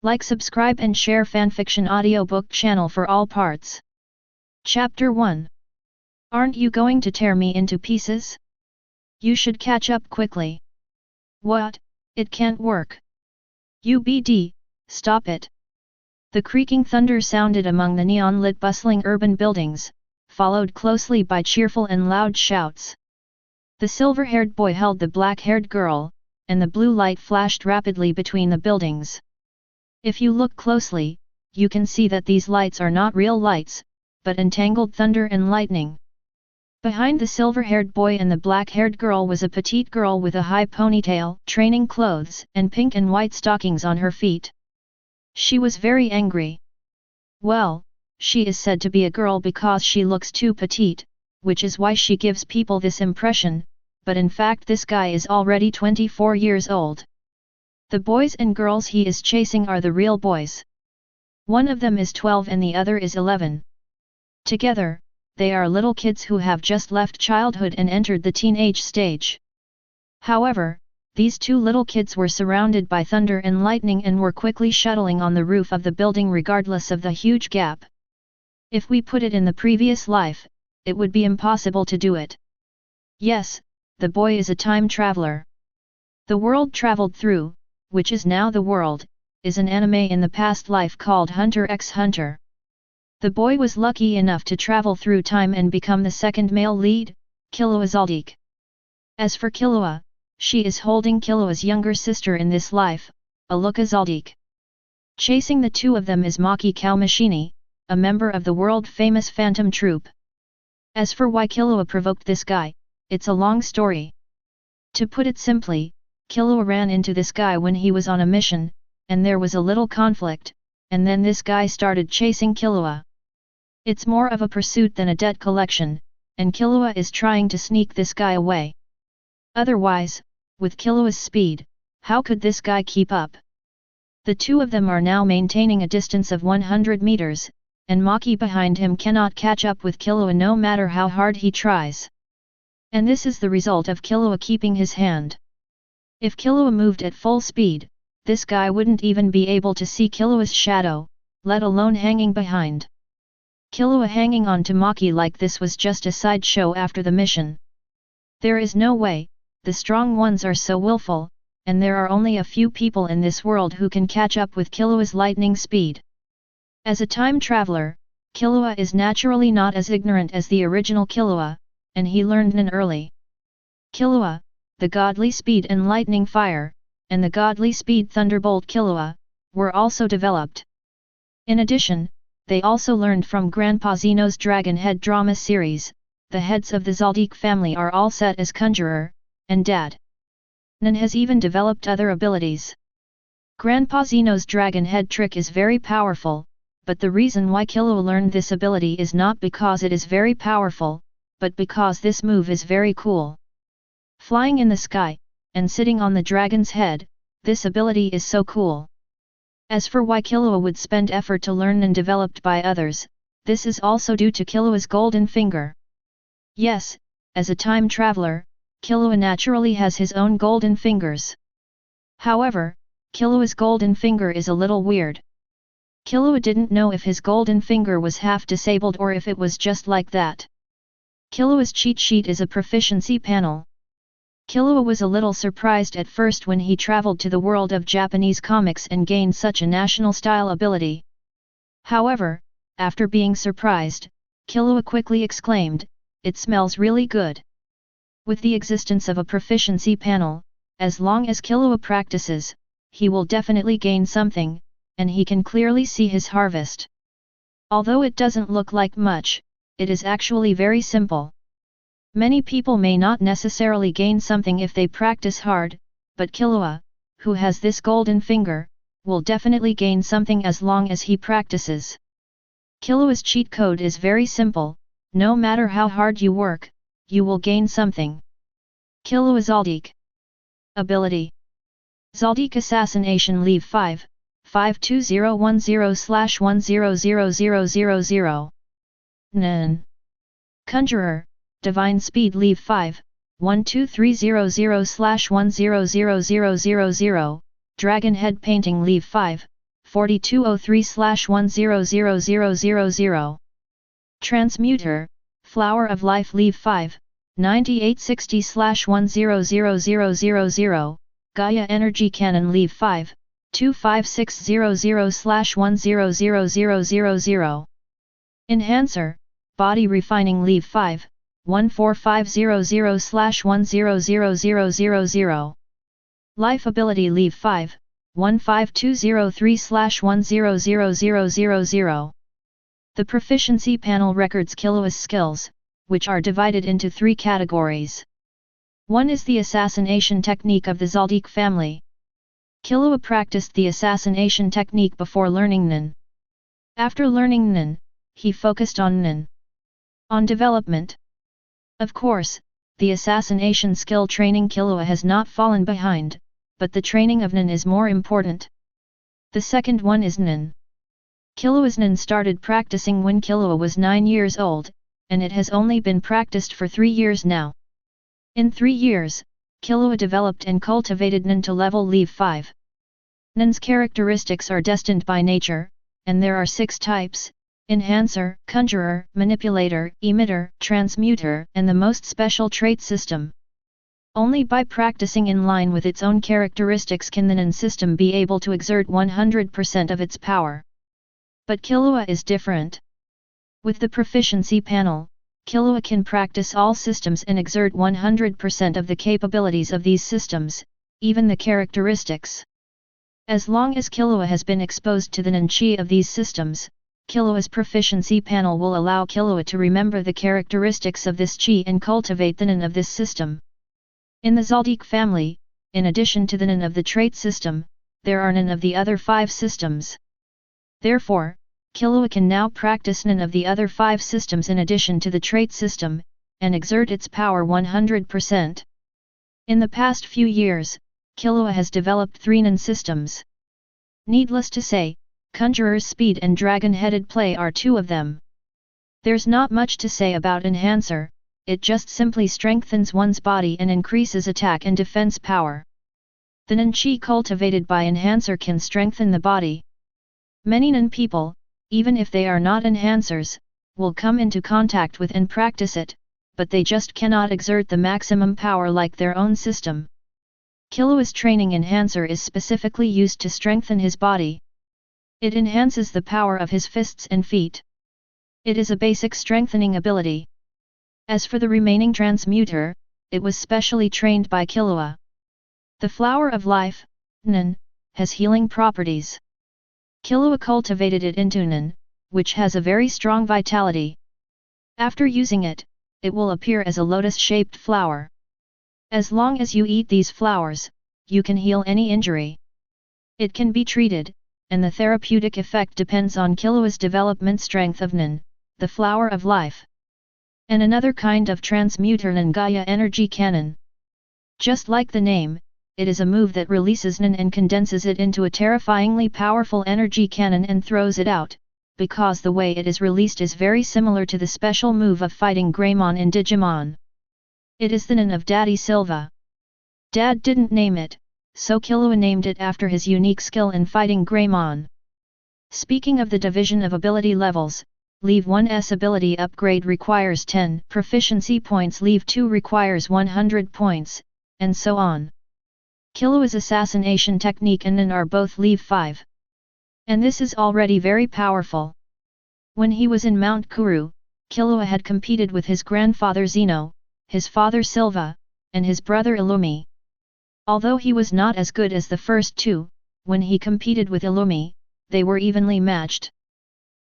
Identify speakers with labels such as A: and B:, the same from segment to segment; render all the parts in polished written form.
A: Like, subscribe and share fanfiction audiobook channel for all parts. Chapter 1. Aren't you going to tear me into pieces? You should catch up quickly. What? It can't work. UBD, stop it. The creaking thunder sounded among the neon-lit bustling urban buildings, followed closely by cheerful and loud shouts. The silver-haired boy held the black-haired girl, and the blue light flashed rapidly between the buildings. If you look closely, you can see that these lights are not real lights, but entangled thunder and lightning. Behind the silver-haired boy and the black-haired girl was a petite girl with a high ponytail, training clothes, and pink and white stockings on her feet. She was very angry. Well, she is said to be a girl because she looks too petite, which is why she gives people this impression, but in fact this guy is already 24 years old. The boys and girls he is chasing are the real boys. One of them is 12 and the other is 11. Together, they are little kids who have just left childhood and entered the teenage stage. However, these two little kids were surrounded by thunder and lightning and were quickly shuttling on the roof of the building regardless of the huge gap. If we put it in the previous life, it would be impossible to do it. Yes, the boy is a time traveler. The world traveled through, which is now the world, is an anime in the past life called Hunter x Hunter. The boy was lucky enough to travel through time and become the second male lead, Killua Zoldyck. As for Killua, she is holding Killua's younger sister in this life, Killua Zoldyck. Chasing the two of them is Maki Kaumashini, a member of the world-famous Phantom Troupe. As for why Killua provoked this guy, it's a long story. To put it simply, Killua ran into this guy when he was on a mission, and there was a little conflict, and then this guy started chasing Killua. It's more of a pursuit than a debt collection, and Killua is trying to sneak this guy away. Otherwise, with Killua's speed, how could this guy keep up? The two of them are now maintaining a distance of 100 meters, and Maki behind him cannot catch up with Killua no matter how hard he tries. And this is the result of Killua keeping his hand. If Killua moved at full speed, this guy wouldn't even be able to see Killua's shadow, let alone hanging behind. Killua hanging on to Maki like this was just a sideshow after the mission. There is no way, the strong ones are so willful, and there are only a few people in this world who can catch up with Killua's lightning speed. As a time traveler, Killua is naturally not as ignorant as the original Killua, and he learned Nen early. Killua, the godly speed and lightning fire, and the godly speed thunderbolt Killua, were also developed. In addition, they also learned from Grandpa Zeno's Dragon Head drama series. The heads of the Zoldyck family are all set as conjurer, and Dad Nen has even developed other abilities. Grandpa Zeno's Dragon Head trick is very powerful, but the reason why Killua learned this ability is not because it is very powerful, but because this move is very cool. Flying in the sky, and sitting on the dragon's head, this ability is so cool. As for why Killua would spend effort to learn and developed by others, this is also due to Killua's golden finger. Yes, as a time traveler, Killua naturally has his own golden fingers. However, Killua's golden finger is a little weird. Killua didn't know if his golden finger was half disabled or if it was just like that. Killua's cheat sheet is a proficiency panel. Killua was a little surprised at first when he traveled to the world of Japanese comics and gained such a national-style ability. However, after being surprised, Killua quickly exclaimed, "It smells really good." With the existence of a proficiency panel, as long as Killua practices, he will definitely gain something, and he can clearly see his harvest. Although it doesn't look like much, it is actually very simple. Many people may not necessarily gain something if they practice hard, but Killua, who has this golden finger, will definitely gain something as long as he practices. Killua's cheat code is very simple: no matter how hard you work, you will gain something. Killua Zoldyck. Ability: Zoldyck Assassination Leave 5, 52010/10000000. Nen. Conjurer, Divine Speed Leave 5, 12300/10000000. Dragon Head Painting Leave 5, 4203/100000. Transmuter, Flower of Life Leave 5, 9860/100000. Gaia Energy Cannon Leave 5, 25600/100000. Enhancer, Body Refining Leave 5, 14500/100000. Life Ability Leave 5, 15203/100000. The Proficiency Panel records Killua's skills, which are divided into 3 categories. 1 is the assassination technique of the Zoldyck family. Killua practiced the assassination technique before learning Nen. After learning Nen, he focused on Nen. On development. Of course, the assassination skill training Killua has not fallen behind, but the training of Nen is more important. The second one is Nen. Killua's Nen started practicing when Killua was 9 years old, and it has only been practiced for 3 years now. In 3 years, Killua developed and cultivated Nen to level Leave 5. Nen's characteristics are destined by nature, and there are 6 types: Enhancer, Conjurer, Manipulator, Emitter, Transmuter, and the most special trait system. Only by practicing in line with its own characteristics can the Nen system be able to exert 100% of its power. But Killua is different. With the Proficiency Panel, Killua can practice all systems and exert 100% of the capabilities of these systems, even the characteristics. As long as Killua has been exposed to the Nen Chi of these systems, Killua's Proficiency Panel will allow Killua to remember the characteristics of this Chi and cultivate the Nen of this system. In the Zoldyck family, in addition to the Nen of the trait system, there are Nen of the other 5 systems. Therefore, Killua can now practice Nen of the other 5 systems in addition to the trait system, and exert its power 100%. In the past few years, Killua has developed 3 Nen systems. Needless to say, Conjurer's Speed and Dragon-Headed Play are 2 of them. There's not much to say about Enhancer, it just simply strengthens one's body and increases attack and defense power. The Nen Chi cultivated by Enhancer can strengthen the body. Many Nen people, even if they are not enhancers, will come into contact with and practice it, but they just cannot exert the maximum power like their own system. Killua's training enhancer is specifically used to strengthen his body. It enhances the power of his fists and feet. It is a basic strengthening ability. As for the remaining transmuter, it was specially trained by Killua. The Flower of Life, Nen, has healing properties. Killua cultivated it into Nen, which has a very strong vitality. After using it, it will appear as a lotus-shaped flower. As long as you eat these flowers, you can heal any injury. It can be treated, and the therapeutic effect depends on Killua's development strength of Nen, the Flower of Life. And another kind of transmuter Nen Gaia Energy Cannon. Just like the name, it is a move that releases Nen and condenses it into a terrifyingly powerful energy cannon and throws it out, because the way it is released is very similar to the special move of fighting Greymon in Digimon. It is the Nen of Daddy Silva. Dad didn't name it, so Killua named it after his unique skill in fighting Greymon. Speaking of the division of ability levels, Leave 1's ability upgrade requires 10 proficiency points, Leave 2 requires 100 points, and so on. Killua's assassination technique and Nen are both Leave 5. And this is already very powerful. When he was in Mount Kuru, Killua had competed with his grandfather Zeno, his father Silva, and his brother Illumi. Although he was not as good as the first 2, when he competed with Illumi, they were evenly matched.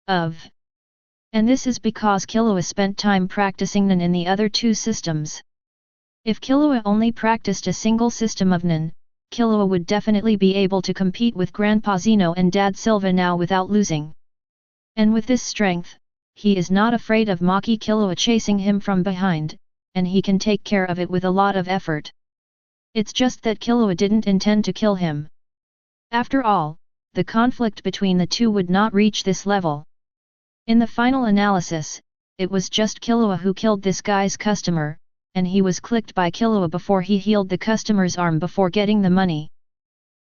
A: And this is because Killua spent time practicing Nen in the other 2 systems. If Killua only practiced a single system of Nen, Killua would definitely be able to compete with Grandpa Zeno and Dad Silva now without losing. And with this strength, he is not afraid of Maki Killua chasing him from behind, and he can take care of it with a lot of effort. It's just that Killua didn't intend to kill him. After all, the conflict between the 2 would not reach this level. In the final analysis, it was just Killua who killed this guy's customer, and he was clicked by Killua before he healed the customer's arm before getting the money.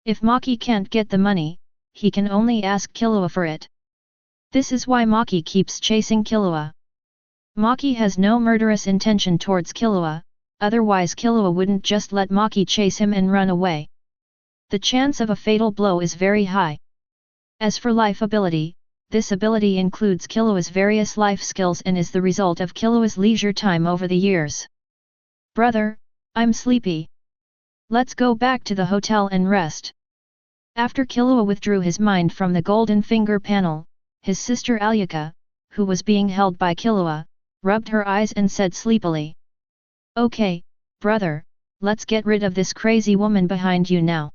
A: If Maki can't get the money, he can only ask Killua for it. This is why Maki keeps chasing Killua. Maki has no murderous intention towards Killua, otherwise Killua wouldn't just let Maki chase him and run away. The chance of a fatal blow is very high. As for life ability, this ability includes Killua's various life skills and is the result of Killua's leisure time over the years. Brother, I'm sleepy. Let's go back to the hotel and rest. After Killua withdrew his mind from the golden finger panel, his sister Alyaka, who was being held by Killua, rubbed her eyes and said sleepily. Okay, brother, let's get rid of this crazy woman behind you now.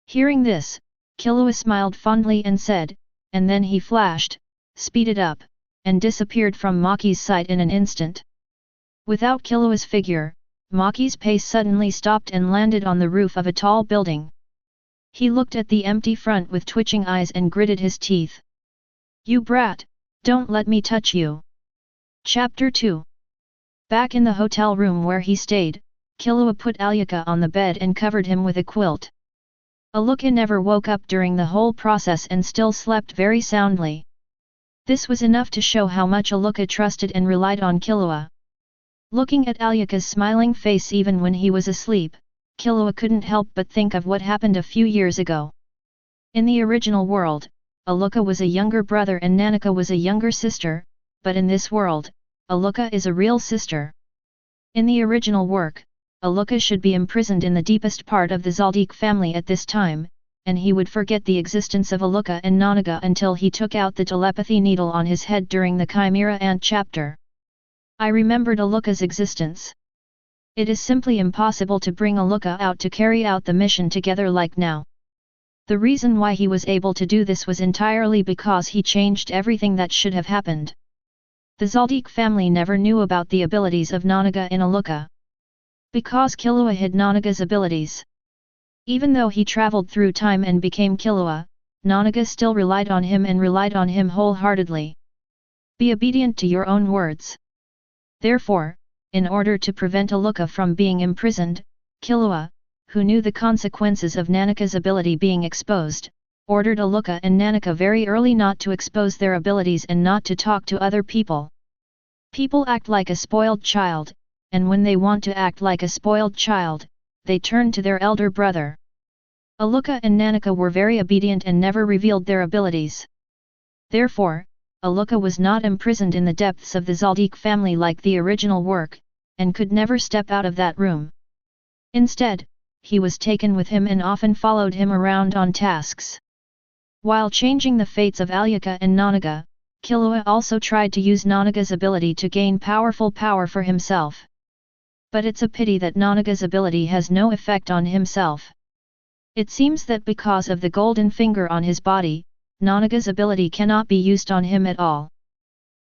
A: Hearing this, Killua smiled fondly and said, and then he flashed, speeded up, and disappeared from Maki's sight in an instant. Without Killua's figure, Maki's pace suddenly stopped and landed on the roof of a tall building. He looked at the empty front with twitching eyes and gritted his teeth. You brat, don't let me touch you. Chapter 2. Back in the hotel room where he stayed, Killua put Alyaka on the bed and covered him with a quilt. Alyaka never woke up during the whole process and still slept very soundly. This was enough to show how much Alyaka trusted and relied on Killua. Looking at Alyaka's smiling face even when he was asleep, Killua couldn't help but think of what happened a few years ago. In the original world, Alyaka was a younger brother and Nanika was a younger sister, but in this world, Alyaka is a real sister. In the original work, Alyaka should be imprisoned in the deepest part of the Zoldyck family at this time, and he would forget the existence of Alyaka and Nanaga until he took out the telepathy needle on his head during the Chimera Ant chapter. I remembered Alyaka's existence. It is simply impossible to bring Alyaka out to carry out the mission together like now. The reason why he was able to do this was entirely because he changed everything that should have happened. The Zoldyck family never knew about the abilities of Nanaga in Alyaka. Because Killua hid Nanaga's abilities. Even though he traveled through time and became Killua, Nanaga still relied on him and relied on him wholeheartedly. Be obedient to your own words. Therefore, in order to prevent Alyaka from being imprisoned, Killua, who knew the consequences of Nanaka's ability being exposed, ordered Alyaka and Nanika very early not to expose their abilities and not to talk to other people. People act like a spoiled child, and when they want to act like a spoiled child, they turn to their elder brother. Alyaka and Nanika were very obedient and never revealed their abilities. Therefore, Alyaka was not imprisoned in the depths of the Zoldyck family like the original work, and could never step out of that room. Instead, he was taken with him and often followed him around on tasks. While changing the fates of Alyaka and Nanaga, Killua also tried to use Nanaga's ability to gain powerful power for himself. But it's a pity that Nanaga's ability has no effect on himself. It seems that because of the golden finger on his body, Nanaga's ability cannot be used on him at all.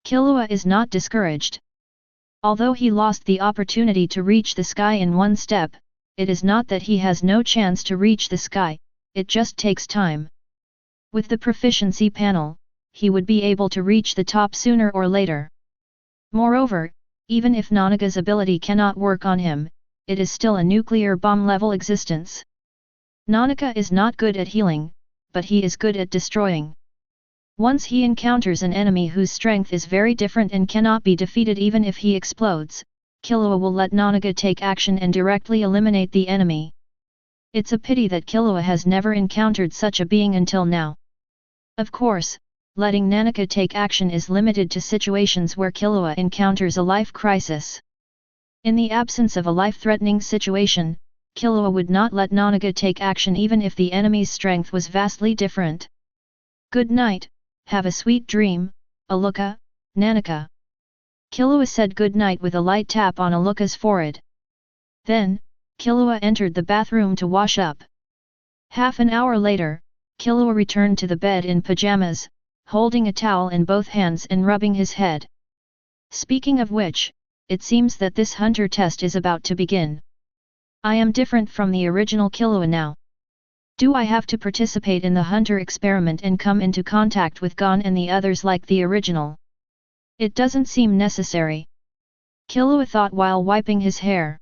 A: Killua is not discouraged. Although he lost the opportunity to reach the sky in one step, it is not that he has no chance to reach the sky, it just takes time. With the proficiency panel, he would be able to reach the top sooner or later. Moreover, even if Nanaga's ability cannot work on him, it is still a nuclear bomb level existence. Nanaga is not good at healing, but he is good at destroying. Once he encounters an enemy whose strength is very different and cannot be defeated even if he explodes, Killua will let Nanaga take action and directly eliminate the enemy. It's a pity that Killua has never encountered such a being until now. Of course, letting Nanaga take action is limited to situations where Killua encounters a life crisis. In the absence of a life-threatening situation, Killua would not let Nanaga take action even if the enemy's strength was vastly different. Good night, have a sweet dream, Alyaka, Nanika. Killua said good night with a light tap on Alyaka's forehead. Then, Killua entered the bathroom to wash up. Half an hour later, Killua returned to the bed in pajamas, holding a towel in both hands and rubbing his head. Speaking of which, it seems that this hunter test is about to begin. I am different from the original Killua now. Do I have to participate in the hunter experiment and come into contact with Gon and the others like the original? It doesn't seem necessary. Killua thought while wiping his hair.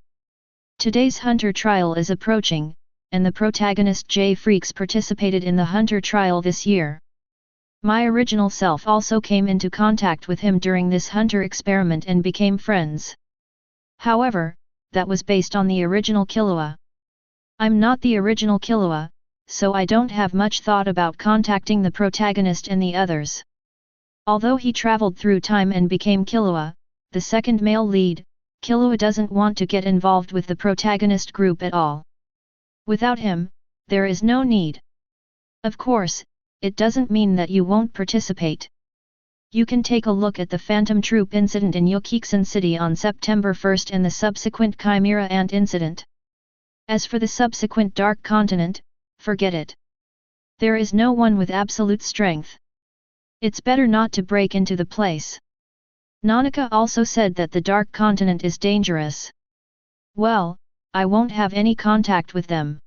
A: Today's hunter trial is approaching, and the protagonist J Freaks participated in the Hunter trial this year. My original self also came into contact with him during this Hunter experiment and became friends. However, that was based on the original Killua. I'm not the original Killua, so I don't have much thought about contacting the protagonist and the others. Although he traveled through time and became Killua, the second male lead, Killua doesn't want to get involved with the protagonist group at all. Without him, there is no need. Of course, it doesn't mean that you won't participate. You can take a look at the Phantom Troop incident in Yokiksen City on September 1st and the subsequent Chimera Ant incident. As for the subsequent Dark Continent, forget it. There is no one with absolute strength. It's better not to break into the place. Nanaka also said that the Dark Continent is dangerous. Well, I won't have any contact with them.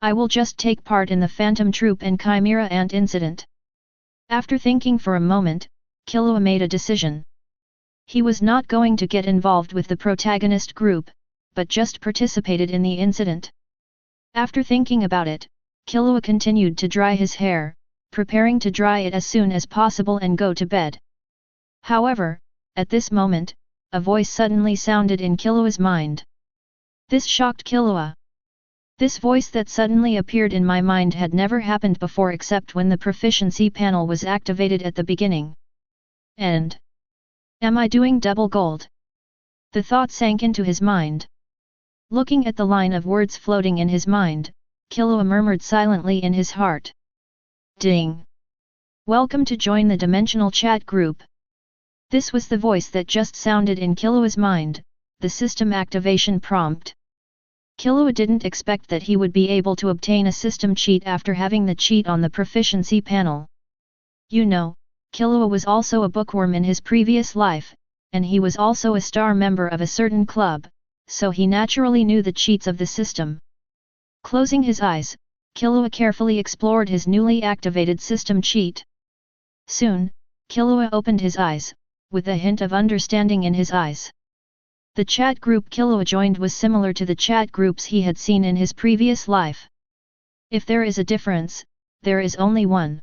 A: I will just take part in the Phantom Troop and Chimera Ant incident. After thinking for a moment, Killua made a decision. He was not going to get involved with the protagonist group, but just participated in the incident. After thinking about it, Killua continued to dry his hair, preparing to dry it as soon as possible and go to bed. However, at this moment, a voice suddenly sounded in Killua's mind. This shocked Killua. This voice that suddenly appeared in my mind had never happened before except when the proficiency panel was activated at the beginning. And am I doing double gold? The thought sank into his mind. Looking at the line of words floating in his mind, Killua murmured silently in his heart. Ding! Welcome to join the dimensional chat group. This was the voice that just sounded in Killua's mind, the system activation prompt. Killua didn't expect that he would be able to obtain a system cheat after having the cheat on the proficiency panel. You know, Killua was also a bookworm in his previous life, and he was also a star member of a certain club, so he naturally knew the cheats of the system. Closing his eyes, Killua carefully explored his newly activated system cheat. Soon, Killua opened his eyes, with a hint of understanding in his eyes. The chat group Killua joined was similar to the chat groups he had seen in his previous life. If there is a difference, there is only one.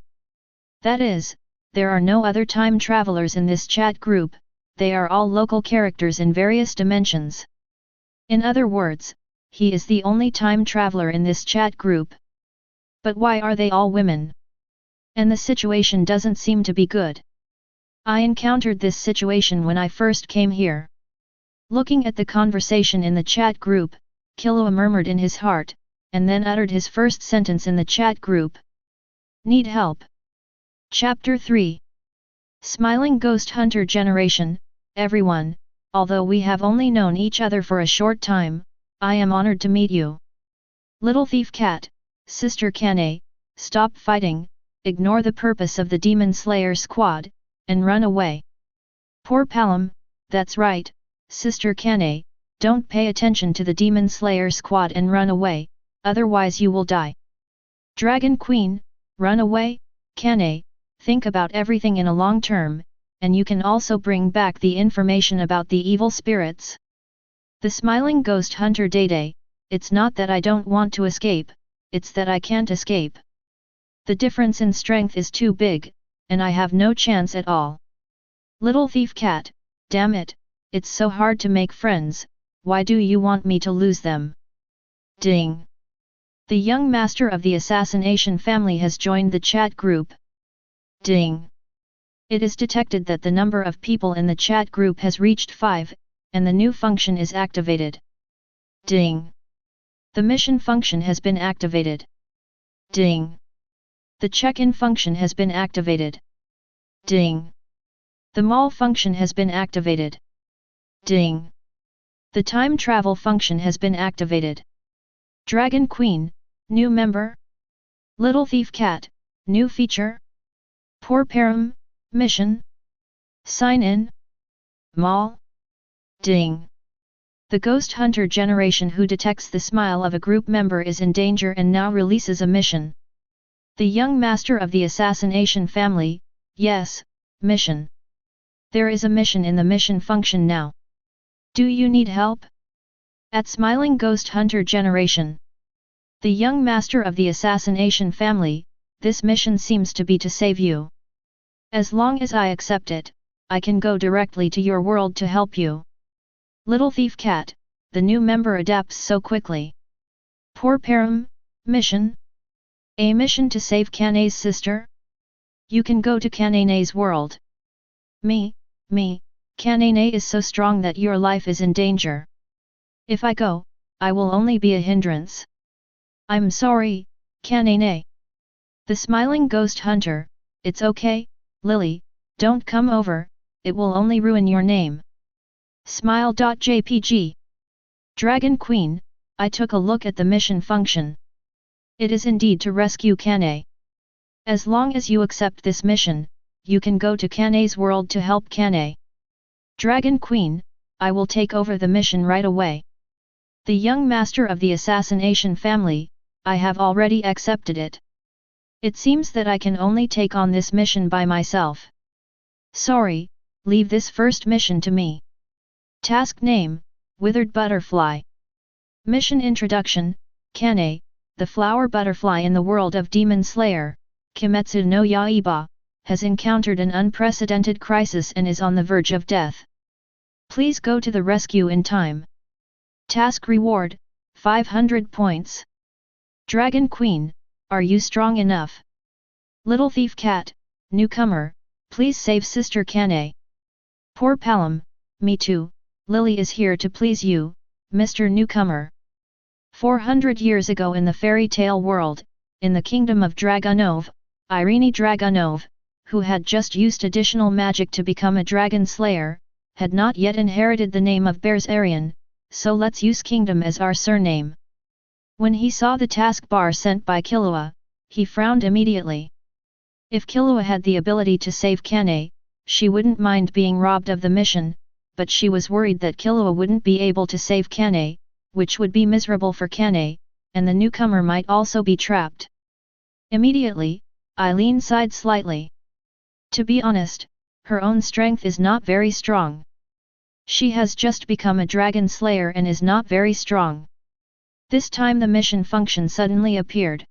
A: That is, there are no other time travelers in this chat group, they are all local characters in various dimensions. In other words, he is the only time traveler in this chat group. But why are they all women? And the situation doesn't seem to be good. I encountered this situation when I first came here. Looking at the conversation in the chat group, Killua murmured in his heart, and then uttered his first sentence in the chat group. Need help? Chapter 3. Smiling Ghost Hunter Generation. Everyone, although we have only known each other for a short time, I am honored to meet you. Little Thief Cat, Sister Kane, stop fighting, ignore the purpose of the Demon Slayer squad, and run away. Poor Palom, that's right, Sister Kane, don't pay attention to the Demon Slayer squad and run away, otherwise you will die. Dragon Queen, run away, Kane, think about everything in a long term, and you can also bring back the information about the evil spirits. The Smiling Ghost Hunter Dede, it's not that I don't want to escape, it's that I can't escape. The difference in strength is too big, and I have no chance at all. Little Thief Cat, damn it, it's so hard to make friends, why do you want me to lose them? Ding! The young master of the assassination family has joined the chat group. Ding! It is detected that the number of people in the chat group has reached 5, and the new function is activated. Ding! The mission function has been activated. Ding! The check-in function has been activated. Ding! The mall function has been activated. Ding! The time travel function has been activated. Dragon Queen, new member. Little Thief Cat, new feature. Poor Param, mission. Sign in. Mall. Ding! The Ghost Hunter generation who detects the smile of a group member is in danger and now releases a mission. The young master of the assassination family, yes, mission. There is a mission in the mission function now. Do you need help? At Smiling Ghost Hunter generation. The young master of the assassination family, this mission seems to be to save you. As long as I accept it, I can go directly to your world to help you. Little thief cat, the new member adapts so quickly. Poor Param, mission? A mission to save Kanae's sister? You can go to Kanae's world. Me, Kanae is so strong that your life is in danger. If I go, I will only be a hindrance. I'm sorry, Kanae. The smiling ghost hunter, it's okay, Lily, don't come over, it will only ruin your name. Smile.jpg. Dragon Queen, I took a look at the mission function. It is indeed to rescue Kanae. As long as you accept this mission, you can go to Kanae's world to help Kanae. Dragon Queen, I will take over the mission right away. The young master of the assassination family, I have already accepted it. It seems that I can only take on this mission by myself. Sorry, leave this first mission to me. Task name, Withered Butterfly. Mission introduction, Kanae, the flower butterfly in the world of Demon Slayer, Kimetsu no Yaiba, has encountered an unprecedented crisis and is on the verge of death. Please go to the rescue in time. Task reward, 500 points. Dragon Queen, are you strong enough? Little thief cat, newcomer, please save sister Kanae. Poor Palam, me too, Lily is here to please you, Mr. Newcomer. 400 years ago in the fairy tale world, in the kingdom of Dragonov, Irene Dragonov, who had just used additional magic to become a dragon slayer, had not yet inherited the name of Berzarian, so let's use kingdom as our surname. When he saw the taskbar sent by Killua, he frowned immediately. If Killua had the ability to save Kanae, she wouldn't mind being robbed of the mission, but she was worried that Killua wouldn't be able to save Kanae, which would be miserable for Kanae, and the newcomer might also be trapped. Immediately, Eileen sighed slightly. To be honest, her own strength is not very strong. She has just become a dragon slayer and is not very strong. This time the mission function suddenly appeared.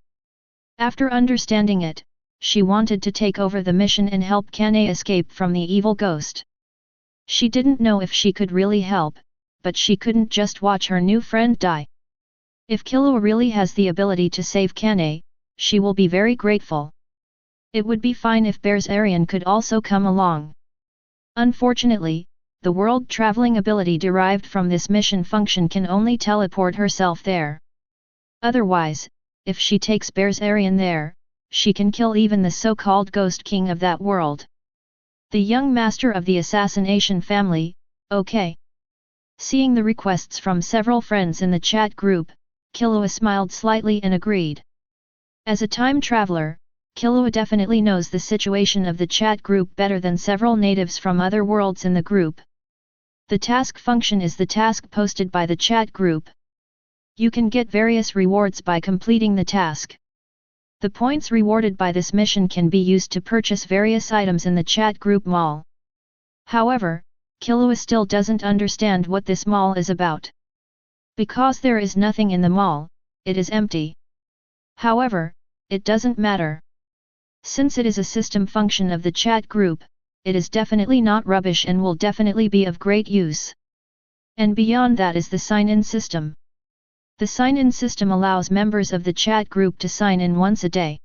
A: After understanding it, she wanted to take over the mission and help Kanae escape from the evil ghost. She didn't know if she could really help, but she couldn't just watch her new friend die. If Killua really has the ability to save Kanae, she will be very grateful. It would be fine if Berzarian could also come along. Unfortunately, the world-traveling ability derived from this mission function can only teleport herself there. Otherwise, if she takes Berzarian there, she can kill even the so-called Ghost King of that world. The young master of the assassination family, okay. Seeing the requests from several friends in the chat group, Killua smiled slightly and agreed. As a time traveler, Killua definitely knows the situation of the chat group better than several natives from other worlds in the group. The task function is the task posted by the chat group. You can get various rewards by completing the task. The points rewarded by this mission can be used to purchase various items in the chat group mall. However, Killua still doesn't understand what this mall is about. Because there is nothing in the mall, it is empty. However, it doesn't matter. Since it is a system function of the chat group, it is definitely not rubbish and will definitely be of great use. And beyond that is the sign-in system. The sign-in system allows members of the chat group to sign in once a day.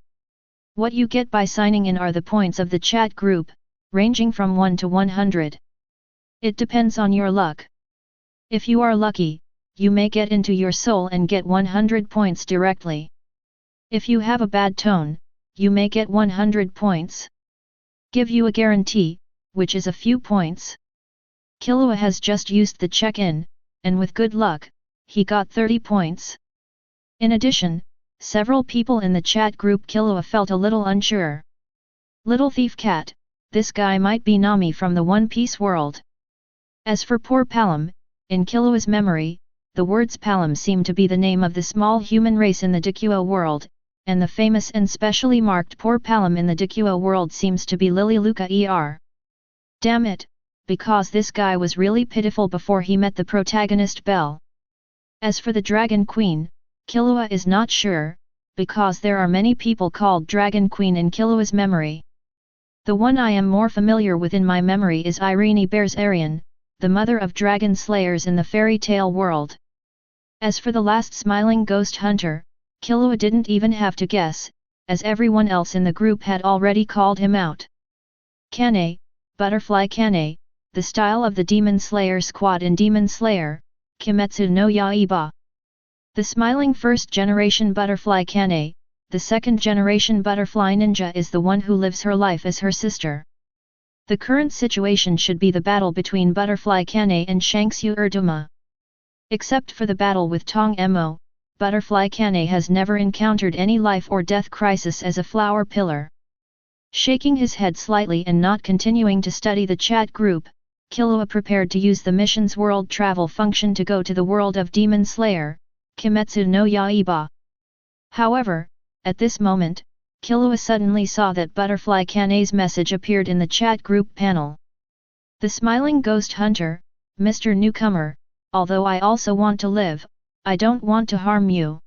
A: What you get by signing in are the points of the chat group, ranging from 1 to 100. It depends on your luck. If you are lucky, you may get into your soul and get 100 points directly. If you have a bad tone, you may get 100 points. Give you a guarantee, which is a few points. Killua has just used the check-in, and with good luck, he got 30 points. In addition, several people in the chat group Killua felt a little unsure. Little thief cat, this guy might be Nami from the One Piece world. As for poor Palam, in Killua's memory, the words Palam seem to be the name of the small human race in the Dikuo world, and the famous and specially marked poor Palam in the Dikuo world seems to be Lily Luca er. Damn it, because this guy was really pitiful before he met the protagonist Belle. As for the Dragon Queen, Killua is not sure, because there are many people called Dragon Queen in Killua's memory. The one I am more familiar with in my memory is Irene Bears-Arian, the mother of dragon slayers in the fairy tale world. As for the last smiling ghost hunter, Killua didn't even have to guess, as everyone else in the group had already called him out. Kane, Butterfly Kane, the style of the Demon Slayer squad in Demon Slayer, Kimetsu no Yaiba. The smiling first-generation Butterfly Kane, the second-generation Butterfly Ninja is the one who lives her life as her sister. The current situation should be the battle between Butterfly Kane and Shanxue Erduma. Except for the battle with Tong Mo, Butterfly Kane has never encountered any life or death crisis as a flower pillar. Shaking his head slightly and not continuing to study the chat group, Killua prepared to use the mission's world travel function to go to the world of Demon Slayer, Kimetsu no Yaiba. However, at this moment, Killua suddenly saw that Butterfly Kane's message appeared in the chat group panel. The smiling ghost hunter, Mr. Newcomer, although I also want to live, I don't want to harm you.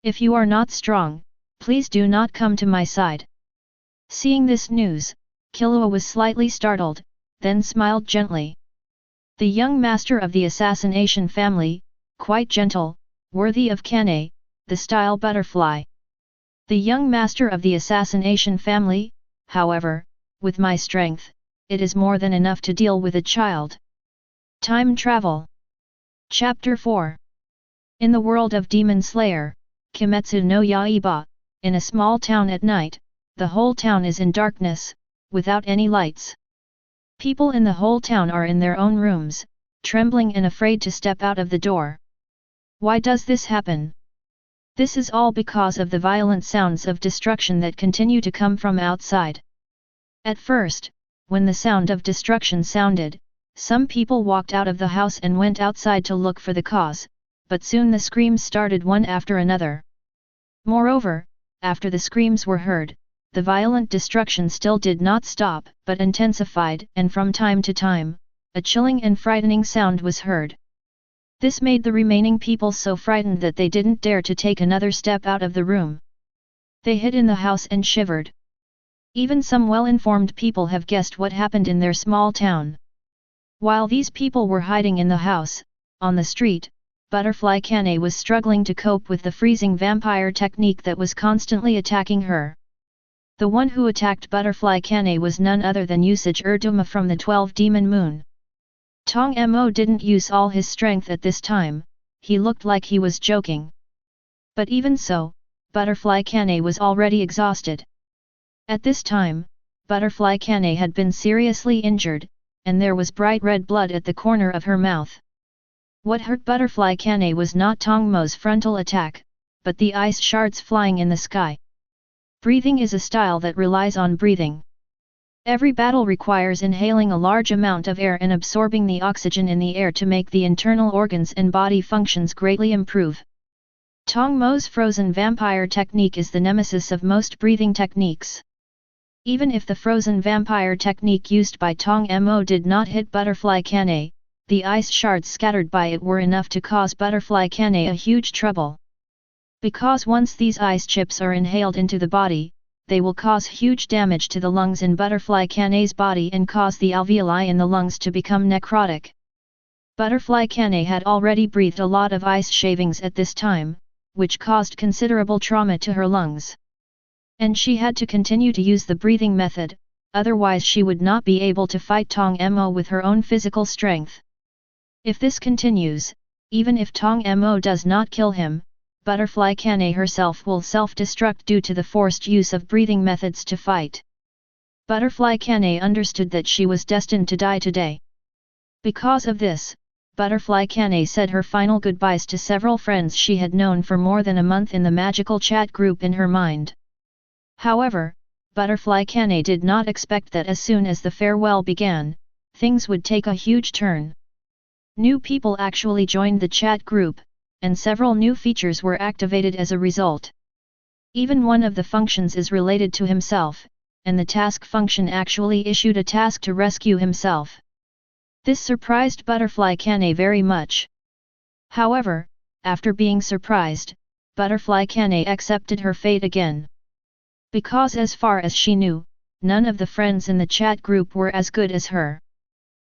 A: If you are not strong, please do not come to my side. Seeing this news, Killua was slightly startled, then smiled gently. The young master of the assassination family, quite gentle, worthy of Kane, the style butterfly. The young master of the assassination family, however, with my strength, it is more than enough to deal with a child. Time Travel. Chapter 4. In the world of Demon Slayer, Kimetsu no Yaiba, in a small town at night, the whole town is in darkness, without any lights. People in the whole town are in their own rooms, trembling and afraid to step out of the door. Why does this happen? This is all because of the violent sounds of destruction that continue to come from outside. At first, when the sound of destruction sounded, some people walked out of the house and went outside to look for the cause, but soon the screams started one after another. Moreover, after the screams were heard, the violent destruction still did not stop but intensified, and from time to time, a chilling and frightening sound was heard. This made the remaining people so frightened that they didn't dare to take another step out of the room. They hid in the house and shivered. Even some well-informed people have guessed what happened in their small town. While these people were hiding in the house, on the street, Butterfly Kane was struggling to cope with the freezing vampire technique that was constantly attacking her. The one who attacked Butterfly Kane was none other than Usage Erduma from the 12 Demon Moon. Tong Mo didn't use all his strength at this time, he looked like he was joking. But even so, Butterfly Kane was already exhausted. At this time, Butterfly Kane had been seriously injured, and there was bright red blood at the corner of her mouth. What hurt Butterfly Kane was not Tong Mo's frontal attack, but the ice shards flying in the sky. Breathing is a style that relies on breathing. Every battle requires inhaling a large amount of air and absorbing the oxygen in the air to make the internal organs and body functions greatly improve. Tong Mo's frozen vampire technique is the nemesis of most breathing techniques. Even if the frozen vampire technique used by Tong Mo did not hit Butterfly Kane, the ice shards scattered by it were enough to cause Butterfly Kane a huge trouble. Because once these ice chips are inhaled into the body, they will cause huge damage to the lungs in Butterfly Kane's body and cause the alveoli in the lungs to become necrotic. Butterfly Kane had already breathed a lot of ice shavings at this time, which caused considerable trauma to her lungs. And she had to continue to use the breathing method, otherwise she would not be able to fight Tong Mo with her own physical strength. If this continues, even if Tong Mo does not kill him, Butterfly Kane herself will self-destruct due to the forced use of breathing methods to fight. Butterfly Kane understood that she was destined to die today. Because of this, Butterfly Kane said her final goodbyes to several friends she had known for more than a month in the magical chat group in her mind. However, Butterfly Kane did not expect that as soon as the farewell began, things would take a huge turn. New people actually joined the chat group, and several new features were activated as a result. Even one of the functions is related to himself, and the task function actually issued a task to rescue himself. This surprised Butterfly Kane very much. However, after being surprised, Butterfly Kane accepted her fate again. Because as far as she knew, none of the friends in the chat group were as good as her.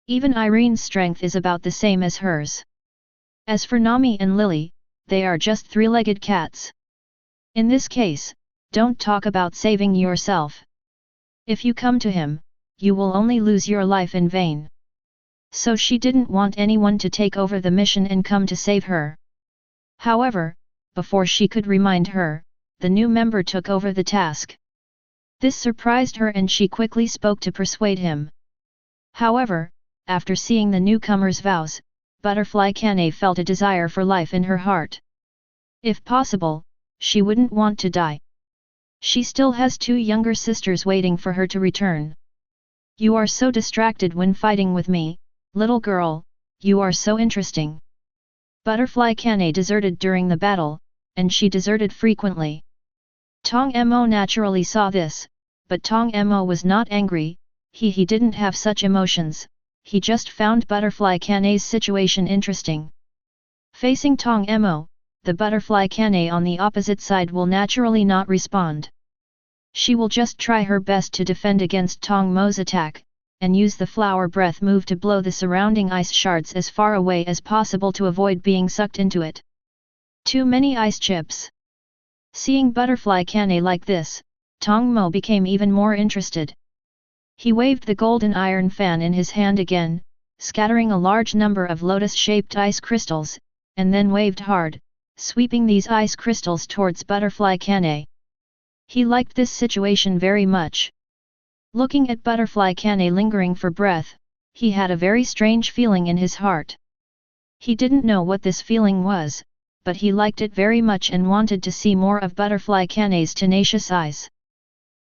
A: Even Irene's strength is about the same as hers. As for Nami and Lily, they are just three-legged cats. In this case, don't talk about saving yourself. If you come to him, you will only lose your life in vain. So she didn't want anyone to take over the mission and come to save her. However, before she could remind her, the new member took over the task. This surprised her and she quickly spoke to persuade him. However, after seeing the newcomer's vows, Butterfly Kane felt a desire for life in her heart. If possible, she wouldn't want to die. She still has two younger sisters waiting for her to return. You are so distracted when fighting with me, little girl, you are so interesting. Butterfly Kane deserted during the battle, and she deserted frequently. Tong Mo naturally saw this, but Tong Mo was not angry, he didn't have such emotions, he just found Butterfly Kane's situation interesting. Facing Tong Mo, the Butterfly Kane on the opposite side will naturally not respond. She will just try her best to defend against Tong Mo's attack, and use the flower breath move to blow the surrounding ice shards as far away as possible to avoid being sucked into it. Too many ice chips. Seeing Butterfly Kane like this, Tong Mo became even more interested. He waved the golden iron fan in his hand again, scattering a large number of lotus-shaped ice crystals, and then waved hard, sweeping these ice crystals towards Butterfly Kane. He liked this situation very much. Looking at Butterfly Kane lingering for breath, he had a very strange feeling in his heart. He didn't know what this feeling was, but he liked it very much and wanted to see more of Butterfly Kane's tenacious eyes.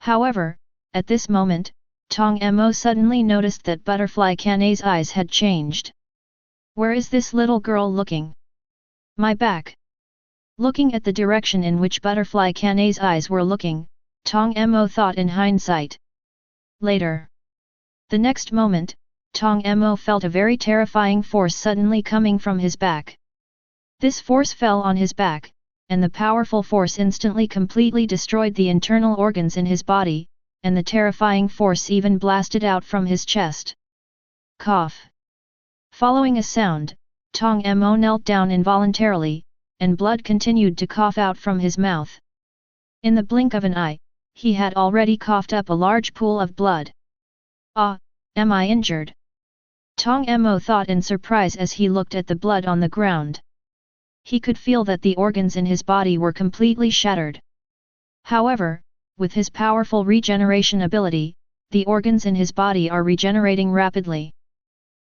A: However, at this moment, Tong Mo suddenly noticed that Butterfly Kane's eyes had changed. Where is this little girl looking? My back. Looking at the direction in which Butterfly Kane's eyes were looking, Tong Mo thought in hindsight. Later. The next moment, Tong Mo felt a very terrifying force suddenly coming from his back. This force fell on his back, and the powerful force instantly completely destroyed the internal organs in his body, and the terrifying force even blasted out from his chest. Cough. Following a sound, Tong Mo knelt down involuntarily, and blood continued to cough out from his mouth. In the blink of an eye, he had already coughed up a large pool of blood. Ah, am I injured? Tong Mo thought in surprise as he looked at the blood on the ground. He could feel that the organs in his body were completely shattered. However, with his powerful regeneration ability, the organs in his body are regenerating rapidly.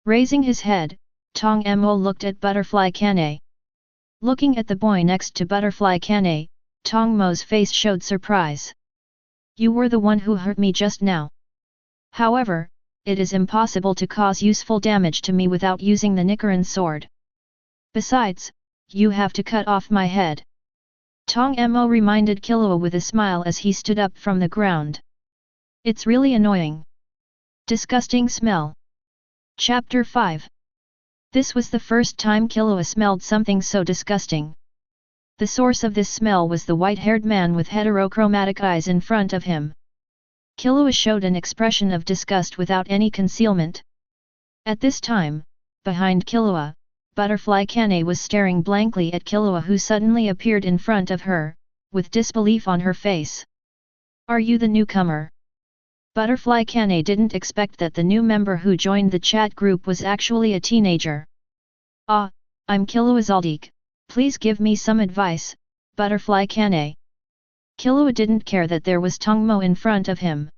A: Raising his head, Tong Mo looked at Butterfly Kane. Looking at the boy next to Butterfly Kane, Tong Mo's face showed surprise. You were the one who hurt me just now. However, it is impossible to cause useful damage to me without using the Nichiren sword. Besides, you have to cut off my head. Tong Mo reminded Killua with a smile as he stood up from the ground. It's really annoying. Disgusting smell. Chapter 5. This was the first time Killua smelled something so disgusting. The source of this smell was the white-haired man with heterochromatic eyes in front of him. Killua showed an expression of disgust without any concealment. At this time, behind Killua, Butterfly Kane was staring blankly at Killua who suddenly appeared in front of her, with disbelief on her face. Are you the newcomer? Butterfly Kane didn't expect that the new member who joined the chat group was actually a teenager. Ah, I'm Killua Zoldyck, please give me some advice, Butterfly Kane. Killua didn't care that there was Tong Mo in front of him.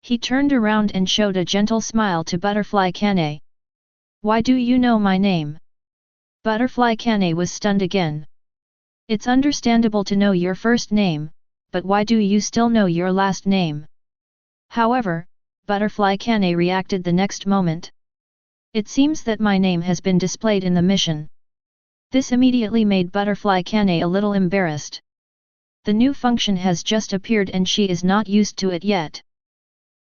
A: He turned around and showed a gentle smile to Butterfly Kane. Why do you know my name? Butterfly Kane was stunned again. It's understandable to know your first name, but why do you still know your last name? However, Butterfly Kane reacted the next moment. It seems that my name has been displayed in the mission. This immediately made Butterfly Kane a little embarrassed. The new function has just appeared and she is not used to it yet.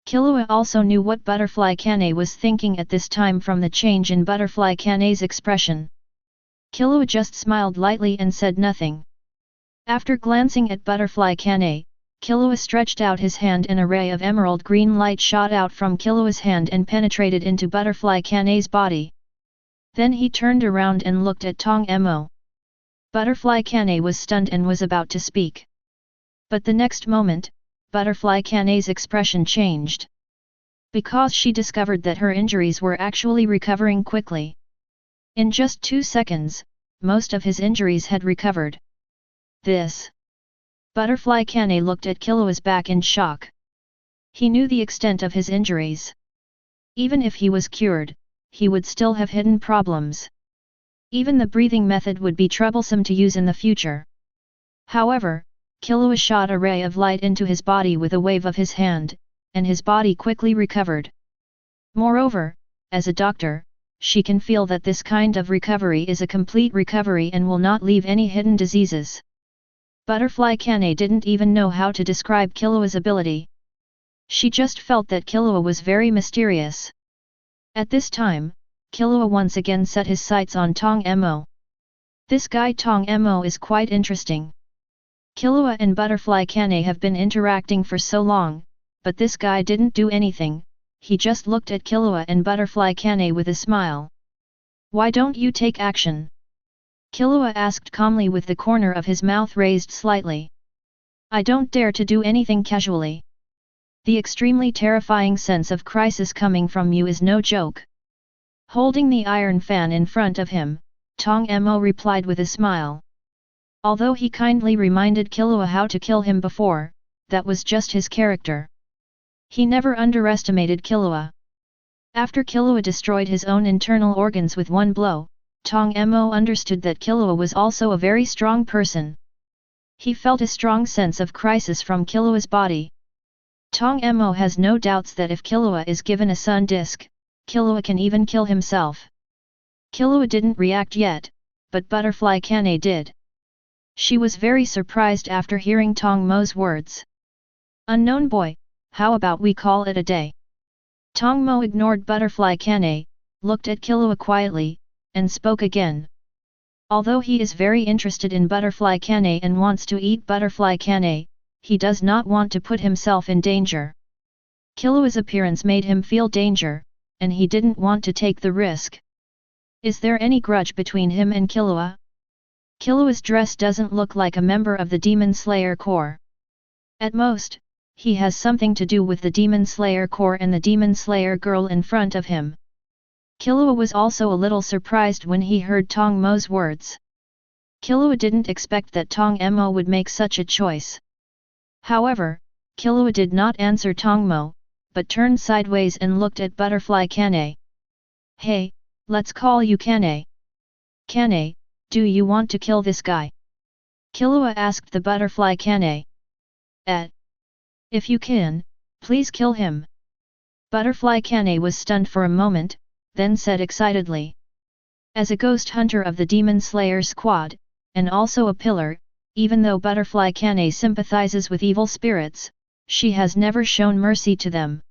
A: Killua also knew what Butterfly Kane was thinking at this time from the change in Butterfly Kane's expression. Killua just smiled lightly and said nothing. After glancing at Butterfly Kane, Killua stretched out his hand and a ray of emerald green light shot out from Killua's hand and penetrated into Butterfly Kane's body. Then he turned around and looked at Tong Mo. Butterfly Kane was stunned and was about to speak. But the next moment, Butterfly Kane's expression changed. Because she discovered that her injuries were actually recovering quickly. In just 2 seconds, most of his injuries had recovered. This. Butterfly Kane looked at Killua's back in shock. He knew the extent of his injuries. Even if he was cured, he would still have hidden problems. Even the breathing method would be troublesome to use in the future. However, Killua shot a ray of light into his body with a wave of his hand, and his body quickly recovered. Moreover, as a doctor, she can feel that this kind of recovery is a complete recovery and will not leave any hidden diseases. Butterfly Kane didn't even know how to describe Killua's ability. She just felt that Killua was very mysterious. At this time, Killua once again set his sights on Tong Mo. This guy Tong Mo is quite interesting. Killua and Butterfly Kane have been interacting for so long, but this guy didn't do anything, he just looked at Killua and Butterfly Kane with a smile. Why don't you take action? Killua asked calmly with the corner of his mouth raised slightly. I don't dare to do anything casually. The extremely terrifying sense of crisis coming from you is no joke. Holding the iron fan in front of him, Tong Mo replied with a smile. Although he kindly reminded Killua how to kill him before, that was just his character. He never underestimated Killua. After Killua destroyed his own internal organs with one blow, Tong Mo understood that Killua was also a very strong person. He felt a strong sense of crisis from Killua's body. Tong Mo has no doubts that if Killua is given a sun disk, Killua can even kill himself. Killua didn't react yet, but Butterfly Kane did. She was very surprised after hearing Tong Mo's words. Unknown boy, how about we call it a day? Tong Mo ignored Butterfly Kane, looked at Killua quietly, and spoke again. Although he is very interested in Butterfly Kane and wants to eat Butterfly Kane, he does not want to put himself in danger. Killua's appearance made him feel danger, and he didn't want to take the risk. Is there any grudge between him and Killua? Killua's dress doesn't look like a member of the Demon Slayer Corps. At most, he has something to do with the Demon Slayer Corps and the Demon Slayer girl in front of him. Killua was also a little surprised when he heard Tong Mo's words. Killua didn't expect that Tong Mo would make such a choice. However, Killua did not answer Tong Mo, but turned sideways and looked at Butterfly Kane. Hey, let's call you Kane. Kane, do you want to kill this guy? Killua asked the Butterfly Kane. If you can, please kill him. Butterfly Kane was stunned for a moment, then said excitedly. As a ghost hunter of the Demon Slayer squad, and also a pillar, even though Butterfly Kane sympathizes with evil spirits, she has never shown mercy to them.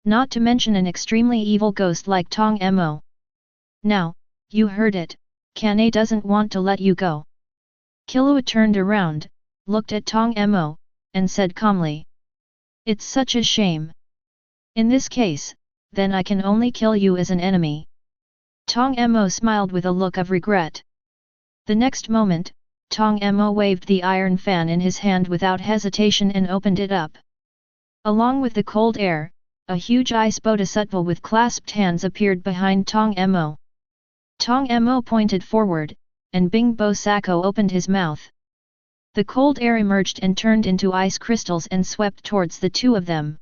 A: Not to mention an extremely evil ghost like Tong Mo. Now, you heard it, Kane doesn't want to let you go. Killua turned around, looked at Tong Mo, and said calmly. It's such a shame. In this case, then I can only kill you as an enemy. Tong Mo smiled with a look of regret. The next moment, Tong Mo waved the iron fan in his hand without hesitation and opened it up. Along with the cold air, a huge ice bodhisattva with clasped hands appeared behind Tong Mo. Tong Mo pointed forward, and Bing Bo Sako opened his mouth. The cold air emerged and turned into ice crystals and swept towards the two of them.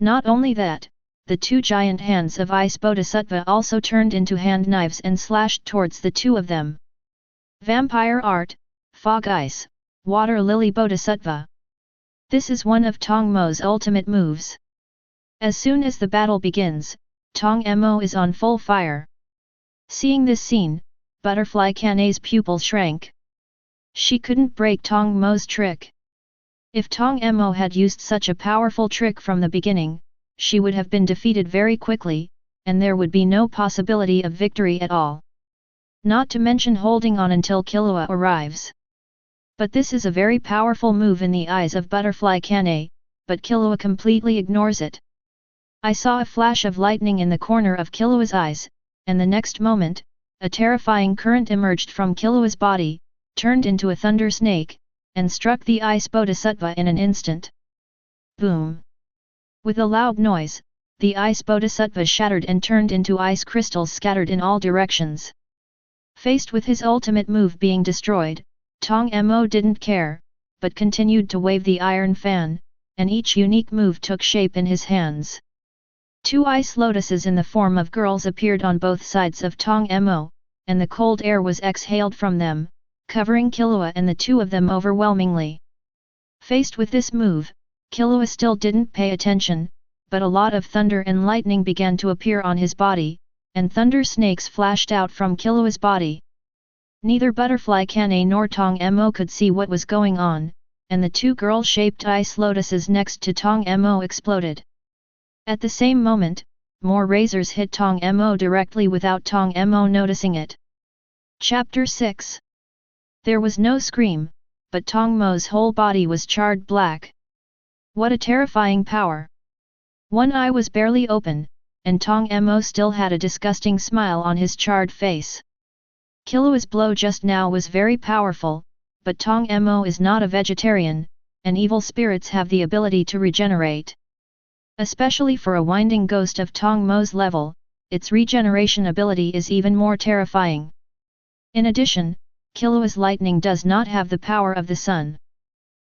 A: Not only that, the two giant hands of Ice Bodhisattva also turned into hand knives and slashed towards the two of them. Vampire Art, Fog Ice, Water Lily Bodhisattva. This is one of Tong Mo's ultimate moves. As soon as the battle begins, Tong Mo is on full fire. Seeing this scene, Butterfly Kane's pupils shrank. She couldn't break Tong Mo's trick. If Tong Mo had used such a powerful trick from the beginning, she would have been defeated very quickly, and there would be no possibility of victory at all. Not to mention holding on until Killua arrives. But this is a very powerful move in the eyes of Butterfly Kane, but Killua completely ignores it. I saw a flash of lightning in the corner of Killua's eyes, and the next moment, a terrifying current emerged from Killua's body, turned into a thunder snake, and struck the ice bodhisattva in an instant. Boom! With a loud noise, the ice bodhisattva shattered and turned into ice crystals scattered in all directions. Faced with his ultimate move being destroyed, Tong Mo didn't care, but continued to wave the iron fan, and each unique move took shape in his hands. 2 ice lotuses in the form of girls appeared on both sides of Tong Mo, and the cold air was exhaled from them, covering Killua and the 2 of them overwhelmingly. Faced with this move, Killua still didn't pay attention, but a lot of thunder and lightning began to appear on his body, and thunder snakes flashed out from Killua's body. Neither Butterfly Kane nor Tong Mo could see what was going on, and the 2 girl-shaped ice lotuses next to Tong Mo exploded. At the same moment, more razors hit Tong Mo directly without Tong Mo noticing it. Chapter 6. There was no scream, but Tong Mo's whole body was charred black. What a terrifying power! One eye was barely open, and Tong Mo still had a disgusting smile on his charred face. Killua's blow just now was very powerful, but Tong Mo is not a vegetarian, and evil spirits have the ability to regenerate. Especially for a winding ghost of Tong Mo's level, its regeneration ability is even more terrifying. In addition, Killua's lightning does not have the power of the sun.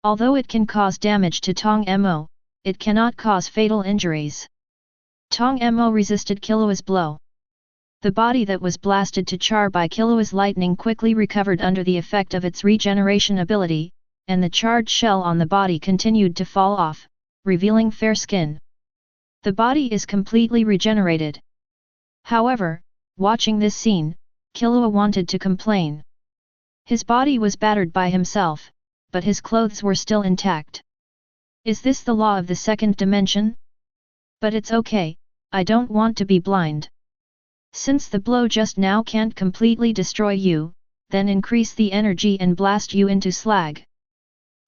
A: Although it can cause damage to Tong Mo, it cannot cause fatal injuries. Tong Mo resisted Killua's blow. The body that was blasted to char by Killua's lightning quickly recovered under the effect of its regeneration ability, and the charred shell on the body continued to fall off, revealing fair skin. The body is completely regenerated. However, watching this scene, Killua wanted to complain. His body was battered by himself, but his clothes were still intact. Is this the law of the second dimension? But it's okay, I don't want to be blind. Since the blow just now can't completely destroy you, then increase the energy and blast you into slag.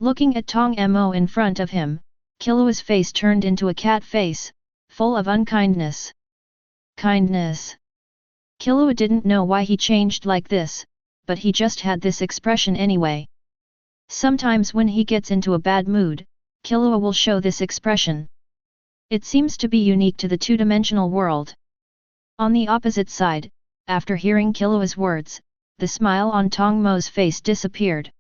A: Looking at Tong Mo in front of him, Killua's face turned into a cat face, full of unkindness. Kindness. Killua didn't know why he changed like this, but he just had this expression anyway. Sometimes when he gets into a bad mood, Killua will show this expression. It seems to be unique to the two-dimensional world. On the opposite side, after hearing Killua's words, the smile on Tong Mo's face disappeared.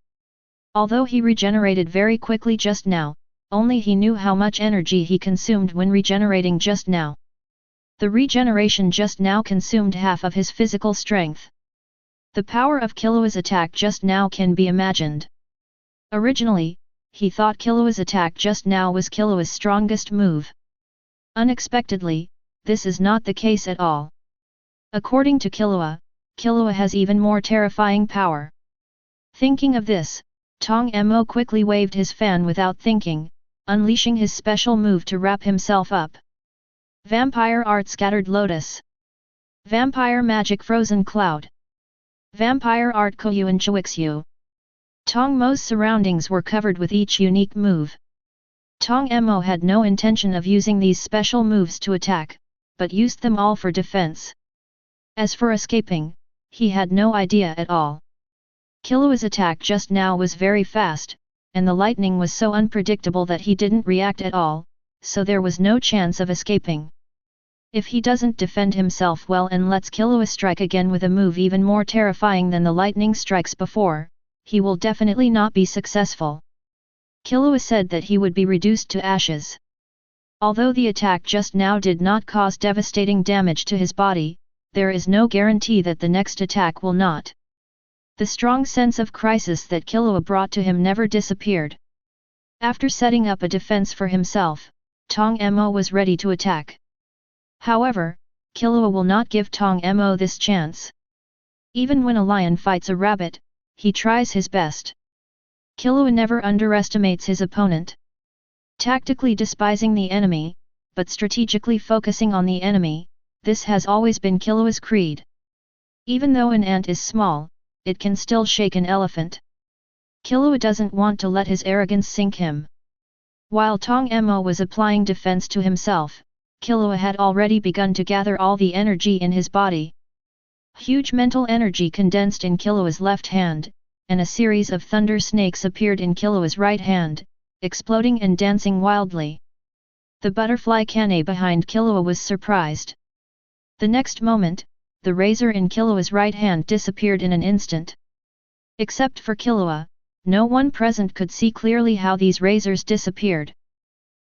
A: Although he regenerated very quickly just now, only he knew how much energy he consumed when regenerating just now. The regeneration just now consumed half of his physical strength. The power of Killua's attack just now can be imagined. Originally, he thought Killua's attack just now was Killua's strongest move. Unexpectedly, this is not the case at all. According to Killua, Killua has even more terrifying power. Thinking of this, Tong Mo quickly waved his fan without thinking, unleashing his special move to wrap himself up. Vampire Art Scattered Lotus. Vampire Magic Frozen Cloud. Vampire Art Koyuan Chuixu. Tong Mo's surroundings were covered with each unique move. Tong Mo had no intention of using these special moves to attack, but used them all for defense. As for escaping, he had no idea at all. Killua's attack just now was very fast, and the lightning was so unpredictable that he didn't react at all, so there was no chance of escaping. If he doesn't defend himself well and lets Killua strike again with a move even more terrifying than the lightning strikes before, he will definitely not be successful. Killua said that he would be reduced to ashes. Although the attack just now did not cause devastating damage to his body, there is no guarantee that the next attack will not. The strong sense of crisis that Killua brought to him never disappeared. After setting up a defense for himself, Tong Mo was ready to attack. However, Killua will not give Tong Mo this chance. Even when a lion fights a rabbit, he tries his best. Killua never underestimates his opponent. Tactically despising the enemy, but strategically focusing on the enemy, this has always been Killua's creed. Even though an ant is small, it can still shake an elephant. Killua doesn't want to let his arrogance sink him. While Tong Mo was applying defense to himself, Killua had already begun to gather all the energy in his body. Huge mental energy condensed in Killua's left hand, and a series of thunder snakes appeared in Killua's right hand, exploding and dancing wildly. The butterfly Kane behind Killua was surprised. The next moment, the razor in Killua's right hand disappeared in an instant. Except for Killua, no one present could see clearly how these razors disappeared.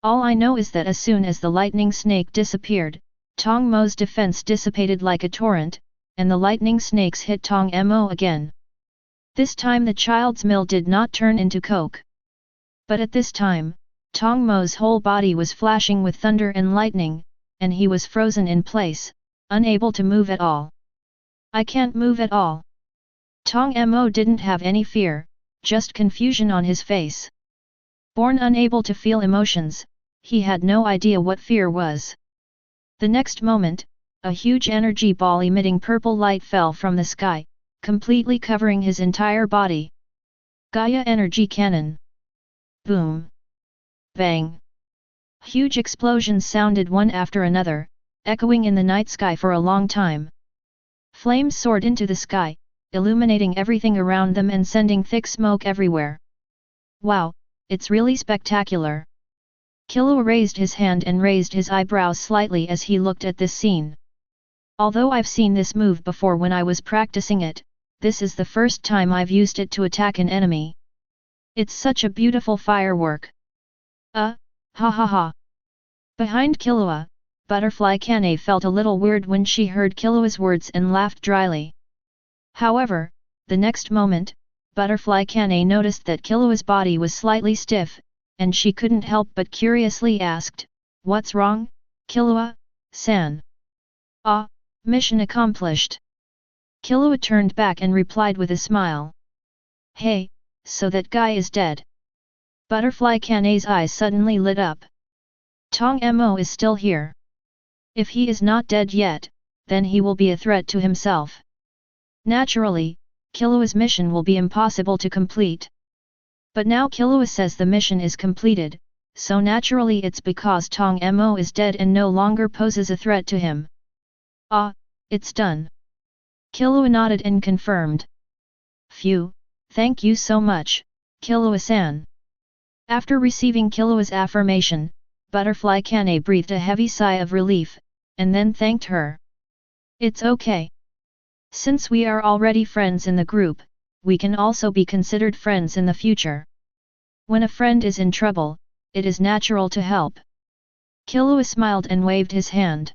A: All I know is that as soon as the lightning snake disappeared, Tong Mo's defense dissipated like a torrent, and the lightning snakes hit Tong Mo again. This time the child's mill did not turn into coke. But at this time, Tong Mo's whole body was flashing with thunder and lightning, and he was frozen in place, unable to move at all. I can't move at all. Tong Mo didn't have any fear, just confusion on his face. Born unable to feel emotions, he had no idea what fear was. The next moment, a huge energy ball emitting purple light fell from the sky, completely covering his entire body. Gaia Energy Cannon. Boom! Bang! Huge explosions sounded one after another, echoing in the night sky for a long time. Flames soared into the sky, illuminating everything around them and sending thick smoke everywhere. Wow, it's really spectacular. Killua raised his hand and raised his eyebrows slightly as he looked at this scene. Although I've seen this move before when I was practicing it, this is the first time I've used it to attack an enemy. It's such a beautiful firework. Ha ha ha. Behind Killua, Butterfly Kane felt a little weird when she heard Killua's words and laughed dryly. However, the next moment, Butterfly Kane noticed that Killua's body was slightly stiff, and she couldn't help but curiously asked, "What's wrong, Killua-san?" "Ah, mission accomplished." Killua turned back and replied with a smile. "Hey, so that guy is dead." Butterfly Kane's eyes suddenly lit up. Tong Mo is still here. If he is not dead yet, then he will be a threat to himself. Naturally, Killua's mission will be impossible to complete. But now Killua says the mission is completed, so naturally it's because Tong Mo is dead and no longer poses a threat to him. Ah, it's done. Killua nodded and confirmed. Phew, thank you so much, Killua-san. After receiving Killua's affirmation, Butterfly Kane breathed a heavy sigh of relief, and then thanked her. It's okay. Since we are already friends in the group, we can also be considered friends in the future. When a friend is in trouble, it is natural to help. Killua smiled and waved his hand.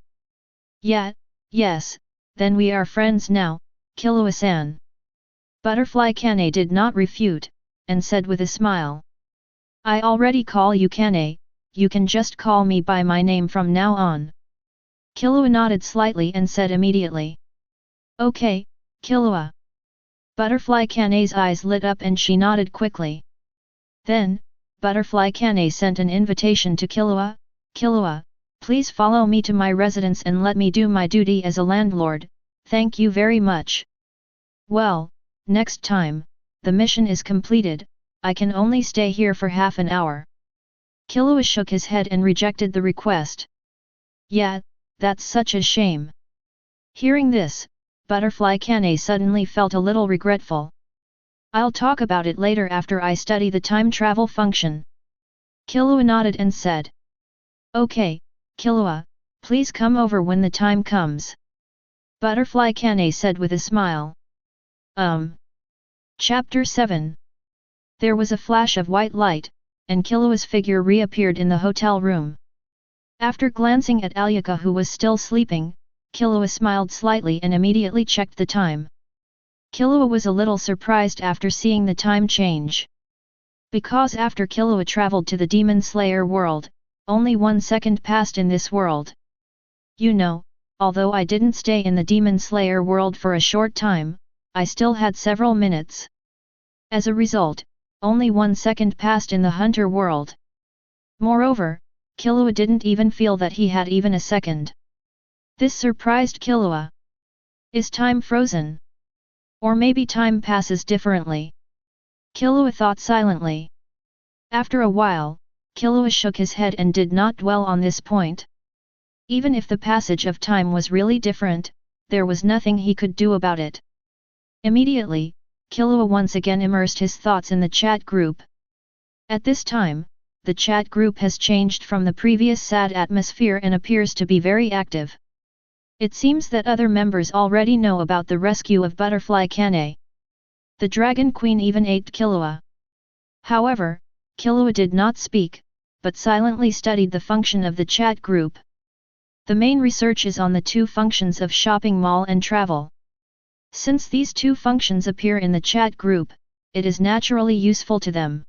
A: Yeah, yes, then we are friends now, Killua-san. Butterfly Kane did not refute, and said with a smile. I already call you Kane, you can just call me by my name from now on. Killua nodded slightly and said immediately. Okay, Killua. Butterfly Kane's eyes lit up and she nodded quickly. Then, Butterfly Kane sent an invitation to Killua. Killua, please follow me to my residence and let me do my duty as a landlord, thank you very much. Well, next time, the mission is completed, I can only stay here for half an hour. Killua shook his head and rejected the request. Yeah, that's such a shame. Hearing this, Butterfly Kane suddenly felt a little regretful. I'll talk about it later after I study the time travel function. Killua nodded and said. Okay, Killua, please come over when the time comes. Butterfly Kane said with a smile. Chapter 7. There was a flash of white light, and Killua's figure reappeared in the hotel room. After glancing at Alyaka who was still sleeping, Killua smiled slightly and immediately checked the time. Killua was a little surprised after seeing the time change. Because after Killua traveled to the Demon Slayer world, only 1 second passed in this world. You know, although I didn't stay in the Demon Slayer world for a short time, I still had several minutes. As a result, only 1 second passed in the Hunter world. Moreover, Killua didn't even feel that he had even a second. This surprised Killua. Is time frozen? Or maybe time passes differently? Killua thought silently. After a while, Killua shook his head and did not dwell on this point. Even if the passage of time was really different, there was nothing he could do about it. Immediately, Killua once again immersed his thoughts in the chat group. At this time, the chat group has changed from the previous sad atmosphere and appears to be very active. It seems that other members already know about the rescue of Butterfly Kane. The Dragon Queen even ate Killua. However, Killua did not speak, but silently studied the function of the chat group. The main research is on the two functions of shopping mall and travel. Since these two functions appear in the chat group, it is naturally useful to them.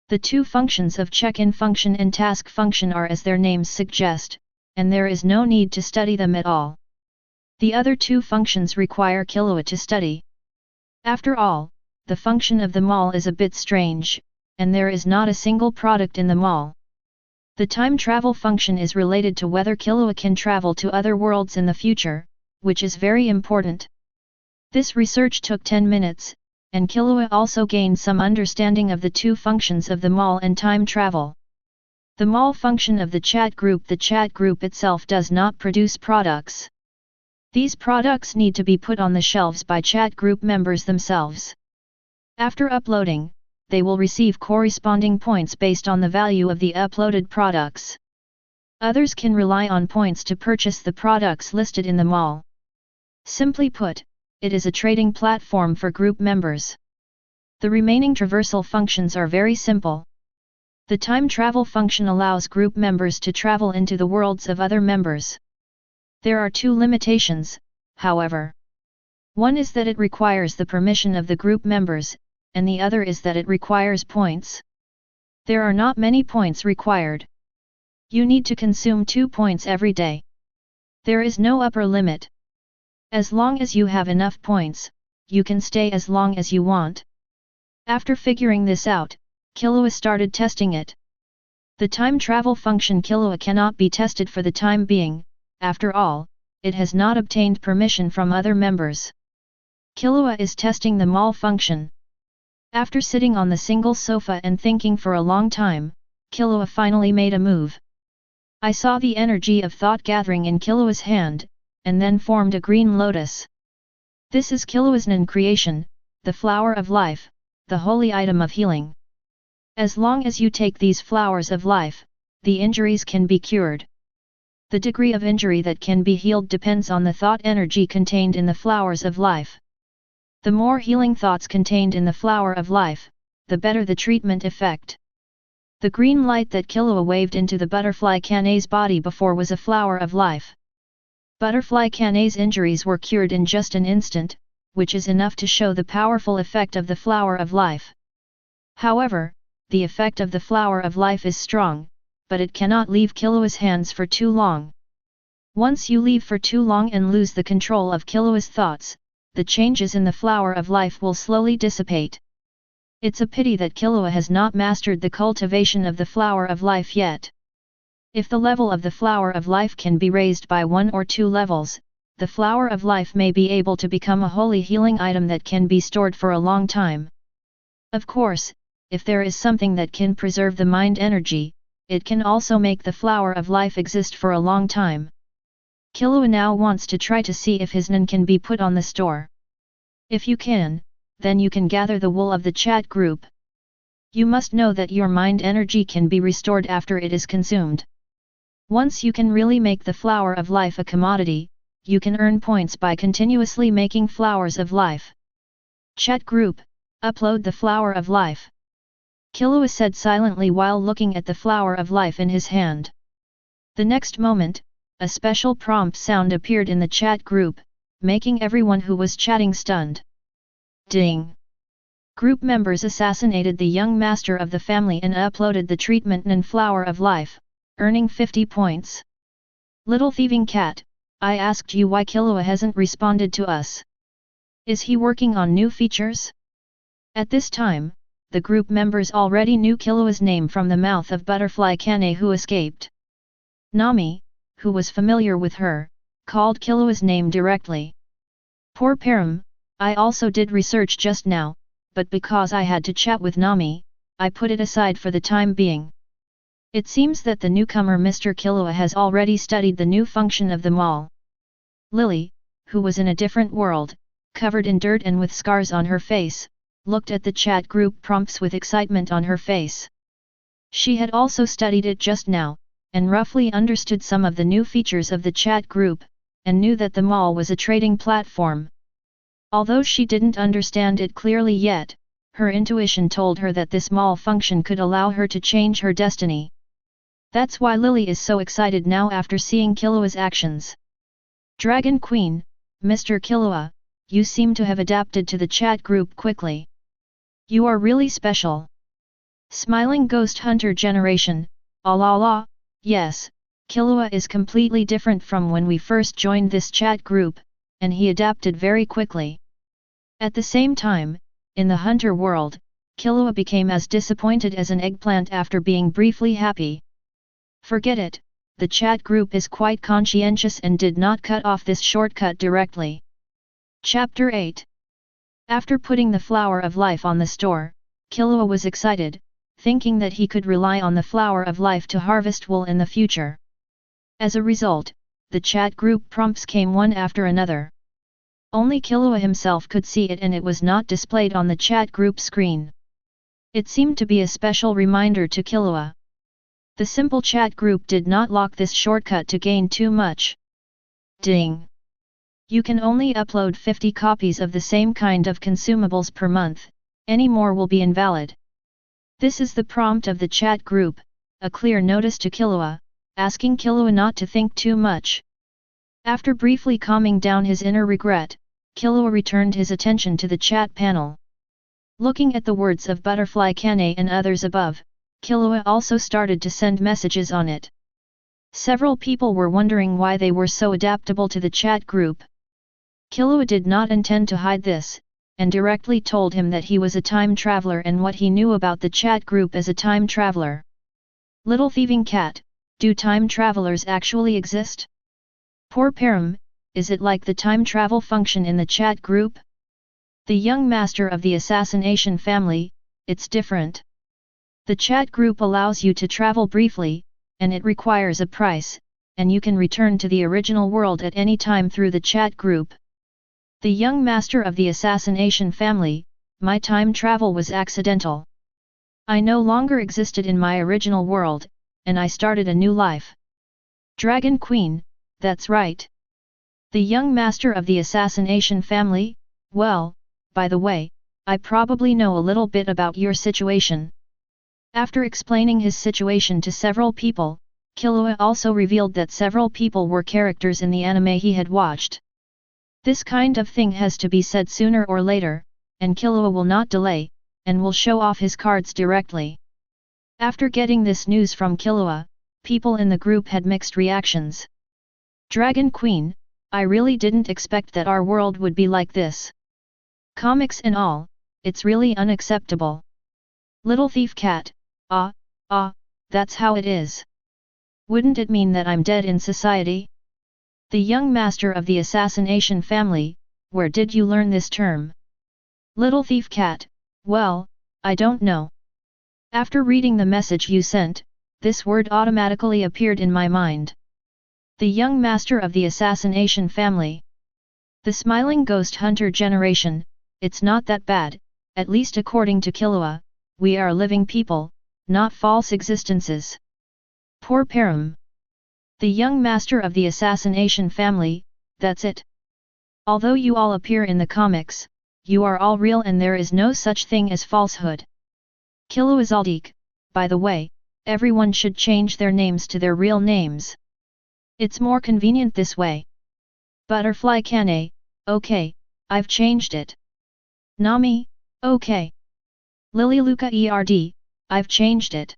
A: The two functions of check-in function and task function are as their names suggest, and there is no need to study them at all. The other two functions require Killua to study. After all, the function of the mall is a bit strange, and there is not a single product in the mall. The time travel function is related to whether Killua can travel to other worlds in the future, which is very important. This research took 10 minutes, and Killua also gained some understanding of the two functions of the mall and time travel. The mall function of the chat group itself does not produce products. These products need to be put on the shelves by chat group members themselves. After uploading, they will receive corresponding points based on the value of the uploaded products. Others can rely on points to purchase the products listed in the mall. Simply put, it is a trading platform for group members. The remaining traversal functions are very simple. The time travel function allows group members to travel into the worlds of other members. There are two limitations, however. One is that it requires the permission of the group members, and the other is that it requires points. There are not many points required. You need to consume 2 points every day. There is no upper limit. As long as you have enough points, you can stay as long as you want. After figuring this out, Killua started testing it. The time travel function Killua cannot be tested for the time being, after all, it has not obtained permission from other members. Killua is testing the mall function. After sitting on the single sofa and thinking for a long time, Killua finally made a move. I saw the energy of thought gathering in Killua's hand, and then formed a green lotus. This is Killua's Nen creation, the flower of life, the holy item of healing. As long as you take these flowers of life, the injuries can be cured. The degree of injury that can be healed depends on the thought energy contained in the flowers of life. The more healing thoughts contained in the flower of life, the better the treatment effect. The green light that Killua waved into the butterfly Kane's body before was a flower of life. Butterfly Kane's injuries were cured in just an instant, which is enough to show the powerful effect of the flower of life. However, the effect of the flower of life is strong, but it cannot leave Killua's hands for too long. Once you leave for too long and lose the control of Killua's thoughts, the changes in the flower of life will slowly dissipate. It's a pity that Killua has not mastered the cultivation of the flower of life yet. If the level of the flower of life can be raised by 1 or 2 levels, the flower of life may be able to become a holy healing item that can be stored for a long time. Of course, if there is something that can preserve the mind energy, it can also make the flower of life exist for a long time. Killua now wants to try to see if his Nen can be put on the store. If you can, then you can gather the wool of the chat group. You must know that your mind energy can be restored after it is consumed. Once you can really make the flower of life a commodity, you can earn points by continuously making flowers of life. Chat group, upload the flower of life. Killua said silently while looking at the flower of life in his hand. The next moment, a special prompt sound appeared in the chat group, making everyone who was chatting stunned. Ding! Group members assassinated the young master of the family and uploaded the treatment Nen flower of life, earning 50 points. Little thieving cat, I asked you why Killua hasn't responded to us. Is he working on new features? At this time, the group members already knew Killua's name from the mouth of Butterfly Kane who escaped. Nami, who was familiar with her, called Killua's name directly. Poor Param, I also did research just now, but because I had to chat with Nami, I put it aside for the time being. It seems that the newcomer Mr. Killua has already studied the new function of the mall. Lily, who was in a different world, covered in dirt and with scars on her face, looked at the chat group prompts with excitement on her face. She had also studied it just now, and roughly understood some of the new features of the chat group, and knew that the mall was a trading platform. Although she didn't understand it clearly yet, her intuition told her that this mall function could allow her to change her destiny. That's why Lily is so excited now after seeing Killua's actions. Dragon Queen, Mr. Killua, you seem to have adapted to the chat group quickly. You are really special. Smiling Ghost Hunter Generation, la, yes, Killua is completely different from when we first joined this chat group, and he adapted very quickly. At the same time, in the hunter world, Killua became as disappointed as an eggplant after being briefly happy. Forget it, the chat group is quite conscientious and did not cut off this shortcut directly. Chapter 8. After putting the Flower of Life on the store, Killua was excited, thinking that he could rely on the Flower of Life to harvest wool in the future. As a result, the chat group prompts came one after another. Only Killua himself could see it and it was not displayed on the chat group screen. It seemed to be a special reminder to Killua. The simple chat group did not lock this shortcut to gain too much. Ding! You can only upload 50 copies of the same kind of consumables per month, any more will be invalid. This is the prompt of the chat group, a clear notice to Killua, asking Killua not to think too much. After briefly calming down his inner regret, Killua returned his attention to the chat panel. Looking at the words of Butterfly Kane and others above, Killua also started to send messages on it. Several people were wondering why they were so adaptable to the chat group. Killua did not intend to hide this, and directly told him that he was a time traveler and what he knew about the chat group as a time traveler. Little thieving cat, do time travelers actually exist? Poor Param, is it like the time travel function in the chat group? The young master of the assassination family, it's different. The chat group allows you to travel briefly, and it requires a price, and you can return to the original world at any time through the chat group. The young master of the assassination family, my time travel was accidental. I no longer existed in my original world, and I started a new life. Dragon Queen, that's right. The young master of the assassination family, well, by the way, I probably know a little bit about your situation. After explaining his situation to several people, Killua also revealed that several people were characters in the anime he had watched. This kind of thing has to be said sooner or later, and Killua will not delay, and will show off his cards directly. After getting this news from Killua, people in the group had mixed reactions. Dragon Queen, I really didn't expect that our world would be like this. Comics and all, it's really unacceptable. Little thief cat, that's how it is. Wouldn't it mean that I'm dead in society? The young master of the assassination family, where did you learn this term? Little thief cat, well, I don't know. After reading the message you sent, this word automatically appeared in my mind. The young master of the assassination family. The smiling ghost hunter generation, it's not that bad, at least according to Killua, we are living people, not false existences. Poor Param. The young master of the assassination family, that's it. Although you all appear in the comics, you are all real and there is no such thing as falsehood. Killua Zoldyck, by the way, everyone should change their names to their real names. It's more convenient this way. Butterfly Kane, okay, I've changed it. Nami, okay. Lily Luca ERD, I've changed it.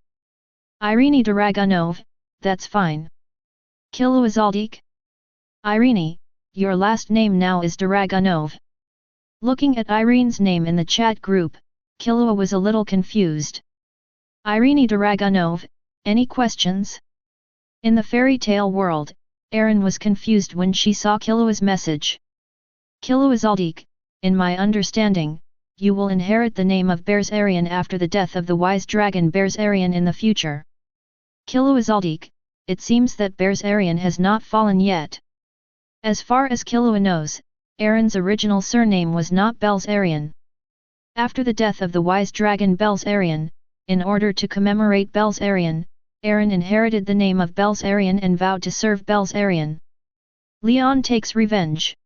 A: Irene Dragunov, that's fine. Killua Zoldyck? Irene, your last name now is Dragunov. Looking at Irene's name in the chat group, Killua was a little confused. Irene Dragunov, any questions? In the fairy tale world, Erin was confused when she saw Killua's message. Killua Zoldyck, in my understanding, you will inherit the name of Bersarion after the death of the wise dragon Bersarion in the future. Killua Zoldyck, it seems that Bersarion has not fallen yet. As far as Killua knows, Aaron's original surname was not Bersarion. After the death of the wise dragon Bersarion, in order to commemorate Bersarion, Aaron inherited the name of Bersarion and vowed to serve Bersarion. Leon takes revenge.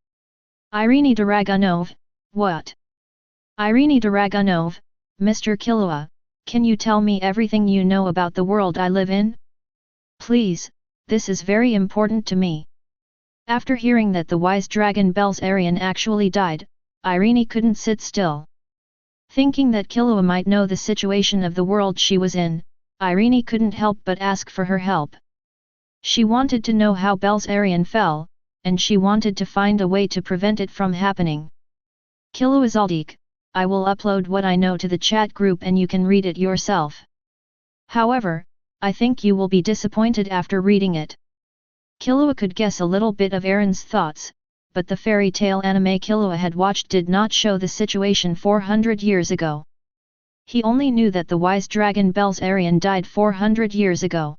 A: Irene Dragunov, what? Irene Dragunov, Mr. Killua, can you tell me everything you know about the world I live in? Please, this is very important to me. After hearing that the wise dragon Bersarion actually died, Irene couldn't sit still. Thinking that Killua might know the situation of the world she was in, Irene couldn't help but ask for her help. She wanted to know how Bersarion fell, and she wanted to find a way to prevent it from happening. Killua Zoldyck, I will upload what I know to the chat group and you can read it yourself. However, I think you will be disappointed after reading it. Killua could guess a little bit of Aaron's thoughts, but the fairy tale anime Killua had watched did not show the situation 400 years ago. He only knew that the wise dragon Bersarion died 400 years ago.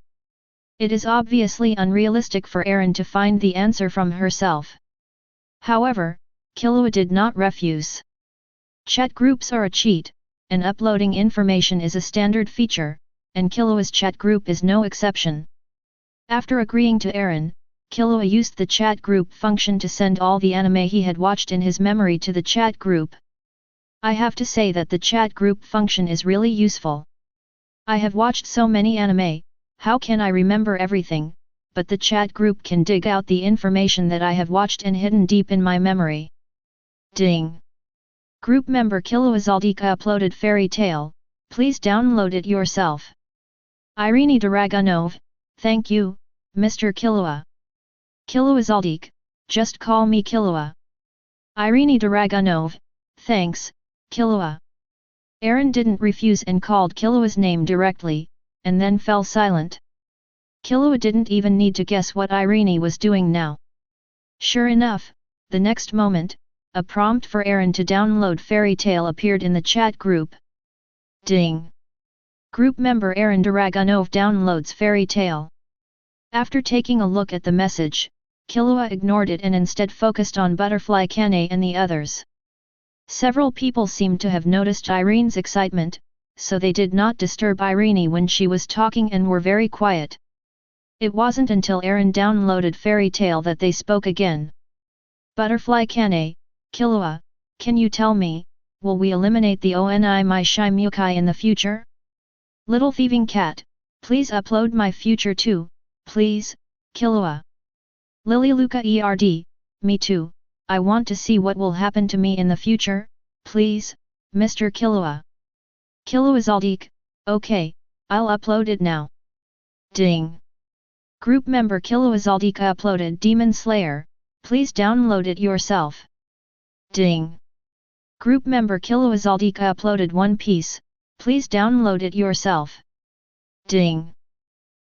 A: It is obviously unrealistic for Aaron to find the answer from herself. However, Killua did not refuse. Chat groups are a cheat, and uploading information is a standard feature, and Killua's chat group is no exception. After agreeing to Aaron, Killua used the chat group function to send all the anime he had watched in his memory to the chat group. I have to say that the chat group function is really useful. I have watched so many anime, how can I remember everything, but the chat group can dig out the information that I have watched and hidden deep in my memory. Ding! Group member Killua Zoldyck uploaded Fairy Tale, please download it yourself. Irene Dragunov, thank you, Mr. Killua. Killua Zoldyck, just call me Killua. Irene Dragunov, thanks, Killua. Aaron didn't refuse and called Killua's name directly, and then fell silent. Killua didn't even need to guess what Irene was doing now. Sure enough, the next moment, a prompt for Aaron to download Fairy Tale appeared in the chat group. Ding! Group member Aaron Dragunov downloads Fairy Tale. After taking a look at the message, Killua ignored it and instead focused on Butterfly Kane and the others. Several people seemed to have noticed Irene's excitement, so they did not disturb Irene when she was talking and were very quiet. It wasn't until Aaron downloaded Fairy Tale that they spoke again. Butterfly Kane, Killua, can you tell me, will we eliminate the Oni Mai Shimukai in the future? Little Thieving Cat, please upload my future too, please, Killua. Lily Luca ERD, me too, I want to see what will happen to me in the future, please, Mr. Killua. Killua Zoldyck, okay, I'll upload it now. Ding! Group member Killua Zoldyck uploaded Demon Slayer, please download it yourself. Ding! Group member Killua Zoldyck uploaded One Piece, please download it yourself. Ding!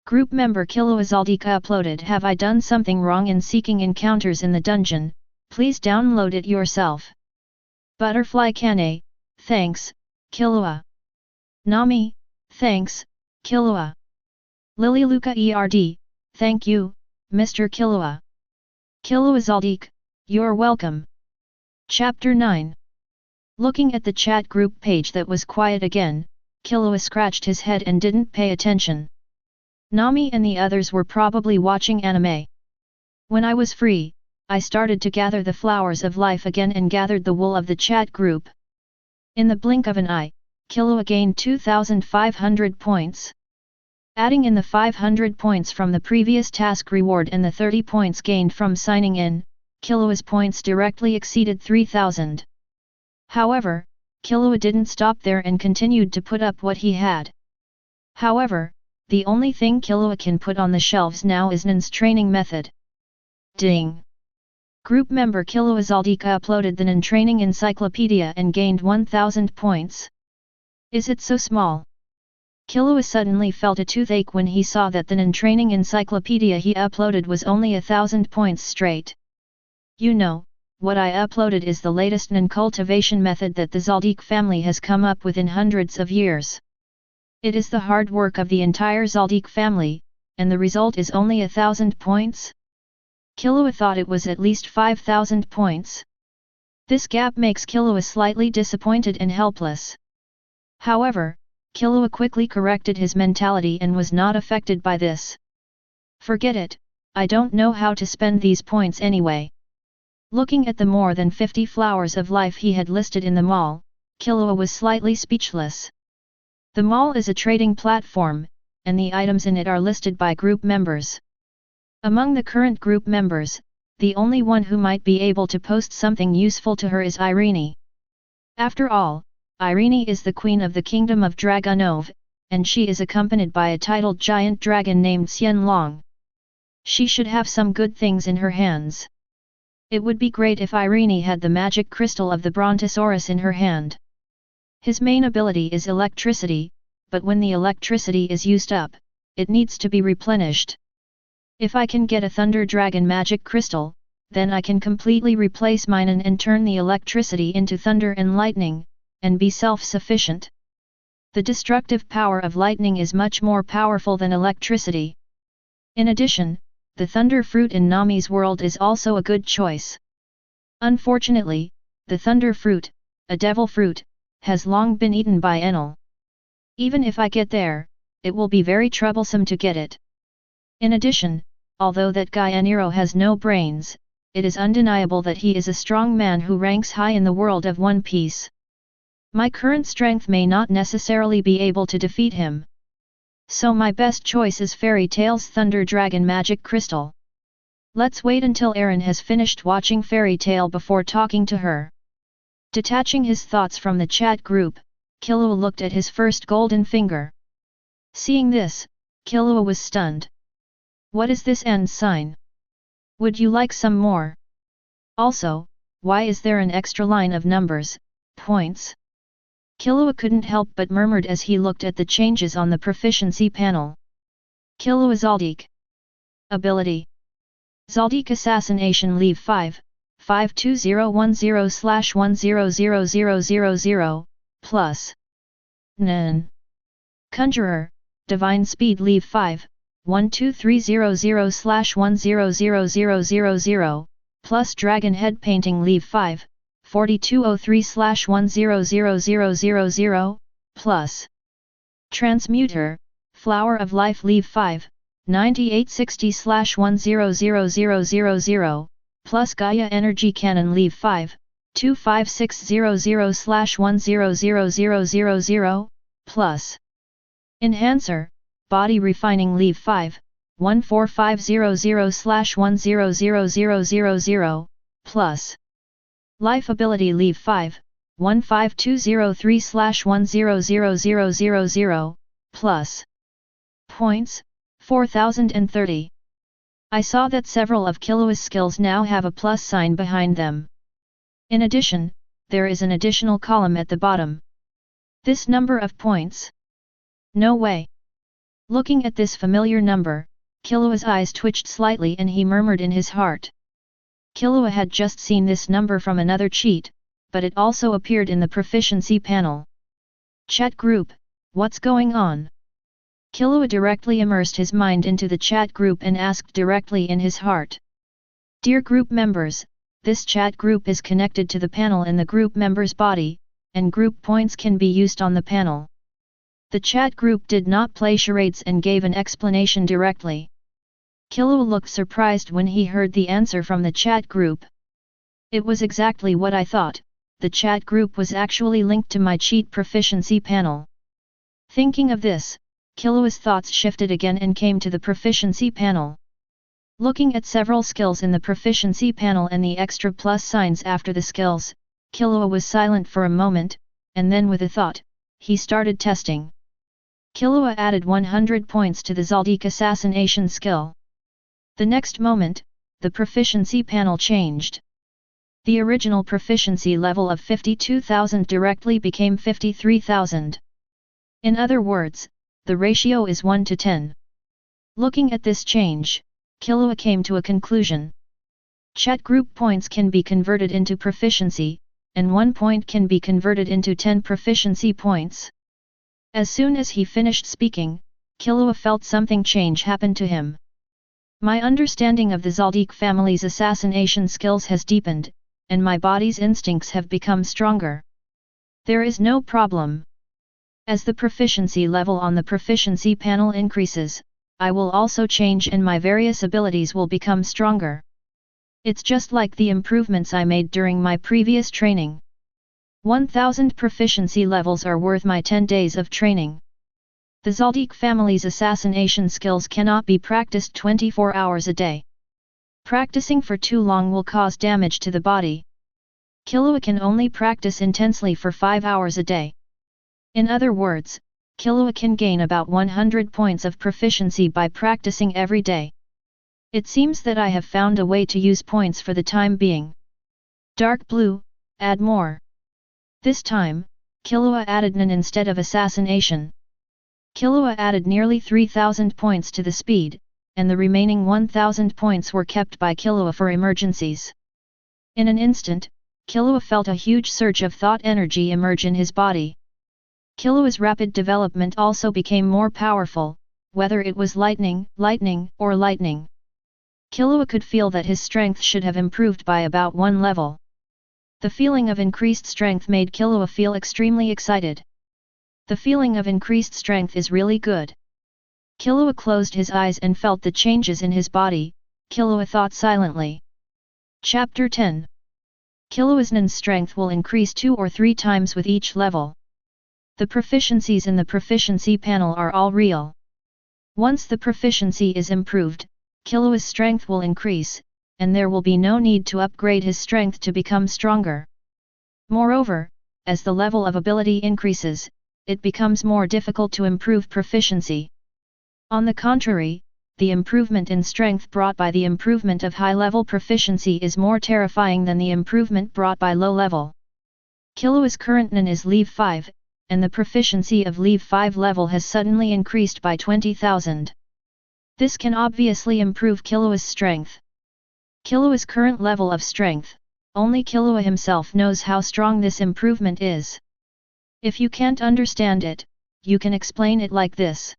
A: Group member Killua Zoldyck uploaded Have I Done Something Wrong in Seeking Encounters in the Dungeon, please download it yourself. Butterfly Kane, thanks, Killua. Nami, thanks, Killua. Lily Luca ERD, thank you, Mr. Killua. Killua Zoldyck, you're welcome. Chapter 9. Looking at the chat group page that was quiet again, Killua scratched his head and didn't pay attention. Nami and the others were probably watching anime. When I was free, I started to gather the flowers of life again and gathered the wool of the chat group. In the blink of an eye, Killua gained 2,500 points. Adding in the 500 points from the previous task reward and the 30 points gained from signing in, Killua's points directly exceeded 3,000. However, Killua didn't stop there and continued to put up what he had. However, the only thing Killua can put on the shelves now is Nin's training method. Ding! Group member Killua Zoldyck uploaded the Nin training encyclopedia and gained 1,000 points. Is it so small? Killua suddenly felt a toothache when he saw that the Nin training encyclopedia he uploaded was only 1,000 points straight. You know, what I uploaded is the latest non-cultivation method that the Zoldyck family has come up with in hundreds of years. It is the hard work of the entire Zoldyck family, and the result is only 1,000 points? Killua thought it was at least 5,000 points. This gap makes Killua slightly disappointed and helpless. However, Killua quickly corrected his mentality and was not affected by this. Forget it, I don't know how to spend these points anyway. Looking at the more than 50 flowers of life he had listed in the mall, Killua was slightly speechless. The mall is a trading platform, and the items in it are listed by group members. Among the current group members, the only one who might be able to post something useful to her is Irene. After all, Irene is the queen of the kingdom of Dragonov, and she is accompanied by a titled giant dragon named Xianlong. She should have some good things in her hands. It would be great if Irene had the magic crystal of the Brontosaurus in her hand. His main ability is electricity, but when the electricity is used up, it needs to be replenished. If I can get a Thunder Dragon magic crystal, then I can completely replace mine and turn the electricity into thunder and lightning, and be self-sufficient. The destructive power of lightning is much more powerful than electricity. In addition, the thunder fruit in Nami's world is also a good choice. Unfortunately, the thunder fruit, a devil fruit, has long been eaten by Enel. Even if I get there, it will be very troublesome to get it. In addition, although that guy Aniro has no brains, it is undeniable that he is a strong man who ranks high in the world of One Piece. My current strength may not necessarily be able to defeat him. So my best choice is Fairy Tail's Thunder Dragon Magic Crystal. Let's wait until Aaron has finished watching Fairy Tail before talking to her. Detaching his thoughts from the chat group, Killua looked at his first golden finger. Seeing this, Killua was stunned. What is this end sign? Would you like some more? Also, why is there an extra line of numbers, points? Killua couldn't help but murmured as he looked at the changes on the proficiency panel. Killua Zoldyck. Ability. Zoldyck Assassination Leave 5, 52010/100000, plus. Nan. Conjurer, Divine Speed Leave 5, 12300/100000, plus Dragon Head Painting Leave 5, 4203/100000, plus. Transmuter, Flower of Life Leave 5, 9860/100000, plus Gaia Energy Cannon Leave 5, 25600/100000, plus. Enhancer, Body Refining Leave 5, 14500/100000, plus. Life Ability Leave 5, 15203/100000, plus. Points, 4030. I saw that several of Killua's skills now have a plus sign behind them. In addition, there is an additional column at the bottom. This number of points? No way. Looking at this familiar number, Killua's eyes twitched slightly and he murmured in his heart. Killua had just seen this number from another cheat, but it also appeared in the proficiency panel. Chat group, what's going on? Killua directly immersed his mind into the chat group and asked directly in his heart. Dear group members, this chat group is connected to the panel in the group member's body, and group points can be used on the panel. The chat group did not play charades and gave an explanation directly. Killua looked surprised when he heard the answer from the chat group. It was exactly what I thought, the chat group was actually linked to my cheat proficiency panel. Thinking of this, Killua's thoughts shifted again and came to the proficiency panel. Looking at several skills in the proficiency panel and the extra plus signs after the skills, Killua was silent for a moment, and then with a thought, he started testing. Killua added 100 points to the Zoldyck Assassination skill. The next moment, the proficiency panel changed. The original proficiency level of 52,000 directly became 53,000. In other words, the ratio is 1 to 10. Looking at this change, Killua came to a conclusion. Chat group points can be converted into proficiency, and 1 point can be converted into 10 proficiency points. As soon as he finished speaking, Killua felt something change happen to him. My understanding of the Zoldyck family's assassination skills has deepened, and my body's instincts have become stronger. There is no problem. As the proficiency level on the proficiency panel increases, I will also change and my various abilities will become stronger. It's just like the improvements I made during my previous training. 1000 proficiency levels are worth my 10 days of training. The Zoldyck family's assassination skills cannot be practiced 24 hours a day. Practicing for too long will cause damage to the body. Killua can only practice intensely for 5 hours a day. In other words, Killua can gain about 100 points of proficiency by practicing every day. It seems that I have found a way to use points for the time being. Dark blue, add more. This time, Killua added Nen instead of assassination. Killua added nearly 3000 points to the speed, and the remaining 1000 points were kept by Killua for emergencies. In an instant, Killua felt a huge surge of thought energy emerge in his body. Killua's rapid development also became more powerful, whether it was lightning, or lightning. Killua could feel that his strength should have improved by about 1 level. The feeling of increased strength made Killua feel extremely excited. The feeling of increased strength is really good. Killua closed his eyes and felt the changes in his body. Killua thought silently. Chapter 10. Killua's Nen's strength will increase 2 or 3 times with each level. The proficiencies in the proficiency panel are all real. Once the proficiency is improved, Killua's strength will increase, and there will be no need to upgrade his strength to become stronger. Moreover, as the level of ability increases, it becomes more difficult to improve proficiency. On the contrary, the improvement in strength brought by the improvement of high-level proficiency is more terrifying than the improvement brought by low-level. Killua's current Nen is Level 5, and the proficiency of Level 5 level has suddenly increased by 20,000. This can obviously improve Killua's strength. Killua's current level of strength, only Killua himself knows how strong this improvement is. If you can't understand it, you can explain it like this.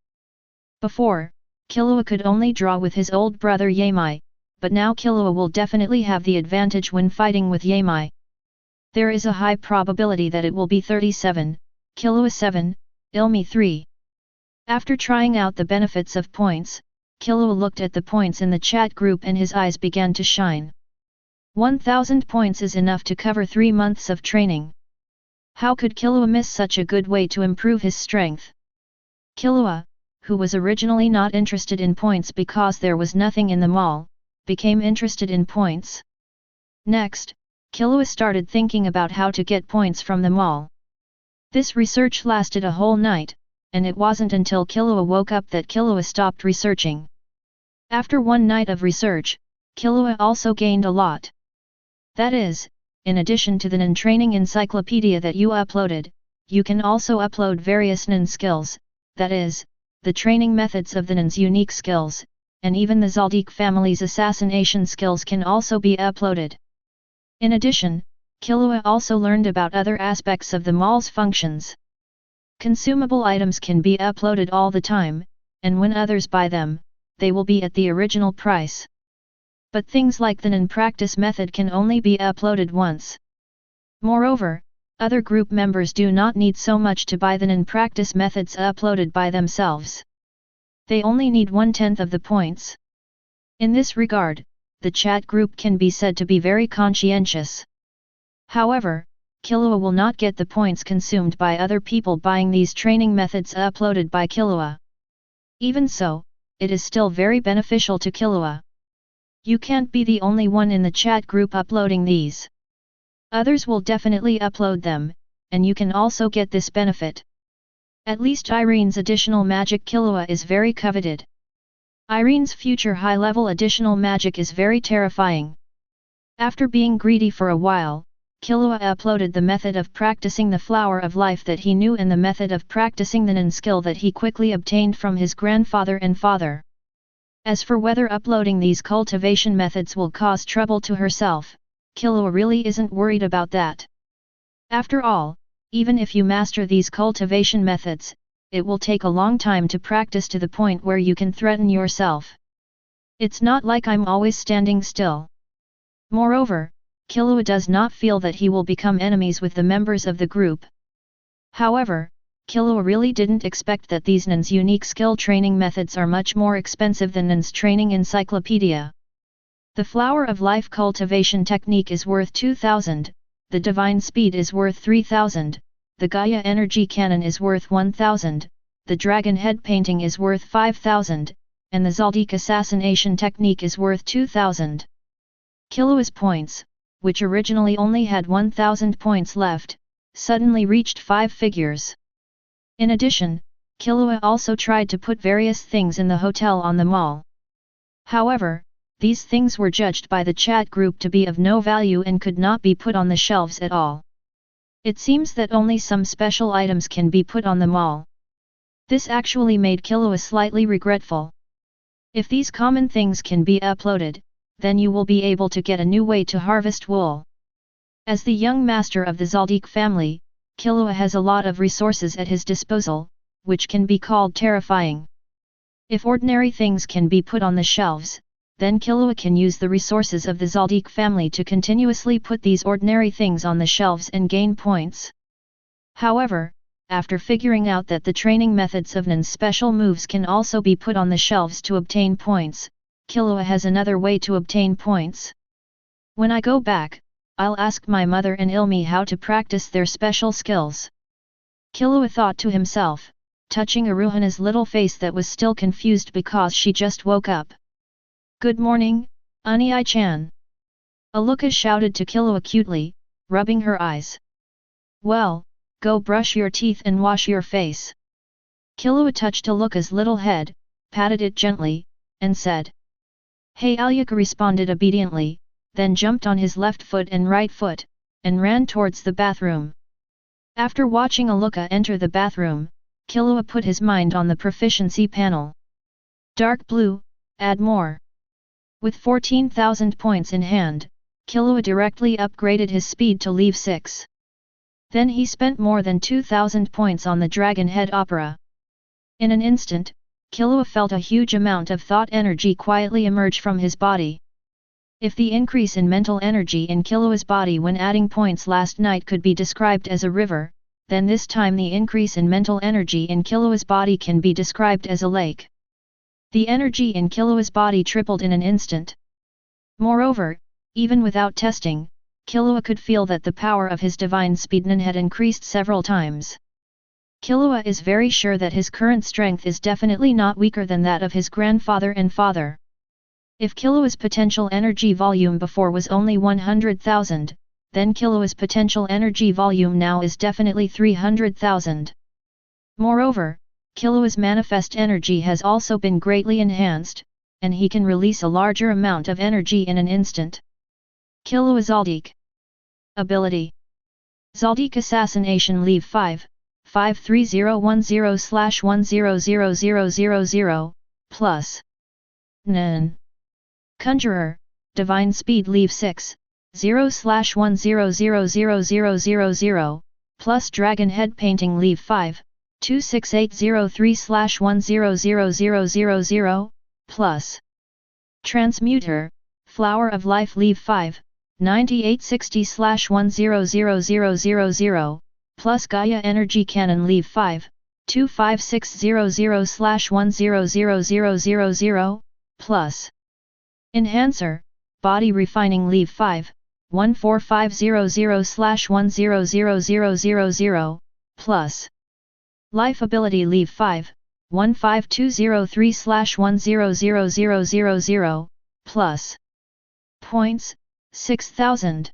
A: Before, Killua could only draw with his old brother Yamai, but now Killua will definitely have the advantage when fighting with Yamai. There is a high probability that it will be 37, Killua 7, Ilmi 3. After trying out the benefits of points, Killua looked at the points in the chat group and his eyes began to shine. 1000 points is enough to cover 3 months of training. How could Killua miss such a good way to improve his strength? Killua, who was originally not interested in points because there was nothing in the mall, became interested in points. Next, Killua started thinking about how to get points from the mall. This research lasted a whole night, and it wasn't until Killua woke up that Killua stopped researching. After 1 night of research, Killua also gained a lot. That is, in addition to the Nen training encyclopedia that you uploaded, you can also upload various Nen skills, that is, the training methods of the Nen's unique skills, and even the Zoldyck family's assassination skills can also be uploaded. In addition, Killua also learned about other aspects of the mall's functions. Consumable items can be uploaded all the time, and when others buy them, they will be at the original price. But things like the Nen practice method can only be uploaded once. Moreover, other group members do not need so much to buy the Nen practice methods uploaded by themselves. They only need 1/10 of the points. In this regard, the chat group can be said to be very conscientious. However, Killua will not get the points consumed by other people buying these training methods uploaded by Killua. Even so, it is still very beneficial to Killua. You can't be the only one in the chat group uploading these. Others will definitely upload them, and you can also get this benefit. At least Irene's additional magic Killua is very coveted. Irene's future high-level additional magic is very terrifying. After being greedy for a while, Killua uploaded the method of practicing the flower of life that he knew and the method of practicing the Nen skill that he quickly obtained from his grandfather and father. As for whether uploading these cultivation methods will cause trouble to herself, Killua really isn't worried about that. After all, even if you master these cultivation methods, it will take a long time to practice to the point where you can threaten yourself. It's not like I'm always standing still. Moreover, Killua does not feel that he will become enemies with the members of the group. However, Killua really didn't expect that these Nin's unique skill training methods are much more expensive than Nin's training encyclopedia. The Flower of Life cultivation technique is worth 2,000, the Divine Speed is worth 3,000, the Gaia Energy Cannon is worth 1,000, the Dragon Head Painting is worth 5,000, and the Zoldyck Assassination Technique is worth 2,000. Killua's points, which originally only had 1,000 points left, suddenly reached 5 figures. In addition, Killua also tried to put various things in the hotel on the mall. However, these things were judged by the chat group to be of no value and could not be put on the shelves at all. It seems that only some special items can be put on the mall. This actually made Killua slightly regretful. If these common things can be uploaded, then you will be able to get a new way to harvest wool. As the young master of the Zoldyck family, Killua has a lot of resources at his disposal, which can be called terrifying. If ordinary things can be put on the shelves, then Killua can use the resources of the Zoldyck family to continuously put these ordinary things on the shelves and gain points. However, after figuring out that the training methods of Nin's special moves can also be put on the shelves to obtain points, Killua has another way to obtain points. When I go back, I'll ask my mother and Ilmi how to practice their special skills. Killua thought to himself, touching Aruhana's little face that was still confused because she just woke up. "Good morning, Ani-chan." Aluka shouted to Killua cutely, rubbing her eyes. "Well, go brush your teeth and wash your face." Killua touched Aluka's little head, patted it gently, and said. "Hey." Aluka responded obediently, then jumped on his left foot and right foot, and ran towards the bathroom. After watching Aluka enter the bathroom, Killua put his mind on the proficiency panel. Dark blue, add more. With 14,000 points in hand, Killua directly upgraded his speed to leave 6. Then he spent more than 2,000 points on the Dragon Head Opera. In an instant, Killua felt a huge amount of thought energy quietly emerge from his body. If the increase in mental energy in Killua's body when adding points last night could be described as a river, then this time the increase in mental energy in Killua's body can be described as a lake. The energy in Killua's body tripled in an instant. Moreover, even without testing, Killua could feel that the power of his divine speednin had increased several times. Killua is very sure that his current strength is definitely not weaker than that of his grandfather and father. If Killua's potential energy volume before was only 100,000, then Killua's potential energy volume now is definitely 300,000. Moreover, Killua's manifest energy has also been greatly enhanced, and he can release a larger amount of energy in an instant. Killua Zoldyck. Ability. Zoldyck Assassination Leave 5, 53010/100000, plus. Nen. Conjurer, Divine Speed Leave 6, 0/10000000, plus Dragon Head Painting Leave 5, 26803/100000, plus. Transmuter, Flower of Life Leave 5, 9860/100000, plus Gaia Energy Cannon Leave 5, 25600/100000, plus. Enhancer, Body Refining Leave 5, 14500/100000, plus. Life Ability Leave 5, 15203/100000, plus. Points, 6,000.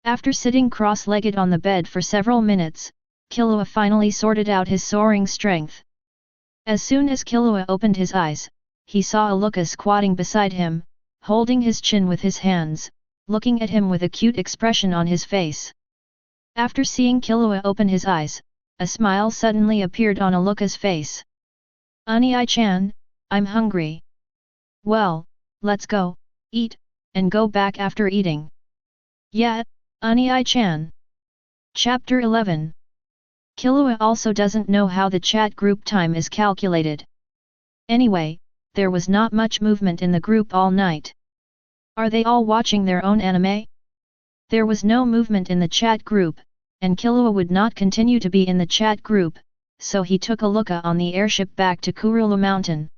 A: After sitting cross-legged on the bed for several minutes, Killua finally sorted out his soaring strength. As soon as Killua opened his eyes, he saw Aluka squatting beside him, holding his chin with his hands, looking at him with a cute expression on his face. After seeing Killua open his eyes, a smile suddenly appeared on Aluka's face. "Ani-chan, I'm hungry." Well, let's go, eat, and go back after eating. Yeah, Unii-chan. Chapter 11. Killua also doesn't know how the chat group time is calculated. Anyway, there was not much movement in the group all night. Are they all watching their own anime? There was no movement in the chat group, and Killua would not continue to be in the chat group, so he took a look on the airship back to Killua Mountain.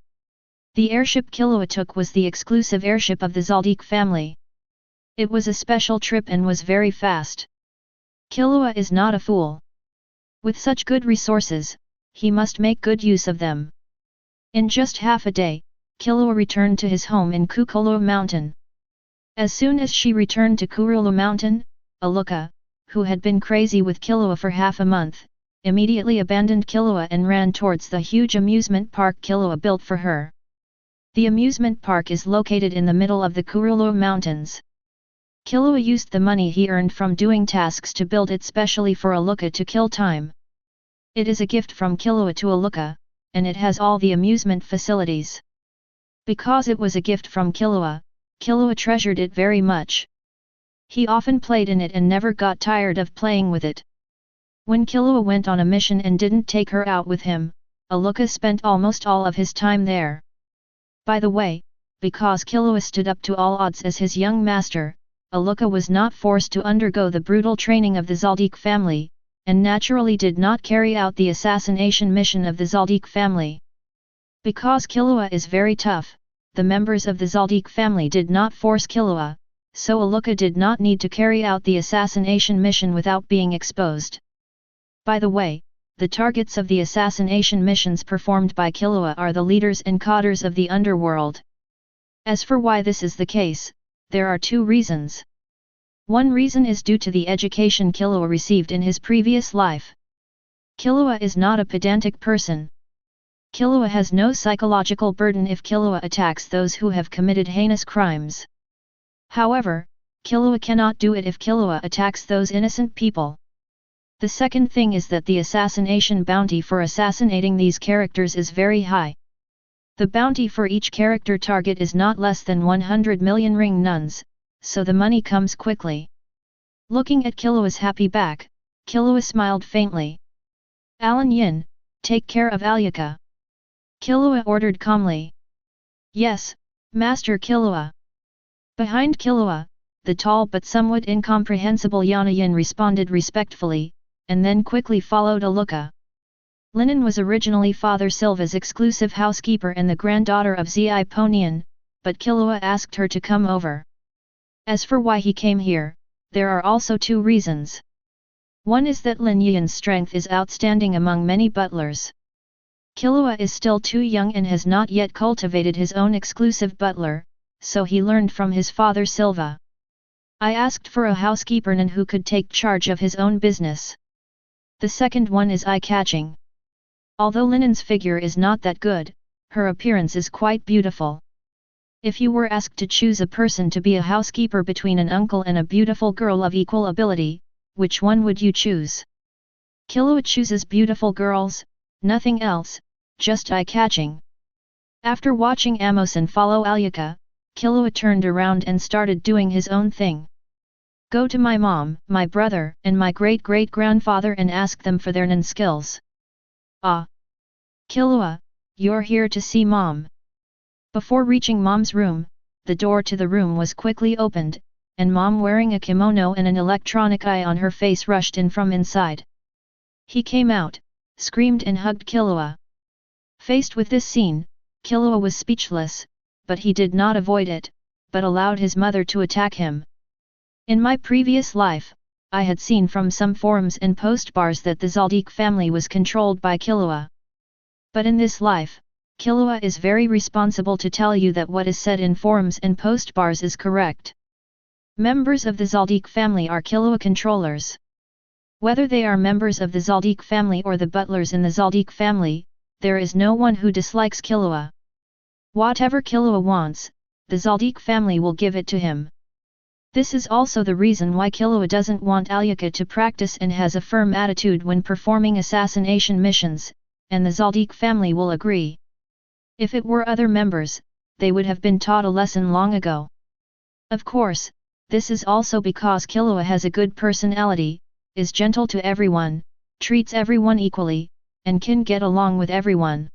A: The airship Killua took was the exclusive airship of the Zoldyck family. It was a special trip and was very fast. Killua is not a fool. With such good resources, he must make good use of them. In just half a day, Killua returned to his home in Kukulu Mountain. As soon as she returned to Kukulu Mountain, Aluka, who had been crazy with Killua for half a month, immediately abandoned Killua and ran towards the huge amusement park Killua built for her. The amusement park is located in the middle of the Kukulu Mountains. Killua used the money he earned from doing tasks to build it specially for Aluka to kill time. It is a gift from Killua to Aluka, and it has all the amusement facilities. Because it was a gift from Killua, Killua treasured it very much. He often played in it and never got tired of playing with it. When Killua went on a mission and didn't take her out with him, Aluka spent almost all of his time there. By the way, because Killua stood up to all odds as his young master, Aluka was not forced to undergo the brutal training of the Zoldyck family, and naturally did not carry out the assassination mission of the Zoldyck family. Because Killua is very tough, the members of the Zoldyck family did not force Killua, so Aluka did not need to carry out the assassination mission without being exposed. By the way, the targets of the assassination missions performed by Killua are the leaders and cadres of the underworld. As for why this is the case, there are two reasons. One reason is due to the education Killua received in his previous life. Killua is not a pedantic person. Killua has no psychological burden if Killua attacks those who have committed heinous crimes. However, Killua cannot do it if Killua attacks those innocent people. The second thing is that the assassination bounty for assassinating these characters is very high. The bounty for each character target is not less than 100 million ring nuns, so the money comes quickly. Looking at Killua's happy back, Killua smiled faintly. Alan Yin, take care of Alyaka. Killua ordered calmly. Yes, Master Killua. Behind Killua, the tall but somewhat incomprehensible Yana Yin responded respectfully, and then quickly followed Aluka. Linen was originally Father Silva's exclusive housekeeper and the granddaughter of Zi Ponian, but Killua asked her to come over. As for why he came here, there are also two reasons. One is that Lin Yin's strength is outstanding among many butlers. Killua is still too young and has not yet cultivated his own exclusive butler, so he learned from his father Silva. I asked for a housekeeper and who could take charge of his own business. The second one is eye-catching. Although Linen's figure is not that good, her appearance is quite beautiful. If you were asked to choose a person to be a housekeeper between an uncle and a beautiful girl of equal ability, which one would you choose? Killua chooses beautiful girls, nothing else, just eye-catching. After watching Amosan follow Alyaka, Killua turned around and started doing his own thing. Go to my mom, my brother, and my great-great-grandfather and ask them for their nin skills. Ah! Killua, you're here to see mom. Before reaching mom's room, the door to the room was quickly opened, and mom wearing a kimono and an electronic eye on her face rushed in from inside. He came out, screamed and hugged Killua. Faced with this scene, Killua was speechless, but he did not avoid it, but allowed his mother to attack him. In my previous life, I had seen from some forums and postbars that the Zoldyck family was controlled by Killua. But in this life, Killua is very responsible to tell you that what is said in forums and postbars is correct. Members of the Zoldyck family are Killua controllers. Whether they are members of the Zoldyck family or the butlers in the Zoldyck family, there is no one who dislikes Killua. Whatever Killua wants, the Zoldyck family will give it to him. This is also the reason why Killua doesn't want Alyaka to practice and has a firm attitude when performing assassination missions, and the Zoldyck family will agree. If it were other members, they would have been taught a lesson long ago. Of course, this is also because Killua has a good personality, is gentle to everyone, treats everyone equally, and can get along with everyone.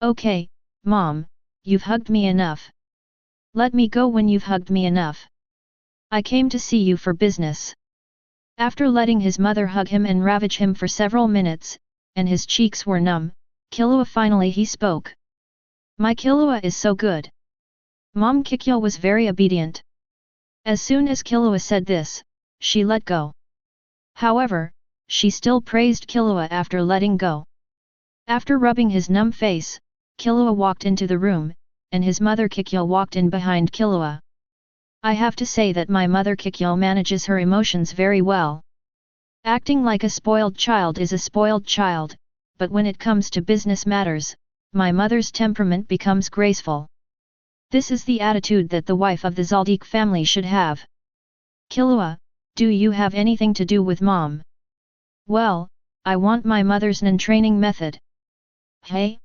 A: Okay, Mom, you've hugged me enough. Let me go when you've hugged me enough. I came to see you for business. After letting his mother hug him and ravage him for several minutes, and his cheeks were numb, Killua finally he spoke. My Killua is so good. Mom Kikyo was very obedient. As soon as Killua said this, she let go. However, she still praised Killua after letting go. After rubbing his numb face, Killua walked into the room, and his mother Kikyo walked in behind Killua. I have to say that my mother Kikyo manages her emotions very well. Acting like a spoiled child is a spoiled child, but when it comes to business matters, my mother's temperament becomes graceful. This is the attitude that the wife of the Zoldyck family should have. Killua, do you have anything to do with Mom? Well, I want my mother's Nen training method. Hey?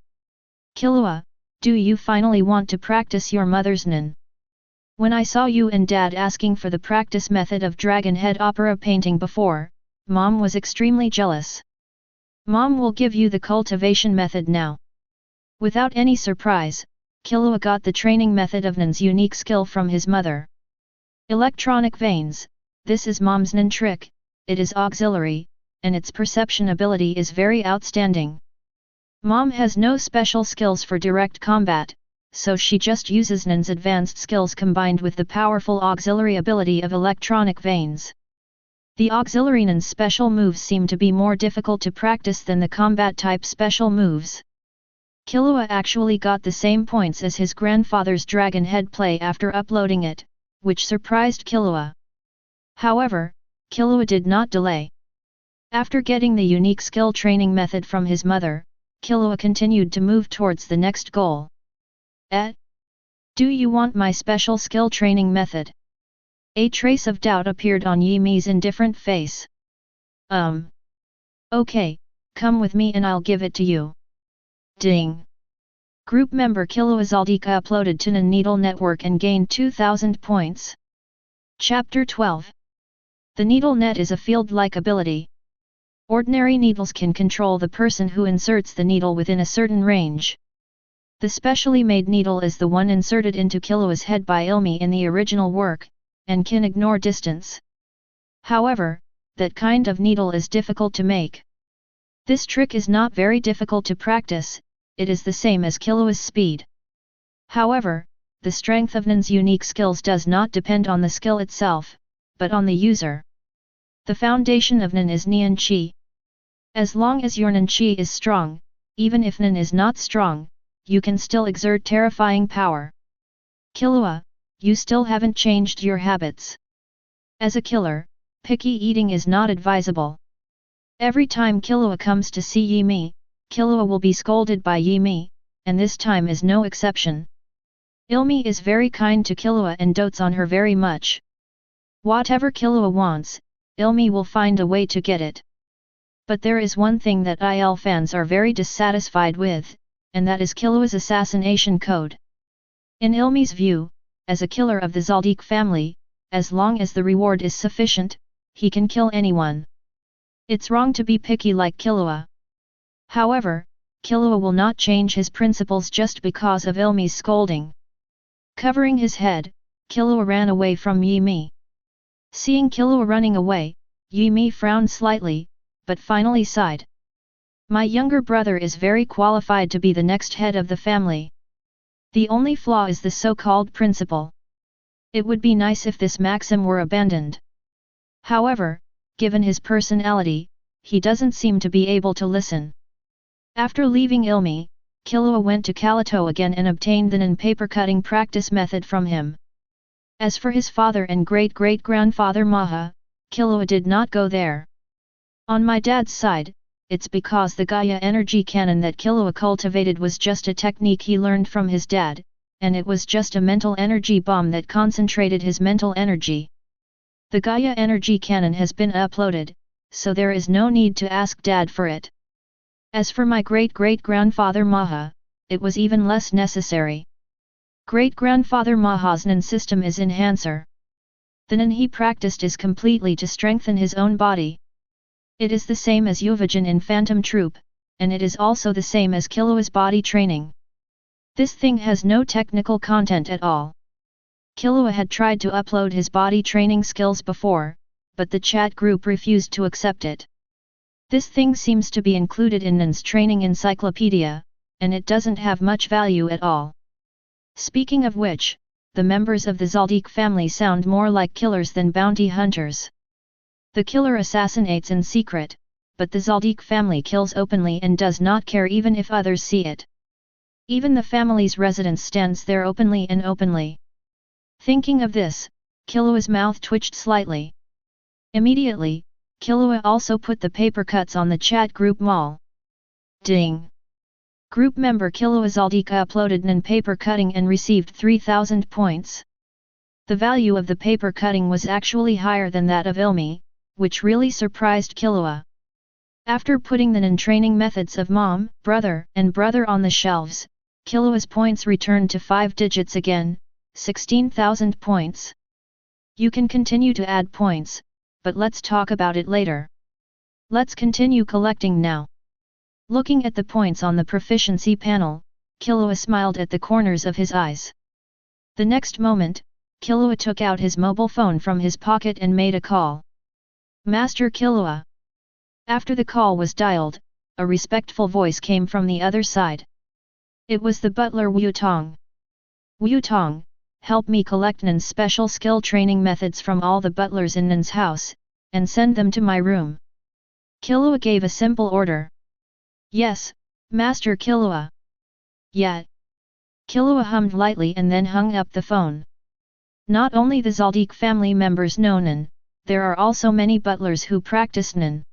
A: Killua, do you finally want to practice your mother's Nen? When I saw you and Dad asking for the practice method of Dragon Head opera painting before, Mom was extremely jealous. Mom will give you the cultivation method now. Without any surprise, Killua got the training method of Nen's unique skill from his mother. Electronic veins, this is Mom's Nen trick, it is auxiliary, and its perception ability is very outstanding. Mom has no special skills for direct combat, so she just uses Nen's advanced skills combined with the powerful auxiliary ability of electronic veins. The auxiliary Nen's special moves seem to be more difficult to practice than the combat-type special moves. Killua actually got the same points as his grandfather's Dragon Head play after uploading it, which surprised Killua. However, Killua did not delay. After getting the unique skill training method from his mother, Killua continued to move towards the next goal. Do you want my special skill training method? A trace of doubt appeared on Yi Mi's indifferent face. Okay, come with me and I'll give it to you. Ding! Group member Killua Zoldyck uploaded to the Needle Network and gained 2000 points. Chapter 12. The Needle Net is a field-like ability. Ordinary needles can control the person who inserts the needle within a certain range. The specially made needle is the one inserted into Killua's head by Ilmi in the original work, and can ignore distance. However, that kind of needle is difficult to make. This trick is not very difficult to practice, it is the same as Killua's speed. However, the strength of Nen's unique skills does not depend on the skill itself, but on the user. The foundation of Nen is Nian Qi. As long as your Nen Qi is strong, even if Nen is not strong, you can still exert terrifying power. Killua, you still haven't changed your habits. As a killer, picky eating is not advisable. Every time Killua comes to see Yi Mi, Killua will be scolded by Yi Mi, and this time is no exception. Ilmi is very kind to Killua and dotes on her very much. Whatever Killua wants, Ilmi will find a way to get it. But there is one thing that IL fans are very dissatisfied with, and that is Killua's assassination code. In Ilmi's view, as a killer of the Zoldyck family, as long as the reward is sufficient, he can kill anyone. It's wrong to be picky like Killua. However, Killua will not change his principles just because of Ilmi's scolding. Covering his head, Killua ran away from Yi Mi. Seeing Killua running away, Yi Mi frowned slightly, but finally sighed. My younger brother is very qualified to be the next head of the family. The only flaw is the so-called principle. It would be nice if this maxim were abandoned. However, given his personality, he doesn't seem to be able to listen. After leaving Ilmi, Killua went to Kalito again and obtained the Nen paper cutting practice method from him. As for his father and great-great-grandfather Maha, Killua did not go there. On my dad's side, it's because the Gaia energy cannon that Killua cultivated was just a technique he learned from his dad, and it was just a mental energy bomb that concentrated his mental energy. The Gaia energy cannon has been uploaded, so there is no need to ask Dad for it. As for my great-great-grandfather Maha, it was even less necessary. Great-grandfather Mahasnan system is enhancer. The Nen he practiced is completely to strengthen his own body. It is the same as Yuvajin in Phantom Troop, and it is also the same as Killua's body training. This thing has no technical content at all. Killua had tried to upload his body training skills before, but the chat group refused to accept it. This thing seems to be included in Nen's training encyclopedia, and it doesn't have much value at all. Speaking of which, the members of the Zoldyck family sound more like killers than bounty hunters. The killer assassinates in secret, but the Zoldyck family kills openly and does not care even if others see it. Even the family's residence stands there openly and openly. Thinking of this, Killua's mouth twitched slightly. Immediately, Killua also put the paper cuts on the chat group wall. Ding! Group member Killua Zoldyck uploaded Nen paper cutting and received 3000 points. The value of the paper cutting was actually higher than that of Ilmi, which really surprised Killua. After putting the Nen training methods of mom, brother, and brother on the shelves, Killua's points returned to 5 digits again, 16,000 points. You can continue to add points, but let's talk about it later. Let's continue collecting now. Looking at the points on the proficiency panel, Killua smiled at the corners of his eyes. The next moment, Killua took out his mobile phone from his pocket and made a call. Master Killua. After the call was dialed, a respectful voice came from the other side. It was the butler Wu Tong. Wu Tong, help me collect Nen's special skill training methods from all the butlers in Nen's house, and send them to my room. Killua gave a simple order. Yes, Master Killua. Yeah. Killua hummed lightly and then hung up the phone. Not only the Zoldyck family members know Nen, there are also many butlers who practice Nen.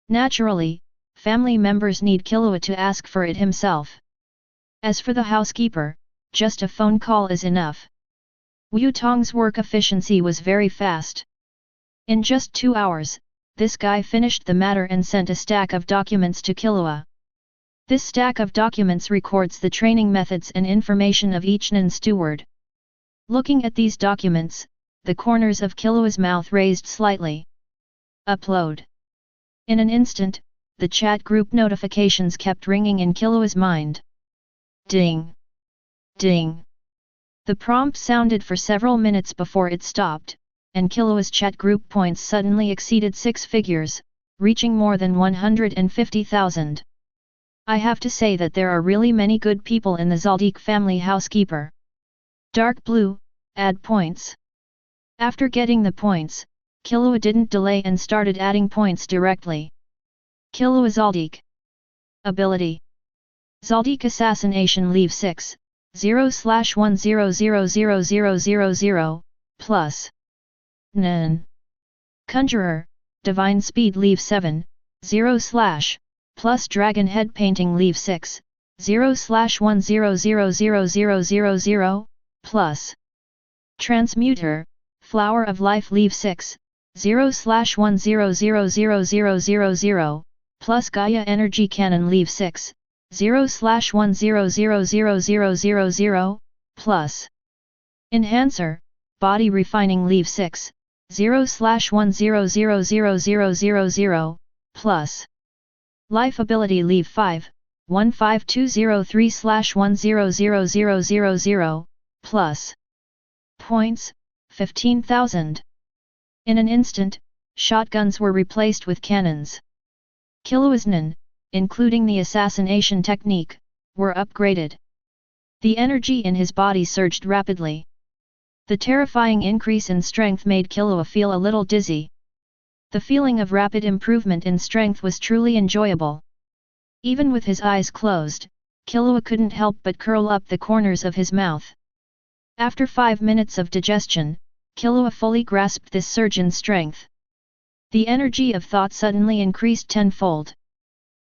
A: Naturally, family members need Killua to ask for it himself. As for the housekeeper, just a phone call is enough. Wu Tong's work efficiency was very fast. In just 2 hours, this guy finished the matter and sent a stack of documents to Killua. This stack of documents records the training methods and information of each Nen steward. Looking at these documents, the corners of Killua's mouth raised slightly. Upload. In an instant, the chat group notifications kept ringing in Killua's mind. Ding! Ding! The prompt sounded for several minutes before it stopped, and Killua's chat group points suddenly exceeded 6 figures, reaching more than 150,000. I have to say that there are really many good people in the Zoldyck family housekeeper. Dark blue, add points. After getting the points, Killua didn't delay and started adding points directly. Killua Zoldyck. Ability. Zoldyck Assassination Leave 6, 0/10000000, plus. Nen. Conjurer, Divine Speed Leave 7, 0/ plus Dragon Head Painting Leave 6, 0/10000000, plus. Transmuter, Flower of Life Leave 6, 0/10000000, plus Gaia Energy Cannon Leave 6, 0/10000000, plus. Enhancer, Body Refining Leave 6, 0/10000000, plus. Life Ability Leave 5, 15203/100000, plus. Points, 15,000. In an instant, shotguns were replaced with cannons. Killua's Nen, including the assassination technique, were upgraded. The energy in his body surged rapidly. The terrifying increase in strength made Killua feel a little dizzy. The feeling of rapid improvement in strength was truly enjoyable. Even with his eyes closed, Killua couldn't help but curl up the corners of his mouth. After 5 minutes of digestion, Killua fully grasped this surge in strength. The energy of thought suddenly increased tenfold.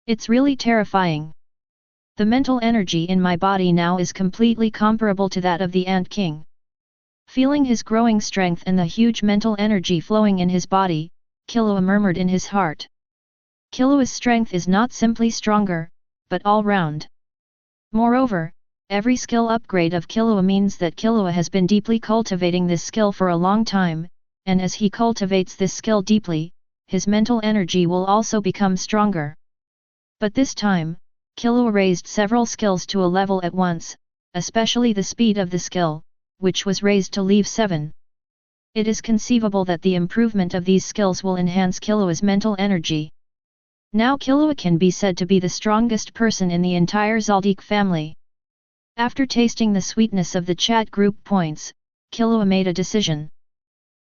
A: It's really terrifying. The mental energy in my body now is completely comparable to that of the Ant King. Feeling his growing strength and the huge mental energy flowing in his body, Killua murmured in his heart. Killua's strength is not simply stronger, but all round. Moreover, Every skill upgrade of Killua means that Killua has been deeply cultivating this skill for a long time, and as he cultivates this skill deeply, his mental energy will also become stronger. But this time, Killua raised several skills to a level at once, especially the speed of the skill, which was raised to level 7. It is conceivable that the improvement of these skills will enhance Killua's mental energy. Now Killua can be said to be the strongest person in the entire Zoldyck family. After tasting the sweetness of the chat group points, Killua made a decision.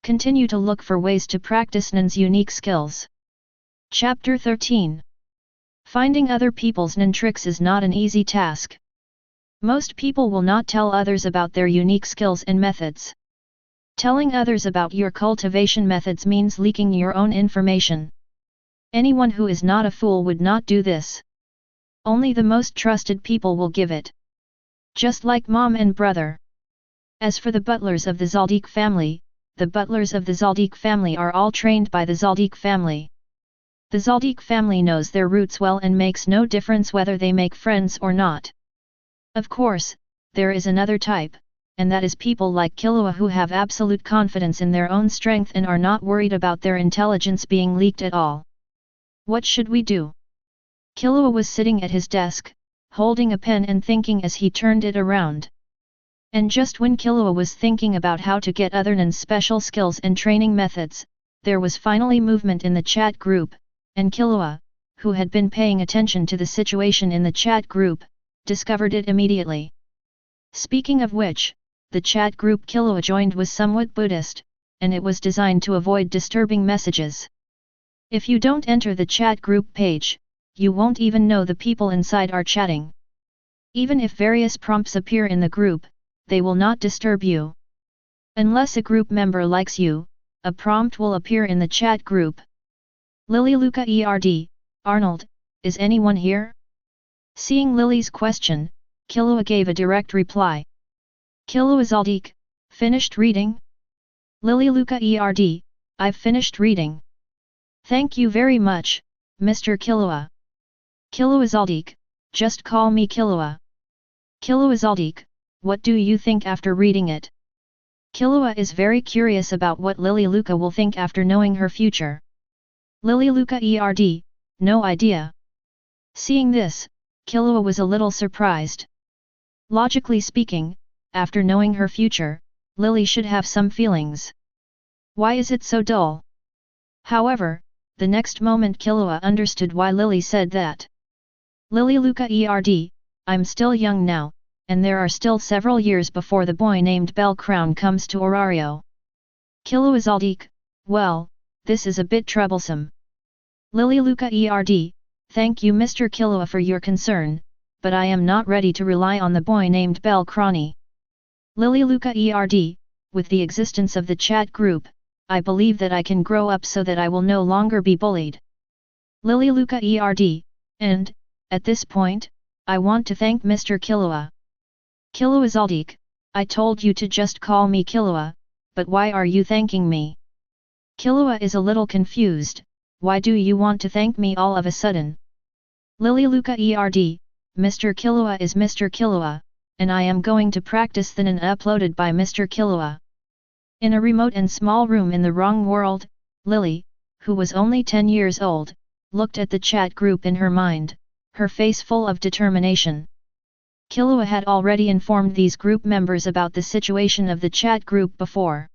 A: Continue to look for ways to practice Nin's unique skills. Chapter 13. Finding other people's Nin tricks is not an easy task. Most people will not tell others about their unique skills and methods. Telling others about your cultivation methods means leaking your own information. Anyone who is not a fool would not do this. Only the most trusted people will give it. Just like mom and brother. As for the butlers of the Zoldyck family, the butlers of the Zoldyck family are all trained by the Zoldyck family. The Zoldyck family knows their roots well and makes no difference whether they make friends or not. Of course, there is another type, and that is people like Killua who have absolute confidence in their own strength and are not worried about their intelligence being leaked at all. What should we do? Killua was sitting at his desk, holding a pen and thinking as he turned it around. And just when Killua was thinking about how to get other Nin's special skills and training methods, there was finally movement in the chat group, and Killua, who had been paying attention to the situation in the chat group, discovered it immediately. Speaking of which, the chat group Killua joined was somewhat Buddhist, and it was designed to avoid disturbing messages. If you don't enter the chat group page, you won't even know the people inside are chatting. Even if various prompts appear in the group, they will not disturb you. Unless a group member likes you, a prompt will appear in the chat group. Lily Luca ERD, Arnold, is anyone here? Seeing Lily's question, Killua gave a direct reply. Killua Zoldyck, finished reading? Lily Luca ERD, I've finished reading. Thank you very much, Mr. Killua. Killua Zoldyck, just call me Killua. Killua Zoldyck, what do you think after reading it? Killua is very curious about what Lily Luca will think after knowing her future. Lily Luca ERD, no idea. Seeing this, Killua was a little surprised. Logically speaking, after knowing her future, Lily should have some feelings. Why is it so dull? However, the next moment Killua understood why Lily said that. Lily Luca ERD, I'm still young now, and there are still several years before the boy named Bell Crown comes to Orario. Killua Zoldyck, well, this is a bit troublesome. Lily Luca ERD, thank you Mr. Killua for your concern, but I am not ready to rely on the boy named Bell Crony. Lily Luca ERD, with the existence of the chat group, I believe that I can grow up so that I will no longer be bullied. Lily Luca ERD, and, at this point, I want to thank Mr. Killua. Killua Zoldyck, I told you to just call me Killua, but why are you thanking me? Killua is a little confused, why do you want to thank me all of a sudden? Lily Luca ERD, Mr. Killua is Mr. Killua, and I am going to practice the Nin uploaded by Mr. Killua. In a remote and small room in the wrong world, Lily, who was only 10 years old, looked at the chat group in her mind, her face full of determination. Killua had already informed these group members about the situation of the chat group before.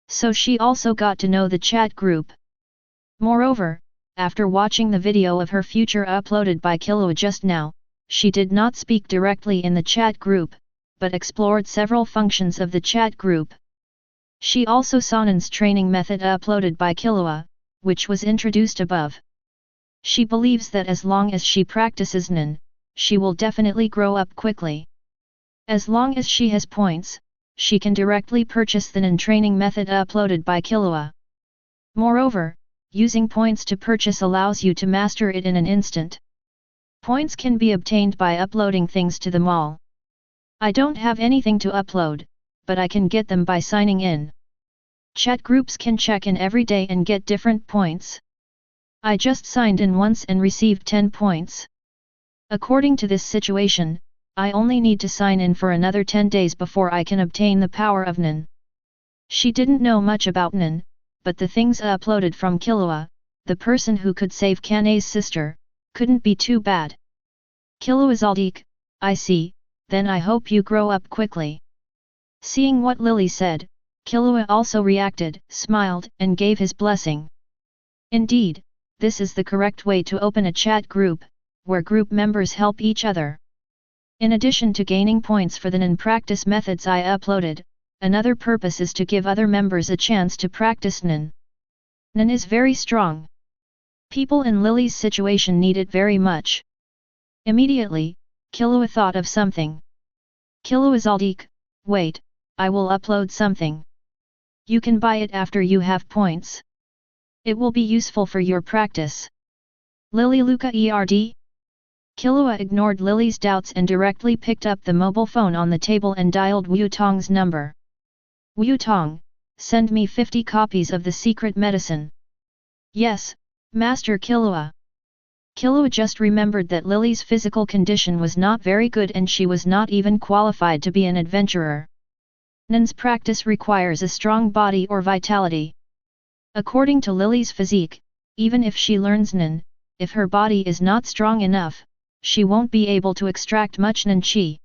A: So she also got to know the chat group. Moreover, after watching the video of her future uploaded by Killua just now, she did not speak directly in the chat group, but explored several functions of the chat group. She also saw Nin's training method uploaded by Killua, which was introduced above. She believes that as long as she practices Nin, she will definitely grow up quickly. As long as she has points, she can directly purchase the Nin training method uploaded by Killua. Moreover, using points to purchase allows you to master it in an instant. Points can be obtained by uploading things to the mall. I don't have anything to upload, but I can get them by signing in. Chat groups can check in every day and get different points. I just signed in once and received 10 points. According to this situation, I only need to sign in for another 10 days before I can obtain the power of Nen. She didn't know much about Nen, but the things uploaded from Killua, the person who could save Kane's sister, couldn't be too bad. Killua Zoldyck, I see, then I hope you grow up quickly. Seeing what Lily said, Killua also reacted, smiled and gave his blessing. Indeed, this is the correct way to open a chat group, where group members help each other. In addition to gaining points for the Nen practice methods I uploaded, another purpose is to give other members a chance to practice Nen. Nen is very strong. People in Lily's situation need it very much. Immediately, Killua thought of something. Killua Zoldyck, wait, I will upload something. You can buy it after you have points. It will be useful for your practice. Lily Luca ERD? Killua ignored Lily's doubts and directly picked up the mobile phone on the table and dialed Wu Tong's number. Wu Tong, send me 50 copies of the secret medicine. Yes, Master Killua. Killua just remembered that Lily's physical condition was not very good and she was not even qualified to be an adventurer. Nen's practice requires a strong body or vitality. According to Lily's physique, even if she learns Nen, if her body is not strong enough, she won't be able to extract much Nen chi.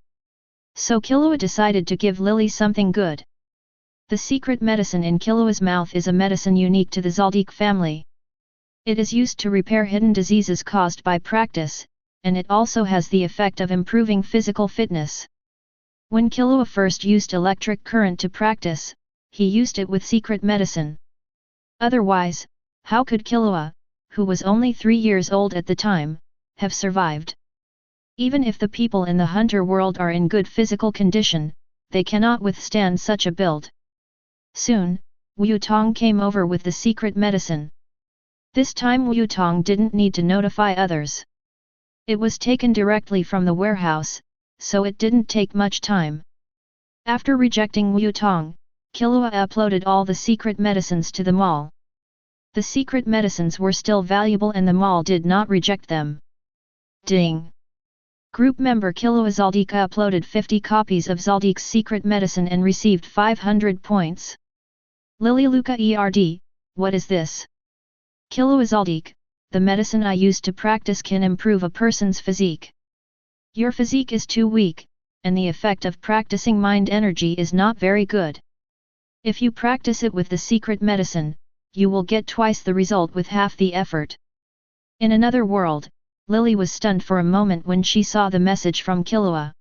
A: So Killua decided to give Lily something good. The secret medicine in Killua's mouth is a medicine unique to the Zoldyck family. It is used to repair hidden diseases caused by practice, and it also has the effect of improving physical fitness. When Killua first used electric current to practice, he used it with secret medicine. Otherwise, how could Killua, who was only 3 years old at the time, have survived? Even if the people in the hunter world are in good physical condition, they cannot withstand such a build. Soon, Wu Tong came over with the secret medicine. This time Wu Tong didn't need to notify others. It was taken directly from the warehouse, so it didn't take much time. After rejecting Wu Tong, Killua uploaded all the secret medicines to the mall. The secret medicines were still valuable and the mall did not reject them. Ding! Group member Killua Zoldyck uploaded 50 copies of Zoldyck's secret medicine and received 500 points. Lily Luca ERD, what is this? Killua Zoldyck, the medicine I use to practice can improve a person's physique. Your physique is too weak, and the effect of practicing mind energy is not very good. If you practice it with the secret medicine, you will get twice the result with half the effort. In another world, Lily was stunned for a moment when she saw the message from Killua.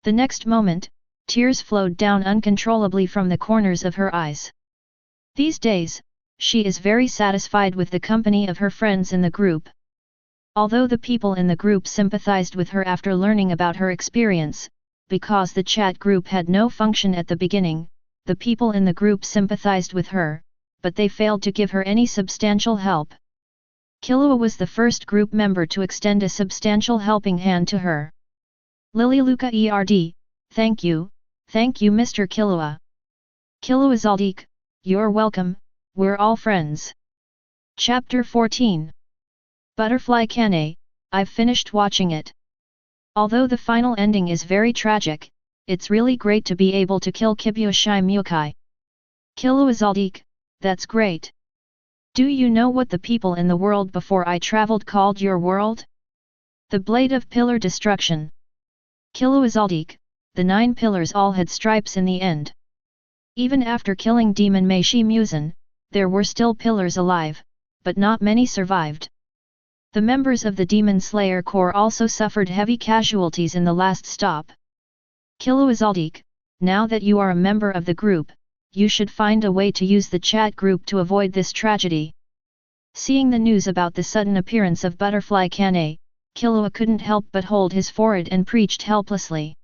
A: The next moment, tears flowed down uncontrollably from the corners of her eyes. These days, she is very satisfied with the company of her friends in the group. Although the people in the group sympathized with her after learning about her experience, because the chat group had no function at the beginning, the people in the group sympathized with her, but they failed to give her any substantial help. Killua was the first group member to extend a substantial helping hand to her. Lily Luca ERD, thank you Mr. Killua. Killua Zoldyck, you're welcome, we're all friends. Chapter 14. Butterfly Kane, I've finished watching it. Although the final ending is very tragic, it's really great to be able to kill Kibuyoshi Mukai. Killua Zoldyck, that's great. Do you know what the people in the world before I traveled called your world? The Blade of Pillar Destruction. Killua Zoldyck, the 9 pillars all had stripes in the end. Even after killing Demon Meishi Muzan, there were still pillars alive, but not many survived. The members of the Demon Slayer Corps also suffered heavy casualties in the last stop. Killua Zoldyck, now that you are a member of the group, you should find a way to use the chat group to avoid this tragedy. Seeing the news about the sudden appearance of Butterfly Kane, Killua couldn't help but hold his forehead and preached helplessly.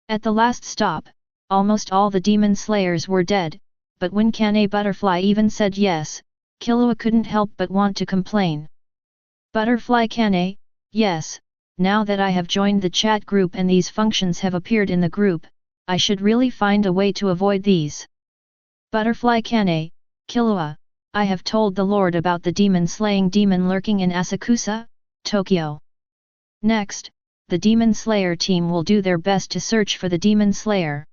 A: At the last stop, almost all the demon slayers were dead, but when Kane Butterfly even said yes, Killua couldn't help but want to complain. Butterfly Kane, yes, now that I have joined the chat group and these functions have appeared in the group, I should really find a way to avoid these. Butterfly Kane, Killua, I have told the Lord about the demon-slaying demon lurking in Asakusa, Tokyo. Next, the Demon Slayer team will do their best to search for the Demon Slayer.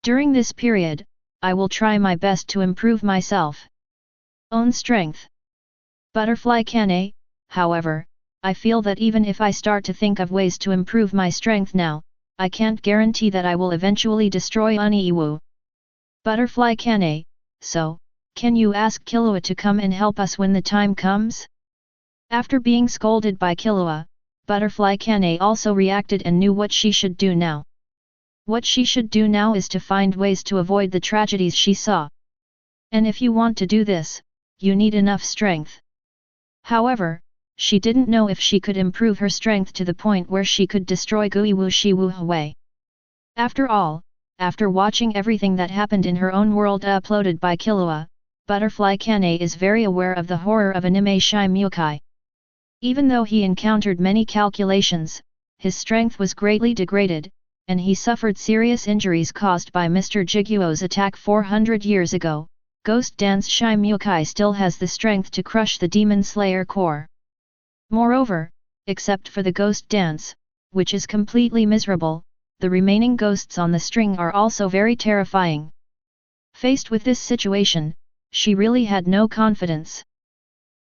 A: During this period, I will try my best to improve myself. Own strength. Butterfly Kane, however, I feel that even if I start to think of ways to improve my strength now, I can't guarantee that I will eventually destroy Oniiwu. Butterfly Kane, so, can you ask Killua to come and help us when the time comes? After being scolded by Killua, Butterfly Kane also reacted and knew what she should do now. What she should do now is to find ways to avoid the tragedies she saw. And if you want to do this, you need enough strength. However, she didn't know if she could improve her strength to the point where she could destroy Guiwu Shiwu. After all, after watching everything that happened in her own world uploaded by Killua, Butterfly Kane is very aware of the horror of anime Shimukai. Even though he encountered many calculations, his strength was greatly degraded, and he suffered serious injuries caused by Mr. Jiguo's attack 400 years ago. Ghost Dance Shimukai still has the strength to crush the Demon Slayer core. Moreover, except for the Ghost Dance, which is completely miserable, the remaining ghosts on the string are also very terrifying. Faced with this situation, she really had no confidence.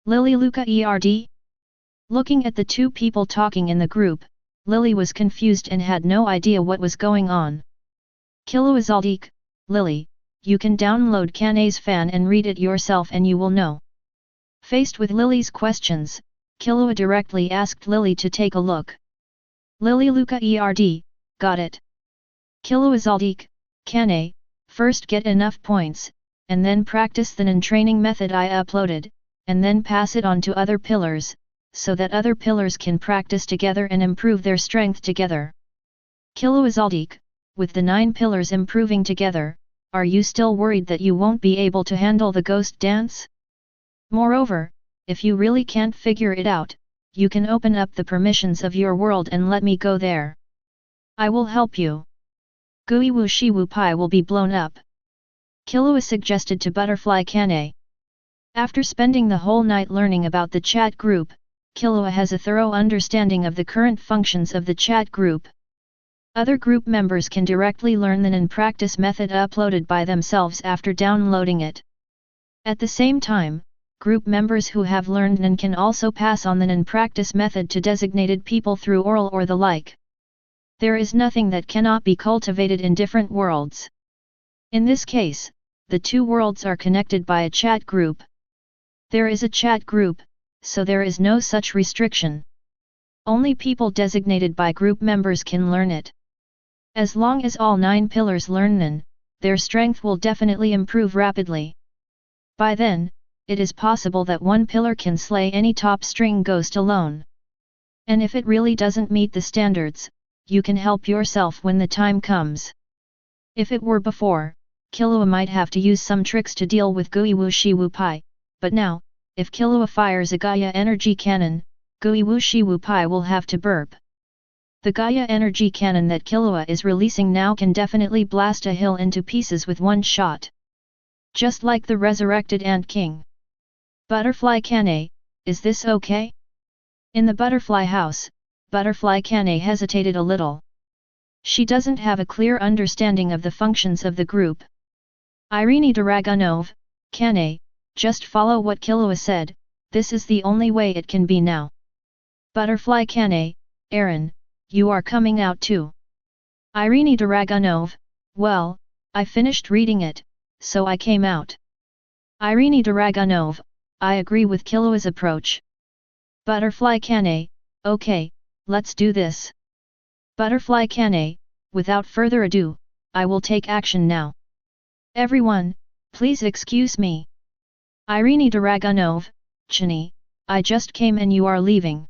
A: Lily Luca ERD? Looking at the two people talking in the group, Lily was confused and had no idea what was going on. Killua Zoldyck, Lily, you can download Kane's fan and read it yourself and you will know. Faced with Lily's questions, Killua directly asked Lily to take a look. Lily Luca ERD, got it. Killua Zoldyck, Kane, first get enough points, and then practice the Nin training method I uploaded, and then pass it on to other pillars, so that other pillars can practice together and improve their strength together. Killua Zoldyck, with the 9 pillars improving together, are you still worried that you won't be able to handle the Ghost Dance? Moreover, if you really can't figure it out, you can open up the permissions of your world and let me go there. I will help you. Guiwu Shiwu Pai will be blown up. Killua suggested to Butterfly Kane. After spending the whole night learning about the chat group, Killua has a thorough understanding of the current functions of the chat group. Other group members can directly learn the Nin practice method uploaded by themselves after downloading it. At the same time, group members who have learned Nin can also pass on the Nin practice method to designated people through oral or the like. There is nothing that cannot be cultivated in different worlds. In this case, the two worlds are connected by a chat group. There is a chat group, so there is no such restriction. Only people designated by group members can learn it. As long as all 9 pillars learn Nin, their strength will definitely improve rapidly. By then, it is possible that one pillar can slay any top string ghost alone. And if it really doesn't meet the standards, you can help yourself when the time comes. If it were before, Killua might have to use some tricks to deal with Guiwu Shiwu Pai, but now, if Killua fires a Gaia energy cannon, Guiwu Shiwu Pai will have to burp. The Gaia energy cannon that Killua is releasing now can definitely blast a hill into pieces with one shot. Just like the resurrected Ant King. Butterfly Kane, is this okay? In the butterfly house, Butterfly Kane hesitated a little. She doesn't have a clear understanding of the functions of the group. Irene Dragunov, Kane, just follow what Killua said, this is the only way it can be now. Butterfly Kane, Aaron, you are coming out too. Irene Dragunov, well, I finished reading it, so I came out. Irene Dragunov, I agree with Killua's approach. Butterfly Kane, okay, let's do this. Butterfly Kane, without further ado, I will take action now. Everyone, please excuse me. Irene Dragunov, Chini, I just came and you are leaving.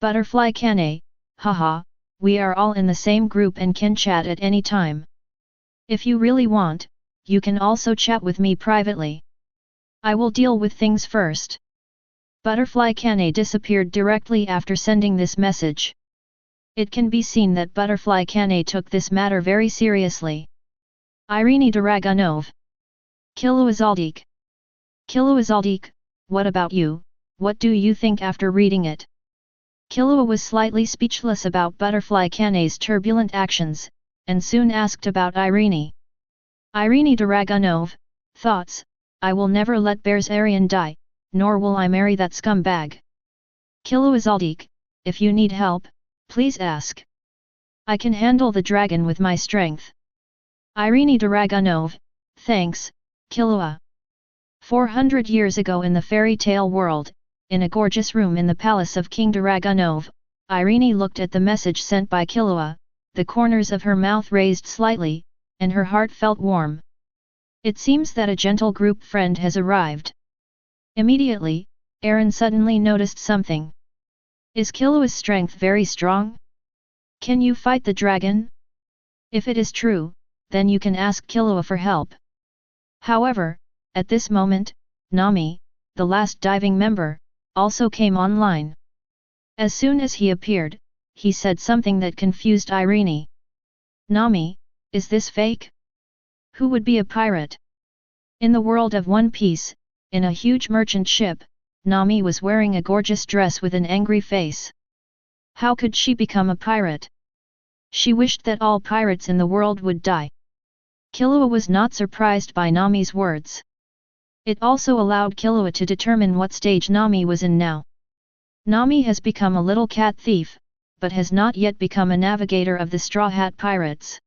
A: Butterfly Kane, haha, we are all in the same group and can chat at any time. If you really want, you can also chat with me privately. I will deal with things first. Butterfly Kane disappeared directly after sending this message. It can be seen that Butterfly Kane took this matter very seriously. Irene Dragunov. Killua Zoldyck. Killua Zoldyck, what about you, what do you think after reading it? Killua was slightly speechless about Butterfly Kane's turbulent actions, and soon asked about Irene. Irene Dragunov, thoughts, I will never let Berzerian die, nor will I marry that scumbag. Killua Zoldyck, if you need help, please ask. I can handle the dragon with my strength. Irene Dragunov, thanks, Killua. 400 years ago in the fairy tale world, in a gorgeous room in the palace of King Dragunov, Irene looked at the message sent by Killua, the corners of her mouth raised slightly, and her heart felt warm. It seems that a gentle group friend has arrived. Immediately, Aaron suddenly noticed something. Is Killua's strength very strong? Can you fight the dragon? If it is true, then you can ask Killua for help. However, at this moment, Nami, the last diving member, also came online. As soon as he appeared, he said something that confused Irene. Nami, is this fake? Who would be a pirate? In the world of One Piece, in a huge merchant ship, Nami was wearing a gorgeous dress with an angry face. How could she become a pirate? She wished that all pirates in the world would die. Killua was not surprised by Nami's words. It also allowed Killua to determine what stage Nami was in now. Nami has become a little cat thief, but has not yet become a navigator of the Straw Hat Pirates.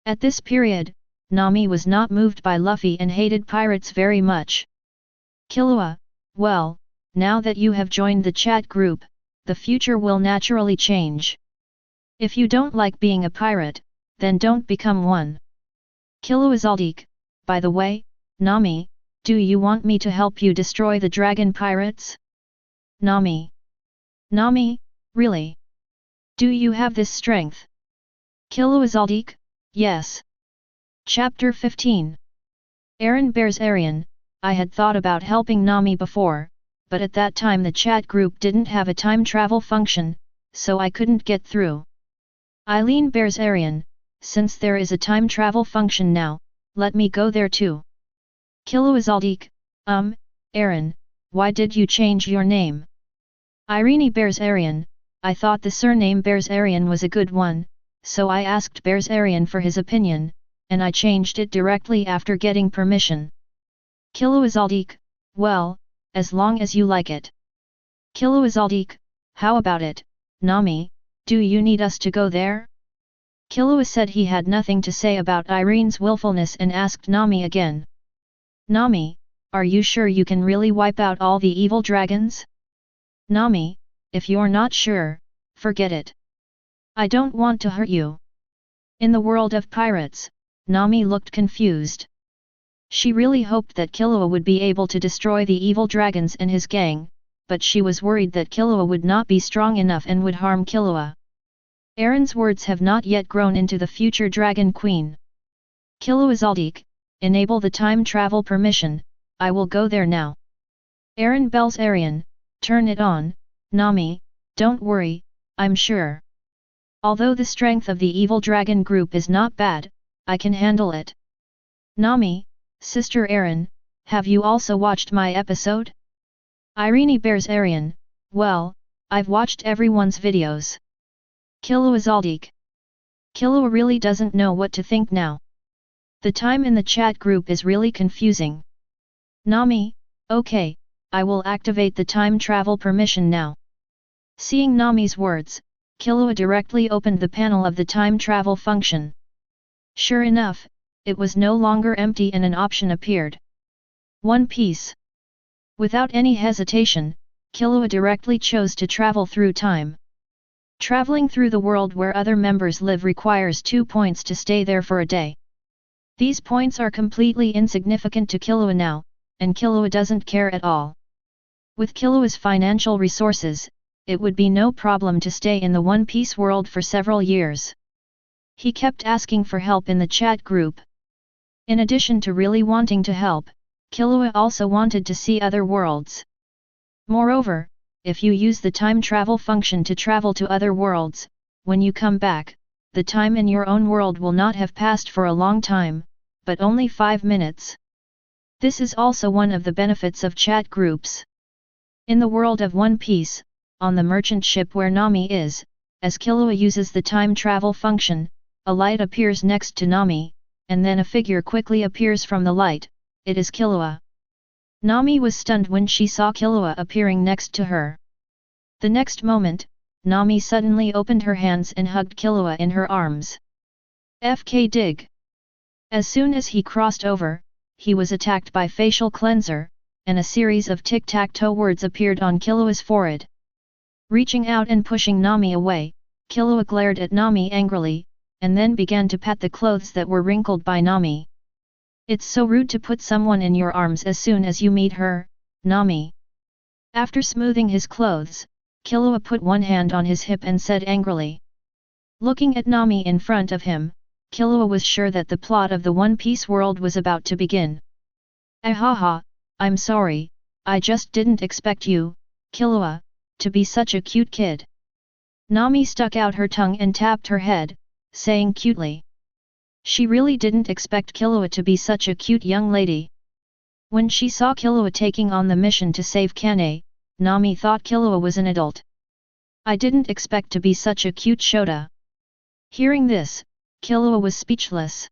A: At this period, Nami was not moved by Luffy and hated pirates very much. Killua, well, now that you have joined the chat group, the future will naturally change. If you don't like being a pirate, then don't become one. Killua Zoldyck, by the way, Nami, do you want me to help you destroy the dragon pirates? Nami. Nami, really? Do you have this strength? Killua Zoldyck, yes. Chapter 15. Aaron Berzerian, I had thought about helping Nami before, but at that time the chat group didn't have a time travel function, so I couldn't get through. Eileen Berzerian, since there is a time travel function now, let me go there too. Killua Zoldyck, Aaron, why did you change your name? Irene Berzerian, I thought the surname Berzerian was a good one, so I asked Berzerian for his opinion, and I changed it directly after getting permission. Killua Zoldyck, well, as long as you like it. Killua Zoldyck, how about it, Nami, do you need us to go there? Killua said he had nothing to say about Irene's willfulness and asked Nami again. Nami, are you sure you can really wipe out all the evil dragons? Nami, if you're not sure, forget it. I don't want to hurt you. In the world of pirates, Nami looked confused. She really hoped that Killua would be able to destroy the evil dragons and his gang, but she was worried that Killua would not be strong enough and would harm Killua. Aaron's words have not yet grown into the future Dragon Queen. Killua Zoldyck, enable the time travel permission, I will go there now. Aaron Berzerian, turn it on, Nami, don't worry, I'm sure. Although the strength of the evil dragon group is not bad, I can handle it. Nami, Sister Aaron, have you also watched my episode? Irene Berzerian, well, I've watched everyone's videos. Killua Zoldyck. Killua really doesn't know what to think now. The time in the chat group is really confusing. Nami, okay, I will activate the time travel permission now. Seeing Nami's words, Killua directly opened the panel of the time travel function. Sure enough, it was no longer empty and an option appeared. One Piece. Without any hesitation, Killua directly chose to travel through time. Traveling through the world where other members live requires 2 points to stay there for a day. These points are completely insignificant to Killua now, and Killua doesn't care at all. With Killua's financial resources, it would be no problem to stay in the One Piece world for several years. He kept asking for help in the chat group. In addition to really wanting to help, Killua also wanted to see other worlds. Moreover, if you use the time travel function to travel to other worlds, when you come back, the time in your own world will not have passed for a long time, but only 5 minutes. This is also one of the benefits of chat groups. In the world of One Piece, on the merchant ship where Nami is, as Killua uses the time travel function, a light appears next to Nami, and then a figure quickly appears from the light. It is Killua. Nami was stunned when she saw Killua appearing next to her. The next moment, Nami suddenly opened her hands and hugged Killua in her arms. FK dig. As soon as he crossed over, he was attacked by facial cleanser, and a series of tic-tac-toe words appeared on Killua's forehead. Reaching out and pushing Nami away, Killua glared at Nami angrily, and then began to pat the clothes that were wrinkled by Nami. It's so rude to put someone in your arms as soon as you meet her, Nami. After smoothing his clothes, Killua put one hand on his hip and said angrily. Looking at Nami in front of him, Killua was sure that the plot of the One Piece world was about to begin. Ahaha, I'm sorry, I just didn't expect you, Killua, to be such a cute kid. Nami stuck out her tongue and tapped her head, saying cutely. She really didn't expect Killua to be such a cute young lady. When she saw Killua taking on the mission to save Kane, Nami thought Killua was an adult. I didn't expect to be such a cute Shota. Hearing this, Killua was speechless.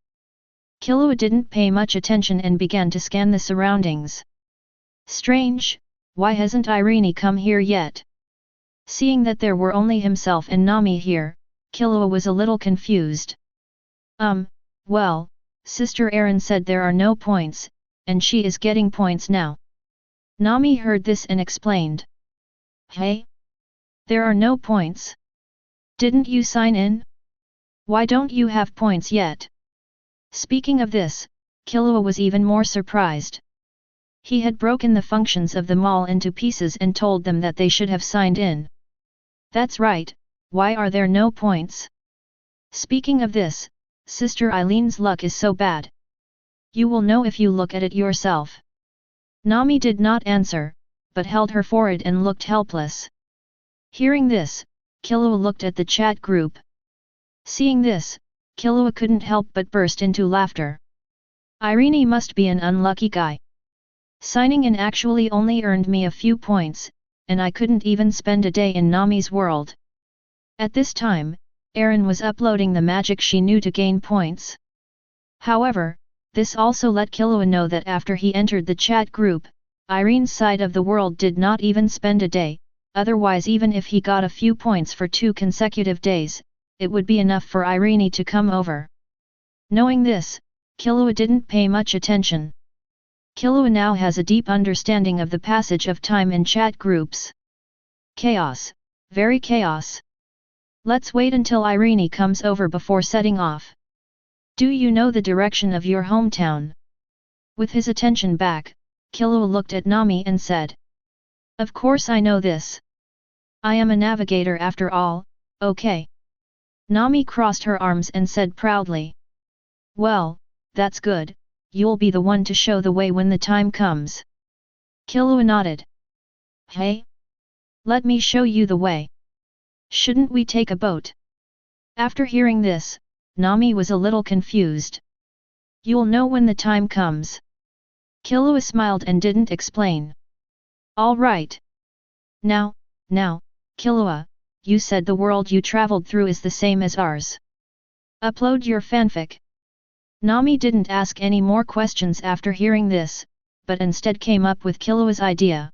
A: Killua didn't pay much attention and began to scan the surroundings. Strange, why hasn't Irene come here yet? Seeing that there were only himself and Nami here, Killua was a little confused. Well, Sister Eren said there are no points, and she is getting points now. Nami heard this and explained. Hey? There are no points? Didn't you sign in? Why don't you have points yet? Speaking of this, Killua was even more surprised. He had broken the functions of the mall into pieces and told them that they should have signed in. That's right, why are there no points? Speaking of this, Sister Eileen's luck is so bad. You will know if you look at it yourself. Nami did not answer, but held her forehead and looked helpless. Hearing this, Killua looked at the chat group. Seeing this, Killua couldn't help but burst into laughter. Irene must be an unlucky guy. Signing in actually only earned me a few points, and I couldn't even spend a day in Nami's world. At this time, Eren was uploading the magic she knew to gain points. However, this also let Killua know that after he entered the chat group, Irene's side of the world did not even spend a day, otherwise even if he got a few points for 2 consecutive days, it would be enough for Irene to come over. Knowing this, Killua didn't pay much attention. Killua now has a deep understanding of the passage of time in chat groups. Chaos, very chaos. Let's wait until Irene comes over before setting off. Do you know the direction of your hometown? With his attention back, Killua looked at Nami and said. Of course I know this. I am a navigator after all, okay. Nami crossed her arms and said proudly. Well, that's good, you'll be the one to show the way when the time comes. Killua nodded. Hey? Let me show you the way. Shouldn't we take a boat? After hearing this, Nami was a little confused. You'll know when the time comes. Killua smiled and didn't explain. All right. Now, Killua, you said the world you traveled through is the same as ours. Upload your fanfic. Nami didn't ask any more questions after hearing this, but instead came up with Killua's idea.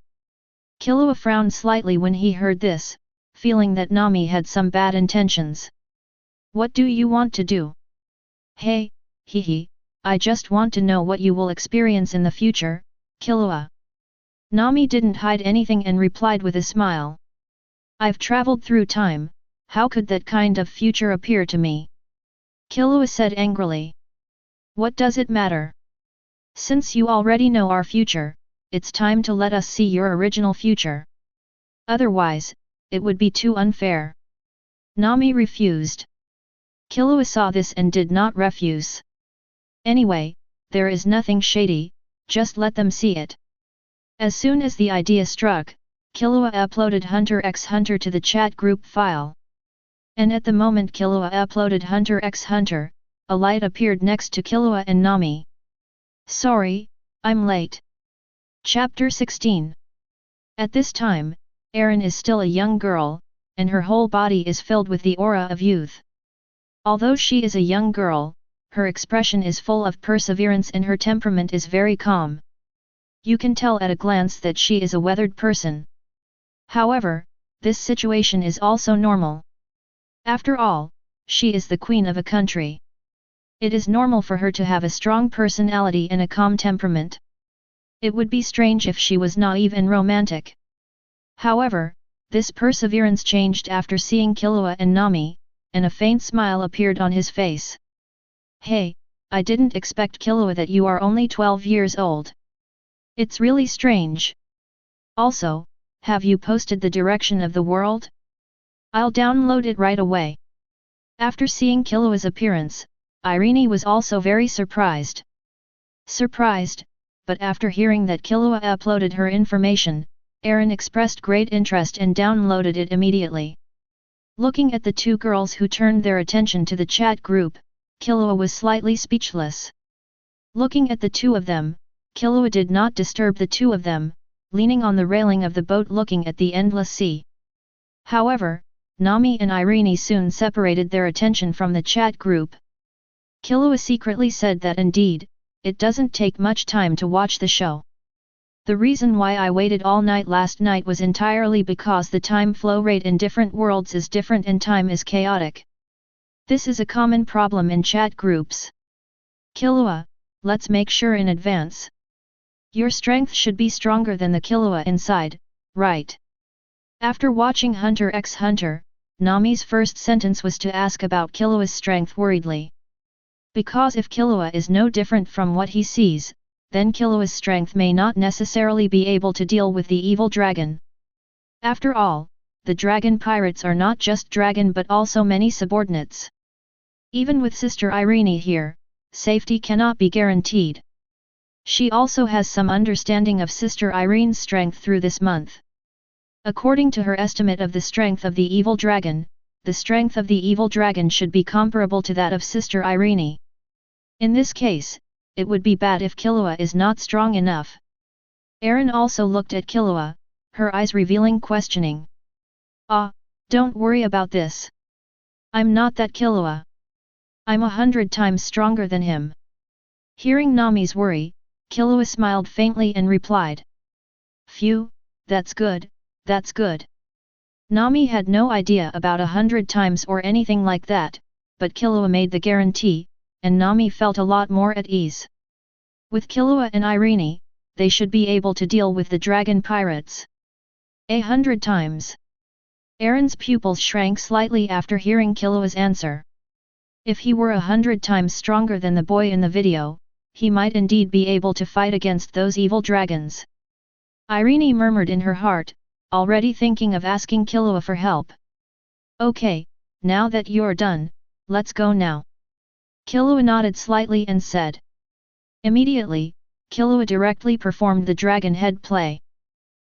A: Killua frowned slightly when he heard this, feeling that Nami had some bad intentions. What do you want to do? Hey, hehe, I just want to know what you will experience in the future, Killua. Nami didn't hide anything and replied with a smile. I've traveled through time, how could that kind of future appear to me? Killua said angrily. What does it matter? Since you already know our future, it's time to let us see your original future. Otherwise, it would be too unfair. Nami refused. Killua saw this and did not refuse. Anyway, there is nothing shady, just let them see it. As soon as the idea struck, Killua uploaded Hunter x Hunter to the chat group file. And at the moment Killua uploaded Hunter x Hunter, a light appeared next to Killua and Nami. Sorry, I'm late. Chapter 16. At this time, Erin is still a young girl, and her whole body is filled with the aura of youth. Although she is a young girl, her expression is full of perseverance and her temperament is very calm. You can tell at a glance that she is a weathered person. However, this situation is also normal. After all, she is the queen of a country. It is normal for her to have a strong personality and a calm temperament. It would be strange if she was naive and romantic. However, this perseverance changed after seeing Killua and Nami, and a faint smile appeared on his face. Hey, I didn't expect Killua that you are only 12 years old. It's really strange. Also, have you posted the direction of the world? I'll download it right away. After seeing Killua's appearance, Irene was also very surprised. But after hearing that Killua uploaded her information, Erin expressed great interest and downloaded it immediately. Looking at the two girls who turned their attention to the chat group, Killua was slightly speechless. Looking at the two of them, Killua did not disturb the two of them, leaning on the railing of the boat looking at the endless sea. However, Nami and Irene soon separated their attention from the chat group. Killua secretly said that indeed, it doesn't take much time to watch the show. The reason why I waited all night last night was entirely because the time flow rate in different worlds is different and time is chaotic. This is a common problem in chat groups. Killua, let's make sure in advance. Your strength should be stronger than the Killua inside, right? After watching Hunter x Hunter, Nami's first sentence was to ask about Killua's strength worriedly. Because if Killua is no different from what he sees, then Killua's strength may not necessarily be able to deal with the evil dragon. After all, the dragon pirates are not just dragon but also many subordinates. Even with Sister Irene here, safety cannot be guaranteed. She also has some understanding of Sister Irene's strength through this month. According to her estimate of the strength of the evil dragon, the strength of the evil dragon should be comparable to that of Sister Irene. In this case, it would be bad if Killua is not strong enough. Erin also looked at Killua, her eyes revealing questioning. Don't worry about this. I'm not that Killua. I'm 100 times stronger than him. Hearing Nami's worry, Killua smiled faintly and replied. Phew, that's good, that's good. Nami had no idea about 100 times or anything like that, but Killua made the guarantee, and Nami felt a lot more at ease. With Killua and Irene, they should be able to deal with the dragon pirates. 100 times. Erin's pupils shrank slightly after hearing Killua's answer. If he were 100 times stronger than the boy in the video, he might indeed be able to fight against those evil dragons. Irene murmured in her heart, already thinking of asking Killua for help. Okay, now that you're done, let's go now. Killua nodded slightly and said. Immediately, Killua directly performed the dragon head play.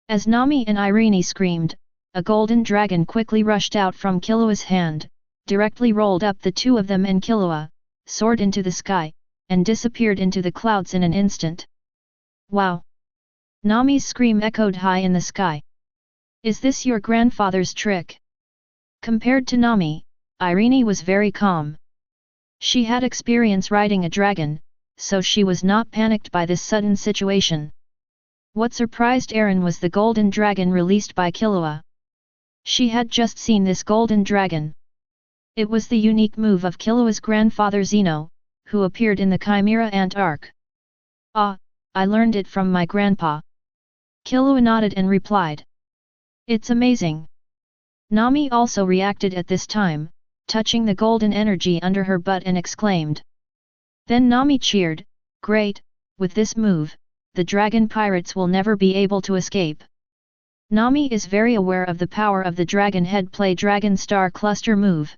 A: As Nami and Irene screamed, a golden dragon quickly rushed out from Killua's hand, directly rolled up the two of them and Killua, soared into the sky, and disappeared into the clouds in an instant. Wow! Nami's scream echoed high in the sky. Is this your grandfather's trick? Compared to Nami, Irene was very calm. She had experience riding a dragon, so she was not panicked by this sudden situation. What surprised Erin was the golden dragon released by Killua. She had just seen this golden dragon. It was the unique move of Killua's grandfather Zeno, who appeared in the Chimera Ant arc. I learned it from my grandpa. Killua nodded and replied. It's amazing. Nami also reacted at this time, touching the golden energy under her butt and exclaimed. Then Nami cheered, great, with this move, the dragon pirates will never be able to escape. Nami is very aware of the power of the dragon head play dragon star cluster move.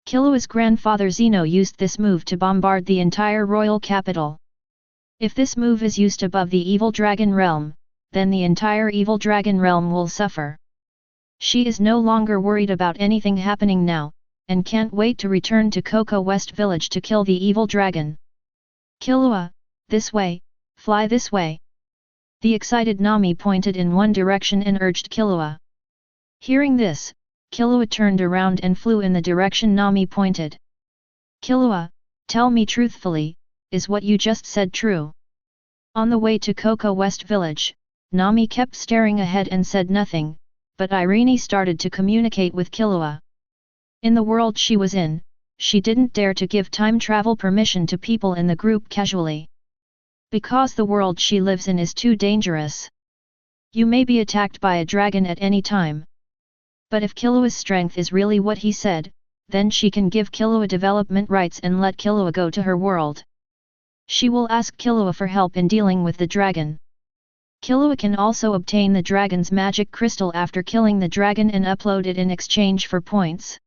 A: Killua's grandfather Zeno used this move to bombard the entire royal capital. If this move is used above the evil dragon realm, then the entire evil dragon realm will suffer. She is no longer worried about anything happening now, and can't wait to return to Cocoa West Village to kill the evil dragon. Killua, this way, fly this way. The excited Nami pointed in one direction and urged Killua. Hearing this, Killua turned around and flew in the direction Nami pointed. Killua, tell me truthfully, is what you just said true? On the way to Coco West Village, Nami kept staring ahead and said nothing, but Irene started to communicate with Killua. In the world she was in, she didn't dare to give time travel permission to people in the group casually. Because the world she lives in is too dangerous. You may be attacked by a dragon at any time. But if Killua's strength is really what he said, then she can give Killua development rights and let Killua go to her world. She will ask Killua for help in dealing with the dragon. Killua can also obtain the dragon's magic crystal after killing the dragon and upload it in exchange for points.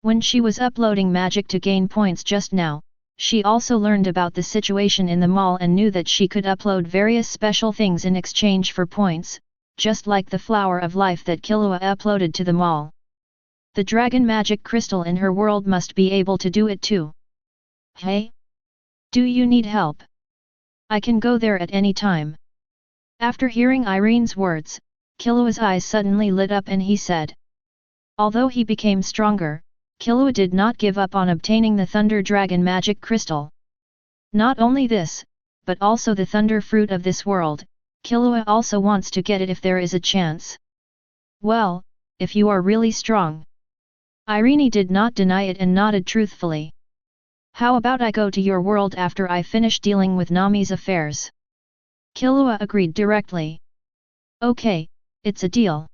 A: When she was uploading magic to gain points just now, she also learned about the situation in the mall and knew that she could upload various special things in exchange for points, just like the flower of life that Killua uploaded to the mall. The dragon magic crystal in her world must be able to do it too. Hey? Do you need help? I can go there at any time. After hearing Irene's words, Killua's eyes suddenly lit up and he said. Although he became stronger, Killua did not give up on obtaining the Thunder Dragon magic crystal. Not only this, but also the thunder fruit of this world, Killua also wants to get it if there is a chance. Well, if you are really strong. Irene did not deny it and nodded truthfully. How about I go to your world after I finish dealing with Nami's affairs? Killua agreed directly. Okay, it's a deal.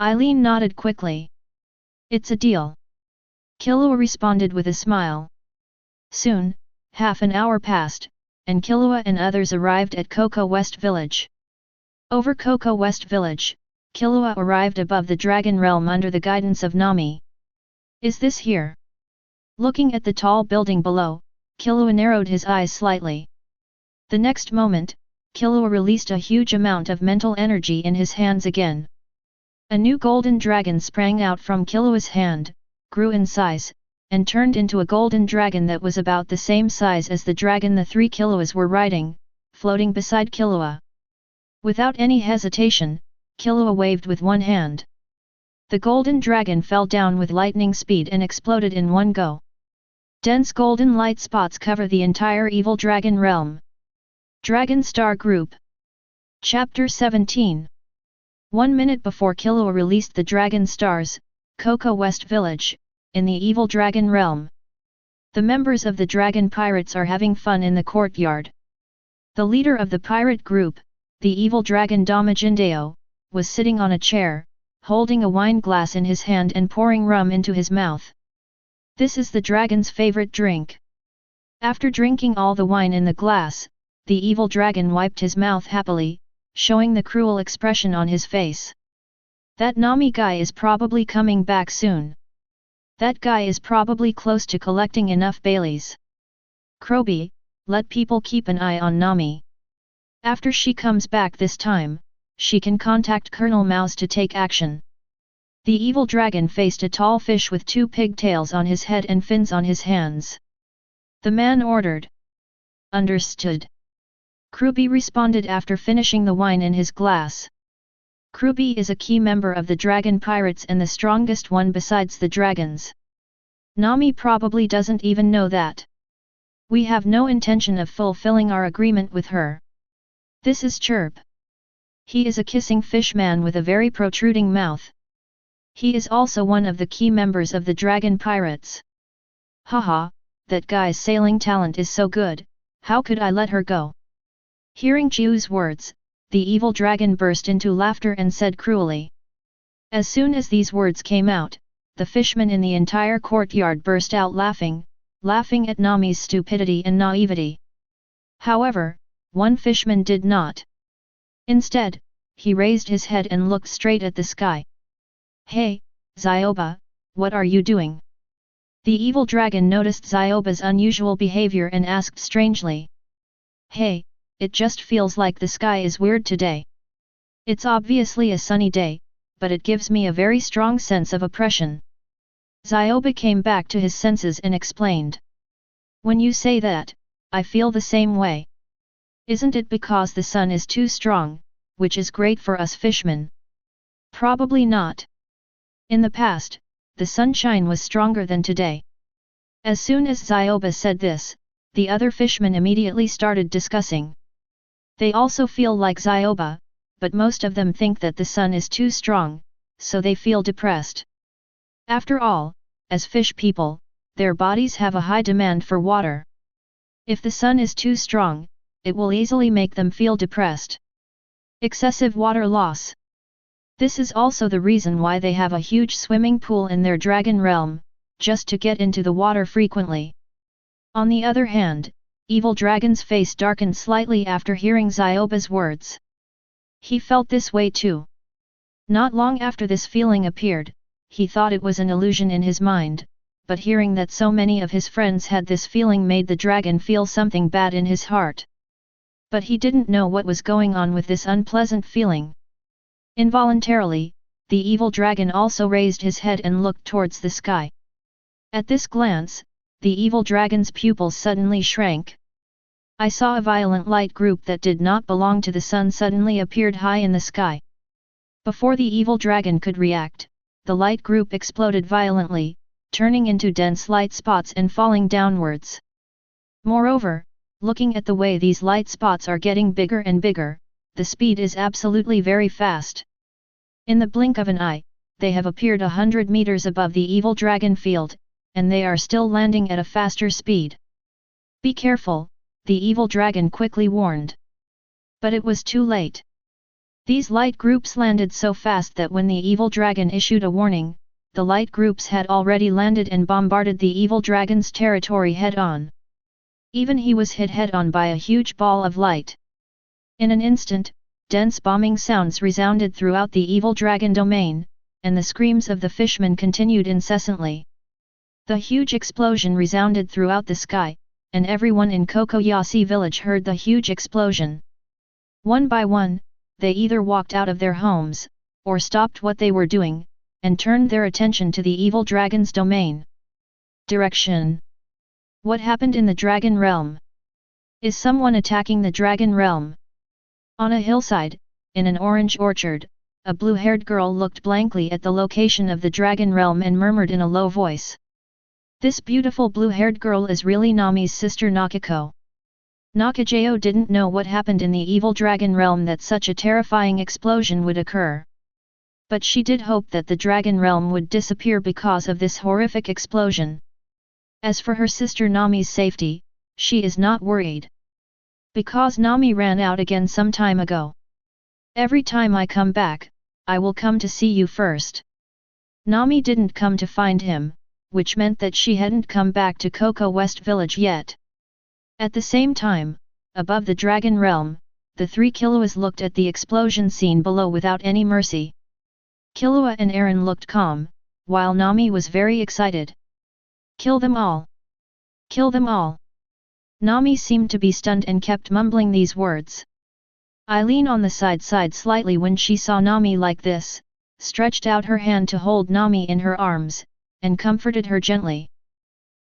A: Eileen nodded quickly. It's a deal. Killua responded with a smile. Soon, half an hour passed, and Killua and others arrived at Coco West Village. Over Coco West Village, Killua arrived above the Dragon Realm under the guidance of Nami. Is this here? Looking at the tall building below, Killua narrowed his eyes slightly. The next moment, Killua released a huge amount of mental energy in his hands again. A new golden dragon sprang out from Killua's hand, grew in size, and turned into a golden dragon that was about the same size as the dragon the three Killuas were riding, floating beside Killua. Without any hesitation, Killua waved with one hand. The golden dragon fell down with lightning speed and exploded in one go. Dense golden light spots cover the entire evil dragon realm. Dragon Star Group. Chapter 17. 1 minute before Killua released the Dragon Stars, Coco West Village, in the evil dragon realm. The members of the dragon pirates are having fun in the courtyard. The leader of the pirate group, the evil dragon Damajindeo, was sitting on a chair, holding a wine glass in his hand and pouring rum into his mouth. This is the dragon's favorite drink. After drinking all the wine in the glass, the evil dragon wiped his mouth happily, showing the cruel expression on his face. That Nami guy is probably coming back soon. That guy is probably close to collecting enough Baileys. Krobi, let people keep an eye on Nami. After she comes back this time, she can contact Colonel Mouse to take action. The evil dragon faced a tall fish with 2 pigtails on his head and fins on his hands. The man ordered. Understood. Krobi responded after finishing the wine in his glass. Krobi is a key member of the dragon pirates and the strongest one besides the dragons. Nami probably doesn't even know that. We have no intention of fulfilling our agreement with her. This is Chirp. He is a kissing fish man with a very protruding mouth. He is also one of the key members of the dragon pirates. Haha, that guy's sailing talent is so good, how could I let her go? Hearing Chiu's words, the evil dragon burst into laughter and said cruelly. As soon as these words came out, the fishmen in the entire courtyard burst out laughing at Nami's stupidity and naivety. However, one fishman did not. Instead, he raised his head and looked straight at the sky. Hey, Zioba, what are you doing? The evil dragon noticed Zioba's unusual behavior and asked strangely. Hey, it just feels like the sky is weird today. It's obviously a sunny day, but it gives me a very strong sense of oppression. Zioba came back to his senses and explained. When you say that, I feel the same way. Isn't it because the sun is too strong, which is great for us fishmen? Probably not. In the past, the sunshine was stronger than today. As soon as Zioba said this, the other fishmen immediately started discussing. They also feel like Zioba, but most of them think that the sun is too strong, so they feel depressed. After all, as fish people, their bodies have a high demand for water. If the sun is too strong, it will easily make them feel depressed. Excessive water loss. This is also the reason why they have a huge swimming pool in their dragon realm, just to get into the water frequently. On the other hand, Evil Dragon's face darkened slightly after hearing Zioba's words. He felt this way too. Not long after this feeling appeared, he thought it was an illusion in his mind, but hearing that so many of his friends had this feeling made the dragon feel something bad in his heart. But he didn't know what was going on with this unpleasant feeling. Involuntarily, the evil dragon also raised his head and looked towards the sky. At this glance, the evil dragon's pupils suddenly shrank. I saw a violent light group that did not belong to the sun suddenly appeared high in the sky. Before the evil dragon could react, the light group exploded violently, turning into dense light spots and falling downwards. Moreover, looking at the way these light spots are getting bigger and bigger, the speed is absolutely very fast. In the blink of an eye, they have appeared 100 meters above the evil dragon field, and they are still landing at a faster speed. Be careful, the evil dragon quickly warned. But it was too late. These light groups landed so fast that when the evil dragon issued a warning, the light groups had already landed and bombarded the evil dragon's territory head-on. Even he was hit head-on by a huge ball of light. In an instant, dense bombing sounds resounded throughout the evil dragon domain, and the screams of the fishmen continued incessantly. The huge explosion resounded throughout the sky, and everyone in Kokoyasi village heard the huge explosion. One by one, they either walked out of their homes, or stopped what they were doing, and turned their attention to the evil dragon's domain. Direction. What happened in the dragon realm? Is someone attacking the dragon realm? On a hillside, in an orange orchard, a blue-haired girl looked blankly at the location of the dragon realm and murmured in a low voice. This beautiful blue-haired girl is really Nami's sister Nakako. Nakajayo didn't know what happened in the evil dragon realm that such a terrifying explosion would occur. But she did hope that the dragon realm would disappear because of this horrific explosion. As for her sister Nami's safety, she is not worried. Because Nami ran out again some time ago. Every time I come back, I will come to see you first. Nami didn't come to find him, which meant that she hadn't come back to Koko West village yet. At the same time, above the dragon realm, the three Killuas looked at the explosion scene below without any mercy. Killua and Eren looked calm, while Nami was very excited. Kill them all! Kill them all! Nami seemed to be stunned and kept mumbling these words. Eileen on the side sighed slightly when she saw Nami like this, stretched out her hand to hold Nami in her arms, and comforted her gently.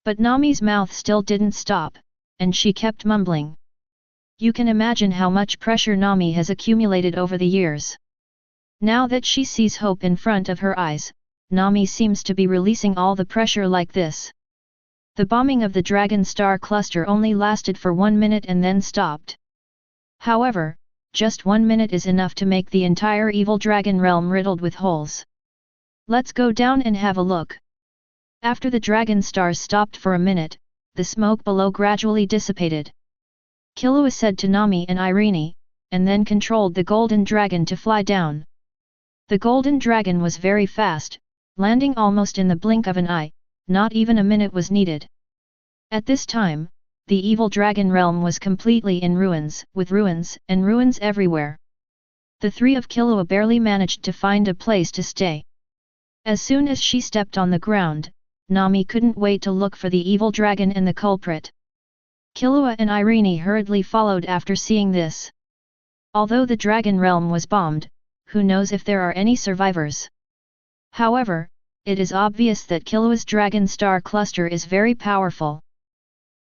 A: But Nami's mouth still didn't stop, and she kept mumbling. You can imagine how much pressure Nami has accumulated over the years. Now that she sees hope in front of her eyes, Nami seems to be releasing all the pressure like this. The bombing of the Dragon Star cluster only lasted for 1 minute and then stopped. However, just 1 minute is enough to make the entire evil dragon realm riddled with holes. Let's go down and have a look. After the dragon stars stopped for a minute, the smoke below gradually dissipated. Killua said to Nami and Irene, and then controlled the golden dragon to fly down. The golden dragon was very fast, landing almost in the blink of an eye, not even a minute was needed. At this time, the evil dragon realm was completely in ruins, with ruins and ruins everywhere. The three of Killua barely managed to find a place to stay. As soon as she stepped on the ground, Nami couldn't wait to look for the evil dragon and the culprit. Killua and Irene hurriedly followed after seeing this. Although the dragon realm was bombed, who knows if there are any survivors. However, it is obvious that Killua's dragon star cluster is very powerful.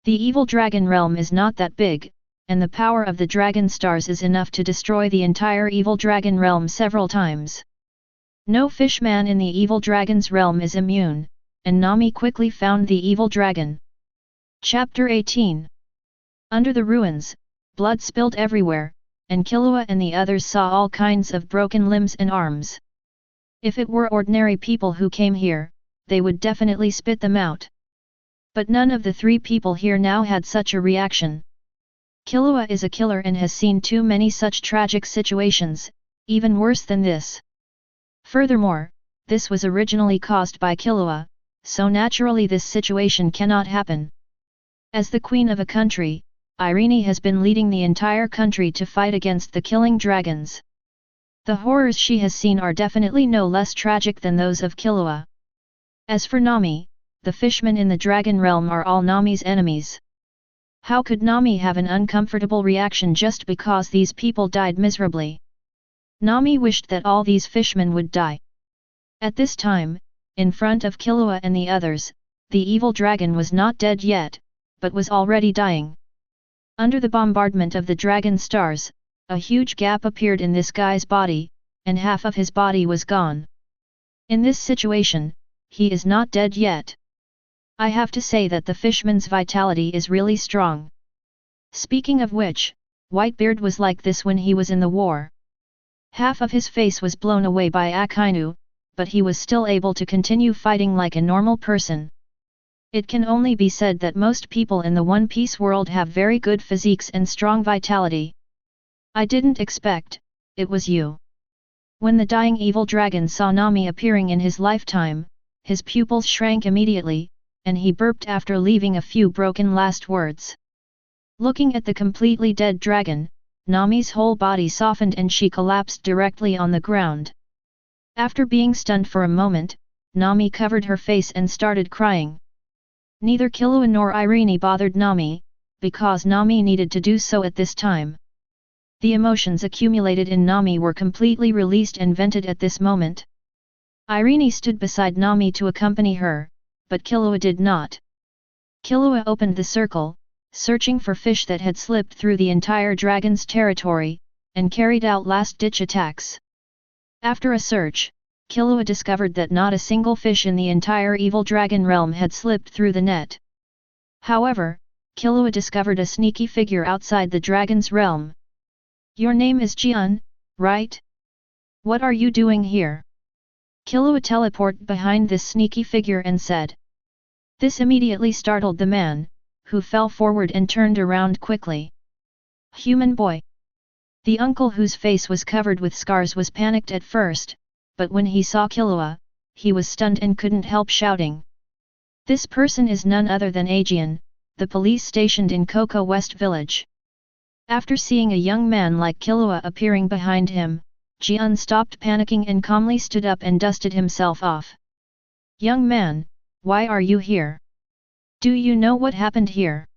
A: The evil dragon realm is not that big, and the power of the dragon stars is enough to destroy the entire evil dragon realm several times. No fishman in the evil dragon's realm is immune, and Nami quickly found the evil dragon. Chapter 18. Under the ruins, blood spilled everywhere, and Killua and the others saw all kinds of broken limbs and arms. If it were ordinary people who came here, they would definitely spit them out. But none of the three people here now had such a reaction. Killua is a killer and has seen too many such tragic situations, even worse than this. Furthermore, this was originally caused by Killua, so naturally this situation cannot happen. As the queen of a country, Irene has been leading the entire country to fight against the killing dragons. The horrors she has seen are definitely no less tragic than those of Killua. As for Nami, the fishmen in the dragon realm are all Nami's enemies. How could Nami have an uncomfortable reaction just because these people died miserably? Nami wished that all these fishmen would die. At this time, in front of Killua and the others, the evil dragon was not dead yet, but was already dying. Under the bombardment of the dragon stars, a huge gap appeared in this guy's body, and half of his body was gone. In this situation, he is not dead yet. I have to say that the fishman's vitality is really strong. Speaking of which, Whitebeard was like this when he was in the war. Half of his face was blown away by Akainu, but he was still able to continue fighting like a normal person. It can only be said that most people in the One Piece world have very good physiques and strong vitality. I didn't expect, it was you. When the dying evil dragon saw Nami appearing in his lifetime, his pupils shrank immediately, and he burped after leaving a few broken last words. Looking at the completely dead dragon, Nami's whole body softened and she collapsed directly on the ground. After being stunned for a moment, Nami covered her face and started crying. Neither Killua nor Irene bothered Nami, because Nami needed to do so at this time. The emotions accumulated in Nami were completely released and vented at this moment. Irene stood beside Nami to accompany her, but Killua did not. Killua opened the circle, searching for fish that had slipped through the entire dragon's territory, and carried out last-ditch attacks. After a search, Killua discovered that not a single fish in the entire evil dragon realm had slipped through the net. However, Killua discovered a sneaky figure outside the dragon's realm. "Your name is Jian, right? What are you doing here?" Killua teleported behind this sneaky figure and said. This immediately startled the man, who fell forward and turned around quickly. "Human boy." The uncle whose face was covered with scars was panicked at first, but when he saw Killua, he was stunned and couldn't help shouting. This person is none other than Aegean, the police stationed in Coco West Village. After seeing a young man like Killua appearing behind him, Jian stopped panicking and calmly stood up and dusted himself off. "Young man, why are you here? Do you know what happened here?"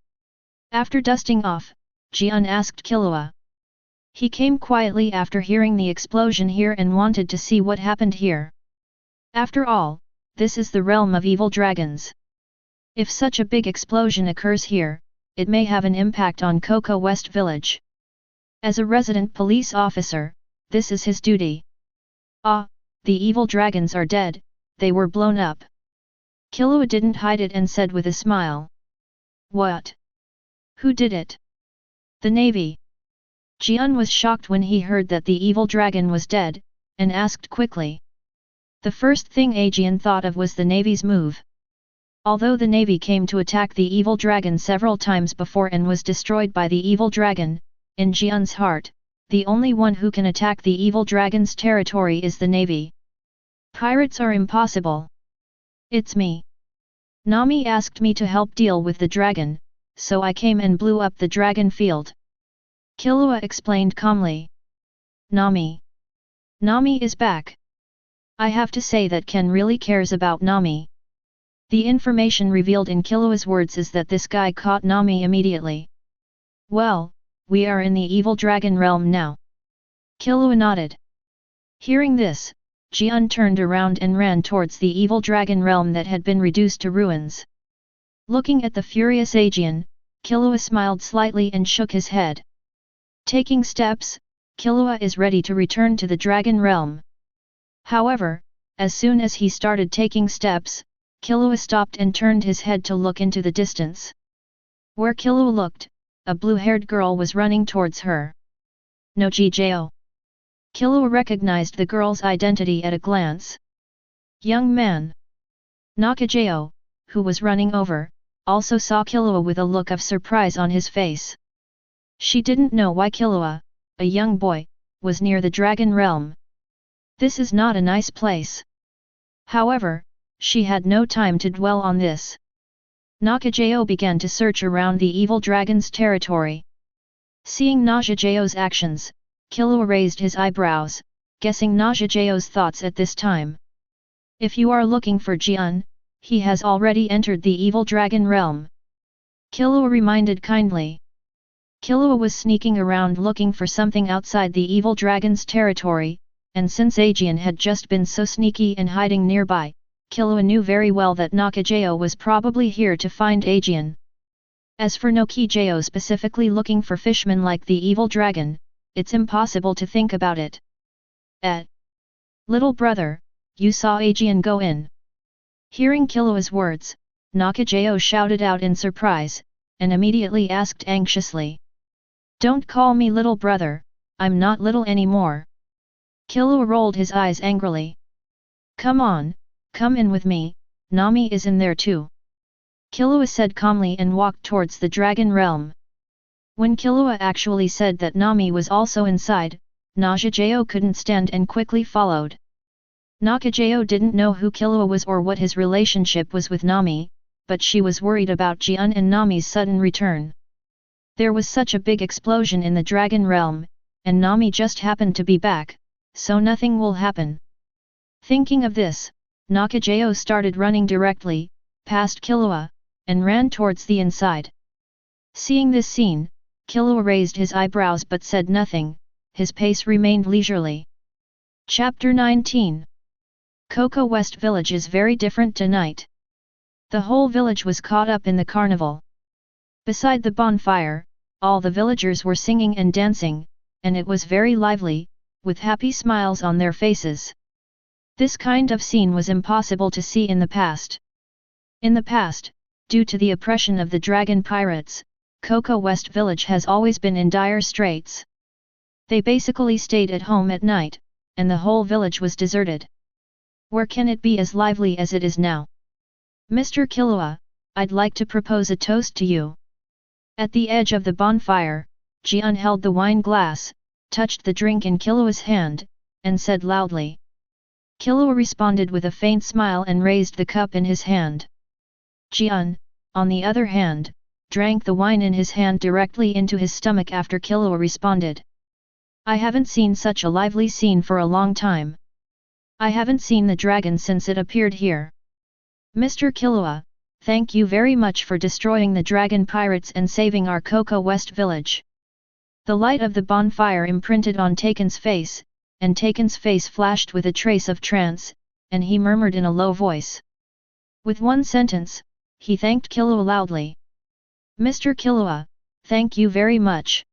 A: After dusting off, Jian asked Killua. He came quietly after hearing the explosion here and wanted to see what happened here. After all, this is the realm of evil dragons. If such a big explosion occurs here, it may have an impact on Coco West Village. As a resident police officer, this is his duty. "Ah, the evil dragons are dead, they were blown up." Killua didn't hide it and said with a smile. "What? Who did it?" "The Navy." Jian was shocked when he heard that the evil dragon was dead, and asked quickly. The first thing Aegean thought of was the Navy's move. Although the Navy came to attack the evil dragon several times before and was destroyed by the evil dragon, in Jian's heart, the only one who can attack the evil dragon's territory is the Navy. Pirates are impossible. "It's me. Nami asked me to help deal with the dragon, so I came and blew up the dragon field." Killua explained calmly. "Nami. Nami is back. I have to say that Ken really cares about Nami." The information revealed in Killua's words is that this guy caught Nami immediately. "Well, we are in the evil dragon realm now." Killua nodded. Hearing this, Jian turned around and ran towards the evil dragon realm that had been reduced to ruins. Looking at the furious Aegean, Killua smiled slightly and shook his head. Taking steps, Killua is ready to return to the dragon realm. However, as soon as he started taking steps, Killua stopped and turned his head to look into the distance. Where Killua looked, a blue-haired girl was running towards her. Nojijao. Killua recognized the girl's identity at a glance. Young man. Nakajao, who was running over, also saw Killua with a look of surprise on his face. She didn't know why Killua, a young boy, was near the Dragon Realm. This is not a nice place. However, she had no time to dwell on this. Nakajao began to search around the evil dragon's territory. Seeing Nakajao's actions, Killua raised his eyebrows, guessing Nakajao's thoughts at this time. If you are looking for Jian, he has already entered the evil dragon realm. Killua reminded kindly. Killua was sneaking around looking for something outside the evil dragon's territory, and since Aegean had just been so sneaky and hiding nearby, Killua knew very well that Nakajao was probably here to find Aegean. As for Nakajao specifically looking for fishmen like the evil dragon, it's impossible to think about it. Little brother, you saw Aegean go in. Hearing Killua's words, Nakajao shouted out in surprise, and immediately asked anxiously. Don't call me little brother, I'm not little anymore. Killua rolled his eyes angrily. Come on, come in with me, Nami is in there too. Killua said calmly and walked towards the dragon realm. When Killua actually said that Nami was also inside, Nakajao couldn't stand and quickly followed. Nakajao didn't know who Killua was or what his relationship was with Nami, but she was worried about Jian and Nami's sudden return. There was such a big explosion in the dragon realm, and Nami just happened to be back, so nothing will happen. Thinking of this, Nakajao started running directly, past Killua, and ran towards the inside. Seeing this scene, Killua raised his eyebrows but said nothing, his pace remained leisurely. Chapter 19. Coco West Village is very different tonight. The whole village was caught up in the carnival. Beside the bonfire, all the villagers were singing and dancing, and it was very lively, with happy smiles on their faces. This kind of scene was impossible to see in the past. In the past, due to the oppression of the dragon pirates, Coco West Village has always been in dire straits. They basically stayed at home at night, and the whole village was deserted. Where can it be as lively as it is now? Mr. Killua, I'd like to propose a toast to you. At the edge of the bonfire, Jian held the wine glass, touched the drink in Killua's hand, and said loudly. Killua responded with a faint smile and raised the cup in his hand. Jian, on the other hand, drank the wine in his hand directly into his stomach after Killua responded. I haven't seen such a lively scene for a long time. I haven't seen the dragon since it appeared here. Mr. Killua, thank you very much for destroying the dragon pirates and saving our Coco West village. The light of the bonfire imprinted on Taken's face, and Taken's face flashed with a trace of trance, and he murmured in a low voice. With one sentence, he thanked Killua loudly. Mr. Killua, thank you very much.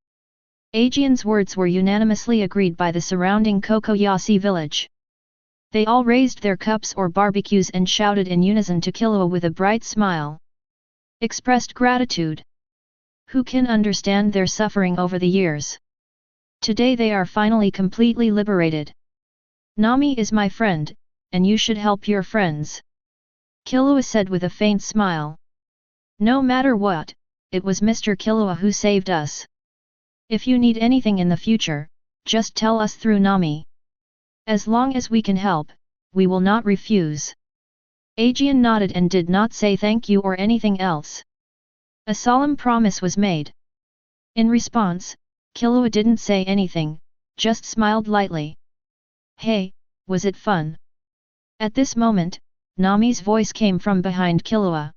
A: Aegean's words were unanimously agreed by the surrounding Kokoyasi village. They all raised their cups or barbecues and shouted in unison to Killua with a bright smile. Expressed gratitude. Who can understand their suffering over the years? Today they are finally completely liberated. Nami is my friend, and you should help your friends. Killua said with a faint smile. No matter what, it was Mr. Killua who saved us. If you need anything in the future, just tell us through Nami. As long as we can help, we will not refuse. Aegean nodded and did not say thank you or anything else. A solemn promise was made. In response, Killua didn't say anything, just smiled lightly. Hey, was it fun? At this moment, Nami's voice came from behind Killua.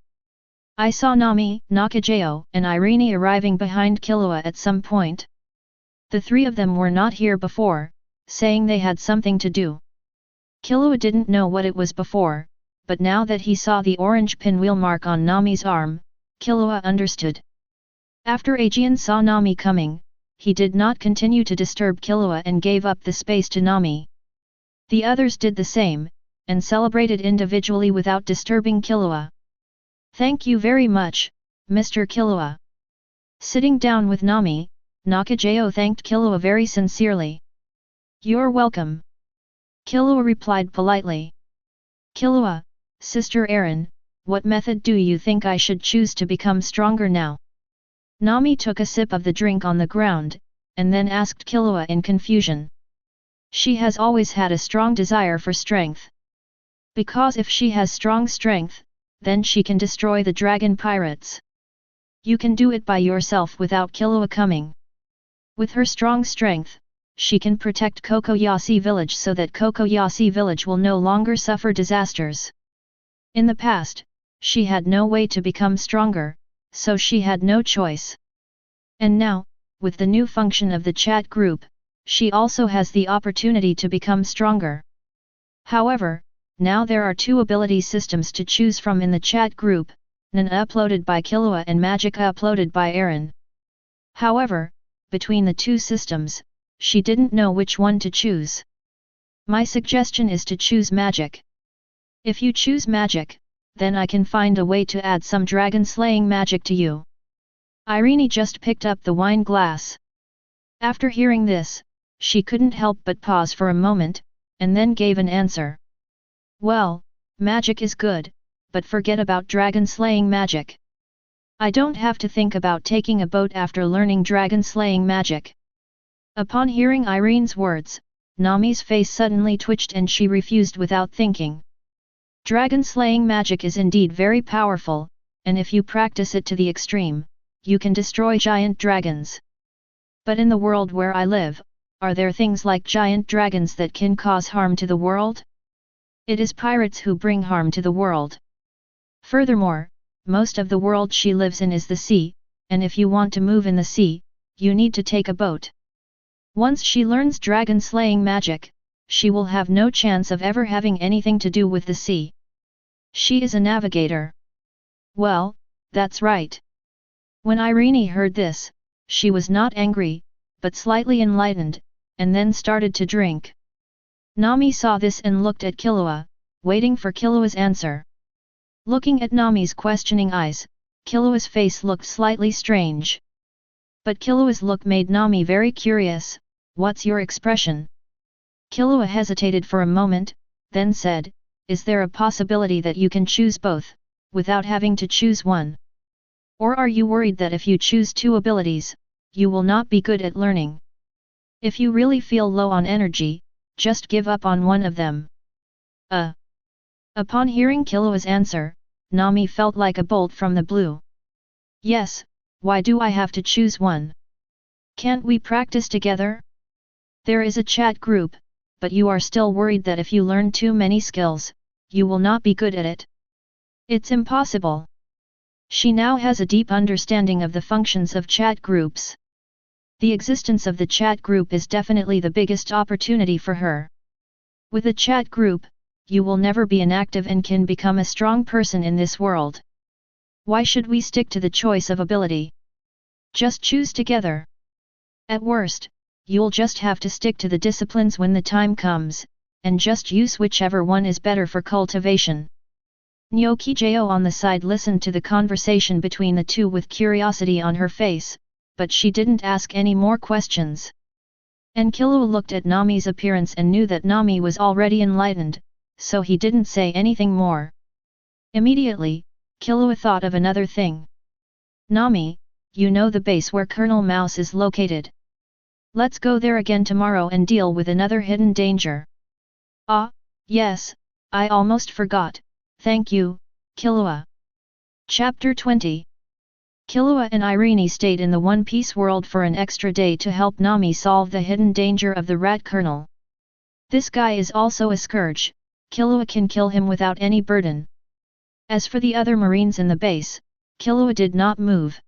A: I saw Nami, Nakajao, and Irene arriving behind Killua at some point. The three of them were not here before, saying they had something to do. Killua didn't know what it was before, but now that he saw the orange pinwheel mark on Nami's arm, Killua understood. After Aegean saw Nami coming, he did not continue to disturb Killua and gave up the space to Nami. The others did the same, and celebrated individually without disturbing Killua. Thank you very much, Mr. Killua. Sitting down with Nami, Nakajayo thanked Killua very sincerely. You're welcome. Killua replied politely. Killua, Sister Eren, what method do you think I should choose to become stronger now? Nami took a sip of the drink on the ground, and then asked Killua in confusion. She has always had a strong desire for strength. Because if she has strong strength, then she can destroy the dragon pirates. You can do it by yourself without Killua coming. With her strong strength, she can protect Kokoyasi village so that Kokoyasi village will no longer suffer disasters. In the past, she had no way to become stronger, so she had no choice. And now, with the new function of the chat group, she also has the opportunity to become stronger. However, now there are two ability systems to choose from in the chat group, Nana uploaded by Killua and Magicka uploaded by Eren. However, between the two systems, she didn't know which one to choose. My suggestion is to choose magic. If you choose magic, then I can find a way to add some dragon slaying magic to you. Irene just picked up the wine glass. After hearing this, she couldn't help but pause for a moment, and then gave an answer. Well, magic is good, but forget about dragon slaying magic. I don't have to think about taking a boat after learning dragon slaying magic. Upon hearing Irene's words, Nami's face suddenly twitched and she refused without thinking. Dragon slaying magic is indeed very powerful, and if you practice it to the extreme, you can destroy giant dragons. But in the world where I live, are there things like giant dragons that can cause harm to the world? It is pirates who bring harm to the world. Furthermore, most of the world she lives in is the sea, and if you want to move in the sea, you need to take a boat. Once she learns dragon slaying magic, she will have no chance of ever having anything to do with the sea. She is a navigator. Well, that's right. When Irene heard this, she was not angry, but slightly enlightened, and then started to drink. Nami saw this and looked at Killua, waiting for Killua's answer. Looking at Nami's questioning eyes, Killua's face looked slightly strange. But Killua's look made Nami very curious. What's your expression? Killua hesitated for a moment, then said, Is there a possibility that you can choose both, without having to choose one? Or are you worried that if you choose two abilities, you will not be good at learning? If you really feel low on energy, just give up on one of them. Upon hearing Killua's answer, Nami felt like a bolt from the blue. Yes, why do I have to choose one? Can't we practice together? There is a chat group, but you are still worried that if you learn too many skills, you will not be good at it. It's impossible. She now has a deep understanding of the functions of chat groups. The existence of the chat group is definitely the biggest opportunity for her. With a chat group, you will never be inactive and can become a strong person in this world. Why should we stick to the choice of ability? Just choose together. At worst, you'll just have to stick to the disciplines when the time comes, and just use whichever one is better for cultivation. Nyokijo on the side listened to the conversation between the two with curiosity on her face, but she didn't ask any more questions. And Killua looked at Nami's appearance and knew that Nami was already enlightened, so he didn't say anything more. Immediately, Killua thought of another thing. Nami, you know the base where Colonel Mouse is located. Let's go there again tomorrow and deal with another hidden danger. Ah, yes, I almost forgot, thank you, Killua. Chapter 20. Killua and Irene stayed in the One Piece world for an extra day to help Nami solve the hidden danger of the Rat Colonel. This guy is also a scourge, Killua can kill him without any burden. As for the other marines in the base, Killua did not move.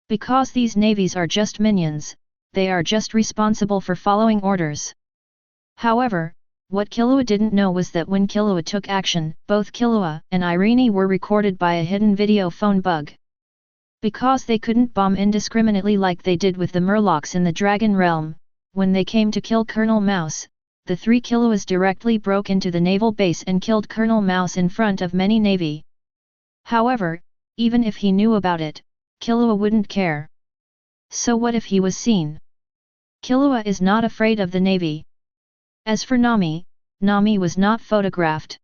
A: Because these navies are just minions, they are just responsible for following orders. However, what Killua didn't know was that when Killua took action, both Killua and Irene were recorded by a hidden video phone bug. Because they couldn't bomb indiscriminately like they did with the Murlocs in the Dragon Realm, when they came to kill Colonel Mouse, the 3 Killuas directly broke into the naval base and killed Colonel Mouse in front of many navy. However, even if he knew about it, Killua wouldn't care. So what if he was seen? Killua is not afraid of the navy. As for Nami, Nami was not photographed.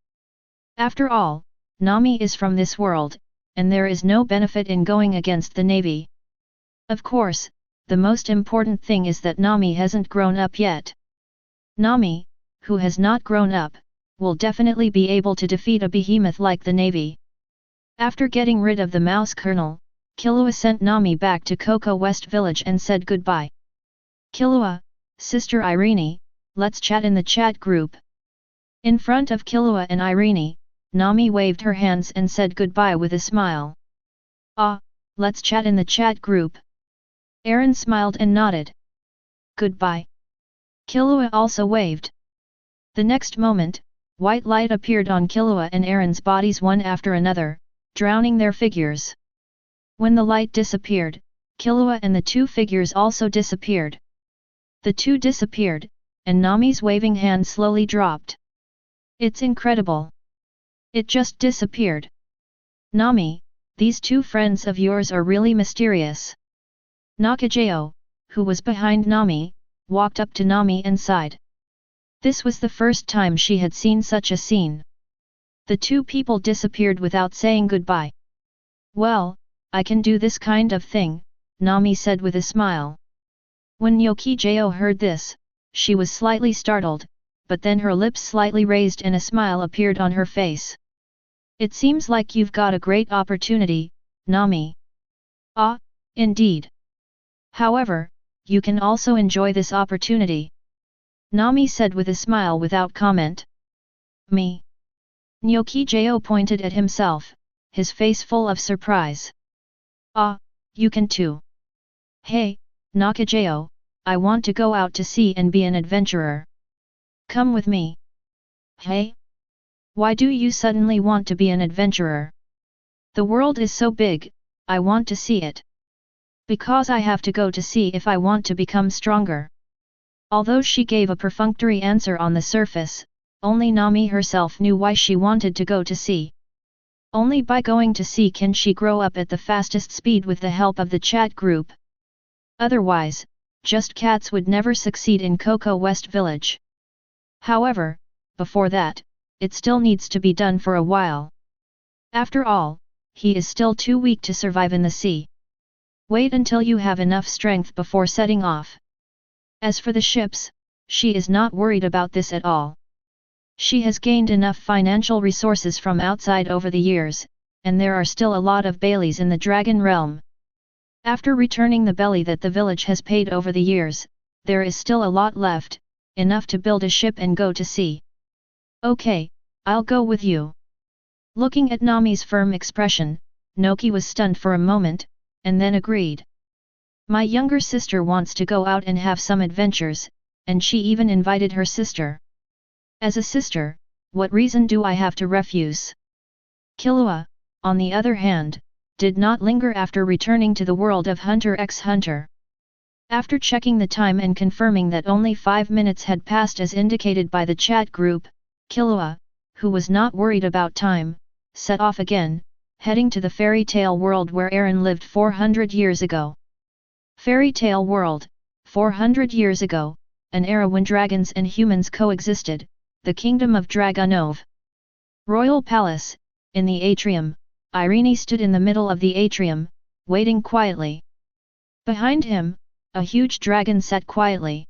A: After all, Nami is from this world, and there is no benefit in going against the navy. Of course, the most important thing is that Nami hasn't grown up yet. Nami, who has not grown up, will definitely be able to defeat a behemoth like the navy. After getting rid of the mouse colonel, Killua sent Nami back to Coco West Village and said goodbye. Killua, Sister Irene, let's chat in the chat group. In front of Killua and Irene, Nami waved her hands and said goodbye with a smile. Ah, let's chat in the chat group. Eren smiled and nodded. Goodbye. Killua also waved. The next moment, white light appeared on Killua and Eren's bodies one after another, drowning their figures. When the light disappeared, Killua and the 2 figures also disappeared. The 2 disappeared, and Nami's waving hand slowly dropped. It's incredible. It just disappeared. Nami, these 2 friends of yours are really mysterious. Nakajao, who was behind Nami, walked up to Nami and sighed. This was the first time she had seen such a scene. The 2 people disappeared without saying goodbye. Well, I can do this kind of thing, Nami said with a smile. When Nakajao heard this, she was slightly startled, but then her lips slightly raised and a smile appeared on her face. It seems like you've got a great opportunity, Nami. Ah, indeed. However, you can also enjoy this opportunity. Nami said with a smile without comment. Me? Nakajao pointed at himself, his face full of surprise. Ah, you can too. Hey, Nakajao, I want to go out to sea and be an adventurer. Come with me. Hey? Why do you suddenly want to be an adventurer? The world is so big, I want to see it. Because I have to go to sea if I want to become stronger. Although she gave a perfunctory answer on the surface, only Nami herself knew why she wanted to go to sea. Only by going to sea can she grow up at the fastest speed with the help of the chat group. Otherwise, just cats would never succeed in Coco West Village. However, before that, it still needs to be done for a while. After all, he is still too weak to survive in the sea. Wait until you have enough strength before setting off. As for the ships, she is not worried about this at all. She has gained enough financial resources from outside over the years, and there are still a lot of Baileys in the Dragon Realm. After returning the belly that the village has paid over the years, there is still a lot left, enough to build a ship and go to sea. Okay, I'll go with you. Looking at Nami's firm expression, Noki was stunned for a moment, and then agreed. My younger sister wants to go out and have some adventures, and she even invited her sister. As a sister, what reason do I have to refuse? Killua, on the other hand, did not linger after returning to the world of Hunter x Hunter. After checking the time and confirming that only 5 minutes had passed as indicated by the chat group, Killua, who was not worried about time, set off again, heading to the fairy tale world where Eren lived 400 years ago. Fairy tale world, 400 years ago, an era when dragons and humans coexisted, the kingdom of Dragonov. Royal Palace, in the atrium, Irene stood in the middle of the atrium, waiting quietly. Behind him, a huge dragon sat quietly.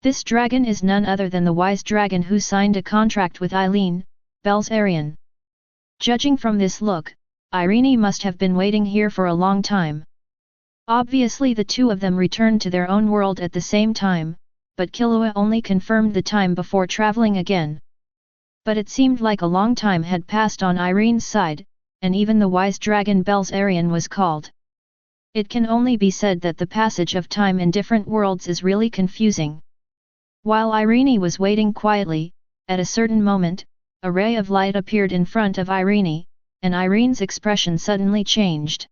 A: This dragon is none other than the wise dragon who signed a contract with Eileen, Belzerian. Judging from this look, Irene must have been waiting here for a long time. Obviously the 2 of them returned to their own world at the same time, but Killua only confirmed the time before traveling again. But it seemed like a long time had passed on Irene's side, and even the wise dragon Belzerian was called. It can only be said that the passage of time in different worlds is really confusing. While Irene was waiting quietly, at a certain moment, a ray of light appeared in front of Irene, and Irene's expression suddenly changed.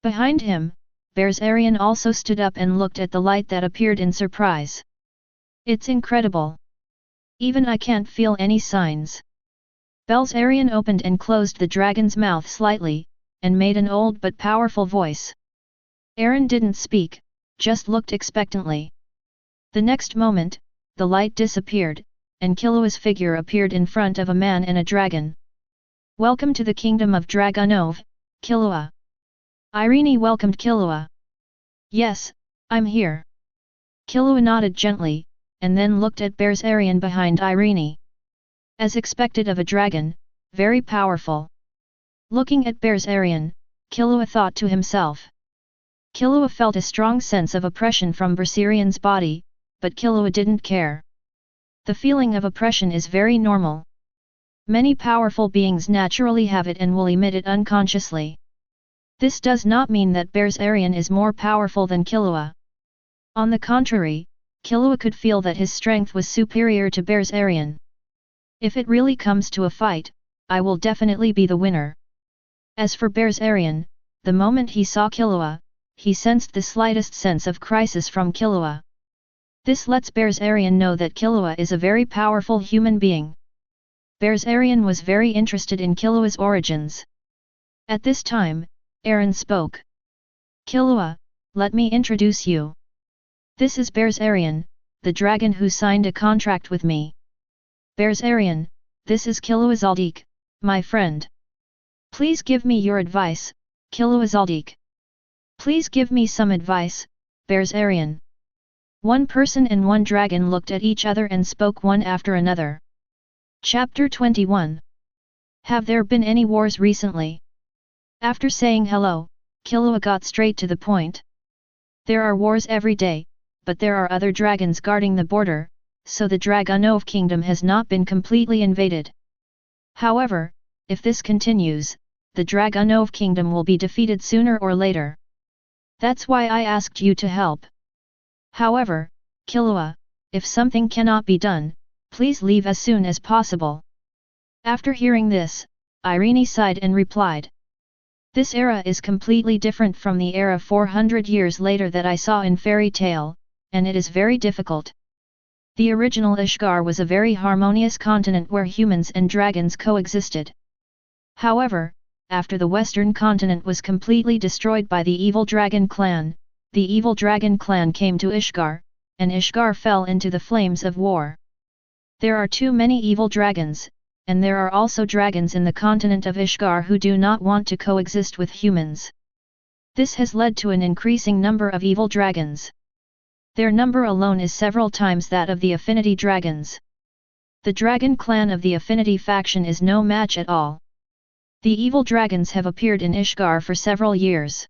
A: Behind him, Belzerian also stood up and looked at the light that appeared in surprise. It's incredible. Even I can't feel any signs. Belsarion opened and closed the dragon's mouth slightly, and made an old but powerful voice. Eren didn't speak, just looked expectantly. The next moment, the light disappeared, and Killua's figure appeared in front of a man and a dragon. Welcome to the kingdom of Dragonov, Killua. Irene welcomed Killua. Yes, I'm here. Killua nodded gently, and then looked at Belsarion behind Irene. As expected of a dragon, very powerful. Looking at Belsarion, Killua thought to himself. Killua felt a strong sense of oppression from Belsarion's body, but Killua didn't care. The feeling of oppression is very normal. Many powerful beings naturally have it and will emit it unconsciously. This does not mean that Belsarion is more powerful than Killua. On the contrary, Killua could feel that his strength was superior to Belsarion. If it really comes to a fight, I will definitely be the winner. As for Belsarion, the moment he saw Killua, he sensed the slightest sense of crisis from Killua. This lets Belsarion know that Killua is a very powerful human being. Belsarion was very interested in Killua's origins. At this time, Eren spoke. Killua, let me introduce you. This is Belsarion, the dragon who signed a contract with me. Belsarion, this is Killua Zoldyck, my friend. Please give me your advice, Killua Zoldyck. Please give me some advice, Belsarion. One person and one dragon looked at each other and spoke one after another. Chapter 21. Have there been any wars recently? After saying hello, Killua got straight to the point. There are wars every day, but there are other dragons guarding the border, so the Dragonov kingdom has not been completely invaded. However, if this continues, the Dragonov kingdom will be defeated sooner or later. That's why I asked you to help. However, Killua, if something cannot be done, please leave as soon as possible. After hearing this, Irene sighed and replied. This era is completely different from the era 400 years later that I saw in fairy tale, and it is very difficult. The original Ishgard was a very harmonious continent where humans and dragons coexisted. However, after the western continent was completely destroyed by the evil dragon clan, the evil dragon clan came to Ishgard, and Ishgard fell into the flames of war. There are too many evil dragons, and there are also dragons in the continent of Ishgard who do not want to coexist with humans. This has led to an increasing number of evil dragons. Their number alone is several times that of the affinity dragons. The dragon clan of the affinity faction is no match at all. The evil dragons have appeared in Ishgard for several years.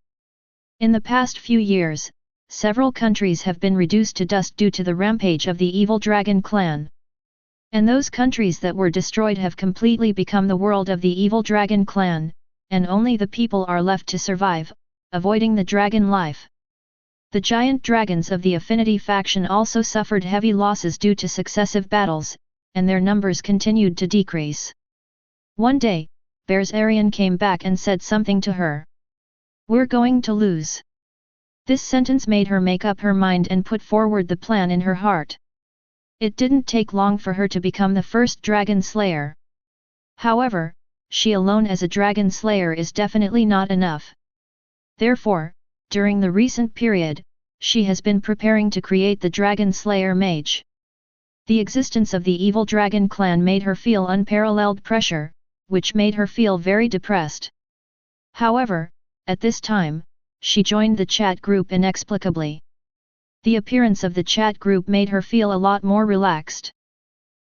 A: In the past few years, several countries have been reduced to dust due to the rampage of the evil dragon clan. And those countries that were destroyed have completely become the world of the evil dragon clan, and only the people are left to survive, avoiding the dragon life. The giant dragons of the affinity faction also suffered heavy losses due to successive battles, and their numbers continued to decrease. One day, Belsarion came back and said something to her. We're going to lose. This sentence made her make up her mind and put forward the plan in her heart. It didn't take long for her to become the first dragon slayer. However, she alone as a dragon slayer is definitely not enough. Therefore, during the recent period, she has been preparing to create the Dragon Slayer Mage. The existence of the evil dragon clan made her feel unparalleled pressure, which made her feel very depressed. However, at this time, she joined the chat group inexplicably. The appearance of the chat group made her feel a lot more relaxed.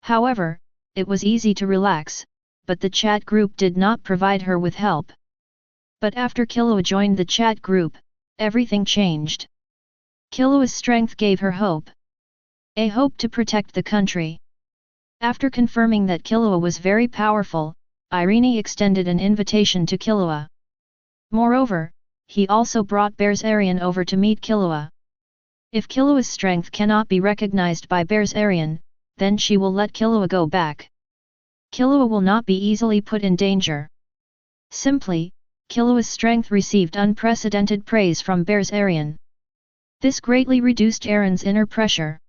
A: However, it was easy to relax, but the chat group did not provide her with help. But after Killua joined the chat group, everything changed. Killua's strength gave her hope. A hope to protect the country. After confirming that Killua was very powerful, Irene extended an invitation to Killua. Moreover, he also brought Belsarion over to meet Killua. If Killua's strength cannot be recognized by Belsarion, then she will let Killua go back. Killua will not be easily put in danger. Simply, Killua's strength received unprecedented praise from Belsarion. This greatly reduced Eren's inner pressure.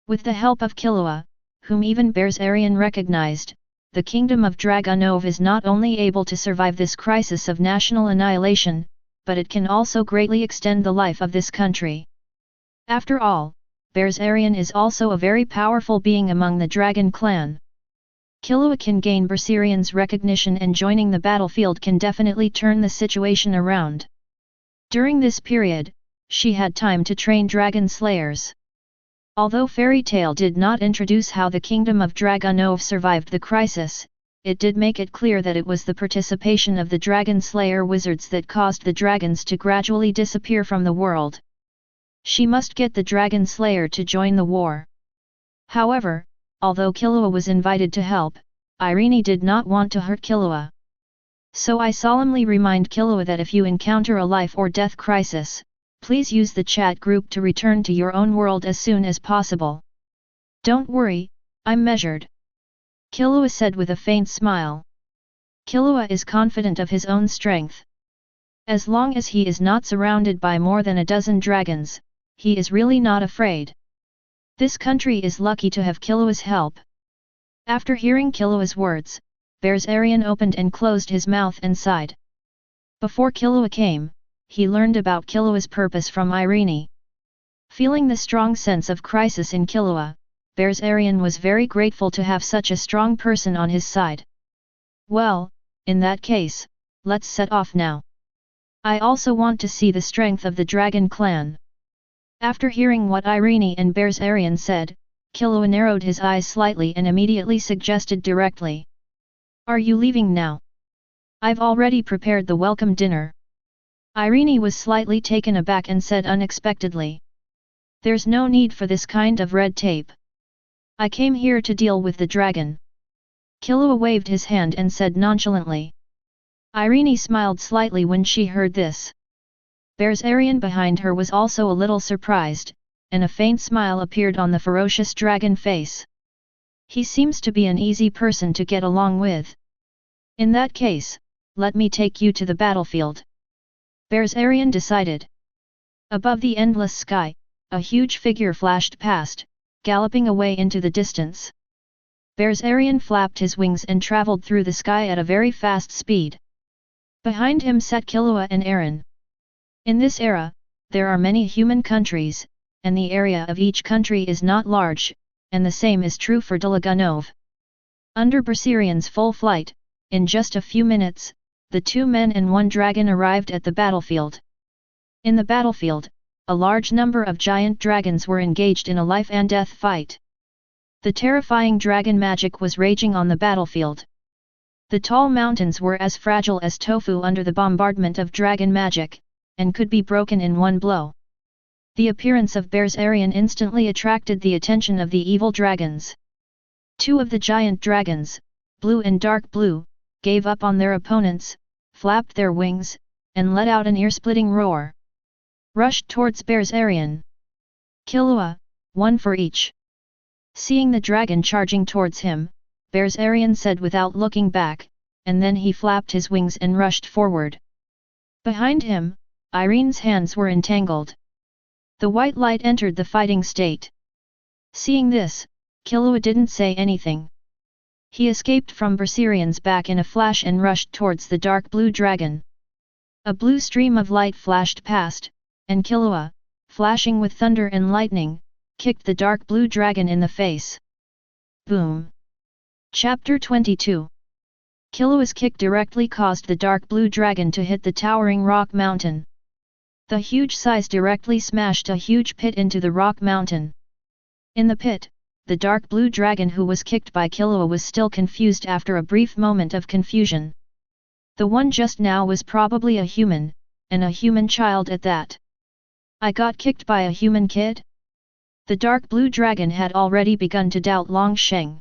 A: With the help of Killua, whom even Berzerian recognized, the kingdom of Dragonov is not only able to survive this crisis of national annihilation, but it can also greatly extend the life of this country. After all, Berzerian is also a very powerful being among the Dragon clan. Killua can gain Berzerian's recognition, and joining the battlefield can definitely turn the situation around. During this period, she had time to train dragon slayers. Although Fairy Tail did not introduce how the kingdom of Dragonov survived the crisis, it did make it clear that it was the participation of the dragon slayer wizards that caused the dragons to gradually disappear from the world. She must get the dragon slayer to join the war. However, although Killua was invited to help, Irene did not want to hurt Killua. So I solemnly remind Killua that if you encounter a life or death crisis, please use the chat group to return to your own world as soon as possible. Don't worry, I'm measured. Killua said with a faint smile. Killua is confident of his own strength. As long as he is not surrounded by more than a dozen dragons, he is really not afraid. This country is lucky to have Killua's help. After hearing Killua's words, Berzerian opened and closed his mouth and sighed. Before Killua came, he learned about Killua's purpose from Irene. Feeling the strong sense of crisis in Killua, Berzerian was very grateful to have such a strong person on his side. Well, in that case, let's set off now. I also want to see the strength of the Dragon clan. After hearing what Irene and Berzerian said, Killua narrowed his eyes slightly and immediately suggested directly. Are you leaving now? I've already prepared the welcome dinner. Irene was slightly taken aback and said unexpectedly. There's no need for this kind of red tape. I came here to deal with the dragon. Killua waved his hand and said nonchalantly. Irene smiled slightly when she heard this. Berzerian behind her was also a little surprised, and a faint smile appeared on the ferocious dragon face. He seems to be an easy person to get along with. In that case, let me take you to the battlefield. Berzerian decided. Above the endless sky, a huge figure flashed past, galloping away into the distance. Berzerian flapped his wings and traveled through the sky at a very fast speed. Behind him sat Killua and Eren. In this era, there are many human countries, and the area of each country is not large, and the same is true for Dragonov. Under Berzerian's full flight, in just a few minutes, the 2 men and 1 dragon arrived at the battlefield. In the battlefield, a large number of giant dragons were engaged in a life and death fight. The terrifying dragon magic was raging on the battlefield. The tall mountains were as fragile as tofu under the bombardment of dragon magic, and could be broken in one blow. The appearance of Berzerian instantly attracted the attention of the evil dragons. 2 of the giant dragons, blue and dark blue, gave up on their opponents, flapped their wings, and let out an ear-splitting roar. Rushed towards Berzerian. Killua, 1 for each. Seeing the dragon charging towards him, Berzerian said without looking back, and then he flapped his wings and rushed forward. Behind him, Irene's hands were entangled. The white light entered the fighting state. Seeing this, Killua didn't say anything. He escaped from Berzerian's back in a flash and rushed towards the dark blue dragon. A blue stream of light flashed past, and Killua, flashing with thunder and lightning, kicked the dark blue dragon in the face. Boom! Chapter 22. Killua's kick directly caused the dark blue dragon to hit the towering rock mountain. The huge size directly smashed a huge pit into the rock mountain. In the pit, the dark blue dragon who was kicked by Killua was still confused after a brief moment of confusion. The one just now was probably a human, and a human child at that. I got kicked by a human kid? The dark blue dragon had already begun to doubt Long Sheng.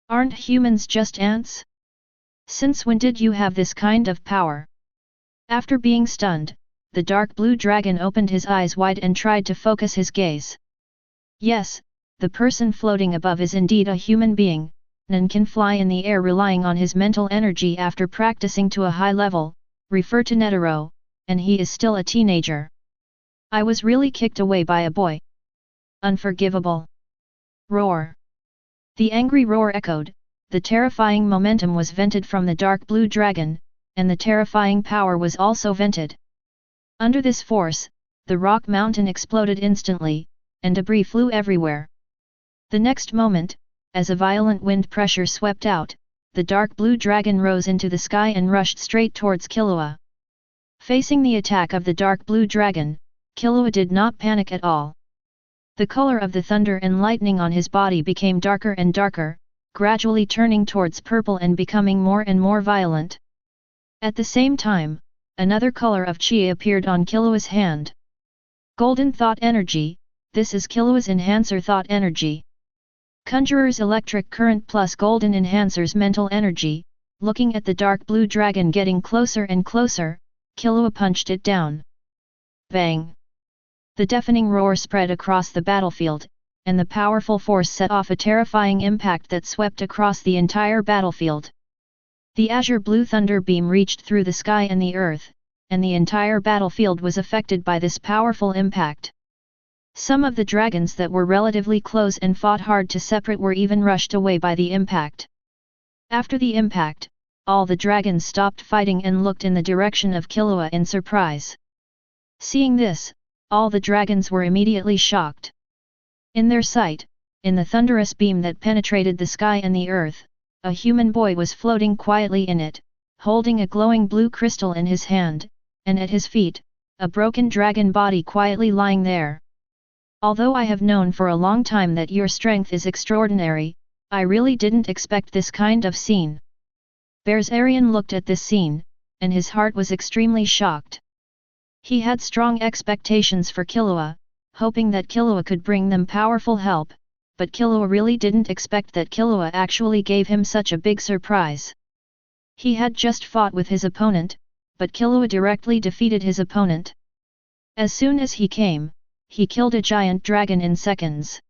A: Aren't humans just ants? Since when did you have this kind of power? After being stunned, the dark blue dragon opened his eyes wide and tried to focus his gaze. Yes, the person floating above is indeed a human being, and can fly in the air relying on his mental energy after practicing to a high level, refer to Netero, and he is still a teenager. I was really kicked away by a boy. Unforgivable. Roar. The angry roar echoed, the terrifying momentum was vented from the dark blue dragon, and the terrifying power was also vented. Under this force, the rock mountain exploded instantly, and debris flew everywhere. The next moment, as a violent wind pressure swept out, the dark blue dragon rose into the sky and rushed straight towards Killua. Facing the attack of the dark blue dragon, Killua did not panic at all. The color of the thunder and lightning on his body became darker and darker, gradually turning towards purple and becoming more and more violent. At the same time, another color of chi appeared on Killua's hand. Golden Thought Energy, this is Killua's Enhancer Thought Energy. Conjurer's Electric Current plus Golden Enhancer's Mental Energy. Looking at the dark blue dragon getting closer and closer, Killua punched it down. Bang! The deafening roar spread across the battlefield, and the powerful force set off a terrifying impact that swept across the entire battlefield. The azure blue thunder beam reached through the sky and the earth, and the entire battlefield was affected by this powerful impact. Some of the dragons that were relatively close and fought hard to separate were even rushed away by the impact. After the impact, all the dragons stopped fighting and looked in the direction of Killua in surprise. Seeing this, all the dragons were immediately shocked. In their sight, in the thunderous beam that penetrated the sky and the earth, a human boy was floating quietly in it, holding a glowing blue crystal in his hand, and at his feet, a broken dragon body quietly lying there. Although I have known for a long time that your strength is extraordinary, I really didn't expect this kind of scene. Berzerion looked at this scene, and his heart was extremely shocked. He had strong expectations for Killua, hoping that Killua could bring them powerful help, but Killua really didn't expect that Killua actually gave him such a big surprise. He had just fought with his opponent, but Killua directly defeated his opponent. As soon as he came, he killed a giant dragon in seconds.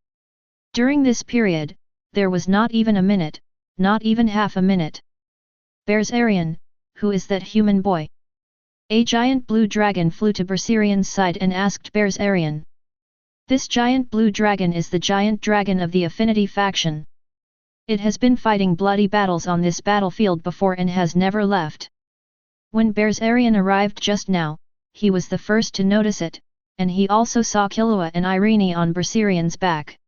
A: During this period, there was not even a minute, not even half a minute. Berzerion, who is that human boy? A giant blue dragon flew to Berzerion's side and asked Berzerion. This giant blue dragon is the giant dragon of the Affinity faction. It has been fighting bloody battles on this battlefield before and has never left. When Berzerion arrived just now, he was the first to notice it, and he also saw Killua and Irene on Berzerion's back.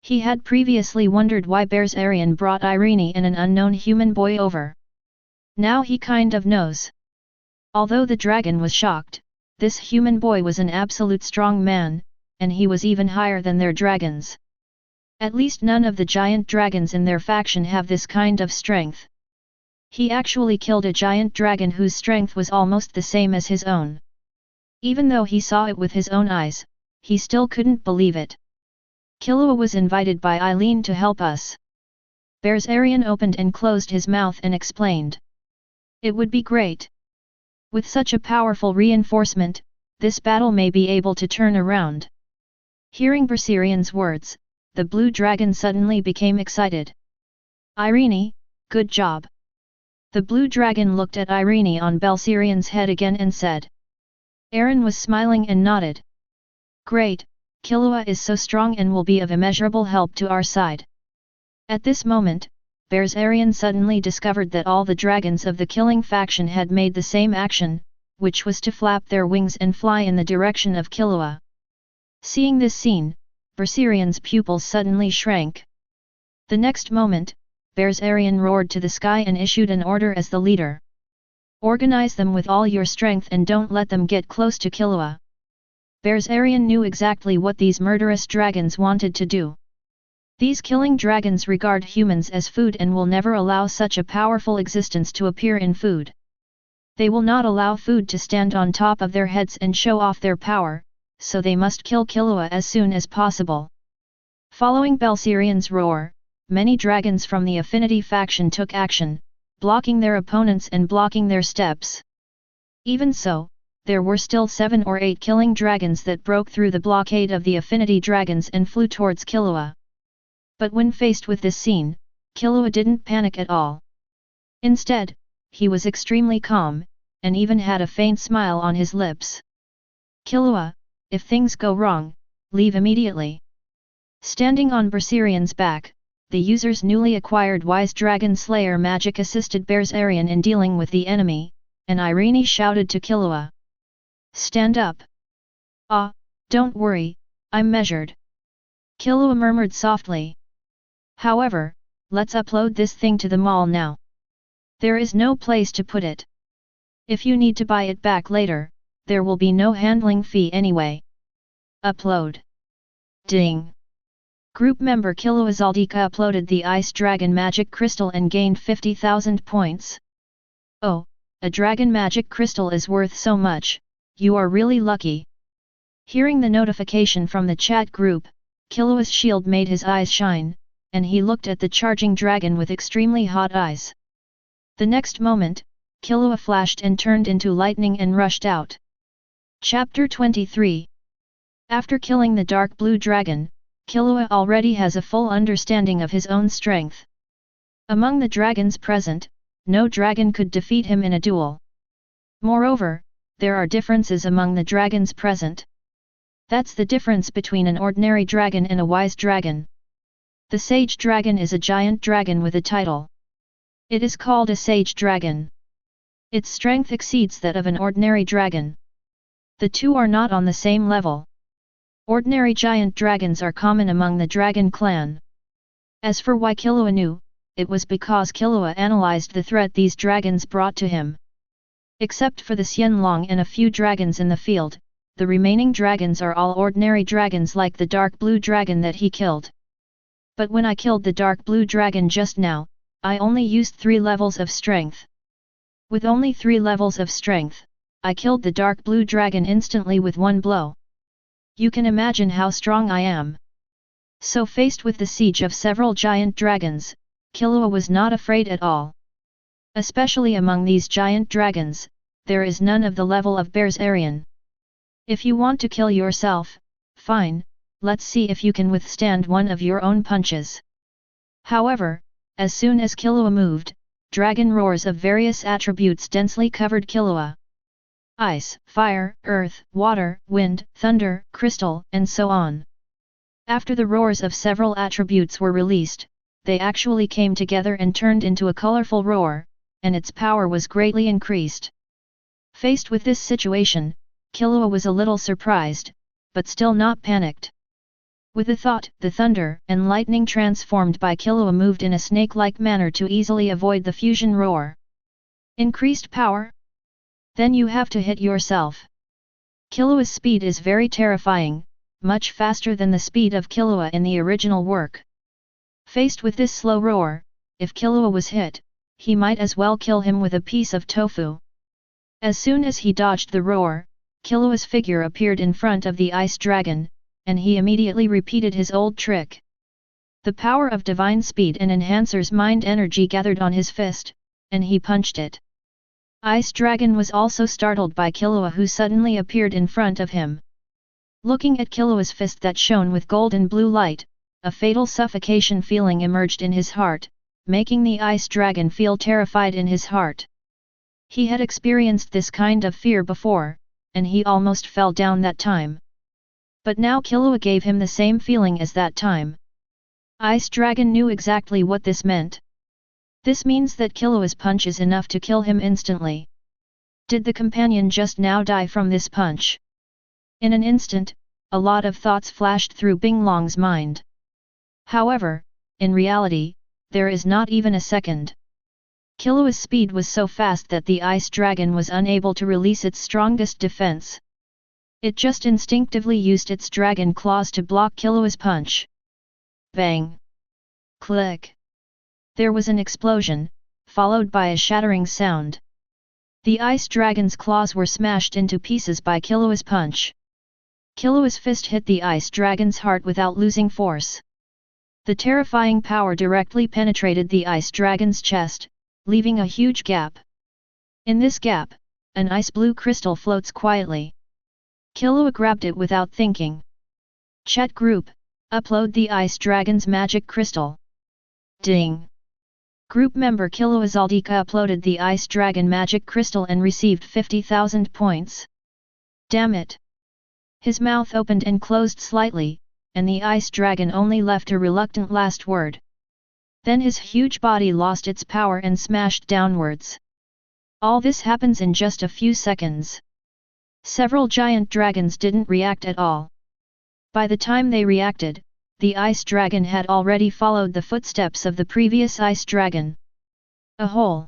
A: He had previously wondered why Berzerion brought Irene and an unknown human boy over. Now he kind of knows. Although the dragon was shocked, this human boy was an absolute strong man, and he was even higher than their dragons. At least none of the giant dragons in their faction have this kind of strength. He actually killed a giant dragon whose strength was almost the same as his own. Even though he saw it with his own eyes, he still couldn't believe it. Killua was invited by Eileen to help us. Berzerion opened and closed his mouth and explained. It would be great. With such a powerful reinforcement, this battle may be able to turn around. Hearing Berzerion's words, the blue dragon suddenly became excited. Irene, good job. The blue dragon looked at Irene on Berzerion's head again and said. Eren was smiling and nodded. Great, Killua is so strong and will be of immeasurable help to our side. At this moment, Berzerion suddenly discovered that all the dragons of the killing faction had made the same action, which was to flap their wings and fly in the direction of Killua. Seeing this scene, Berzerion's pupils suddenly shrank. The next moment, Berzerion roared to the sky and issued an order as the leader. Organize them with all your strength and don't let them get close to Killua. Berzerion knew exactly what these murderous dragons wanted to do. These killing dragons regard humans as food and will never allow such a powerful existence to appear in food. They will not allow food to stand on top of their heads and show off their power, so they must kill Killua as soon as possible. Following Berzerion's roar, many dragons from the Affinity faction took action, blocking their opponents and blocking their steps. Even so, there were still 7 or 8 killing dragons that broke through the blockade of the Affinity dragons and flew towards Killua. But when faced with this scene, Killua didn't panic at all. Instead, he was extremely calm, and even had a faint smile on his lips. Killua, if things go wrong, leave immediately. Standing on Berzerion's back, the user's newly acquired Wise Dragon Slayer magic assisted Berserkarian in dealing with the enemy, and Irene shouted to Killua. Stand up. Ah, don't worry, I'm measured. Killua murmured softly. However, let's upload this thing to the mall now. There is no place to put it. If you need to buy it back later, there will be no handling fee anyway. Upload. Ding. Group member Killua Zoldyck uploaded the Ice Dragon Magic Crystal and gained 50,000 points. Oh, a Dragon Magic Crystal is worth so much, you are really lucky. Hearing the notification from the chat group, Killua's shield made his eyes shine, and he looked at the charging dragon with extremely hot eyes. The next moment, Killua flashed and turned into lightning and rushed out. Chapter 23. After killing the dark blue dragon, Killua already has a full understanding of his own strength. Among the dragons present, no dragon could defeat him in a duel. Moreover, there are differences among the dragons present. That's the difference between an ordinary dragon and a wise dragon. The sage dragon is a giant dragon with a title. It is called a sage dragon. Its strength exceeds that of an ordinary dragon. The two are not on the same level. Ordinary giant dragons are common among the dragon clan. As for why Killua knew, it was because Killua analyzed the threat these dragons brought to him. Except for the Xianlong and a few dragons in the field, the remaining dragons are all ordinary dragons like the dark blue dragon that he killed. But when I killed the dark blue dragon just now, I only used 3 levels of strength. With only 3 levels of strength, I killed the dark blue dragon instantly with one blow. You can imagine how strong I am. So faced with the siege of several giant dragons, Killua was not afraid at all. Especially among these giant dragons, there is none of the level of Berserkarian. If you want to kill yourself, fine, let's see if you can withstand one of your own punches. However, as soon as Killua moved, dragon roars of various attributes densely covered Killua. Ice, fire, earth, water, wind, thunder, crystal, and so on. After the roars of several attributes were released, they actually came together and turned into a colorful roar, and its power was greatly increased. Faced with this situation, Killua was a little surprised, but still not panicked. With a thought, the thunder and lightning transformed by Killua moved in a snake-like manner to easily avoid the fusion roar. Increased power? Then you have to hit yourself. Killua's speed is very terrifying, much faster than the speed of Killua in the original work. Faced with this slow roar, if Killua was hit, he might as well kill him with a piece of tofu. As soon as he dodged the roar, Killua's figure appeared in front of the ice dragon, and he immediately repeated his old trick. The power of divine speed and enhancer's mind energy gathered on his fist, and he punched it. Ice Dragon was also startled by Killua, who suddenly appeared in front of him. Looking at Killua's fist that shone with golden blue light, a fatal suffocation feeling emerged in his heart, making the Ice Dragon feel terrified in his heart. He had experienced this kind of fear before, and he almost fell down that time. But now Killua gave him the same feeling as that time. Ice Dragon knew exactly what this meant. This means that Killua's punch is enough to kill him instantly. Did the companion just now die from this punch? In an instant, a lot of thoughts flashed through Bing Long's mind. However, in reality, there is not even a second. Killua's speed was so fast that the Ice Dragon was unable to release its strongest defense. It just instinctively used its dragon claws to block Killua's punch. Bang! Click! There was an explosion, followed by a shattering sound. The Ice Dragon's claws were smashed into pieces by Killua's punch. Killua's fist hit the Ice Dragon's heart without losing force. The terrifying power directly penetrated the Ice Dragon's chest, leaving a huge gap. In this gap, an ice blue crystal floats quietly. Killua grabbed it without thinking. Chat group, upload the Ice Dragon's magic crystal. Ding! Group member Killua Zoldyck uploaded the Ice Dragon magic crystal and received 50,000 points. Damn it! His mouth opened and closed slightly, and the Ice Dragon only left a reluctant last word. Then his huge body lost its power and smashed downwards. All this happens in just a few seconds. Several giant dragons didn't react at all. By the time they reacted, the ice dragon had already followed the footsteps of the previous ice dragon. A hole!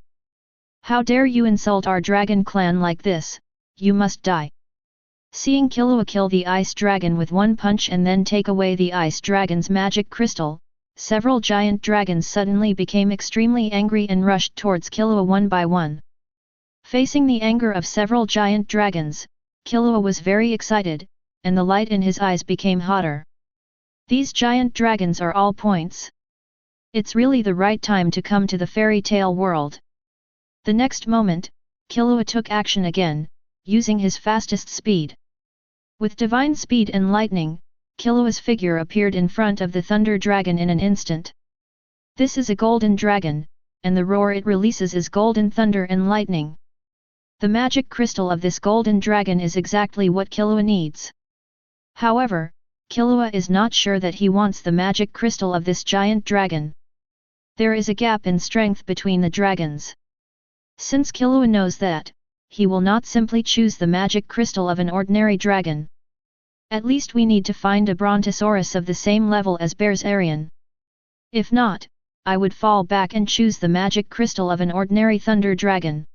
A: How dare you insult our dragon clan like this, you must die. Seeing Killua kill the ice dragon with one punch and then take away the ice dragon's magic crystal, several giant dragons suddenly became extremely angry and rushed towards Killua one by one. Facing the anger of several giant dragons, Killua was very excited, and the light in his eyes became hotter. These giant dragons are all points. It's really the right time to come to the fairy tale world. The next moment, Killua took action again, using his fastest speed. With divine speed and lightning, Killua's figure appeared in front of the thunder dragon in an instant. This is a golden dragon, and the roar it releases is golden thunder and lightning. The magic crystal of this golden dragon is exactly what Killua needs. However, Killua is not sure that he wants the magic crystal of this giant dragon. There is a gap in strength between the dragons. Since Killua knows that, he will not simply choose the magic crystal of an ordinary dragon. At least we need to find a brontosaurus of the same level as Bear's Aryan. If not, I would fall back and choose the magic crystal of an ordinary thunder dragon.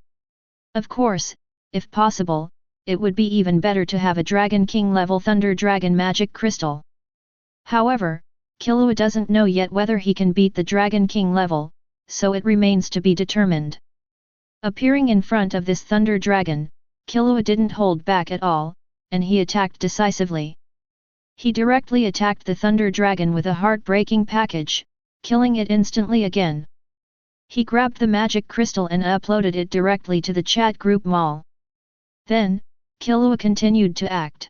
A: Of course, if possible, it would be even better to have a Dragon King level thunder dragon magic crystal. However, Killua doesn't know yet whether he can beat the Dragon King level, so it remains to be determined. Appearing in front of this thunder dragon, Killua didn't hold back at all, and he attacked decisively. He directly attacked the thunder dragon with a heart-breaking package, killing it instantly again. He grabbed the magic crystal and uploaded it directly to the chat group mall. Then, Killua continued to act.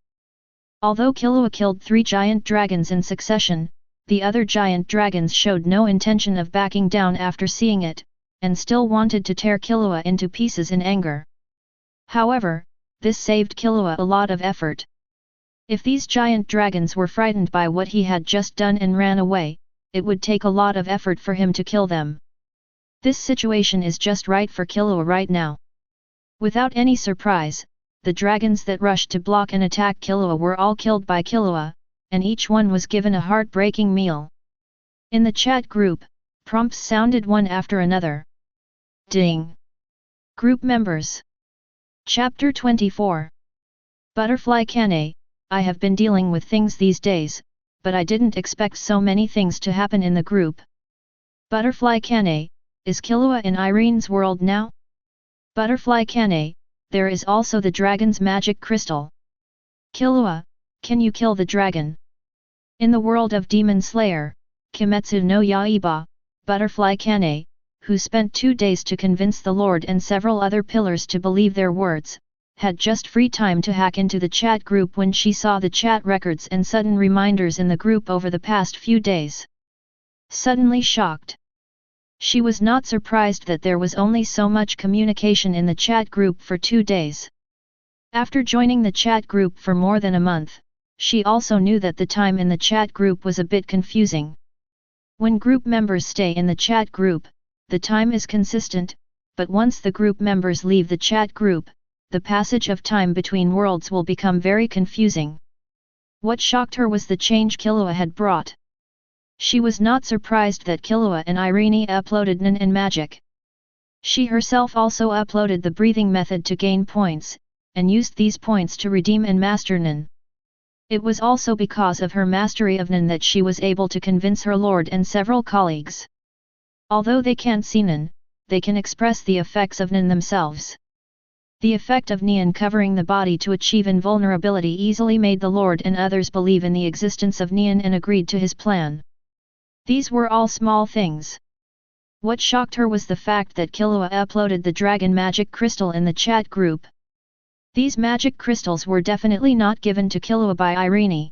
A: Although Killua killed 3 giant dragons in succession, the other giant dragons showed no intention of backing down after seeing it, and still wanted to tear Killua into pieces in anger. However, this saved Killua a lot of effort. If these giant dragons were frightened by what he had just done and ran away, it would take a lot of effort for him to kill them. This situation is just right for Killua right now. Without any surprise, the dragons that rushed to block and attack Killua were all killed by Killua, and each one was given a heartbreaking meal. In the chat group, prompts sounded one after another. Ding! Group members. Chapter 24. Butterfly Kane, I have been dealing with things these days, but I didn't expect so many things to happen in the group. Butterfly Kane, is Killua in Irene's world now? Butterfly Kane, there is also the dragon's magic crystal. Killua, can you kill the dragon? In the world of Demon Slayer, Kimetsu no Yaiba, Butterfly Kane, who spent 2 days to convince the Lord and several other pillars to believe their words, had just free time to hack into the chat group when she saw the chat records and sudden reminders in the group over the past few days. Suddenly shocked. She was not surprised that there was only so much communication in the chat group for 2 days. After joining the chat group for more than a month, she also knew that the time in the chat group was a bit confusing. When group members stay in the chat group, the time is consistent, but once the group members leave the chat group, the passage of time between worlds will become very confusing. What shocked her was the change Killua had brought. She was not surprised that Killua and Irene uploaded Nen and Magic. She herself also uploaded the breathing method to gain points, and used these points to redeem and master Nen. It was also because of her mastery of Nen that she was able to convince her lord and several colleagues. Although they can't see Nen, they can express the effects of Nen themselves. The effect of Nian covering the body to achieve invulnerability easily made the lord and others believe in the existence of Nian and agreed to his plan. These were all small things. What shocked her was the fact that Killua uploaded the dragon magic crystal in the chat group. These magic crystals were definitely not given to Killua by Irene.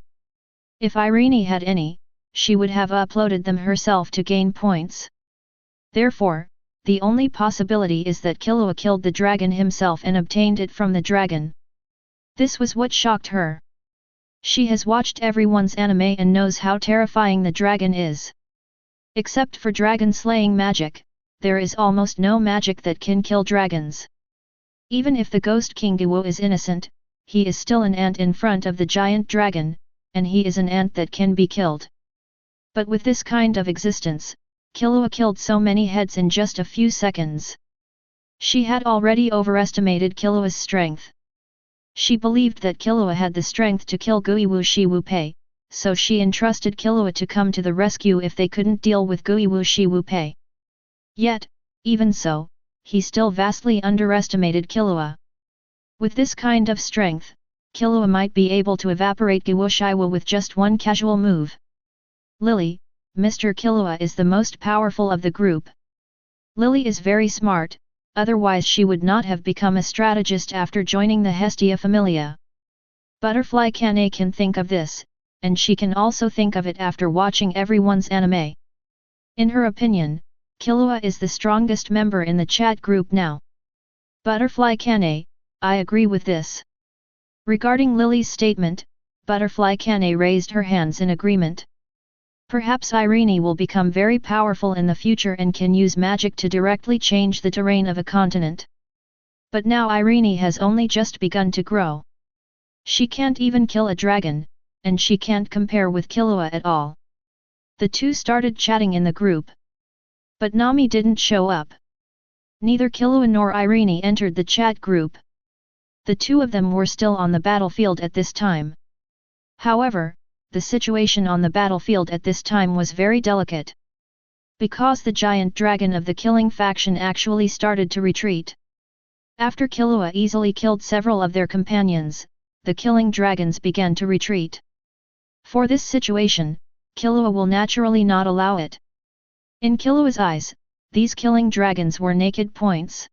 A: If Irene had any, she would have uploaded them herself to gain points. Therefore, the only possibility is that Killua killed the dragon himself and obtained it from the dragon. This was what shocked her. She has watched everyone's anime and knows how terrifying the dragon is. Except for dragon-slaying magic, there is almost no magic that can kill dragons. Even if the Ghost King Killua is innocent, he is still an ant in front of the giant dragon, and he is an ant that can be killed. But with this kind of existence, Killua killed so many heads in just a few seconds. She had already overestimated Killua's strength. She believed that Killua had the strength to kill Guiwu Shiwupei, so she entrusted Killua to come to the rescue if they couldn't deal with Guiwu Shiwupei. Yet, even so, he still vastly underestimated Killua. With this kind of strength, Killua might be able to evaporate Guiwu Shiwu with just one casual move. Lily, Mr. Killua is the most powerful of the group. Lily is very smart, otherwise she would not have become a strategist after joining the Hestia Familia. Butterfly Kane can think of this, and she can also think of it after watching everyone's anime. In her opinion, Killua is the strongest member in the chat group now. Butterfly Kane, I agree with this. Regarding Lily's statement, Butterfly Kane raised her hands in agreement. Perhaps Irene will become very powerful in the future and can use magic to directly change the terrain of a continent. But now Irene has only just begun to grow. She can't even kill a dragon, and she can't compare with Killua at all. The two started chatting in the group. But Nami didn't show up. Neither Killua nor Irene entered the chat group. The two of them were still on the battlefield at this time. However, the situation on the battlefield at this time was very delicate. Because the giant dragon of the killing faction actually started to retreat. After Killua easily killed several of their companions, the killing dragons began to retreat. For this situation, Killua will naturally not allow it. In Killua's eyes, these killing dragons were naked points.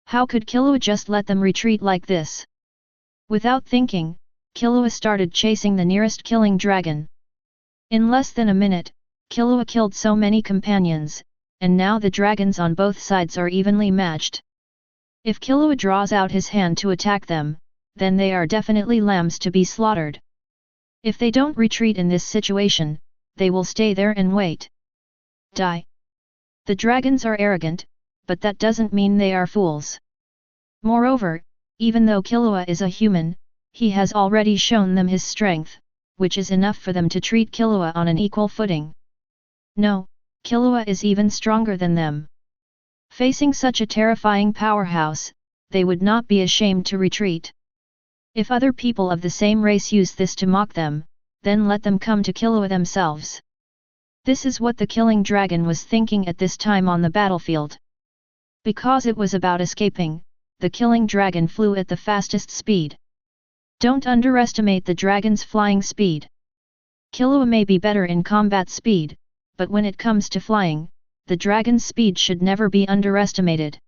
A: How could Killua just let them retreat like this? Without thinking, Killua started chasing the nearest killing dragon. In less than a minute, Killua killed so many companions, and now the dragons on both sides are evenly matched. If Killua draws out his hand to attack them, then they are definitely lambs to be slaughtered. If they don't retreat in this situation, they will stay there and wait. Die. The dragons are arrogant, but that doesn't mean they are fools. Moreover, even though Killua is a human, he has already shown them his strength, which is enough for them to treat Killua on an equal footing. No, Killua is even stronger than them. Facing such a terrifying powerhouse, they would not be ashamed to retreat. If other people of the same race use this to mock them, then let them come to Killua themselves. This is what the killing dragon was thinking at this time on the battlefield. Because it was about escaping, the killing dragon flew at the fastest speed. Don't underestimate the dragon's flying speed. Killua may be better in combat speed, but when it comes to flying, the dragon's speed should never be underestimated.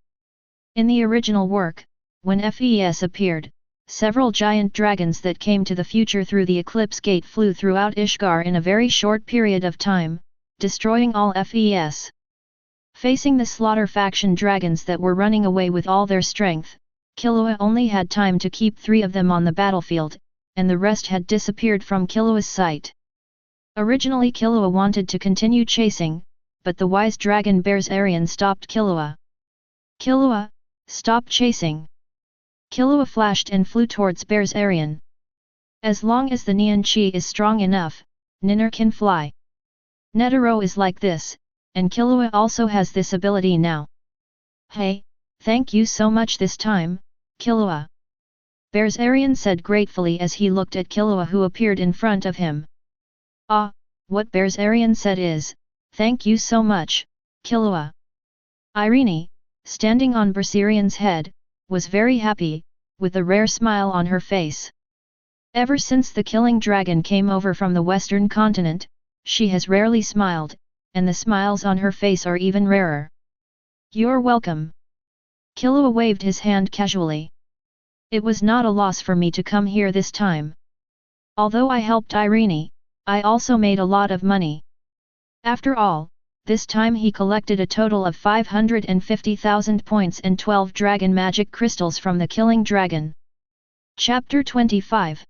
A: In the original work, when FES appeared, several giant dragons that came to the future through the Eclipse Gate flew throughout Ishgar in a very short period of time, destroying all FES. Facing the Slaughter faction dragons that were running away with all their strength, Killua only had time to keep 3 of them on the battlefield, and the rest had disappeared from Killua's sight. Originally Killua wanted to continue chasing, but the wise dragon Bear's Arian stopped Killua. Killua, stop chasing! Killua flashed and flew towards Bear's Arian. As long as the Neon Chi is strong enough, Ninner can fly. Netero is like this, and Killua also has this ability now. Hey, thank you so much this time, Killua. Bear's Arian said gratefully as he looked at Killua who appeared in front of him. Ah, what Bear's Arian said is, thank you so much, Killua. Irene, standing on Berserian's head, was very happy, with a rare smile on her face. Ever since the killing dragon came over from the western continent, she has rarely smiled, and the smiles on her face are even rarer. You're welcome. Killua waved his hand casually. It was not a loss for me to come here this time. Although I helped Irene, I also made a lot of money. After all, this time he collected a total of 550,000 points and 12 dragon magic crystals from the killing dragon. Chapter 25.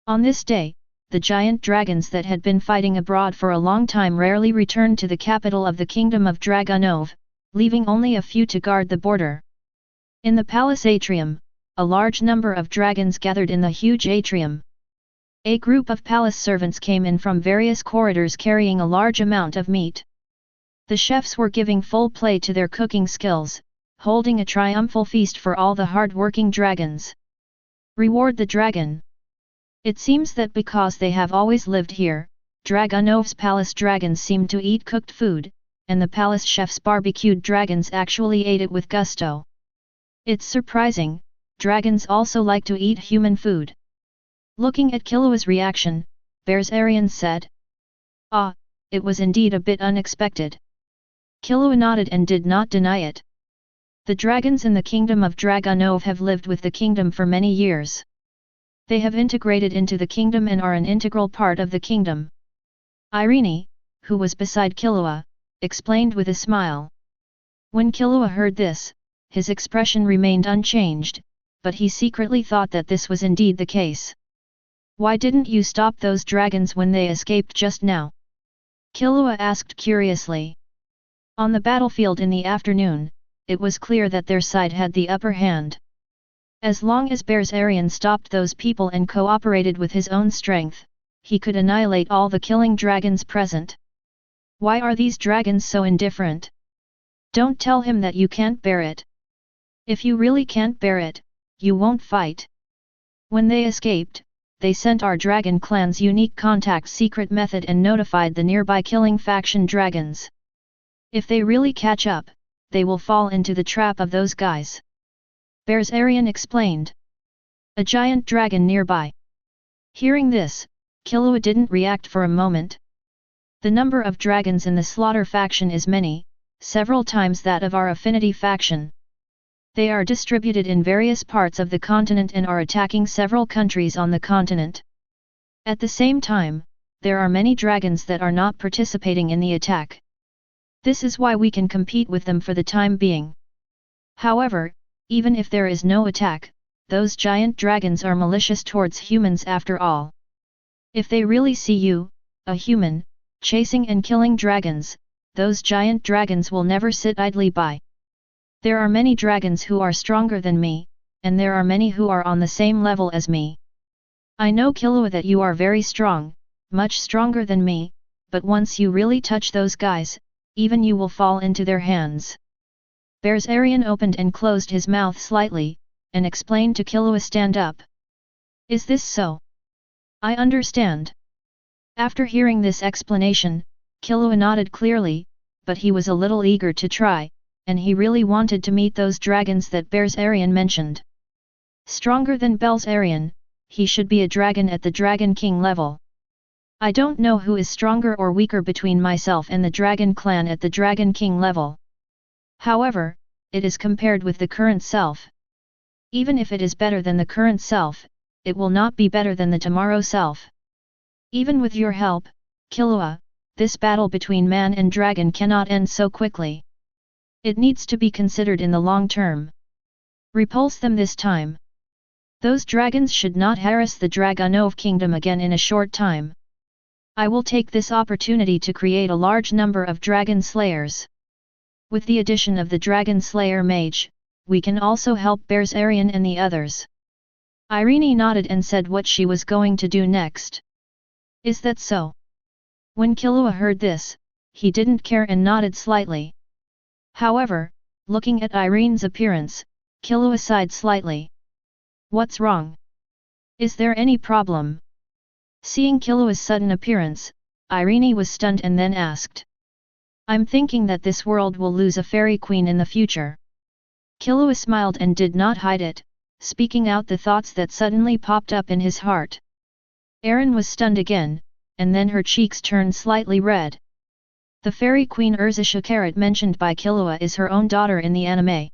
A: On this day, the giant dragons that had been fighting abroad for a long time rarely returned to the capital of the kingdom of Dragonov, leaving only a few to guard the border. In the palace atrium, a large number of dragons gathered in the huge atrium. A group of palace servants came in from various corridors carrying a large amount of meat. The chefs were giving full play to their cooking skills, holding a triumphal feast for all the hard-working dragons. Reward the dragon. It seems that because they have always lived here, Dragonov's palace dragons seem to eat cooked food, and the palace chefs barbecued dragons actually ate it with gusto. It's surprising, dragons also like to eat human food. Looking at Killua's reaction, Berzarian said. Ah, it was indeed a bit unexpected. Killua nodded and did not deny it. The dragons in the kingdom of Dragonov have lived with the kingdom for many years. They have integrated into the kingdom and are an integral part of the kingdom. Irene, who was beside Killua, explained with a smile. When Killua heard this, his expression remained unchanged, but he secretly thought that this was indeed the case. Why didn't you stop those dragons when they escaped just now? Killua asked curiously. On the battlefield in the afternoon, it was clear that their side had the upper hand. As long as Berzarian stopped those people and cooperated with his own strength, he could annihilate all the killing dragons present. Why are these dragons so indifferent? Don't tell him that you can't bear it. If you really can't bear it, you won't fight. When they escaped, they sent our dragon clan's unique contact secret method and notified the nearby killing faction dragons. If they really catch up, they will fall into the trap of those guys. Berzarian explained. A giant dragon nearby. Hearing this, Killua didn't react for a moment. The number of dragons in the slaughter faction is many, several times that of our affinity faction. They are distributed in various parts of the continent and are attacking several countries on the continent. At the same time, there are many dragons that are not participating in the attack. This is why we can compete with them for the time being. However, even if there is no attack, those giant dragons are malicious towards humans after all. If they really see you, a human, chasing and killing dragons, those giant dragons will never sit idly by. There are many dragons who are stronger than me, and there are many who are on the same level as me. I know Killua that you are very strong, much stronger than me, but once you really touch those guys, even you will fall into their hands. Berzarian opened and closed his mouth slightly, and explained to Killua, stand up. Is this so? I understand. After hearing this explanation, Killua nodded clearly, but he was a little eager to try, and he really wanted to meet those dragons that Berzarian mentioned. Stronger than Berzarian, he should be a dragon at the Dragon King level. I don't know who is stronger or weaker between myself and the Dragon Clan at the Dragon King level. However, it is compared with the current self. Even if it is better than the current self, it will not be better than the tomorrow self. Even with your help, Killua, this battle between man and dragon cannot end so quickly. It needs to be considered in the long term. Repulse them this time. Those dragons should not harass the Dragonov kingdom again in a short time. I will take this opportunity to create a large number of dragon slayers. With the addition of the Dragon Slayer Mage, we can also help Berzarian and the others. Irene nodded and said what she was going to do next. Is that so? When Killua heard this, he didn't care and nodded slightly. However, looking at Irene's appearance, Killua sighed slightly. What's wrong? Is there any problem? Seeing Killua's sudden appearance, Irene was stunned and then asked. I'm thinking that this world will lose a fairy queen in the future. Killua smiled and did not hide it, speaking out the thoughts that suddenly popped up in his heart. Erin was stunned again, and then her cheeks turned slightly red. The fairy queen Urza Shakarat mentioned by Killua is her own daughter in the anime.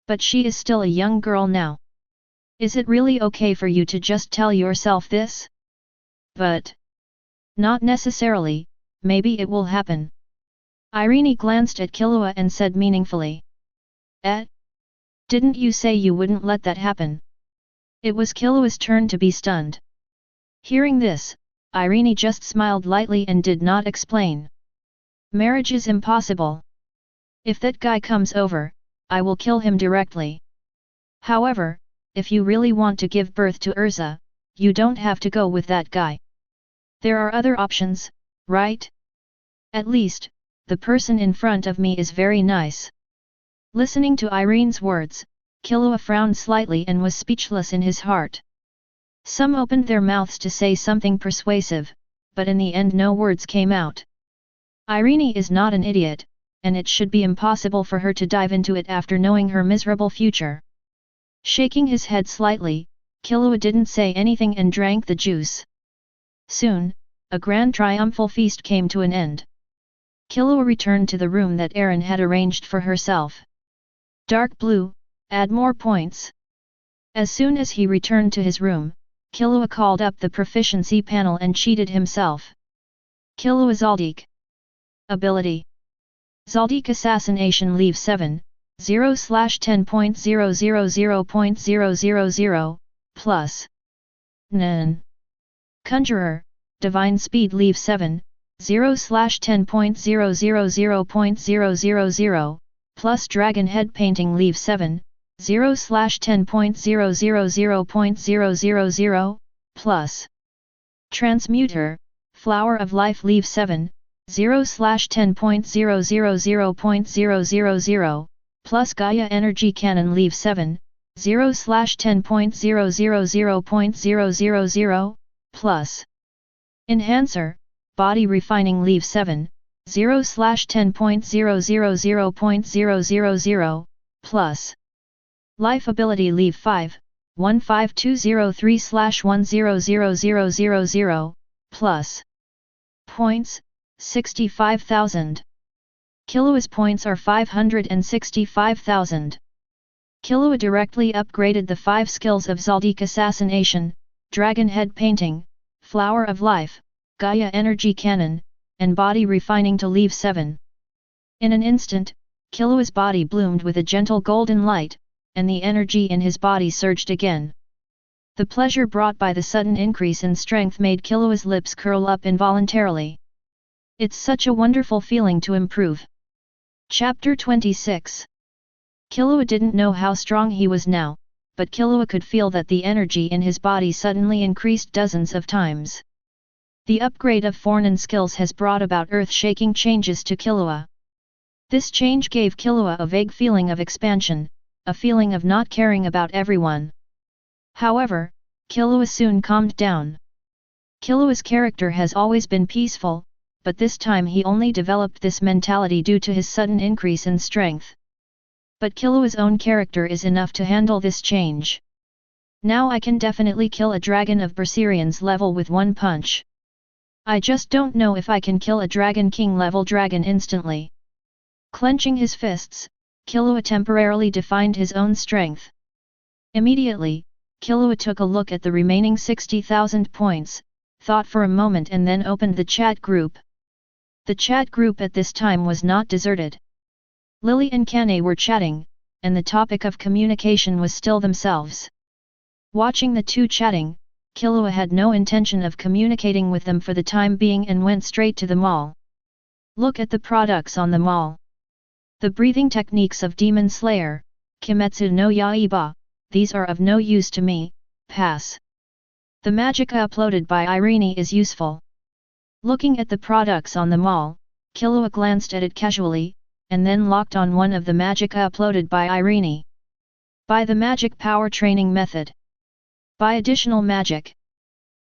A: But she is still a young girl now. Is it really okay for you to just tell yourself this? But not necessarily, maybe it will happen. Irene glanced at Killua and said meaningfully. Didn't you say you wouldn't let that happen? It was Killua's turn to be stunned. Hearing this, Irene just smiled lightly and did not explain. Marriage is impossible. If that guy comes over, I will kill him directly. However, if you really want to give birth to Urza, you don't have to go with that guy. There are other options, right? At least, the person in front of me is very nice. Listening to Irene's words, Killua frowned slightly and was speechless in his heart. Some opened their mouths to say something persuasive, but in the end no words came out. Irene is not an idiot, and it should be impossible for her to dive into it after knowing her miserable future. Shaking his head slightly, Killua didn't say anything and drank the juice. Soon, a grand triumphal feast came to an end. Killua returned to the room that Erin had arranged for herself. Dark blue, add more points. As soon as he returned to his room, Killua called up the proficiency panel and cheated himself. Killua Zoldyck. Ability. Zoldyck Assassination Leave 7, 0/10.000.000, plus. Nan. Conjurer, Divine Speed Leave 7, 0/10.000.000, plus Dragon Head Painting Leave 7, 0/10.000.000, plus. Transmuter, Flower of Life Leave 7, 0/10.000.000, plus Gaia Energy Cannon Leave 7, 0/10.000.000, plus. Enhancer, Body Refining Leave 7, 0/10.000.000, plus. Life Ability Leave 5, 15203/100000, plus. Points, 65,000. Killua's points are 565,000. Killua directly upgraded the 5 skills of Zoldyck Assassination, Dragon Head Painting, Flower of Life, Gaia Energy Cannon, and Body Refining to Leave 7. In an instant, Killua's body bloomed with a gentle golden light, and the energy in his body surged again. The pleasure brought by the sudden increase in strength made Killua's lips curl up involuntarily. It's such a wonderful feeling to improve. Chapter 26. Killua didn't know how strong he was now, but Killua could feel that the energy in his body suddenly increased dozens of times. The upgrade of Fornan skills has brought about earth-shaking changes to Killua. This change gave Killua a vague feeling of expansion, a feeling of not caring about everyone. However, Killua soon calmed down. Killua's character has always been peaceful, but this time he only developed this mentality due to his sudden increase in strength. But Killua's own character is enough to handle this change. Now I can definitely kill a dragon of Berserion's level with one punch. I just don't know if I can kill a Dragon King level dragon instantly. Clenching his fists, Killua temporarily defined his own strength. Immediately, Killua took a look at the remaining 60,000 points, thought for a moment and then opened the chat group. The chat group at this time was not deserted. Lily and Kane were chatting, and the topic of communication was still themselves. Watching the two chatting, Killua had no intention of communicating with them for the time being and went straight to the mall. Look at the products on the mall. The breathing techniques of Demon Slayer, Kimetsu no Yaiba, these are of no use to me, pass. The magic uploaded by Irene is useful. Looking at the products on the mall, Killua glanced at it casually, and then locked on one of the magic uploaded by Irene. Buy the magic power training method. Buy additional magic.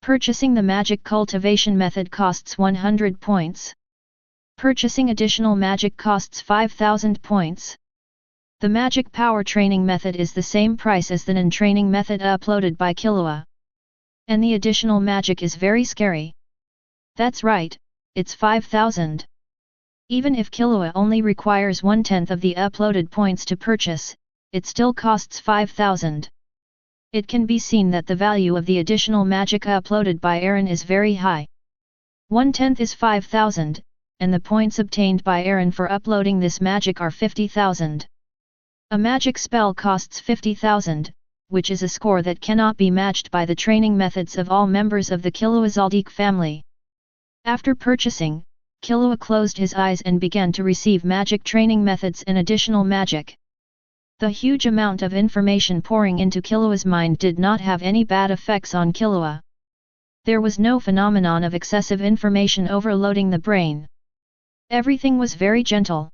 A: Purchasing the magic cultivation method costs 100 points. Purchasing additional magic costs 5,000 points. The magic power training method is the same price as the Nin training method uploaded by Killua. And the additional magic is very scary. That's right, it's 5,000. Even if Killua only requires 1/10 of the uploaded points to purchase, it still costs 5,000. It can be seen that the value of the additional magic uploaded by Eren is very high. 1/10 is 5,000, and the points obtained by Eren for uploading this magic are 50,000. A magic spell costs 50,000, which is a score that cannot be matched by the training methods of all members of the Killua Zoldyck family. After purchasing, Killua closed his eyes and began to receive magic training methods and additional magic. The huge amount of information pouring into Killua's mind did not have any bad effects on Killua. There was no phenomenon of excessive information overloading the brain. Everything was very gentle.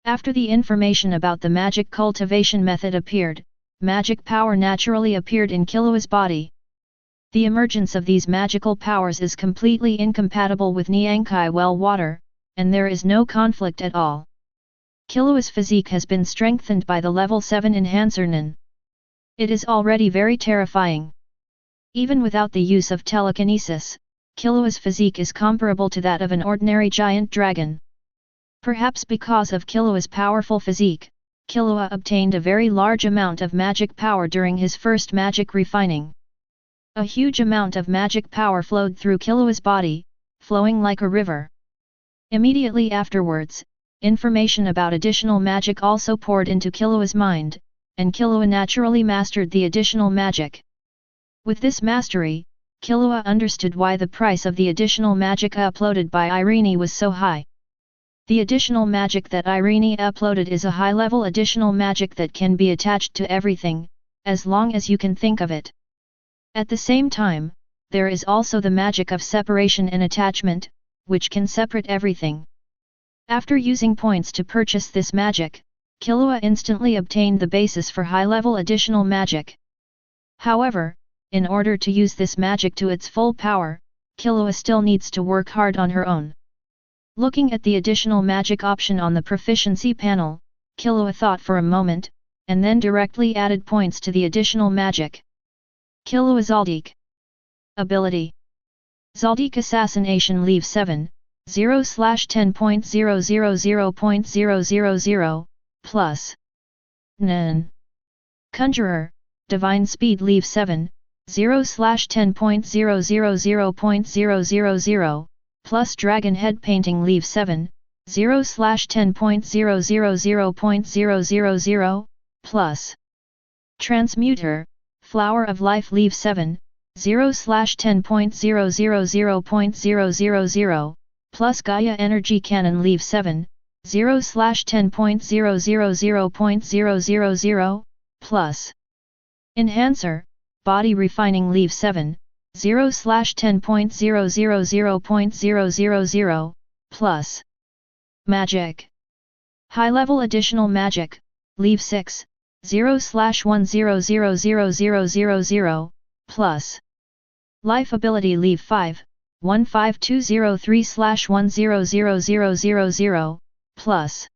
A: After the information about the magic cultivation method appeared, magic power naturally appeared in Killua's body. The emergence of these magical powers is completely incompatible with Niankai well water, and there is no conflict at all. Killua's physique has been strengthened by the level 7 enhancer Nen. It is already very terrifying. Even without the use of telekinesis, Killua's physique is comparable to that of an ordinary giant dragon. Perhaps because of Killua's powerful physique, Killua obtained a very large amount of magic power during his first magic refining. A huge amount of magic power flowed through Killua's body, flowing like a river. Immediately afterwards, information about additional magic also poured into Killua's mind, and Killua naturally mastered the additional magic. With this mastery, Killua understood why the price of the additional magic uploaded by Irene was so high. The additional magic that Irene uploaded is a high-level additional magic that can be attached to everything, as long as you can think of it. At the same time, there is also the magic of separation and attachment, which can separate everything. After using points to purchase this magic, Killua instantly obtained the basis for high-level additional magic. However, in order to use this magic to its full power, Killua still needs to work hard on her own. Looking at the additional magic option on the proficiency panel, Killua thought for a moment, and then directly added points to the additional magic. Killua Zoldyck. Ability. Zoldyck Assassination Leave 7, 0/10.000.000, plus. Nen. Conjurer, Divine Speed Leave 7, 0/10.000.000, plus Dragon Head Painting Leave 7, 0/10.000.000, plus. Transmuter, Flower of Life Leave 7, 0/10.000.000, plus Gaia Energy Cannon Leave 7, 0/10.000.000, plus. Enhancer, Body Refining Leave 7, 0/10.000.000, plus. Magic. High-level additional magic, Leave 6, 0/100000, plus. Life Ability Leave 5, 15203/100000, plus.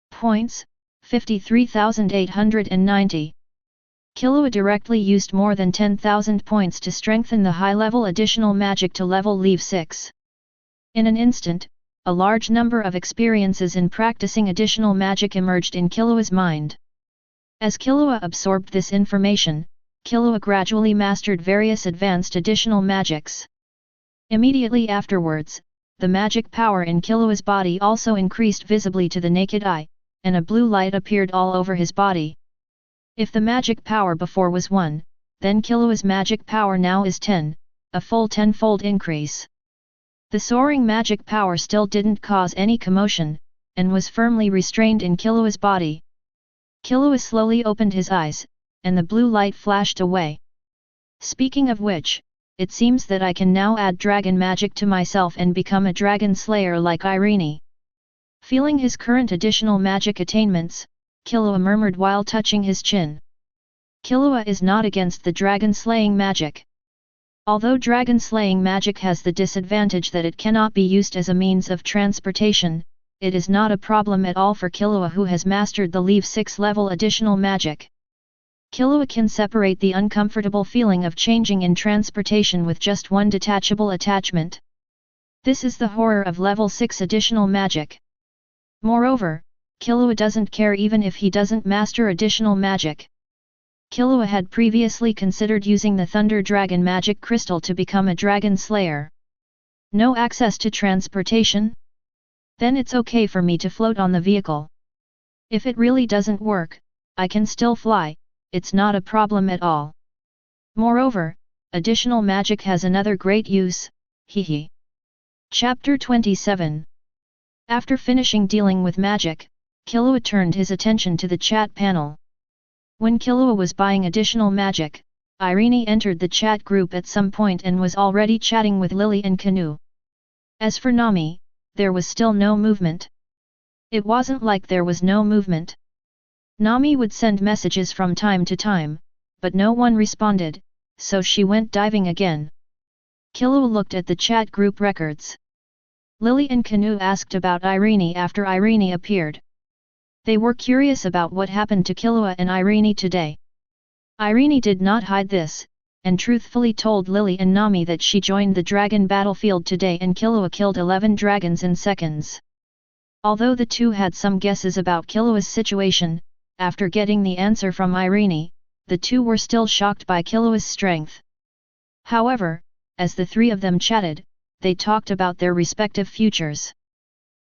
A: Points, 53,890. Killua directly used more than 10,000 points to strengthen the high-level additional magic to level Leave 6. In an instant, a large number of experiences in practicing additional magic emerged in Killua's mind. As Killua absorbed this information, Killua gradually mastered various advanced additional magics. Immediately afterwards, the magic power in Killua's body also increased visibly to the naked eye, and a blue light appeared all over his body. If the magic power before was 1, then Killua's magic power now is 10, a full 10-fold increase. The soaring magic power still didn't cause any commotion, and was firmly restrained in Killua's body. Killua slowly opened his eyes, and the blue light flashed away. Speaking of which, it seems that I can now add dragon magic to myself and become a dragon slayer like Irene. Feeling his current additional magic attainments, Killua murmured while touching his chin. Killua is not against the dragon-slaying magic. Although dragon-slaying magic has the disadvantage that it cannot be used as a means of transportation, it is not a problem at all for Killua who has mastered the Leave 6 level additional magic. Killua can separate the uncomfortable feeling of changing in transportation with just one detachable attachment. This is the horror of level 6 additional magic. Moreover, Killua doesn't care even if he doesn't master additional magic. Killua had previously considered using the Thunder Dragon Magic Crystal to become a Dragon Slayer. No access to transportation? Then it's okay for me to float on the vehicle. If it really doesn't work, I can still fly, it's not a problem at all. Moreover, additional magic has another great use, hehe. Chapter 27. After finishing dealing with magic, Killua turned his attention to the chat panel. When Killua was buying additional magic, Irene entered the chat group at some point and was already chatting with Lily and Canoe. As for Nami, there was still no movement. It wasn't like there was no movement. Nami would send messages from time to time, but no one responded, so she went diving again. Killua looked at the chat group records. Lily and Canoe asked about Irene after Irene appeared. They were curious about what happened to Killua and Irene today. Irene did not hide this, and truthfully told Lily and Nami that she joined the dragon battlefield today and Killua killed 11 dragons in seconds. Although the two had some guesses about Killua's situation, after getting the answer from Irene, the two were still shocked by Killua's strength. However, as the three of them chatted, they talked about their respective futures.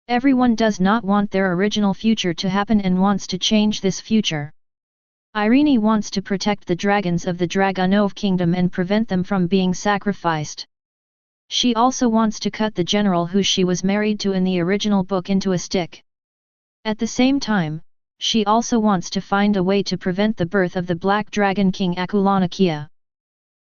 A: Everyone does not want their original future to happen and wants to change this future. Irene wants to protect the dragons of the Dragonov Kingdom and prevent them from being sacrificed. She also wants to cut the general who she was married to in the original book into a stick. At the same time, she also wants to find a way to prevent the birth of the Black Dragon King Akulanakia.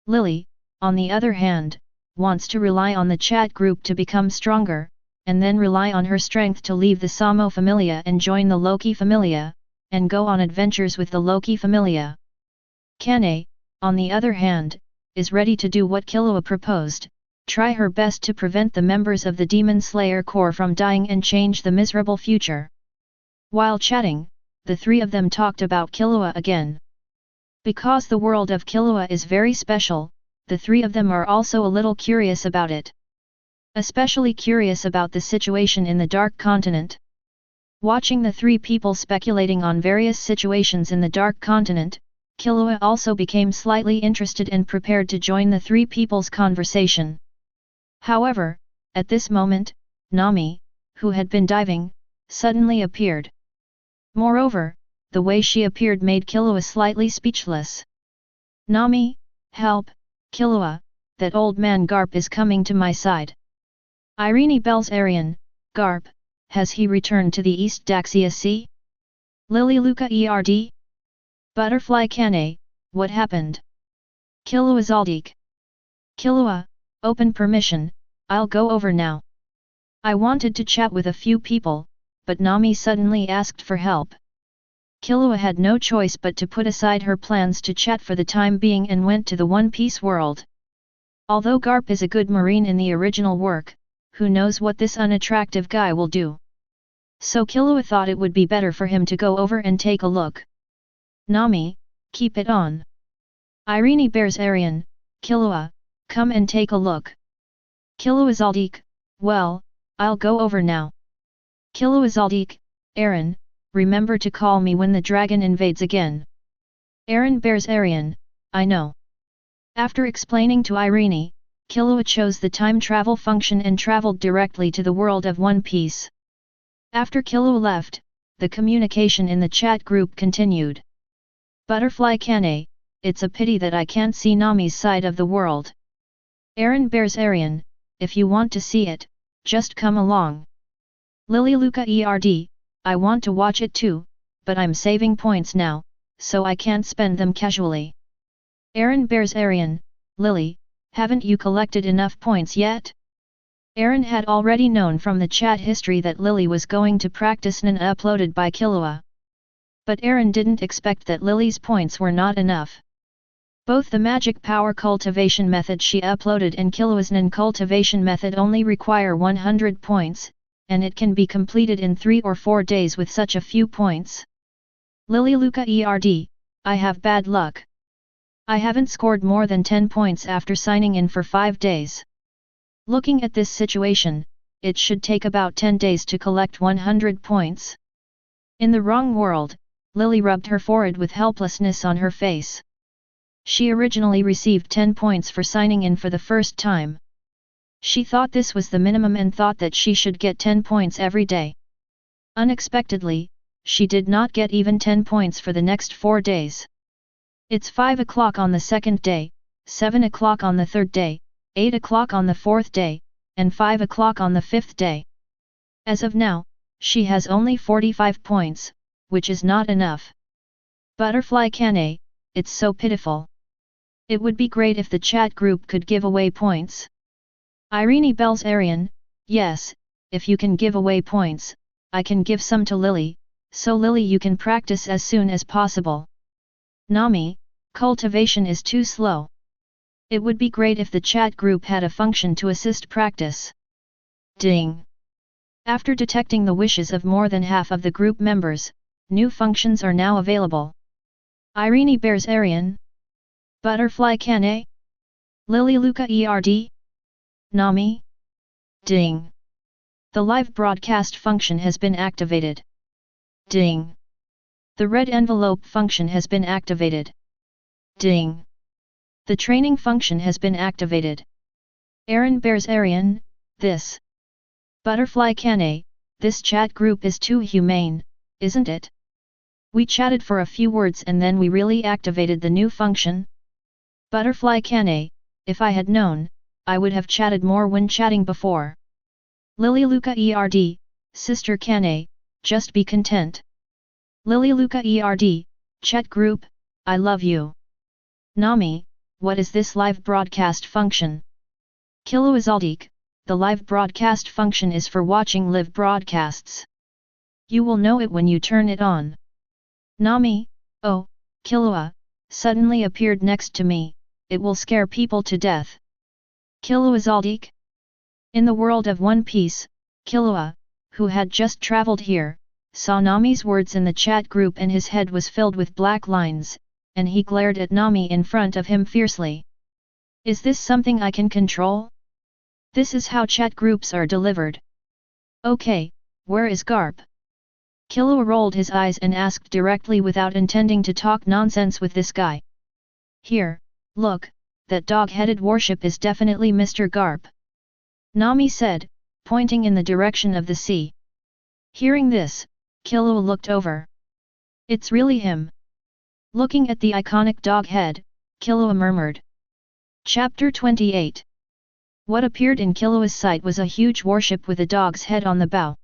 A: Lily, on the other hand, wants to rely on the chat group to become stronger, and then rely on her strength to leave the Samo Familia and join the Loki Familia, and go on adventures with the Loki Familia. Kane, on the other hand, is ready to do what Killua proposed, try her best to prevent the members of the Demon Slayer Corps from dying and change the miserable future. While chatting, the three of them talked about Killua again. Because the world of Killua is very special, the three of them are also a little curious about it. Especially curious about the situation in the Dark Continent. Watching the three people speculating on various situations in the Dark Continent, Killua also became slightly interested and prepared to join the three people's conversation. However, at this moment, Nami, who had been diving, suddenly appeared. Moreover, the way she appeared made Killua slightly speechless. Nami, help, Killua, that old man Garp is coming to my side. Irene bells Arian, Garp, has he returned to the East Daxia Sea? Lily Luca Erd? Butterfly Kane, what happened? Killua Zoldyck. Killua, open permission, I'll go over now. I wanted to chat with a few people, but Nami suddenly asked for help. Killua had no choice but to put aside her plans to chat for the time being and went to the One Piece world. Although Garp is a good marine in the original work, who knows what this unattractive guy will do. So Killua thought it would be better for him to go over and take a look. Nami, keep it on. Irene bears Arian, Killua, come and take a look. Killua Zoldyck, well, I'll go over now. Killua Zoldyck, Aaron, remember to call me when the dragon invades again. Aaron bears Arian, I know. After explaining to Irene, Killua chose the time travel function and traveled directly to the world of One Piece. After Killua left, the communication in the chat group continued. Butterfly Kane, it's a pity that I can't see Nami's side of the world. Aaron bears Arian, if you want to see it, just come along. Lily Luca Erd, I want to watch it too, but I'm saving points now, so I can't spend them casually. Aaron bears Arian, Lily, haven't you collected enough points yet? Aaron had already known from the chat history that Lily was going to practice Nin uploaded by Killua. But Aaron didn't expect that Lily's points were not enough. Both the magic power cultivation method she uploaded and Killua's Nin cultivation method only require 100 points, and it can be completed in 3 or 4 days with such a few points. Lily Luca Erd, I have bad luck. I haven't scored more than 10 points after signing in for 5 days. Looking at this situation, it should take about 10 days to collect 100 points. In the wrong world, Lily rubbed her forehead with helplessness on her face. She originally received 10 points for signing in for the first time. She thought this was the minimum and thought that she should get 10 points every day. Unexpectedly, she did not get even 10 points for the next 4 days. It's 5 o'clock on the second day, 7 o'clock on the third day, 8 o'clock on the fourth day, and 5 o'clock on the fifth day. As of now, she has only 45 points, which is not enough. Butterfly Kane, it's so pitiful. It would be great if the chat group could give away points. Irene bells Arian, yes, if you can give away points, I can give some to Lily, so Lily you can practice as soon as possible. Nami, cultivation is too slow. It would be great if the chat group had a function to assist practice. Ding! After detecting the wishes of more than half of the group members, new functions are now available. Irene bears Arian. Butterfly Kane? Lily Luca ERD? Nami? Ding! The live broadcast function has been activated. Ding! The red envelope function has been activated. Ding! The training function has been activated. Aaron bears Arian, this. Butterfly Kane, this chat group is too humane, isn't it? We chatted for a few words and then we really activated the new function. Butterfly Kane, if I had known, I would have chatted more when chatting before. Lily Luca ERD, Sister Kane, just be content. Lily Luca ERD, chat group, I love you. Nami, what is this live broadcast function? Killua Zoldyck, the live broadcast function is for watching live broadcasts. You will know it when you turn it on. Nami, oh, Killua, suddenly appeared next to me, it will scare people to death. Killua Zoldyck? In the world of One Piece, Killua, who had just traveled here, saw Nami's words in the chat group and his head was filled with black lines, and he glared at Nami in front of him fiercely. Is this something I can control? This is how chat groups are delivered. Okay, where is Garp? Killua rolled his eyes and asked directly without intending to talk nonsense with this guy. Here, look, that dog-headed warship is definitely Mr. Garp. Nami said, pointing in the direction of the sea. Hearing this, Killua looked over. It's really him. Looking at the iconic dog head, Killua murmured. Chapter 28. What appeared in Killua's sight was a huge warship with a dog's head on the bow.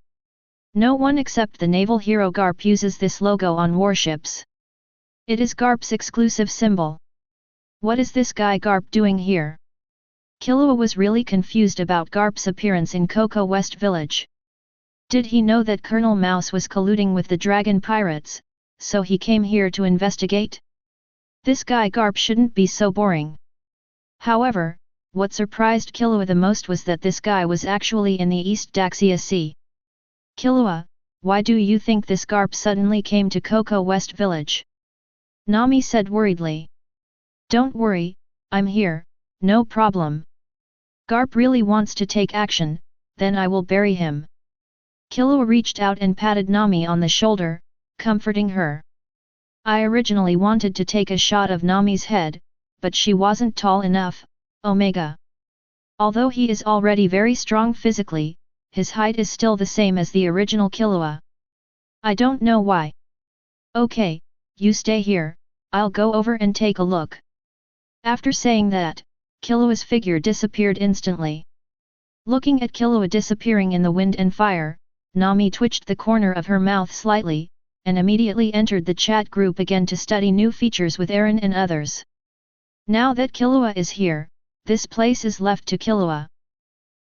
A: No one except the naval hero Garp uses this logo on warships. It is Garp's exclusive symbol. What is this guy Garp doing here? Killua was really confused about Garp's appearance in Coco West Village. Did he know that Colonel Mouse was colluding with the dragon pirates, so he came here to investigate? This guy Garp shouldn't be so boring. However, what surprised Killua the most was that this guy was actually in the East Daxia Sea. Killua, why do you think this Garp suddenly came to Coco West Village? Nami said worriedly. Don't worry, I'm here, no problem. Garp really wants to take action, then I will bury him. Killua reached out and patted Nami on the shoulder, comforting her. I originally wanted to take a shot of Nami's head, but she wasn't tall enough, Omega. Although he is already very strong physically, his height is still the same as the original Killua. I don't know why. Okay, you stay here, I'll go over and take a look. After saying that, Killua's figure disappeared instantly. Looking at Killua disappearing in the wind and fire, Nami twitched the corner of her mouth slightly, and immediately entered the chat group again to study new features with Eren and others. Now that Killua is here, this place is left to Killua.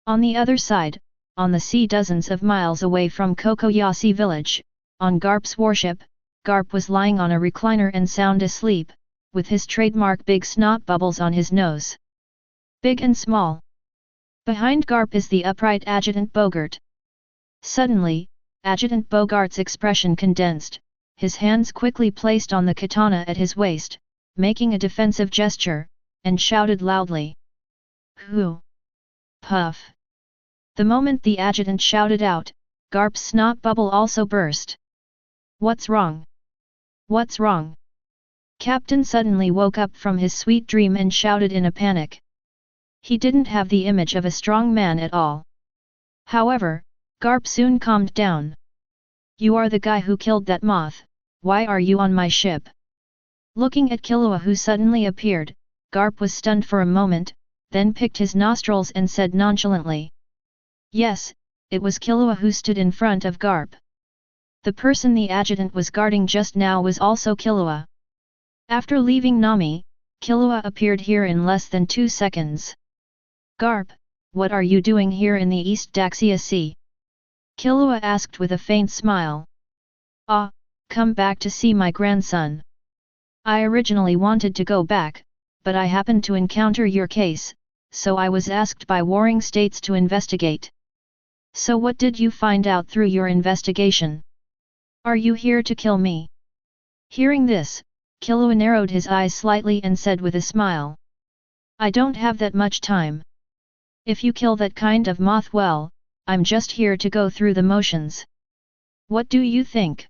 A: On the other side, on the sea dozens of miles away from Kokoyasi village, on Garp's warship, Garp was lying on a recliner and sound asleep, with his trademark big snot bubbles on his nose. Big and small. Behind Garp is the upright Adjutant Bogart. Suddenly, Adjutant Bogart's expression condensed, his hands quickly placed on the katana at his waist, making a defensive gesture, and shouted loudly. Who? Puff. The moment the adjutant shouted out, Garp's snot bubble also burst. What's wrong? What's wrong? Captain suddenly woke up from his sweet dream and shouted in a panic. He didn't have the image of a strong man at all. However, Garp soon calmed down. You are the guy who killed that moth, why are you on my ship? Looking at Killua who suddenly appeared, Garp was stunned for a moment, then picked his nostrils and said nonchalantly. Yes, it was Killua who stood in front of Garp. The person the adjutant was guarding just now was also Killua. After leaving Nami, Killua appeared here in less than 2 seconds. Garp, what are you doing here in the East Daxia Sea? Killua asked with a faint smile. Ah, come back to see my grandson. I originally wanted to go back, but I happened to encounter your case, so I was asked by warring states to investigate. So what did you find out through your investigation? Are you here to kill me? Hearing this, Killua narrowed his eyes slightly and said with a smile. I don't have that much time. If you kill that kind of moth, well, I'm just here to go through the motions. What do you think?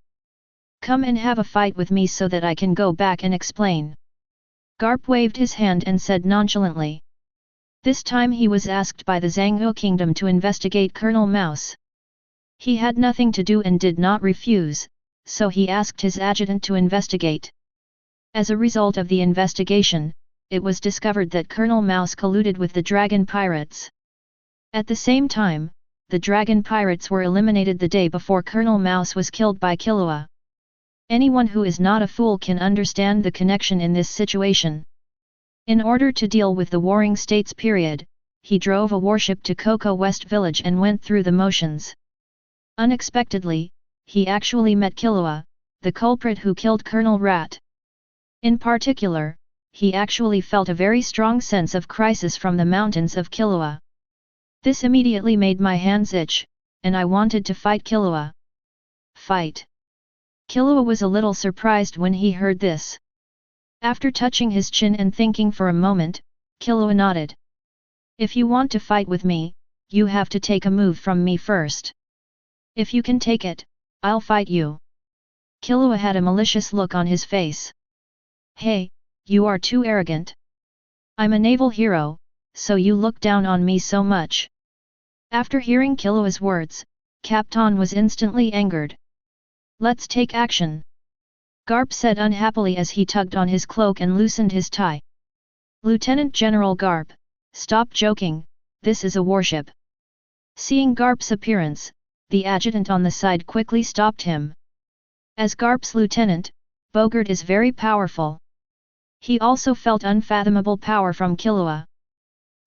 A: Come and have a fight with me so that I can go back and explain. Garp waved his hand and said nonchalantly. This time he was asked by the Zhanghu Kingdom to investigate Colonel Mouse. He had nothing to do and did not refuse, so he asked his adjutant to investigate. As a result of the investigation, it was discovered that Colonel Mouse colluded with the dragon pirates. At the same time, the dragon pirates were eliminated the day before Colonel Mouse was killed by Killua. Anyone who is not a fool can understand the connection in this situation. In order to deal with the warring states period, he drove a warship to Coco West Village and went through the motions. Unexpectedly, he actually met Killua, the culprit who killed Colonel Rat. In particular, he actually felt a very strong sense of crisis from the mountains of Killua. This immediately made my hands itch, and I wanted to fight Killua. Fight. Killua was a little surprised when he heard this. After touching his chin and thinking for a moment, Killua nodded. If you want to fight with me, you have to take a move from me first. If you can take it, I'll fight you. Killua had a malicious look on his face. Hey, you are too arrogant. I'm a naval hero, so you look down on me so much. After hearing Killua's words, Captain was instantly angered. Let's take action. Garp said unhappily as he tugged on his cloak and loosened his tie. Lieutenant General Garp, stop joking, this is a warship. Seeing Garp's appearance, the adjutant on the side quickly stopped him. As Garp's lieutenant, Bogart is very powerful. He also felt unfathomable power from Killua.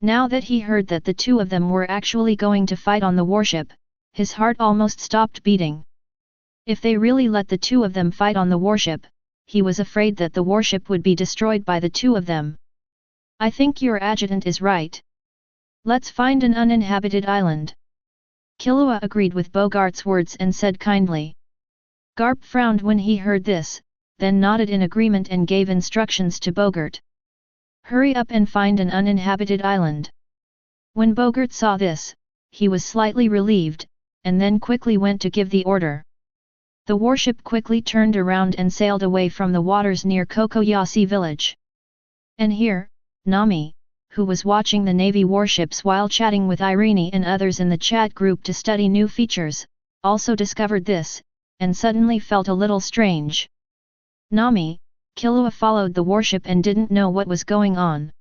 A: Now that he heard that the two of them were actually going to fight on the warship, his heart almost stopped beating. If they really let the two of them fight on the warship, he was afraid that the warship would be destroyed by the two of them. I think your adjutant is right. Let's find an uninhabited island. Killua agreed with Bogart's words and said kindly. Garp frowned when he heard this, then nodded in agreement and gave instructions to Bogart. Hurry up and find an uninhabited island. When Bogart saw this, he was slightly relieved, and then quickly went to give the order. The warship quickly turned around and sailed away from the waters near Kokoyasi village. And here, Nami, who was watching the Navy warships while chatting with Irene and others in the chat group to study new features, also discovered this, and suddenly felt a little strange. Nami, Killua followed the warship and didn't know what was going on.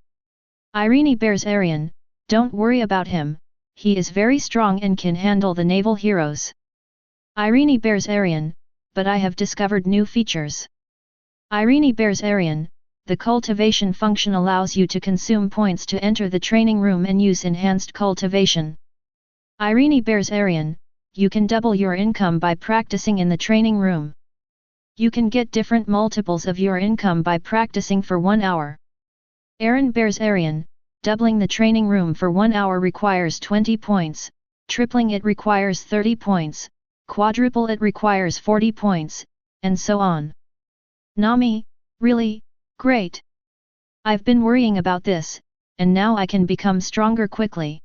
A: Irene bears Arian, don't worry about him, he is very strong and can handle the naval heroes. Irene bears Arian, but I have discovered new features. Irene bears Arian, the cultivation function allows you to consume points to enter the training room and use enhanced cultivation. Irene bears Arian, you can double your income by practicing in the training room. You can get different multiples of your income by practicing for 1 hour. Aaron bears Arian, doubling the training room for 1 hour requires 20 points, tripling it requires 30 points, quadruple it requires 40 points, and so on. Nami, really, great. I've been worrying about this, and now I can become stronger quickly.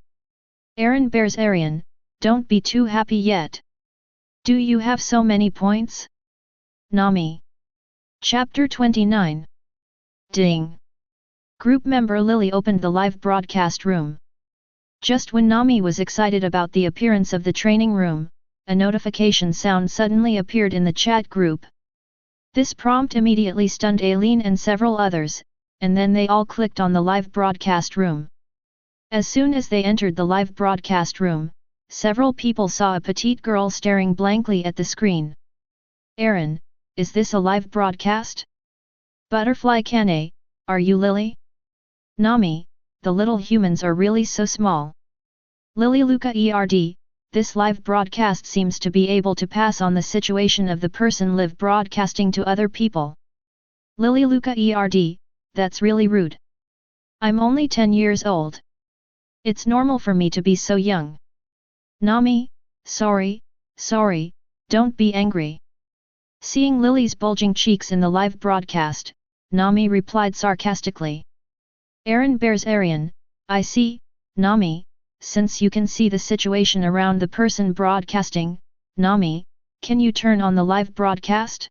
A: Aaron bears Arian, don't be too happy yet. Do you have so many points? Nami. Chapter 29. Ding. Group member Lily opened the live broadcast room. Just when Nami was excited about the appearance of the training room, a notification sound suddenly appeared in the chat group. This prompt immediately stunned Aileen and several others, and then they all clicked on the live broadcast room. As soon as they entered the live broadcast room, several people saw a petite girl staring blankly at the screen. Aaron, is this a live broadcast? Butterfly Kane, are you Lily? Nami, the little humans are really so small. Lily Luca ERD, this live broadcast seems to be able to pass on the situation of the person live broadcasting to other people. Lily Luca ERD, that's really rude. I'm only 10 years old. It's normal for me to be so young. Nami, sorry, don't be angry. Seeing Lily's bulging cheeks in the live broadcast, Nami replied sarcastically. Aaron bears Arian, I see, Nami, since you can see the situation around the person broadcasting, Nami, can you turn on the live broadcast?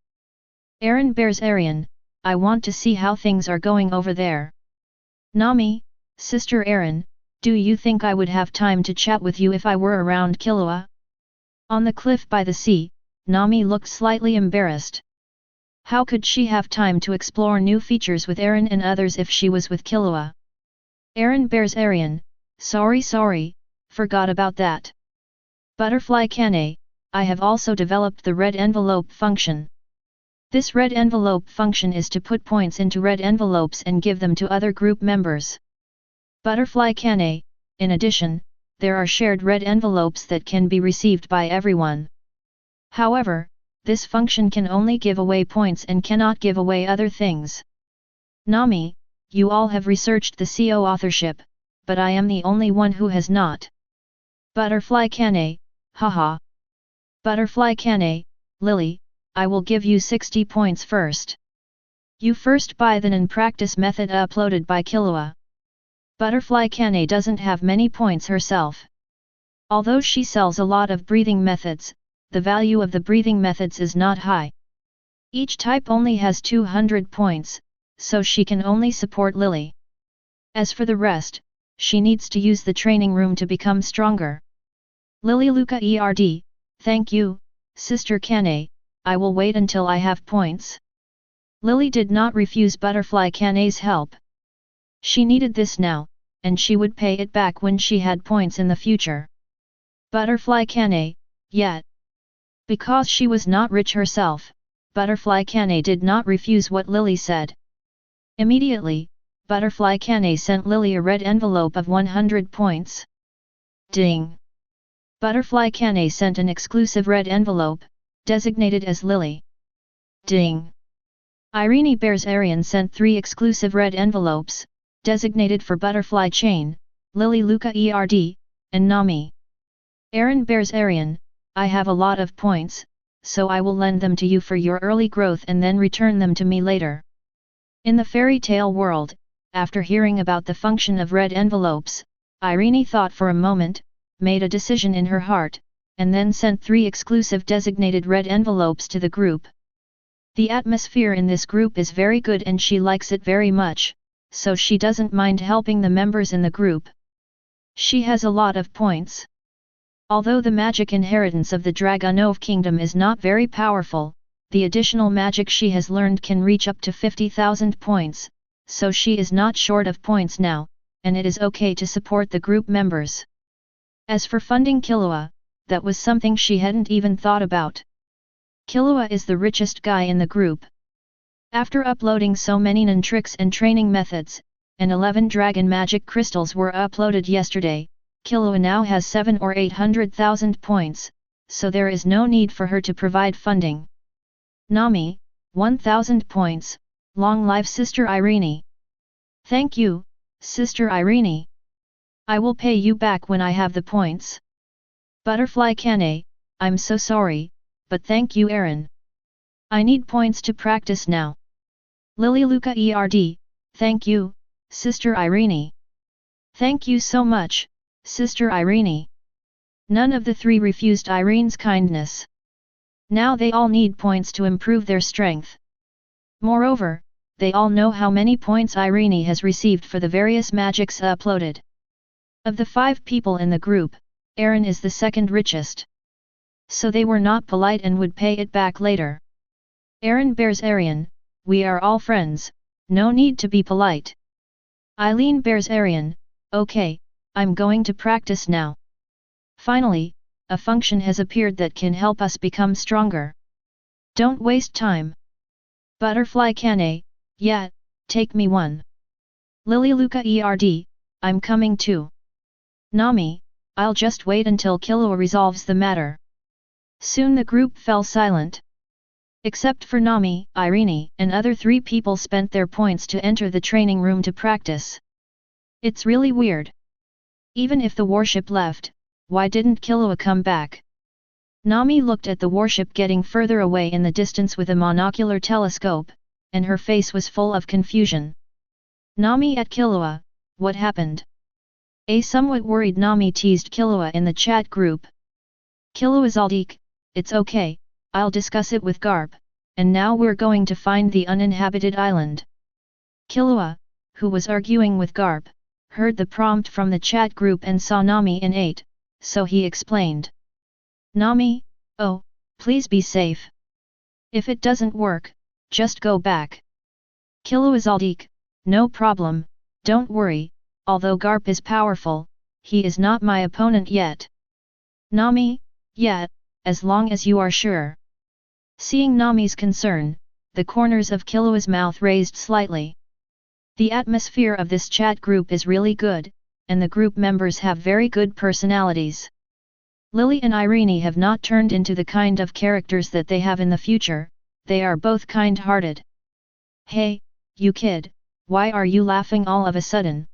A: Aaron bears Arian, I want to see how things are going over there. Nami, Sister Aaron, do you think I would have time to chat with you if I were around Killua? On the cliff by the sea, Nami looked slightly embarrassed. How could she have time to explore new features with Aaron and others if she was with Killua? Aaron bears Arian, sorry, forgot about that. Butterfly Kane, I have also developed the red envelope function. This red envelope function is to put points into red envelopes and give them to other group members. Butterfly Kane, in addition, there are shared red envelopes that can be received by everyone. However, this function can only give away points and cannot give away other things. Nami, you all have researched the CO authorship, but I am the only one who has not. Butterfly Kane, haha. Butterfly Kane, Lily, I will give you 60 points first. You first buy the non-practice method uploaded by Killua. Butterfly Kane doesn't have many points herself. Although she sells a lot of breathing methods, the value of the breathing methods is not high. Each type only has 200 points, so she can only support Lily. As for the rest, she needs to use the training room to become stronger. Lily Luca ERD, thank you, Sister Kane, I will wait until I have points. Lily did not refuse Butterfly Kane's help. She needed this now, and she would pay it back when she had points in the future. Butterfly Kane, yet. Because she was not rich herself, Butterfly Kane did not refuse what Lily said. Immediately, Butterfly Kane sent Lily a red envelope of 100 points. Ding! Butterfly Kane sent an exclusive red envelope, designated as Lily. Ding! Irene Bears Arian sent 3 exclusive red envelopes, designated for Butterfly Chain, Lily Luca ERD, and Nami. Aaron Bears Arian, I have a lot of points, so I will lend them to you for your early growth and then return them to me later. In the fairy tale world, after hearing about the function of red envelopes, Irene thought for a moment, made a decision in her heart, and then sent 3 exclusive designated red envelopes to the group. The atmosphere in this group is very good and she likes it very much, so she doesn't mind helping the members in the group. She has a lot of points. Although the magic inheritance of the Dragonov Kingdom is not very powerful, the additional magic she has learned can reach up to 50,000 points, so she is not short of points now, and it is okay to support the group members. As for funding Killua, that was something she hadn't even thought about. Killua is the richest guy in the group. After uploading so many nin tricks and training methods, and 11 dragon magic crystals were uploaded yesterday, Killua now has 7 or 800,000 points, so there is no need for her to provide funding. Nami, 1,000 points, long live Sister Irene. Thank you, Sister Irene. I will pay you back when I have the points. Butterfly Kane, I'm so sorry, but thank you Aaron. I need points to practice now. Lily Luca ERD, thank you, Sister Irene. Thank you so much, Sister Irene. None of the 3 refused Irene's kindness. Now they all need points to improve their strength. Moreover, they all know how many points Irene has received for the various magics uploaded. Of the 5 people in the group, Aaron is the second richest. So they were not polite and would pay it back later. Aaron bears Arian, we are all friends, no need to be polite. Eileen bears Arian, okay, I'm going to practice now. Finally, a function has appeared that can help us become stronger. Don't waste time. Butterfly Kane, yeah, take me one. Lily Luca I'm coming too. Nami, I'll just wait until Killua resolves the matter. Soon the group fell silent. Except for Nami, Irene, and other 3 people spent their points to enter the training room to practice. It's really weird. Even if the warship left, why didn't Killua come back? Nami looked at the warship getting further away in the distance with a monocular telescope, and her face was full of confusion. Nami at Killua, what happened? A somewhat worried Nami teased Killua in the chat group. Killua Zoldyck, it's okay, I'll discuss it with Garp, and now we're going to find the uninhabited island. Killua, who was arguing with Garp, heard the prompt from the chat group and saw Nami in 8, so he explained. Nami, oh, please be safe. If it doesn't work, just go back. Killua Zoldyck, no problem, don't worry, although Garp is powerful, he is not my opponent yet. Nami, yeah, as long as you are sure. Seeing Nami's concern, the corners of Killua's mouth raised slightly. The atmosphere of this chat group is really good, and the group members have very good personalities. Lily and Irene have not turned into the kind of characters that they have in the future, they are both kind-hearted. Hey, you kid, why are you laughing all of a sudden?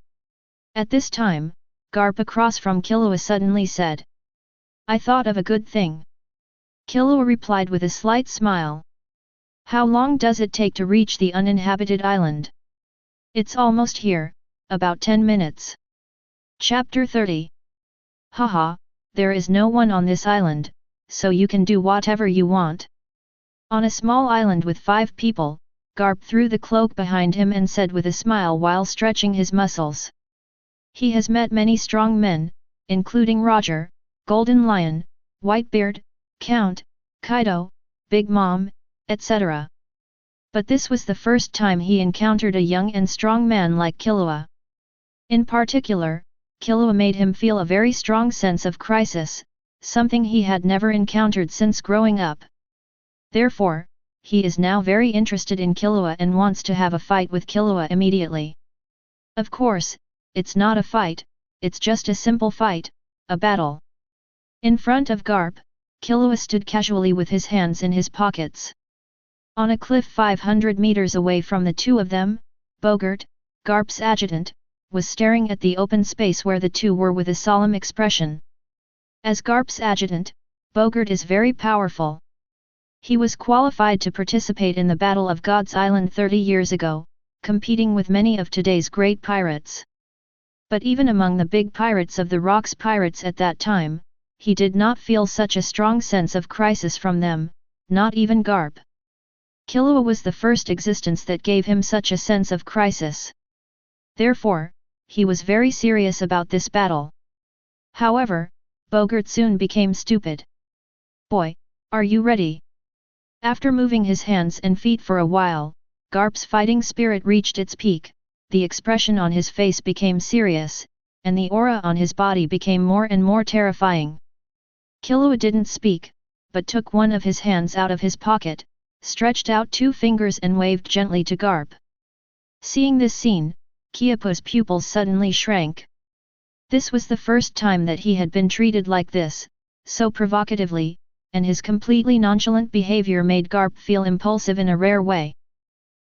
A: At this time, Garp across from Killua suddenly said. I thought of a good thing. Killua replied with a slight smile. How long does it take to reach the uninhabited island? It's almost here, about 10 minutes. Chapter 30. Haha, there is no one on this island, so you can do whatever you want. On a small island with 5 people, Garp threw the cloak behind him and said with a smile while stretching his muscles. He has met many strong men, including Roger, Golden Lion, Whitebeard, Count, Kaido, Big Mom, etc. But this was the first time he encountered a young and strong man like Killua. In particular, Killua made him feel a very strong sense of crisis, something he had never encountered since growing up. Therefore, he is now very interested in Killua and wants to have a fight with Killua immediately. Of course, it's not a fight, it's just a simple fight, a battle. In front of Garp, Killua stood casually with his hands in his pockets. On a cliff 500 meters away from the 2 of them, Bogart, Garp's adjutant, was staring at the open space where the 2 were with a solemn expression. As Garp's adjutant, Bogart is very powerful. He was qualified to participate in the Battle of God's Island 30 years ago, competing with many of today's great pirates. But even among the big pirates of the Rocks pirates at that time, he did not feel such a strong sense of crisis from them, not even Garp. Killua was the first existence that gave him such a sense of crisis. Therefore, he was very serious about this battle. However, Bogart soon became stupid. Boy, are you ready? After moving his hands and feet for a while, Garp's fighting spirit reached its peak, the expression on his face became serious, and the aura on his body became more and more terrifying. Killua didn't speak, but took one of his hands out of his pocket, stretched out 2 fingers and waved gently to Garp. Seeing this scene, Kyopo's pupils suddenly shrank. This was the first time that he had been treated like this, so provocatively, and his completely nonchalant behavior made Garp feel impulsive in a rare way.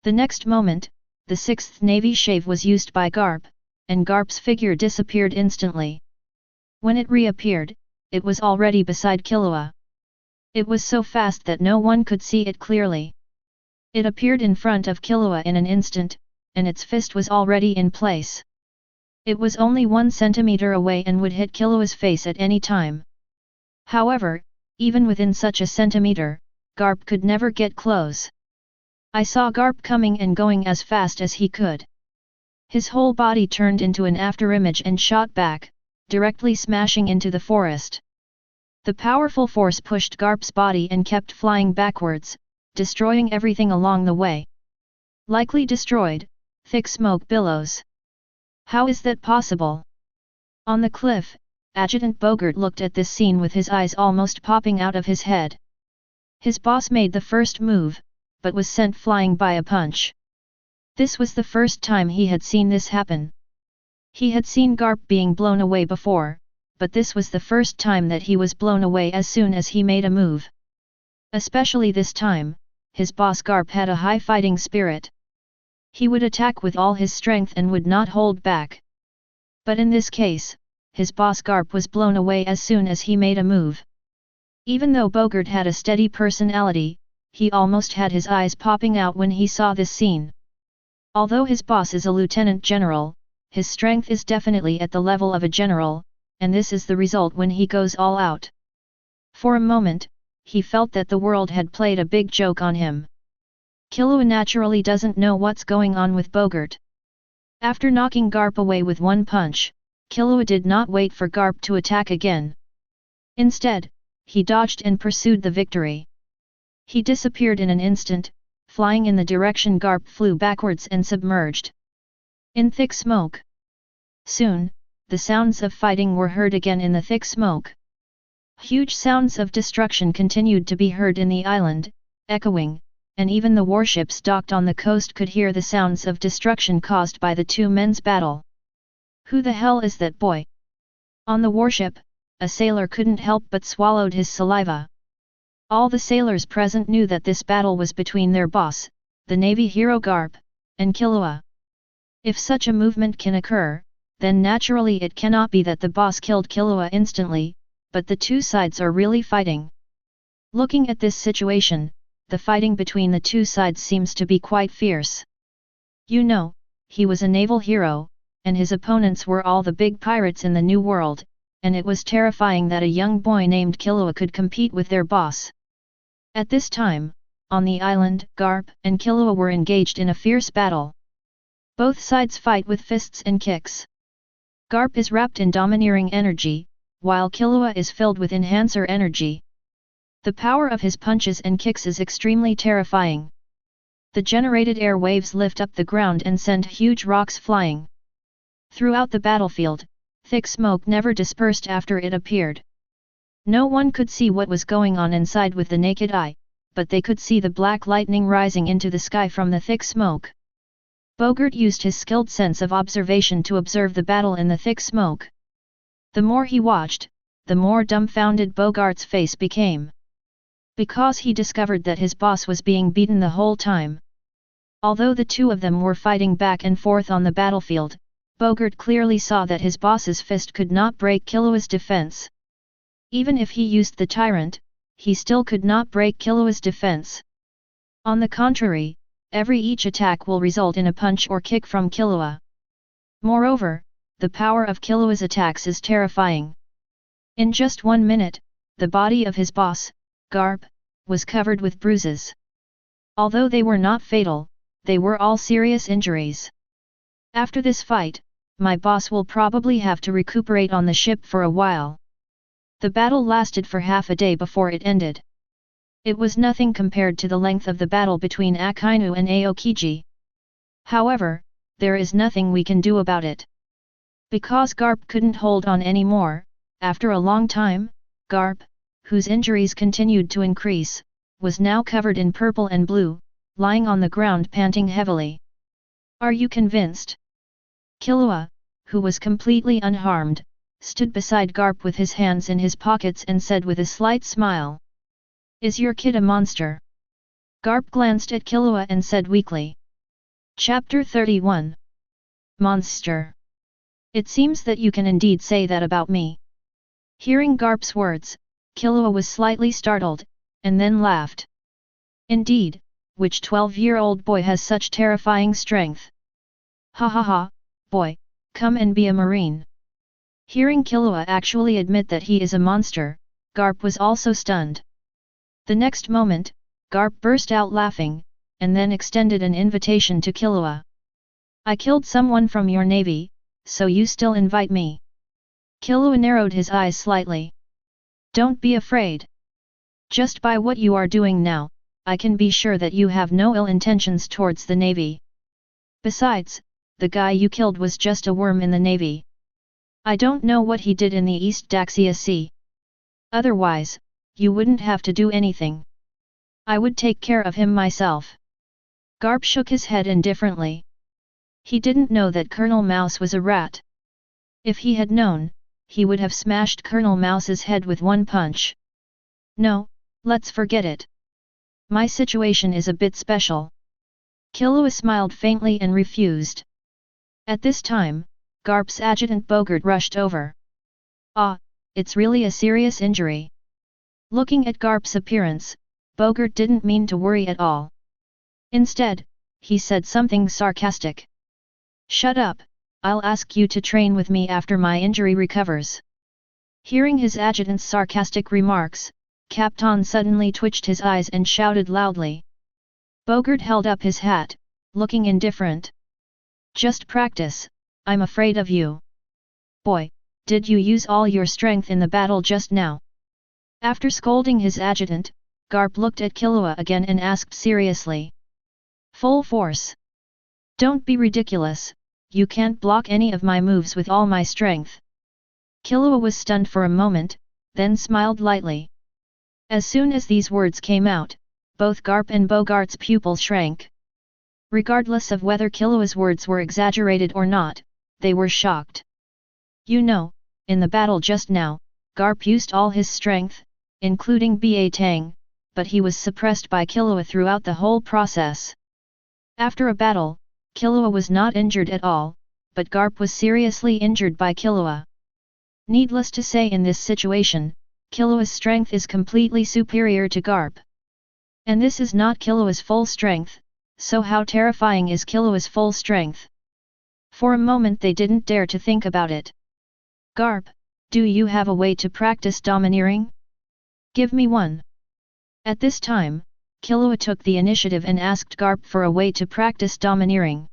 A: The next moment, the 6th Navy shave was used by Garp, and Garp's figure disappeared instantly. When it reappeared, it was already beside Killua. It was so fast that no one could see it clearly. It appeared in front of Killua in an instant, and its fist was already in place. It was only 1 centimeter away and would hit Killua's face at any time. However, even within such a centimeter, Garp could never get close. I saw Garp coming and going as fast as he could. His whole body turned into an afterimage and shot back, directly smashing into the forest. The powerful force pushed Garp's body and kept flying backwards, destroying everything along the way. Likely destroyed, thick smoke billows. How is that possible? On the cliff, Adjutant Bogart looked at this scene with his eyes almost popping out of his head. His boss made the first move, but was sent flying by a punch. This was the first time he had seen this happen. He had seen Garp being blown away before, but this was the first time that he was blown away as soon as he made a move. Especially this time, his boss Garp had a high fighting spirit. He would attack with all his strength and would not hold back. But in this case, his boss Garp was blown away as soon as he made a move. Even though Bogart had a steady personality, he almost had his eyes popping out when he saw this scene. Although his boss is a lieutenant general, his strength is definitely at the level of a general, and this is the result when he goes all out. For a moment, he felt that the world had played a big joke on him. Killua naturally doesn't know what's going on with Bogart. After knocking Garp away with one punch, Killua did not wait for Garp to attack again. Instead, he dodged and pursued the victory. He disappeared in an instant, flying in the direction Garp flew backwards and submerged in thick smoke. Soon, the sounds of fighting were heard again in the thick smoke. Huge sounds of destruction continued to be heard in the island, echoing, and even the warships docked on the coast could hear the sounds of destruction caused by the two men's battle. Who the hell is that boy? On the warship, a sailor couldn't help but swallowed his saliva. All the sailors present knew that this battle was between their boss, the Navy hero Garp, and Killua. If such a movement can occur, then naturally it cannot be that the boss killed Killua instantly, but the two sides are really fighting. Looking at this situation, the fighting between the two sides seems to be quite fierce. You know, he was a naval hero, and his opponents were all the big pirates in the New World, and it was terrifying that a young boy named Killua could compete with their boss. At this time, on the island, Garp and Killua were engaged in a fierce battle. Both sides fight with fists and kicks. Garp is wrapped in domineering energy, while Killua is filled with enhancer energy. The power of his punches and kicks is extremely terrifying. The generated air waves lift up the ground and send huge rocks flying. Throughout the battlefield, thick smoke never dispersed after it appeared. No one could see what was going on inside with the naked eye, but they could see the black lightning rising into the sky from the thick smoke. Bogart used his skilled sense of observation to observe the battle in the thick smoke. The more he watched, the more dumbfounded Bogart's face became. Because he discovered that his boss was being beaten the whole time. Although the two of them were fighting back and forth on the battlefield, Bogart clearly saw that his boss's fist could not break Killua's defense. Even if he used the tyrant, he still could not break Killua's defense. On the contrary, each attack will result in a punch or kick from Killua. Moreover, the power of Killua's attacks is terrifying. In just 1 minute, the body of his boss, Garp, was covered with bruises. Although they were not fatal, they were all serious injuries. After this fight, my boss will probably have to recuperate on the ship for a while. The battle lasted for half a day before it ended. It was nothing compared to the length of the battle between Akainu and Aokiji. However, there is nothing we can do about it. Because Garp couldn't hold on anymore, after a long time, Garp, whose injuries continued to increase, was now covered in purple and blue, lying on the ground panting heavily. Are you convinced? Killua, who was completely unharmed, stood beside Garp with his hands in his pockets and said with a slight smile. Is your kid a monster? Garp glanced at Killua and said weakly. Chapter 31. Monster. It seems that you can indeed say that about me. Hearing Garp's words, Killua was slightly startled, and then laughed. Indeed, which 12-year-old boy has such terrifying strength? Ha ha ha, boy, come and be a marine. Hearing Killua actually admit that he is a monster, Garp was also stunned. The next moment, Garp burst out laughing, and then extended an invitation to Killua. I killed someone from your navy, so you still invite me? Killua narrowed his eyes slightly. Don't be afraid. Just by what you are doing now, I can be sure that you have no ill intentions towards the Navy. Besides, the guy you killed was just a worm in the Navy. I don't know what he did in the East Daxia Sea. Otherwise, you wouldn't have to do anything. I would take care of him myself. Garp shook his head indifferently. He didn't know that Colonel Mouse was a rat. If he had known, he would have smashed Colonel Mouse's head with one punch. No, let's forget it. My situation is a bit special. Killua smiled faintly and refused. At this time, Garp's adjutant Bogart rushed over. Ah, it's really a serious injury. Looking at Garp's appearance, Bogart didn't mean to worry at all. Instead, he said something sarcastic. Shut up, I'll ask you to train with me after my injury recovers. Hearing his adjutant's sarcastic remarks, Captain suddenly twitched his eyes and shouted loudly. Bogart held up his hat, looking indifferent. Just practice, I'm afraid of you. Boy, did you use all your strength in the battle just now? After scolding his adjutant, Garp looked at Killua again and asked seriously. Full force. Don't be ridiculous, you can't block any of my moves with all my strength. Killua was stunned for a moment, then smiled lightly. As soon as these words came out, both Garp and Bogart's pupils shrank. Regardless of whether Killua's words were exaggerated or not, they were shocked. You know, in the battle just now, Garp used all his strength, including Ba Tang, but he was suppressed by Killua throughout the whole process. After a battle, Killua was not injured at all, but Garp was seriously injured by Killua. Needless to say, in this situation, Killua's strength is completely superior to Garp. And this is not Killua's full strength, so how terrifying is Killua's full strength? For a moment they didn't dare to think about it. Garp, do you have a way to practice domineering? Give me one. At this time, Killua took the initiative and asked Garp for a way to practice domineering.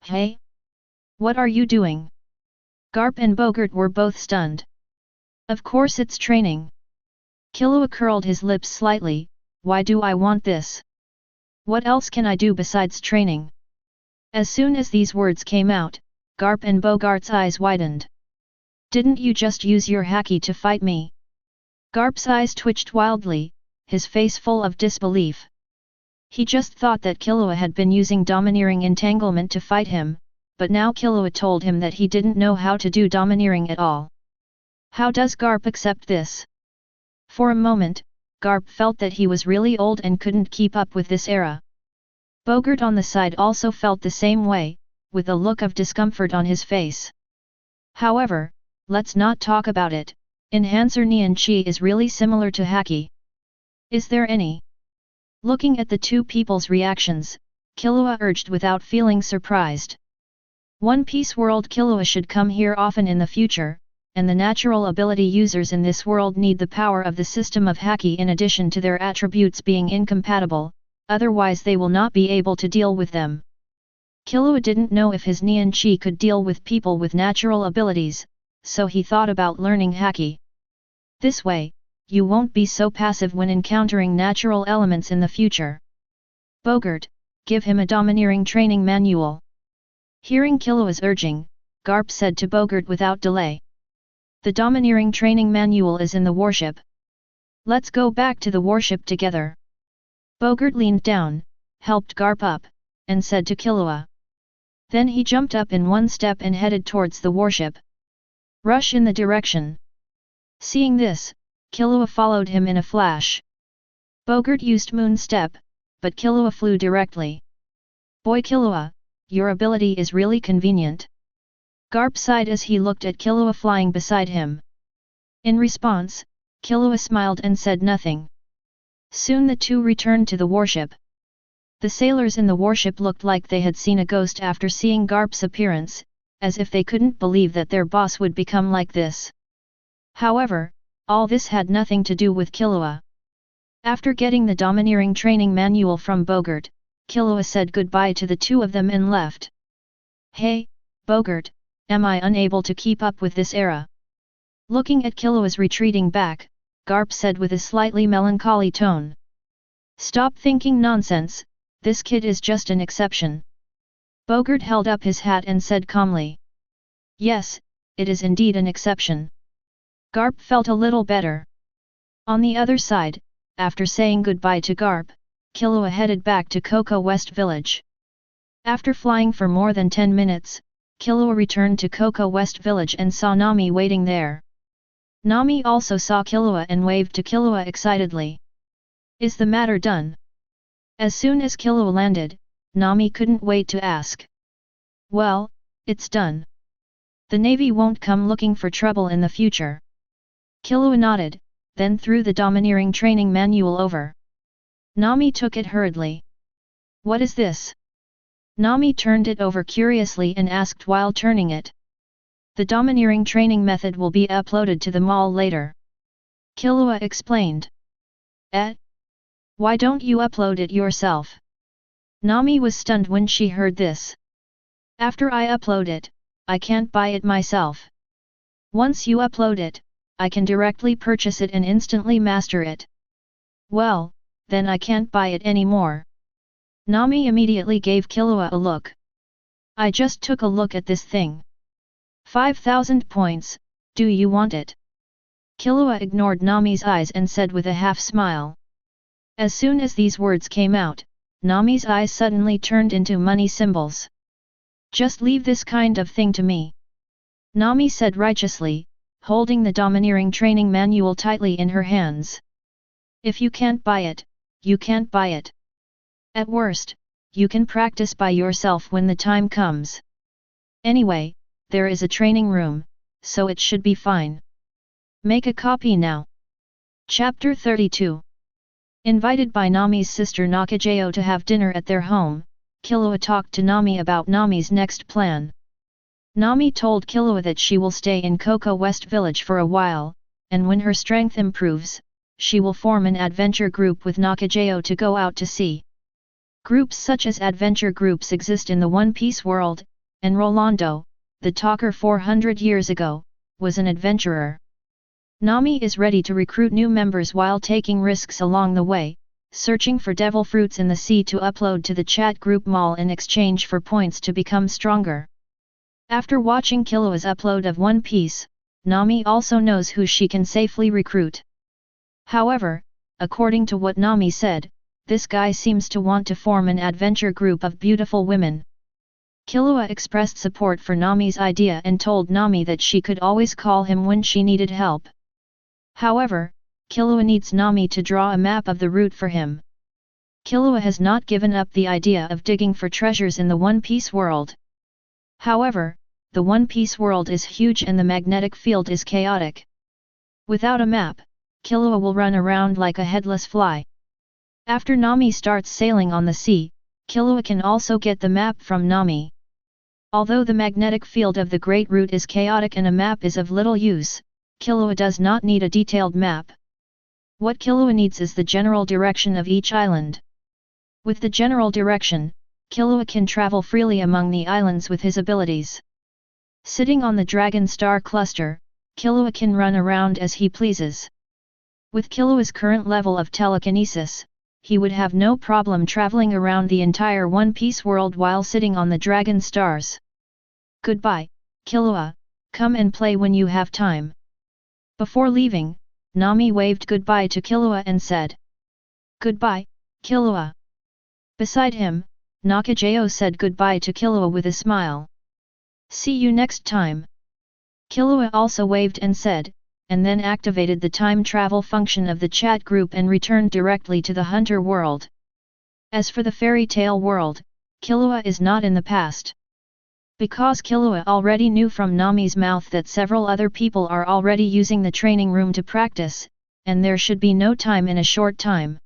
A: Hey? What are you doing? Garp and Bogart were both stunned. Of course it's training. Killua curled his lips slightly. Why do I want this? What else can I do besides training? As soon as these words came out, Garp and Bogart's eyes widened. Didn't you just use your haki to fight me? Garp's eyes twitched wildly, his face full of disbelief. He just thought that Killua had been using domineering entanglement to fight him, but now Killua told him that he didn't know how to do domineering at all. How does Garp accept this? For a moment, Garp felt that he was really old and couldn't keep up with this era. Bogart on the side also felt the same way, with a look of discomfort on his face. However, let's not talk about it. Enhancer Nian Chi is really similar to haki. Is there any? Looking at the two people's reactions, Killua urged without feeling surprised. One Piece world Killua should come here often in the future, and the natural ability users in this world need the power of the system of haki in addition to their attributes being incompatible, otherwise they will not be able to deal with them. Killua didn't know if his Nian Chi could deal with people with natural abilities, so he thought about learning haki. This way, you won't be so passive when encountering natural elements in the future. Bogart, give him a domineering training manual. Hearing Killua's urging, Garp said to Bogart without delay. The domineering training manual is in the warship. Let's go back to the warship together. Bogart leaned down, helped Garp up, and said to Killua. Then he jumped up in one step and headed towards the warship. Rush in the direction. Seeing this, Killua followed him in a flash. Bogart used Moon Step, but Killua flew directly. Boy Killua, your ability is really convenient. Garp sighed as he looked at Killua flying beside him. In response, Killua smiled and said nothing. Soon the two returned to the warship. The sailors in the warship looked like they had seen a ghost after seeing Garp's appearance, as if they couldn't believe that their boss would become like this. However, all this had nothing to do with Killua. After getting the domineering training manual from Bogart, Killua said goodbye to the two of them and left. Hey, Bogart, am I unable to keep up with this era? Looking at Killua's retreating back, Garp said with a slightly melancholy tone. Stop thinking nonsense, this kid is just an exception. Bogart held up his hat and said calmly. Yes, it is indeed an exception. Garp felt a little better. On the other side, after saying goodbye to Garp, Killua headed back to Coco West Village. After flying for more than 10 minutes, Killua returned to Coco West Village and saw Nami waiting there. Nami also saw Killua and waved to Killua excitedly. Is the matter done? As soon as Killua landed, Nami couldn't wait to ask. Well, it's done. The Navy won't come looking for trouble in the future. Killua nodded, then threw the domineering training manual over. Nami took it hurriedly. What is this? Nami turned it over curiously and asked while turning it. The domineering training method will be uploaded to the mall later. Killua explained. Why don't you upload it yourself? Nami was stunned when she heard this. After I upload it, I can't buy it myself. Once you upload it, I can directly purchase it and instantly master it. Well, then I can't buy it anymore. Nami immediately gave Killua a look. I just took a look at this thing. 5,000 points, do you want it? Killua ignored Nami's eyes and said with a half smile. As soon as these words came out, Nami's eyes suddenly turned into money symbols. Just leave this kind of thing to me. Nami said righteously, holding the domineering training manual tightly in her hands. If you can't buy it, you can't buy it. At worst, you can practice by yourself when the time comes. Anyway, there is a training room, so it should be fine. Make a copy now. Chapter 32. Invited by Nami's sister Nakajayo to have dinner at their home, Killua talked to Nami about Nami's next plan. Nami told Killua that she will stay in Coco West Village for a while, and when her strength improves, she will form an adventure group with Nakajayo to go out to sea. Groups such as adventure groups exist in the One Piece world, and Rolando, the talker 400 years ago, was an adventurer. Nami is ready to recruit new members while taking risks along the way, searching for devil fruits in the sea to upload to the chat group mall in exchange for points to become stronger. After watching Killua's upload of One Piece, Nami also knows who she can safely recruit. However, according to what Nami said, this guy seems to want to form an adventure group of beautiful women. Killua expressed support for Nami's idea and told Nami that she could always call him when she needed help. However, Killua needs Nami to draw a map of the route for him. Killua has not given up the idea of digging for treasures in the One Piece world. However, the One Piece world is huge and the magnetic field is chaotic. Without a map, Killua will run around like a headless fly. After Nami starts sailing on the sea, Killua can also get the map from Nami. Although the magnetic field of the Great Route is chaotic and a map is of little use, Killua does not need a detailed map. What Killua needs is the general direction of each island. With the general direction, Killua can travel freely among the islands with his abilities. Sitting on the Dragon Star Cluster, Killua can run around as he pleases. With Killua's current level of telekinesis, he would have no problem traveling around the entire One Piece world while sitting on the Dragon Stars. Goodbye, Killua, come and play when you have time. Before leaving, Nami waved goodbye to Killua and said, Goodbye, Killua. Beside him, Nakajayo said goodbye to Killua with a smile. See you next time. Killua also waved and said, and then activated the time travel function of the chat group and returned directly to the Hunter world. As for the fairy tale world, Killua is not in the past. Because Killua already knew from Nami's mouth that several other people are already using the training room to practice, and there should be no time in a short time.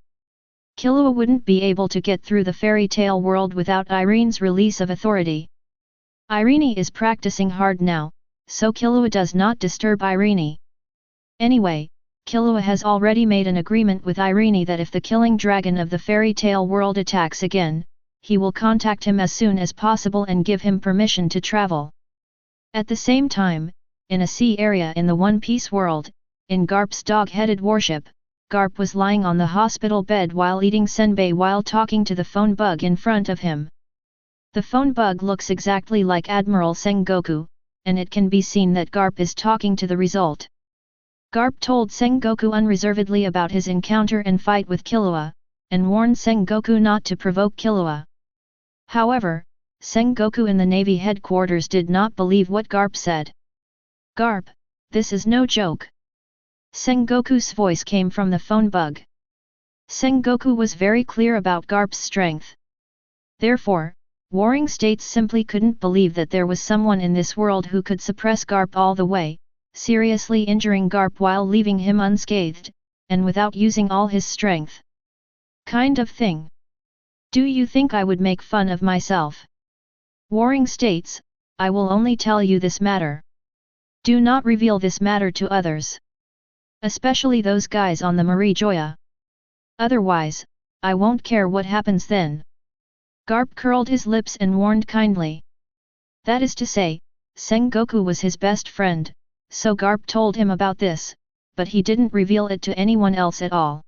A: Killua wouldn't be able to get through the fairy tale world without Irene's release of authority. Irene is practicing hard now, so Killua does not disturb Irene. Anyway, Killua has already made an agreement with Irene that if the killing dragon of the fairy tale world attacks again, he will contact him as soon as possible and give him permission to travel. At the same time, in a sea area in the One Piece world, in Garp's dog-headed warship, Garp was lying on the hospital bed while eating senbei while talking to the phone bug in front of him. The phone bug looks exactly like Admiral Sengoku, and it can be seen that Garp is talking to the result. Garp told Sengoku unreservedly about his encounter and fight with Killua, and warned Sengoku not to provoke Killua. However, Sengoku in the Navy headquarters did not believe what Garp said. "Garp, this is no joke." Sengoku's voice came from the phone bug. Sengoku was very clear about Garp's strength. Therefore, Warring States simply couldn't believe that there was someone in this world who could suppress Garp all the way, seriously injuring Garp while leaving him unscathed, and without using all his strength. Kind of thing. Do you think I would make fun of myself? Warring States, I will only tell you this matter. Do not reveal this matter to others. Especially those guys on the Marie Joya. Otherwise, I won't care what happens then. Garp curled his lips and warned kindly. That is to say, Sengoku was his best friend, so Garp told him about this, but he didn't reveal it to anyone else at all.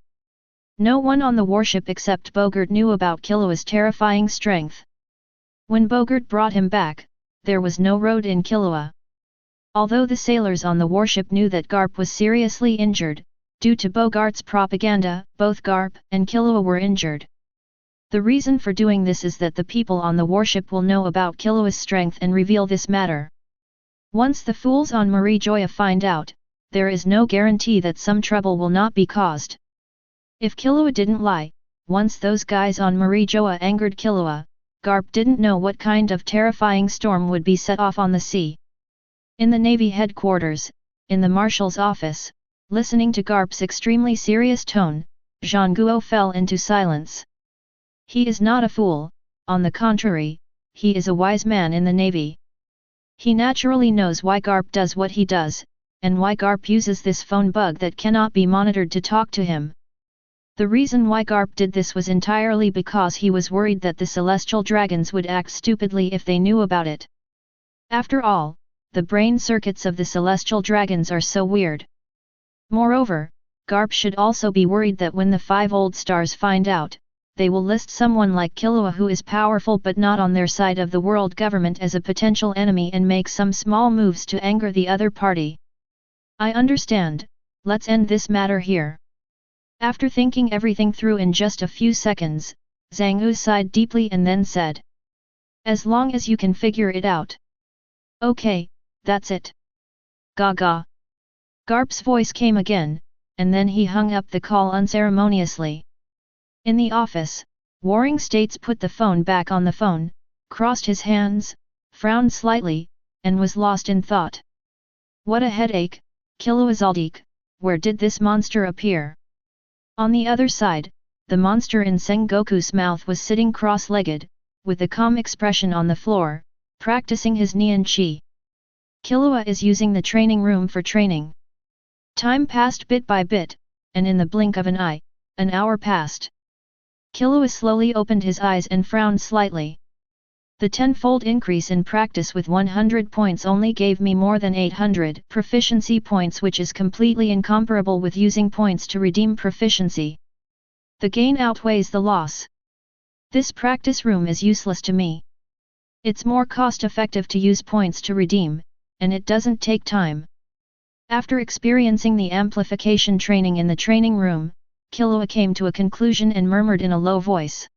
A: No one on the warship except Bogart knew about Killua's terrifying strength. When Bogart brought him back, there was no road in Killua. Although the sailors on the warship knew that Garp was seriously injured, due to Bogart's propaganda, both Garp and Killua were injured. The reason for doing this is that the people on the warship will know about Killua's strength and reveal this matter. Once the fools on Marie Joya find out, there is no guarantee that some trouble will not be caused. If Killua didn't lie, once those guys on Marie Joya angered Killua, Garp didn't know what kind of terrifying storm would be set off on the sea. In the Navy headquarters, in the Marshal's office, listening to Garp's extremely serious tone, Zhang Guo fell into silence. He is not a fool, on the contrary, he is a wise man in the Navy. He naturally knows why Garp does what he does, and why Garp uses this phone bug that cannot be monitored to talk to him. The reason why Garp did this was entirely because he was worried that the celestial dragons would act stupidly if they knew about it. After all, the brain circuits of the celestial dragons are so weird. Moreover, Garp should also be worried that when the 5 old stars find out, they will list someone like Killua who is powerful but not on their side of the world government as a potential enemy and make some small moves to anger the other party. I understand, let's end this matter here. After thinking everything through in just a few seconds, Zhang Yu sighed deeply and then said. As long as you can figure it out. Okay, that's it. Gaga. Garp's voice came again, and then he hung up the call unceremoniously. In the office, Warring States put the phone back on the phone, crossed his hands, frowned slightly, and was lost in thought. What a headache, Killua Zoldyck, where did this monster appear? On the other side, the monster in Sengoku's mouth was sitting cross-legged, with a calm expression on the floor, practicing his Nian Qi. Killua is using the training room for training. Time passed bit by bit, and in the blink of an eye, an hour passed. Killua slowly opened his eyes and frowned slightly. The 10-fold increase in practice with 100 points only gave me more than 800 proficiency points, which is completely incomparable with using points to redeem proficiency. The gain outweighs the loss. This practice room is useless to me. It's more cost-effective to use points to redeem, and it doesn't take time. After experiencing the amplification training in the training room, Killua came to a conclusion and murmured in a low voice.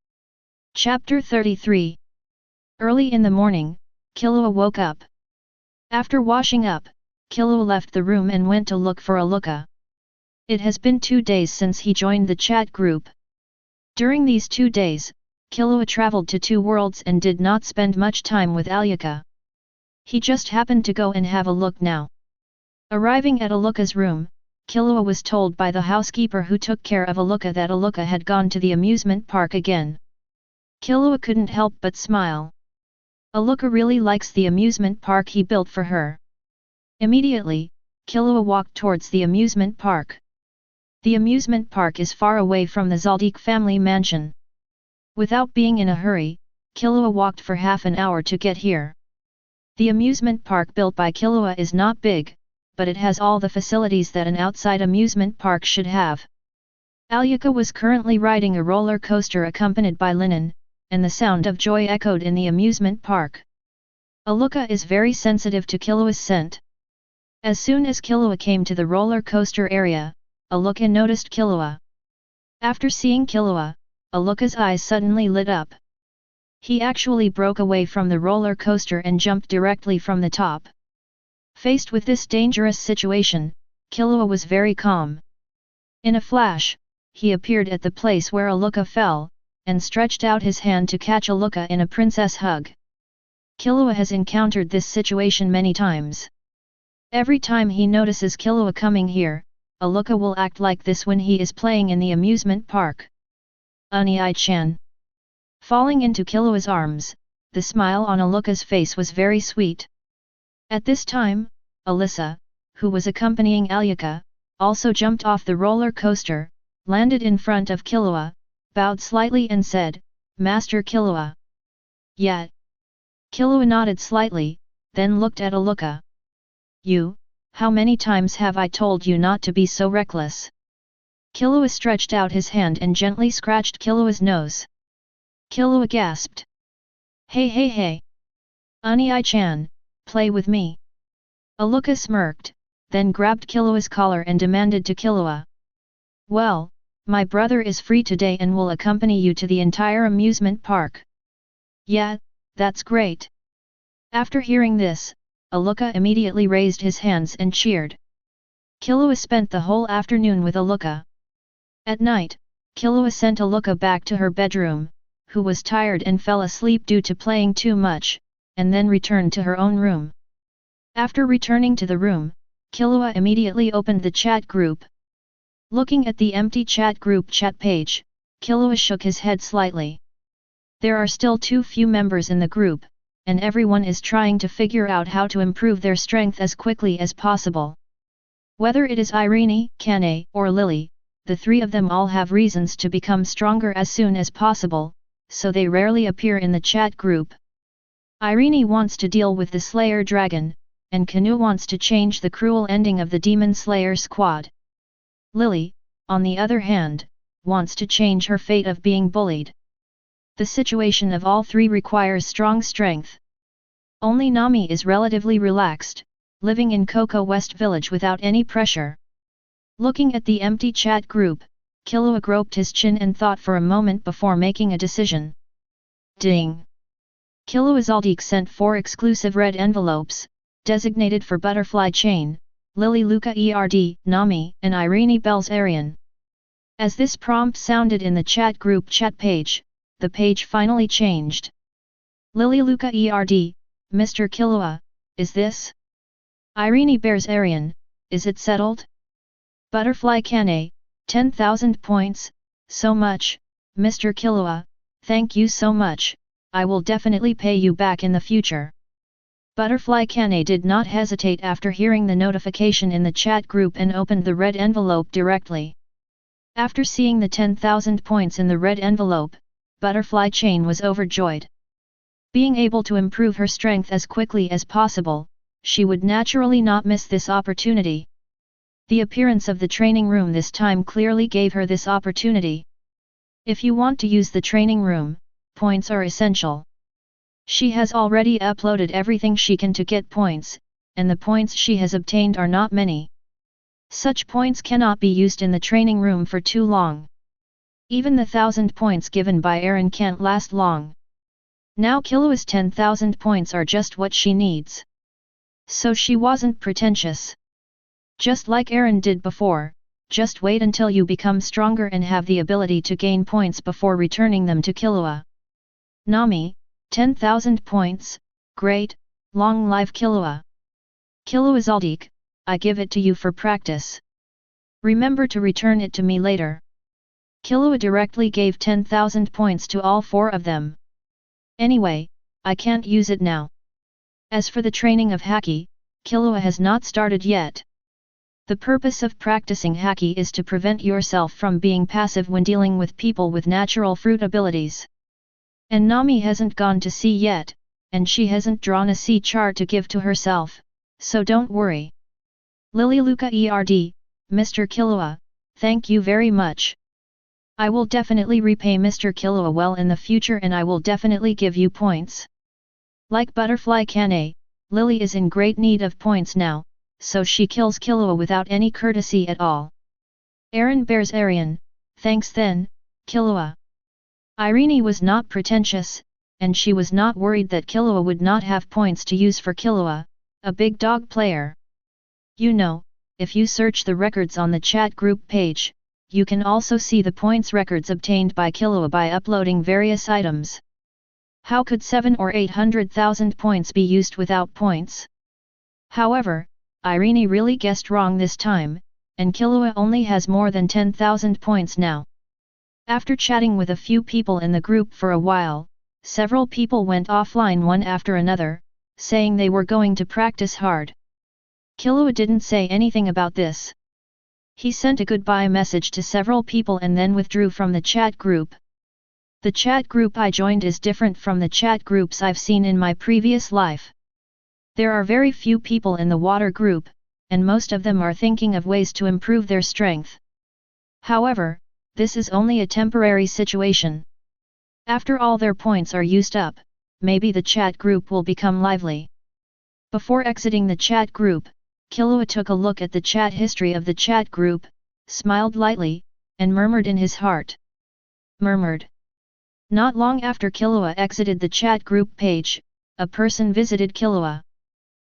A: Chapter 33. Early in the morning, Killua woke up. After washing up, Killua left the room and went to look for Aluka. It has been 2 days since he joined the chat group. During these 2 days, Killua traveled to 2 worlds and did not spend much time with Aluka. He just happened to go and have a look now. Arriving at Aluka's room, Killua was told by the housekeeper who took care of Aluka that Aluka had gone to the amusement park again. Killua couldn't help but smile. Aluka really likes the amusement park he built for her. Immediately, Killua walked towards the amusement park. The amusement park is far away from the Zoldyck family mansion. Without being in a hurry, Killua walked for half an hour to get here. The amusement park built by Killua is not big, but it has all the facilities that an outside amusement park should have. Alyaka was currently riding a roller coaster accompanied by Linen, and the sound of joy echoed in the amusement park. Alyaka is very sensitive to Killua's scent. As soon as Killua came to the roller coaster area, Alyaka noticed Killua. After seeing Killua, Alyaka's eyes suddenly lit up. He actually broke away from the roller coaster and jumped directly from the top. Faced with this dangerous situation, Killua was very calm. In a flash, he appeared at the place where Alyaka fell, and stretched out his hand to catch Alyaka in a princess hug. Killua has encountered this situation many times. Every time he notices Killua coming here, Alyaka will act like this when he is playing in the amusement park. Unai-chan. Falling into Killua's arms, the smile on Alyaka's face was very sweet. At this time, Alyssa, who was accompanying Alyaka, also jumped off the roller coaster, landed in front of Killua, bowed slightly and said, "Master Killua." "Yeah." Killua nodded slightly, then looked at Alyaka. "You, how many times have I told you not to be so reckless?" Killua stretched out his hand and gently scratched Killua's nose. Killua gasped. "Hey hey hey! Unai-chan, play with me." Alyaka smirked, then grabbed Killua's collar and demanded to Killua. "Well, my brother is free today and will accompany you to the entire amusement park." "Yeah, that's great." After hearing this, Alyaka immediately raised his hands and cheered. Killua spent the whole afternoon with Alyaka. At night, Killua sent Alyaka back to her bedroom, who was tired and fell asleep due to playing too much, and then returned to her own room. After returning to the room, Killua immediately opened the chat group. Looking at the empty chat group chat page, Killua shook his head slightly. There are still too few members in the group, and everyone is trying to figure out how to improve their strength as quickly as possible. Whether it is Irene, Kane, or Lily, the three of them all have reasons to become stronger as soon as possible, so they rarely appear in the chat group. Irene wants to deal with the Slayer Dragon, and Kanu wants to change the cruel ending of the Demon Slayer squad. Lily, on the other hand, wants to change her fate of being bullied. The situation of all three requires strong strength. Only Nami is relatively relaxed, living in Coco West Village without any pressure. Looking at the empty chat group, Killua groped his chin and thought for a moment before making a decision. Ding! Killua Zoldyck sent 4 exclusive red envelopes, designated for Butterfly Chain, Lily Luca Erd, Nami, and Irene Belzarian. As this prompt sounded in the chat group chat page, the page finally changed. Lily Luca Erd, Mr. Killua, is this? Irene Belzarian, is it settled? Butterfly Kane, 10,000 points, so much, Mr. Killua, thank you so much, I will definitely pay you back in the future. Butterfly Kane did not hesitate after hearing the notification in the chat group and opened the red envelope directly. After seeing the 10,000 points in the red envelope, Butterfly Chain was overjoyed. Being able to improve her strength as quickly as possible, she would naturally not miss this opportunity. The appearance of the training room this time clearly gave her this opportunity. If you want to use the training room, points are essential. She has already uploaded everything she can to get points, and the points she has obtained are not many. Such points cannot be used in the training room for too long. Even the 1,000 points given by Aaron can't last long. Now Killua's 10,000 points are just what she needs. So she wasn't pretentious. Just like Aaron did before, just wait until you become stronger and have the ability to gain points before returning them to Killua. Nami, 10,000 points, great, long live Killua. Killua Zoldyck, I give it to you for practice. Remember to return it to me later. Killua directly gave 10,000 points to all 4 of them. Anyway, I can't use it now. As for the training of Haki, Killua has not started yet. The purpose of practicing Haki is to prevent yourself from being passive when dealing with people with natural fruit abilities. And Nami hasn't gone to sea yet, and she hasn't drawn a sea chart to give to herself, so don't worry. Lily Luca Erd, Mr. Killua, thank you very much. I will definitely repay Mr. Killua well in the future and I will definitely give you points. Like Butterfly Kane, Lily is in great need of points now, so she kills Killua without any courtesy at all. Eren bears Arian, thanks then, Killua. Irene was not pretentious, and she was not worried that Killua would not have points to use for Killua, a big dog player. You know, if you search the records on the chat group page, you can also see the points records obtained by Killua by uploading various items. How could 7 or 800,000 points be used without points? However, Irene really guessed wrong this time, and Killua only has more than 10,000 points now. After chatting with a few people in the group for a while, several people went offline one after another, saying they were going to practice hard. Killua didn't say anything about this. He sent a goodbye message to several people and then withdrew from the chat group. The chat group I joined is different from the chat groups I've seen in my previous life. There are very few people in the water group, and most of them are thinking of ways to improve their strength. However, this is only a temporary situation. After all their points are used up, maybe the chat group will become lively. Before exiting the chat group, Killua took a look at the chat history of the chat group, smiled lightly, and murmured in his heart. Murmured. Not long after Killua exited the chat group page, a person visited Killua.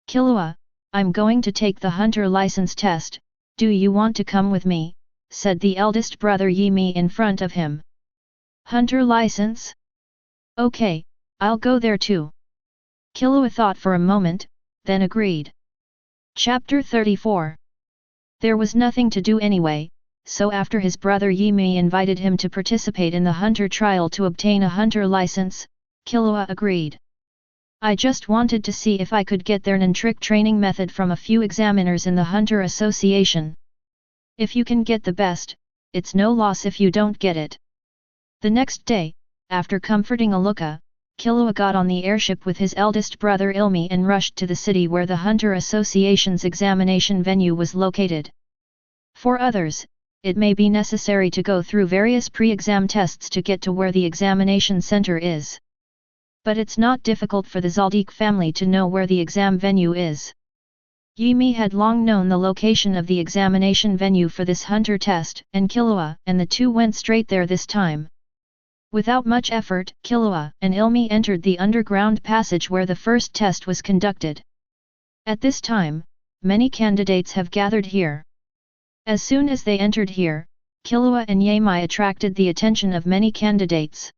A: Killua, I'm going to take the hunter license test, do you want to come with me? Said the eldest brother Yimi in front of him. Hunter license? Okay, I'll go there too. Killua thought for a moment, then agreed. Chapter 34. There was nothing to do anyway, so after his brother Yimi invited him to participate in the hunter trial to obtain a hunter license, Killua agreed. I just wanted to see if I could get their trick training method from a few examiners in the Hunter Association. If you can get the best, it's no loss if you don't get it. The next day, after comforting Aluka, Killua got on the airship with his eldest brother Ilmi and rushed to the city where the Hunter Association's examination venue was located. For others, it may be necessary to go through various pre-exam tests to get to where the examination center is. But it's not difficult for the Zoldyck family to know where the exam venue is. Yimi had long known the location of the examination venue for this hunter test, and Killua and the two went straight there this time. Without much effort, Killua and Ilmi entered the underground passage where the first test was conducted. At this time, many candidates have gathered here. As soon as they entered here, Killua and Yami attracted the attention of many candidates.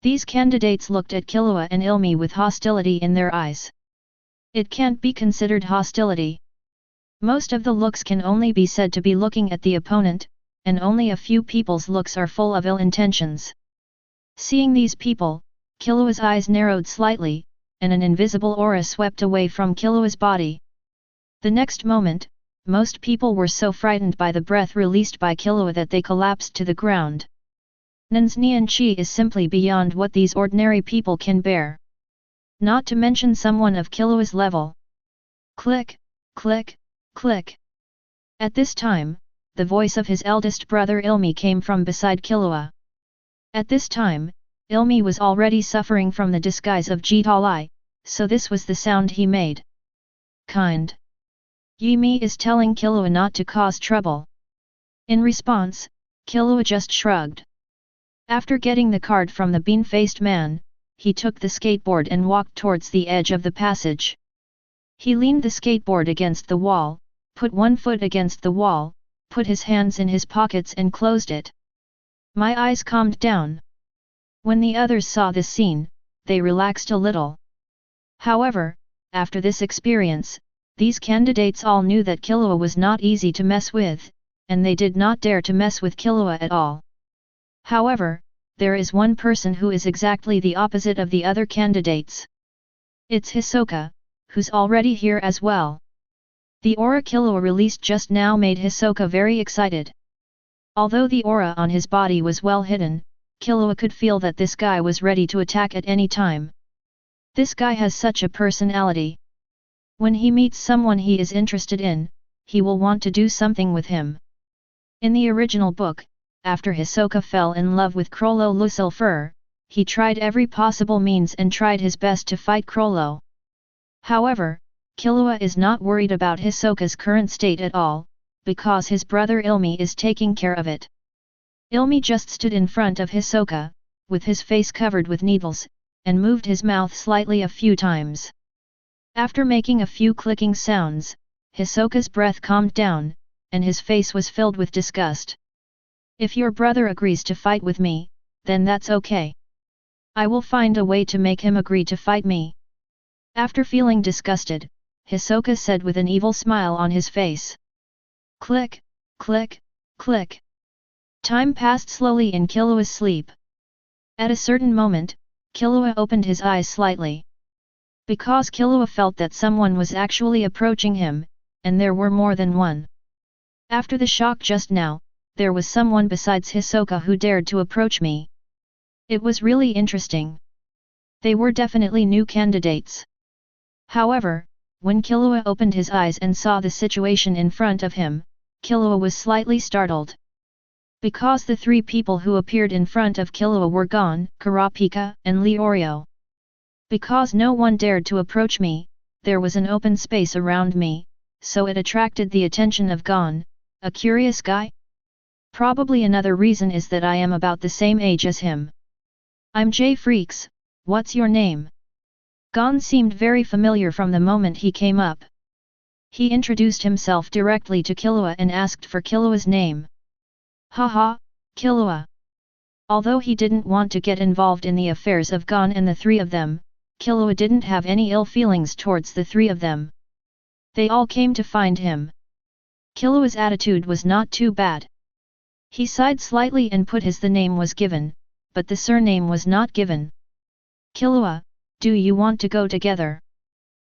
A: These candidates looked at Killua and Ilmi with hostility in their eyes. It can't be considered hostility. Most of the looks can only be said to be looking at the opponent, and only a few people's looks are full of ill intentions. Seeing these people, Killua's eyes narrowed slightly, and an invisible aura swept away from Killua's body. The next moment, most people were so frightened by the breath released by Killua that they collapsed to the ground. Nan's Nian Qi is simply beyond what these ordinary people can bear. Not to mention someone of Killua's level. Click, click, click. At this time, the voice of his eldest brother Ilmi came from beside Killua. At this time, Ilmi was already suffering from the disguise of Jitalai, so this was the sound he made. Kind. Yimi is telling Killua not to cause trouble. In response, Killua just shrugged. After getting the card from the bean-faced man, he took the skateboard and walked towards the edge of the passage. He leaned the skateboard against the wall, put one foot against the wall, put his hands in his pockets and closed it. My eyes calmed down. When the others saw this scene, they relaxed a little. However, after this experience, these candidates all knew that Killua was not easy to mess with, and they did not dare to mess with Killua at all. However, there is one person who is exactly the opposite of the other candidates. It's Hisoka, who's already here as well. The aura Killua released just now made Hisoka very excited. Although the aura on his body was well hidden, Killua could feel that this guy was ready to attack at any time. This guy has such a personality. When he meets someone he is interested in, he will want to do something with him. In the original book, after Hisoka fell in love with Crollo Lucifer, he tried every possible means and tried his best to fight Crollo. However, Killua is not worried about Hisoka's current state at all, because his brother Ilmi is taking care of it. Ilmi just stood in front of Hisoka, with his face covered with needles, and moved his mouth slightly a few times. After making a few clicking sounds, Hisoka's breath calmed down, and his face was filled with disgust. If your brother agrees to fight with me, then that's okay. I will find a way to make him agree to fight me. After feeling disgusted, Hisoka said with an evil smile on his face. Click, click, click. Time passed slowly in Killua's sleep. At a certain moment, Killua opened his eyes slightly. Because Killua felt that someone was actually approaching him, and there were more than one. After the shock just now, there was someone besides Hisoka who dared to approach me. It was really interesting. They were definitely new candidates. However, when Killua opened his eyes and saw the situation in front of him, Killua was slightly startled. Because the three people who appeared in front of Killua were Gon, Kurapika, and Leorio. Because no one dared to approach me, there was an open space around me, so it attracted the attention of Gon, a curious guy. Probably another reason is that I am about the same age as him. I'm J Freaks, what's your name? Gon seemed very familiar from the moment he came up. He introduced himself directly to Killua and asked for Killua's name. Haha, Killua. Although he didn't want to get involved in the affairs of Gon and the three of them, Killua didn't have any ill feelings towards the three of them. They all came to find him. Killua's attitude was not too bad. He sighed slightly and put the name was given, but the surname was not given. Killua, do you want to go together?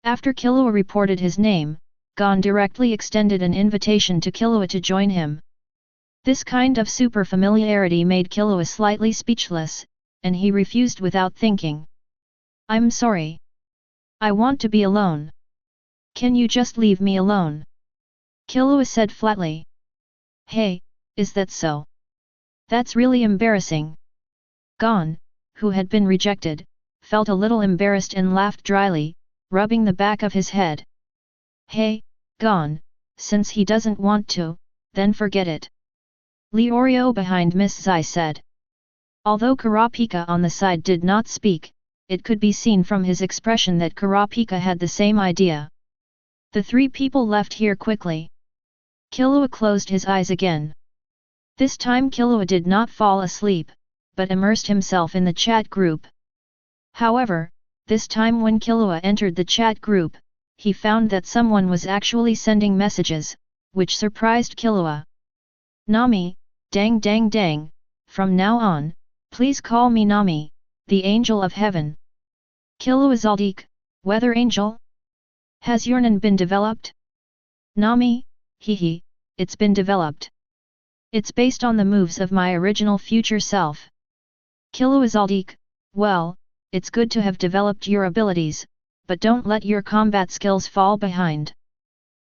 A: After Killua reported his name, Gon directly extended an invitation to Killua to join him. This kind of super familiarity made Killua slightly speechless, and he refused without thinking. I'm sorry. I want to be alone. Can you just leave me alone? Killua said flatly. Hey, is that so? That's really embarrassing. Gon, who had been rejected, felt a little embarrassed and laughed dryly, rubbing the back of his head. Hey, Gon, since he doesn't want to, then forget it. Leorio behind Miss Zai said. Although Kurapika on the side did not speak, it could be seen from his expression that Kurapika had the same idea. The three people left here quickly. Killua closed his eyes again. This time Killua did not fall asleep, but immersed himself in the chat group. However, this time when Killua entered the chat group, he found that someone was actually sending messages, which surprised Killua. Nami, dang dang dang, from now on, please call me Nami, the angel of heaven. Killua Zoldyck, weather angel? Has your name been developed? Nami, hehe, it's been developed. It's based on the moves of my original future self. Killua Zoldyck, well, it's good to have developed your abilities, but don't let your combat skills fall behind.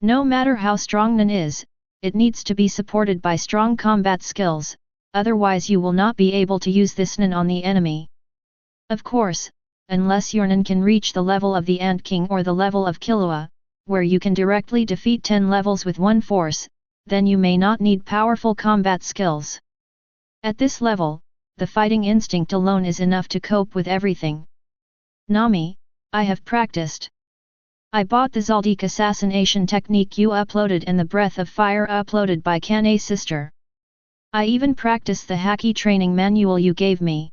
A: No matter how strong Nan is, it needs to be supported by strong combat skills, otherwise you will not be able to use this Nan on the enemy. Of course, unless your Nan can reach the level of the Ant King or the level of Killua, where you can directly defeat 10 levels with one force, then you may not need powerful combat skills. At this level, the fighting instinct alone is enough to cope with everything. Nami, I have practiced. I bought the Zoldyck assassination technique you uploaded and the breath of fire uploaded by Kanae's sister. I even practiced the Haki training manual you gave me.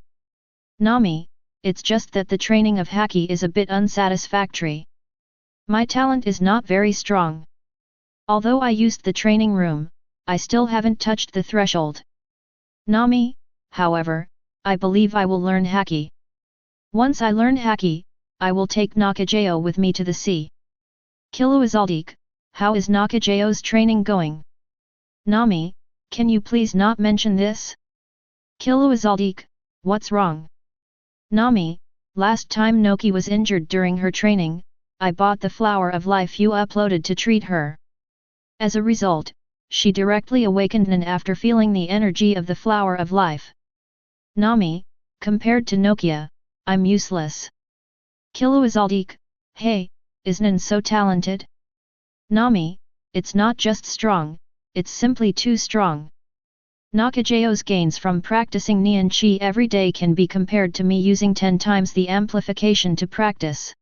A: Nami, it's just that the training of Haki is a bit unsatisfactory. My talent is not very strong. Although I used the training room, I still haven't touched the threshold. Nami, however, I believe I will learn Haki. Once I learn Haki, I will take Nakajayo with me to the sea. Killua Zoldyck, how is Nakajayo's training going? Nami, can you please not mention this? Killua Zoldyck, what's wrong? Nami, last time Noki was injured during her training, I bought the flower of life you uploaded to treat her. As a result, she directly awakened and after feeling the energy of the flower of life. Nami, compared to Nokia, I'm useless. Killua Zoldyck, hey, is Nan so talented? Nami, it's not just strong, it's simply too strong. Nakajao's gains from practicing Nian Qi every day can be compared to me using 10 times the amplification to practice.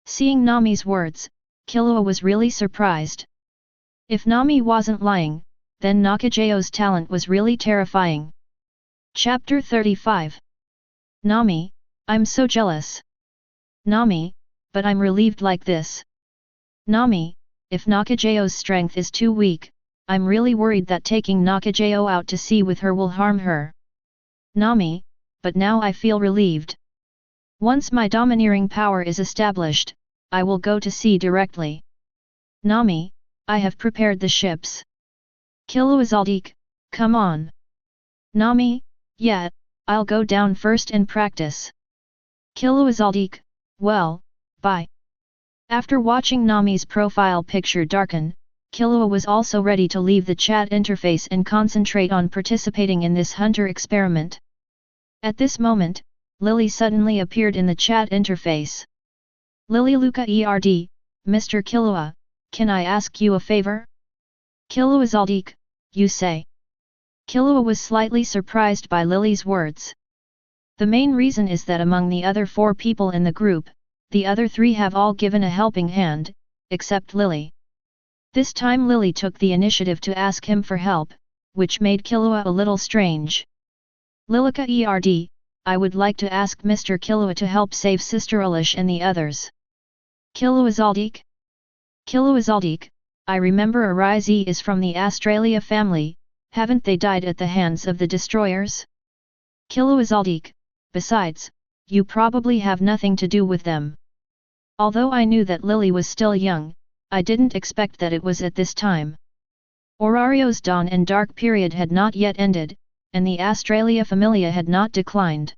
A: Seeing Nami's words, Killua was really surprised. If Nami wasn't lying, then Nakajao's talent was really terrifying. Chapter 35. Nami, I'm so jealous. Nami, but I'm relieved like this. Nami, if Nakajao's strength is too weak, I'm really worried that taking Nakajao out to sea with her will harm her. Nami, but now I feel relieved. Once my domineering power is established, I will go to sea directly. Nami, I have prepared the ships. Killua Zoldyck, come on. Nami, yeah, I'll go down first and practice. Killua Zoldyck, well, bye. After watching Nami's profile picture darken, Killua was also ready to leave the chat interface and concentrate on participating in this hunter experiment. At this moment, Lily suddenly appeared in the chat interface. Lily Luca ERD, Mr. Killua, can I ask you a favor? Killua Zoldyck, you say. Killua was slightly surprised by Lily's words. The main reason is that among the other 4 people in the group, the other 3 have all given a helping hand, except Lily. This time Lily took the initiative to ask him for help, which made Killua a little strange. Lilica ERD, I would like to ask Mr. Killua to help save Sister Alish and the others. Killua Zoldyck? Killua Zoldyck, I remember Arize is from the Australia family, haven't they died at the hands of the destroyers? Killua Zoldyck, besides, you probably have nothing to do with them. Although I knew that Lily was still young, I didn't expect that it was at this time. Orario's dawn and dark period had not yet ended, and the Australia Familia had not declined.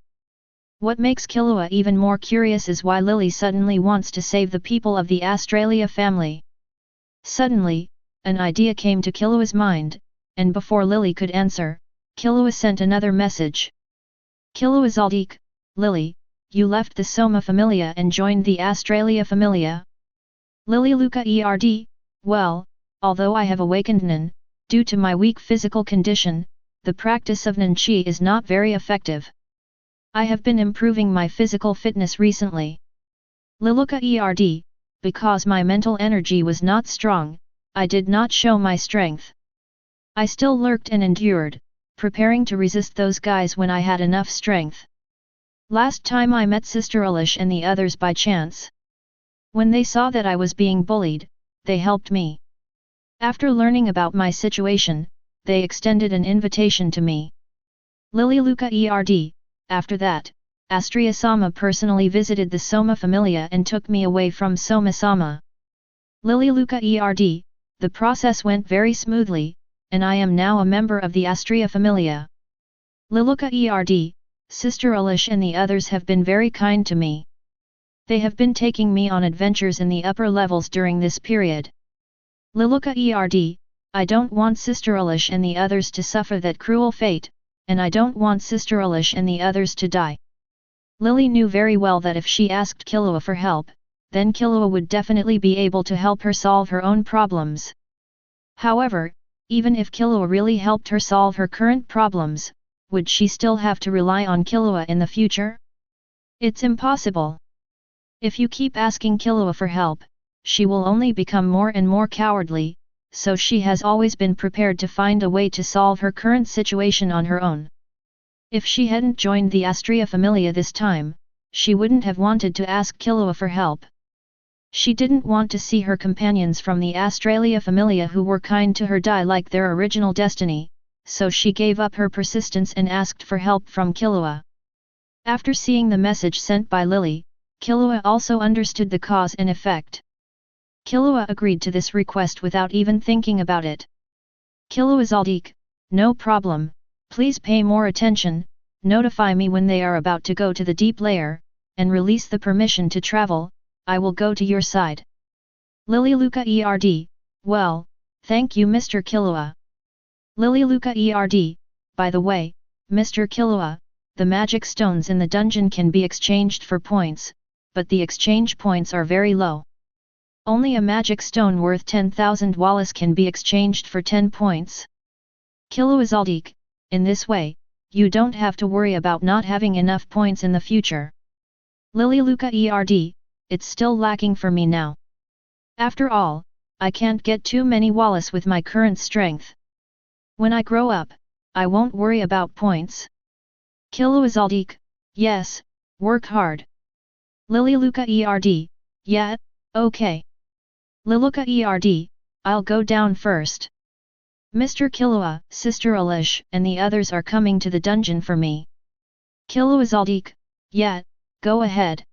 A: What makes Killua even more curious is why Lily suddenly wants to save the people of the Australia family. Suddenly, an idea came to Killua's mind, and before Lily could answer, Killua sent another message. Killua Zoldyck, Lily, you left the Soma Familia and joined the Australia Familia. Lily Luca ERD, well, although I have awakened Nan, due to my weak physical condition, the practice of Nan Qi is not very effective. I have been improving my physical fitness recently. Liluka ERD, because my mental energy was not strong, I did not show my strength. I still lurked and endured, preparing to resist those guys when I had enough strength. Last time I met Sister Alish and the others by chance. When they saw that I was being bullied, they helped me. After learning about my situation, they extended an invitation to me. Lily Luca ERD, after that, Astria-sama personally visited the Soma Familia and took me away from Soma-sama. Lily Luca ERD, the process went very smoothly, and I am now a member of the Astria Familia. Liluka ERD, Sister Alish and the others have been very kind to me. They have been taking me on adventures in the upper levels during this period. Liluka ERD, I don't want Sister Alish and the others to suffer that cruel fate, and I don't want Sister Alish and the others to die. Lily knew very well that if she asked Killua for help, then Killua would definitely be able to help her solve her own problems. However, even if Killua really helped her solve her current problems, would she still have to rely on Killua in the future? It's impossible. If you keep asking Killua for help, she will only become more and more cowardly, so she has always been prepared to find a way to solve her current situation on her own. If she hadn't joined the Astria Familia this time, she wouldn't have wanted to ask Killua for help. She didn't want to see her companions from the Australia Familia who were kind to her die like their original destiny, so she gave up her persistence and asked for help from Killua. After seeing the message sent by Lily, Killua also understood the cause and effect. Killua agreed to this request without even thinking about it. Killua Zoldyck, no problem, please pay more attention, notify me when they are about to go to the deep layer, and release the permission to travel, I will go to your side. Lily Luca ERD, well, Thank you Mr. Killua. Lily Luca ERD, by the way, Mr. Killua, the magic stones in the dungeon can be exchanged for points, but the exchange points are very low. Only a magic stone worth 10,000 Wallace can be exchanged for 10 points. Killua Zoldyck, in this way, you don't have to worry about not having enough points in the future. Lily Luca ERD, it's still lacking for me now. After all, I can't get too many Wallace with my current strength. When I grow up, I won't worry about points. Killua Zoldyck, yes, work hard. Lily Luca ERD, yeah, okay. Liluka ERD, I'll go down first. Mr. Killua, Sister Alish and the others are coming to the dungeon for me. Killua Zoldyck, yeah, go ahead.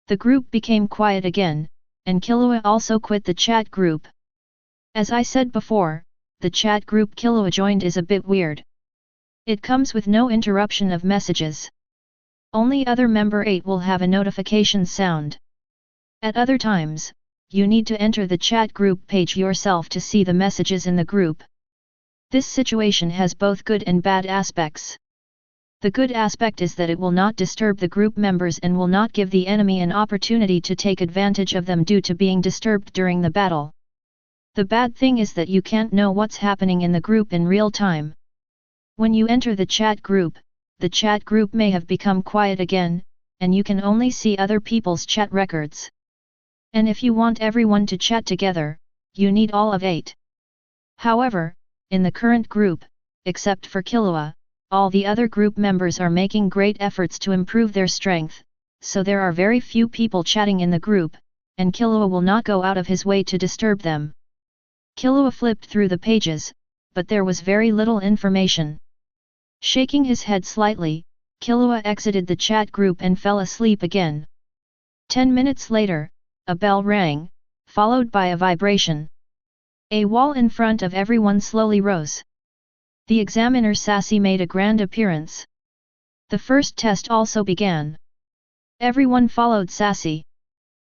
A: The group became quiet again, and Killua also quit the chat group. As I said before, the chat group Killua joined is a bit weird. It comes with no interruption of messages. Only other member 8 will have a notification sound. At other times, you need to enter the chat group page yourself to see the messages in the group. This situation has both good and bad aspects. The good aspect is that it will not disturb the group members and will not give the enemy an opportunity to take advantage of them due to being disturbed during the battle. The bad thing is that you can't know what's happening in the group in real time. When you enter the chat group may have become quiet again, and you can only see other people's chat records. And if you want everyone to chat together, you need all of 8. However, in the current group, except for Killua, all the other group members are making great efforts to improve their strength, so there are very few people chatting in the group, and Killua will not go out of his way to disturb them. Killua flipped through the pages, but there was very little information. Shaking his head slightly, Killua exited the chat group and fell asleep again. 10 minutes later, a bell rang, followed by a vibration. A wall in front of everyone slowly rose. The examiner Sassy made a grand appearance. The first test also began. Everyone followed Sassy,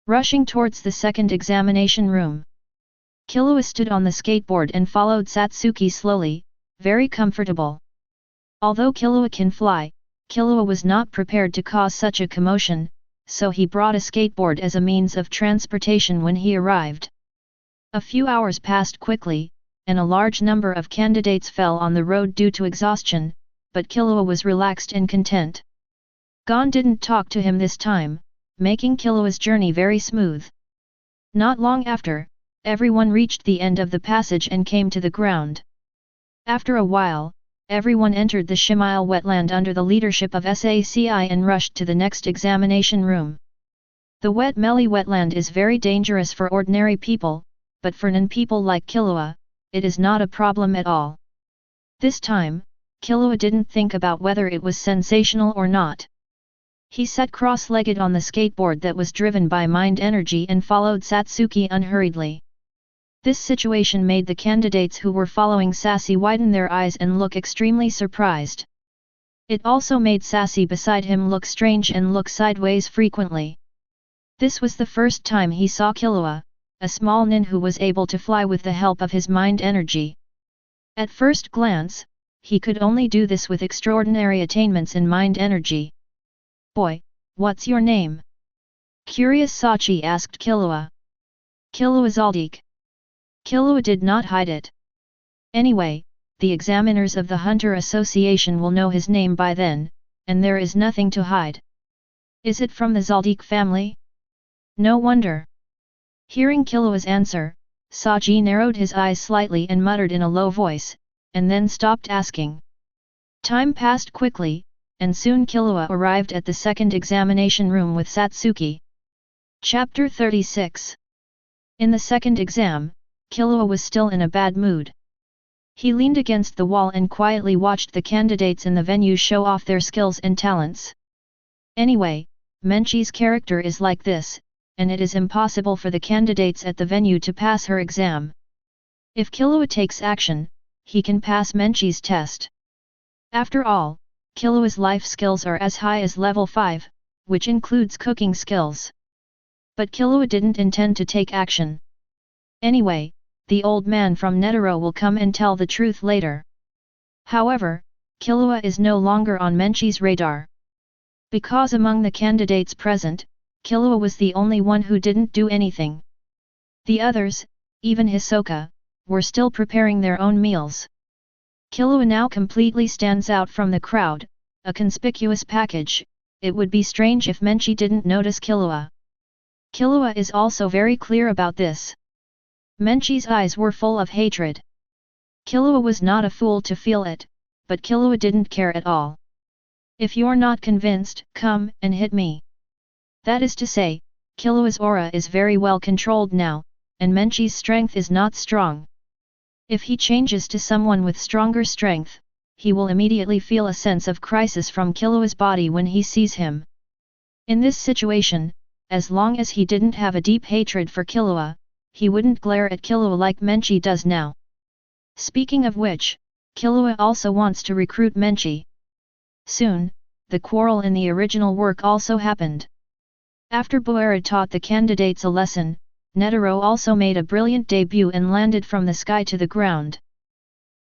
A: rushing towards the second examination room. Killua stood on the skateboard and followed Satsuki slowly, very comfortable. Although Killua can fly, Killua was not prepared to cause such a commotion, so he brought a skateboard as a means of transportation when he arrived. A few hours passed quickly, and a large number of candidates fell on the road due to exhaustion, but Killua was relaxed and content. Gon didn't talk to him this time, making Killua's journey very smooth. Not long after, everyone reached the end of the passage and came to the ground. After a while, everyone entered the Shimile wetland under the leadership of SACI and rushed to the next examination room. The Wet Melly wetland is very dangerous for ordinary people, but for non-people like Killua, it is not a problem at all. This time, Killua didn't think about whether it was sensational or not. He sat cross-legged on the skateboard that was driven by mind energy and followed Satsuki unhurriedly. This situation made the candidates who were following Sassy widen their eyes and look extremely surprised. It also made Sassy beside him look strange and look sideways frequently. This was the first time he saw Killua, a small nin who was able to fly with the help of his mind energy. At first glance, he could only do this with extraordinary attainments in mind energy. "Boy, what's your name?" Curious Sachi asked Killua. "Killua Zoldyck." Killua did not hide it. Anyway, the examiners of the Hunter Association will know his name by then, and there is nothing to hide. "Is it from the Zoldyck family?" "No wonder." Hearing Killua's answer, Saji narrowed his eyes slightly and muttered in a low voice, and then stopped asking. Time passed quickly, and soon Killua arrived at the second examination room with Satsuki. Chapter 36. In the second exam, Killua was still in a bad mood. He leaned against the wall and quietly watched the candidates in the venue show off their skills and talents. Anyway, Menchie's character is like this, and it is impossible for the candidates at the venue to pass her exam. If Killua takes action, he can pass Menchie's test. After all, Killua's life skills are as high as level 5, which includes cooking skills. But Killua didn't intend to take action. Anyway, the old man from Netero will come and tell the truth later. However, Killua is no longer on Menchie's radar. Because among the candidates present, Killua was the only one who didn't do anything. The others, even Hisoka, were still preparing their own meals. Killua now completely stands out from the crowd, a conspicuous package. It would be strange if Menchie didn't notice Killua. Killua is also very clear about this. Menchie's eyes were full of hatred. Killua was not a fool to feel it, but Killua didn't care at all. If you're not convinced, come and hit me. That is to say, Killua's aura is very well controlled now, and Menchie's strength is not strong. If he changes to someone with stronger strength, he will immediately feel a sense of crisis from Killua's body when he sees him. In this situation, as long as he didn't have a deep hatred for Killua, he wouldn't glare at Killua like Menchie does now. Speaking of which, Killua also wants to recruit Menchie. Soon, the quarrel in the original work also happened. After Boera taught the candidates a lesson, Netero also made a brilliant debut and landed from the sky to the ground.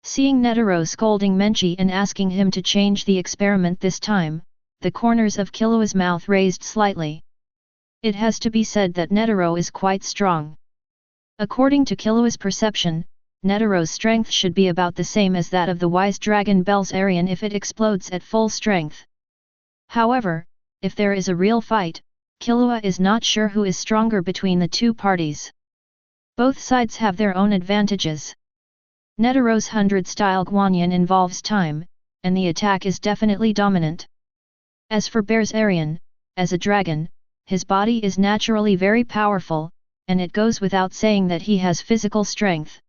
A: Seeing Netero scolding Menchie and asking him to change the experiment this time, the corners of Killua's mouth raised slightly. It has to be said that Netero is quite strong. According to Killua's perception, Netero's strength should be about the same as that of the wise dragon Belzerian if it explodes at full strength. However, if there is a real fight, Killua is not sure who is stronger between the two parties. Both sides have their own advantages. Netero's 100-style Guanyin involves time, and the attack is definitely dominant. As for Belzerian, as a dragon, his body is naturally very powerful, and it goes without saying that he has physical strength.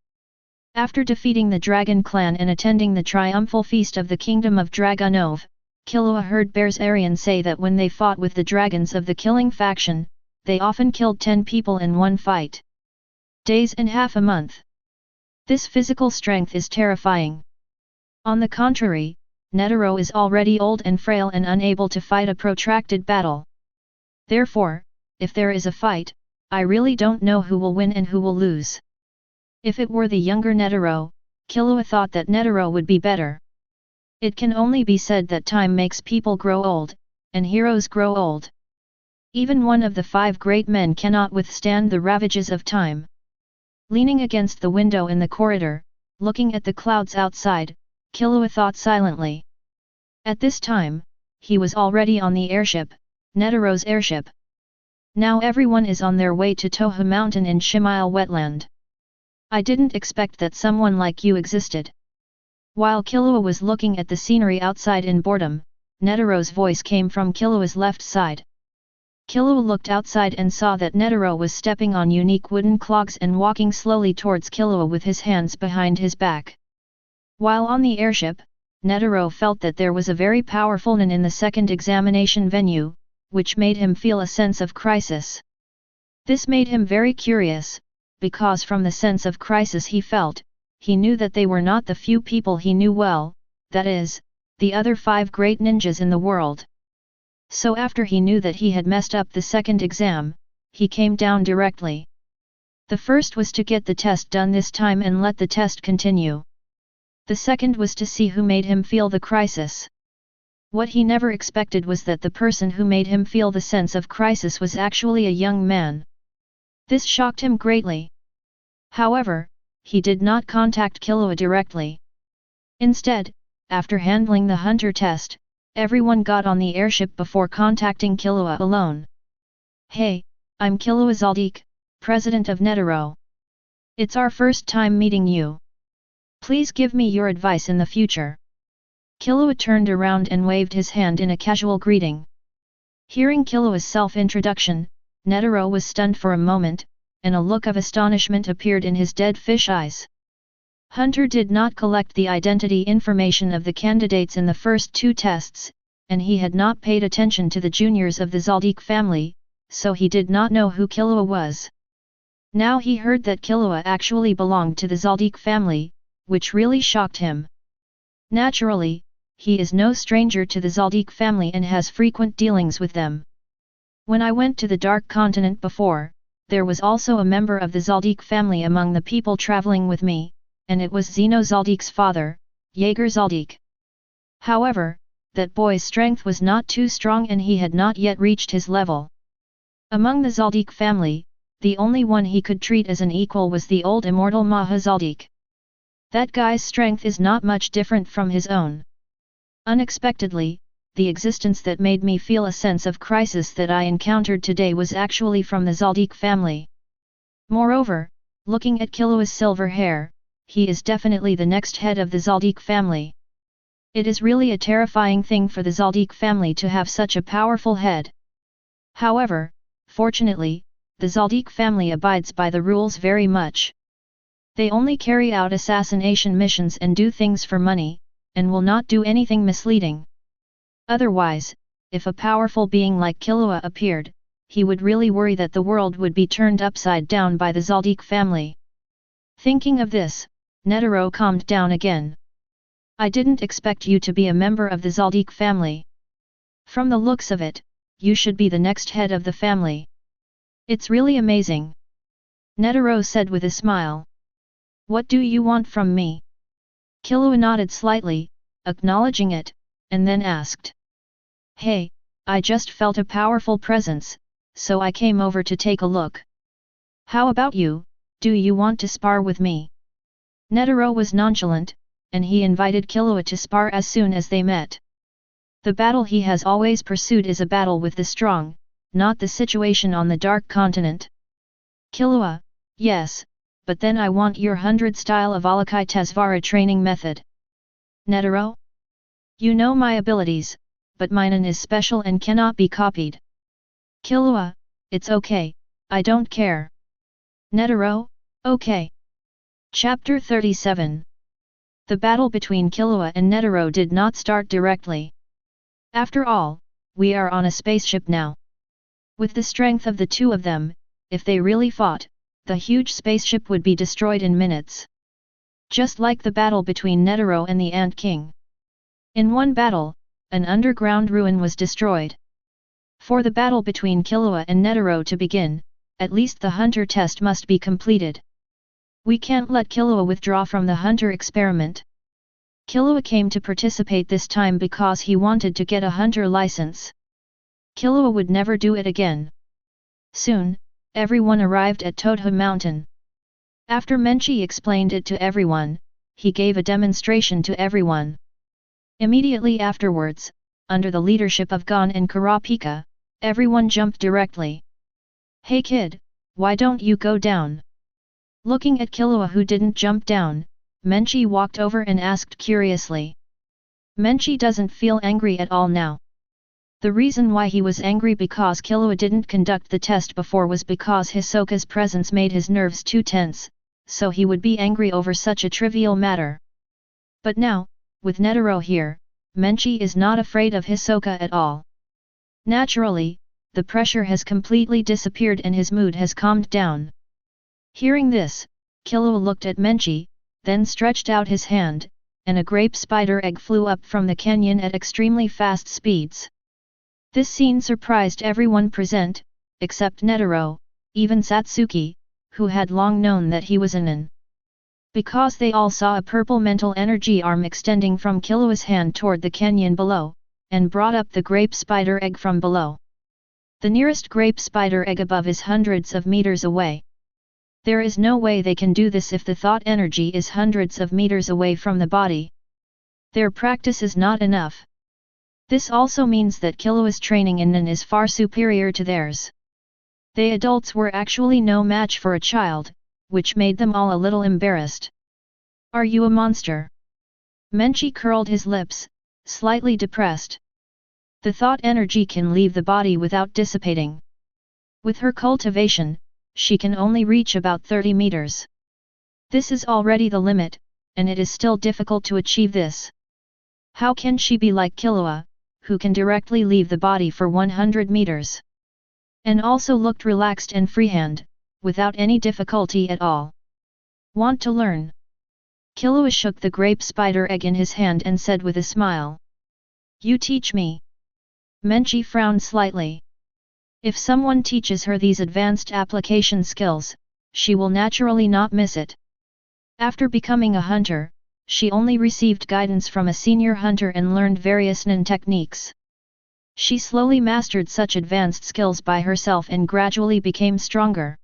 A: After defeating the Dragon Clan and attending the triumphal feast of the Kingdom of Dragonov, Killua heard Belzerian say that when they fought with the dragons of the killing faction, they often killed 10 people in one fight. Days and half a month. This physical strength is terrifying. On the contrary, Netero is already old and frail and unable to fight a protracted battle. Therefore, if there is a fight, I really don't know who will win and who will lose. If it were the younger Netero, Killua thought that Netero would be better. It can only be said that time makes people grow old, and heroes grow old. Even one of the 5 great men cannot withstand the ravages of time. Leaning against the window in the corridor, looking at the clouds outside, Killua thought silently. At this time, he was already on the airship, Netero's airship. Now everyone is on their way to Toha Mountain in Shimile Wetland. I didn't expect that someone like you existed. While Killua was looking at the scenery outside in boredom, Netero's voice came from Killua's left side. Killua looked outside and saw that Netero was stepping on unique wooden clogs and walking slowly towards Killua with his hands behind his back. While on the airship, Netero felt that there was a very powerful Nin in the second examination venue, which made him feel a sense of crisis. This made him very curious, because from the sense of crisis he felt, he knew that they were not the few people he knew well, that is, the other 5 great ninjas in the world. So after he knew that he had messed up the second exam, he came down directly. The first was to get the test done this time and let the test continue. The second was to see who made him feel the crisis. What he never expected was that the person who made him feel the sense of crisis was actually a young man. This shocked him greatly. However, he did not contact Killua directly. Instead, after handling the hunter test, everyone got on the airship before contacting Killua alone. Hey, I'm Killua Zoldyck, president of Netero. It's our first time meeting you. Please give me your advice in the future. Killua turned around and waved his hand in a casual greeting. Hearing Killua's self-introduction, Netero was stunned for a moment, and a look of astonishment appeared in his dead fish eyes. Hunter did not collect the identity information of the candidates in the first 2 tests, and he had not paid attention to the juniors of the Zoldyck family, so he did not know who Killua was. Now he heard that Killua actually belonged to the Zoldyck family, which really shocked him. Naturally, he is no stranger to the Zoldyck family and has frequent dealings with them. When I went to the Dark Continent before, there was also a member of the Zoldyck family among the people traveling with me, and it was Zeno Zoldyck's father, Jaeger Zoldyck. However, that boy's strength was not too strong and he had not yet reached his level. Among the Zoldyck family, the only one he could treat as an equal was the old immortal Maha Zoldyck. That guy's strength is not much different from his own. Unexpectedly, the existence that made me feel a sense of crisis that I encountered today was actually from the Zoldyck family. Moreover, looking at Killua's silver hair, he is definitely the next head of the Zoldyck family. It is really a terrifying thing for the Zoldyck family to have such a powerful head. However, fortunately, the Zoldyck family abides by the rules very much. They only carry out assassination missions and do things for money, and will not do anything misleading. Otherwise, if a powerful being like Killua appeared, he would really worry that the world would be turned upside down by the Zoldyck family. Thinking of this, Netero calmed down again. I didn't expect you to be a member of the Zoldyck family. From the looks of it, you should be the next head of the family. It's really amazing. Netero said with a smile. What do you want from me? Killua nodded slightly, acknowledging it, and then asked. Hey, I just felt a powerful presence, so I came over to take a look. How about you, do you want to spar with me? Netero was nonchalant, and he invited Killua to spar as soon as they met. The battle he has always pursued is a battle with the strong, not the situation on the Dark Continent. Killua, yes, but then I want your 100 style of Alakai Tesvara training method. Netero? You know my abilities, but mine is special and cannot be copied. Killua, it's okay, I don't care. Netero, okay. Chapter 37. The battle between Killua and Netero did not start directly. After all, we are on a spaceship now. With the strength of the two of them, if they really fought, the huge spaceship would be destroyed in minutes. Just like the battle between Netero and the Ant King. In one battle, an underground ruin was destroyed. For the battle between Killua and Netero to begin, at least the hunter test must be completed. We can't let Killua withdraw from the hunter experiment. Killua came to participate this time because he wanted to get a hunter license. Killua would never do it again. Soon, everyone arrived at Todha Mountain. After Menchi explained it to everyone, he gave a demonstration to everyone. Immediately afterwards, under the leadership of Gon and Kurapika, everyone jumped directly. Hey kid, why don't you go down? Looking at Killua who didn't jump down, Menchi walked over and asked curiously. Menchi doesn't feel angry at all now. The reason why he was angry because Killua didn't conduct the test before was because Hisoka's presence made his nerves too tense, so he would be angry over such a trivial matter. But now, with Netero here, Menchi is not afraid of Hisoka at all. Naturally, the pressure has completely disappeared and his mood has calmed down. Hearing this, Killua looked at Menchi, then stretched out his hand, and a grape spider egg flew up from the canyon at extremely fast speeds. This scene surprised everyone present, except Netero, even Satsuki, who had long known that he was a nin. Because they all saw a purple mental energy arm extending from Killua's hand toward the canyon below, and brought up the grape spider egg from below. The nearest grape spider egg above is hundreds of meters away. There is no way they can do this if the thought energy is hundreds of meters away from the body. Their practice is not enough. This also means that Killua's training in Nin is far superior to theirs. They adults were actually no match for a child, which made them all a little embarrassed. Are you a monster? Menchi curled his lips, slightly depressed. The thought energy can leave the body without dissipating. With her cultivation, she can only reach about 30 meters. This is already the limit, and it is still difficult to achieve this. How can she be like Killua, who can directly leave the body for 100 meters? And also looked relaxed and freehand, without any difficulty at all. Want to learn? Killua shook the grape spider egg in his hand and said with a smile. You teach me. Menchi frowned slightly. If someone teaches her these advanced application skills, she will naturally not miss it. After becoming a hunter, she only received guidance from a senior hunter and learned various nin techniques. She slowly mastered such advanced skills by herself and gradually became stronger.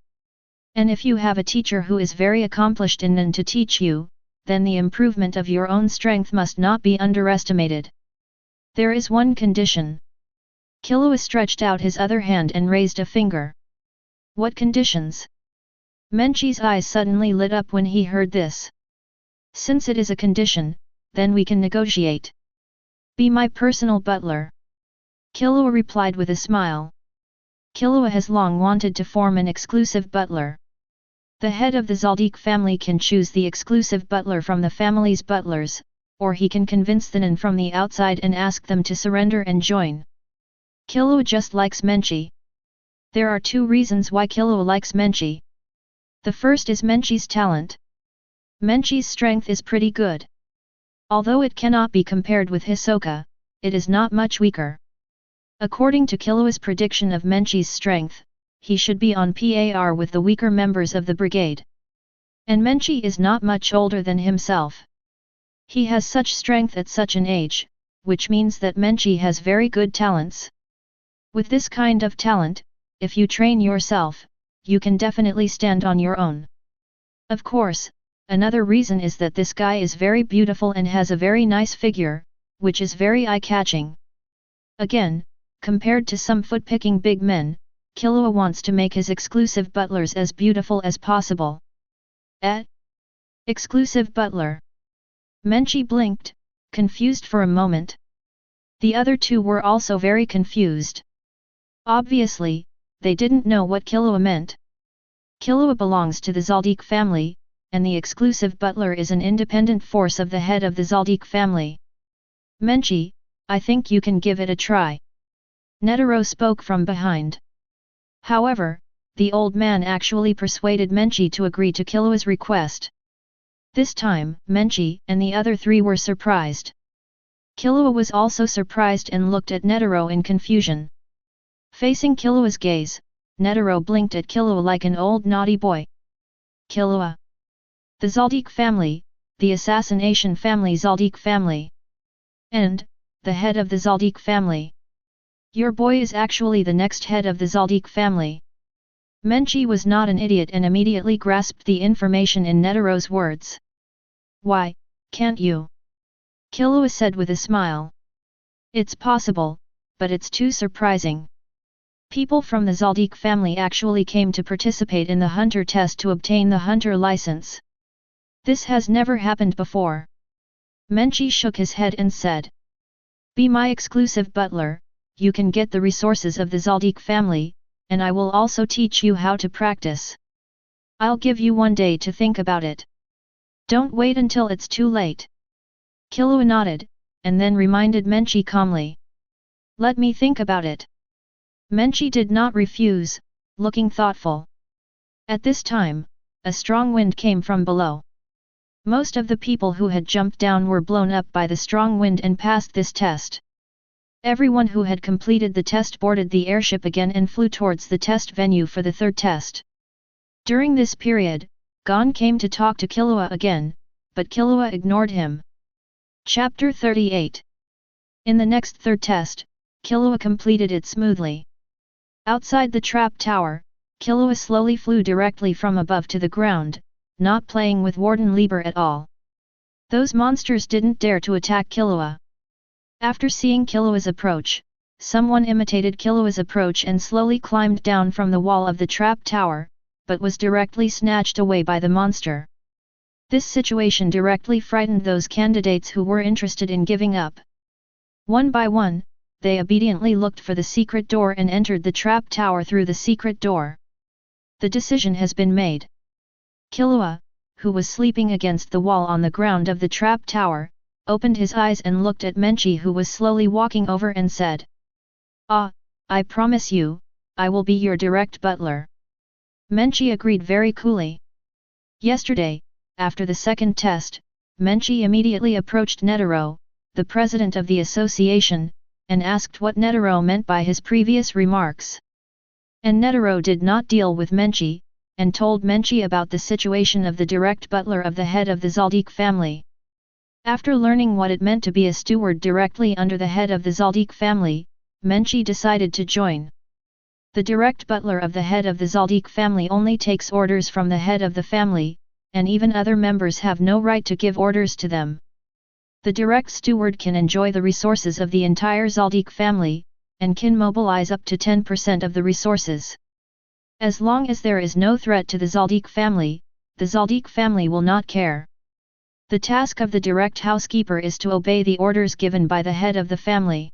A: And if you have a teacher who is very accomplished in nin to teach you, then the improvement of your own strength must not be underestimated. There is one condition. Killua stretched out his other hand and raised a finger. What conditions? Menchie's eyes suddenly lit up when he heard this. Since it is a condition, then we can negotiate. Be my personal butler. Killua replied with a smile. Killua has long wanted to form an exclusive butler. The head of the Zoldyck family can choose the exclusive butler from the family's butlers, or he can convince the nin from the outside and ask them to surrender and join. Killua just likes Menchie. There are two reasons why Killua likes Menchie. The first is Menchie's talent. Menchie's strength is pretty good. Although it cannot be compared with Hisoka, it is not much weaker. According to Killua's prediction of Menchie's strength, he should be on par with the weaker members of the brigade. And Menchie is not much older than himself. He has such strength at such an age, which means that Menchie has very good talents. With this kind of talent, if you train yourself, you can definitely stand on your own. Of course, another reason is that this guy is very beautiful and has a very nice figure, which is very eye-catching. Again, compared to some foot-picking big men, Killua wants to make his exclusive butlers as beautiful as possible. Exclusive butler. Menchie blinked, confused for a moment. The other two were also very confused. Obviously, they didn't know what Killua meant. Killua belongs to the Zoldyck family, and the exclusive butler is an independent force of the head of the Zoldyck family. Menchie, I think you can give it a try. Netero spoke from behind. However, the old man actually persuaded Menchie to agree to Killua's request. This time, Menchie and the other three were surprised. Killua was also surprised and looked at Netero in confusion. Facing Killua's gaze, Netero blinked at Killua like an old naughty boy. Killua. The Zoldyck family, the assassination family Zoldyck family. And, the head of the Zoldyck family. Your boy is actually the next head of the Zoldyck family. Menchie was not an idiot and immediately grasped the information in Netero's words. Why, can't you? Killua said with a smile. It's possible, but it's too surprising. People from the Zoldyck family actually came to participate in the hunter test to obtain the hunter license. This has never happened before. Menchie shook his head and said. Be my exclusive butler, you can get the resources of the Zoldyck family, and I will also teach you how to practice. I'll give you 1 day to think about it. Don't wait until it's too late. Killua nodded, and then reminded Menchie calmly. Let me think about it. Menchie did not refuse, looking thoughtful. At this time, a strong wind came from below. Most of the people who had jumped down were blown up by the strong wind and passed this test. Everyone who had completed the test boarded the airship again and flew towards the test venue for the third test. During this period, Gon came to talk to Killua again, but Killua ignored him. Chapter 38. In the next third test, Killua completed it smoothly. Outside the trap tower, Killua slowly flew directly from above to the ground, not playing with Warden Lieber at all. Those monsters didn't dare to attack Killua. After seeing Killua's approach, someone imitated Killua's approach and slowly climbed down from the wall of the trap tower, but was directly snatched away by the monster. This situation directly frightened those candidates who were interested in giving up. One by one, they obediently looked for the secret door and entered the trap tower through the secret door. The decision has been made. Killua, who was sleeping against the wall on the ground of the trap tower, opened his eyes and looked at Menchie who was slowly walking over and said. I promise you, I will be your direct butler. Menchie agreed very coolly. Yesterday, after the second test, Menchie immediately approached Netero, the president of the association, and asked what Netero meant by his previous remarks. And Netero did not deal with Menchi, and told Menchi about the situation of the direct butler of the head of the Zoldyck family. After learning what it meant to be a steward directly under the head of the Zoldyck family, Menchi decided to join. The direct butler of the head of the Zoldyck family only takes orders from the head of the family, and even other members have no right to give orders to them. The direct steward can enjoy the resources of the entire Zoldyck family, and can mobilize up to 10% of the resources. As long as there is no threat to the Zoldyck family will not care. The task of the direct housekeeper is to obey the orders given by the head of the family.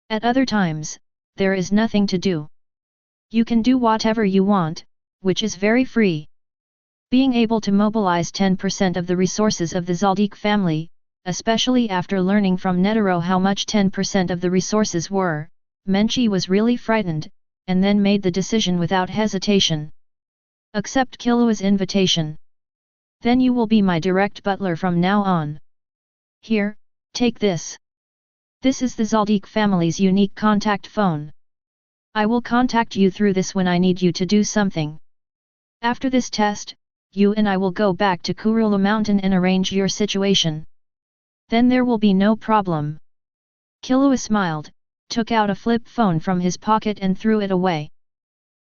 A: At other times, there is nothing to do. You can do whatever you want, which is very free. Being able to mobilize 10% of the resources of the Zoldyck family, especially after learning from Netero how much 10% of the resources were, Menchi was really frightened, and then made the decision without hesitation. Accept Killua's invitation. Then you will be my direct butler from now on. Here, take this. This is the Zoldyck family's unique contact phone. I will contact you through this when I need you to do something. After this test, you and I will go back to Kurula Mountain and arrange your situation. Then there will be no problem. Killua smiled, took out a flip phone from his pocket and threw it away.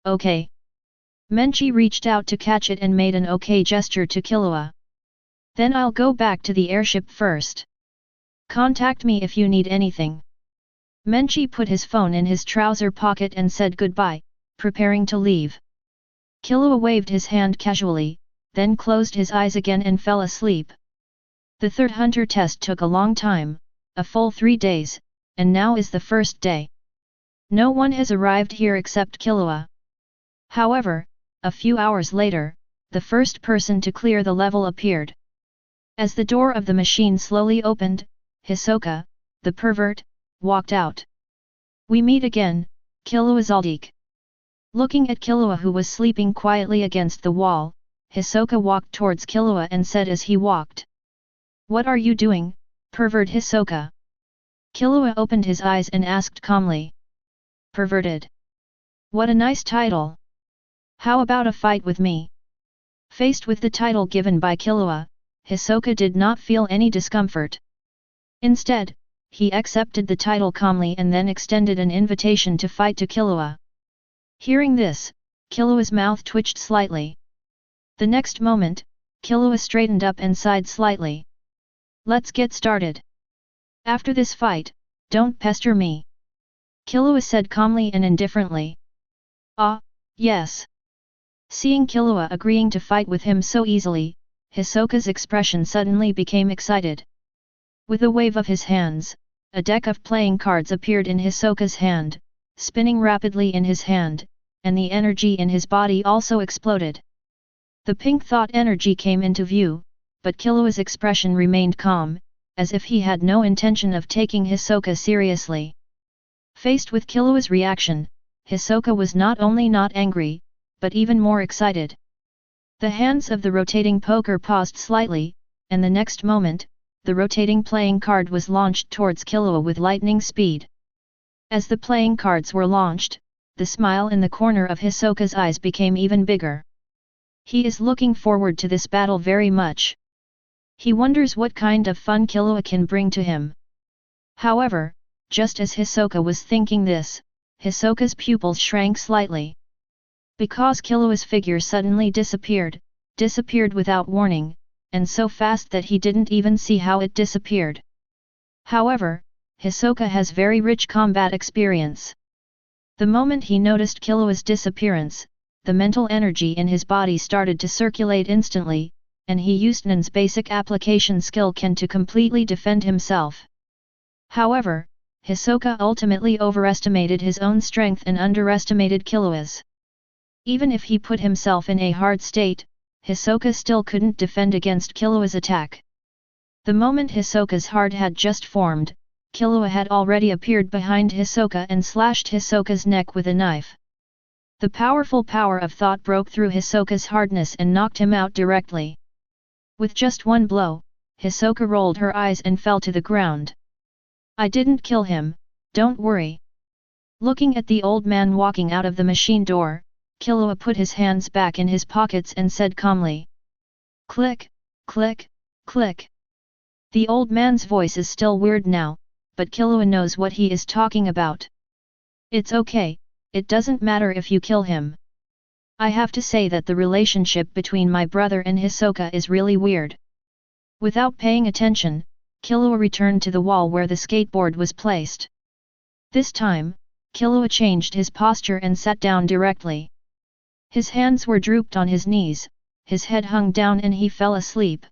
A: Okay. Menchi reached out to catch it and made an okay gesture to Killua. Then I'll go back to the airship first. Contact me if you need anything. Menchi put his phone in his trouser pocket and said goodbye, preparing to leave. Killua waved his hand casually, then closed his eyes again and fell asleep. The third hunter test took a long time, a full 3 days, and now is the first day. No one has arrived here except Killua. However, a few hours later, the first person to clear the level appeared. As the door of the machine slowly opened, Hisoka, the pervert, walked out. We meet again, Killua Zoldyck. Looking at Killua who was sleeping quietly against the wall, Hisoka walked towards Killua and said as he walked. What are you doing, pervert Hisoka? Killua opened his eyes and asked calmly. Perverted. What a nice title. How about a fight with me? Faced with the title given by Killua, Hisoka did not feel any discomfort. Instead, he accepted the title calmly and then extended an invitation to fight to Killua. Hearing this, Killua's mouth twitched slightly. The next moment, Killua straightened up and sighed slightly. Let's get started. After this fight, don't pester me. Killua said calmly and indifferently. Ah, yes. Seeing Killua agreeing to fight with him so easily, Hisoka's expression suddenly became excited. With a wave of his hands, a deck of playing cards appeared in Hisoka's hand, spinning rapidly in his hand, and the energy in his body also exploded. The pink thought energy came into view, but Killua's expression remained calm, as if he had no intention of taking Hisoka seriously. Faced with Killua's reaction, Hisoka was not only not angry, but even more excited. The hands of the rotating poker paused slightly, and the next moment, the rotating playing card was launched towards Killua with lightning speed. As the playing cards were launched, the smile in the corner of Hisoka's eyes became even bigger. He is looking forward to this battle very much. He wonders what kind of fun Killua can bring to him. However, just as Hisoka was thinking this, Hisoka's pupils shrank slightly. Because Killua's figure suddenly disappeared without warning, and so fast that he didn't even see how it disappeared. However, Hisoka has very rich combat experience. The moment he noticed Killua's disappearance, the mental energy in his body started to circulate instantly, and he used Nan's basic application skill Ken to completely defend himself. However, Hisoka ultimately overestimated his own strength and underestimated Killua's. Even if he put himself in a hard state, Hisoka still couldn't defend against Killua's attack. The moment Hisoka's heart had just formed, Killua had already appeared behind Hisoka and slashed Hisoka's neck with a knife. The powerful power of thought broke through Hisoka's hardness and knocked him out directly. With just one blow, Hisoka rolled her eyes and fell to the ground. I didn't kill him, don't worry. Looking at the old man walking out of the machine door, Killua put his hands back in his pockets and said calmly. Click, click, click. The old man's voice is still weird now, but Killua knows what he is talking about. It's okay, it doesn't matter if you kill him. I have to say that the relationship between my brother and Hisoka is really weird. Without paying attention, Killua returned to the wall where the skateboard was placed. This time, Killua changed his posture and sat down directly. His hands were drooped on his knees, his head hung down and he fell asleep.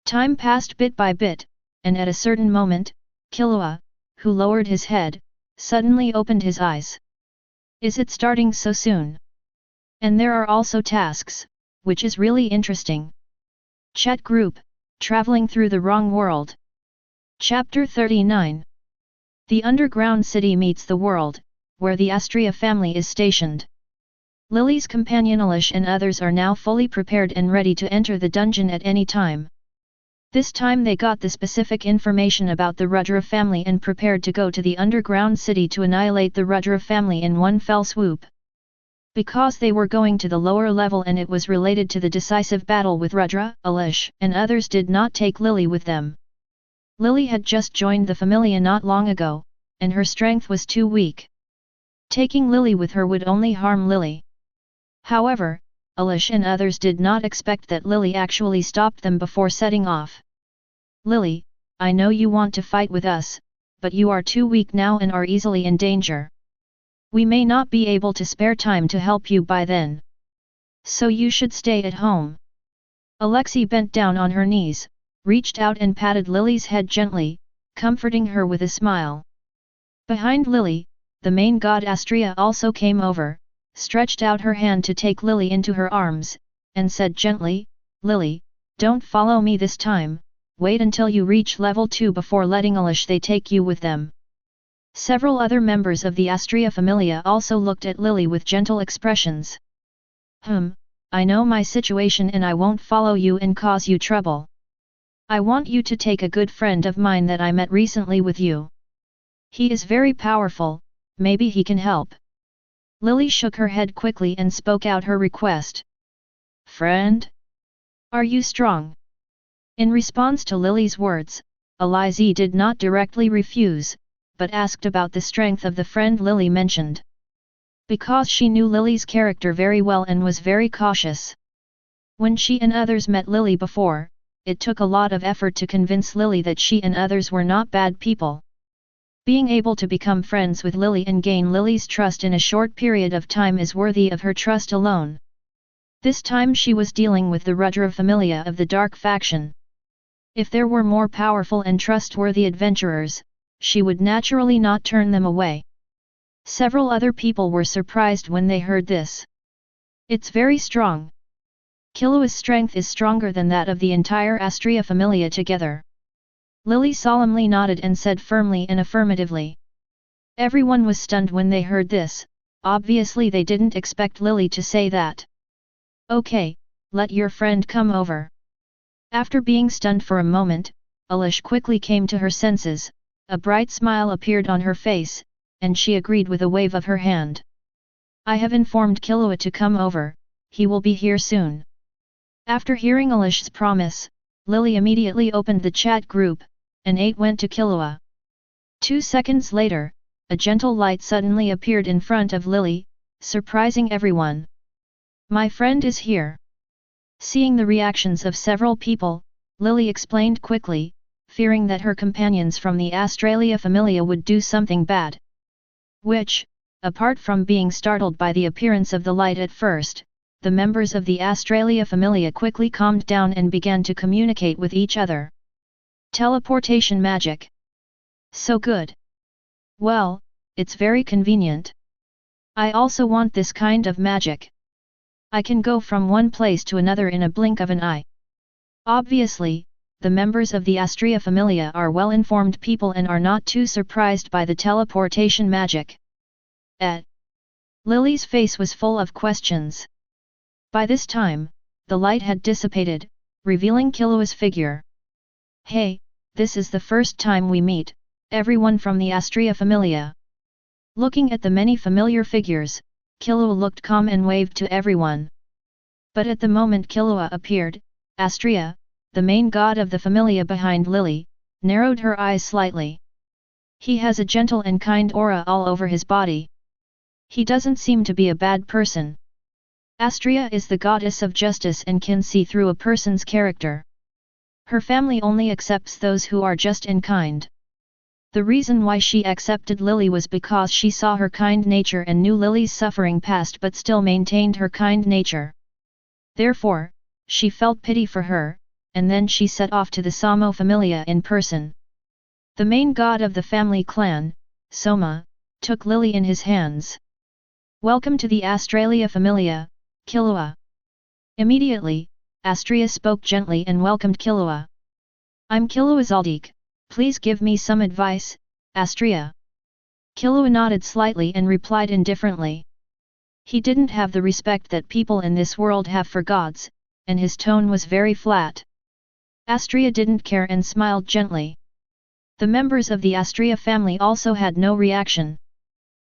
A: Time passed bit by bit, and at a certain moment, Killua, who lowered his head, suddenly opened his eyes. Is it starting so soon? And there are also tasks, which is really interesting. Chat group, traveling through the wrong world. Chapter 39. The underground city meets the world, where the Astria family is stationed. Lily's companion Alish and others are now fully prepared and ready to enter the dungeon at any time. This time they got the specific information about the Rudra family and prepared to go to the underground city to annihilate the Rudra family in one fell swoop. Because they were going to the lower level and it was related to the decisive battle with Rudra, Alish and others did not take Lily with them. Lily had just joined the familia not long ago, and her strength was too weak. Taking Lily with her would only harm Lily. However, Alish and others did not expect that Lily actually stopped them before setting off. Lily, I know you want to fight with us, but you are too weak now and are easily in danger. We may not be able to spare time to help you by then. So you should stay at home. Alexei bent down on her knees, reached out and patted Lily's head gently, comforting her with a smile. Behind Lily, the main god Astria also came over, stretched out her hand to take Lily into her arms, and said gently, Lily, don't follow me this time, wait until you reach level 2 before letting Alish they take you with them. Several other members of the Astria familia also looked at Lily with gentle expressions. I know my situation and I won't follow you and cause you trouble. I want you to take a good friend of mine that I met recently with you. He is very powerful, maybe he can help. Lily shook her head quickly and spoke out her request. Friend? Are you strong? In response to Lily's words, Alize did not directly refuse, but asked about the strength of the friend Lily mentioned. Because she knew Lily's character very well and was very cautious. When she and others met Lily before, it took a lot of effort to convince Lily that she and others were not bad people. Being able to become friends with Lily and gain Lily's trust in a short period of time is worthy of her trust alone. This time she was dealing with the Rudra familia of the Dark faction. If there were more powerful and trustworthy adventurers, she would naturally not turn them away. Several other people were surprised when they heard this. It's very strong. Killua's strength is stronger than that of the entire Astria familia together. Lily solemnly nodded and said firmly and affirmatively. Everyone was stunned when they heard this, obviously they didn't expect Lily to say that. Okay, let your friend come over. After being stunned for a moment, Alish quickly came to her senses, a bright smile appeared on her face, and she agreed with a wave of her hand. I have informed Killua to come over, he will be here soon. After hearing Alish's promise, Lily immediately opened the chat group, and 8 went to Killua. 2 seconds later, a gentle light suddenly appeared in front of Lily, surprising everyone. My friend is here. Seeing the reactions of several people, Lily explained quickly, fearing that her companions from the Australia familia would do something bad. Which, apart from being startled by the appearance of the light at first, the members of the Australia familia quickly calmed down and began to communicate with each other. Teleportation magic. So good. Well, it's very convenient. I also want this kind of magic. I can go from one place to another in a blink of an eye. Obviously, the members of the Astria familia are well-informed people and are not too surprised by the teleportation magic. Lily's face was full of questions. By this time, the light had dissipated, revealing Killua's figure. Hey, this is the first time we meet, everyone from the Astria familia. Looking at the many familiar figures, Killua looked calm and waved to everyone. But at the moment Killua appeared, Astrea, the main god of the familia behind Lily, narrowed her eyes slightly. He has a gentle and kind aura all over his body. He doesn't seem to be a bad person. Astrea is the goddess of justice and can see through a person's character. Her family only accepts those who are just and kind. The reason why she accepted Lily was because she saw her kind nature and knew Lily's suffering past but still maintained her kind nature. Therefore, she felt pity for her, and then she set off to the Samo Familia in person. The main god of the family clan, Soma, took Lily in his hands. "Welcome to the Australia Familia, Killua." Immediately, Astrea spoke gently and welcomed Killua. "I'm Killua Zoldyck, please give me some advice, Astrea." Killua nodded slightly and replied indifferently. He didn't have the respect that people in this world have for gods, and his tone was very flat. Astrea didn't care and smiled gently. The members of the Astrea family also had no reaction.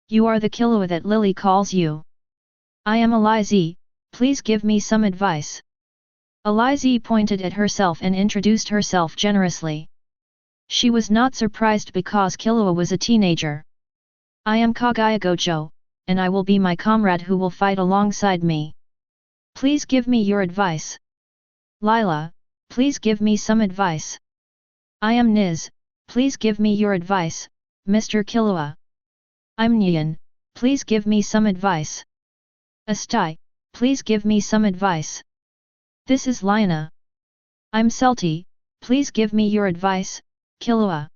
A: "You are the Killua that Lily calls you. I am Alize, please give me some advice." Alize pointed at herself and introduced herself generously. She was not surprised because Killua was a teenager. "I am Kagaya Gojo, and I will be my comrade who will fight alongside me. Please give me your advice." "Lila, please give me some advice." "I am Niz, please give me your advice, Mr. Killua." "I'm Nyan, please give me some advice." "Astai, please give me some advice." "This is Liana." "I'm Selty, please give me your advice, Killua."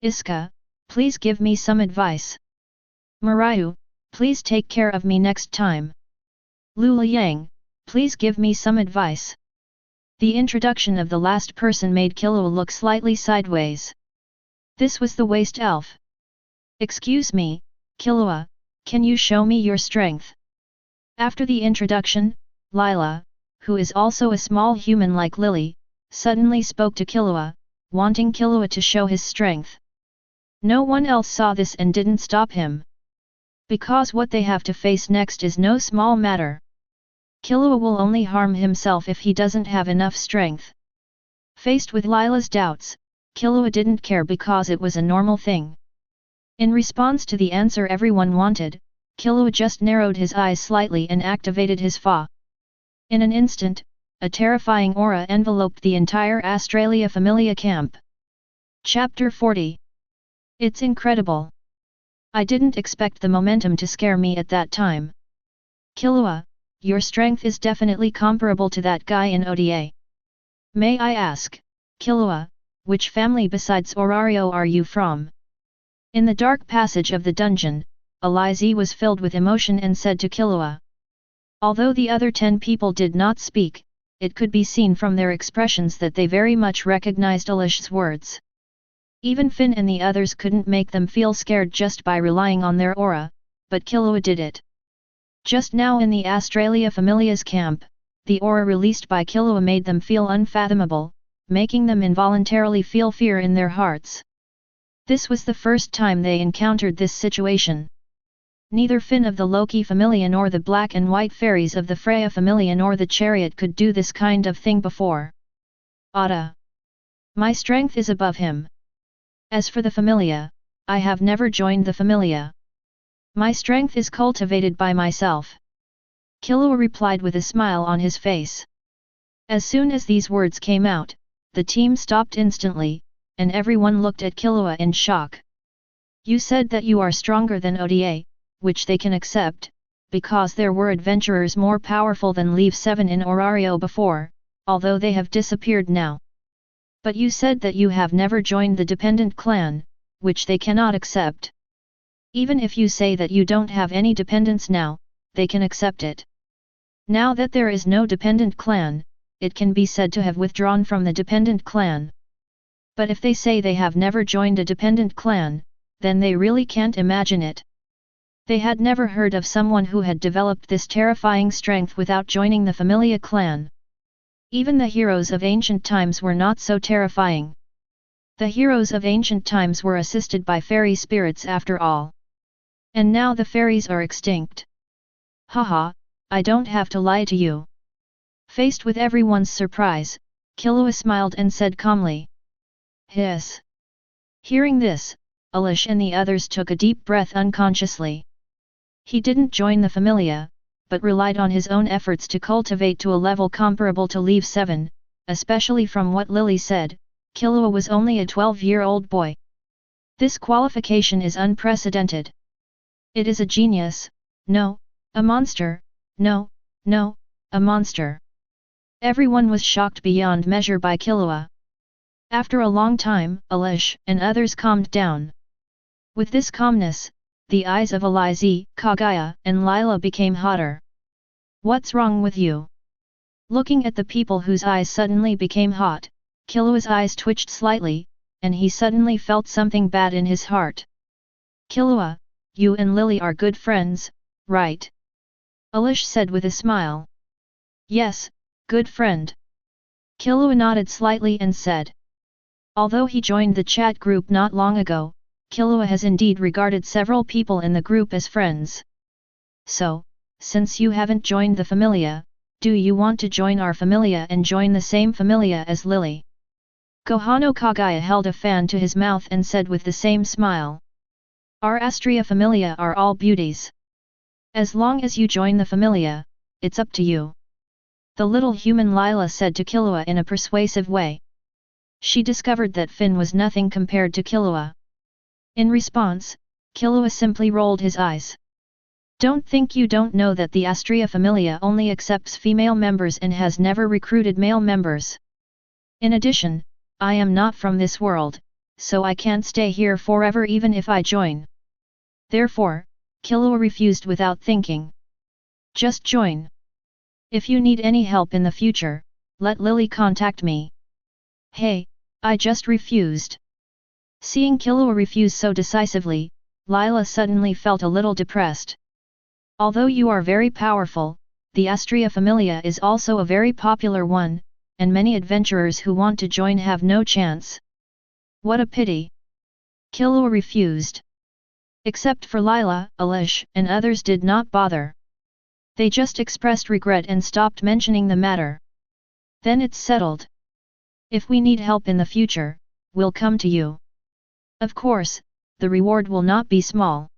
A: "Iska, please give me some advice." "Marayu, please take care of me next time." "Lula Yang, please give me some advice." The introduction of the last person made Killua look slightly sideways. This was the waste elf. "Excuse me, Killua, can you show me your strength?" After the introduction, Lila, who is also a small human like Lily, suddenly spoke to Killua, wanting Killua to show his strength. No one else saw this and didn't stop him. Because what they have to face next is no small matter. Killua will only harm himself if he doesn't have enough strength. Faced with Lila's doubts, Killua didn't care because it was a normal thing. In response to the answer everyone wanted, Killua just narrowed his eyes slightly and activated his Fa. In an instant, a terrifying aura enveloped the entire Australia Familia camp. Chapter 40. It's incredible. I didn't expect the momentum to scare me at that time. Killua, your strength is definitely comparable to that guy in ODA. May I ask, Killua, which family besides Orario are you from? In the dark passage of the dungeon, Alize was filled with emotion and said to Killua. Although the other 10 people did not speak, it could be seen from their expressions that they very much recognized Alish's words. Even Finn and the others couldn't make them feel scared just by relying on their aura, but Killua did it. Just now in the Australia Familia's camp, the aura released by Killua made them feel unfathomable, making them involuntarily feel fear in their hearts. This was the first time they encountered this situation. Neither Finn of the Loki Familia nor the Black and White Fairies of the Freya Familia nor the Chariot could do this kind of thing before. Ada. My strength is above him. As for the Familia, I have never joined the Familia. My strength is cultivated by myself. Killua replied with a smile on his face. As soon as these words came out, the team stopped instantly, and everyone looked at Killua in shock. You said that you are stronger than Oda, which they can accept, because there were adventurers more powerful than Leave 7 in Orario before, although they have disappeared now. But you said that you have never joined the dependent clan, which they cannot accept. Even if you say that you don't have any dependents now, they can accept it. Now that there is no dependent clan, it can be said to have withdrawn from the dependent clan. But if they say they have never joined a dependent clan, then they really can't imagine it. They had never heard of someone who had developed this terrifying strength without joining the Familia clan. Even the heroes of ancient times were not so terrifying. The heroes of ancient times were assisted by fairy spirits after all. And now the fairies are extinct. Haha, I don't have to lie to you. Faced with everyone's surprise, Killua smiled and said calmly. Hiss. Hearing this, Alish and the others took a deep breath unconsciously. He didn't join the familia, but relied on his own efforts to cultivate to a level comparable to Leave 7, especially from what Lily said, Killua was only a 12-year-old boy. This qualification is unprecedented. It is a genius, no, a monster, no, a monster. Everyone was shocked beyond measure by Killua. After a long time, Alish and others calmed down. With this calmness, the eyes of Alize, Kagaya, and Lila became hotter. What's wrong with you? Looking at the people whose eyes suddenly became hot, Killua's eyes twitched slightly, and he suddenly felt something bad in his heart. Killua, you and Lily are good friends, right? Alish said with a smile. Yes, good friend. Killua nodded slightly and said. Although he joined the chat group not long ago, Killua has indeed regarded several people in the group as friends. So, since you haven't joined the familia, do you want to join our familia and join the same familia as Lily? Kohano Kagaya held a fan to his mouth and said with the same smile. Our Astria familia are all beauties. As long as you join the familia, it's up to you. The little human Lila said to Killua in a persuasive way. She discovered that Finn was nothing compared to Killua. In response, Killua simply rolled his eyes. Don't think you don't know that the Astria familia only accepts female members and has never recruited male members. In addition, I am not from this world, so I can't stay here forever even if I join. Therefore, Killua refused without thinking. Just join. If you need any help in the future, let Lily contact me. Hey, I just refused. Seeing Killua refuse so decisively, Lila suddenly felt a little depressed. Although you are very powerful, the Astria familia is also a very popular one, and many adventurers who want to join have no chance. What a pity. Killua refused. Except for Lila, Alish, and others did not bother. They just expressed regret and stopped mentioning the matter. Then it's settled. If we need help in the future, we'll come to you. Of course, the reward will not be small.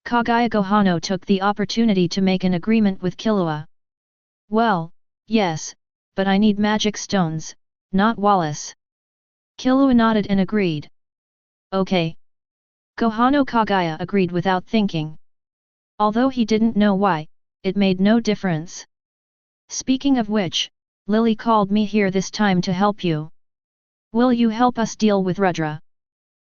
A: Kagaya Gohano took the opportunity to make an agreement with Killua. Well, yes, but I need magic stones, not Wallace. Killua nodded and agreed. Okay. Gohano Kagaya agreed without thinking. Although he didn't know why, it made no difference. Speaking of which, Lily called me here this time to help you. Will you help us deal with Rudra?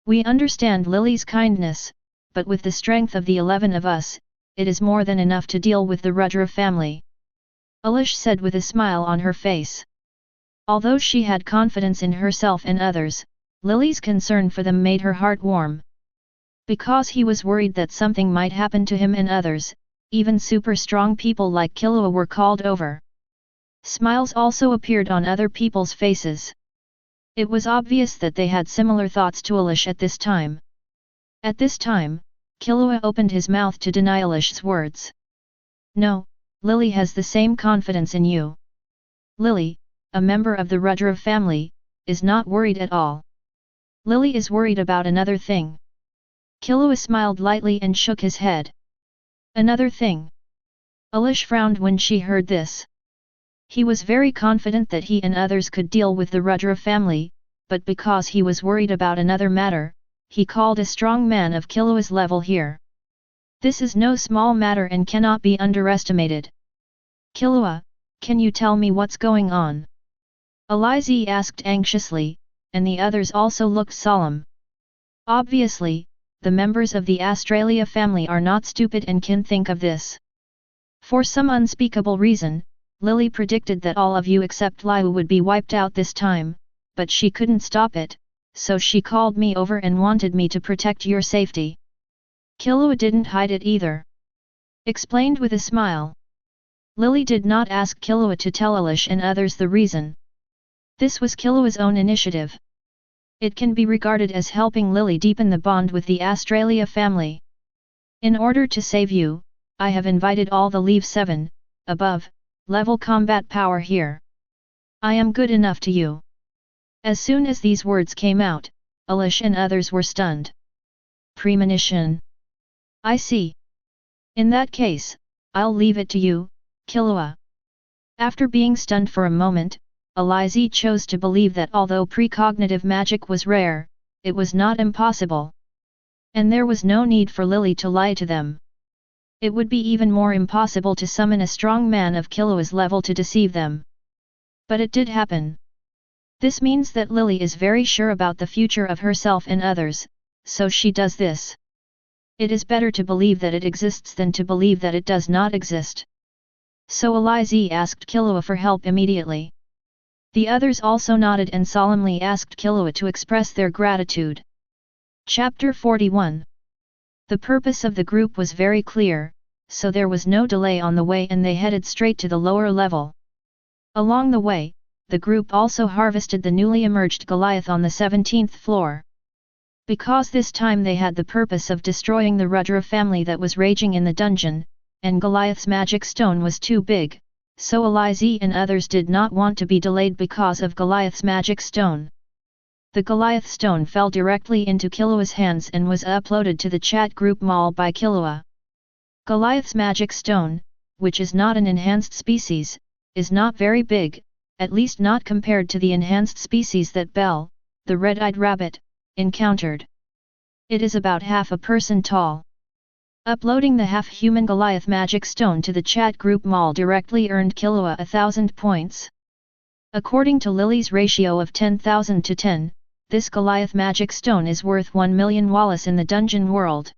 A: We understand Lily's kindness, but with the strength of the 11 of us, it is more than enough to deal with the Rudra family. Alish said with a smile on her face. Although she had confidence in herself and others, Lily's concern for them made her heart warm. Because he was worried that something might happen to him and others, even super strong people like Killua were called over. Smiles also appeared on other people's faces. It was obvious that they had similar thoughts to Alish at this time. At this time, Killua opened his mouth to deny Alish's words. No, Lily has the same confidence in you. Lily, a member of the Rudra family, is not worried at all. Lily is worried about another thing. Killua smiled lightly and shook his head. Another thing. Alish frowned when she heard this. He was very confident that he and others could deal with the Rudra family, but because he was worried about another matter, he called a strong man of Killua's level here. This is no small matter and cannot be underestimated. Killua, can you tell me what's going on? Alize asked anxiously, and the others also looked solemn. Obviously, the members of the Australia family are not stupid and can think of this. For some unspeakable reason, Lily predicted that all of you except Liu would be wiped out this time, but she couldn't stop it, so she called me over and wanted me to protect your safety. Killua didn't hide it either. Explained with a smile. Lily did not ask Killua to tell Alish and others the reason. This was Killua's own initiative. It can be regarded as helping Lily deepen the bond with the Australia family. In order to save you, I have invited all the Leave 7, above, level combat power here. I am good enough to you. As soon as these words came out, Alish and others were stunned. Premonition. I see. In that case, I'll leave it to you, Killua. After being stunned for a moment, Alize chose to believe that although precognitive magic was rare, it was not impossible. And there was no need for Lily to lie to them. It would be even more impossible to summon a strong man of Killua's level to deceive them. But it did happen. This means that Lily is very sure about the future of herself and others, so she does this. It is better to believe that it exists than to believe that it does not exist. So Alize asked Killua for help immediately. The others also nodded and solemnly asked Killua to express their gratitude. Chapter 41. The purpose of the group was very clear, so there was no delay on the way and they headed straight to the lower level. Along the way, the group also harvested the newly emerged Goliath on the 17th floor. Because this time they had the purpose of destroying the Rudra family that was raging in the dungeon, and Goliath's magic stone was too big, so Alize and others did not want to be delayed because of Goliath's magic stone. The Goliath stone fell directly into Killua's hands and was uploaded to the chat group mall by Killua. Goliath's magic stone, which is not an enhanced species, is not very big, at least not compared to the enhanced species that Belle, the red-eyed rabbit, encountered. It is about half a person tall. Uploading the half-human Goliath magic stone to the chat group mall directly earned Killua 1,000 points. According to Lily's ratio of 10,000 to 10, this Goliath magic stone is worth 1 million Wallace in the dungeon world.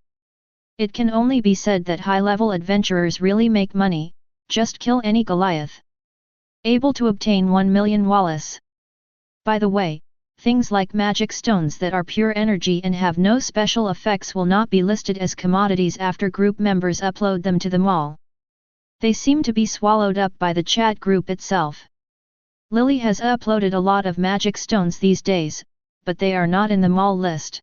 A: It can only be said that high-level adventurers really make money, just kill any Goliath. Able to obtain 1 million Wallace. By the way, things like magic stones that are pure energy and have no special effects will not be listed as commodities after group members upload them to the mall. They seem to be swallowed up by the chat group itself. Lily has uploaded a lot of magic stones these days, but they are not in the mall list.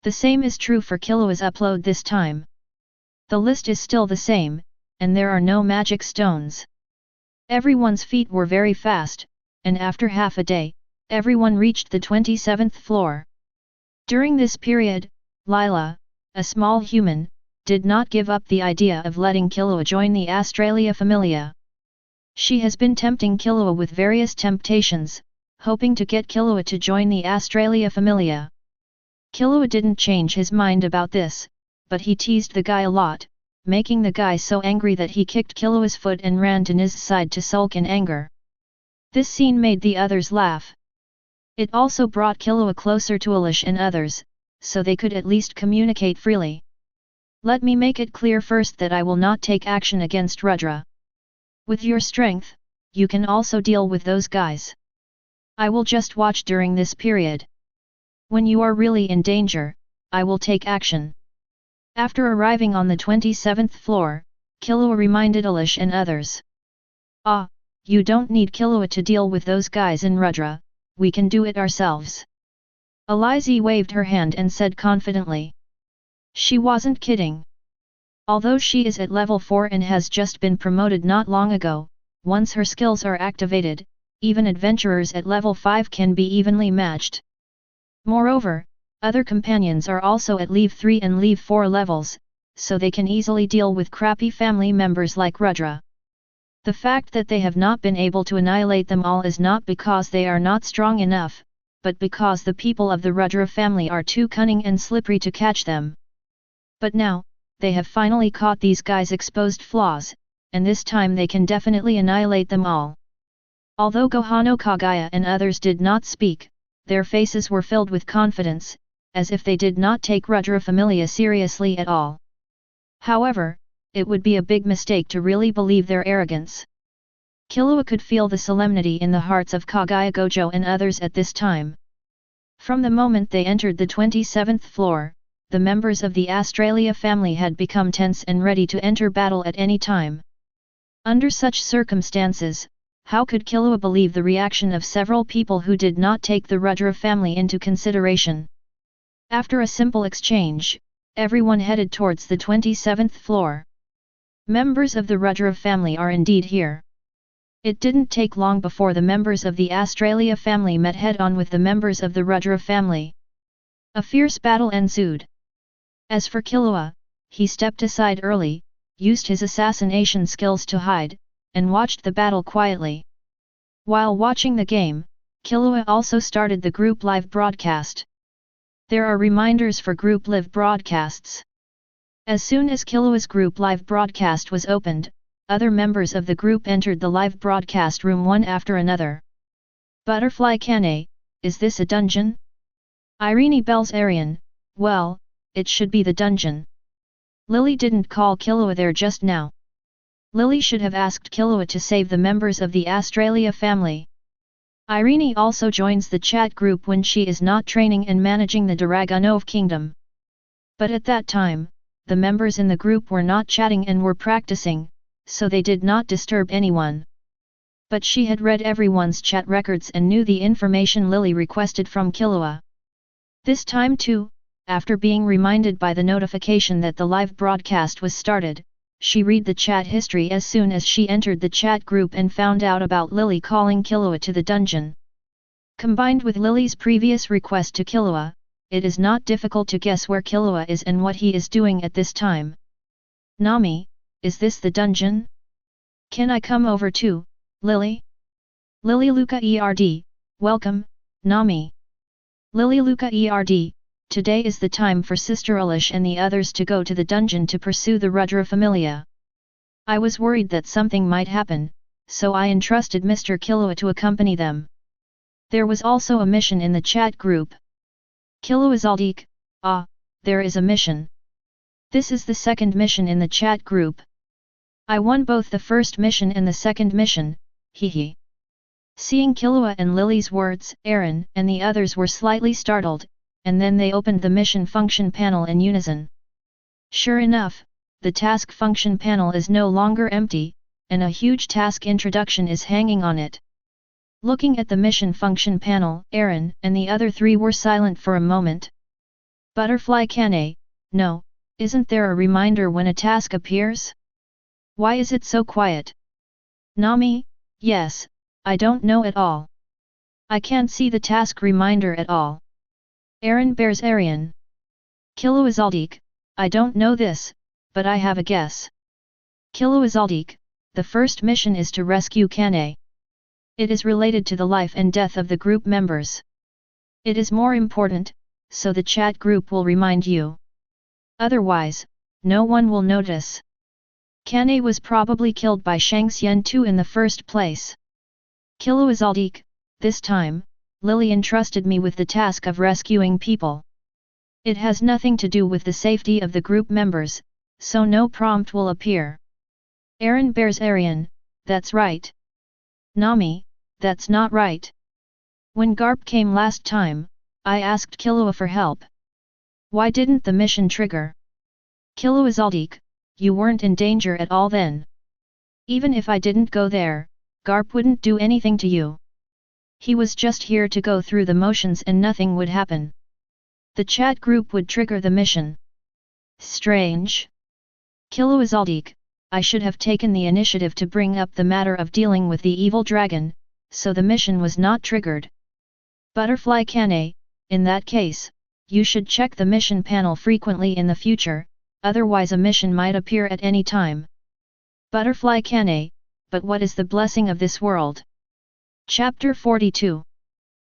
A: The same is true for Killua's upload this time. The list is still the same, and there are no magic stones. Everyone's feet were very fast, and after half a day, everyone reached the 27th floor. During this period, Lila, a small human, did not give up the idea of letting Killua join the Australia Familia. She has been tempting Killua with various temptations, hoping to get Killua to join the Australia Familia. Killua didn't change his mind about this, but he teased the guy a lot, making the guy so angry that he kicked Killua's foot and ran to Niz's side to sulk in anger. This scene made the others laugh. It also brought Killua closer to Alish and others, so they could at least communicate freely. Let me make it clear first that I will not take action against Rudra. With your strength, you can also deal with those guys. I will just watch during this period. When you are really in danger, I will take action. After arriving on the 27th floor, Killua reminded Alish and others. Ah, you don't need Killua to deal with those guys in Rudra. We can do it ourselves. Alize waved her hand and said confidently. She wasn't kidding. Although she is at level 4 and has just been promoted not long ago, once her skills are activated, even adventurers at level 5 can be evenly matched. Moreover, other companions are also at Leave 3 and Leave 4 levels, so they can easily deal with crappy family members like Rudra. The fact that they have not been able to annihilate them all is not because they are not strong enough, but because the people of the Rudra family are too cunning and slippery to catch them. But now, they have finally caught these guys' exposed flaws, and this time they can definitely annihilate them all. Although Gohano Kagaya and others did not speak, their faces were filled with confidence, as if they did not take Rudra Familia seriously at all. However, it would be a big mistake to really believe their arrogance. Killua could feel the solemnity in the hearts of Kagaya Gojo and others at this time. From the moment they entered the 27th floor, the members of the Australia family had become tense and ready to enter battle at any time. Under such circumstances, how could Killua believe the reaction of several people who did not take the Rudra family into consideration? After a simple exchange, everyone headed towards the 27th floor. Members of the Rudra family are indeed here. It didn't take long before the members of the Australia family met head-on with the members of the Rudra family. A fierce battle ensued. As for Killua, he stepped aside early, used his assassination skills to hide, and watched the battle quietly. While watching the game, Killua also started the group live broadcast. There are reminders for group live broadcasts. As soon as Killua's group live broadcast was opened, other members of the group entered the live broadcast room one after another. Butterfly Kane, is this a dungeon? Irene bells Arian, well, it should be the dungeon. Lily didn't call Killua there just now. Lily should have asked Killua to save the members of the Australia family. Irene also joins the chat group when she is not training and managing the Dragunov kingdom. But at that time, the members in the group were not chatting and were practicing, so they did not disturb anyone. But she had read everyone's chat records and knew the information Lily requested from Killua. This time too, after being reminded by the notification that the live broadcast was started, she read the chat history as soon as she entered the chat group and found out about Lily calling Killua to the dungeon. Combined with Lily's previous request to Killua, it is not difficult to guess where Killua is and what he is doing at this time. Nami, is this the dungeon? Can I come over too, Lily? Lily Luca ERD, welcome, Nami. Lily Luca ERD, today is the time for Sister Alish and the others to go to the dungeon to pursue the Rudra Familia. I was worried that something might happen, so I entrusted Mr. Killua to accompany them. There was also a mission in the chat group. Killua Zoldyck, there is a mission. This is the second mission in the chat group. I won both the first mission and the second mission, hehe. Seeing Killua and Lily's words, Aaron and the others were slightly startled, and then they opened the mission function panel in unison. Sure enough, the task function panel is no longer empty, and a huge task introduction is hanging on it. Looking at the mission function panel, Aaron and the other three were silent for a moment. Butterfly Kane, no, isn't there a reminder when a task appears? Why is it so quiet? Nami, yes, I don't know at all. I can't see the task reminder at all. Aaron bears Arian. Killua Zoldyck, I don't know this, but I have a guess. Killua Zoldyck, the first mission is to rescue Kane. It is related to the life and death of the group members. It is more important, so the chat group will remind you. Otherwise, no one will notice. Kane was probably killed by Shangxian Tu in the first place. Killua Zoldyck, this time, Lily entrusted me with the task of rescuing people. It has nothing to do with the safety of the group members, so no prompt will appear. Aaron bears Arian, that's right. Nami, that's not right. When Garp came last time, I asked Killua for help. Why didn't the mission trigger? Killua Zoldyck, you weren't in danger at all then. Even if I didn't go there, Garp wouldn't do anything to you. He was just here to go through the motions and nothing would happen. The chat group would trigger the mission. Strange. Killua Zoldyck, I should have taken the initiative to bring up the matter of dealing with the evil dragon, so the mission was not triggered. Butterfly Kane, in that case, you should check the mission panel frequently in the future, otherwise a mission might appear at any time. Butterfly Kane, but what is the blessing of this world? Chapter 42.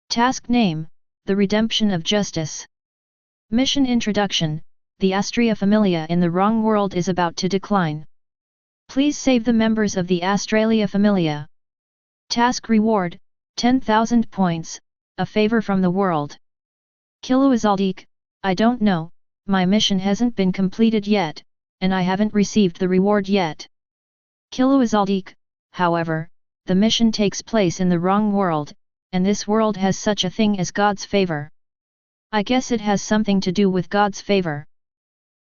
A: Task Name, The Redemption of Justice. Mission Introduction, the Astria Familia in the wrong world is about to decline. Please save the members of the Australia Familia. Task Reward, 10,000 points, a favor from the world. Killua Zoldyck, I don't know, my mission hasn't been completed yet, and I haven't received the reward yet. Killua Zoldyck, however, the mission takes place in the wrong world, and this world has such a thing as God's favor. I guess it has something to do with God's favor.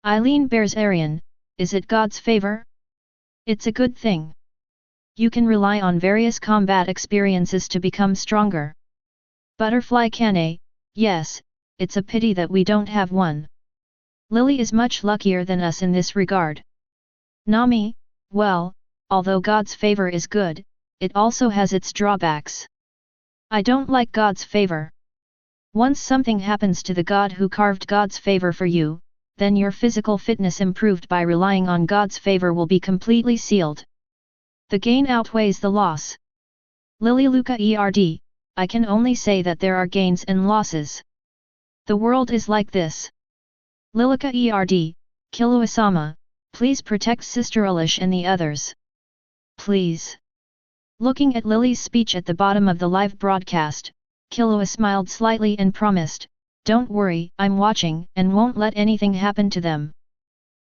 A: Eileen bears Arian, is it God's favor? It's a good thing. You can rely on various combat experiences to become stronger. Butterfly Kane, yes, it's a pity that we don't have one. Lily is much luckier than us in this regard. Nami, well, although God's favor is good, it also has its drawbacks. I don't like God's favor. Once something happens to the God who carved God's favor for you, then your physical fitness improved by relying on God's favor will be completely sealed. The gain outweighs the loss. Lily Luca ERD, I can only say that there are gains and losses. The world is like this. Lilica ERD, Killua-sama, please protect Sister Alish and the others. Please. Looking at Lily's speech at the bottom of the live broadcast, Killua smiled slightly and promised, don't worry, I'm watching and won't let anything happen to them.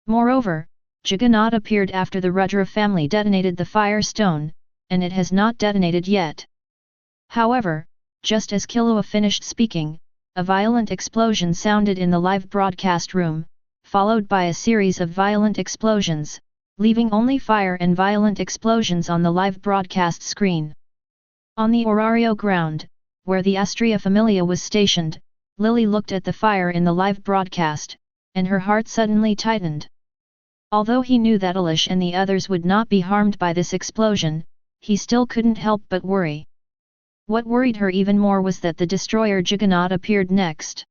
A: Moreover, Juggernaut appeared after the Rudra family detonated the fire stone, and it has not detonated yet. However, just as Killua finished speaking, a violent explosion sounded in the live broadcast room, followed by a series of violent explosions, leaving only fire and violent explosions on the live broadcast screen. On the Orario ground, where the Astria Familia was stationed, Lily looked at the fire in the live broadcast, and her heart suddenly tightened. Although he knew that Alish and the others would not be harmed by this explosion, he still couldn't help but worry. What worried her even more was that the destroyer Juggernaut appeared next.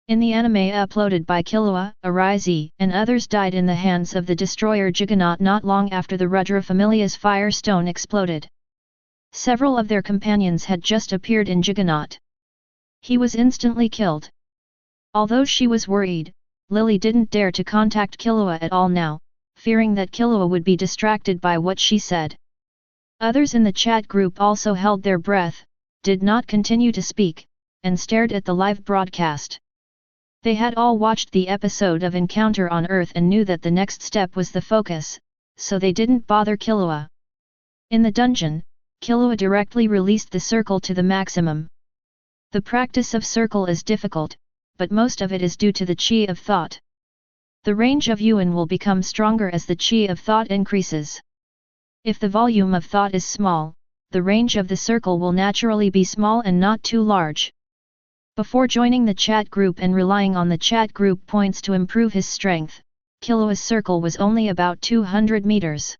A: In the anime uploaded by Killua, Arize, and others died in the hands of the destroyer Juggernaut not long after the Rudra Familia's fire stone exploded. Several of their companions had just appeared in Juggernaut. He was instantly killed. Although she was worried, Lily didn't dare to contact Killua at all now, fearing that Killua would be distracted by what she said. Others in the chat group also held their breath, did not continue to speak, and stared at the live broadcast. They had all watched the episode of Encounter on Earth and knew that the next step was the focus, so they didn't bother Killua. In the dungeon, Killua directly released the circle to the maximum. The practice of circle is difficult, but most of it is due to the chi of thought. The range of yuan will become stronger as the chi of thought increases. If the volume of thought is small, the range of the circle will naturally be small and not too large. Before joining the chat group and relying on the chat group points to improve his strength, Killua's circle was only about 200 meters.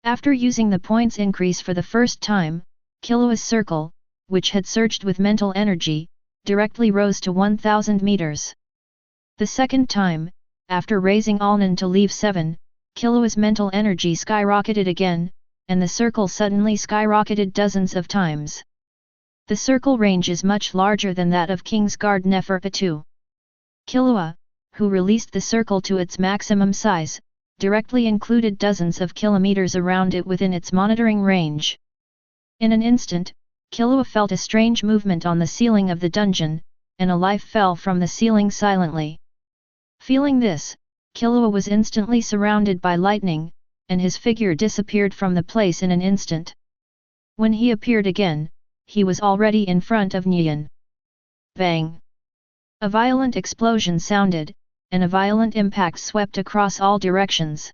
A: After using the points increase for the first time, Killua's circle, which had surged with mental energy, directly rose to 1000 meters. The second time, after raising Alnan to leave 7, Killua's mental energy skyrocketed again, and the circle suddenly skyrocketed dozens of times. The circle range is much larger than that of Kingsguard Neferpitu. Killua, who released the circle to its maximum size, directly included dozens of kilometers around it within its monitoring range. In an instant, Killua felt a strange movement on the ceiling of the dungeon, and a life fell from the ceiling silently. Feeling this, Killua was instantly surrounded by lightning, and his figure disappeared from the place in an instant. When he appeared again, he was already in front of Nyan. Bang! A violent explosion sounded, and a violent impact swept across all directions.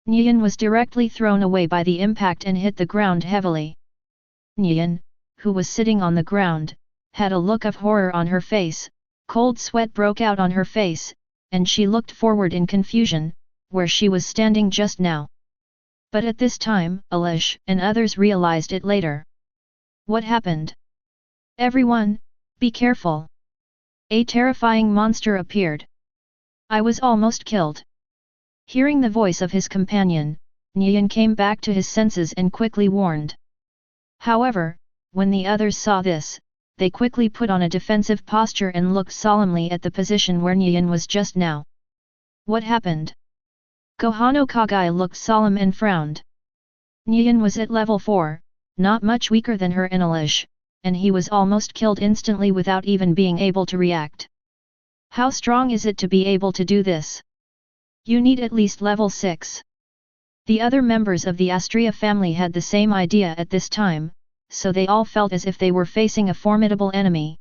A: Nyan was directly thrown away by the impact and hit the ground heavily. Nyan, who was sitting on the ground, had a look of horror on her face, cold sweat broke out on her face, and she looked forward in confusion, where she was standing just now. But at this time, Alish and others realized it later. What happened? Everyone, be careful! A terrifying monster appeared. I was almost killed. Hearing the voice of his companion, Nyan came back to his senses and quickly warned. However, when the others saw this, they quickly put on a defensive posture and looked solemnly at the position where Nyan was just now. What happened? Kohano Kagai looked solemn and frowned. Nyan was at level 4, not much weaker than her and Alish, and he was almost killed instantly without even being able to react. How strong is it to be able to do this? You need at least level 6. The other members of the Astria family had the same idea at this time, so they all felt as if they were facing a formidable enemy.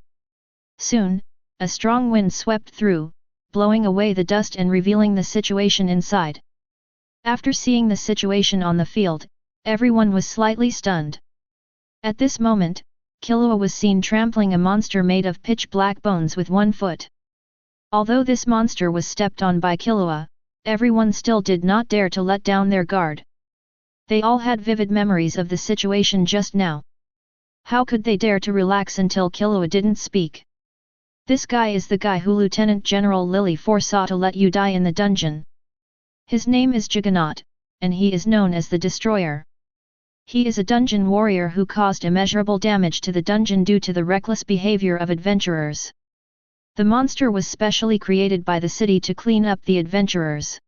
A: Soon, a strong wind swept through, blowing away the dust and revealing the situation inside. After seeing the situation on the field, everyone was slightly stunned. At this moment, Killua was seen trampling a monster made of pitch black bones with one foot. Although this monster was stepped on by Killua, everyone still did not dare to let down their guard. They all had vivid memories of the situation just now. How could they dare to relax until Killua didn't speak? This guy is the guy who Lieutenant General Lily foresaw to let you die in the dungeon. His name is Juggernaut, and he is known as the Destroyer. He is a dungeon warrior who caused immeasurable damage to the dungeon due to the reckless behavior of adventurers. The monster was specially created by the city to clean up the adventurers.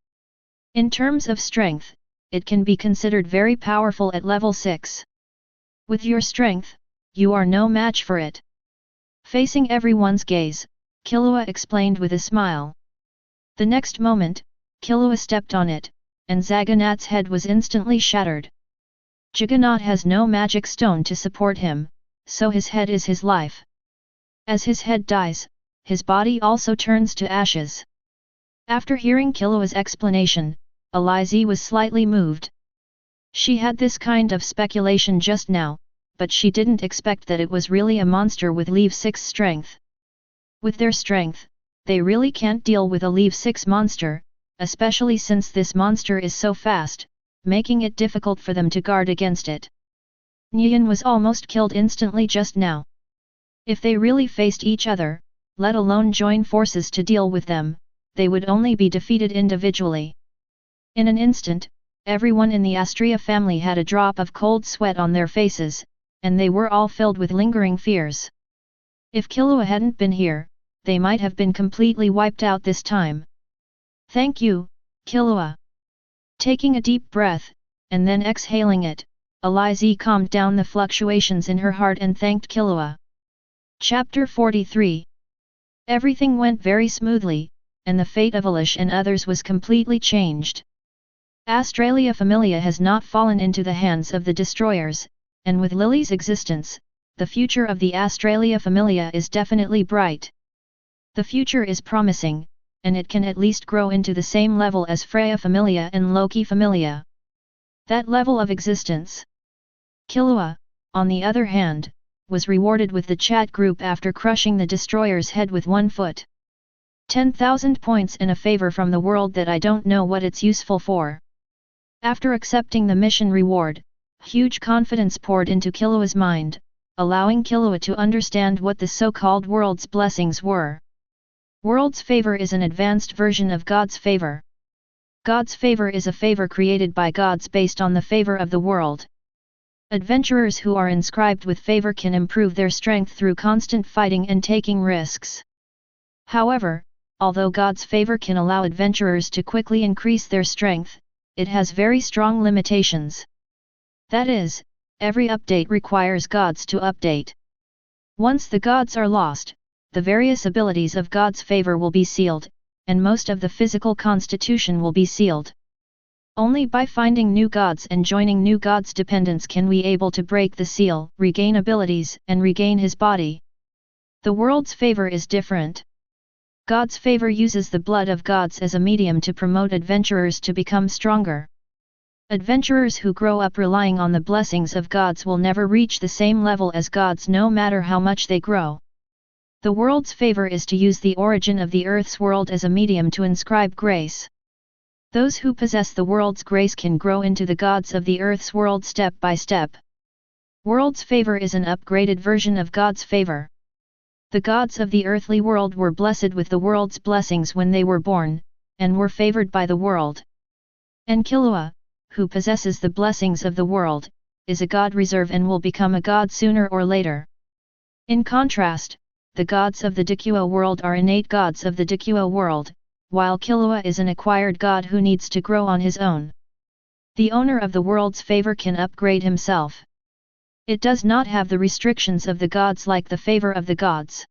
A: In terms of strength, it can be considered very powerful at level 6. With your strength, you are no match for it. Facing everyone's gaze, Killua explained with a smile. The next moment, Killua stepped on it, and Zaganat's head was instantly shattered. Juggernaut has no magic stone to support him, so his head is his life. As his head dies, his body also turns to ashes. After hearing Killua's explanation, Alize was slightly moved. She had this kind of speculation just now, but she didn't expect that it was really a monster with level 6 strength. With their strength, they really can't deal with a level 6 monster, especially since this monster is so fast, making it difficult for them to guard against it. Nguyen was almost killed instantly just now. If they really faced each other, let alone join forces to deal with them, they would only be defeated individually. In an instant, everyone in the Astria family had a drop of cold sweat on their faces, and they were all filled with lingering fears. If Killua hadn't been here, they might have been completely wiped out this time. Thank you, Killua. Taking a deep breath, and then exhaling it, Alize calmed down the fluctuations in her heart and thanked Killua. Chapter 43. Everything went very smoothly, and the fate of Alish and others was completely changed. Australia Familia has not fallen into the hands of the destroyers, and with Lily's existence, the future of the Australia Familia is definitely bright. The future is promising, and it can at least grow into the same level as Freya Familia and Loki Familia. That level of existence. Killua, on the other hand, was rewarded with the chat group after crushing the destroyer's head with 1 foot. 10,000 points and a favor from the world that I don't know what it's useful for. After accepting the mission reward, huge confidence poured into Killua's mind, allowing Killua to understand what the so-called world's blessings were. World's favor is an advanced version of God's favor. God's favor is a favor created by gods based on the favor of the world. Adventurers who are inscribed with favor can improve their strength through constant fighting and taking risks. However, although God's favor can allow adventurers to quickly increase their strength, it has very strong limitations. That is, every update requires gods to update. Once the gods are lost, the various abilities of God's favor will be sealed, and most of the physical constitution will be sealed. Only by finding new gods and joining new gods' dependents can we able to break the seal, regain abilities, and regain his body. The world's favor is different. God's favor uses the blood of gods as a medium to promote adventurers to become stronger. Adventurers who grow up relying on the blessings of gods will never reach the same level as gods no matter how much they grow. The world's favor is to use the origin of the earth's world as a medium to inscribe grace. Those who possess the world's grace can grow into the gods of the earth's world step by step. World's favor is an upgraded version of God's favor. The gods of the earthly world were blessed with the world's blessings when they were born, and were favored by the world. And Killua, who possesses the blessings of the world, is a god reserve and will become a god sooner or later. In contrast, the gods of the Dikua world are innate gods of the Dikua world, while Killua is an acquired god who needs to grow on his own. The owner of the world's favor can upgrade himself. It does not have the restrictions of the gods like the favor of the gods.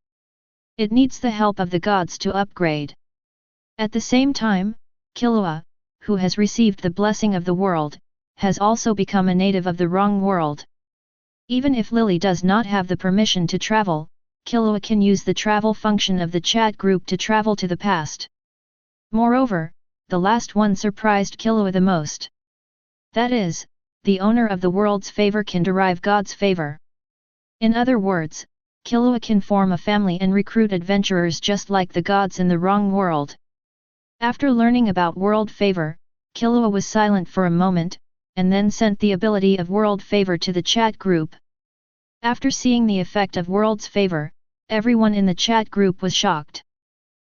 A: It needs the help of the gods to upgrade. At the same time, Killua, who has received the blessing of the world, has also become a native of the wrong world. Even if Lily does not have the permission to travel, Killua can use the travel function of the chat group to travel to the past. Moreover, the last one surprised Killua the most. That is, the owner of the world's favor can derive God's favor. In other words, Killua can form a family and recruit adventurers just like the gods in the wrong world. After learning about world favor, Killua was silent for a moment, and then sent the ability of world favor to the chat group. After seeing the effect of world's favor, everyone in the chat group was shocked.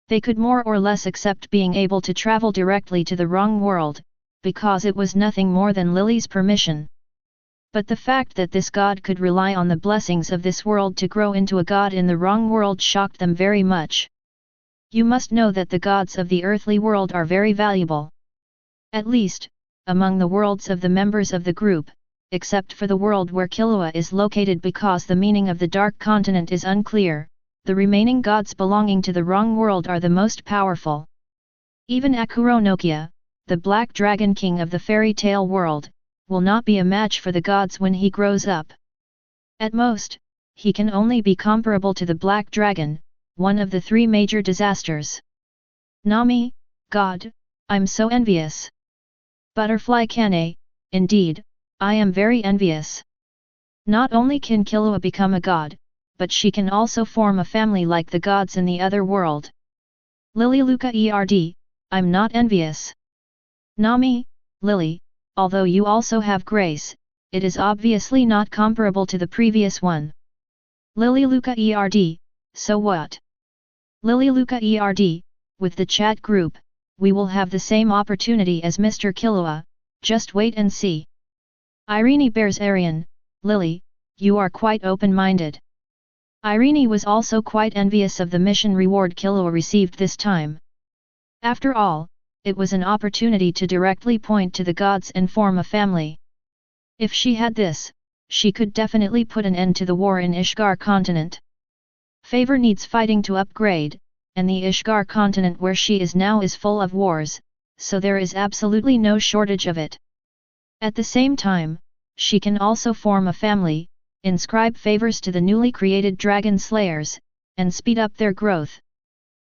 A: They could more or less accept being able to travel directly to the wrong world, because it was nothing more than Lily's permission. But the fact that this god could rely on the blessings of this world to grow into a god in the wrong world shocked them very much. You must know that the gods of the earthly world are very valuable. At least, among the worlds of the members of the group, except for the world where Killua is located because the meaning of the Dark Continent is unclear, the remaining gods belonging to the wrong world are the most powerful. Even Akuronokia, the Black Dragon King of the fairy tale world, will not be a match for the gods when he grows up. At most, he can only be comparable to the Black Dragon, one of the three major disasters. Nami, God, I'm so envious. Butterfly Kane, indeed, I am very envious. Not only can Killua become a god, but she can also form a family like the gods in the other world. Lily Luca Erd, I'm not envious. Nami, Lily, although you also have grace, it is obviously not comparable to the previous one. Lily Luca Erd, so what? Lily Luca Erd, with the chat group, we will have the same opportunity as Mr. Killua, just wait and see. Irene bears Arian, Lily, you are quite open-minded. Irene was also quite envious of the mission reward Killua received this time. After all, it was an opportunity to directly point to the gods and form a family. If she had this, she could definitely put an end to the war in Ishgar continent. Favor needs fighting to upgrade, and the Ishgar continent where she is now is full of wars, so there is absolutely no shortage of it. At the same time, she can also form a family, inscribe favors to the newly created dragon slayers, and speed up their growth.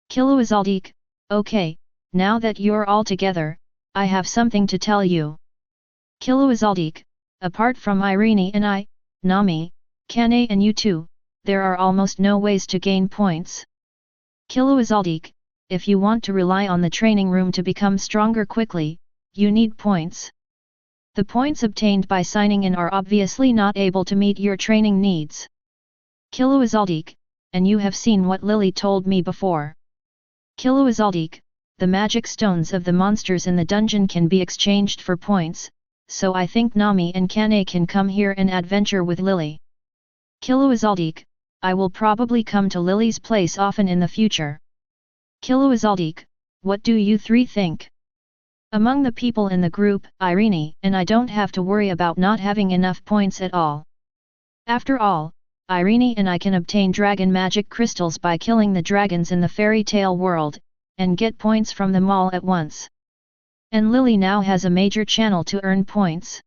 A: Killua Zoldyck, okay, now that you're all together, I have something to tell you. Killua Zoldyck, apart from Irene and I, Nami, Kane and you two, there are almost no ways to gain points. Killua Zoldyck, if you want to rely on the training room to become stronger quickly, you need points. The points obtained by signing in are obviously not able to meet your training needs. Killua Zoldyck, and you have seen what Lily told me before. Killua Zoldyck, the magic stones of the monsters in the dungeon can be exchanged for points, so I think Nami and Kane can come here and adventure with Lily. Killua Zoldyck, I will probably come to Lily's place often in the future. Killua Zoldyck, what do you three think? Among the people in the group, Irene and I don't have to worry about not having enough points at all. After all, Irene and I can obtain dragon magic crystals by killing the dragons in the fairy tale world, and get points from them all at once. And Lily now has a major channel to earn points.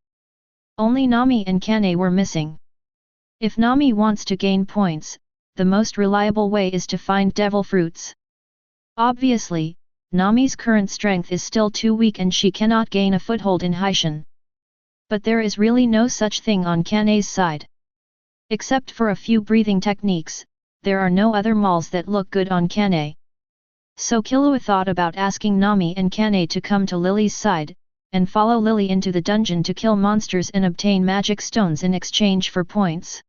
A: Only Nami and Kane were missing. If Nami wants to gain points, the most reliable way is to find devil fruits. Obviously, Nami's current strength is still too weak and she cannot gain a foothold in Haishan. But there is really no such thing on Kane's side. Except for a few breathing techniques, there are no other malls that look good on Kane. So Killua thought about asking Nami and Kane to come to Lily's side, and follow Lily into the dungeon to kill monsters and obtain magic stones in exchange for points.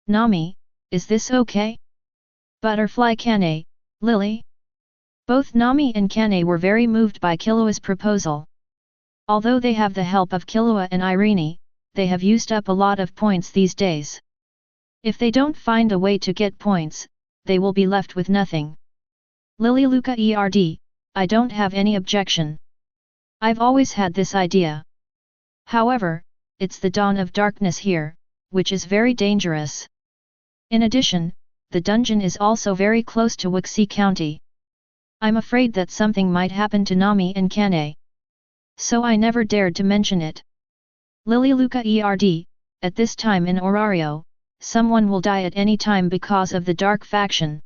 A: Nami, is this okay? Butterfly Kane, Lily? Both Nami and Kane were very moved by Killua's proposal. Although they have the help of Killua and Irene, they have used up a lot of points these days. If they don't find a way to get points, they will be left with nothing. Lily Luca Erd, I don't have any objection. I've always had this idea. However, it's the dawn of darkness here, which is very dangerous. In addition, the dungeon is also very close to Wuxi County. I'm afraid that something might happen to Nami and Kane. So I never dared to mention it. Lily Luca Erd, at this time in Orario, someone will die at any time because of the dark faction.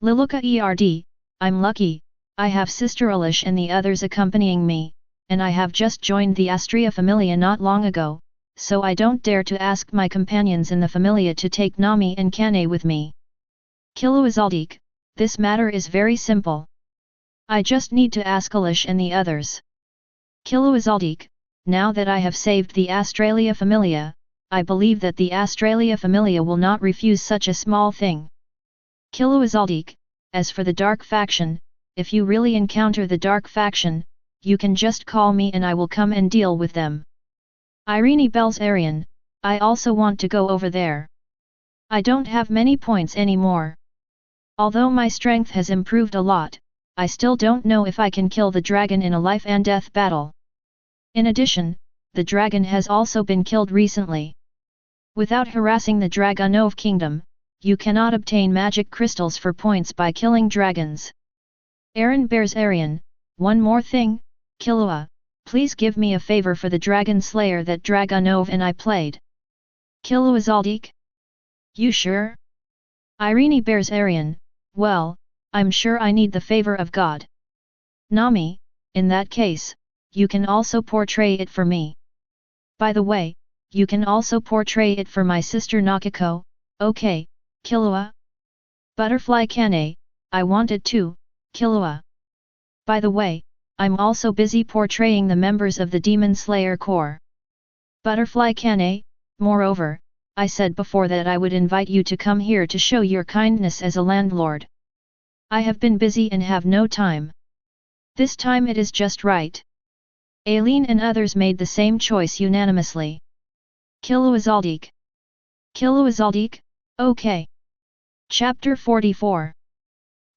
A: Liluka Erd, I'm lucky, I have Sister Alish and the others accompanying me, and I have just joined the Astria Familia not long ago, so I don't dare to ask my companions in the familia to take Nami and Kane with me. Killua Zoldyck, this matter is very simple. I just need to ask Alish and the others. Killua Zoldyck, now that I have saved the Australia Familia, I believe that the Australia Familia will not refuse such a small thing. Killua Zoldyck, as for the Dark Faction, if you really encounter the Dark Faction, you can just call me and I will come and deal with them. Irene Bells Arian, I also want to go over there. I don't have many points anymore. Although my strength has improved a lot, I still don't know if I can kill the dragon in a life and death battle. In addition, the dragon has also been killed recently. Without harassing the Dragonov Kingdom, you cannot obtain magic crystals for points by killing dragons. Aaron Bears Arian, one more thing, Killua, please give me a favor for the Dragon Slayer that Dragonov and I played. Killua Zoldyck? You sure? Irene Bears Arian, well, I'm sure I need the favor of God. Nami, in that case, you can also portray it for me. By the way, you can also portray it for my sister Nakako, okay, Killua? Butterfly Kane, I want it too, Killua. By the way, I'm also busy portraying the members of the Demon Slayer Corps. Butterfly Kane, moreover, I said before that I would invite you to come here to show your kindness as a landlord. I have been busy and have no time. This time it is just right. Aileen and others made the same choice unanimously. Killua Zoldyck. Killua Zoldyck, okay. Chapter 44.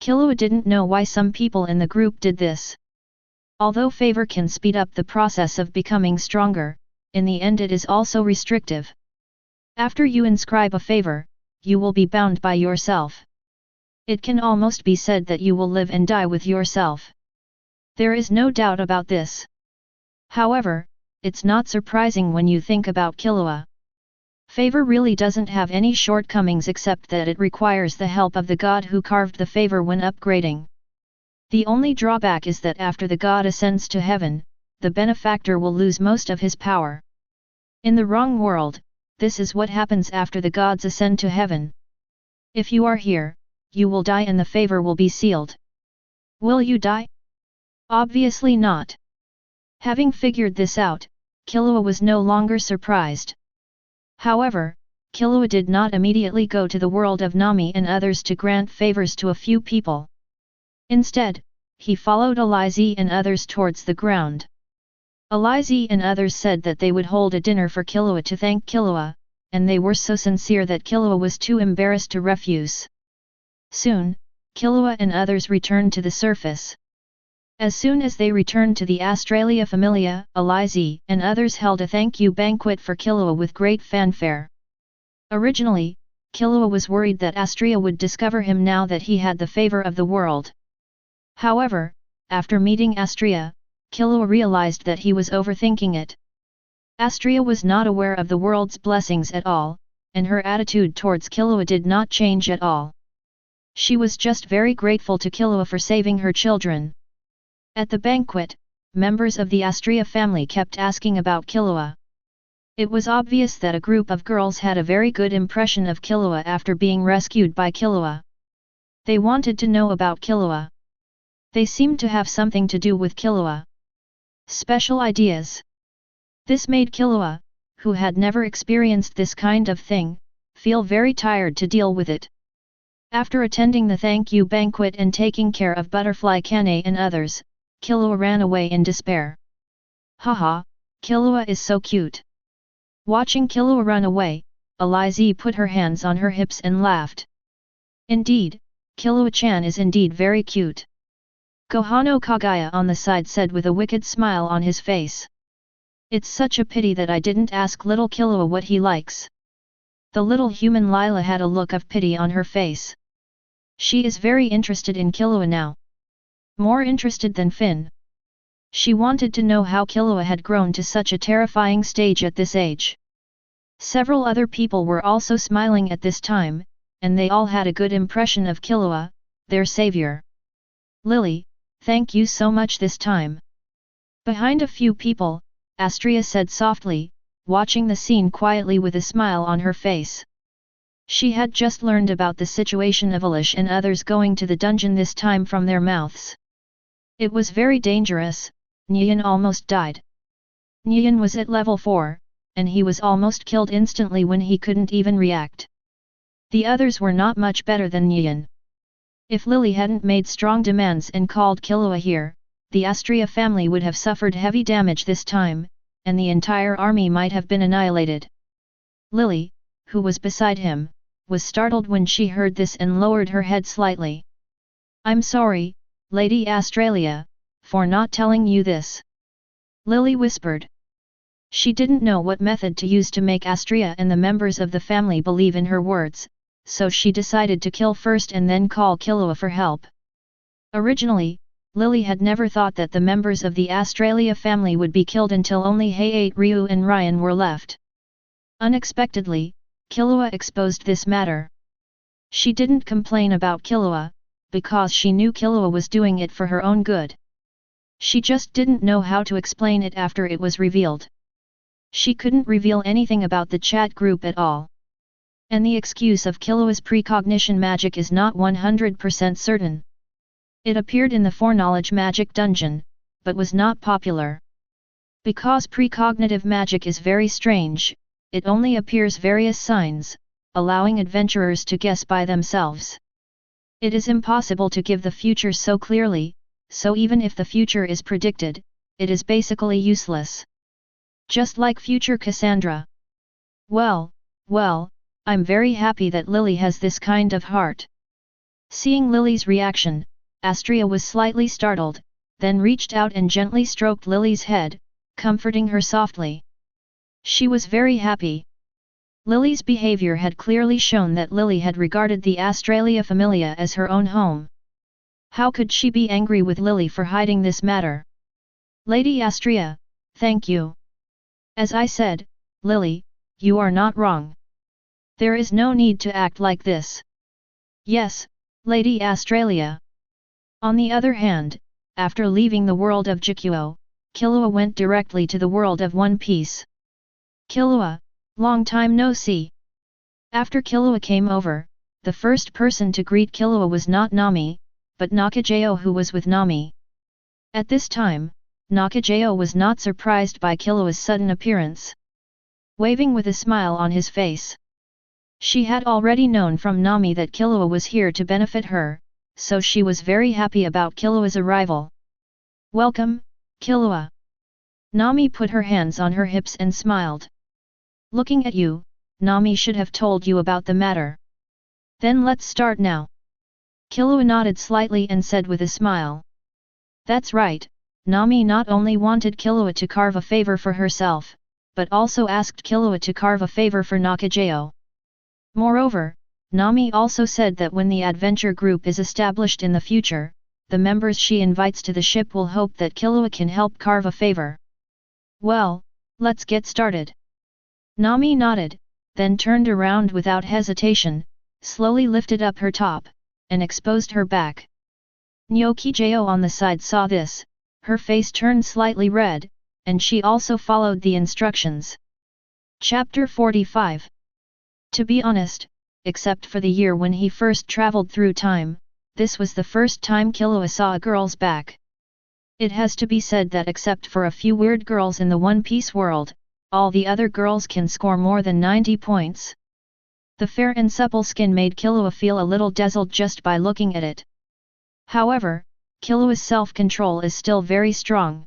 A: Killua didn't know why some people in the group did this. Although favor can speed up the process of becoming stronger, in the end it is also restrictive. After you inscribe a favor, you will be bound by yourself. It can almost be said that you will live and die with yourself. There is no doubt about this. However, it's not surprising when you think about Killua. Favor really doesn't have any shortcomings except that it requires the help of the god who carved the favor when upgrading. The only drawback is that after the god ascends to heaven, the benefactor will lose most of his power. In the wrong world, this is what happens after the gods ascend to heaven. If you are here, you will die and the favor will be sealed. Will you die? Obviously not. Having figured this out, Killua was no longer surprised. However, Killua did not immediately go to the world of Nami and others to grant favors to a few people. Instead, he followed Alize and others towards the ground. Alize and others said that they would hold a dinner for Killua to thank Killua, and they were so sincere that Killua was too embarrassed to refuse. Soon, Killua and others returned to the surface. As soon as they returned to the Australia Familia, Alize and others held a thank you banquet for Killua with great fanfare. Originally, Killua was worried that Astria would discover him now that he had the favor of the world. However, after meeting Astria, Killua realized that he was overthinking it. Astria was not aware of the world's blessings at all, and her attitude towards Killua did not change at all. She was just very grateful to Killua for saving her children. At the banquet, members of the Astria family kept asking about Killua. It was obvious that a group of girls had a very good impression of Killua after being rescued by Killua. They wanted to know about Killua. They seemed to have something to do with Killua. Special ideas. This made Killua, who had never experienced this kind of thing, feel very tired to deal with it. After attending the thank you banquet and taking care of Butterfly Kane and others, Killua ran away in despair. Haha, Killua is so cute. Watching Killua run away, Alize put her hands on her hips and laughed. Indeed, Killua-chan is indeed very cute. Kohano Kagaya on the side said with a wicked smile on his face. It's such a pity that I didn't ask little Killua what he likes. The little human Lila had a look of pity on her face. She is very interested in Killua now. More interested than Finn. She wanted to know how Killua had grown to such a terrifying stage at this age. Several other people were also smiling at this time, and they all had a good impression of Killua, their savior. Lily, thank you so much this time. Behind a few people, Astria said softly, watching the scene quietly with a smile on her face. She had just learned about the situation of Alish and others going to the dungeon, this time from their mouths. It was very dangerous. Nyan almost died. Nyan was at level 4, and he was almost killed instantly when he couldn't even react. The others were not much better than Nyan. If Lily hadn't made strong demands and called Killua here, the Astria family would have suffered heavy damage this time, and the entire army might have been annihilated. Lily, who was beside him, was startled when she heard this and lowered her head slightly. "I'm sorry, Lady Australia, for not telling you this," Lily whispered. She didn't know what method to use to make Astria and the members of the family believe in her words, so she decided to kill first and then call Killua for help. Originally, Lily had never thought that the members of the Australia family would be killed until only Hayate, Ryu and Ryan were left. Unexpectedly, Killua exposed this matter. She didn't complain about Killua, because she knew Killua was doing it for her own good. She just didn't know how to explain it after it was revealed. She couldn't reveal anything about the chat group at all. And the excuse of Killua's precognition magic is not 100% certain. It appeared in the foreknowledge magic dungeon, but was not popular. Because precognitive magic is very strange, it only appears various signs, allowing adventurers to guess by themselves. It is impossible to give the future so clearly, so even if the future is predicted, it is basically useless. Just like future Cassandra. Well, I'm very happy that Lily has this kind of heart. Seeing Lily's reaction, Astria was slightly startled, then reached out and gently stroked Lily's head, comforting her softly. She was very happy. Lily's behavior had clearly shown that Lily had regarded the Australia Familia as her own home. How could she be angry with Lily for hiding this matter? "Lady Astria, thank you. As I said, Lily, you are not wrong. There is no need to act like this." "Yes, Lady Australia." On the other hand, after leaving the world of Jikuo, Killua went directly to the world of One Piece. "Killua, long time no see." After Killua came over, the first person to greet Killua was not Nami, but Nakajao, who was with Nami. At this time, Nakajao was not surprised by Killua's sudden appearance. Waving with a smile on his face. She had already known from Nami that Killua was here to benefit her, so she was very happy about Killua's arrival. "Welcome, Killua." Nami put her hands on her hips and smiled. "Looking at you, Nami should have told you about the matter. Then let's start now." Killua nodded slightly and said with a smile. That's right, Nami not only wanted Killua to carve a favor for herself, but also asked Killua to carve a favor for Nakajao. Moreover, Nami also said that when the adventure group is established in the future, the members she invites to the ship will hope that Killua can help carve a favor. "Well, let's get started." Nami nodded, then turned around without hesitation, slowly lifted up her top, and exposed her back. Nyokijao on the side saw this, her face turned slightly red, and she also followed the instructions. Chapter 45. To be honest, except for the year when he first traveled through time, this was the first time Killua saw a girl's back. It has to be said that except for a few weird girls in the One Piece world, all the other girls can score more than 90 points. The fair and supple skin made Killua feel a little dazzled just by looking at it. However, Killua's self-control is still very strong.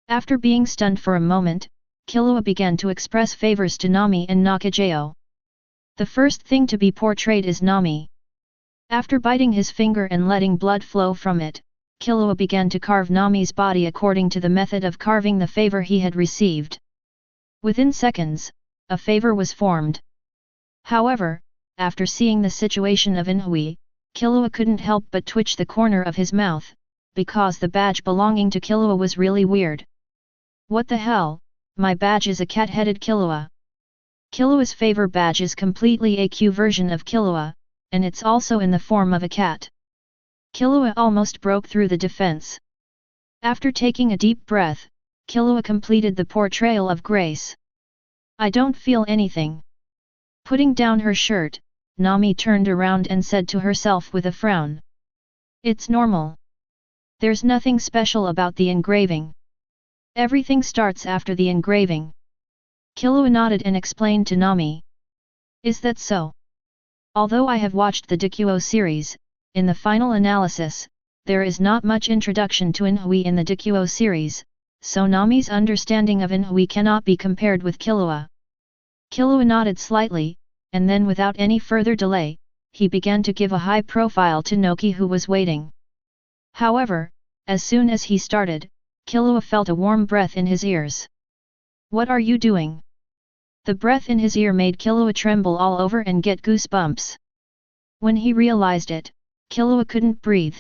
A: After being stunned for a moment, Killua began to express favors to Nami and Nakajao. The first thing to be portrayed is Nami. After biting his finger and letting blood flow from it, Killua began to carve Nami's body according to the method of carving the favor he had received. Within seconds, a favor was formed. However, after seeing the situation of Inhui, Killua couldn't help but twitch the corner of his mouth, because the badge belonging to Killua was really weird. What the hell, my badge is a cat-headed Killua. Killua's favor badge is completely a Q version of Killua, and it's also in the form of a cat. Killua almost broke through the defense. After taking a deep breath, Killua completed the portrayal of grace. I don't feel anything. Putting down her shirt, Nami turned around and said to herself with a frown. It's normal. There's nothing special about the engraving. Everything starts after the engraving. Killua nodded and explained to Nami. Is that so? Although I have watched the Dikuo series, in the final analysis, there is not much introduction to Inhui in the Dikuo series, so Nami's understanding of Inhui cannot be compared with Killua. Killua nodded slightly, and then without any further delay, he began to give a high profile to Noki who was waiting. However, as soon as he started, Killua felt a warm breath in his ears. What are you doing? The breath in his ear made Killua tremble all over and get goosebumps. When he realized it, Killua couldn't breathe.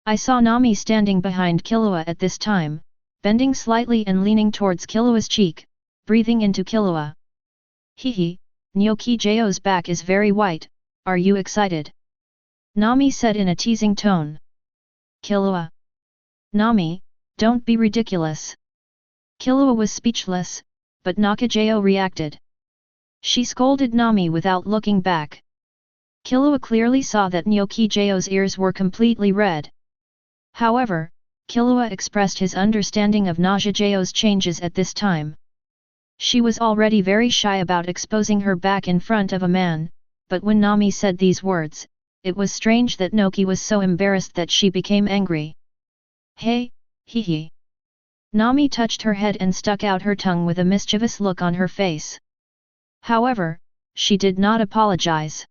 A: I saw Nami standing behind Killua at this time, bending slightly and leaning towards Killua's cheek, breathing into Killua. Hehe, Nyoki-jo's back is very white, are you excited? Nami said in a teasing tone. Killua. Nami, don't be ridiculous. Killua was speechless, but Naka-jo reacted. She scolded Nami without looking back. Killua clearly saw that Nyoki-jo's ears were completely red. However, Killua expressed his understanding of Naja-jo's changes at this time. She was already very shy about exposing her back in front of a man, but when Nami said these words, it was strange that Noki was so embarrassed that she became angry. Hey, hee. Nami touched her head and stuck out her tongue with a mischievous look on her face. However, she did not apologize.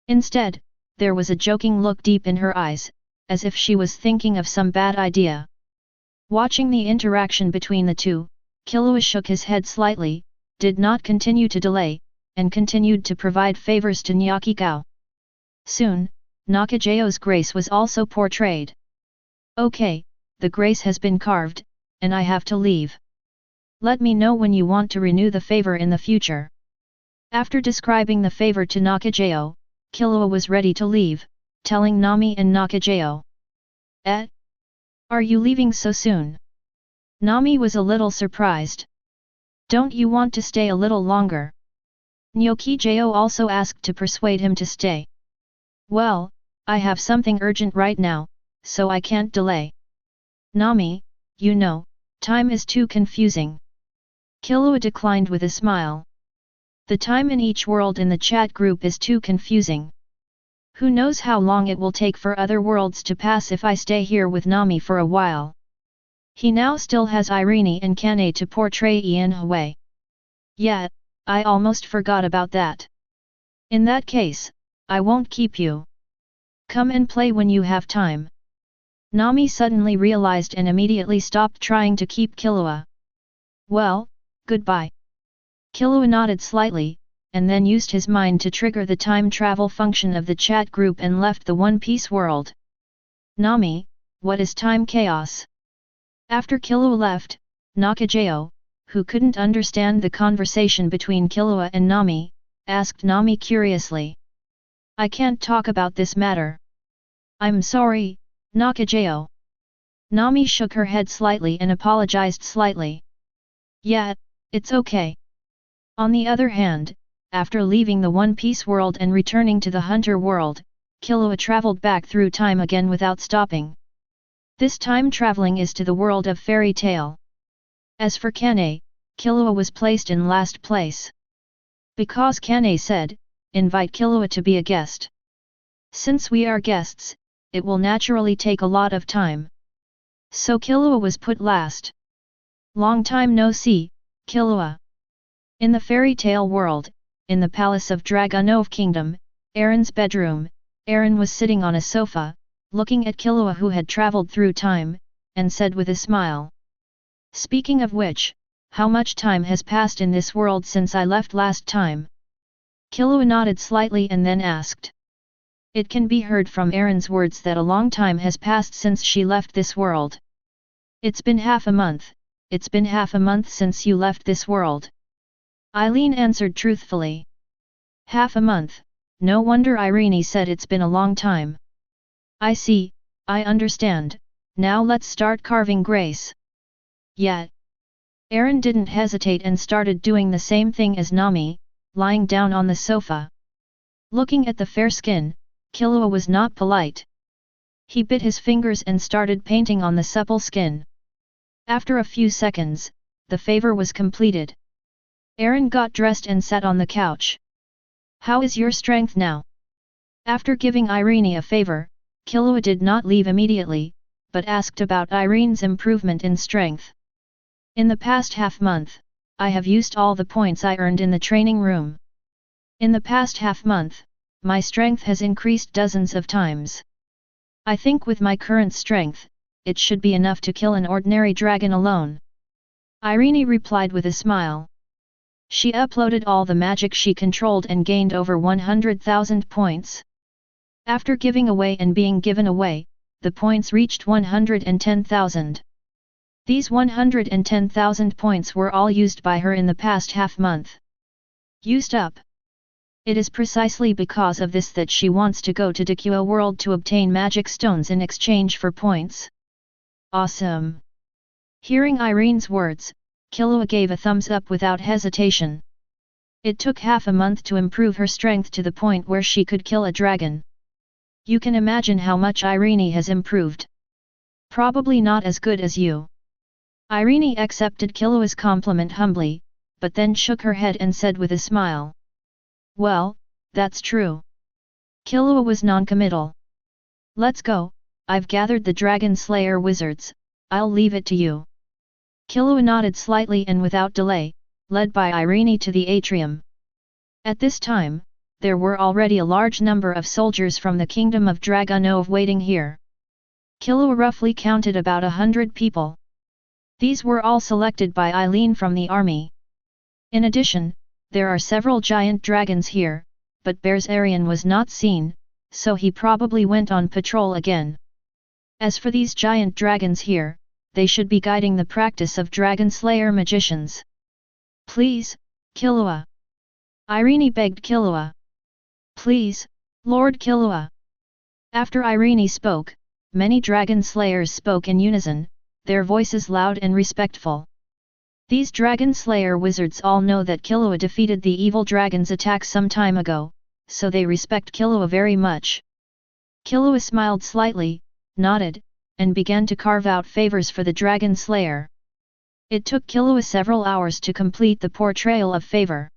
A: Instead, there was a joking look deep in her eyes, as if she was thinking of some bad idea. Watching the interaction between the two, Killua shook his head slightly, did not continue to delay, and continued to provide favors to Nyakikao. Soon, Naka-jo's grace was also portrayed. Okay, the grace has been carved, and I have to leave. Let me know when you want to renew the favor in the future. After describing the favor to Naka-jo, Killua was ready to leave, telling Nami and Naka-jo. Are you leaving so soon? Nami was a little surprised. Don't you want to stay a little longer? Nyoki-jo also asked to persuade him to stay. Well, I have something urgent right now, so I can't delay. Nami, you know, time is too confusing. Killua declined with a smile. The time in each world in the chat group is too confusing. Who knows how long it will take for other worlds to pass if I stay here with Nami for a while. He now still has Irene and Kane to portray Inhui. Yet, I almost forgot about that. In that case, I won't keep you. Come and play when you have time. Nami suddenly realized and immediately stopped trying to keep Killua. Well, goodbye. Killua nodded slightly, and then used his mind to trigger the time travel function of the chat group and left the One Piece world. Nami, what is time chaos? After Killua left, Naka-jo, who couldn't understand the conversation between Killua and Nami, asked Nami curiously. I can't talk about this matter. I'm sorry, Naka-jo. Nami shook her head slightly and apologized slightly. Yeah, it's okay. On the other hand, after leaving the One Piece world and returning to the Hunter world, Killua traveled back through time again without stopping. This time traveling is to the world of fairy tale. As for Kane, Killua was placed in last place. Because Kane said, invite Killua to be a guest. Since we are guests, it will naturally take a lot of time. So Killua was put last. Long time no see, Killua. In the fairy tale world, in the palace of Dragonov Kingdom, Aaron's bedroom, Aaron was sitting on a sofa, looking at Killua who had traveled through time, and said with a smile. Speaking of which, how much time has passed in this world since I left last time? Killua nodded slightly and then asked. It can be heard from Aaron's words that a long time has passed since she left this world. It's been half a month, it's been half a month since you left this world. Eileen answered truthfully. Half a month, no wonder Irene said it's been a long time. I see, I understand, now let's start carving grace. Yeah. Aaron didn't hesitate and started doing the same thing as Nami, lying down on the sofa. Looking at the fair skin, Killua was not polite. He bit his fingers and started painting on the supple skin. After a few seconds, the favor was completed. Aaron got dressed and sat on the couch. How is your strength now? After giving Irene a favor, Killua did not leave immediately, but asked about Irene's improvement in strength. In the past half month, I have used all the points I earned in the training room. In the past half month, my strength has increased dozens of times. I think with my current strength, it should be enough to kill an ordinary dragon alone. Irene replied with a smile. She uploaded all the magic she controlled and gained over 100,000 points. After giving away and being given away, the points reached 110,000. These 110,000 points were all used by her in the past half month. Used up. It is precisely because of this that she wants to go to Killua world to obtain magic stones in exchange for points. Awesome! Hearing Irene's words, Killua gave a thumbs up without hesitation. It took half a month to improve her strength to the point where she could kill a dragon. You can imagine how much Irene has improved. Probably not as good as you. Irene accepted Killua's compliment humbly, but then shook her head and said with a smile. Well, that's true. Killua was non-committal. Let's go, I've gathered the Dragon Slayer wizards, I'll leave it to you. Killua nodded slightly and without delay, led by Irene to the atrium. At this time, there were already a large number of soldiers from the kingdom of Dragonov waiting here. Killua roughly counted about 100 people. These were all selected by Eileen from the army. In addition, there are several giant dragons here, but Berzarian was not seen, so he probably went on patrol again. As for these giant dragons here, they should be guiding the practice of Dragon Slayer magicians. Please, Killua. Irene begged Killua. Please, Lord Killua. After Irene spoke, many Dragon Slayers spoke in unison, their voices loud and respectful. These Dragon Slayer wizards all know that Killua defeated the evil dragon's attack some time ago, so they respect Killua very much. Killua smiled slightly, nodded, and began to carve out favors for the Dragon Slayer. It took Killua several hours to complete the portrayal of favor.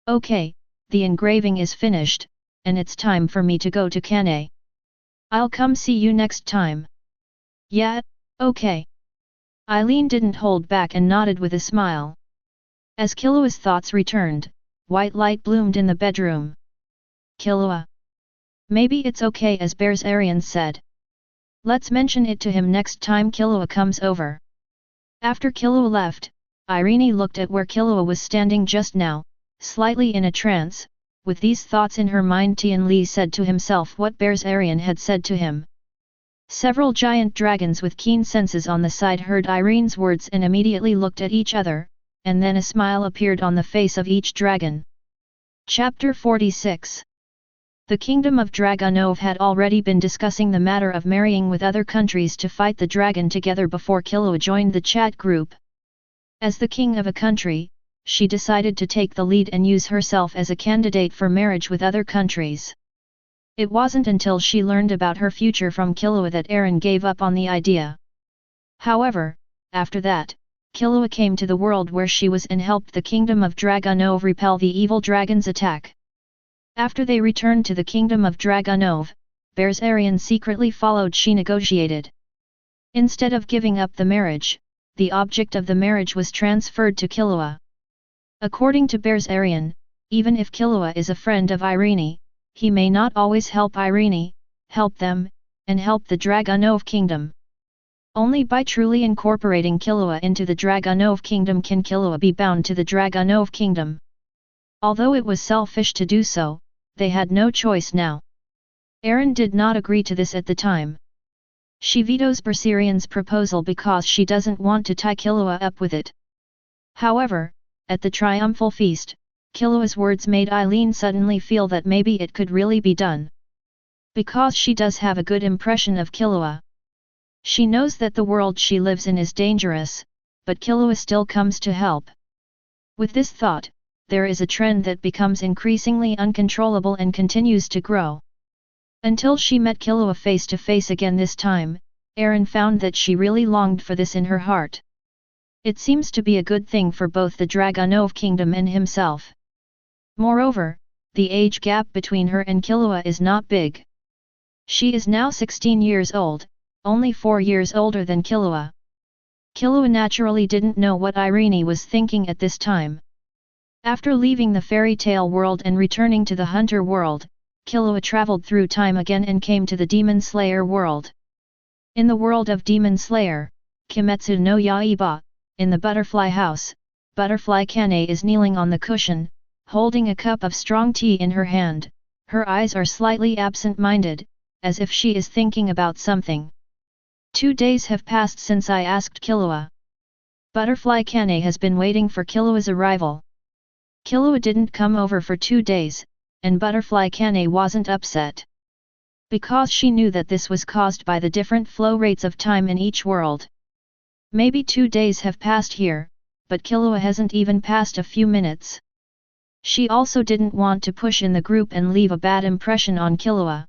A: Okay, the engraving is finished, and it's time for me to go to Kane. I'll come see you next time. Yeah, okay. Eileen didn't hold back and nodded with a smile. As Killua's thoughts returned, white light bloomed in the bedroom. Killua. Maybe it's okay as Berzarian said. Let's mention it to him next time Killua comes over. After Killua left, Irene looked at where Killua was standing just now, slightly in a trance. With these thoughts in her mind, Tianli said to himself what Berzarian had said to him. Several giant dragons with keen senses on the side heard Irene's words and immediately looked at each other, and then a smile appeared on the face of each dragon. Chapter 46. The Kingdom of Dragonov had already been discussing the matter of marrying with other countries to fight the dragon together before Killua joined the chat group. As the king of a country, she decided to take the lead and use herself as a candidate for marriage with other countries. It wasn't until she learned about her future from Killua that Aaron gave up on the idea. However, after that, Killua came to the world where she was and helped the kingdom of Dragonov repel the evil dragon's attack. After they returned to the kingdom of Dragonov, Berzarian secretly followed. She negotiated. Instead of giving up the marriage, the object of the marriage was transferred to Killua. According to Berzarian, even if Killua is a friend of Irene, he may not always help Irene, help them, and help the Dragonov kingdom. Only by truly incorporating Killua into the Dragonov kingdom can Killua be bound to the Dragonov kingdom. Although it was selfish to do so, they had no choice now. Aaron did not agree to this at the time. She vetoes Berzarian's proposal because she doesn't want to tie Killua up with it. However, at the triumphal feast, Killua's words made Eileen suddenly feel that maybe it could really be done. Because she does have a good impression of Killua. She knows that the world she lives in is dangerous, but Killua still comes to help. With this thought, there is a trend that becomes increasingly uncontrollable and continues to grow. Until she met Killua face to face again this time, Eren found that she really longed for this in her heart. It seems to be a good thing for both the Dragonov Kingdom and himself. Moreover, the age gap between her and Killua is not big. She is now 16 years old, only 4 years older than Killua. Killua naturally didn't know what Irene was thinking at this time. After leaving the fairy tale world and returning to the hunter world, Killua traveled through time again and came to the Demon Slayer world. In the world of Demon Slayer, Kimetsu no Yaiba, in the butterfly house, Butterfly Kane is kneeling on the cushion, holding a cup of strong tea in her hand. Her eyes are slightly absent-minded, as if she is thinking about something. 2 days have passed since I asked Killua. Butterfly Kane has been waiting for Killua's arrival. Killua didn't come over for 2 days, and Butterfly Kane wasn't upset. Because she knew that this was caused by the different flow rates of time in each world. Maybe 2 days have passed here, but Killua hasn't even passed a few minutes. She also didn't want to push in the group and leave a bad impression on Killua.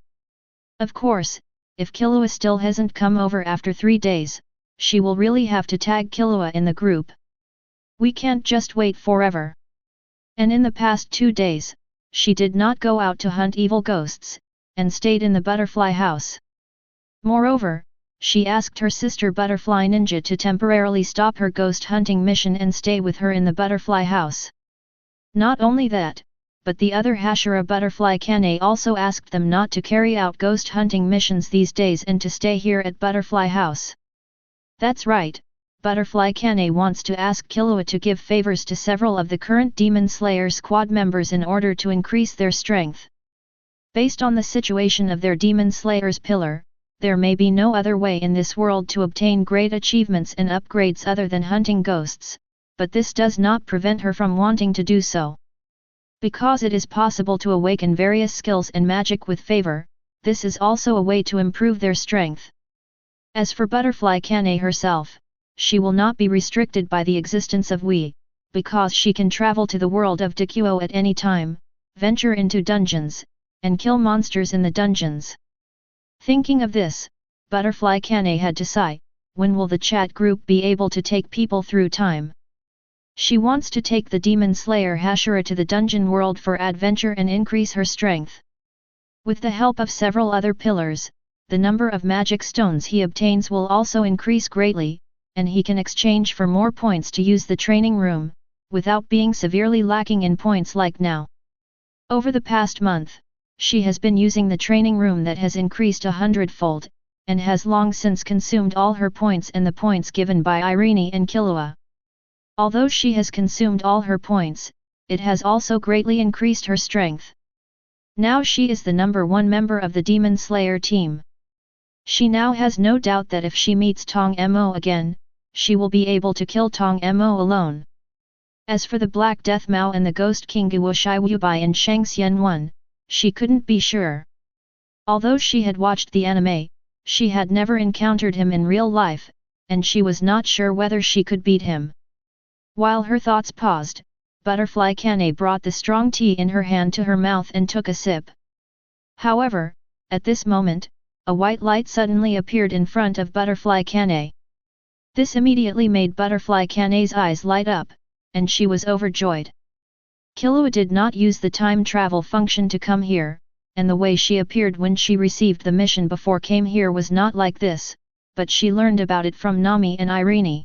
A: Of course, if Killua still hasn't come over after 3 days, she will really have to tag Killua in the group. We can't just wait forever. And in the past 2 days, she did not go out to hunt evil ghosts, and stayed in the butterfly house. Moreover, she asked her sister Butterfly Ninja to temporarily stop her ghost hunting mission and stay with her in the butterfly house. Not only that, but the other Hashira Butterfly Kane also asked them not to carry out ghost hunting missions these days and to stay here at Butterfly House. That's right, Butterfly Kane wants to ask Killua to give favors to several of the current Demon Slayer squad members in order to increase their strength. Based on the situation of their Demon Slayer's pillar, there may be no other way in this world to obtain great achievements and upgrades other than hunting ghosts, but this does not prevent her from wanting to do so. Because it is possible to awaken various skills and magic with favor, this is also a way to improve their strength. As for Butterfly Kane herself, she will not be restricted by the existence of Wii, because she can travel to the world of Dikuo at any time, venture into dungeons, and kill monsters in the dungeons. Thinking of this, Butterfly Kane had to sigh, when will the chat group be able to take people through time? She wants to take the Demon Slayer Hashira to the dungeon world for adventure and increase her strength. With the help of several other pillars, the number of magic stones he obtains will also increase greatly, and he can exchange for more points to use the training room, without being severely lacking in points like now. Over the past month, she has been using the training room that has increased 100-fold, and has long since consumed all her points and the points given by Irene and Killua. Although she has consumed all her points, it has also greatly increased her strength. Now she is the number 1 member of the Demon Slayer team. She now has no doubt that if she meets Tong Mo again, she will be able to kill Tong Mo alone. As for the Black Death Mao and the Ghost King Guoshai Wubai and Shang Xian 1, she couldn't be sure. Although she had watched the anime, she had never encountered him in real life, and she was not sure whether she could beat him. While her thoughts paused, Butterfly Kane brought the strong tea in her hand to her mouth and took a sip. However, at this moment, a white light suddenly appeared in front of Butterfly Kane. This immediately made Butterfly Kane's eyes light up, and she was overjoyed. Killua did not use the time travel function to come here, and the way she appeared when she received the mission before came here was not like this, but she learned about it from Nami and Irene.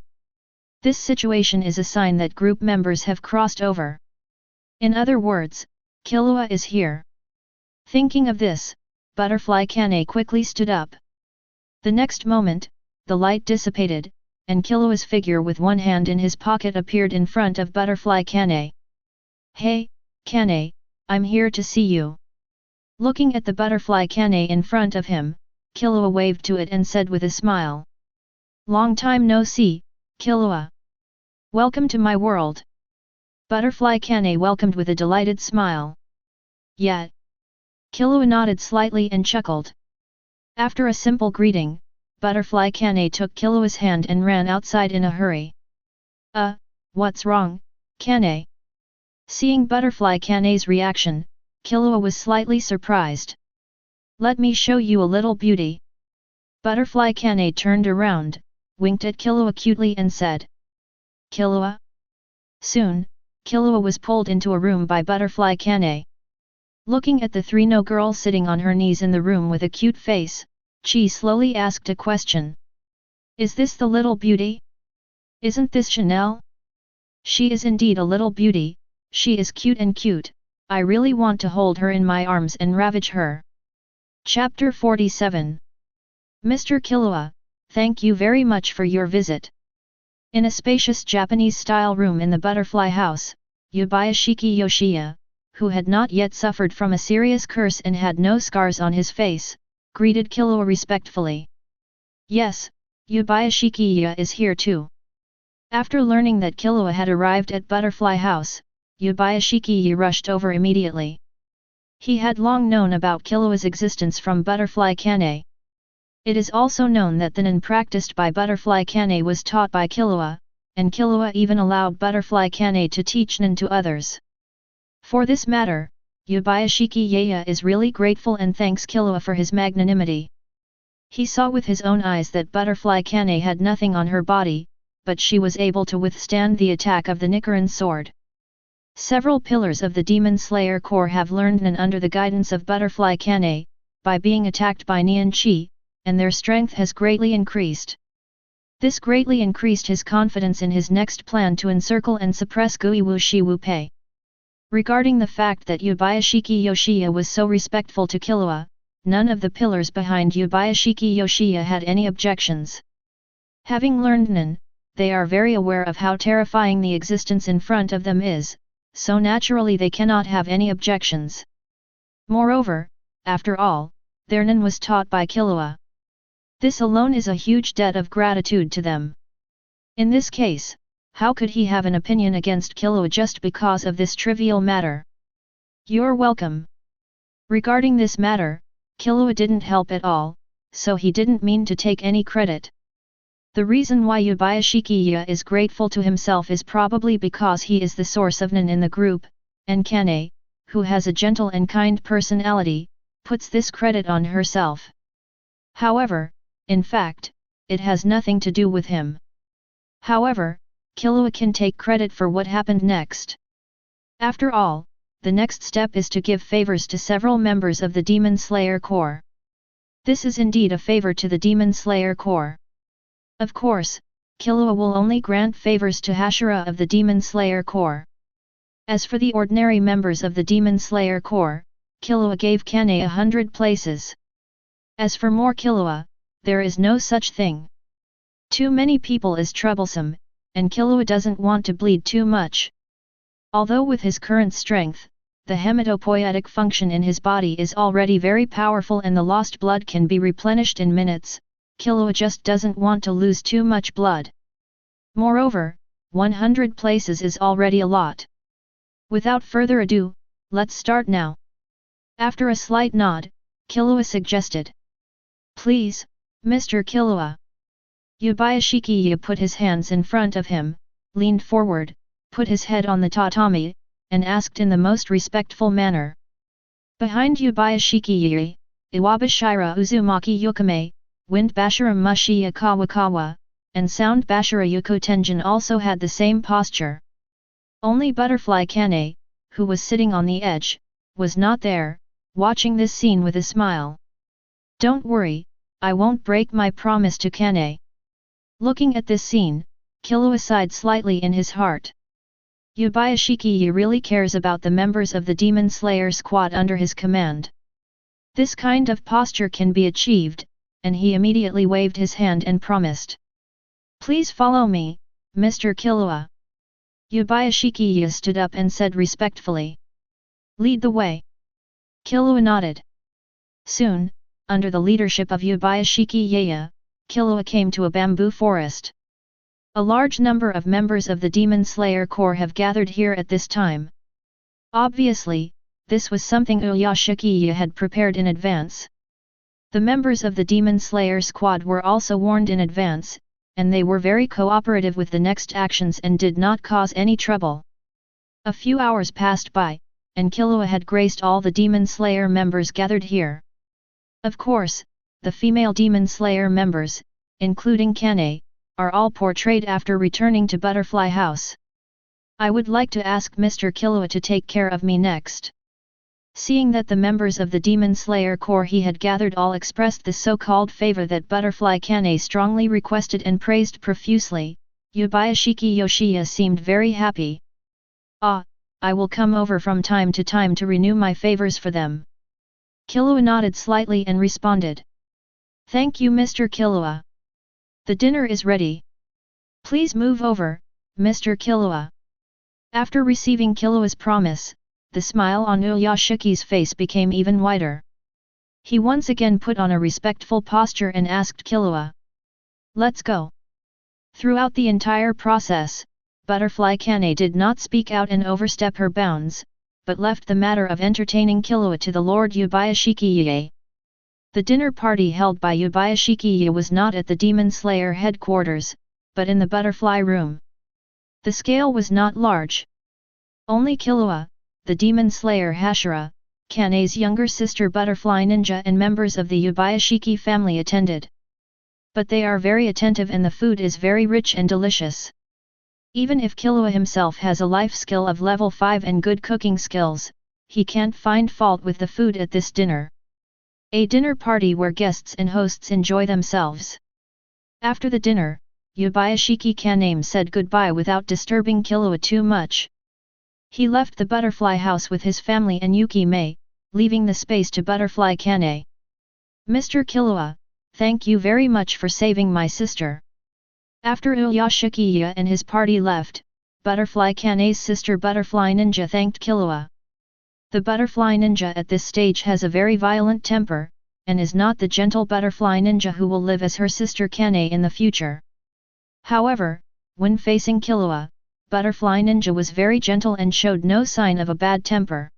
A: This situation is a sign that group members have crossed over. In other words, Killua is here. Thinking of this, Butterfly Kane quickly stood up. The next moment, the light dissipated, and Killua's figure with one hand in his pocket appeared in front of Butterfly Kane. "Hey, Kane, I'm here to see you." Looking at the Butterfly Kane in front of him, Killua waved to it and said with a smile. "Long time no see, Killua. Welcome to my world." Butterfly Kane welcomed with a delighted smile. "Yeah." Killua nodded slightly and chuckled. After a simple greeting, Butterfly Kane took Killua's hand and ran outside in a hurry. What's wrong, Kane?" Seeing Butterfly Kane's reaction, Killua was slightly surprised. "Let me show you a little beauty." Butterfly Kane turned around, winked at Killua cutely and said, "Killua?" Soon, Killua was pulled into a room by Butterfly Kane. Looking at the three no girl sitting on her knees in the room with a cute face, she slowly asked a question. "Is this the little beauty? Isn't this Chanel?" "She is indeed a little beauty, she is cute and cute, I really want to hold her in my arms and ravage her." Chapter 47. Mr. Killua, thank you very much for your visit. In a spacious Japanese-style room in the Butterfly House, Yubayashiki Yoshiya, who had not yet suffered from a serious curse and had no scars on his face, greeted Killua respectfully. "Yes, Yubayashikiya is here too." After learning that Killua had arrived at Butterfly House, Yubayashikiya rushed over immediately. He had long known about Killua's existence from Butterfly Kane. It is also known that the Nen practiced by Butterfly Kane was taught by Killua, and Killua even allowed Butterfly Kane to teach Nen to others. For this matter, Yubayashikiya is really grateful and thanks Killua for his magnanimity. He saw with his own eyes that Butterfly Kane had nothing on her body, but she was able to withstand the attack of the Nichiren sword. Several pillars of the Demon Slayer Corps have learned Nen under the guidance of Butterfly Kane, by being attacked by Nian Chi, and their strength has greatly increased. This greatly increased his confidence in his next plan to encircle and suppress Guiwu Shiwu Pei. Regarding the fact that Yubayashiki Yoshiya was so respectful to Killua, none of the pillars behind Yubayashiki Yoshiya had any objections. Having learned Nen, they are very aware of how terrifying the existence in front of them is, so naturally they cannot have any objections. Moreover, after all, their Nen was taught by Killua. This alone is a huge debt of gratitude to them. In this case, how could he have an opinion against Killua just because of this trivial matter? "You're welcome." Regarding this matter, Killua didn't help at all, so he didn't mean to take any credit. The reason why Yubayashikiya is grateful to himself is probably because he is the source of Nen in the group, and Kane, who has a gentle and kind personality, puts this credit on herself. However, in fact, it has nothing to do with him. However, Killua can take credit for what happened next. After all, the next step is to give favors to several members of the Demon Slayer Corps. This is indeed a favor to the Demon Slayer Corps. Of course, Killua will only grant favors to Hashira of the Demon Slayer Corps. As for the ordinary members of the Demon Slayer Corps, Killua gave Kane 100 places. As for more Killua, there is no such thing. Too many people is troublesome, and Killua doesn't want to bleed too much. Although with his current strength, the hematopoietic function in his body is already very powerful and the lost blood can be replenished in minutes, Killua just doesn't want to lose too much blood. Moreover, 100 places is already a lot. Without further ado, let's start now. After a slight nod, Killua suggested. "Please, Mr. Killua." Yubayashikiya put his hands in front of him, leaned forward, put his head on the tatami, and asked in the most respectful manner. Behind Yubayashikiya, Iwabashira Uzumaki Yukame, Wind Bashira Mushiya Kawakawa, and Sound Bashira Yukotenjin also had the same posture. Only Butterfly Kane, who was sitting on the edge, was not there, watching this scene with a smile. "Don't worry, I won't break my promise to Kane." Looking at this scene, Killua sighed slightly in his heart. Yubayashikiya really cares about the members of the Demon Slayer squad under his command. This kind of posture can be achieved, and he immediately waved his hand and promised. "Please follow me, Mr. Killua." Yubayashikiya stood up and said respectfully. "Lead the way." Killua nodded. Soon, under the leadership of Yubayashikiya, Killua came to a bamboo forest. A large number of members of the Demon Slayer Corps have gathered here at this time. Obviously, this was something Uyashikiya had prepared in advance. The members of the Demon Slayer squad were also warned in advance, and they were very cooperative with the next actions and did not cause any trouble. A few hours passed by, and Killua had graced all the Demon Slayer members gathered here. Of course, the female Demon Slayer members, including Kane, are all portrayed after returning to Butterfly House. I would like to ask Mr. Killua to take care of me next. Seeing that the members of the Demon Slayer Corps he had gathered all expressed the so-called favor that Butterfly Kane strongly requested and praised profusely, Yubiashiki Yoshiya seemed very happy. Ah, I will come over from time to time to renew my favors for them. Killua nodded slightly and responded. Thank you, Mr. Killua. The dinner is ready. Please move over, Mr. Killua. After receiving Killua's promise, the smile on Uyashiki's face became even wider. He once again put on a respectful posture and asked Killua. Let's go. Throughout the entire process, Butterfly Kane did not speak out and overstep her bounds, but left the matter of entertaining Killua to the Lord Yubiashikiye. The dinner party held by Yubiashikiye was not at the Demon Slayer headquarters, but in the Butterfly Room. The scale was not large. Only Killua, the Demon Slayer Hashira, Kane's younger sister Butterfly Ninja and members of the Yubiashiki family attended. But they are very attentive and the food is very rich and delicious. Even if Killua himself has a life skill of level 5 and good cooking skills, he can't find fault with the food at this dinner. A dinner party where guests and hosts enjoy themselves. After the dinner, Yubiashiki Kane said goodbye without disturbing Killua too much. He left the Butterfly House with his family and Yuki-Mei, leaving the space to Butterfly Kane. Mr. Killua, thank you very much for saving my sister. After Uyashikiya and his party left, Butterfly Kane's sister Butterfly Ninja thanked Killua. The Butterfly Ninja at this stage has a very violent temper, and is not the gentle Butterfly Ninja who will live as her sister Kane in the future. However, when facing Killua, Butterfly Ninja was very gentle and showed no sign of a bad temper.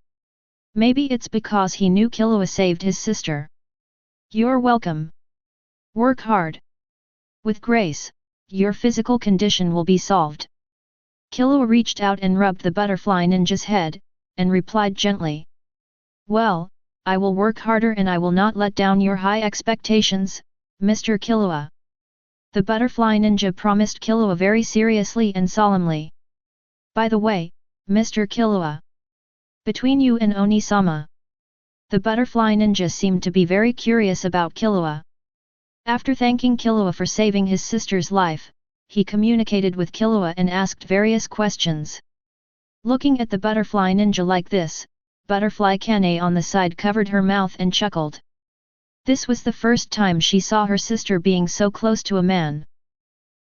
A: Maybe it's because he knew Killua saved his sister. You're welcome. Work hard. With grace, your physical condition will be solved. Killua reached out and rubbed the Butterfly Ninja's head, and replied gently. Well, I will work harder and I will not let down your high expectations, Mr. Killua. The Butterfly Ninja promised Killua very seriously and solemnly. By the way, Mr. Killua. Between you and Oni-sama. The Butterfly Ninja seemed to be very curious about Killua. After thanking Killua for saving his sister's life, he communicated with Killua and asked various questions. Looking at the Butterfly Ninja like this, Butterfly Kane on the side covered her mouth and chuckled. This was the first time she saw her sister being so close to a man.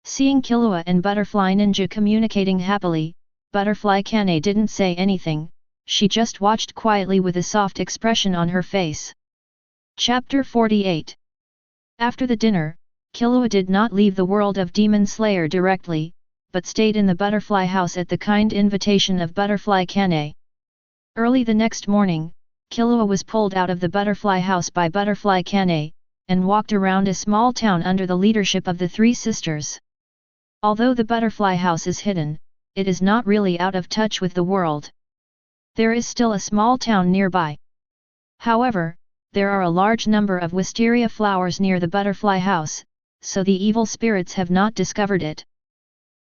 A: Seeing Killua and Butterfly Ninja communicating happily, Butterfly Kane didn't say anything, she just watched quietly with a soft expression on her face. Chapter 48. After the dinner, Killua did not leave the world of Demon Slayer directly, but stayed in the Butterfly House at the kind invitation of Butterfly Kane. Early the next morning, Killua was pulled out of the Butterfly House by Butterfly Kane, and walked around a small town under the leadership of the three sisters. Although the Butterfly House is hidden, it is not really out of touch with the world. There is still a small town nearby. However, there are a large number of wisteria flowers near the Butterfly House, so the evil spirits have not discovered it.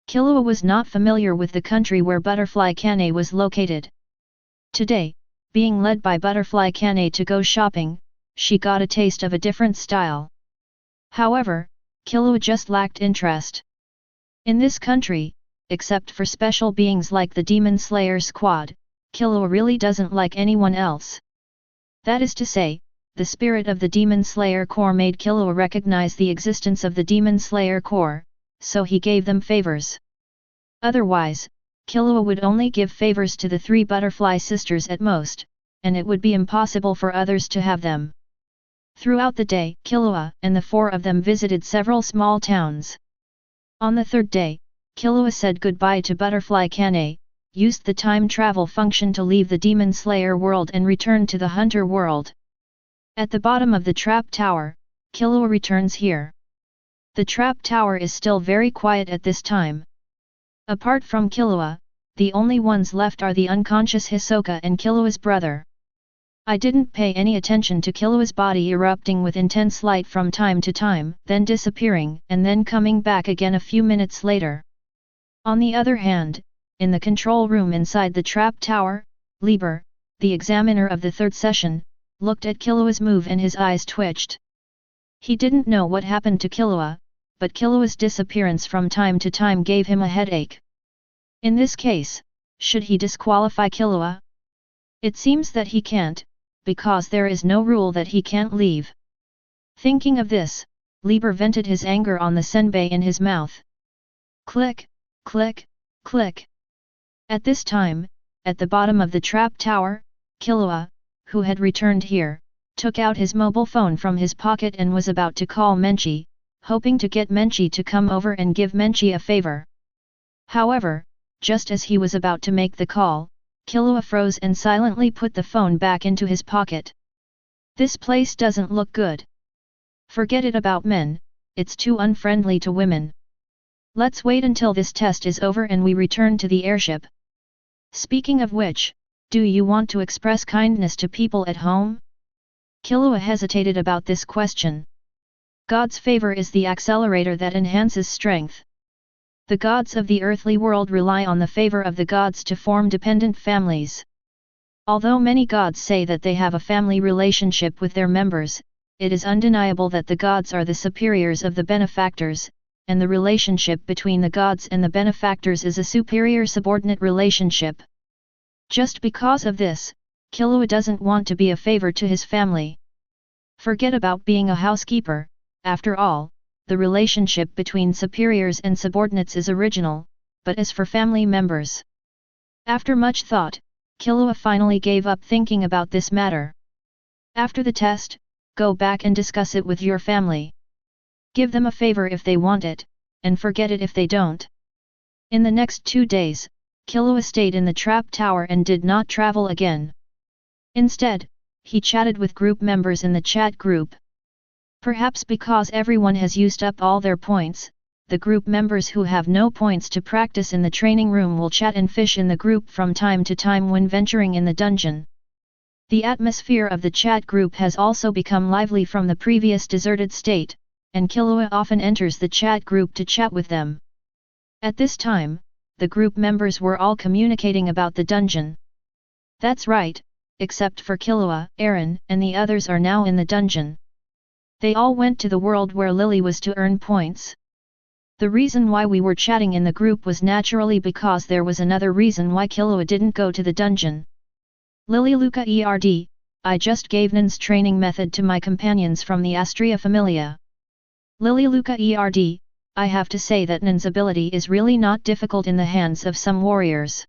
A: Killua was not familiar with the country where Butterfly Kane was located. Today, being led by Butterfly Kane to go shopping, she got a taste of a different style. However, Killua just lacked interest. In this country, except for special beings like the Demon Slayer squad, Killua really doesn't like anyone else. That is to say, the spirit of the Demon Slayer Corps made Killua recognize the existence of the Demon Slayer Corps, so he gave them favors. Otherwise, Killua would only give favors to the three Butterfly sisters at most, and it would be impossible for others to have them. Throughout the day, Killua and the four of them visited several small towns. On the third day, Killua said goodbye to Butterfly Kane, used the time travel function to leave the Demon Slayer world and return to the Hunter world. At the bottom of the trap tower, Killua returns here. The trap tower is still very quiet at this time. Apart from Killua, the only ones left are the unconscious Hisoka and Killua's brother. I didn't pay any attention to Killua's body erupting with intense light from time to time, then disappearing and then coming back again a few minutes later. On the other hand, in the control room inside the trap tower, Lieber, the examiner of the third session, looked at Killua's move and his eyes twitched. He didn't know what happened to Killua, but Killua's disappearance from time to time gave him a headache. In this case, should he disqualify Killua? It seems that he can't, because there is no rule that he can't leave. Thinking of this, Lieber vented his anger on the senbei in his mouth. Click, click, click. At this time, at the bottom of the trap tower, Killua, who had returned here, took out his mobile phone from his pocket and was about to call Menchi, hoping to get Menchi to come over and give Menchi a favor. However, just as he was about to make the call, Killua froze and silently put the phone back into his pocket. This place doesn't look good. Forget it about men, it's too unfriendly to women. Let's wait until this test is over and we return to the airship. Speaking of which, do you want to express kindness to people at home? Killua hesitated about this question. God's favor is the accelerator that enhances strength. The gods of the earthly world rely on the favor of the gods to form dependent families. Although many gods say that they have a family relationship with their members, it is undeniable that the gods are the superiors of the benefactors, and the relationship between the gods and the benefactors is a superior subordinate relationship. Just because of this, Killua doesn't want to be a favor to his family. Forget about being a housekeeper, after all. The relationship between superiors and subordinates is original, but as for family members. After much thought, Killua finally gave up thinking about this matter. After the test, go back and discuss it with your family. Give them a favor if they want it, and forget it if they don't. In the next 2 days, Killua stayed in the trap tower and did not travel again. Instead, he chatted with group members in the chat group. Perhaps because everyone has used up all their points, the group members who have no points to practice in the training room will chat and fish in the group from time to time when venturing in the dungeon. The atmosphere of the chat group has also become lively from the previous deserted state, and Killua often enters the chat group to chat with them. At this time, the group members were all communicating about the dungeon. That's right, except for Killua, Aaron, and the others are now in the dungeon. They all went to the world where Lily was to earn points. The reason why we were chatting in the group was naturally because there was another reason why Killua didn't go to the dungeon. Lily Luca ERD, I just gave Nin's training method to my companions from the Astria Familia. Lily Luca ERD, I have to say that Nin's ability is really not difficult in the hands of some warriors.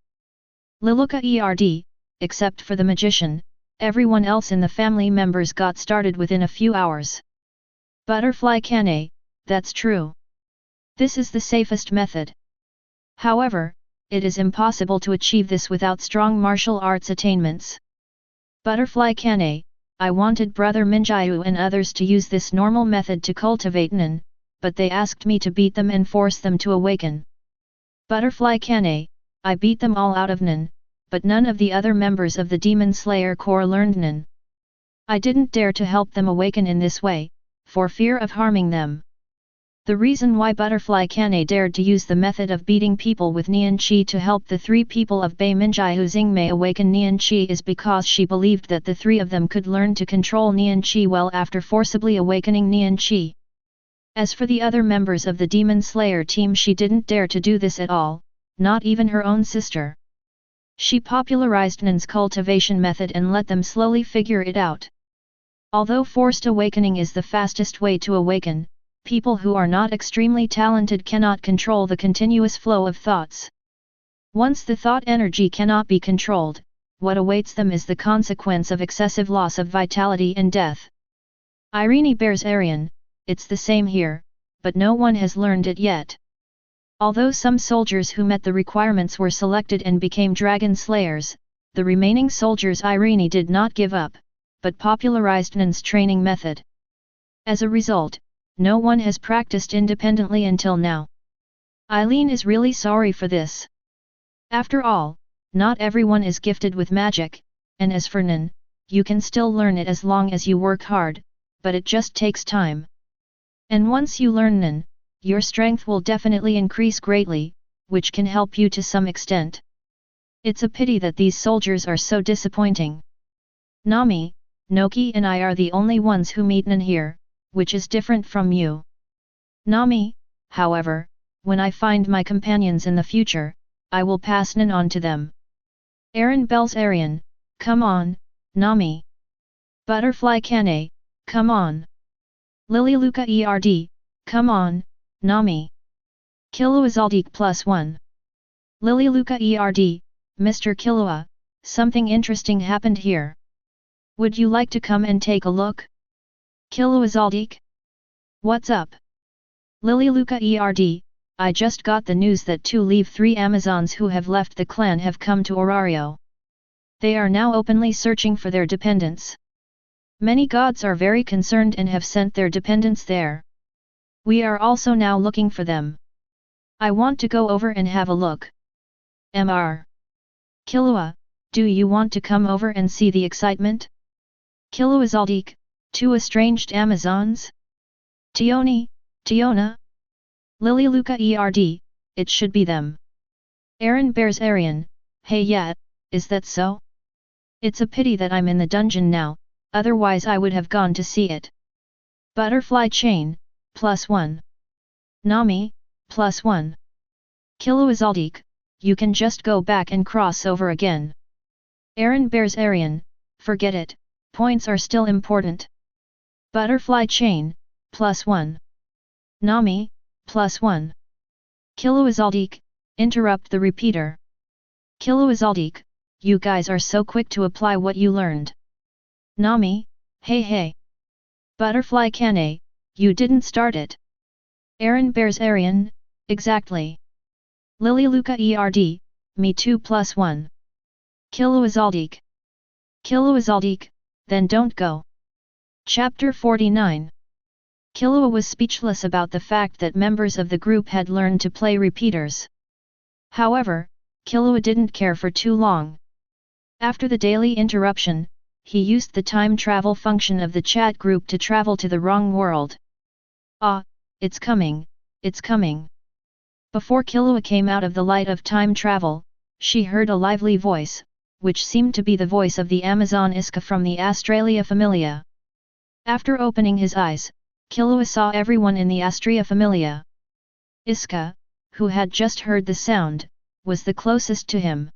A: Liluka ERD, except for the magician, everyone else in the family members got started within a few hours. Butterfly Kane, that's true. This is the safest method. However, it is impossible to achieve this without strong martial arts attainments. Butterfly Kane, I wanted Brother Minjayu and others to use this normal method to cultivate Nin, but they asked me to beat them and force them to awaken. Butterfly Kane, I beat them all out of Nin, but none of the other members of the Demon Slayer Corps learned Nin. I didn't dare to help them awaken in this way, for fear of harming them. The reason why Butterfly Kane dared to use the method of beating people with Nian Qi to help the 3 people of Bei Minjai Xingmei awaken Nian Qi is because she believed that the 3 of them could learn to control Nian Qi well after forcibly awakening Nian Qi. As for the other members of the Demon Slayer team, she didn't dare to do this at all, not even her own sister. She popularized Nin's cultivation method and let them slowly figure it out. Although forced awakening is the fastest way to awaken, people who are not extremely talented cannot control the continuous flow of thoughts. Once the thought energy cannot be controlled, what awaits them is the consequence of excessive loss of vitality and death. Irene bears Arian, it's the same here, but no one has learned it yet. Although some soldiers who met the requirements were selected and became dragon slayers, the remaining soldiers Irene did not give up, but popularized Nin's training method. As a result, no one has practiced independently until now. Eileen is really sorry for this. After all, not everyone is gifted with magic, and as for Nen, you can still learn it as long as you work hard, but it just takes time. And once you learn Nen, your strength will definitely increase greatly, which can help you to some extent. It's a pity that these soldiers are so disappointing. Nami, Noki and I are the only ones who meet Nen here, which is different from you. Nami, however, when I find my companions in the future, I will pass Nen on to them. Aaron bells Arian, come on, Nami. Butterfly Kane, come on. Lily Luca ERD, come on, Nami. Killua Zoldyck +1. Lily Luca ERD, Mr. Killua, something interesting happened here. Would you like to come and take a look? Killua Zoldyck? What's up? Lily Luca ERD, I just got the news that 3 Amazons who have left the clan have come to Orario. They are now openly searching for their dependents. Many gods are very concerned and have sent their dependents there. We are also now looking for them. I want to go over and have a look. Mr. Killua, do you want to come over and see the excitement? Killua Zoldyck, 2 estranged Amazons? Tiona? Lily Luca ERD, it should be them. Aaron bears Arian, hey yeah, is that so? It's a pity that I'm in the dungeon now, otherwise I would have gone to see it. Butterfly Chain, +1. Nami, +1. Killua Zoldyck, you can just go back and cross over again. Aaron bears Arian, forget it, points are still important. Butterfly Chain, +1. Nami, +1. Killua Zoldyck, interrupt the repeater. Killua Zoldyck, you guys are so quick to apply what you learned. Nami, hey. Butterfly Kane, you didn't start it. Aaron bears Arian, exactly. Lily Luca ERD, me too +1. Killua Zoldyck. Killua Zoldyck, then don't go. Chapter 49. Killua was speechless about the fact that members of the group had learned to play repeaters. However, Killua didn't care for too long. After the daily interruption, he used the time travel function of the chat group to travel to the wrong world. Ah, it's coming, it's coming. Before Killua came out of the light of time travel, she heard a lively voice, which seemed to be the voice of the Amazon Iska from the Australia Familia. After opening his eyes, Killua saw everyone in the Astria Familia. Iska, who had just heard the sound, was the closest to him.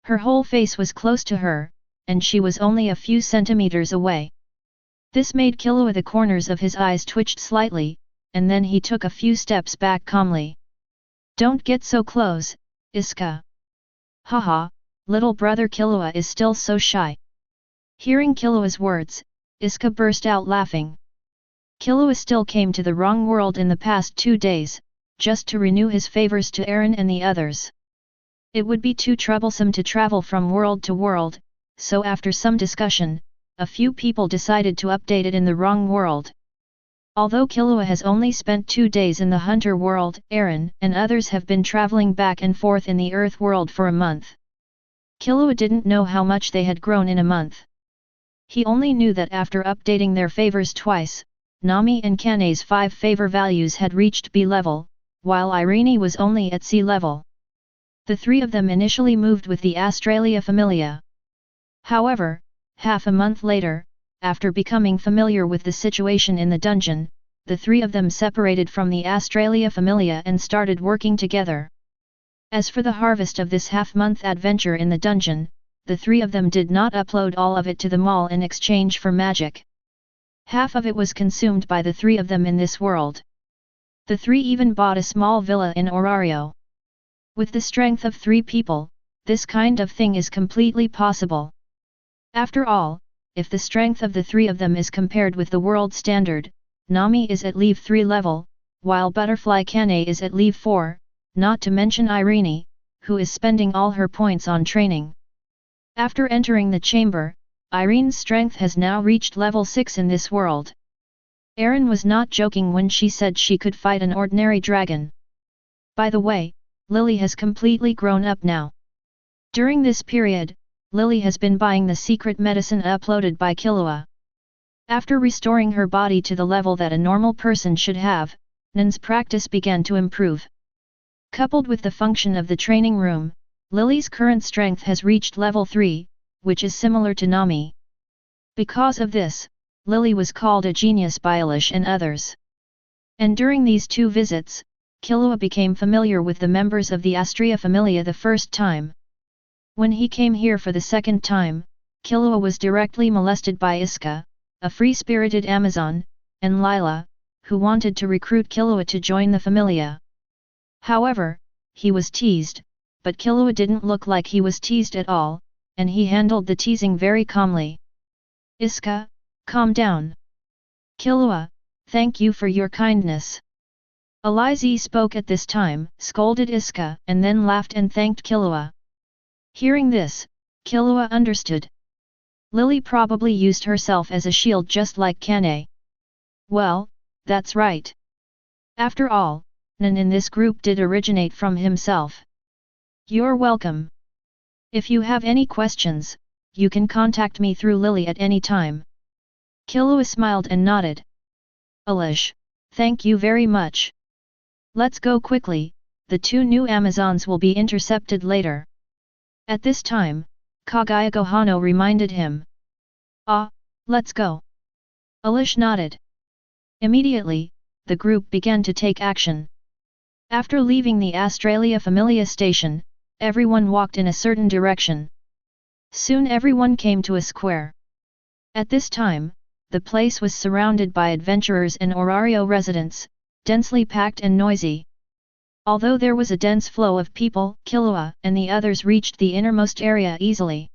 A: Her whole face was close to her, and she was only a few centimeters away. This made Killua the corners of his eyes twitched slightly, and then he took a few steps back calmly. Don't get so close, Iska. Haha, little brother Killua is still so shy. Hearing Killua's words, Iska burst out laughing. Killua still came to the wrong world in the past 2 days, just to renew his favors to Aaron and the others. It would be too troublesome to travel from world to world, so after some discussion, a few people decided to update it in the wrong world. Although Killua has only spent 2 days in the Hunter world, Aaron and others have been traveling back and forth in the Earth world for a month. Killua didn't know how much they had grown in a month. He only knew that after updating their favors twice, Nami and Kane's 5 favor values had reached B level, while Irene was only at C level. The 3 of them initially moved with the Australia Familia. However, half a month later, after becoming familiar with the situation in the dungeon, the 3 of them separated from the Australia Familia and started working together. As for the harvest of this half-month adventure in the dungeon, the 3 of them did not upload all of it to the mall in exchange for magic. Half of it was consumed by the 3 of them in this world. The 3 even bought a small villa in Orario. With the strength of 3 people, this kind of thing is completely possible. After all, if the strength of the 3 of them is compared with the world standard, Nami is at Level 3 level, while Butterfly Kane is at Level 4, not to mention Irene, who is spending all her points on training. After entering the chamber, Irene's strength has now reached level 6 in this world. Erin was not joking when she said she could fight an ordinary dragon. By the way, Lily has completely grown up now. During this period, Lily has been buying the secret medicine uploaded by Killua. After restoring her body to the level that a normal person should have, Nan's practice began to improve. Coupled with the function of the training room, Lily's current strength has reached level 3, which is similar to Nami. Because of this, Lily was called a genius by Elish and others. And during these 2 visits, Killua became familiar with the members of the Astrea Familia the first time. When he came here for the second time, Killua was directly molested by Iska, a free-spirited Amazon, and Lila, who wanted to recruit Killua to join the Familia. However, he was teased, but Killua didn't look like he was teased at all, and he handled the teasing very calmly. Iska, calm down. Killua, thank you for your kindness. Alize spoke at this time, scolded Iska and then laughed and thanked Killua. Hearing this, Killua understood. Lily probably used herself as a shield just like Kane. Well, that's right. After all, Nan in this group did originate from himself. You're welcome. If you have any questions, you can contact me through Lily at any time. Killua smiled and nodded. Elish, thank you very much. Let's go quickly, the 2 new Amazons will be intercepted later. At this time, Kagaya Gohano reminded him. Let's go. Elish nodded. Immediately, the group began to take action. After leaving the Australia Familia station, everyone walked in a certain direction. Soon everyone came to a square. At this time, the place was surrounded by adventurers and Orario residents, densely packed and noisy. Although there was a dense flow of people, Killua and the others reached the innermost area easily.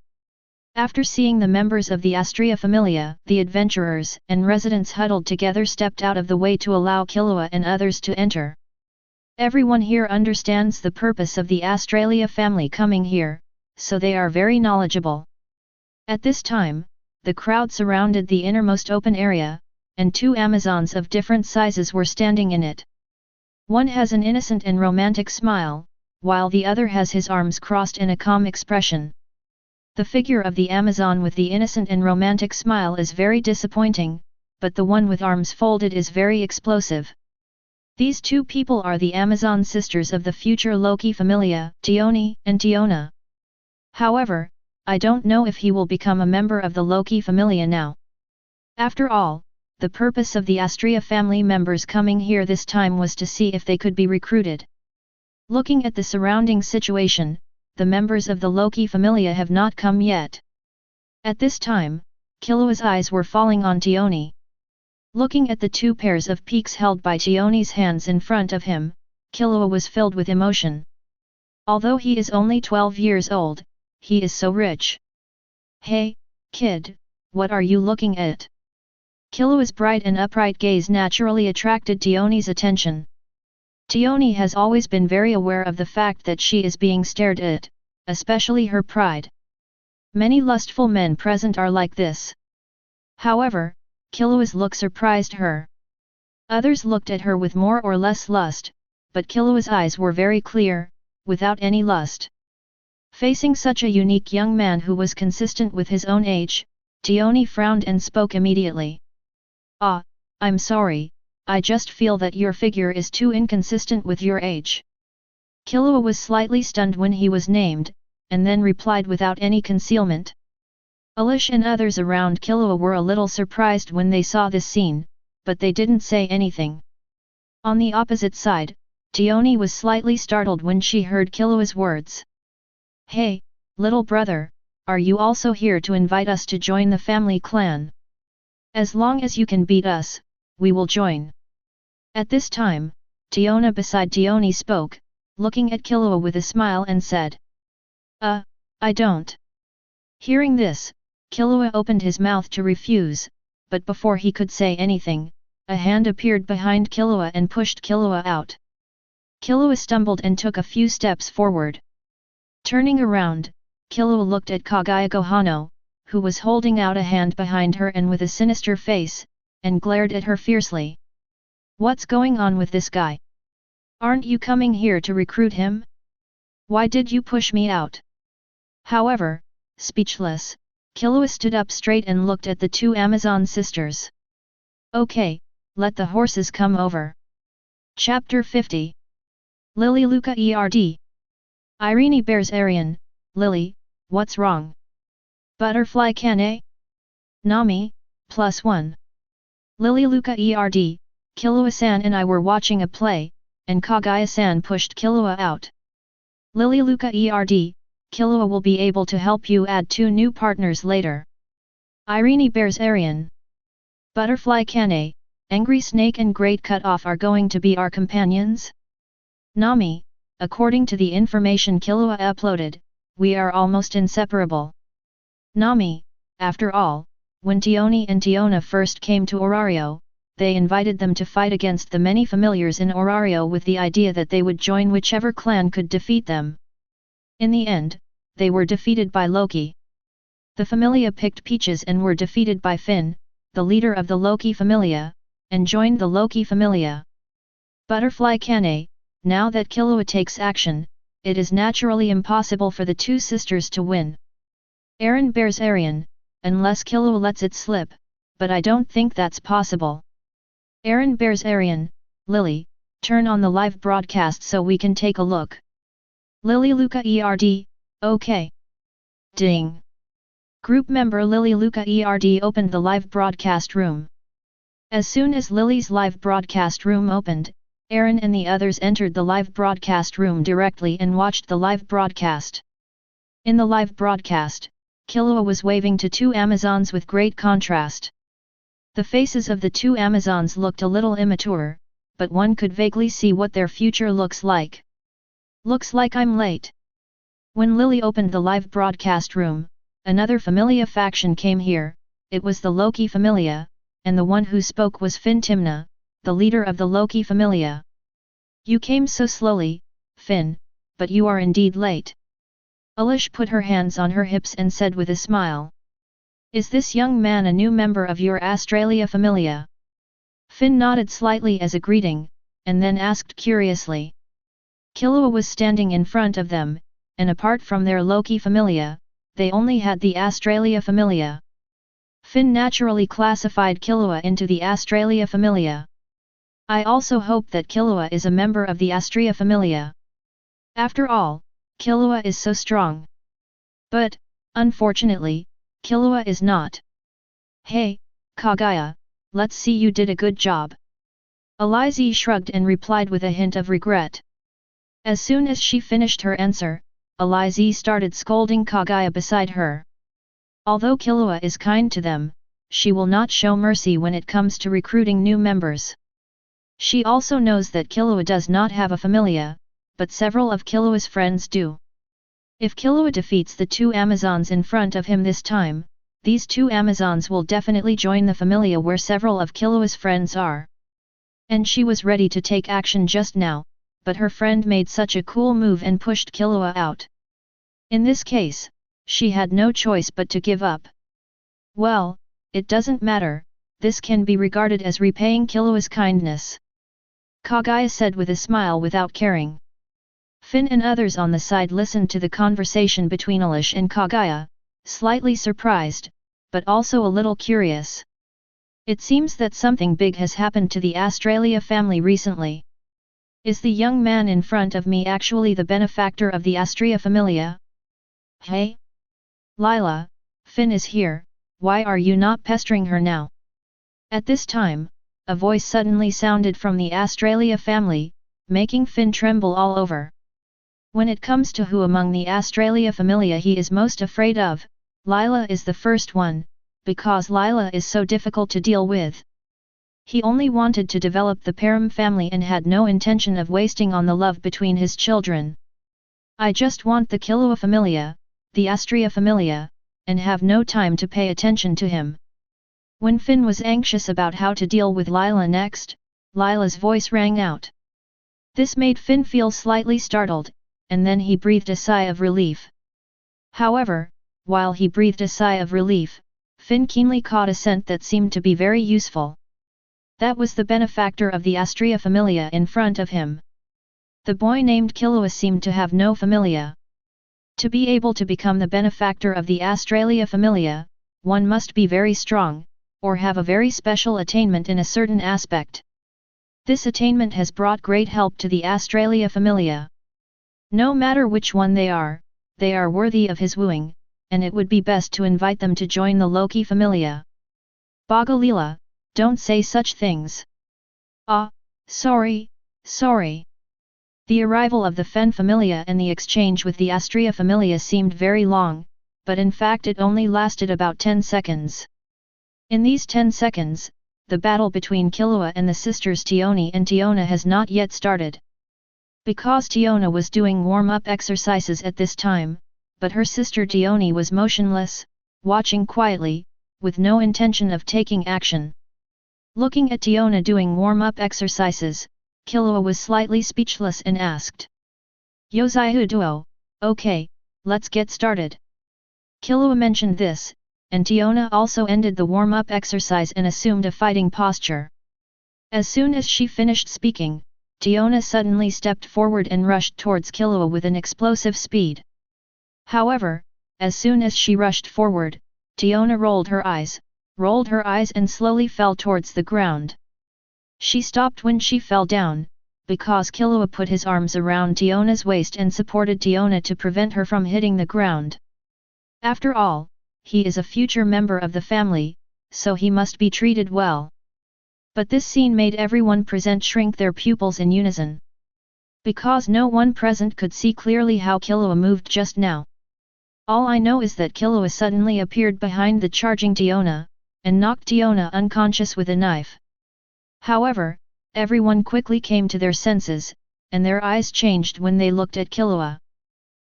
A: After seeing the members of the Astrea Familia, the adventurers and residents huddled together stepped out of the way to allow Killua and others to enter. Everyone here understands the purpose of the Australia family coming here, so they are very knowledgeable. At this time, the crowd surrounded the innermost open area, and 2 Amazons of different sizes were standing in it. One has an innocent and romantic smile, while the other has his arms crossed in a calm expression. The figure of the Amazon with the innocent and romantic smile is very disappointing, but the one with arms folded is very explosive. These 2 people are the Amazon sisters of the future Loki Familia, Tioni and Tiona. However, I don't know if he will become a member of the Loki Familia now. After all, the purpose of the Astrea family members coming here this time was to see if they could be recruited. Looking at the surrounding situation, the members of the Loki Familia have not come yet. At this time, Killua's eyes were falling on Tioni. Looking at the 2 pairs of peaks held by Tioni's hands in front of him, Killua was filled with emotion. Although he is only 12 years old, he is so rich. Hey, kid, what are you looking at? Killua's bright and upright gaze naturally attracted Tioni's attention. Tioni has always been very aware of the fact that she is being stared at, especially her pride. Many lustful men present are like this. However, Killua's look surprised her. Others looked at her with more or less lust, but Killua's eyes were very clear, without any lust. Facing such a unique young man who was consistent with his own age, Tioni frowned and spoke immediately. I'm sorry, I just feel that your figure is too inconsistent with your age. Killua was slightly stunned when he was named, and then replied without any concealment. Elish and others around Killua were a little surprised when they saw this scene, but they didn't say anything. On the opposite side, Tioni was slightly startled when she heard Killua's words. Hey, little brother, are you also here to invite us to join the family clan? As long as you can beat us, we will join. At this time, Tiona beside Tioni spoke, looking at Killua with a smile and said. I don't. Hearing this, Killua opened his mouth to refuse, but before he could say anything, a hand appeared behind Killua and pushed Killua out. Killua stumbled and took a few steps forward. Turning around, Killua looked at Kagaya Gohano, who was holding out a hand behind her and with a sinister face, and glared at her fiercely. What's going on with this guy? Aren't you coming here to recruit him? Why did you push me out? However, speechless, Killua stood up straight and looked at the two Amazon sisters. Okay, let the horses come over. Chapter 50. Lily Luca Erd. Irene bears Arian. Lily, what's wrong? Butterfly Kane? Nami, +1. Lily Luca Erd, Killua-san and I were watching a play, and Kagaya-san pushed Killua out. Lily Luca Erd, Killua will be able to help you add 2 new partners later. Irene bears Arian. Butterfly Kane, Angry Snake and Great Cut-Off are going to be our companions? Nami, according to the information Killua uploaded, we are almost inseparable. Nami, after all, when Tioni and Tiona first came to Orario, they invited them to fight against the many familiars in Orario with the idea that they would join whichever clan could defeat them. In the end, they were defeated by Loki. The Familia picked Peaches and were defeated by Finn, the leader of the Loki Familia, and joined the Loki Familia. Butterfly Kane, now that Killua takes action, it is naturally impossible for the two sisters to win. Eren bears Arian, unless Killua lets it slip, but I don't think that's possible. Eren bears Arian. Lily, turn on the live broadcast so we can take a look. Lily Luca Erd, okay. Ding. Group member Lily Luca Erd opened the live broadcast room. As soon as Lily's live broadcast room opened, Eren and the others entered the live broadcast room directly and watched the live broadcast. In the live broadcast, Killua was waving to 2 Amazons with great contrast. The faces of the 2 Amazons looked a little immature, but one could vaguely see what their future looks like. Looks like I'm late. When Lily opened the live broadcast room, another Familia faction came here. It was the Loki Familia, and the one who spoke was Finn Timna, the leader of the Loki Familia. You came so slowly, Finn, but you are indeed late. Alish put her hands on her hips and said with a smile. Is this young man a new member of your Australia Familia? Finn nodded slightly as a greeting, and then asked curiously. Killua was standing in front of them, and apart from their Loki Familia, they only had the Australia Familia. Finn naturally classified Killua into the Australia Familia. I also hope that Killua is a member of the Astria Familia. After all, Killua is so strong. But, unfortunately, Killua is not. Hey, Kagaya, let's see, you did a good job. Alize shrugged and replied with a hint of regret. As soon as she finished her answer, Alize started scolding Kagaya beside her. Although Killua is kind to them, she will not show mercy when it comes to recruiting new members. She also knows that Killua does not have a familia, but several of Killua's friends do. If Killua defeats the 2 Amazons in front of him this time, these 2 Amazons will definitely join the familia where several of Killua's friends are. And she was ready to take action just now, but her friend made such a cool move and pushed Killua out. In this case, she had no choice but to give up. Well, it doesn't matter, this can be regarded as repaying Killua's kindness. Kagaya said with a smile without caring. Finn and others on the side listened to the conversation between Alish and Kagaya, slightly surprised, but also a little curious. It seems that something big has happened to the Australia family recently. Is the young man in front of me actually the benefactor of the Astria Familia? Hey? Lila, Finn is here, why are you not pestering her now? At this time, a voice suddenly sounded from the Australia family, making Finn tremble all over. When it comes to who among the Australia Familia he is most afraid of, Lila is the first one, because Lila is so difficult to deal with. He only wanted to develop the Param family and had no intention of wasting on the love between his children. I just want the Killua Familia, the Astria Familia, and have no time to pay attention to him. When Finn was anxious about how to deal with Lila next, Lila's voice rang out. This made Finn feel slightly startled, and then he breathed a sigh of relief. However, while he breathed a sigh of relief, Finn keenly caught a scent that seemed to be very useful. That was the benefactor of the Astrea Familia in front of him. The boy named Killua seemed to have no familia. To be able to become the benefactor of the Astralia Familia, one must be very strong, or have a very special attainment in a certain aspect. This attainment has brought great help to the Astralia Familia. No matter which one they are worthy of his wooing, and it would be best to invite them to join the Loki Familia. Bhagalila, don't say such things. Ah, sorry. The arrival of the Fen Familia and the exchange with the Astrea Familia seemed very long, but in fact it only lasted about 10 seconds. In these 10 seconds, the battle between Killua and the sisters Tioni and Tiona has not yet started. Because Tiona was doing warm-up exercises at this time, but her sister Tioni was motionless, watching quietly, with no intention of taking action. Looking at Tiona doing warm-up exercises, Killua was slightly speechless and asked. Yozaihu duo, okay, let's get started. Killua mentioned this, and Tiona also ended the warm-up exercise and assumed a fighting posture. As soon as she finished speaking, Tiona suddenly stepped forward and rushed towards Killua with an explosive speed. However, as soon as she rushed forward, Tiona rolled her eyes and slowly fell towards the ground. She stopped when she fell down, because Killua put his arms around Tiona's waist and supported Tiona to prevent her from hitting the ground. After all, he is a future member of the family, so he must be treated well. But this scene made everyone present shrink their pupils in unison. Because no one present could see clearly how Killua moved just now. All I know is that Killua suddenly appeared behind the charging Tiona, and knocked Tiona unconscious with a knife. However, everyone quickly came to their senses, and their eyes changed when they looked at Killua.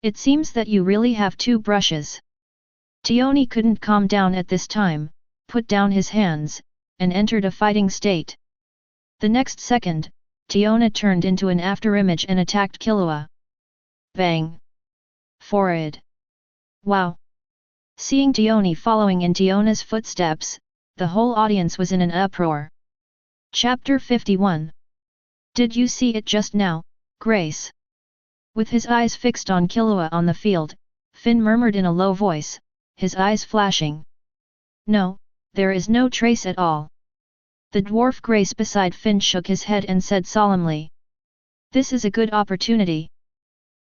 A: It seems that you really have two brushes. Tioni couldn't calm down at this time, put down his hands, and entered a fighting state. The next second, Tiona turned into an afterimage and attacked Killua. Bang! Forehead! Wow! Seeing Tioni following in Tiona's footsteps, the whole audience was in an uproar. Chapter 51. Did you see it just now, Grace? With his eyes fixed on Killua on the field, Finn murmured in a low voice, his eyes flashing. No, there is no trace at all. The dwarf Grace beside Finn shook his head and said solemnly. This is a good opportunity.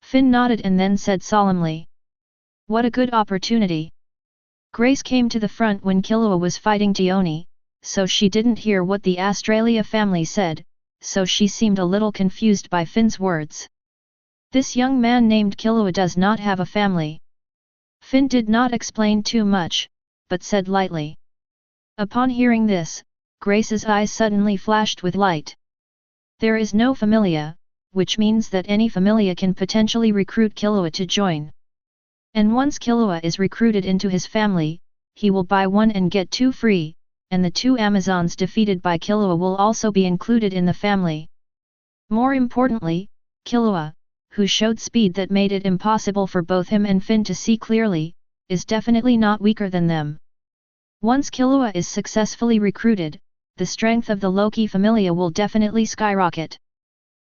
A: Finn nodded and then said solemnly. What a good opportunity. Grace came to the front when Killua was fighting Tioni, so she didn't hear what the Astralia family said, so she seemed a little confused by Finn's words. This young man named Killua does not have a family. Finn did not explain too much, but said lightly. Upon hearing this, Grace's eyes suddenly flashed with light. There is no familia, which means that any familia can potentially recruit Killua to join. And once Killua is recruited into his family, he will buy one and get two free, and the two Amazons defeated by Killua will also be included in the family. More importantly, Killua, who showed speed that made it impossible for both him and Finn to see clearly, is definitely not weaker than them. Once Killua is successfully recruited, the strength of the Loki Familia will definitely skyrocket.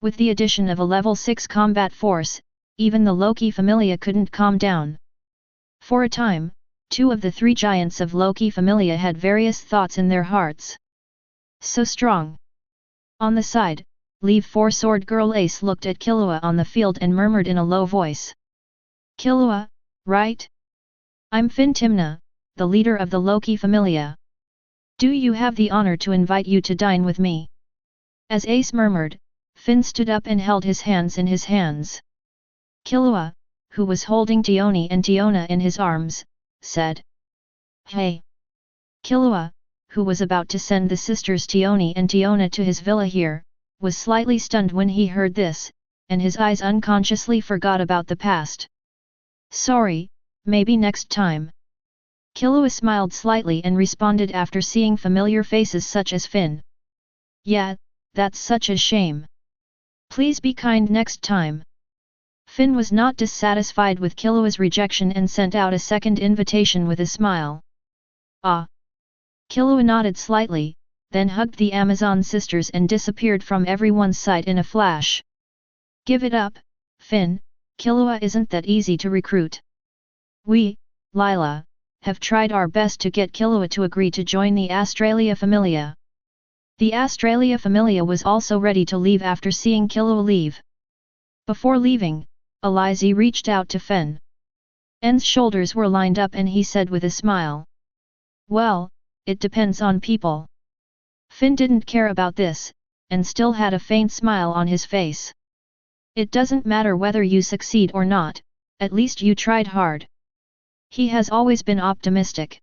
A: With the addition of a level 6 combat force, even the Loki Familia couldn't calm down. For a time, two of the three giants of Loki Familia had various thoughts in their hearts. So strong. On the side, Leave 4-Sword Girl Ace looked at Killua on the field and murmured in a low voice. Killua, right? I'm Finn Timna, the leader of the Loki Familia. Do you have the honor to invite you to dine with me? As Ace murmured, Finn stood up and held his hands in his hands. Killua, who was holding Tioni and Tiona in his arms, said. Hey! Killua, who was about to send the sisters Tioni and Tiona to his villa here, was slightly stunned when he heard this, and his eyes unconsciously forgot about the past. Sorry, maybe next time. Killua smiled slightly and responded after seeing familiar faces such as Finn. Yeah, that's such a shame. Please be kind next time. Finn was not dissatisfied with Killua's rejection and sent out a second invitation with a smile. Ah! Killua nodded slightly, then hugged the Amazon sisters and disappeared from everyone's sight in a flash. Give it up, Finn, Killua isn't that easy to recruit. We, Lila, have tried our best to get Killua to agree to join the Australia Familia. The Australia Familia was also ready to leave after seeing Killua leave. Before leaving, Alizé reached out to Finn. N's shoulders were lined up and he said with a smile. Well, it depends on people. Finn didn't care about this, and still had a faint smile on his face. It doesn't matter whether you succeed or not, at least you tried hard. He has always been optimistic.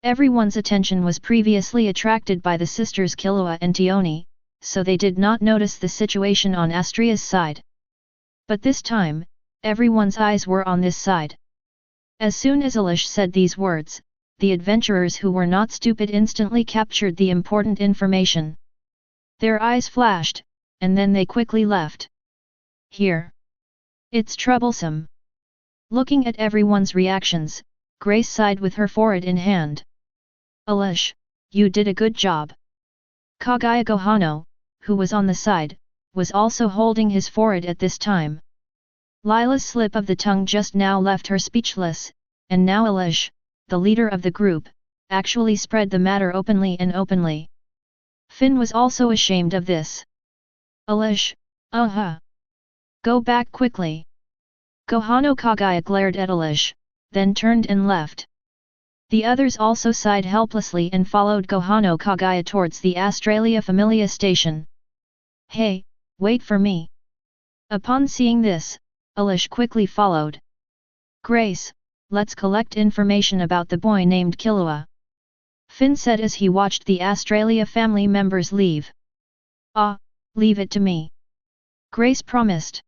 A: Everyone's attention was previously attracted by the sisters Killua and Tioni, so they did not notice the situation on Astria's side. But this time, everyone's eyes were on this side. As soon as Alish said these words, the adventurers who were not stupid instantly captured the important information. Their eyes flashed, and then they quickly left. Here. It's troublesome. Looking at everyone's reactions, Grace sighed with her forehead in hand. Alish, you did a good job. Kaguya Gohano, who was on the side, was also holding his forehead at this time. Lila's slip of the tongue just now left her speechless, and now Alish, the leader of the group, actually spread the matter openly and openly. Finn was also ashamed of this. Alish, go back quickly. Gohano Kaguya glared at Alish, then turned and left. The others also sighed helplessly and followed Gohano Kaguya towards the Australia Familia station. Hey, wait for me. Upon seeing this, Alish quickly followed. Grace, let's collect information about the boy named Killua. Finn said as he watched the Australia family members leave. Leave it to me. Grace promised.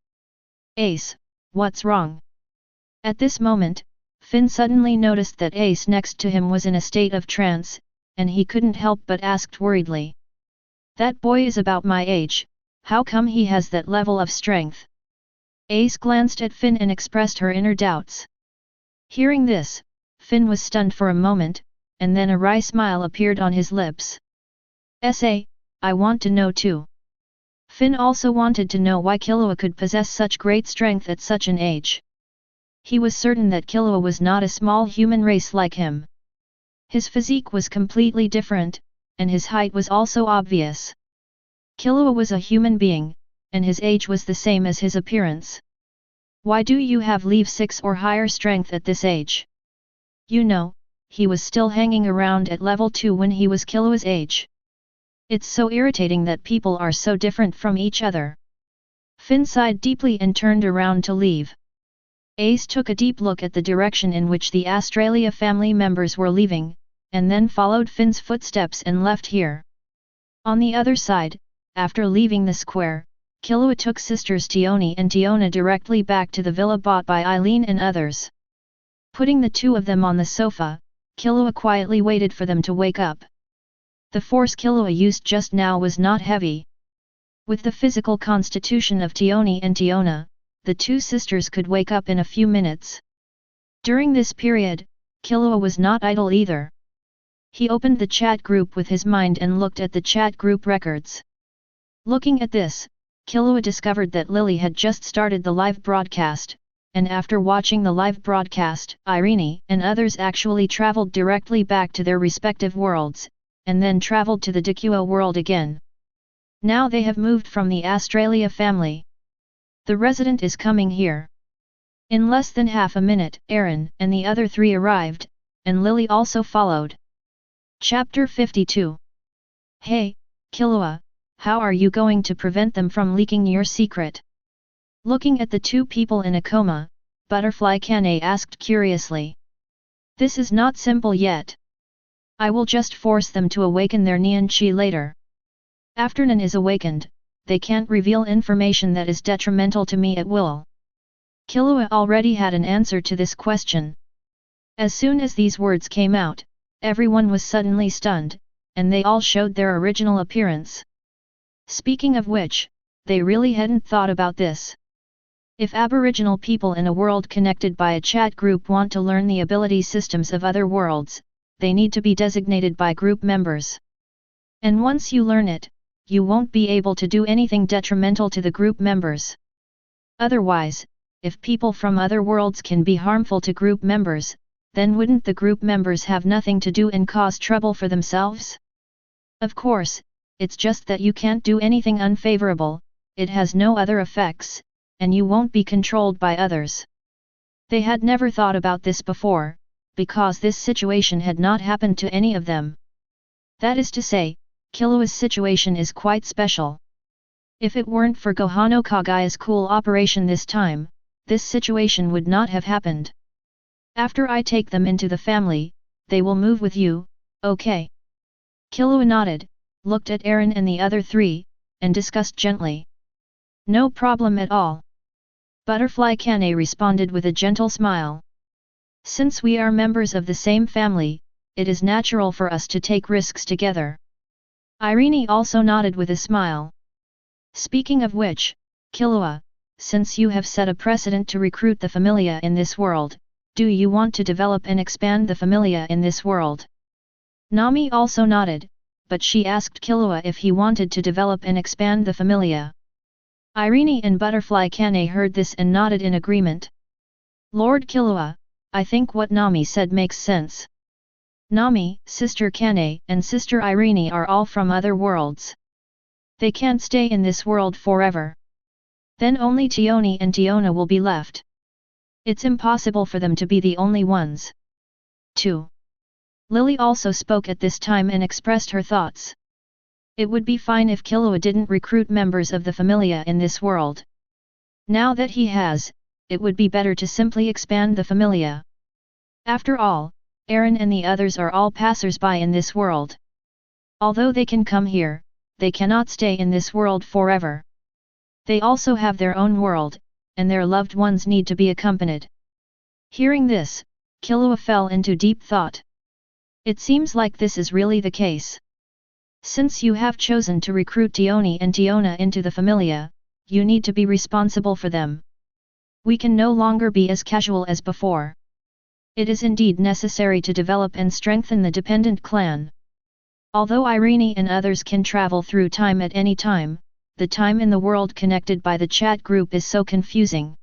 A: Ace, what's wrong? At this moment, Finn suddenly noticed that Ace next to him was in a state of trance, and he couldn't help but asked worriedly. That boy is about my age, how come he has that level of strength? Ace glanced at Finn and expressed her inner doubts. Hearing this, Finn was stunned for a moment, and then a wry smile appeared on his lips. I want to know too. Finn also wanted to know why Killua could possess such great strength at such an age. He was certain that Killua was not a small human race like him. His physique was completely different, and his height was also obvious. Killua was a human being, and his age was the same as his appearance. Why do you have level 6 or higher strength at this age? You know, he was still hanging around at level 2 when he was Killua's age. It's so irritating that people are so different from each other. Finn sighed deeply and turned around to leave. Ace took a deep look at the direction in which the Australia family members were leaving, and then followed Finn's footsteps and left here. On the other side, after leaving the square, Killua took sisters Tioni and Tiona directly back to the villa bought by Eileen and others. Putting the two of them on the sofa, Killua quietly waited for them to wake up. The force Killua used just now was not heavy. With the physical constitution of Tioni and Tiona, the two sisters could wake up in a few minutes. During this period, Killua was not idle either. He opened the chat group with his mind and looked at the chat group records. Looking at this, Killua discovered that Lily had just started the live broadcast, and after watching the live broadcast, Irene and others actually traveled directly back to their respective worlds, and then traveled to the Dikua world again. Now they have moved from the Australia family. The resident is coming here. In less than half a minute, Aaron and the other three arrived, and Lily also followed. Chapter 52. Hey, Killua, how are you going to prevent them from leaking your secret? Looking at the two people in a coma, Butterfly Kane asked curiously. This is not simple yet. I will just force them to awaken their Nian Qi later. After Nan is awakened, they can't reveal information that is detrimental to me at will. Killua already had an answer to this question. As soon as these words came out, everyone was suddenly stunned, and they all showed their original appearance. Speaking of which, they really hadn't thought about this. If Aboriginal people in a world connected by a chat group want to learn the ability systems of other worlds, they need to be designated by group members. And once you learn it, you won't be able to do anything detrimental to the group members. Otherwise, if people from other worlds can be harmful to group members, then wouldn't the group members have nothing to do and cause trouble for themselves? Of course, it's just that you can't do anything unfavorable, it has no other effects, and you won't be controlled by others. They had never thought about this before, because this situation had not happened to any of them. That is to say, Killua's situation is quite special. If it weren't for Gohano Kagaya's cool operation this time, this situation would not have happened. After I take them into the family, they will move with you, okay? Killua nodded, looked at Eren and the other three, and discussed gently. No problem at all. Butterfly Kane responded with a gentle smile. Since we are members of the same family, it is natural for us to take risks together. Irene also nodded with a smile. Speaking of which, Killua, since you have set a precedent to recruit the familia in this world, do you want to develop and expand the familia in this world? Nami also nodded, but she asked Killua if he wanted to develop and expand the familia. Irene and Butterfly Kane heard this and nodded in agreement. Lord Killua, I think what Nami said makes sense. Nami, Sister Kane, and Sister Irene are all from other worlds. They can't stay in this world forever. Then only Tioni and Tiona will be left. It's impossible for them to be the only ones. 2. Lily also spoke at this time and expressed her thoughts. It would be fine if Killua didn't recruit members of the familia in this world. Now that he has, it would be better to simply expand the familia. After all, Eren and the others are all passers-by in this world. Although they can come here, they cannot stay in this world forever. They also have their own world, and their loved ones need to be accompanied. Hearing this, Killua fell into deep thought. It seems like this is really the case. Since you have chosen to recruit Tioni and Tiona into the familia, you need to be responsible for them. We can no longer be as casual as before. It is indeed necessary to develop and strengthen the dependent clan. Although Irene and others can travel through time at any time, the time in the world connected by the chat group is so confusing.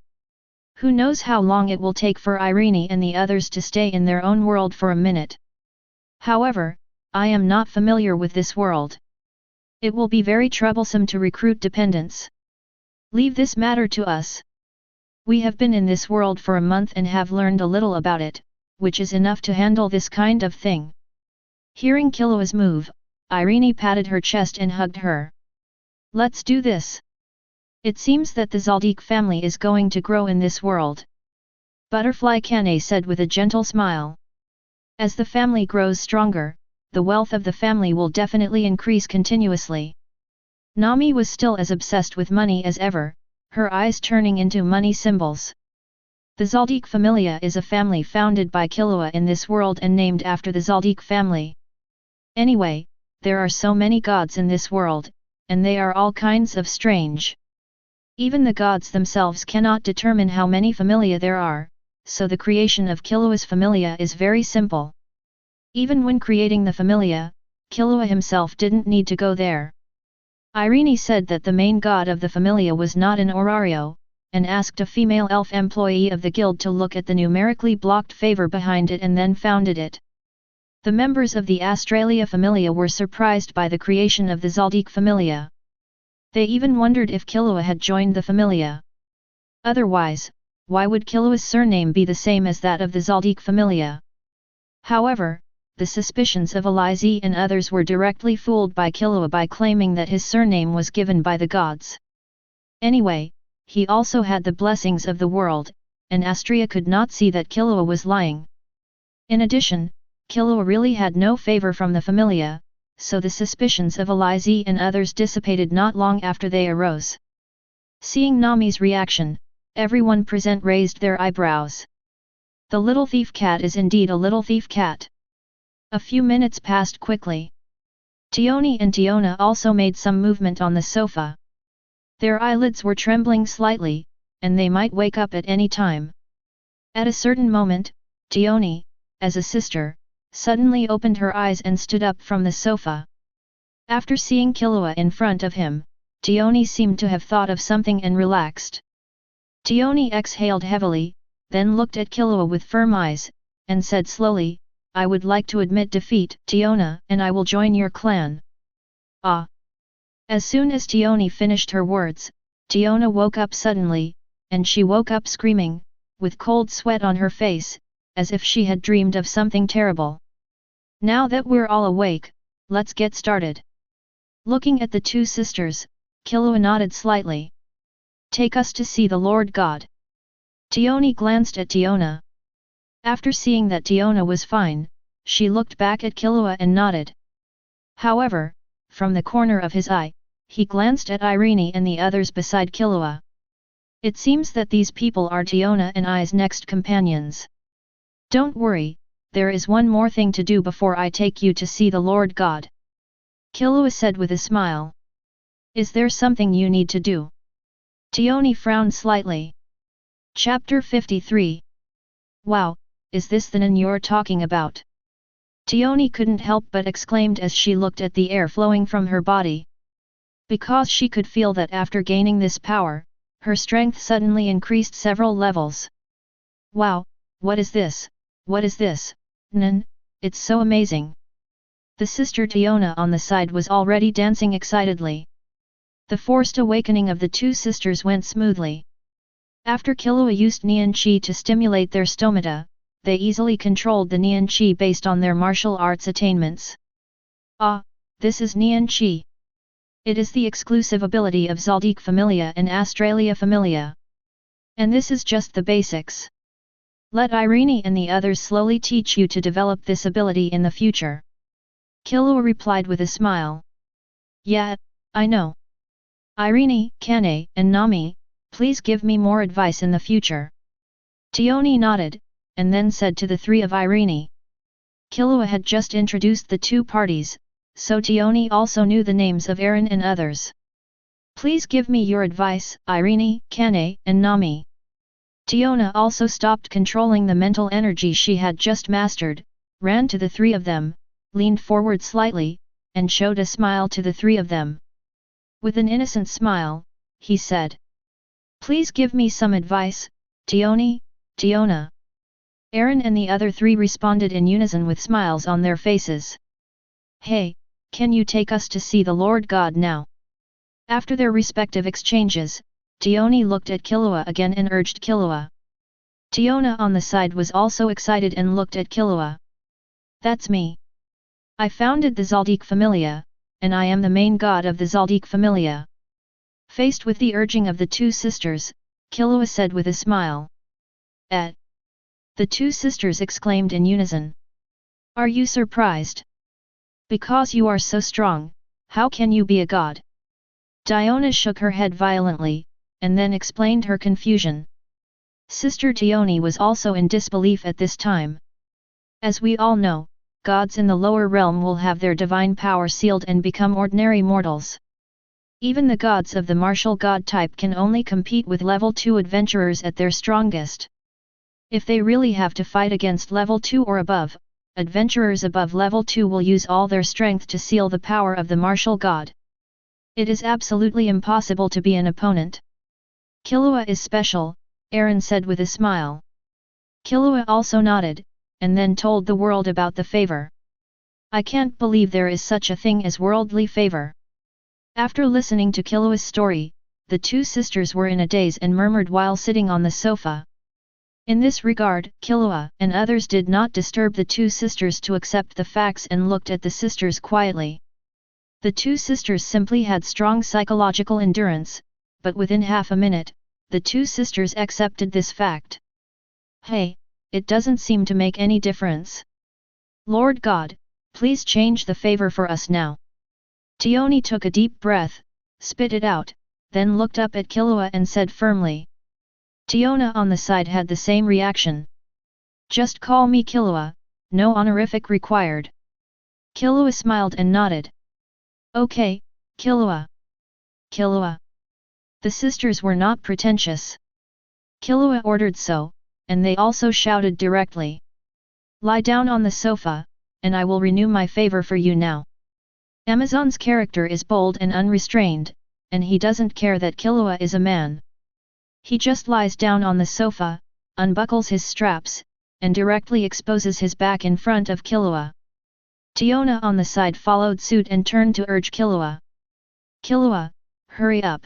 A: Who knows how long it will take for Irene and the others to stay in their own world for a minute. However, I am not familiar with this world. It will be very troublesome to recruit dependents. Leave this matter to us. We have been in this world for a month and have learned a little about it, which is enough to handle this kind of thing. Hearing Killua's move, Irene patted her chest and hugged her. Let's do this. It seems that the Zoldyck family is going to grow in this world. Butterfly Kane said with a gentle smile. As the family grows stronger, the wealth of the family will definitely increase continuously. Nami was still as obsessed with money as ever, her eyes turning into money symbols. The Zoldyck familia is a family founded by Killua in this world and named after the Zoldyck family. Anyway, there are so many gods in this world, and they are all kinds of strange. Even the gods themselves cannot determine how many familia there are, so the creation of Killua's familia is very simple. Even when creating the familia, Killua himself didn't need to go there. Irene said that the main god of the familia was not an Orario, and asked a female elf employee of the guild to look at the numerically blocked favor behind it and then founded it. The members of the Australia familia were surprised by the creation of the Zoldyck familia. They even wondered if Killua had joined the familia. Otherwise, why would Killua's surname be the same as that of the Zoldyck familia? However, the suspicions of Elize and others were directly fooled by Killua by claiming that his surname was given by the gods. Anyway, he also had the blessings of the world, and Astria could not see that Killua was lying. In addition, Killua really had no favor from the familia, so the suspicions of Elize and others dissipated not long after they arose. Seeing Nami's reaction, everyone present raised their eyebrows. The little thief cat is indeed a little thief cat. A few minutes passed quickly. Tioni and Tiona also made some movement on the sofa. Their eyelids were trembling slightly, and they might wake up at any time. At a certain moment, Tioni, as a sister, suddenly opened her eyes and stood up from the sofa. After seeing Killua in front of him, Tioni seemed to have thought of something and relaxed. Tioni exhaled heavily, then looked at Killua with firm eyes, and said slowly, "I would like to admit defeat, Tiona, and I will join your clan." Ah! As soon as Tioni finished her words, Tiona woke up suddenly, and she woke up screaming, with cold sweat on her face, as if she had dreamed of something terrible. "Now that we're all awake, let's get started." Looking at the two sisters, Killua nodded slightly. "Take us to see the Lord God." Tioni glanced at Tiona. After seeing that Tiona was fine, she looked back at Killua and nodded. However, from the corner of his eye, he glanced at Irene and the others beside Killua. It seems that these people are Tiona and I's next companions. "Don't worry, there is one more thing to do before I take you to see the Lord God," Killua said with a smile. "Is there something you need to do?" Tioni frowned slightly. Chapter 53. Wow, is this the Nin you're talking about? Tioni couldn't help but exclaimed as she looked at the air flowing from her body. Because she could feel that after gaining this power, her strength suddenly increased several levels. "Wow, what is this? What is this, Nin? It's so amazing." The sister Tiona on the side was already dancing excitedly. The forced awakening of the two sisters went smoothly. After Killua used Nian Qi to stimulate their stomata, they easily controlled the Nian Qi based on their martial arts attainments. "Ah, this is Nian Qi. It is the exclusive ability of Zoldyck Familia and Australia Familia. And this is just the basics. Let Irene and the others slowly teach you to develop this ability in the future." Killua replied with a smile. "Yeah, I know. Irene, Kane, and Nami, please give me more advice in the future." Tioni nodded, and then said to the three of Irene. Killua had just introduced the two parties, so Tioni also knew the names of Aaron and others. "Please give me your advice, Irene, Kane, and Nami." Tiona also stopped controlling the mental energy she had just mastered, ran to the three of them, leaned forward slightly, and showed a smile to the three of them. With an innocent smile, he said, "Please give me some advice, Tioni, Tiona." Aaron and the other three responded in unison with smiles on their faces. "Hey, can you take us to see the Lord God now?" After their respective exchanges, Tioni looked at Killua again and urged Killua. Tiona on the side was also excited and looked at Killua. "That's me. I founded the Zoldyck Familia, and I am the main god of the Zoldyck Familia." Faced with the urging of the two sisters, Killua said with a smile. "Eh?" The two sisters exclaimed in unison. "Are you surprised? Because you are so strong, how can you be a god?" Tiona shook her head violently, and then explained her confusion. Sister Tioni was also in disbelief at this time. As we all know, gods in the lower realm will have their divine power sealed and become ordinary mortals. Even the gods of the martial god type can only compete with level 2 adventurers at their strongest. If they really have to fight against level 2 or above, adventurers above level 2 will use all their strength to seal the power of the martial god. It is absolutely impossible to be an opponent. "Killua is special," Aaron said with a smile. Killua also nodded, and then told the world about the favor. "I can't believe there is such a thing as worldly favor." After listening to Killua's story, the two sisters were in a daze and murmured while sitting on the sofa. In this regard, Killua and others did not disturb the two sisters to accept the facts and looked at the sisters quietly. The two sisters simply had strong psychological endurance, but within half a minute, the two sisters accepted this fact. "Hey, it doesn't seem to make any difference. Lord God, please change the favor for us now." Tioni took a deep breath, spit it out, then looked up at Killua and said firmly. Tiona on the side had the same reaction. "Just call me Killua, no honorific required." Killua smiled and nodded. "Okay, Killua. Killua." The sisters were not pretentious. Killua ordered so, and they also shouted directly. "Lie down on the sofa, and I will renew my favor for you now." Amazon's character is bold and unrestrained, and he doesn't care that Killua is a man. He just lies down on the sofa, unbuckles his straps, and directly exposes his back in front of Killua. Tiona on the side followed suit and turned to urge Killua. Killua, hurry up,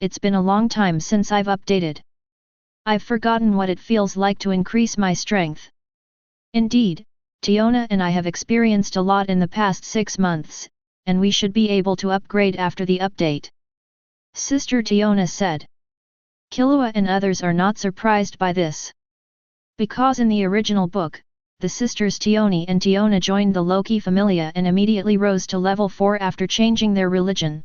A: it's been a long time since I've updated. I've forgotten what it feels like to increase my strength. Indeed, Tiona and I have experienced a lot in the past 6 months, and we should be able to upgrade after the update. Sister Tiona said. Killua and others are not surprised by this. Because in the original book, the sisters Tioni and Tiona joined the Loki Familia and immediately rose to level 4 after changing their religion.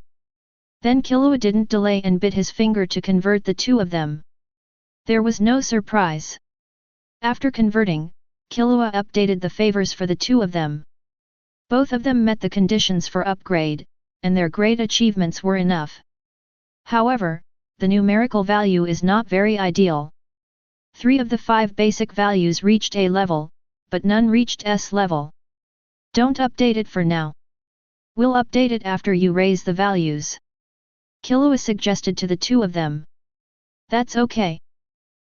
A: Then Killua didn't delay and bit his finger to convert the two of them. There was no surprise. After converting, Killua updated the favors for the two of them. Both of them met the conditions for upgrade, and their great achievements were enough. However, the numerical value is not very ideal. 3 of the 5 basic values reached A level, but none reached S level. Don't update it for now. We'll update it after you raise the values. Killua suggested to the two of them. That's okay.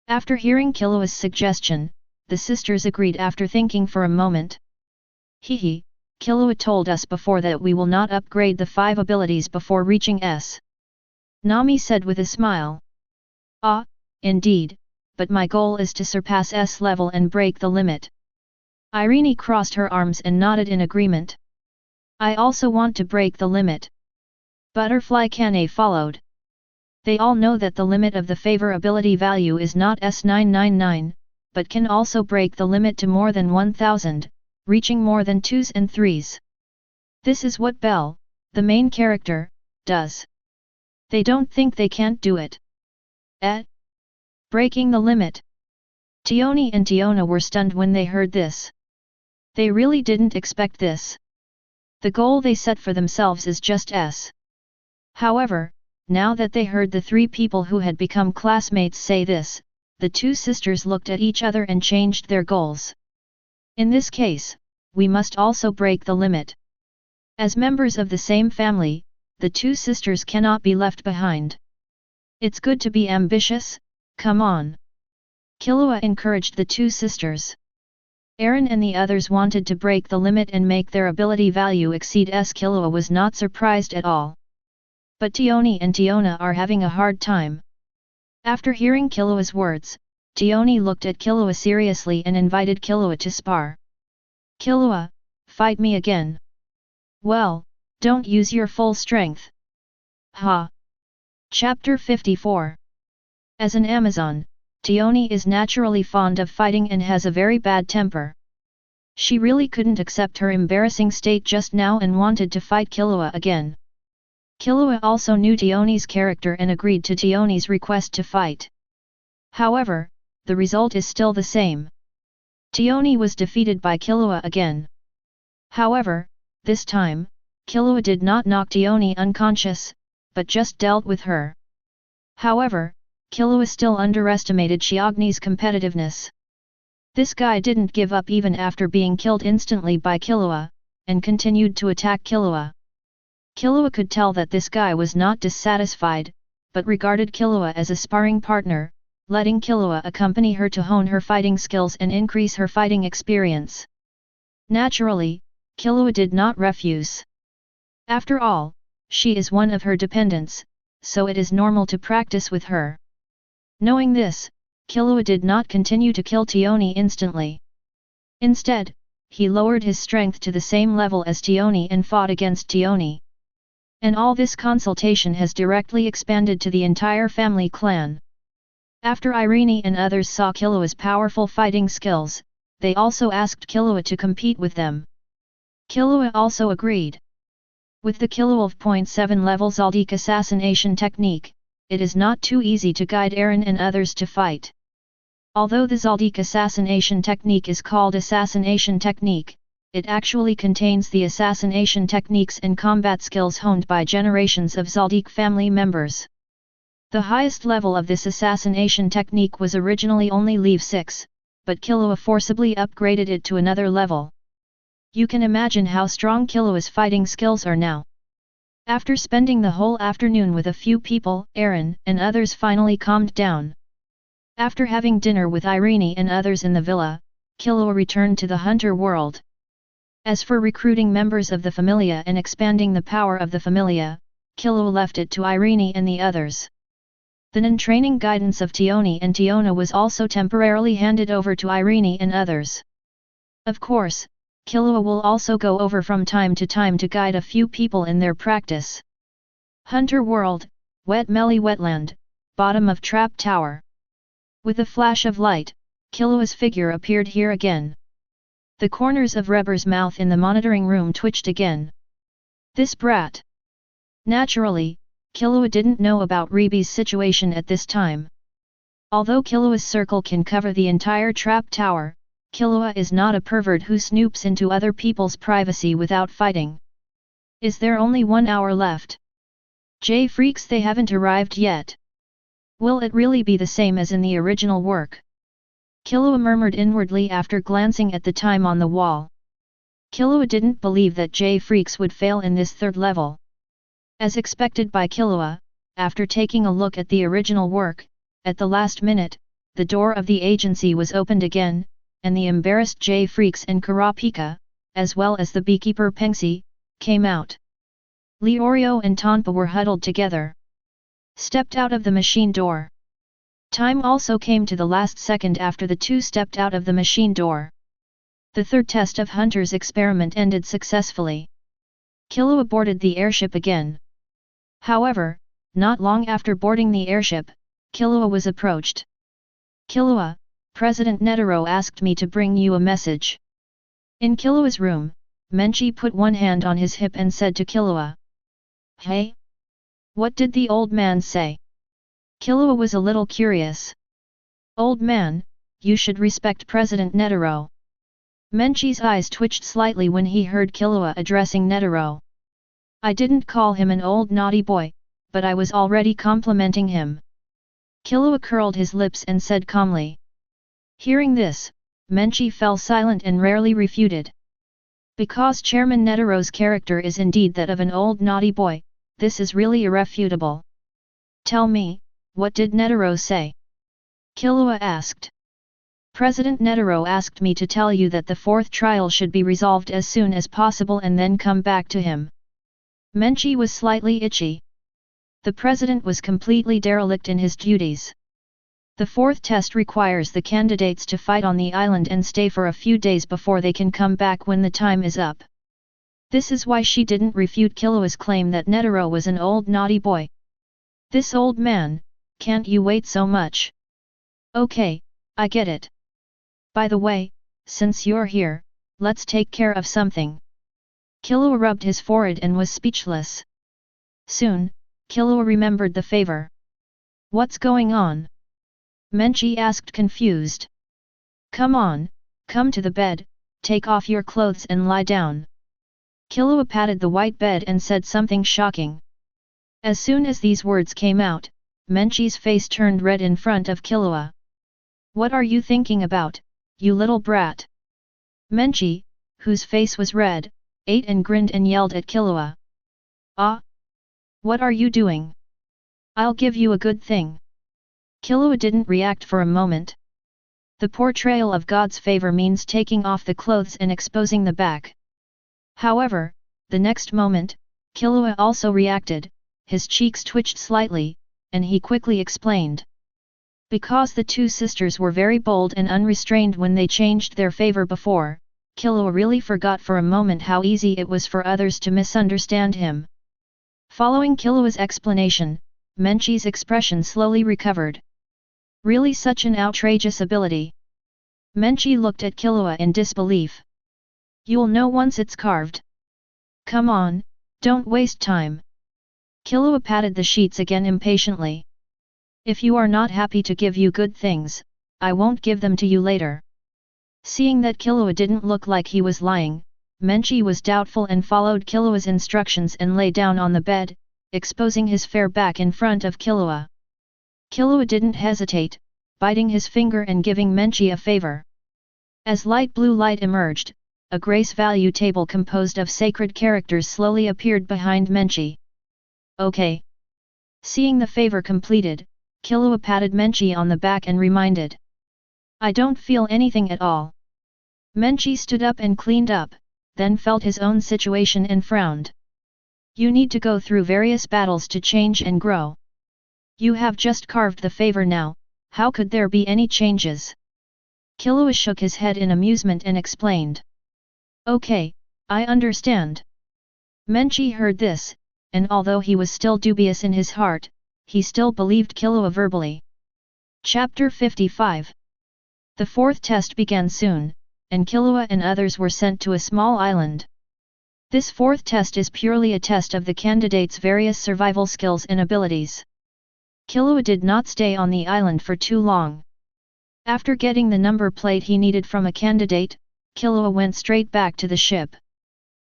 A: After hearing Killua's suggestion, the sisters agreed after thinking for a moment. Hehe, Killua told us before that we will not upgrade the 5 abilities before reaching S. Nami said with a smile. Ah, indeed, but my goal is to surpass S level and break the limit. Irene crossed her arms and nodded in agreement. I also want to break the limit. Butterfly Kane followed. They all know that the limit of the favor ability value is not S999, but can also break the limit to more than 1000, reaching more than 2s and 3s. This is what Belle, the main character, does. They don't think they can't do it. Breaking the limit. Tioni and Tiona were stunned when they heard this. They really didn't expect this. The goal they set for themselves is just S. However, now that they heard the 3 people who had become classmates say this, the 2 sisters looked at each other and changed their goals. In this case, we must also break the limit. As members of the same family, the 2 sisters cannot be left behind. It's good to be ambitious, come on. Killua encouraged the 2 sisters. Eren and the others wanted to break the limit and make their ability value exceed S. Killua was not surprised at all. But Tioni and Tiona are having a hard time. After hearing Killua's words, Tioni looked at Killua seriously and invited Killua to spar. Killua, fight me again. Well, don't use your full strength. Ha! Chapter 54. As an Amazon, Tioni is naturally fond of fighting and has a very bad temper. She really couldn't accept her embarrassing state just now and wanted to fight Killua again. Killua also knew Tioni's character and agreed to Tioni's request to fight. However, the result is still the same. Tioni was defeated by Killua again. However, this time, Killua did not knock Tioni unconscious, but just dealt with her. However, Killua still underestimated Xiagni's competitiveness. This guy didn't give up even after being killed instantly by Killua, and continued to attack Killua. Killua could tell that this guy was not dissatisfied, but regarded Killua as a sparring partner, letting Killua accompany her to hone her fighting skills and increase her fighting experience. Naturally, Killua did not refuse. After all, she is one of her dependents, so it is normal to practice with her. Knowing this, Killua did not continue to kill Tioni instantly. Instead, he lowered his strength to the same level as Tioni and fought against Tioni. And all this consultation has directly expanded to the entire family clan. After Irene and others saw Killua's powerful fighting skills, they also asked Killua to compete with them. Killua also agreed. With the Killua 0.7 level Zoldyck assassination technique, it is not too easy to guide Eren and others to fight. Although the Zoldyck assassination technique is called assassination technique, it actually contains the assassination techniques and combat skills honed by generations of Zoldyck family members. The highest level of this assassination technique was originally only Level 6, but Killua forcibly upgraded it to another level. You can imagine how strong Killua's fighting skills are now. After spending the whole afternoon with a few people, Aaron and others finally calmed down. After having dinner with Irene and others in the villa, Killua returned to the hunter world. As for recruiting members of the Familia and expanding the power of the Familia, Killua left it to Irene and the others. The non-training guidance of Tioni and Tiona was also temporarily handed over to Irene and others. Of course, Killua will also go over from time to time to guide a few people in their practice. Hunter World, Wet Melly Wetland, bottom of Trap Tower. With a flash of light, Killua's figure appeared here again. The corners of Reber's mouth in the monitoring room twitched again. This brat! Naturally, Killua didn't know about Rebe's situation at this time. Although Killua's circle can cover the entire Trap Tower, Killua is not a pervert who snoops into other people's privacy without fighting. Is there only 1 hour left? Freaks, they haven't arrived yet. Will it really be the same as in the original work? Killua murmured inwardly after glancing at the time on the wall. Killua didn't believe that Freaks would fail in this third level. As expected by Killua, after taking a look at the original work, at the last minute, the door of the agency was opened again, and the embarrassed Freaks and Kurapika, as well as the beekeeper Pengsi, came out. Leorio and Tonpa were huddled together. Stepped out of the machine door. Time also came to the last second after the two stepped out of the machine door. The third test of Hunter's experiment ended successfully. Killua boarded the airship again. However, not long after boarding the airship, Killua was approached. Killua, President Netero asked me to bring you a message. In Killua's room, Menchi put one hand on his hip and said to Killua. Hey? What did the old man say? Killua was a little curious. Old man, you should respect President Netero. Menchi's eyes twitched slightly when he heard Killua addressing Netero. I didn't call him an old naughty boy, but I was already complimenting him. Killua curled his lips and said calmly. Hearing this, Menchi fell silent and rarely refuted. Because Chairman Netero's character is indeed that of an old naughty boy, this is really irrefutable. Tell me, what did Netero say? Killua asked. President Netero asked me to tell you that the fourth trial should be resolved as soon as possible and then come back to him. Menchi was slightly itchy. The president was completely derelict in his duties. The fourth test requires the candidates to fight on the island and stay for a few days before they can come back when the time is up. This is why she didn't refute Killua's claim that Netero was an old naughty boy. This old man, can't you wait so much? Okay, I get it. By the way, since you're here, let's take care of something. Killua rubbed his forehead and was speechless. Soon, Killua remembered the favor. What's going on? Menchi asked confused. Come on, come to the bed, take off your clothes and lie down. Killua patted the white bed and said something shocking. As soon as these words came out, Menchi's face turned red in front of Killua. What are you thinking about, you little brat? Menchi, whose face was red, ate and grinned and yelled at Killua. Ah! What are you doing? I'll give you a good thing. Killua didn't react for a moment. The portrayal of God's favor means taking off the clothes and exposing the back. However, the next moment, Killua also reacted, his cheeks twitched slightly, and he quickly explained. Because the two sisters were very bold and unrestrained when they changed their favor before, Killua really forgot for a moment how easy it was for others to misunderstand him. Following Killua's explanation, Menchi's expression slowly recovered. Really such an outrageous ability? Menchi looked at Killua in disbelief. You'll know once it's carved. Come on, don't waste time. Killua patted the sheets again impatiently. If you are not happy to give you good things, I won't give them to you later. Seeing that Killua didn't look like he was lying, Menchi was doubtful and followed Killua's instructions and lay down on the bed, exposing his fair back in front of Killua. Killua didn't hesitate, biting his finger and giving Menchi a favor. As light blue light emerged, a grace value table composed of sacred characters slowly appeared behind Menchi. Okay. Seeing the favor completed, Killua patted Menchi on the back and reminded. I don't feel anything at all. Menchi stood up and cleaned up, then felt his own situation and frowned. You need to go through various battles to change and grow. You have just carved the favor now, how could there be any changes? Killua shook his head in amusement and explained. Okay, I understand. Menchi heard this, and although he was still dubious in his heart, he still believed Killua verbally. Chapter 55. The fourth test began soon, and Killua and others were sent to a small island. This fourth test is purely a test of the candidate's various survival skills and abilities. Killua did not stay on the island for too long. After getting the number plate he needed from a candidate, Killua went straight back to the ship.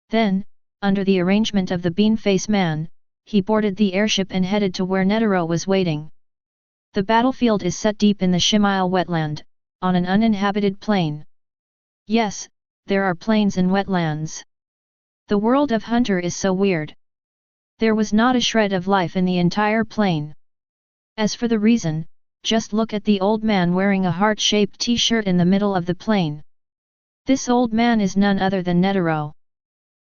A: Then, under the arrangement of the Bean-Face Man, he boarded the airship and headed to where Netero was waiting. The battlefield is set deep in the Shimile wetland, on an uninhabited plain. Yes, there are plains and wetlands. The world of Hunter is so weird. There was not a shred of life in the entire plain. As for the reason, just look at the old man wearing a heart-shaped t-shirt in the middle of the plain. This old man is none other than Netero.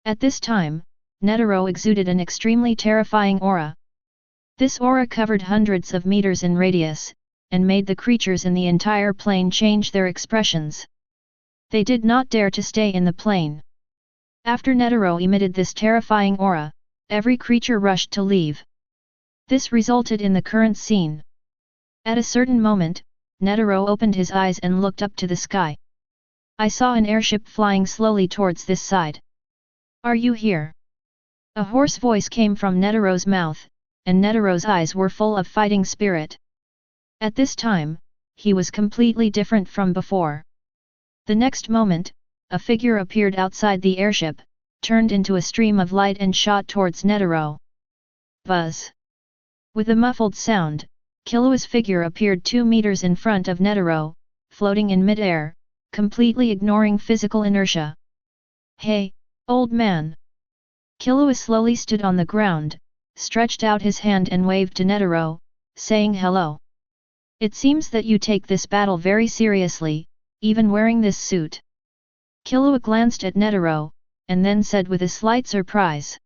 A: At this time, Netero exuded an extremely terrifying aura. This aura covered hundreds of meters in radius, and made the creatures in the entire plain change their expressions. They did not dare to stay in the plain. After Netero emitted this terrifying aura, every creature rushed to leave. This resulted in the current scene. At a certain moment, Netero opened his eyes and looked up to the sky. I saw an airship flying slowly towards this side. Are you here? A hoarse voice came from Netero's mouth, and Netero's eyes were full of fighting spirit. At this time, he was completely different from before. The next moment, a figure appeared outside the airship, turned into a stream of light and shot towards Netero. Buzz! With a muffled sound, Killua's figure appeared 2 meters in front of Netero, floating in mid-air, completely ignoring physical inertia. Hey, old man! Killua slowly stood on the ground, stretched out his hand and waved to Netero, saying hello. It seems that you take this battle very seriously, even wearing this suit. Killua glanced at Netero, and then said with a slight surprise.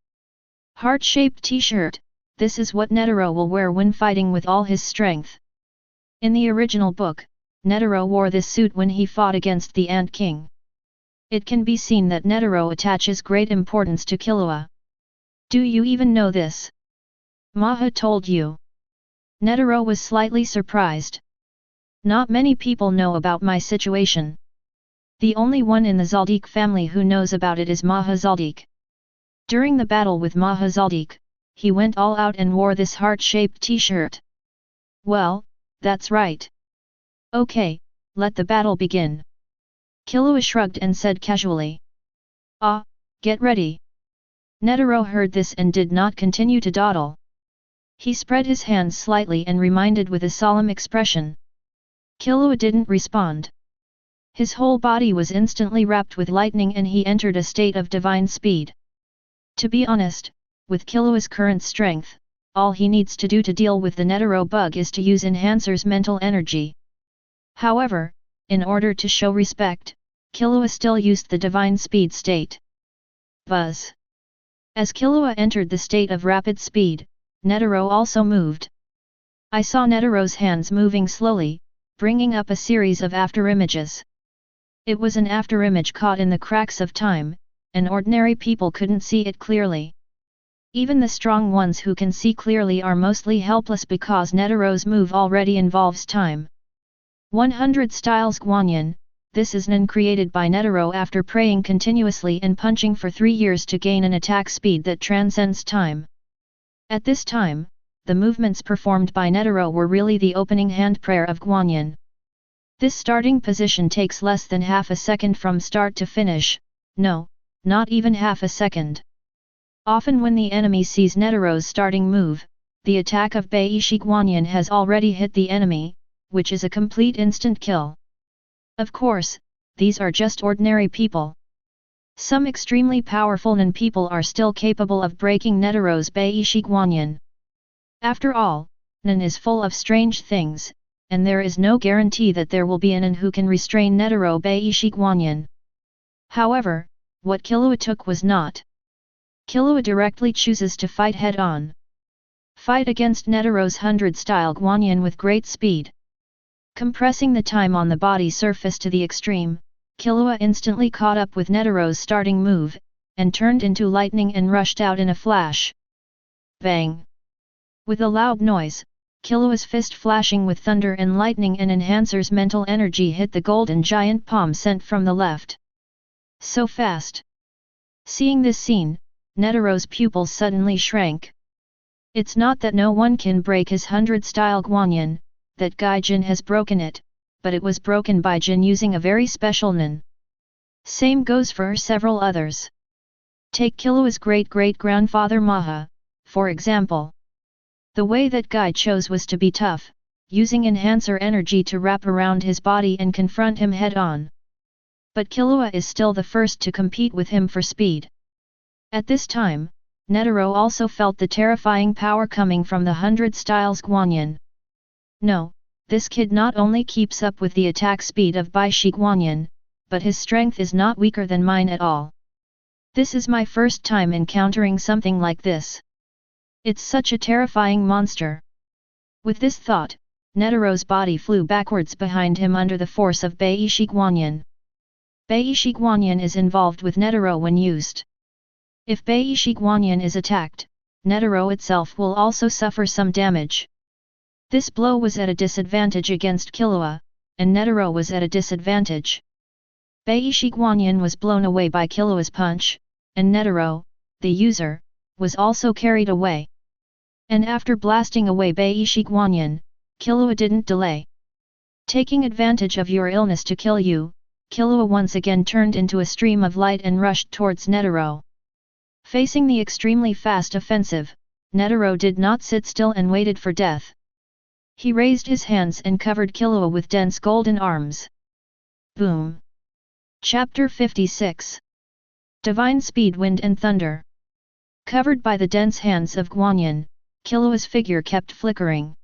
A: Heart-shaped t-shirt, this is what Netero will wear when fighting with all his strength. In the original book, Netero wore this suit when he fought against the Ant King. It can be seen that Netero attaches great importance to Killua. Do you even know this? Maha told you. Netero was slightly surprised. Not many people know about my situation. The only one in the Zoldyck family who knows about it is Maha Zoldyck. During the battle with Maha Zoldyck, he went all out and wore this heart-shaped t-shirt. Well, that's right. Okay, let the battle begin. Killua shrugged and said casually. Ah, get ready. Netero heard this and did not continue to dawdle. He spread his hands slightly and reminded with a solemn expression. Killua didn't respond. His whole body was instantly wrapped with lightning and he entered a state of divine speed. To be honest, with Killua's current strength, all he needs to do to deal with the Netero bug is to use Enhancer's mental energy. However, in order to show respect, Killua still used the divine speed state. Buzz! As Killua entered the state of rapid speed, Netero also moved. I saw Netero's hands moving slowly, bringing up a series of afterimages. It was an afterimage caught in the cracks of time, and ordinary people couldn't see it clearly. Even the strong ones who can see clearly are mostly helpless because Netero's move already involves time. 100 Styles Guanyin, this is Nen created by Netero after praying continuously and punching for 3 years to gain an attack speed that transcends time. At this time, the movements performed by Netero were really the opening hand prayer of Guanyin. This starting position takes less than half a second from start to finish, no, not even half a second. Often when the enemy sees Netero's starting move, the attack of Beishi Guanyin has already hit the enemy, which is a complete instant kill. Of course, these are just ordinary people. Some extremely powerful Nen people are still capable of breaking Netero's Bei-Shi Guanyin. After all, Nen is full of strange things, and there is no guarantee that there will be a Nen who can restrain Netero Bei-Shi Guanyin. However, what Killua took was not. Killua directly chooses to fight head-on. Fight against Netero's 100-style Guanyin with great speed. Compressing the time on the body surface to the extreme, Killua instantly caught up with Netero's starting move, and turned into lightning and rushed out in a flash. Bang! With a loud noise, Killua's fist flashing with thunder and lightning and enhancer's mental energy hit the golden giant palm sent from the left. So fast! Seeing this scene, Netero's pupils suddenly shrank. It's not that no one can break his 100-style Guanyin, that Gaijin has broken it, but it was broken by Jin using a very special Nen. Same goes for several others. Take Killua's great-great-grandfather Maha, for example. The way that Gai chose was to be tough, using enhancer energy to wrap around his body and confront him head-on. But Killua is still the first to compete with him for speed. At this time, Netero also felt the terrifying power coming from the 100 styles Guanyin. No, this kid not only keeps up with the attack speed of Bei-Shi Guanyin, but his strength is not weaker than mine at all. This is my first time encountering something like this. It's such a terrifying monster. With this thought, Netero's body flew backwards behind him under the force of Bei-Shi Guanyin. Bei-Shi Guanyin is involved with Netero when used. If Bei-Shi Guanyin is attacked, Netero itself will also suffer some damage. This blow was at a disadvantage against Killua, and Netero was at a disadvantage. Bei-Shi Guanyin was blown away by Killua's punch, and Netero, the user, was also carried away. And after blasting away Bei-Shi Guanyin, Killua didn't delay. Taking advantage of your illness to kill you, Killua once again turned into a stream of light and rushed towards Netero. Facing the extremely fast offensive, Netero did not sit still and waited for death. He raised his hands and covered Killua with dense golden arms. Boom! Chapter 56 Divine Speed Wind and Thunder. Covered by the dense hands of Guanyin, Killua's figure kept flickering.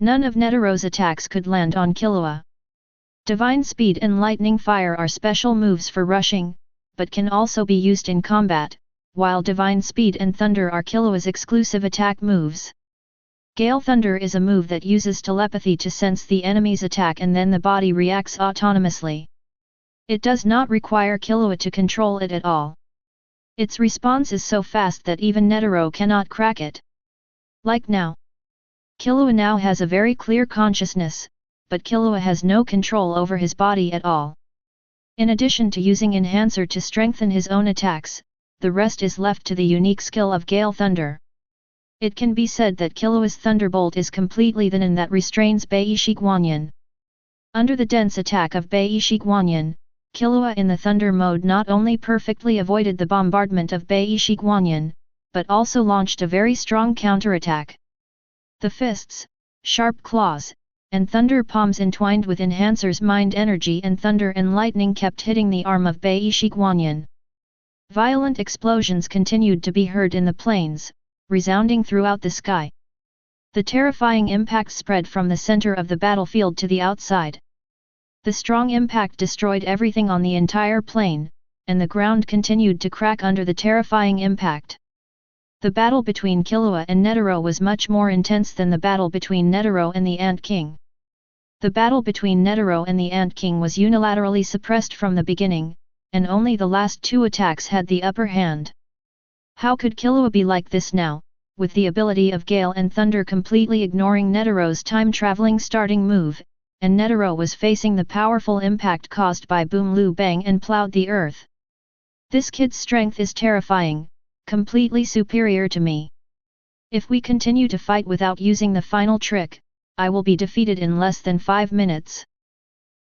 A: None of Netero's attacks could land on Killua. Divine Speed and Lightning Fire are special moves for rushing, but can also be used in combat, while Divine Speed and Thunder are Killua's exclusive attack moves. Gale Thunder is a move that uses telepathy to sense the enemy's attack and then the body reacts autonomously. It does not require Killua to control it at all. Its response is so fast that even Netero cannot crack it. Like now. Killua now has a very clear consciousness, but Killua has no control over his body at all. In addition to using Enhancer to strengthen his own attacks, the rest is left to the unique skill of Gale Thunder. It can be said that Killua's Thunderbolt is completely the Nen that restrains Bei-Shi Guanyin. Under the dense attack of Bei-Shi Guanyin, Killua in the Thunder mode not only perfectly avoided the bombardment of Bei-Shi Guanyin, but also launched a very strong counterattack. The fists, sharp claws, and thunder palms entwined with Enhancer's mind energy and thunder and lightning kept hitting the arm of Bei-Shi Guanyin. Violent explosions continued to be heard in the plains, resounding throughout the sky. The terrifying impact spread from the center of the battlefield to the outside. The strong impact destroyed everything on the entire plain, and the ground continued to crack under the terrifying impact. The battle between Killua and Netero was much more intense than the battle between Netero and the Ant King. The battle between Netero and the Ant King was unilaterally suppressed from the beginning, and only the last two attacks had the upper hand. How could Killua be like this now, with the ability of Gale and Thunder completely ignoring Netero's time-traveling starting move, and Netero was facing the powerful impact caused by Boom Lu Bang and plowed the earth? This kid's strength is terrifying, completely superior to me. If we continue to fight without using the final trick, I will be defeated in less than 5 minutes.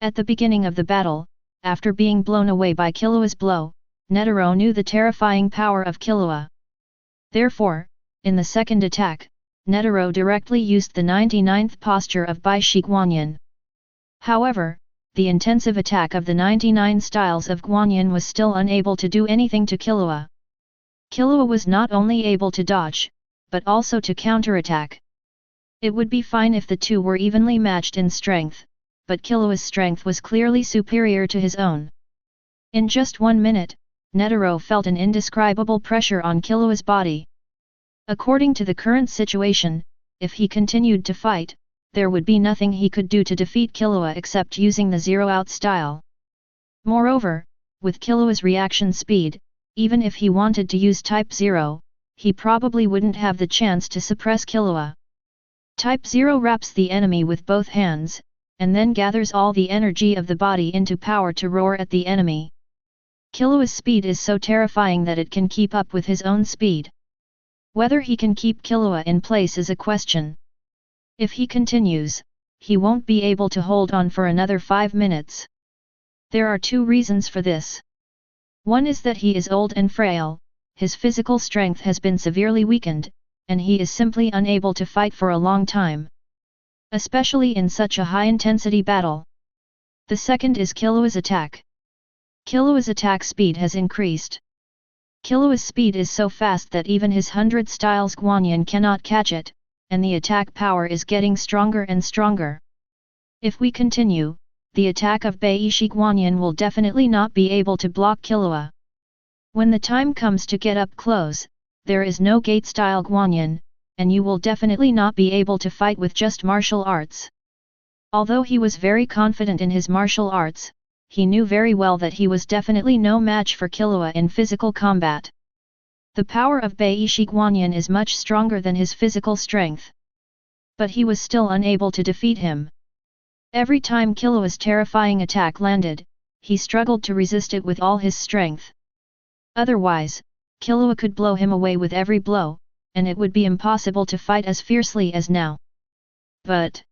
A: At the beginning of the battle, after being blown away by Killua's blow, Netero knew the terrifying power of Killua. Therefore, in the second attack, Netero directly used the 99th posture of Bei-Shi Guanyin. However, the intensive attack of the 99 styles of Guanyin was still unable to do anything to Killua. Killua was not only able to dodge, but also to counterattack. It would be fine if the two were evenly matched in strength, but Killua's strength was clearly superior to his own. In just 1 minute, Netero felt an indescribable pressure on Killua's body. According to the current situation, if he continued to fight, there would be nothing he could do to defeat Killua except using the zero-out style. Moreover, with Killua's reaction speed, even if he wanted to use Type 0, he probably wouldn't have the chance to suppress Killua. Type 0 wraps the enemy with both hands, and then gathers all the energy of the body into power to roar at the enemy. Killua's speed is so terrifying that it can keep up with his own speed. Whether he can keep Killua in place is a question. If he continues, he won't be able to hold on for another 5 minutes. There are 2 reasons for this. One is that he is old and frail, his physical strength has been severely weakened, and he is simply unable to fight for a long time. Especially in such a high-intensity battle. The second is Killua's attack. Killua's attack speed has increased. Killua's speed is so fast that even his 100 styles Guanyin cannot catch it, and the attack power is getting stronger and stronger. If we continue, the attack of Beishi Guanyin will definitely not be able to block Killua. When the time comes to get up close, there is no gate-style Guanyin, and you will definitely not be able to fight with just martial arts. Although he was very confident in his martial arts, he knew very well that he was definitely no match for Killua in physical combat. The power of Beishi Guanyin is much stronger than his physical strength. But he was still unable to defeat him. Every time Killua's terrifying attack landed, he struggled to resist it with all his strength. Otherwise, Killua could blow him away with every blow, and it would be impossible to fight as fiercely as now. But,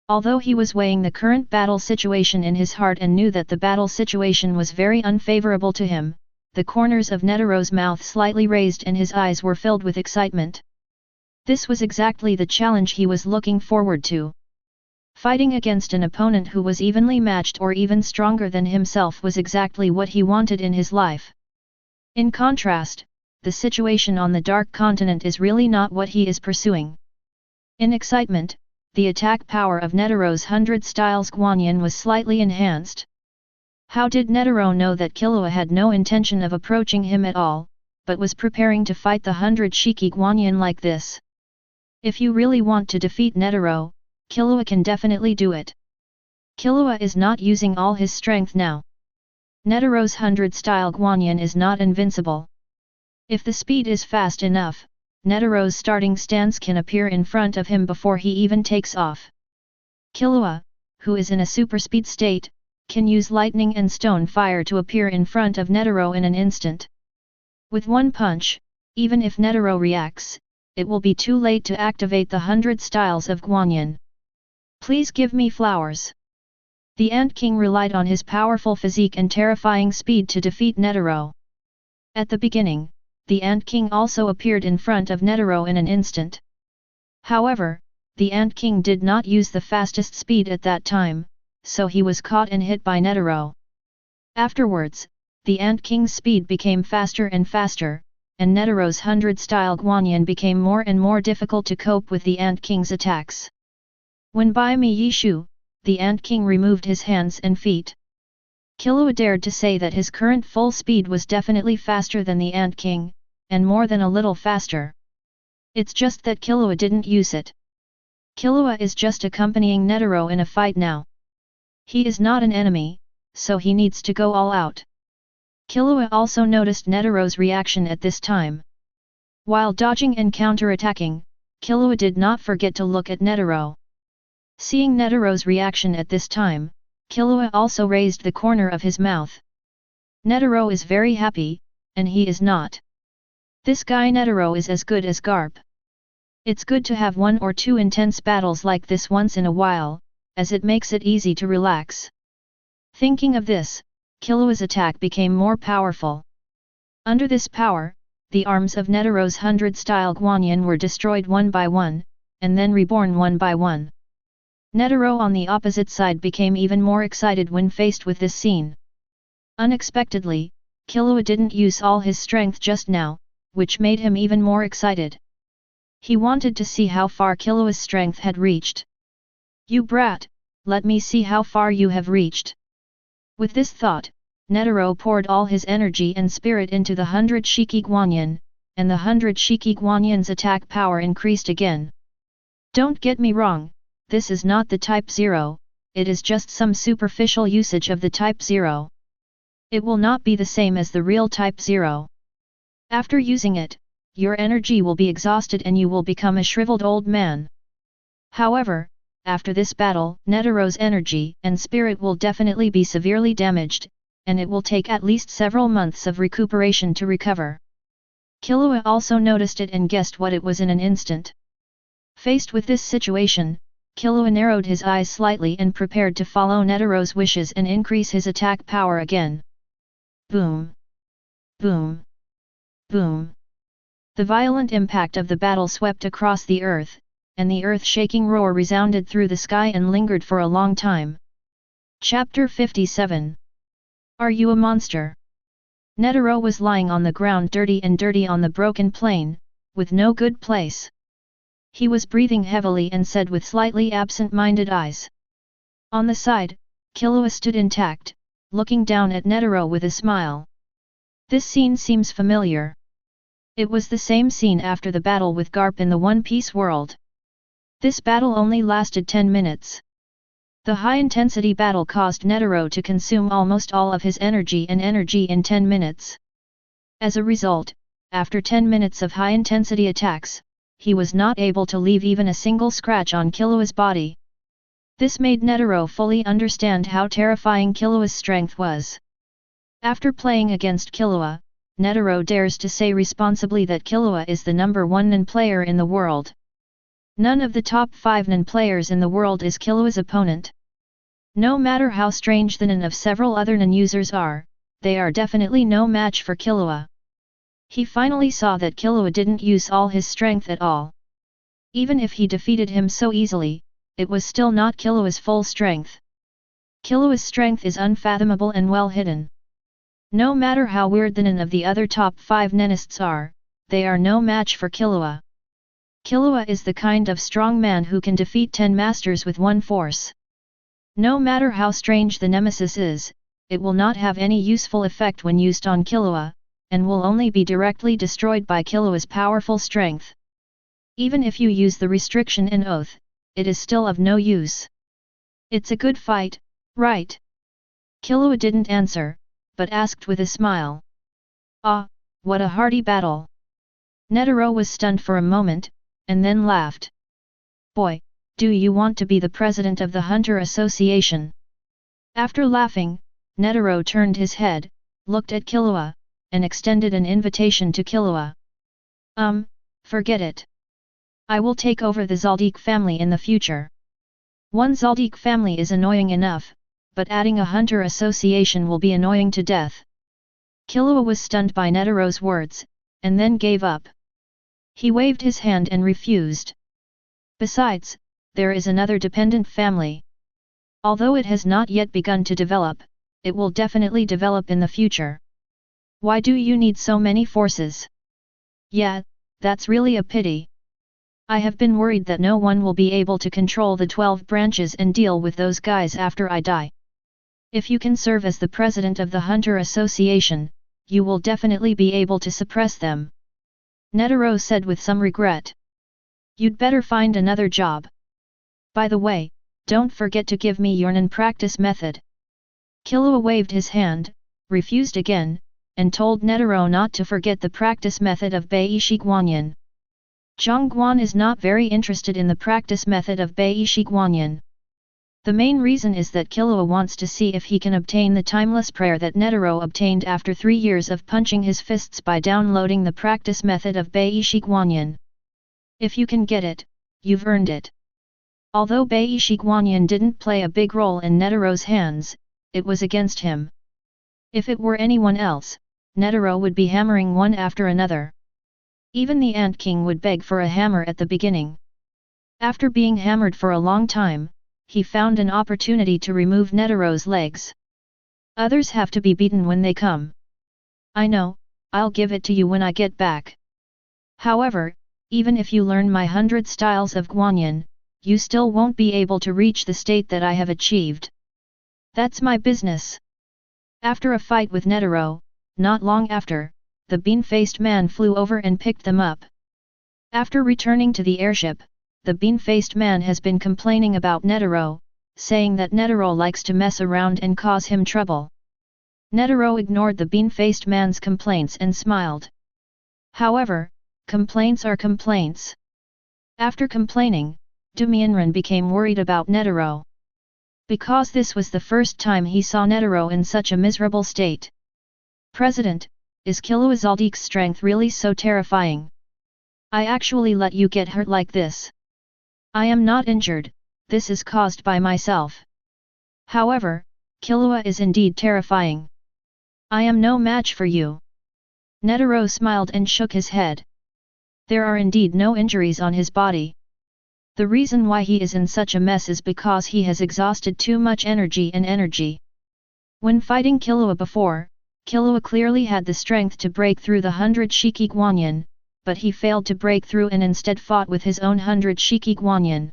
A: although he was weighing the current battle situation in his heart and knew that the battle situation was very unfavorable to him, the corners of Netero's mouth slightly raised and his eyes were filled with excitement. This was exactly the challenge he was looking forward to. Fighting against an opponent who was evenly matched or even stronger than himself was exactly what he wanted in his life. In contrast, the situation on the Dark Continent is really not what he is pursuing. In excitement, the attack power of Netero's 100 styles Guanyin was slightly enhanced. How did Netero know that Killua had no intention of approaching him at all, but was preparing to fight the 100 Shiki Guanyin like this? If you really want to defeat Netero, Killua can definitely do it. Killua is not using all his strength now. Netero's 100 style Guanyin is not invincible. If the speed is fast enough, Netero's starting stance can appear in front of him before he even takes off. Killua, who is in a super speed state, can use lightning and stone fire to appear in front of Netero in an instant. With one punch, even if Netero reacts, it will be too late to activate the 100 styles of Guanyin. Please give me flowers. The Ant King relied on his powerful physique and terrifying speed to defeat Netero. At the beginning, the Ant King also appeared in front of Netero in an instant. However, the Ant King did not use the fastest speed at that time, so he was caught and hit by Netero. Afterwards, the Ant King's speed became faster and faster, and Netero's 100 style Guanyin became more and more difficult to cope with the Ant King's attacks. When Bai Mi Yishu, the Ant King removed his hands and feet. Killua dared to say that his current full speed was definitely faster than the Ant King, and more than a little faster. It's just that Killua didn't use it. Killua is just accompanying Netero in a fight now. He is not an enemy, so he needs to go all out. Killua also noticed Netero's reaction at this time. While dodging and counterattacking, Killua did not forget to look at Netero. Seeing Netero's reaction at this time, Killua also raised the corner of his mouth. Netero is very happy, and he is not. This guy Netero is as good as Garp. It's good to have 1 or 2 intense battles like this once in a while, as it makes it easy to relax. Thinking of this, Killua's attack became more powerful. Under this power, the arms of Netero's 100 style Guanyin were destroyed one by one, and then reborn one by one. Netero on the opposite side became even more excited when faced with this scene. Unexpectedly, Killua didn't use all his strength just now, which made him even more excited. He wanted to see how far Killua's strength had reached. "You brat, let me see how far you have reached." With this thought, Netero poured all his energy and spirit into the 100 Shiki Guanyin, and the 100 Shiki Guanyin's attack power increased again. Don't get me wrong, this is not the Type 0, it is just some superficial usage of the Type 0. It will not be the same as the real Type 0. After using it, your energy will be exhausted and you will become a shriveled old man. However, after this battle, Netero's energy and spirit will definitely be severely damaged, and it will take at least several months of recuperation to recover. Killua also noticed it and guessed what it was in an instant. Faced with this situation, Killua narrowed his eyes slightly and prepared to follow Netero's wishes and increase his attack power again. Boom! Boom! Boom! The violent impact of the battle swept across the earth, and the earth-shaking roar resounded through the sky and lingered for a long time. Chapter 57. Are you a monster? Netero was lying on the ground dirty on the broken plain, with no good place. He was breathing heavily and said with slightly absent-minded eyes. On the side, Killua stood intact, looking down at Netero with a smile. This scene seems familiar. It was the same scene after the battle with Garp in the One Piece world. This battle only lasted 10 minutes. The high-intensity battle caused Netero to consume almost all of his energy in 10 minutes. As a result, after 10 minutes of high-intensity attacks, he was not able to leave even a single scratch on Killua's body. This made Netero fully understand how terrifying Killua's strength was. After playing against Killua, Netero dares to say responsibly that Killua is the #1 Nen player in the world. None of the top 5 Nen players in the world is Killua's opponent. No matter how strange the Nen of several other Nen users are, they are definitely no match for Killua. He finally saw that Killua didn't use all his strength at all. Even if he defeated him so easily, it was still not Killua's full strength. Killua's strength is unfathomable and well hidden. No matter how weird the Nen of the other top 5 Nenists are, they are no match for Killua. Killua is the kind of strong man who can defeat 10 masters with one force. No matter how strange the nemesis is, it will not have any useful effect when used on Killua, and will only be directly destroyed by Killua's powerful strength. Even if you use the restriction and oath, it is still of no use. It's a good fight, right? Killua didn't answer, but asked with a smile. Ah, what a hearty battle! Netero was stunned for a moment, and then laughed. Boy, do you want to be the president of the Hunter Association? After laughing, Netero turned his head, looked at Killua, and extended an invitation to Killua. Forget it. I will take over the Zoldyck family in the future. One Zoldyck family is annoying enough, but adding a Hunter Association will be annoying to death. Killua was stunned by Netero's words, and then gave up. He waved his hand and refused. Besides, there is another dependent family. Although it has not yet begun to develop, it will definitely develop in the future. Why do you need so many forces? Yeah, that's really a pity. I have been worried that no one will be able to control the 12 branches and deal with those guys after I die. If you can serve as the president of the Hunter Association, you will definitely be able to suppress them. Netero said with some regret. You'd better find another job. By the way, don't forget to give me your Nen practice method. Killua waved his hand, refused again, and told Netero not to forget the practice method of Beishi Guanyin. Zhongguan is not very interested in the practice method of Beishi Guanyin. The main reason is that Killua wants to see if he can obtain the timeless prayer that Netero obtained after 3 years of punching his fists by downloading the practice method of Beishi Guanyin. If you can get it, you've earned it. Although Beishi Guanyin didn't play a big role in Netero's hands, it was against him. If it were anyone else, Netero would be hammering one after another. Even the Ant King would beg for a hammer at the beginning. After being hammered for a long time, he found an opportunity to remove Netero's legs. Others have to be beaten when they come. I know, I'll give it to you when I get back. However, even if you learn my 100 styles of Guanyin, you still won't be able to reach the state that I have achieved. That's my business. After a fight with Netero, not long after, the bean-faced man flew over and picked them up. After returning to the airship, the bean-faced man has been complaining about Netero, saying that Netero likes to mess around and cause him trouble. Netero ignored the bean-faced man's complaints and smiled. However, complaints are complaints. After complaining, Dumianren became worried about Netero. Because this was the first time he saw Netero in such a miserable state. President, is Killua Zoldyck's strength really so terrifying? I actually let you get hurt like this. I am not injured, this is caused by myself. However, Killua is indeed terrifying. I am no match for you. Netero smiled and shook his head. There are indeed no injuries on his body. The reason why he is in such a mess is because he has exhausted too much energy. When fighting Killua before, Killua clearly had the strength to break through the 100 Shiki Guanyin, but he failed to break through and instead fought with his own 100 Shiki Guanyin.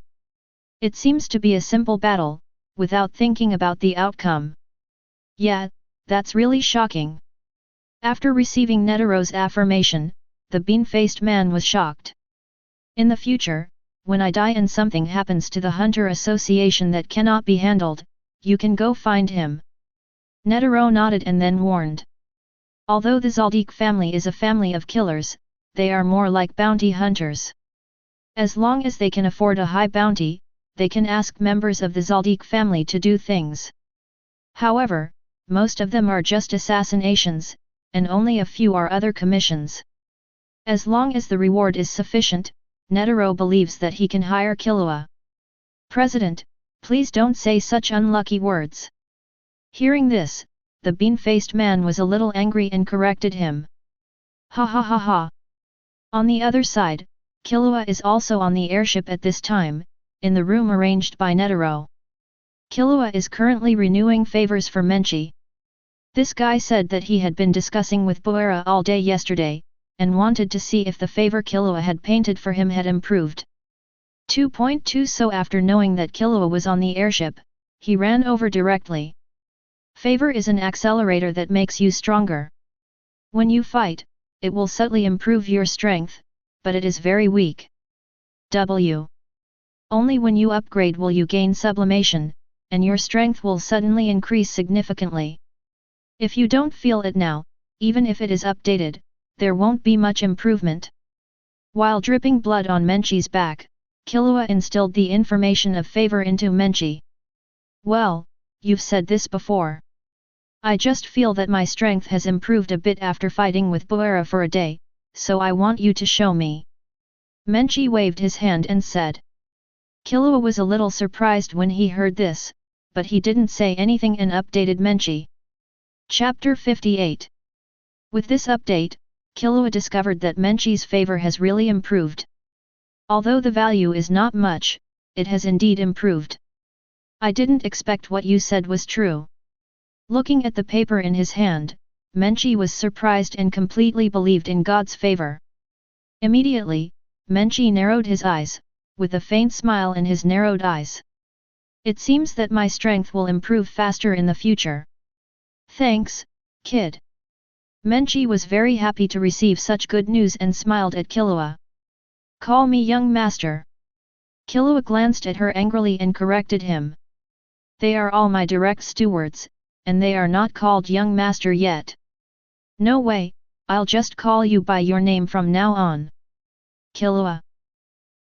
A: It seems to be a simple battle, without thinking about the outcome. Yeah, that's really shocking. After receiving Netero's affirmation, the bean-faced man was shocked. In the future, when I die and something happens to the Hunter Association that cannot be handled, you can go find him. Netero nodded and then warned. Although the Zoldyck family is a family of killers, they are more like bounty hunters. As long as they can afford a high bounty, they can ask members of the Zoldyck family to do things. However, most of them are just assassinations, and only a few are other commissions. As long as the reward is sufficient, Netero believes that he can hire Killua. President, please don't say such unlucky words. Hearing this, the bean-faced man was a little angry and corrected him. Ha ha ha ha. On the other side, Killua is also on the airship at this time, in the room arranged by Netero. Killua is currently renewing favors for Menchi. This guy said that he had been discussing with Buera all day yesterday, and wanted to see if the favor Killua had painted for him had improved. 2.2 So after knowing that Killua was on the airship, he ran over directly. Favor is an accelerator that makes you stronger. When you fight, it will subtly improve your strength, but it is very weak. Only when you upgrade will you gain sublimation, and your strength will suddenly increase significantly. If you don't feel it now, even if it is updated, there won't be much improvement. While dripping blood on Menchi's back, Killua instilled the information of favor into Menchi. Well, you've said this before. I just feel that my strength has improved a bit after fighting with Buera for a day, so I want you to show me. Menchi waved his hand and said. Killua was a little surprised when he heard this, but he didn't say anything and updated Menchi. Chapter 58. With this update, Killua discovered that Menchi's favor has really improved. Although the value is not much, it has indeed improved. I didn't expect what you said was true. Looking at the paper in his hand, Menchi was surprised and completely believed in God's favor. Immediately, Menchi narrowed his eyes, with a faint smile in his narrowed eyes. It seems that my strength will improve faster in the future. Thanks, kid. Menchi was very happy to receive such good news and smiled at Killua. Call me young master. Killua glanced at her angrily and corrected him. They are all my direct stewards, and they are not called young master yet. No way, I'll just call you by your name from now on. Killua.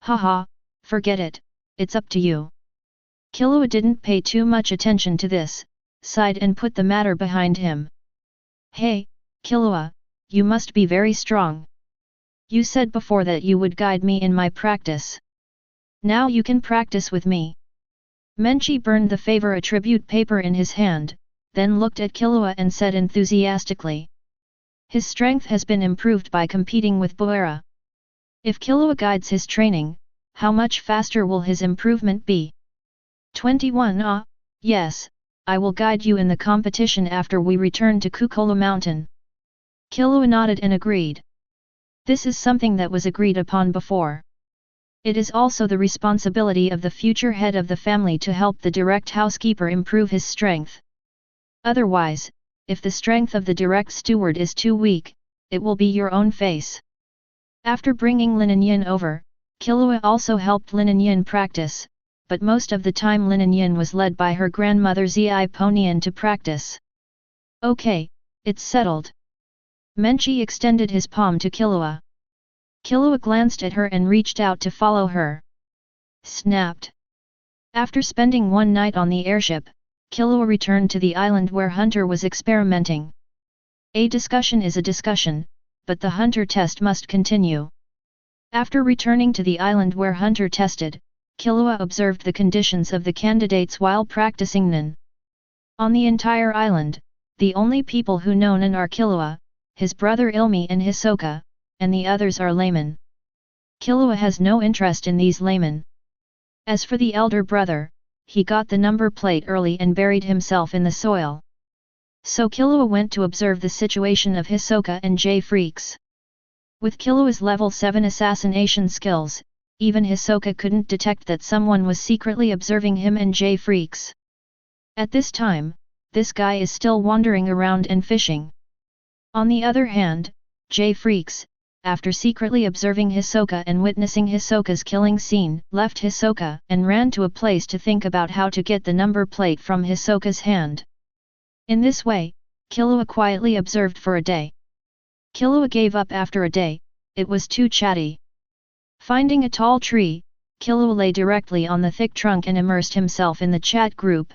A: Haha, forget it, it's up to you. Killua didn't pay too much attention to this, sighed and put the matter behind him. Hey, Killua, you must be very strong. You said before that you would guide me in my practice. Now you can practice with me. Menchi burned the favor attribute paper in his hand, then looked at Killua and said enthusiastically. His strength has been improved by competing with Buera. If Killua guides his training, how much faster will his improvement be? 21 Ah, yes, I will guide you in the competition after we return to Kukula Mountain. Killua nodded and agreed. This is something that was agreed upon before. It is also the responsibility of the future head of the family to help the direct housekeeper improve his strength. Otherwise, if the strength of the direct steward is too weak, it will be your own face. After bringing Lin and Yin over, Killua also helped Lin and Yin practice, but most of the time Lin and Yin was led by her grandmother Zi Ponian to practice. Okay, it's settled. Menchi extended his palm to Killua. Killua glanced at her and reached out to follow her. Snapped. After spending one night on the airship, Killua returned to the island where Hunter was experimenting. A discussion is a discussion, but the Hunter test must continue. After returning to the island where Hunter tested, Killua observed the conditions of the candidates while practicing Nin. On the entire island, the only people who know Nin are Killua, his brother Ilmi and Hisoka, and the others are laymen. Killua has no interest in these laymen. As for the elder brother, he got the number plate early and buried himself in the soil. So Killua went to observe the situation of Hisoka and J-Freaks. With Killua's level 7 assassination skills, even Hisoka couldn't detect that someone was secretly observing him and J-Freaks. At this time, this guy is still wandering around and fishing. On the other hand, J-Freaks, after secretly observing Hisoka and witnessing Hisoka's killing scene, left Hisoka and ran to a place to think about how to get the number plate from Hisoka's hand. In this way, Killua quietly observed for a day. Killua gave up after a day, it was too chatty. Finding a tall tree, Killua lay directly on the thick trunk and immersed himself in the chat group.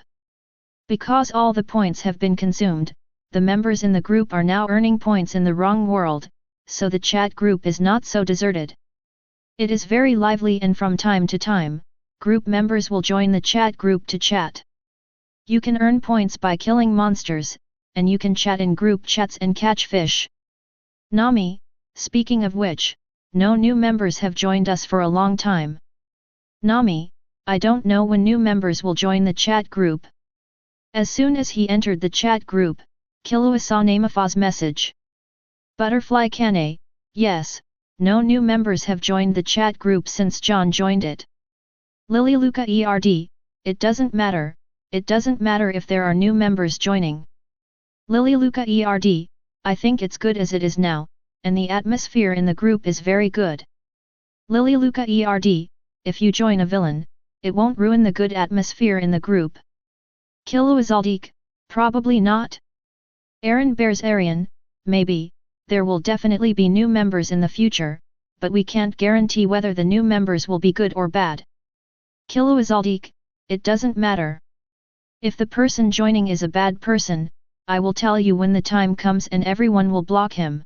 A: Because all the points have been consumed, the members in the group are now earning points in the wrong world, so the chat group is not so deserted. It is very lively and from time to time, group members will join the chat group to chat. You can earn points by killing monsters, and you can chat in group chats and catch fish. Nami, speaking of which, no new members have joined us for a long time. Nami, I don't know when new members will join the chat group. As soon as he entered the chat group, Killua saw Namafa's message. Butterfly Kane, yes, no new members have joined the chat group since John joined it. Lily Luca ERD, it doesn't matter if there are new members joining. Lily Luca ERD, I think it's good as it is now, and the atmosphere in the group is very good. Lily Luca ERD, if you join a villain, it won't ruin the good atmosphere in the group. Killua Zoldyck, probably not. Aaron Bears Arian, maybe. There will definitely be new members in the future, but we can't guarantee whether the new members will be good or bad. Killua Zoldyck, it doesn't matter. If the person joining is a bad person, I will tell you when the time comes and everyone will block him.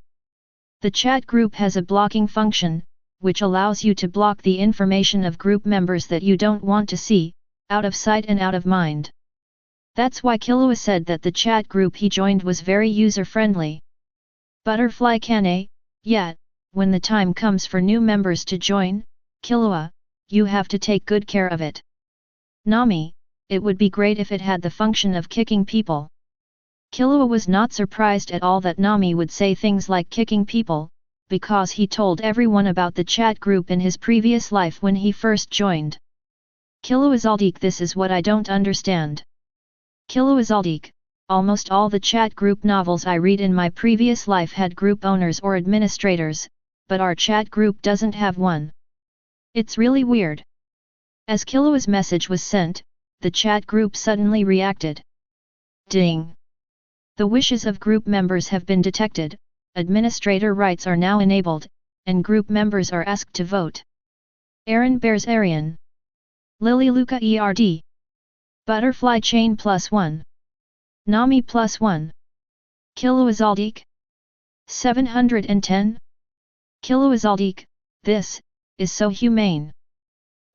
A: The chat group has a blocking function, which allows you to block the information of group members that you don't want to see, out of sight and out of mind. That's why Killua said that the chat group he joined was very user-friendly. Butterfly Kane, yeah, when the time comes for new members to join, Killua, you have to take good care of it. Nami, it would be great if it had the function of kicking people. Killua was not surprised at all that Nami would say things like kicking people, because he told everyone about the chat group in his previous life when he first joined. Killua Zoldyck, this is what I don't understand. Killua Zoldyck, almost all the chat group novels I read in my previous life had group owners or administrators, but our chat group doesn't have one. It's really weird. As Killua's message was sent, the chat group suddenly reacted. Ding! The wishes of group members have been detected, administrator rights are now enabled, and group members are asked to vote. Aaron Bears Arian. Lily Luca ERD. Butterfly Chain +1. Nami +1. Killua Zoldyck. 710. Killua Zoldyck, this is so humane.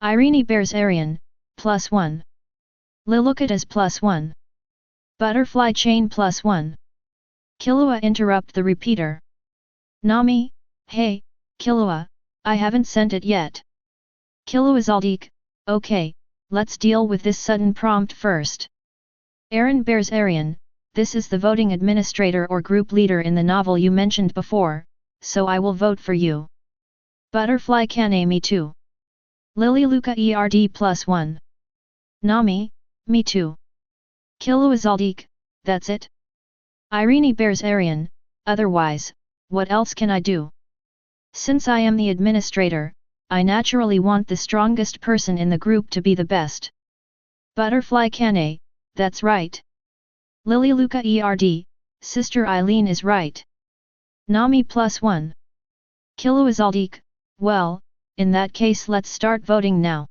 A: Irene Bears Arian, +1. Lilukatas +1. Butterfly Chain +1. Killua interrupt the repeater. Nami, hey, Killua, I haven't sent it yet. Killua Zoldyck, okay, let's deal with this sudden prompt first. Aaron Bears Arian, this is the voting administrator or group leader in the novel you mentioned before, so I will vote for you. Butterfly Kane me too. Lily Luca ERD+1. Nami, me too. Killua Zoldyck, that's it? Irene Bears Arian, otherwise, what else can I do? Since I am the administrator, I naturally want the strongest person in the group to be the best. Butterfly Kane, that's right. Lily Luca ERD, Sister Eileen is right. Nami +1. Killua Zoldyck, well, in that case let's start voting now.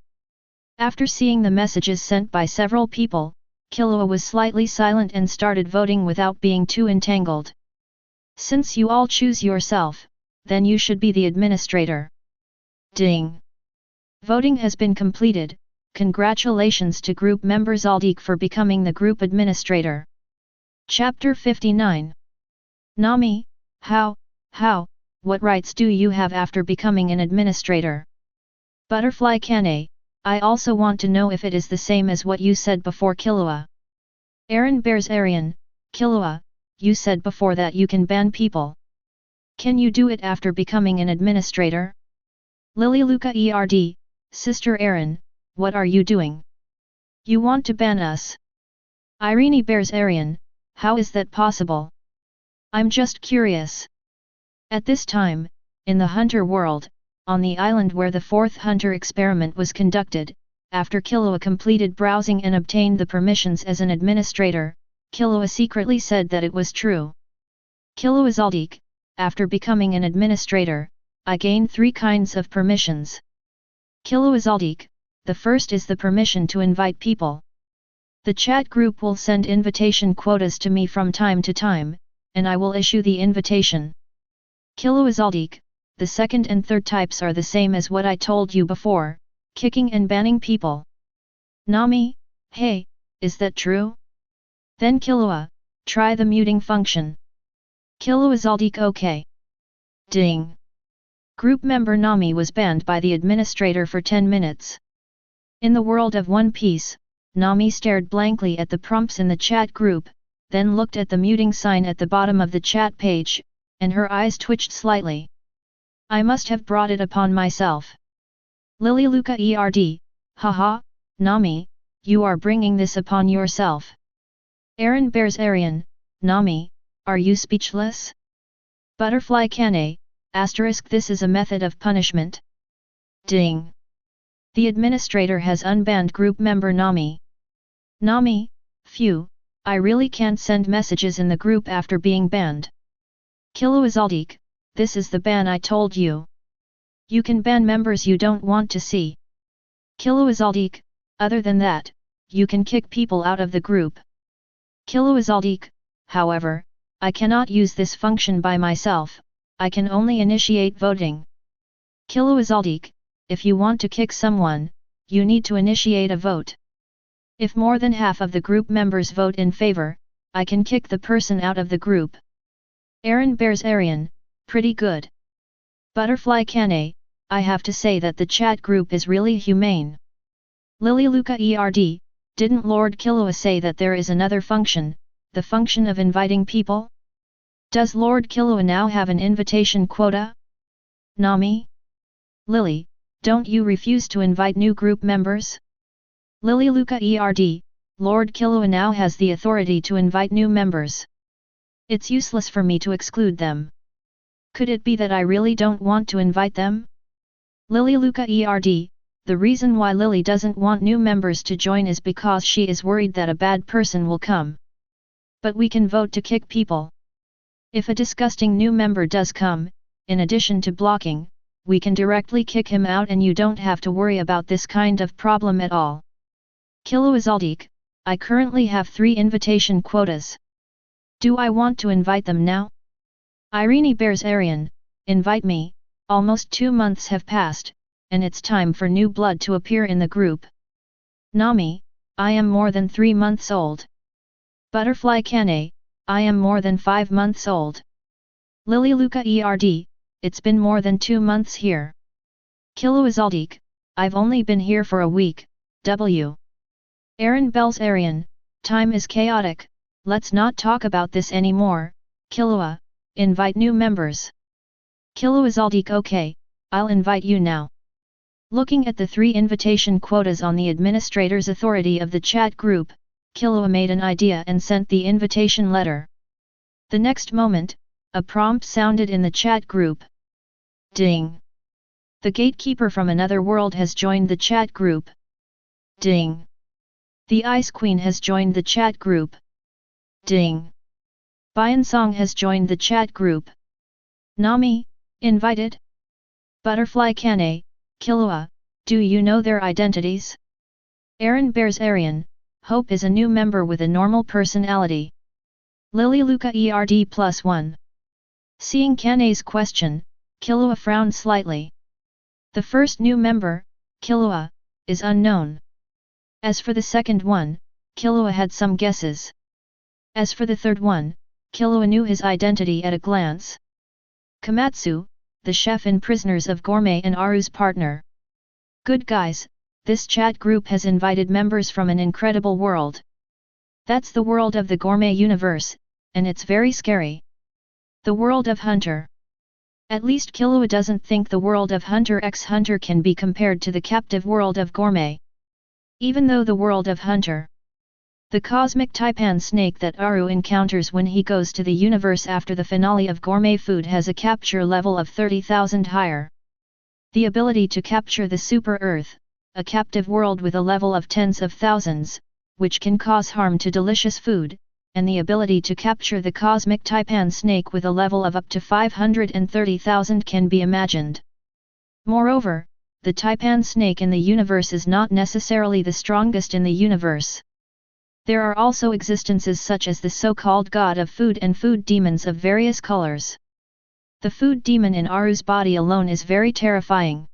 A: After seeing the messages sent by several people, Killua was slightly silent and started voting without being too entangled. Since you all choose yourself, then you should be the administrator. Ding! Voting has been completed. Congratulations to group member Zoldyck for becoming the group administrator. Chapter 59. Nami, how, what rights do you have after becoming an administrator? Butterfly Kane, I also want to know if it is the same as what you said before Killua. Aaron Bears Arian, Killua, you said before that you can ban people. Can you do it after becoming an administrator? Lily Luca ERD, Sister Aaron, what are you doing? You want to ban us? Irene Bears Arian, how is that possible? I'm just curious. At this time, in the Hunter world, on the island where the fourth Hunter experiment was conducted, after Killua completed browsing and obtained the permissions as an administrator, Killua secretly said that it was true. Killua Zoldyck, after becoming an administrator, I gained 3 kinds of permissions. Killua Zoldyck, the first is the permission to invite people. The chat group will send invitation quotas to me from time to time, and I will issue the invitation. Killua Zoldyck, the second and third types are the same as what I told you before, kicking and banning people. Nami, hey, is that true? Then Killua, try the muting function. Killua Zoldyck OK. Ding! Group member Nami was banned by the administrator for 10 minutes. In the world of One Piece, Nami stared blankly at the prompts in the chat group, then looked at the muting sign at the bottom of the chat page, and her eyes twitched slightly. I must have brought it upon myself. Lily Luca ERD, haha, Nami, you are bringing this upon yourself. Aaron Bears Arian, Nami, are you speechless? Butterfly Kane, asterisk this is a method of punishment. Ding! The administrator has unbanned group member Nami. Nami, phew, I really can't send messages in the group after being banned. Killua Zoldyck, this is the ban I told you. You can ban members you don't want to see. Killua Zoldyck, other than that, you can kick people out of the group. Killua Zoldyck, however, I cannot use this function by myself, I can only initiate voting. Killua Zoldyck, if you want to kick someone, you need to initiate a vote. If more than half of the group members vote in favor, I can kick the person out of the group. Aaron Bears Arian, pretty good. Butterfly Kane, I have to say that the chat group is really humane. Lily Luca ERD, didn't Lord Killua say that there is another function, the function of inviting people? Does Lord Killua now have an invitation quota? Nami? Lily, don't you refuse to invite new group members? Lily Luca ERD, Lord Killua now has the authority to invite new members. It's useless for me to exclude them. Could it be that I really don't want to invite them? Lily Luca ERD, the reason why Lily doesn't want new members to join is because she is worried that a bad person will come. But we can vote to kick people. If a disgusting new member does come, in addition to blocking, we can directly kick him out and you don't have to worry about this kind of problem at all. Killua Zoldyck, I currently have 3 invitation quotas. Do I want to invite them now? Irene Bears Arian, invite me, almost 2 months have passed, and it's time for new blood to appear in the group. Nami, I am more than 3 months old. Butterfly Kane, I am more than 5 months old. Lily Luca ERD, it's been more than 2 months here. Killua Zoldyck, I've only been here for a week, W. Aaron bells Arian, time is chaotic, let's not talk about this anymore, Killua, invite new members. Killua Zoldyck okay, I'll invite you now. Looking at the 3 invitation quotas on the administrator's authority of the chat group, Killua made an idea and sent the invitation letter. The next moment, a prompt sounded in the chat group. Ding! The gatekeeper from another world has joined the chat group. Ding! The Ice Queen has joined the chat group. Ding! Song has joined the chat group. Nami, invited? Butterfly Kane, Killua, do you know their identities? Aaron bears Arian, Hope is a new member with a normal personality. Lily Luca ERD+1. Seeing Kane's question, Killua frowned slightly. The first new member, Killua, is unknown. As for the second one, Killua had some guesses. As for the third one, Killua knew his identity at a glance. Komatsu, the chef in Prisoners of Gourmet and Aru's partner. Good guys, this chat group has invited members from an incredible world. That's the world of the Gourmet universe, and it's very scary. The world of Hunter. At least Killua doesn't think the world of Hunter x Hunter can be compared to the captive world of Gourmet. Even though the world of Hunter, the cosmic taipan snake that Aru encounters when he goes to the universe after the finale of Gourmet Food has a capture level of 30,000 higher. The ability to capture the Super Earth, a captive world with a level of tens of thousands, which can cause harm to delicious food, and the ability to capture the cosmic taipan snake with a level of up to 530,000 can be imagined. Moreover, the taipan snake in the universe is not necessarily the strongest in the universe. There are also existences such as the so-called god of food and food demons of various colors. The food demon in Aru's body alone is very terrifying.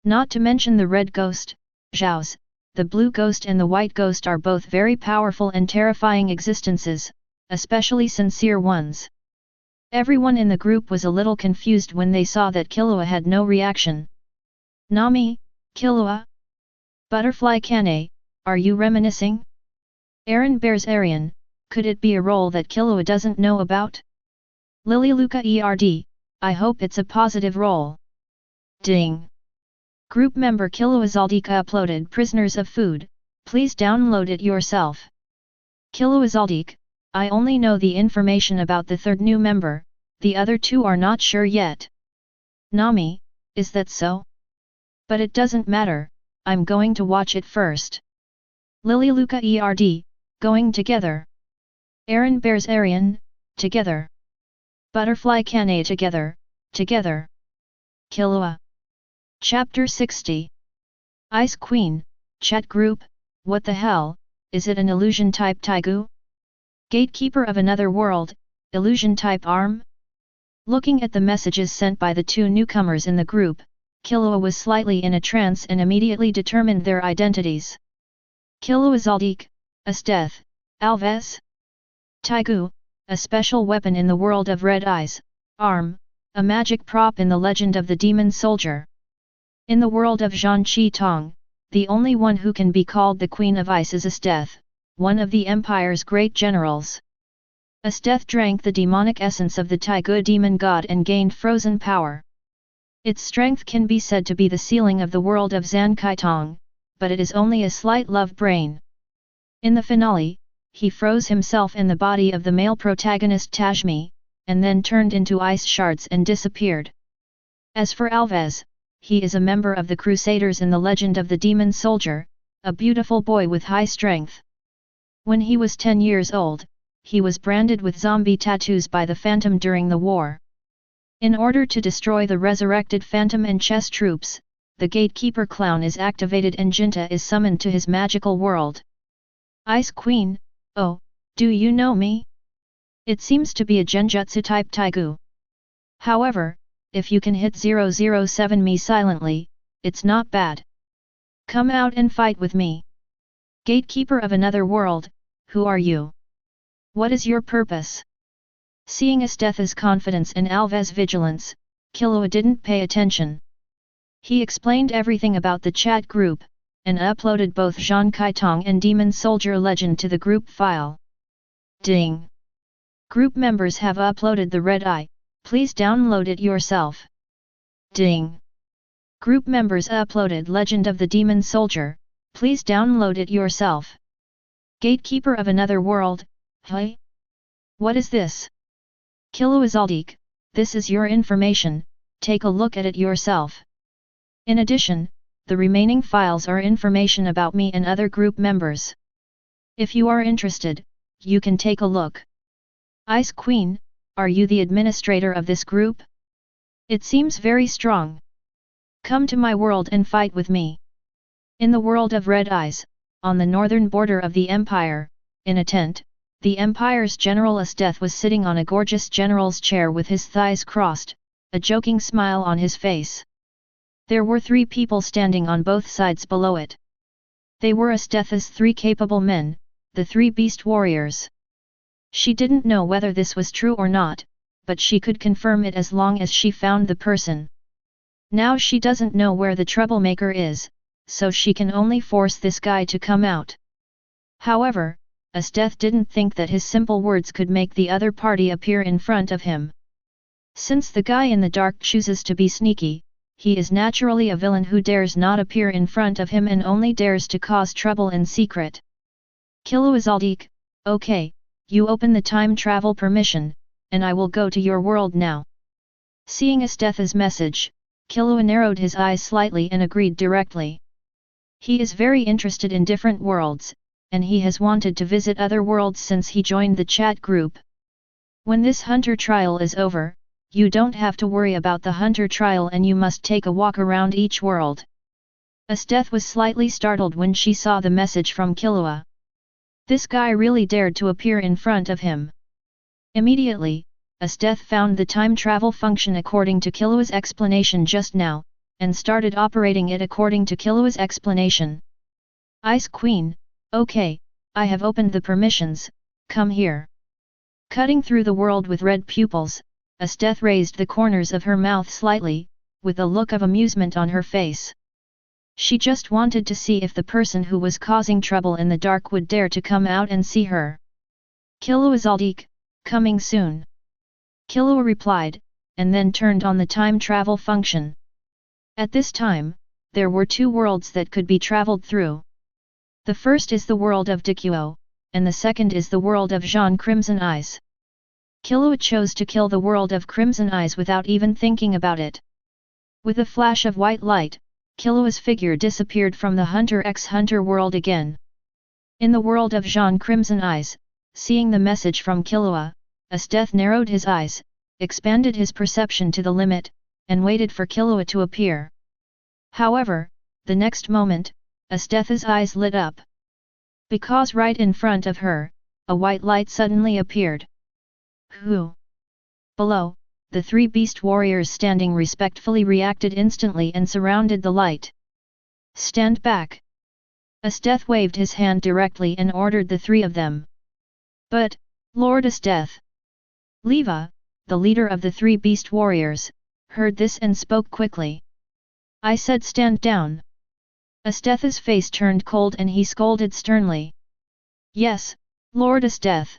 A: Not to mention the red ghost, Zhao's, the blue ghost and the white ghost are both very powerful and terrifying existences, especially sincere ones. Everyone in the group was a little confused when they saw that Killua had no reaction. Nami, Killua? Butterfly Kane, are you reminiscing? Aaron bears Arian, could it be a role that Killua doesn't know about? Lily Luca ERD, I hope it's a positive role. Ding! Group member Killua Zoldyck uploaded Prisoners of Food, please download it yourself. Killua Zoldyck, I only know the information about the third new member, the other 2 are not sure yet. Nami, is that so? But it doesn't matter, I'm going to watch it first. Lily Luca ERD, going together. Aaron bears Arian, together. Butterfly Kane together, together. Killua. Chapter 60. Ice Queen, chat group, what the hell, is it an illusion type Taigu? Gatekeeper of another world, illusion type arm? Looking at the messages sent by the 2 newcomers in the group, Killua was slightly in a trance and immediately determined their identities. Killua Zoldyck, Esteth, Alves. Taigu, a special weapon in the world of Red Eyes, arm, a magic prop in the legend of the Demon Soldier. In the world of Zhan Qi Tong, the only one who can be called the Queen of Ice is Esteth, one of the Empire's great generals. Esteth drank the demonic essence of the Taigu demon god and gained frozen power. Its strength can be said to be the ceiling of the world of Zhan Kai Tong, but it is only a slight love brain. In the finale, he froze himself and the body of the male protagonist Tajmi, and then turned into ice shards and disappeared. As for Alves, he is a member of the Crusaders in the legend of the Demon Soldier, a beautiful boy with high strength. When he was 10 years old, he was branded with zombie tattoos by the Phantom during the war. In order to destroy the resurrected Phantom and chess troops, the Gatekeeper clown is activated and Jinta is summoned to his magical world. Ice Queen, oh, do you know me? It seems to be a genjutsu type Taigu. However, if you can hit 007 me silently, it's not bad. Come out and fight with me. Gatekeeper of another world, who are you? What is your purpose? Seeing Estetha's confidence and Alves' vigilance, Killua didn't pay attention. He explained everything about the chat group, and uploaded both Zhang Kaitong and Demon Soldier Legend to the group file. Ding! Group members have uploaded the red eye, please download it yourself. Ding! Group members uploaded Legend of the Demon Soldier, please download it yourself. Gatekeeper of another world, hey? What is this? Killua Zoldyck, this is your information, take a look at it yourself. In addition, the remaining files are information about me and other group members. If you are interested, you can take a look. Ice Queen, are you the administrator of this group? It seems very strong. Come to my world and fight with me. In the world of Red Eyes, on the northern border of the Empire, in a tent, the Empire's General Asteth was sitting on a gorgeous general's chair with his thighs crossed, a joking smile on his face. There were 3 people standing on both sides below it. They were Asteth's 3 capable men, the 3 beast warriors. She didn't know whether this was true or not, but she could confirm it as long as she found the person. Now she doesn't know where the troublemaker is, so she can only force this guy to come out. However, Asteth didn't think that his simple words could make the other party appear in front of him. Since the guy in the dark chooses to be sneaky, he is naturally a villain who dares not appear in front of him and only dares to cause trouble in secret. Killua Zoldyck, okay, you open the time travel permission, and I will go to your world now. Seeing Asteth's message, Killua narrowed his eyes slightly and agreed directly. He is very interested in different worlds, and he has wanted to visit other worlds since he joined the chat group. When this hunter trial is over, you don't have to worry about the hunter trial and you must take a walk around each world. Asteth was slightly startled when she saw the message from Killua. This guy really dared to appear in front of him. Immediately, Asteth found the time travel function according to Killua's explanation just now, and started operating it according to Killua's explanation. Ice Queen, okay, I have opened the permissions, come here. Cutting through the world with red pupils, Asteth raised the corners of her mouth slightly, with a look of amusement on her face. She just wanted to see if the person who was causing trouble in the dark would dare to come out and see her. Killua Zoldyck, coming soon. Killua replied, and then turned on the time travel function. At this time, there were 2 worlds that could be traveled through. The first is the world of Dikuo, and the second is the world of Jean Crimson Eyes. Killua chose to kill the world of Crimson Eyes without even thinking about it. With a flash of white light, Killua's figure disappeared from the Hunter x Hunter world again. In the world of Jean Crimson Eyes, seeing the message from Killua, Asteth narrowed his eyes, expanded his perception to the limit, and waited for Killua to appear. However, the next moment, Asteth's eyes lit up. Because right in front of her, a white light suddenly appeared. Who? Below, the 3 beast warriors standing respectfully reacted instantly and surrounded the light. Stand back! Asteth waved his hand directly and ordered the 3 of them. But, Lord Asteth! Leva, the leader of the 3 beast warriors, heard this and spoke quickly. I said stand down. Asteth's face turned cold and he scolded sternly. Yes, Lord Asteth.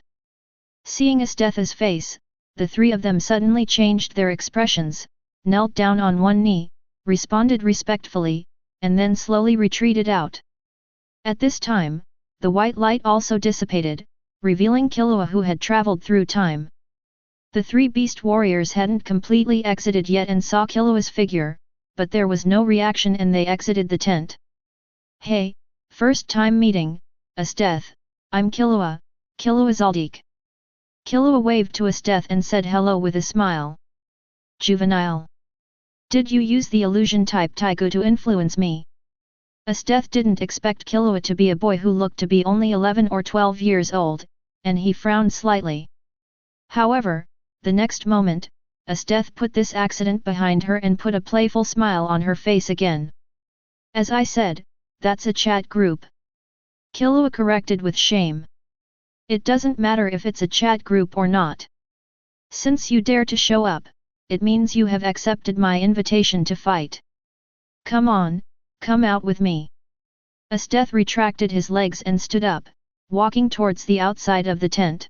A: Seeing Asteth's face, the 3 of them suddenly changed their expressions, knelt down on one knee, responded respectfully, and then slowly retreated out. At this time, the white light also dissipated, revealing Killua who had traveled through time. The 3 beast warriors hadn't completely exited yet and saw Killua's figure, but there was no reaction and they exited the tent. Hey, first time meeting, Asteth, I'm Killua, Killua Zoldyck. Killua waved to Asteth and said hello with a smile. Juvenile. Did you use the illusion type Taigu to influence me? Asteth didn't expect Killua to be a boy who looked to be only 11 or 12 years old, and he frowned slightly. However, the next moment, Asteth put this accident behind her and put a playful smile on her face again. As I said, that's a chat group. Killua corrected with shame. It doesn't matter if it's a chat group or not. Since you dare to show up, it means you have accepted my invitation to fight. Come on, come out with me. Asteth retracted his legs and stood up, walking towards the outside of the tent.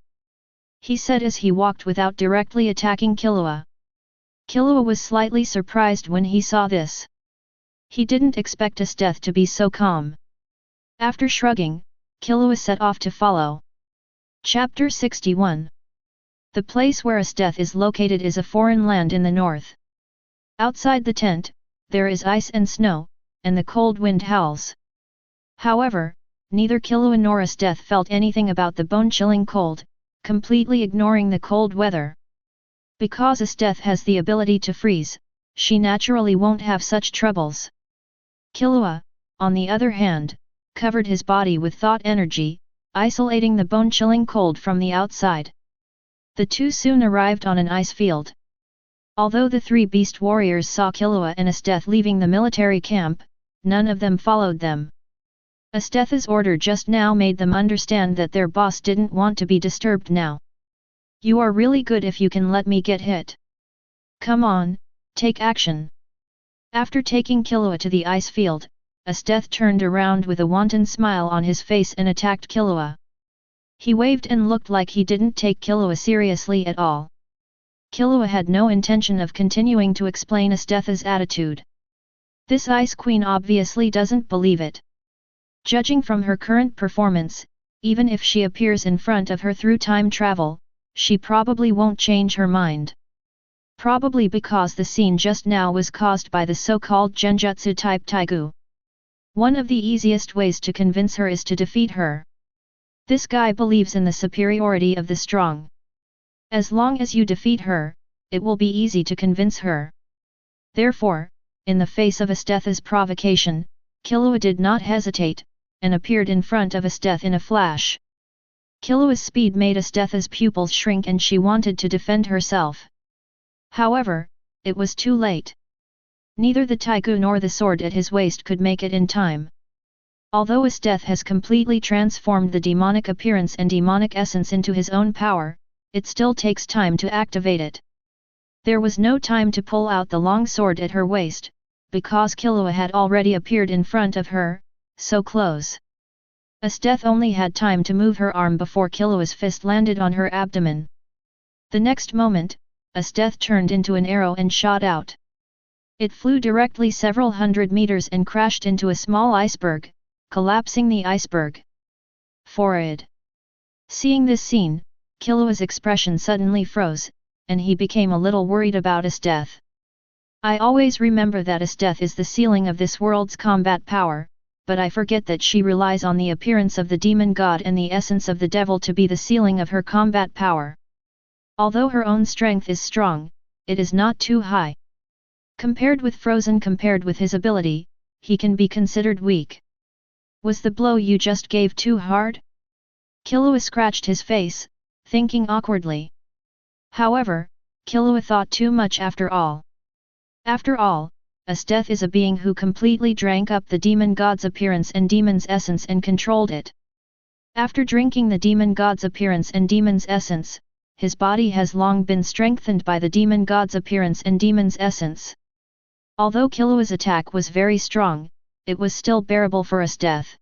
A: He said as he walked without directly attacking Killua. Killua was slightly surprised when he saw this. He didn't expect Asteth to be so calm. After shrugging, Killua set off to follow. Chapter 61. The place where Asteth is located is a foreign land in the north. Outside the tent, there is ice and snow, and the cold wind howls. However, neither Killua nor Asteth felt anything about the bone-chilling cold, completely ignoring the cold weather. Because Asteth has the ability to freeze, she naturally won't have such troubles. Killua, on the other hand, covered his body with thought energy, isolating the bone-chilling cold from the outside. The two soon arrived on an ice field. Although the three beast warriors saw Killua and Asteth leaving the military camp, none of them followed them. Asteth's order just now made them understand that their boss didn't want to be disturbed now. "You are really good if you can let me get hit. Come on, take action." After taking Killua to the ice field, Asteth turned around with a wanton smile on his face and attacked Killua. He waved and looked like he didn't take Killua seriously at all. Killua had no intention of continuing to explain Asteth's attitude. This Ice Queen obviously doesn't believe it. Judging from her current performance, even if she appears in front of her through time travel, she probably won't change her mind. Probably because the scene just now was caused by the so-called genjutsu type Taigu. One of the easiest ways to convince her is to defeat her. This guy believes in the superiority of the strong. As long as you defeat her, it will be easy to convince her. Therefore, in the face of Asteth's provocation, Killua did not hesitate, and appeared in front of Asteth in a flash. Killua's speed made Asteth's pupils shrink and she wanted to defend herself. However, it was too late. Neither the Taigu nor the sword at his waist could make it in time. Although Asteth has completely transformed the demonic appearance and demonic essence into his own power, it still takes time to activate it. There was no time to pull out the long sword at her waist, because Killua had already appeared in front of her, so close. Asteth only had time to move her arm before Killua's fist landed on her abdomen. The next moment, Asteth turned into an arrow and shot out. It flew directly several hundred meters and crashed into a small iceberg, collapsing the iceberg. Forward. Seeing this scene, Killua's expression suddenly froze, and he became a little worried about Asteth. "I always remember that Asteth is the ceiling of this world's combat power, but I forget that she relies on the appearance of the demon god and the essence of the devil to be the ceiling of her combat power. Although her own strength is strong, it is not too high. Compared with his ability, he can be considered weak. Was the blow you just gave too hard?" Killua scratched his face, thinking awkwardly. However, Killua thought too much after all. After all, Asteth is a being who completely drank up the demon god's appearance and demon's essence and controlled it. After drinking the demon god's appearance and demon's essence, his body has long been strengthened by the demon god's appearance and demon's essence. Although Killua's attack was very strong, it was still bearable for Asteth.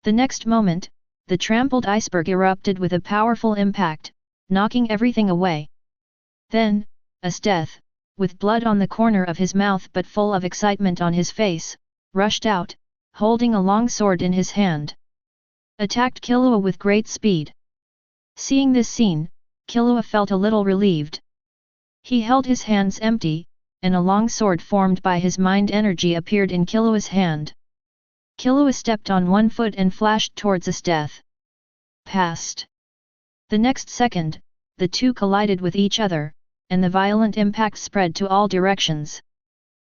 A: The next moment, the trampled iceberg erupted with a powerful impact, knocking everything away. Then, Asteth, with blood on the corner of his mouth but full of excitement on his face, rushed out, holding a long sword in his hand. Attacked Killua with great speed. Seeing this scene, Killua felt a little relieved. He held his hands empty, and a long sword formed by his mind energy appeared in Killua's hand. Killua stepped on one foot and flashed towards Asteth. Passed. The next second, the two collided with each other, and the violent impact spread to all directions.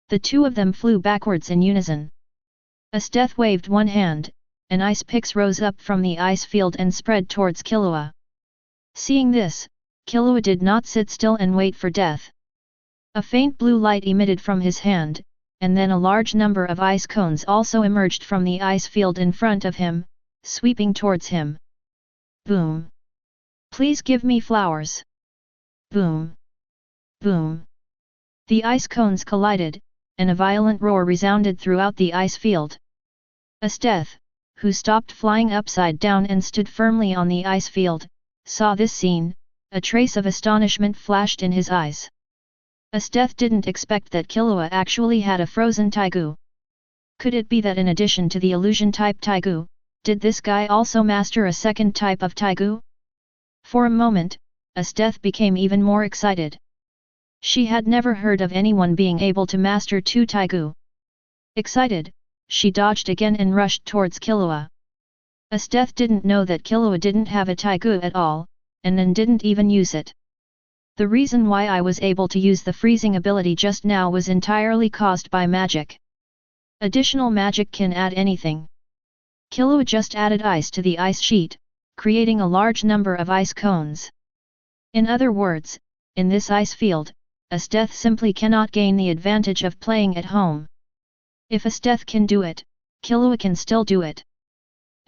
A: The two of them flew backwards in unison. Asteth waved one hand, and ice picks rose up from the ice field and spread towards Killua. Seeing this, Killua did not sit still and wait for death. A faint blue light emitted from his hand, and then a large number of ice cones also emerged from the ice field in front of him, sweeping towards him. Boom! Please give me flowers! Boom! Boom! The ice cones collided, and a violent roar resounded throughout the ice field. Esteth, who stopped flying upside down and stood firmly on the ice field, saw this scene. A trace of astonishment flashed in his eyes. Esteth didn't expect that Killua actually had a frozen taigu. Could it be that in addition to the illusion-type taigu, did this guy also master a second type of taigu? For a moment, Esteth became even more excited. She had never heard of anyone being able to master two taigu. Excited, she dodged again and rushed towards Killua. Esteth didn't know that Killua didn't have a taigu at all, and then didn't even use it. The reason why I was able to use the freezing ability just now was entirely caused by magic. Additional magic can add anything. Killua just added ice to the ice sheet, creating a large number of ice cones. In other words, in this ice field, Esteth simply cannot gain the advantage of playing at home. If Esteth can do it, Killua can still do it.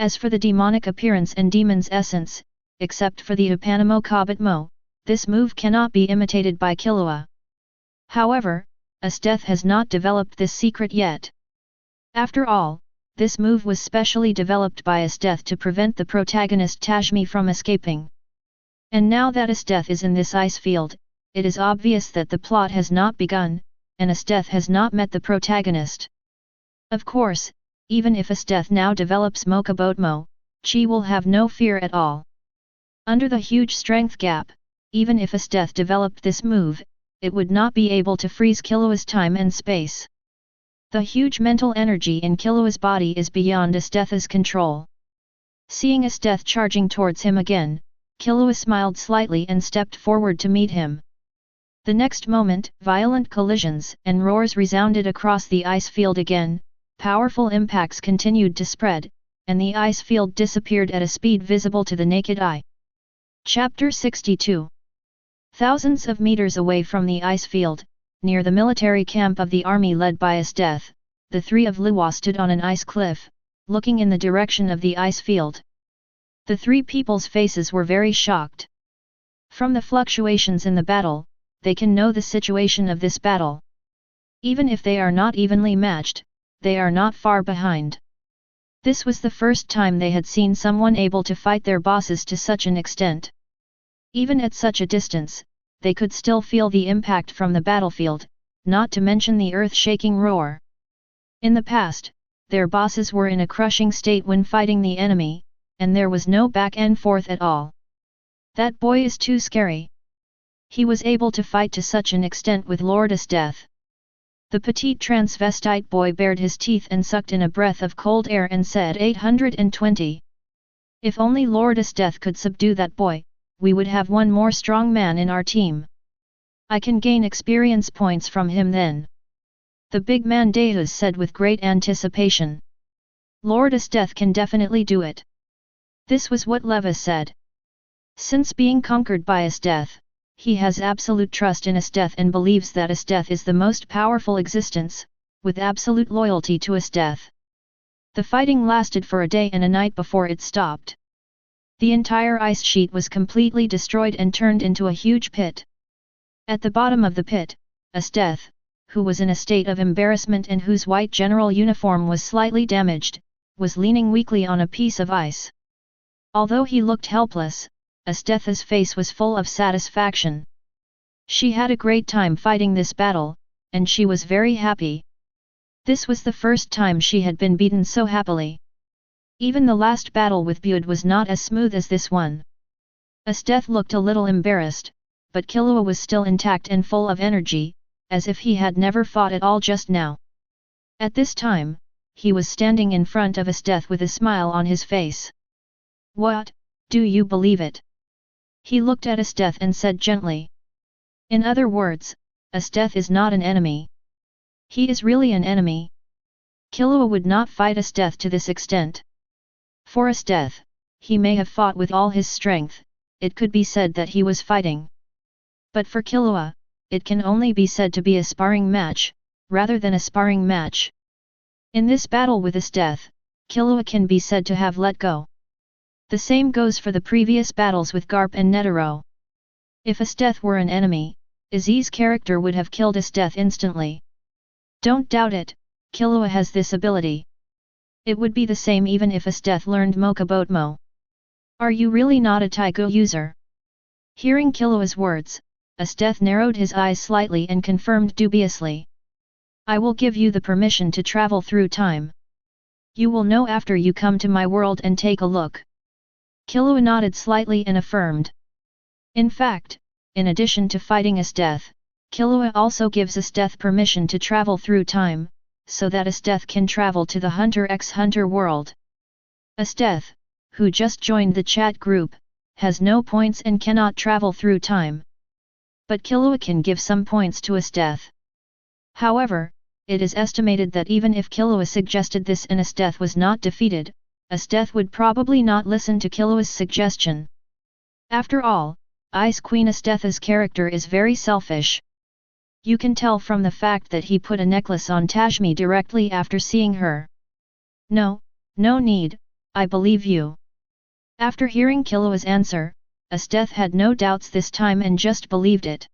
A: As for the demonic appearance and demon's essence, except for the Upanamo Kabatmo, this move cannot be imitated by Killua. However, Esteth has not developed this secret yet. After all, this move was specially developed by Esteth to prevent the protagonist Tajmi from escaping. And now that Esteth is in this ice field, it is obvious that the plot has not begun, and Esteth has not met the protagonist. Of course, even if Esteth now develops Mokabotmo, she will have no fear at all. Under the huge strength gap, even if Esteth developed this move, it would not be able to freeze Killua's time and space. The huge mental energy in Killua's body is beyond Esteth's control. Seeing Esteth charging towards him again, Killua smiled slightly and stepped forward to meet him. The next moment, violent collisions and roars resounded across the ice field again, powerful impacts continued to spread, and the ice field disappeared at a speed visible to the naked eye. Chapter 62. Thousands of meters away from the ice field, near the military camp of the army led by Esteth, the three of Lua stood on an ice cliff, looking in the direction of the ice field. The three people's faces were very shocked. From the fluctuations in the battle, they can know the situation of this battle. Even if they are not evenly matched, they are not far behind. This was the first time they had seen someone able to fight their bosses to such an extent. Even at such a distance, they could still feel the impact from the battlefield, not to mention the earth-shaking roar. In the past, their bosses were in a crushing state when fighting the enemy, and there was no back and forth at all. That boy is too scary. He was able to fight to such an extent with Lord Esteth. The petite transvestite boy bared his teeth and sucked in a breath of cold air and said 820. If only Lord Esteth could subdue that boy, we would have one more strong man in our team. I can gain experience points from him then. The big man Dehus said with great anticipation. Lord Esteth can definitely do it. This was what Leva said. Since being conquered by Esteth, he has absolute trust in Esteth and believes that Esteth is the most powerful existence, with absolute loyalty to Esteth. The fighting lasted for a day and a night before it stopped. The entire ice sheet was completely destroyed and turned into a huge pit. At the bottom of the pit, Esteth, who was in a state of embarrassment and whose white general uniform was slightly damaged, was leaning weakly on a piece of ice. Although he looked helpless, Esteth's face was full of satisfaction. She had a great time fighting this battle, and she was very happy. This was the first time she had been beaten so happily. Even the last battle with Bud was not as smooth as this one. Esteth looked a little embarrassed, but Killua was still intact and full of energy, as if he had never fought at all just now. At this time, he was standing in front of Esteth with a smile on his face. What, do you believe it? He looked at Esteth and said gently. In other words, Esteth is not an enemy. He is really an enemy. Killua would not fight Esteth to this extent. For Esteth, he may have fought with all his strength, it could be said that he was fighting. But for Killua, it can only be said to be a sparring match, rather than a sparring match. In this battle with Esteth, Killua can be said to have let go. The same goes for the previous battles with Garp and Netero. If Esteth were an enemy, Izzy's character would have killed Esteth instantly. Don't doubt it, Killua has this ability. It would be the same even if Esteth learned Mokabotmo. Are you really not a Taigu user? Hearing Killua's words, Esteth narrowed his eyes slightly and confirmed dubiously. I will give you the permission to travel through time. You will know after you come to my world and take a look. Killua nodded slightly and affirmed. In fact, in addition to fighting Esteth, Killua also gives Esteth permission to travel through time, so that Esteth can travel to the Hunter x Hunter world. Esteth, who just joined the chat group, has no points and cannot travel through time. But Killua can give some points to Esteth. However, it is estimated that even if Killua suggested this and Esteth was not defeated, Esteth would probably not listen to Killua's suggestion. After all, Ice Queen Esteth's character is very selfish. You can tell from the fact that he put a necklace on Tashmi directly after seeing her. No need, I believe you. After hearing Killua's answer, Esteth had no doubts this time and just believed it.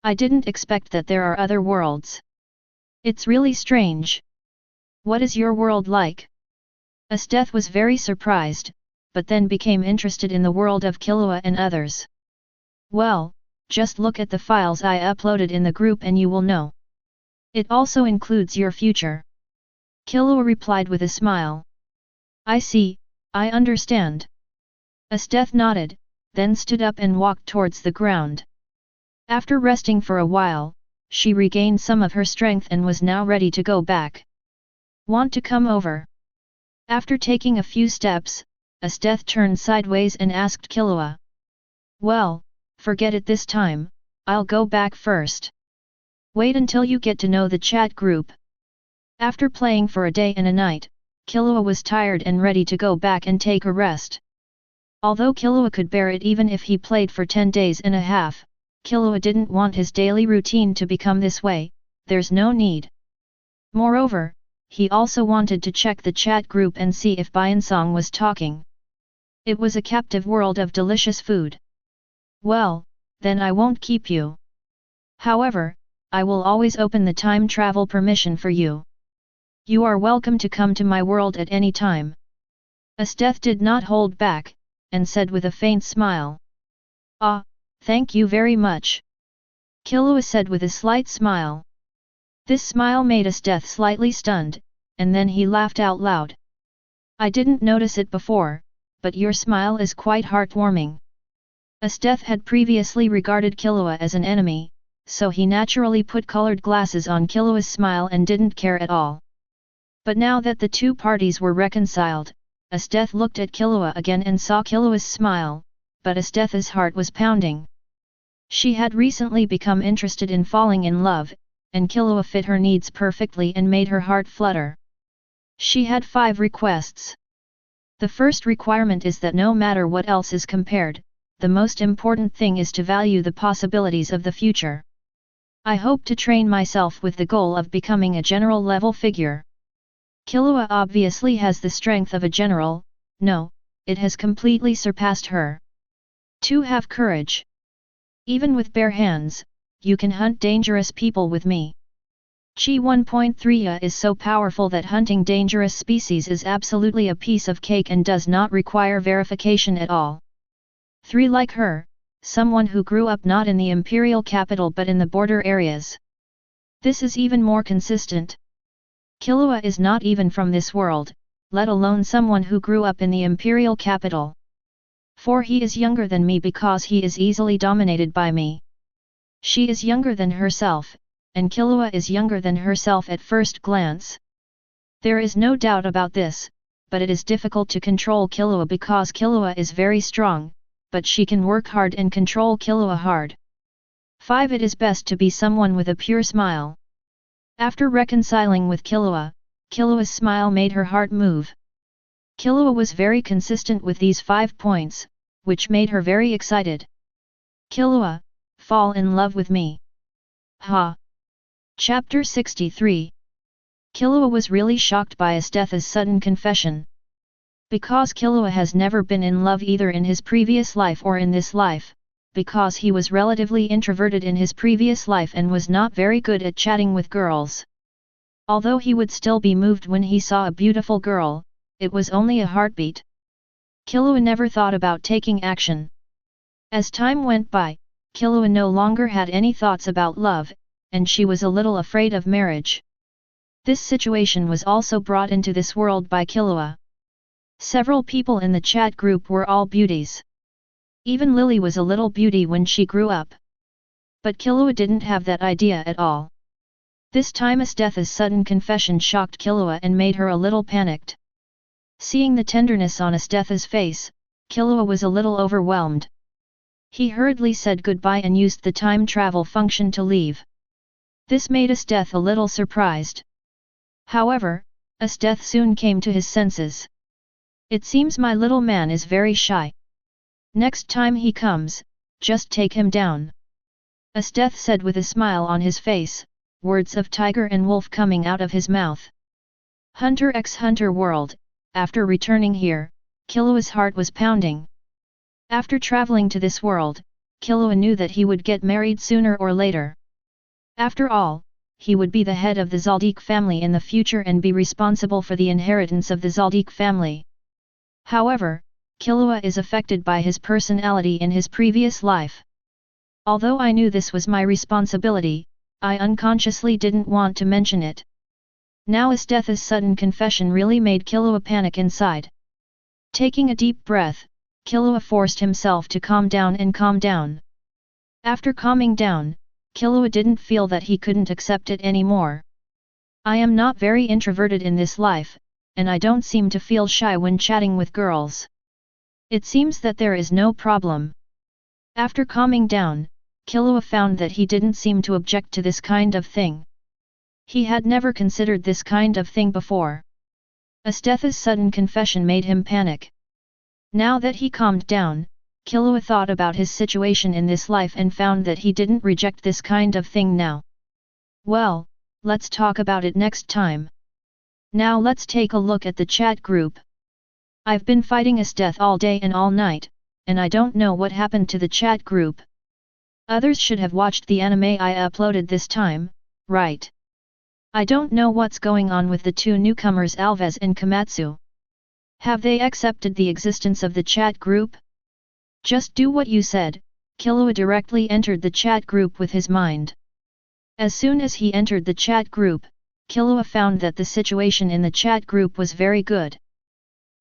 A: I didn't expect that there are other worlds. It's really strange. What is your world like? Esteth was very surprised, but then became interested in the world of Killua and others. Well, just look at the files I uploaded in the group and you will know. It also includes your future. Killua replied with a smile. I see, I understand. Esteth nodded, then stood up and walked towards the ground. After resting for a while, she regained some of her strength and was now ready to go back. Want to come over? After taking a few steps, Esteth turned sideways and asked Killua. Well, forget it this time, I'll go back first. Wait until you get to know the chat group. After playing for a day and a night, Killua was tired and ready to go back and take a rest. Although Killua could bear it even if he played for 10 days and a half, Killua didn't want his daily routine to become this way, there's no need. Moreover, he also wanted to check the chat group and see if Byansong was talking. It was a captive world of delicious food. Well, then I won't keep you. However, I will always open the time travel permission for you. You are welcome to come to my world at any time. Esteth did not hold back, and said with a faint smile. Ah, thank you very much. Killua said with a slight smile. This smile made Esteth slightly stunned, and then he laughed out loud. I didn't notice it before, but your smile is quite heartwarming. Esteth had previously regarded Killua as an enemy, so he naturally put colored glasses on Killua's smile and didn't care at all. But now that the two parties were reconciled, Esteth looked at Killua again and saw Killua's smile, but Esteth's heart was pounding. She had recently become interested in falling in love, and Killua fit her needs perfectly and made her heart flutter. She had 5 requests. The first requirement is that no matter what else is compared, the most important thing is to value the possibilities of the future. I hope to train myself with the goal of becoming a general level figure. Killua obviously has the strength of a general, no, it has completely surpassed her. 2. Have courage. Even with bare hands, you can hunt dangerous people with me. Chi 1.3 is so powerful that hunting dangerous species is absolutely a piece of cake and does not require verification at all. 3. Like her, someone who grew up not in the imperial capital but in the border areas. This is even more consistent. Killua is not even from this world, let alone someone who grew up in the imperial capital. 4. He is younger than me because he is easily dominated by me. She is younger than herself, and Killua is younger than herself at first glance. There is no doubt about this, but it is difficult to control Killua because Killua is very strong, but she can work hard and control Killua hard. 5. It is best to be someone with a pure smile. After reconciling with Killua, Killua's smile made her heart move. Killua was very consistent with these 5 points, which made her very excited. Killua, fall in love with me. Ha! Chapter 63. Killua was really shocked by Esteth's sudden confession. Because Killua has never been in love either in his previous life or in this life, because he was relatively introverted in his previous life and was not very good at chatting with girls. Although he would still be moved when he saw a beautiful girl, it was only a heartbeat. Killua never thought about taking action. As time went by, Killua no longer had any thoughts about love, and she was a little afraid of marriage. This situation was also brought into this world by Killua. Several people in the chat group were all beauties. Even Lily was a little beauty when she grew up. But Killua didn't have that idea at all. This time Asthetha's sudden confession shocked Killua and made her a little panicked. Seeing the tenderness on Asthetha's face, Killua was a little overwhelmed. He hurriedly said goodbye and used the time travel function to leave. This made Asthetha a little surprised. However, Asthetha soon came to his senses. It seems my little man is very shy. Next time he comes, just take him down. Asthetha said with a smile on his face, words of tiger and wolf coming out of his mouth. Hunter x Hunter World. After returning here, Killua's heart was pounding. After traveling to this world, Killua knew that he would get married sooner or later. After all, he would be the head of the Zoldyck family in the future and be responsible for the inheritance of the Zoldyck family. However, Killua is affected by his personality in his previous life. Although I knew this was my responsibility, I unconsciously didn't want to mention it. Now Asthetha's sudden confession really made Killua panic inside. Taking a deep breath, Killua forced himself to calm down. After calming down, Killua didn't feel that he couldn't accept it anymore. I am not very introverted in this life, and I don't seem to feel shy when chatting with girls. It seems that there is no problem. After calming down, Killua found that he didn't seem to object to this kind of thing. He had never considered this kind of thing before. Asthetha's sudden confession made him panic. Now that he calmed down, Killua thought about his situation in this life and found that he didn't reject this kind of thing now. Well, let's talk about it next time. Now let's take a look at the chat group. I've been fighting Asthetha all day and all night, and I don't know what happened to the chat group. Others should have watched the anime I uploaded this time, right? I don't know what's going on with the two newcomers Alves and Komatsu. Have they accepted the existence of the chat group? Just do what you said. Killua directly entered the chat group with his mind. As soon as he entered the chat group, Killua found that the situation in the chat group was very good.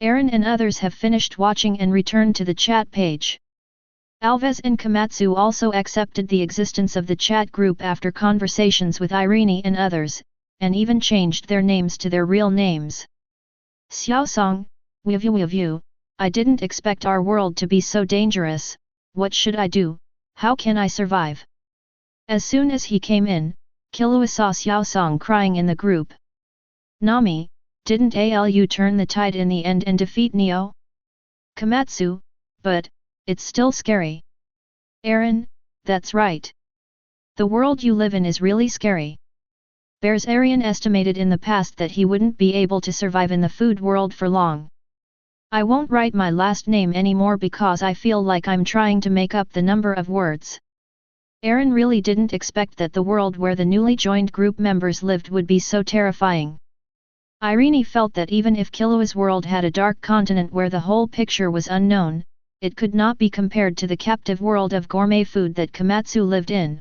A: Aaron and others have finished watching and returned to the chat page. Alves and Komatsu also accepted the existence of the chat group after conversations with Irene and others, and even changed their names to their real names. Xiaosong, Wivu, I didn't expect our world to be so dangerous. What should I do? How can I survive? As soon as he came in, Killua saw Xiaosong crying in the group. Nami, didn't Alu turn the tide in the end and defeat Neo? Komatsu, but it's still scary. Aaron, that's right. The world you live in is really scary. Bears Arian estimated in the past that he wouldn't be able to survive in the food world for long. I won't write my last name anymore because I feel like I'm trying to make up the number of words. Aaron really didn't expect that the world where the newly joined group members lived would be so terrifying. Irene felt that even if Killua's world had a dark continent where the whole picture was unknown, it could not be compared to the captive world of gourmet food that Komatsu lived in.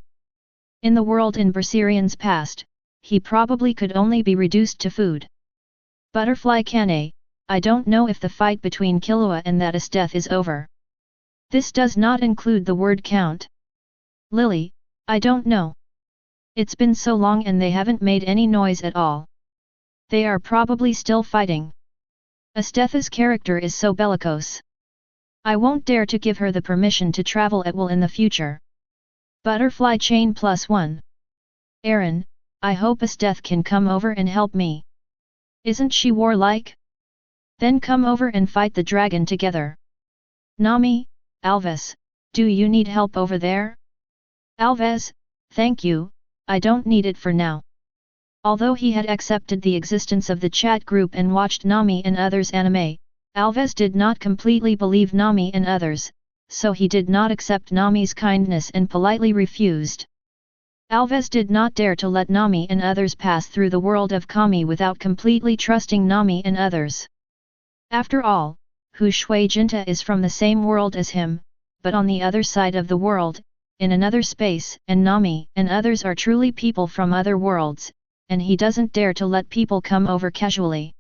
A: In the world in Berserian's past, he probably could only be reduced to food. Butterfly Kane, I don't know if the fight between Killua and that Asthetha is over. This does not include the word count. Lily, I don't know. It's been so long and they haven't made any noise at all. They are probably still fighting. Asthetha's character is so bellicose. I won't dare to give her the permission to travel at will in the future. Butterfly Chain +1. Aaron, I hope Asthetha can come over and help me. Isn't she warlike? Then come over and fight the dragon together. Nami, Alves, do you need help over there? Alves, thank you, I don't need it for now. Although he had accepted the existence of the chat group and watched Nami and others' anime, Alves did not completely believe Nami and others, so he did not accept Nami's kindness and politely refused. Alves did not dare to let Nami and others pass through the world of Kami without completely trusting Nami and others. After all, Hu Shui Jinta is from the same world as him, but on the other side of the world, in another space, and Nami and others are truly people from other worlds, and he doesn't dare to let people come over casually.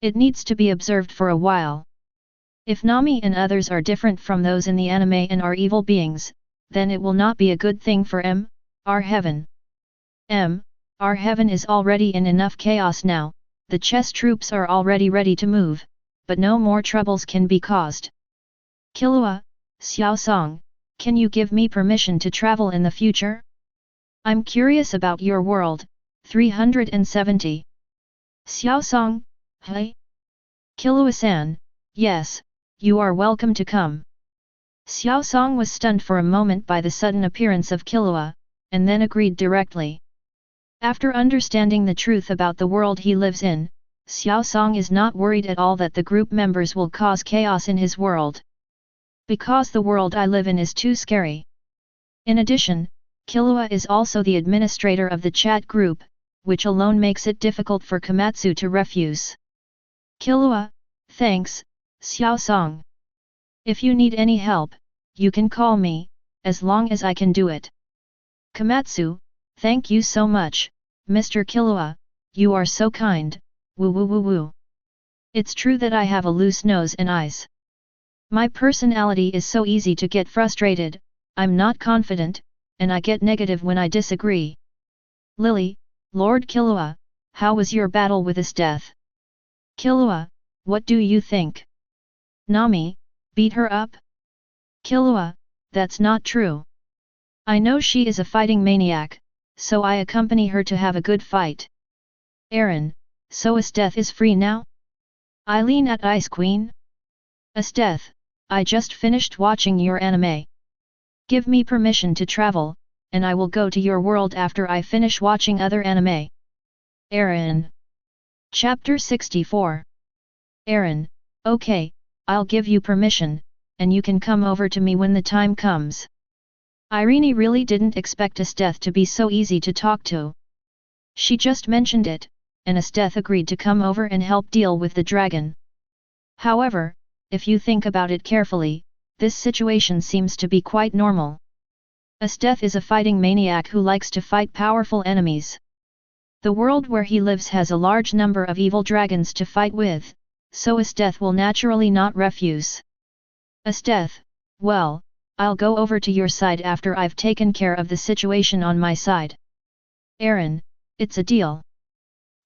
A: It needs to be observed for a while. If Nami and others are different from those in the anime and are evil beings, then it will not be a good thing for our heaven. Our heaven is already in enough chaos now, the chess troops are already ready to move, but no more troubles can be caused. Killua, Xiao Song, can you give me permission to travel in the future? I'm curious about your world. 370. Xiao Song, hey? Killua-san, yes, you are welcome to come. Xiao Song was stunned for a moment by the sudden appearance of Killua, and then agreed directly. After understanding the truth about the world he lives in, Xiao Song is not worried at all that the group members will cause chaos in his world. Because the world I live in is too scary. In addition, Killua is also the administrator of the chat group, which alone makes it difficult for Komatsu to refuse. Killua, thanks, Xiao Song. If you need any help, you can call me, as long as I can do it. Komatsu, thank you so much, Mr. Killua, you are so kind, woo woo woo woo. It's true that I have a loose nose and eyes. My personality is so easy to get frustrated, I'm not confident, and I get negative when I disagree. Lily, Lord Killua, how was your battle with his death? Killua, what do you think? Nami, beat her up? Killua, that's not true. I know she is a fighting maniac, so I accompany her to have a good fight. Aaron, so Esteth is free now? Eileen at Ice Queen? Esteth, I just finished watching your anime. Give me permission to travel, and I will go to your world after I finish watching other anime. Aaron. Chapter 64. Aaron, okay, I'll give you permission, and you can come over to me when the time comes. Irene really didn't expect Esteth to be so easy to talk to. She just mentioned it, and Esteth agreed to come over and help deal with the dragon. However, if you think about it carefully, this situation seems to be quite normal. Esteth is a fighting maniac who likes to fight powerful enemies. The world where he lives has a large number of evil dragons to fight with, so Esteth will naturally not refuse. Esteth, well, I'll go over to your side after I've taken care of the situation on my side. Aaron, it's a deal.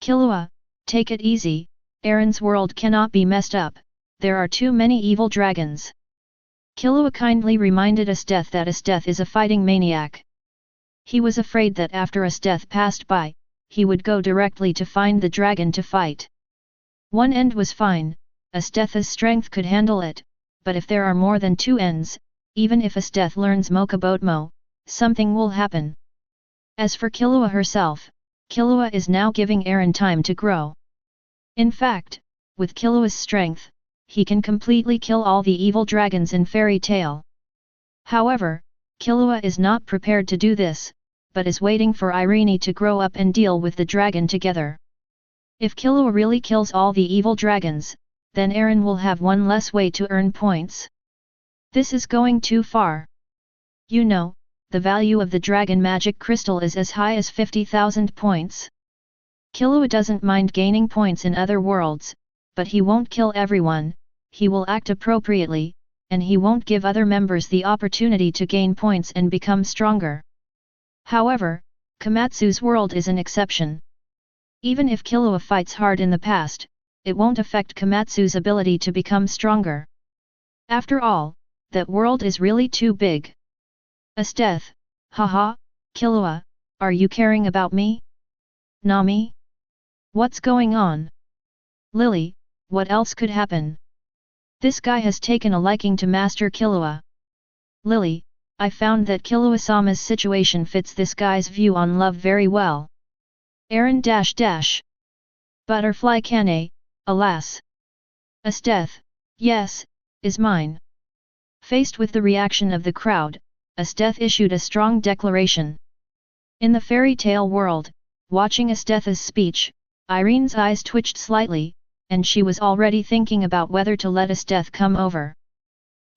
A: Killua, take it easy, Aaron's world cannot be messed up, there are too many evil dragons. Killua kindly reminded Esteth that Esteth is a fighting maniac. He was afraid that after Esteth passed by, he would go directly to find the dragon to fight. One end was fine, Esteth's strength could handle it, but if there are more than two ends, even if Esteth learns Mokabotmo, something will happen. As for Killua herself, Killua is now giving Aaron time to grow. In fact, with Killua's strength, he can completely kill all the evil dragons in Fairy Tail. However, Killua is not prepared to do this, but is waiting for Irene to grow up and deal with the dragon together. If Killua really kills all the evil dragons, then Aaron will have one less way to earn points. This is going too far. You know, the value of the dragon magic crystal is as high as 50,000 points. Killua doesn't mind gaining points in other worlds, but he won't kill everyone, he will act appropriately, and he won't give other members the opportunity to gain points and become stronger. However, Komatsu's world is an exception. Even if Killua fights hard in the past, it won't affect Komatsu's ability to become stronger. After all, that world is really too big. Esteth, haha, Killua, are you caring about me? Nami? What's going on? Lily, what else could happen? This guy has taken a liking to Master Killua. Lily, I found that Killua-sama's situation fits this guy's view on love very well. Aaron -- Butterfly Kane, alas. Esteth, yes, is mine. Faced with the reaction of the crowd, Esteth issued a strong declaration. In the fairy tale world, watching Asthetha's speech, Irene's eyes twitched slightly, and she was already thinking about whether to let Asteth come over.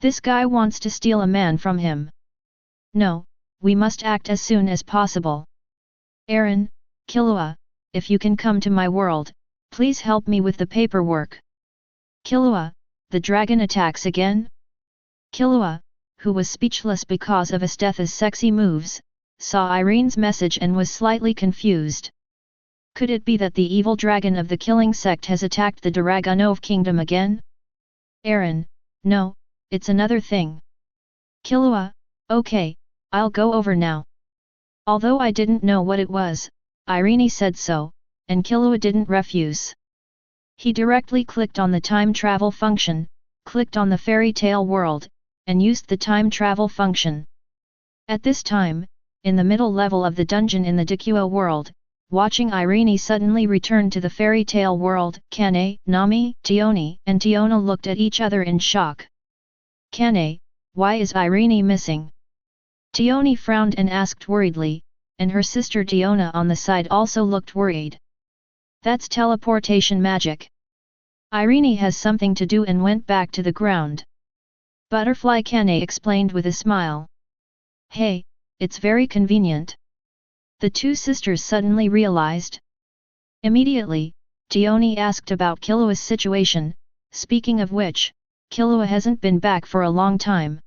A: This guy wants to steal a man from him. No, we must act as soon as possible. Aaron, Killua, if you can come to my world, please help me with the paperwork. Killua, the dragon attacks again? Killua, who was speechless because of Asthetha's sexy moves, saw Irene's message and was slightly confused. Could it be that the evil dragon of the killing sect has attacked the Dragunov kingdom again? Aaron, no, it's another thing. Killua, okay, I'll go over now. Although I didn't know what it was, Irene said so, and Killua didn't refuse. He directly clicked on the time travel function, clicked on the fairy tale world, and used the time travel function. At this time, in the middle level of the dungeon in the Killua world, watching Irene suddenly return to the fairy tale world, Kane, Nami, Tioni, and Tiona looked at each other in shock. Kane, why is Irene missing? Tioni frowned and asked worriedly, and her sister Tiona on the side also looked worried. That's teleportation magic. Irene has something to do and went back to the ground. Butterfly Kane explained with a smile. Hey, it's very convenient. The two sisters suddenly realized. Immediately, Tioni asked about Killua's situation, speaking of which, Killua hasn't been back for a long time.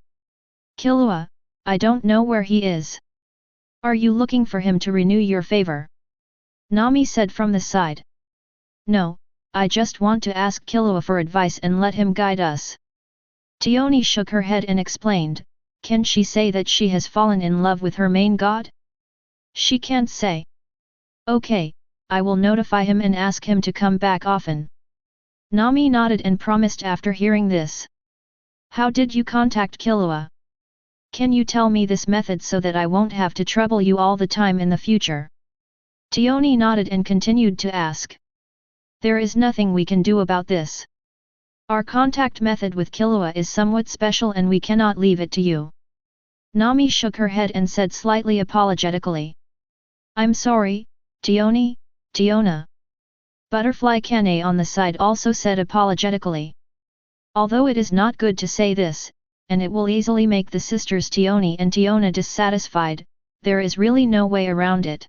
A: Killua, I don't know where he is. Are you looking for him to renew your favor? Nami said from the side. No, I just want to ask Killua for advice and let him guide us. Tioni shook her head and explained, can she say that she has fallen in love with her main god? She can't say. Okay, I will notify him and ask him to come back often. Nami nodded and promised after hearing this. How did you contact Killua? Can you tell me this method so that I won't have to trouble you all the time in the future? Tioni nodded and continued to ask. There is nothing we can do about this. Our contact method with Killua is somewhat special and we cannot leave it to you. Nami shook her head and said slightly apologetically. I'm sorry, Tioni, Tiona. Butterfly Kane on the side also said apologetically. Although it is not good to say this, and it will easily make the sisters Tioni and Tiona dissatisfied, there is really no way around it.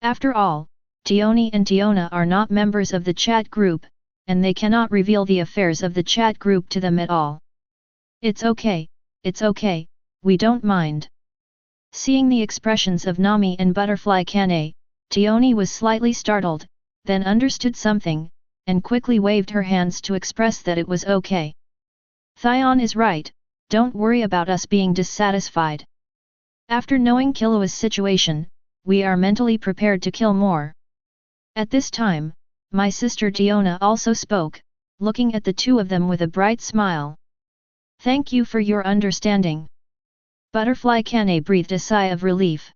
A: After all, Tioni and Tiona are not members of the chat group, and they cannot reveal the affairs of the chat group to them at all. It's okay, we don't mind. Seeing the expressions of Nami and Butterfly Kane, Tioni was slightly startled, then understood something, and quickly waved her hands to express that it was okay. Thion is right, don't worry about us being dissatisfied. After knowing Killua's situation, we are mentally prepared to kill more. At this time, my sister Tiona also spoke, looking at the two of them with a bright smile. Thank you for your understanding. Butterfly Kane breathed a sigh of relief.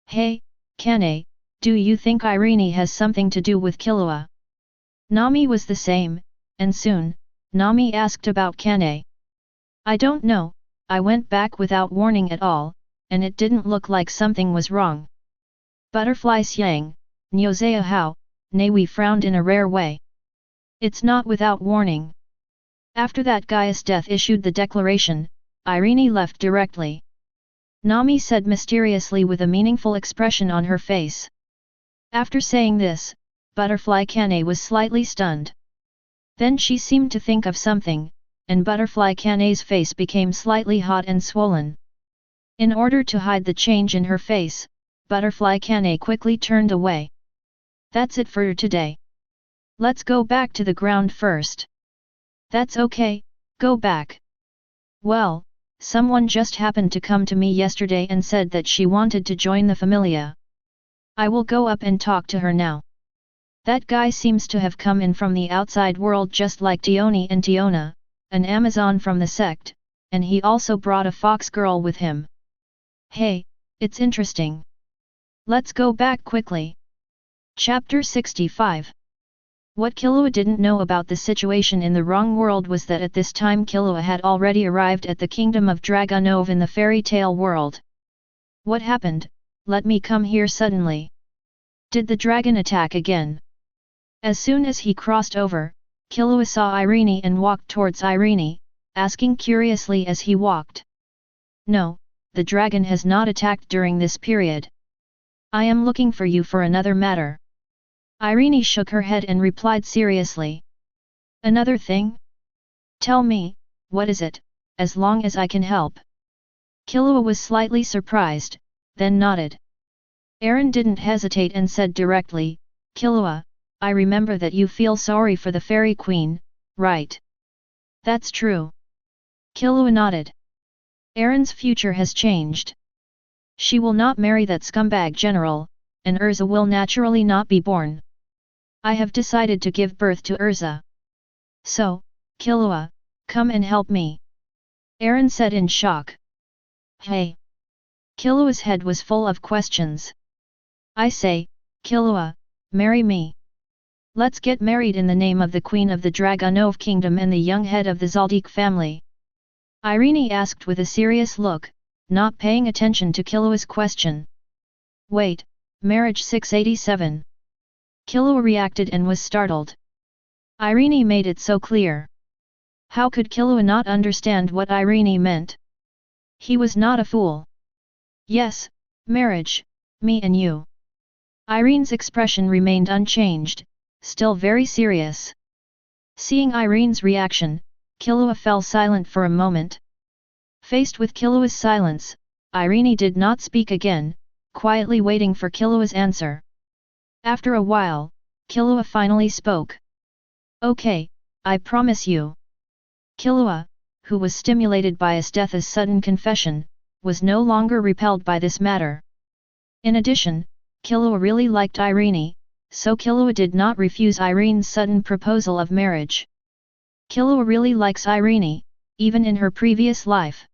A: Hey, Kane, do you think Irene has something to do with Killua? Nami was the same, and soon, Nami asked about Kane. I don't know, I went back without warning at all, and it didn't look like something was wrong. Butterfly Xiang, Nyozea Hao, Newi frowned in a rare way. It's not without warning. After that guy's death issued the declaration, Irene left directly. Nami said mysteriously with a meaningful expression on her face. After saying this, Butterfly Kane was slightly stunned. Then she seemed to think of something, and Butterfly Kane's face became slightly hot and swollen. In order to hide the change in her face, Butterfly Kane quickly turned away. That's it for today. Let's go back to the ground first. That's okay, go back. Well, someone just happened to come to me yesterday and said that she wanted to join the Familia. I will go up and talk to her now. That guy seems to have come in from the outside world just like Tioni and Tiona, an Amazon from the sect, and he also brought a fox girl with him. Hey, it's interesting. Let's go back quickly. Chapter 65. What Killua didn't know about the situation in the wrong world was that at this time Killua had already arrived at the kingdom of Dragunov in the fairy tale world. What happened? let me come here suddenly. Did the dragon attack again? As soon as he crossed over, Killua saw Irene and walked towards Irene, asking curiously as he walked. No, the dragon has not attacked during this period. I am looking for you for another matter. Irene shook her head and replied seriously. Another thing? Tell me, what is it, as long as I can help? Killua was slightly surprised, then nodded. Eren didn't hesitate and said directly, Killua, I remember that you feel sorry for the Fairy Queen, right? That's true. Killua nodded. Eren's future has changed. She will not marry that scumbag general, and Urza will naturally not be born. I have decided to give birth to Urza. So, Killua, come and help me. Eren said in shock. Hey! Killua's head was full of questions. I say, Killua, marry me. Let's get married in the name of the Queen of the Dragonov Kingdom and the young head of the Zoldyck family. Irene asked with a serious look, not paying attention to Killua's question. Wait, marriage 687. Killua reacted and was startled. Irene made it so clear. How could Killua not understand what Irene meant? He was not a fool. Yes, marriage, me and you. Irene's expression remained unchanged, still very serious. Seeing Irene's reaction, Killua fell silent for a moment. Faced with Killua's silence, Irene did not speak again, quietly waiting for Killua's answer. After a while, Killua finally spoke. Okay, I promise you. Killua, who was stimulated by Estetha's sudden confession, was no longer repelled by this matter. In addition, Killua really liked Irene, so Killua did not refuse Irene's sudden proposal of marriage. Killua really likes Irene, even in her previous life.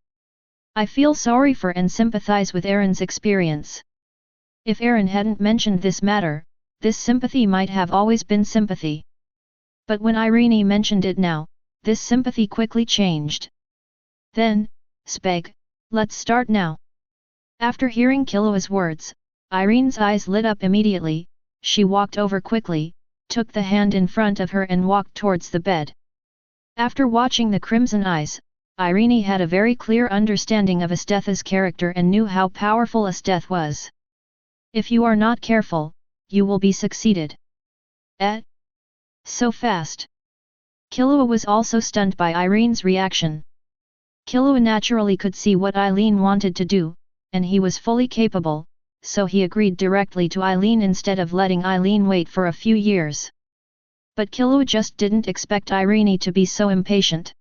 A: I feel sorry for and sympathize with Eren's experience. If Eren hadn't mentioned this matter, this sympathy might have always been sympathy. But when Irene mentioned it now, this sympathy quickly changed. Then, Speg, let's start now. After hearing Killua's words, Irene's eyes lit up immediately. She walked over quickly, took the hand in front of her and walked towards the bed. After watching the crimson eyes, Irene had a very clear understanding of Estetha's character and knew how powerful Estetha was. If you are not careful, you will be succeeded. So fast. Killua was also stunned by Irene's reaction. Killua naturally could see what Eileen wanted to do, and he was fully capable, so he agreed directly to Eileen instead of letting Eileen wait for a few years. But Killua just didn't expect Irene to be so impatient.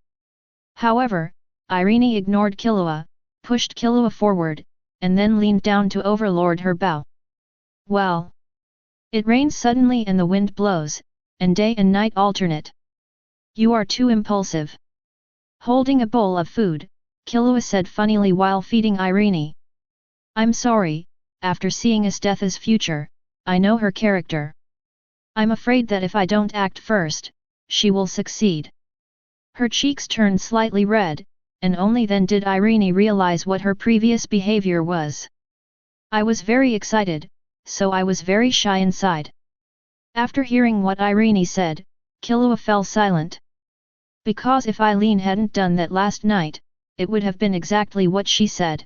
A: However, Irene ignored Killua, pushed Killua forward, and then leaned down to overlord her bow. Well. It rains suddenly and the wind blows, and day and night alternate. You are too impulsive. Holding a bowl of food, Killua said funnily while feeding Irene. I'm sorry, after seeing Estetha's future, I know her character. I'm afraid that if I don't act first, she will succeed. Her cheeks turned slightly red, and only then did Irene realize what her previous behavior was. I was very excited, so I was very shy inside. After hearing what Irene said, Killua fell silent. Because if Eileen hadn't done that last night, it would have been exactly what she said.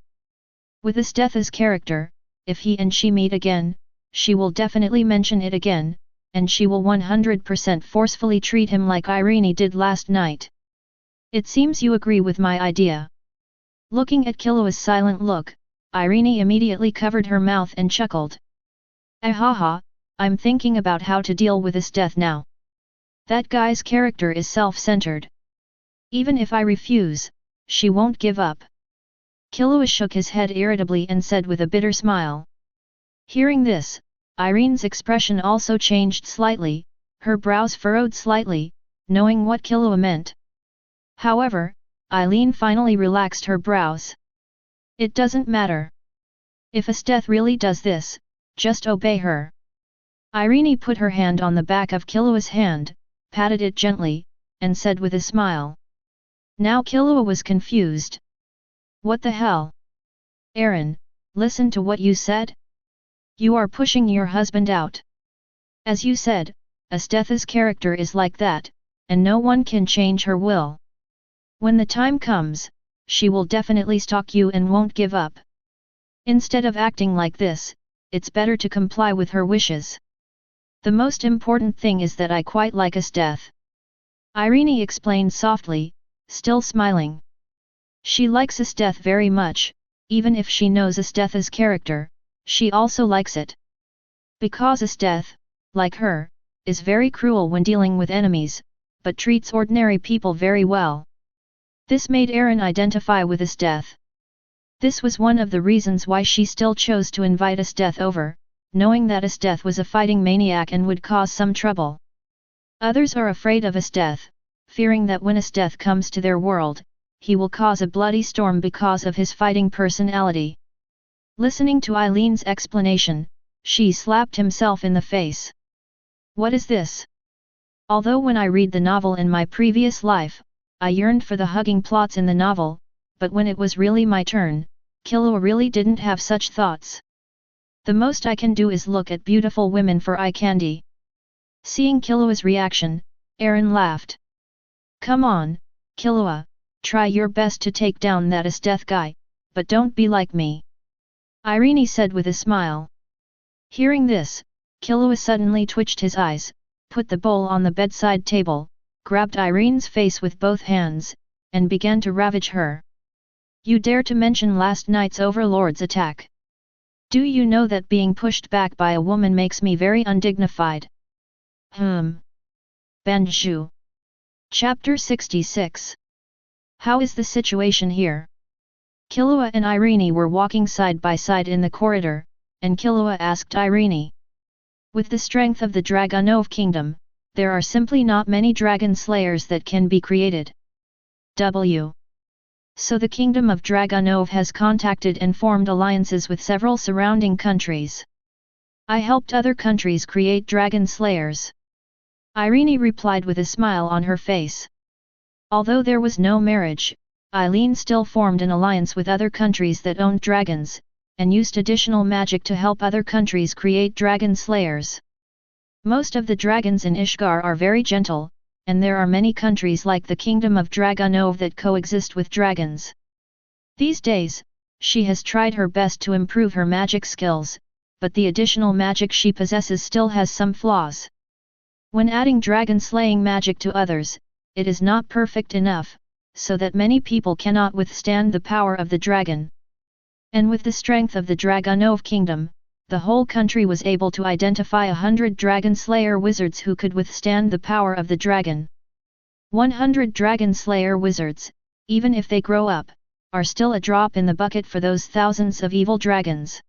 A: With Estetha's character, if he and she meet again, she will definitely mention it again, and she will 100% forcefully treat him like Irene did last night. It seems you agree with my idea. Looking at Killua's silent look, Irene immediately covered her mouth and chuckled. Ahaha, I'm thinking about how to deal with Estetha now. That guy's character is self-centered. Even if I refuse, she won't give up. Killua shook his head irritably and said with a bitter smile. Hearing this, Irene's expression also changed slightly, her brows furrowed slightly, knowing what Killua meant. However, Eileen finally relaxed her brows. It doesn't matter. If Estetha really does this, just obey her. Irene put her hand on the back of Killua's hand, patted it gently, and said with a smile. Now Killua was confused. What the hell? Eren, listen to what you said? You are pushing your husband out. As you said, Astetha's character is like that, and no one can change her will. When the time comes, she will definitely stalk you and won't give up. Instead of acting like this, it's better to comply with her wishes. The most important thing is that I quite like Astetha. Irene explained softly, still smiling. She likes Astetha very much, even if she knows Astetha's character, she also likes it. Because Astetha, like her, is very cruel when dealing with enemies, but treats ordinary people very well. This made Aaron identify with Astetha. This was one of the reasons why she still chose to invite Astetha over, knowing that Astetha was a fighting maniac and would cause some trouble. Others are afraid of Astetha, fearing that when Astetha comes to their world, he will cause a bloody storm because of his fighting personality. Listening to Eileen's explanation, she slapped himself in the face. What is this? Although when I read the novel in my previous life, I yearned for the hugging plots in the novel, but when it was really my turn, Killua really didn't have such thoughts. The most I can do is look at beautiful women for eye candy. Seeing Killua's reaction, Aaron laughed. Come on, Killua, try your best to take down that Astetha guy, but don't be like me. Irene said with a smile. Hearing this, Killua suddenly twitched his eyes, put the bowl on the bedside table, grabbed Irene's face with both hands, and began to ravage her. You dare to mention last night's overlord's attack? Do you know that being pushed back by a woman makes me very undignified? Banju. Chapter 66. How is the situation here? Killua and Irene were walking side by side in the corridor, and Killua asked Irene. With the strength of the Dragonov Kingdom, there are simply not many dragon slayers that can be created. So the Kingdom of Dragonov has contacted and formed alliances with several surrounding countries. I helped other countries create dragon slayers. Irene replied with a smile on her face. Although there was no marriage, Eileen still formed an alliance with other countries that owned dragons, and used additional magic to help other countries create dragon slayers. Most of the dragons in Ishgar are very gentle, and there are many countries like the Kingdom of Dragonov that coexist with dragons. These days, she has tried her best to improve her magic skills, but the additional magic she possesses still has some flaws. When adding dragon-slaying magic to others, it is not perfect enough, so that many people cannot withstand the power of the dragon. And with the strength of the Dragonov Kingdom, the whole country was able to identify 100 Dragon Slayer wizards who could withstand the power of the dragon. 100 Dragon Slayer wizards, even if they grow up, are still a drop in the bucket for those thousands of evil dragons.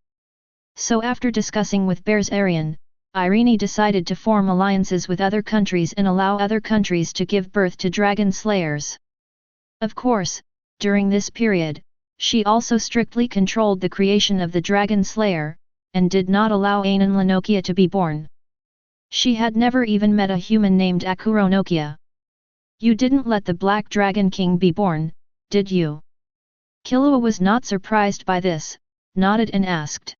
A: So after discussing with Berzarian, Irene decided to form alliances with other countries and allow other countries to give birth to Dragon Slayers. Of course, during this period, she also strictly controlled the creation of the Dragon Slayer, and did not allow Anan Lenokia to be born. She had never even met a human named Akuro Nokia. You didn't let the Black Dragon King be born, did you? Killua was not surprised by this, nodded and asked.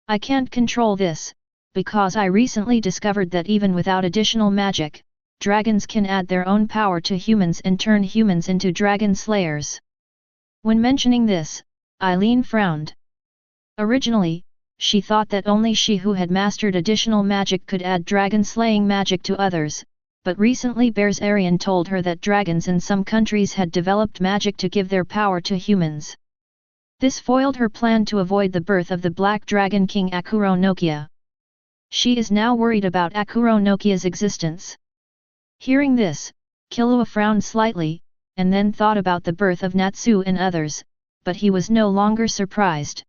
A: I can't control this, because I recently discovered that even without additional magic, dragons can add their own power to humans and turn humans into dragon slayers. When mentioning this, Eileen frowned. Originally, she thought that only she who had mastered additional magic could add dragon-slaying magic to others, but recently Berzarian told her that dragons in some countries had developed magic to give their power to humans. This foiled her plan to avoid the birth of the Black Dragon King Akuro Nokia. She is now worried about Akuro Nokia's existence. Hearing this, Killua frowned slightly, and then thought about the birth of Natsu and others, but he was no longer surprised.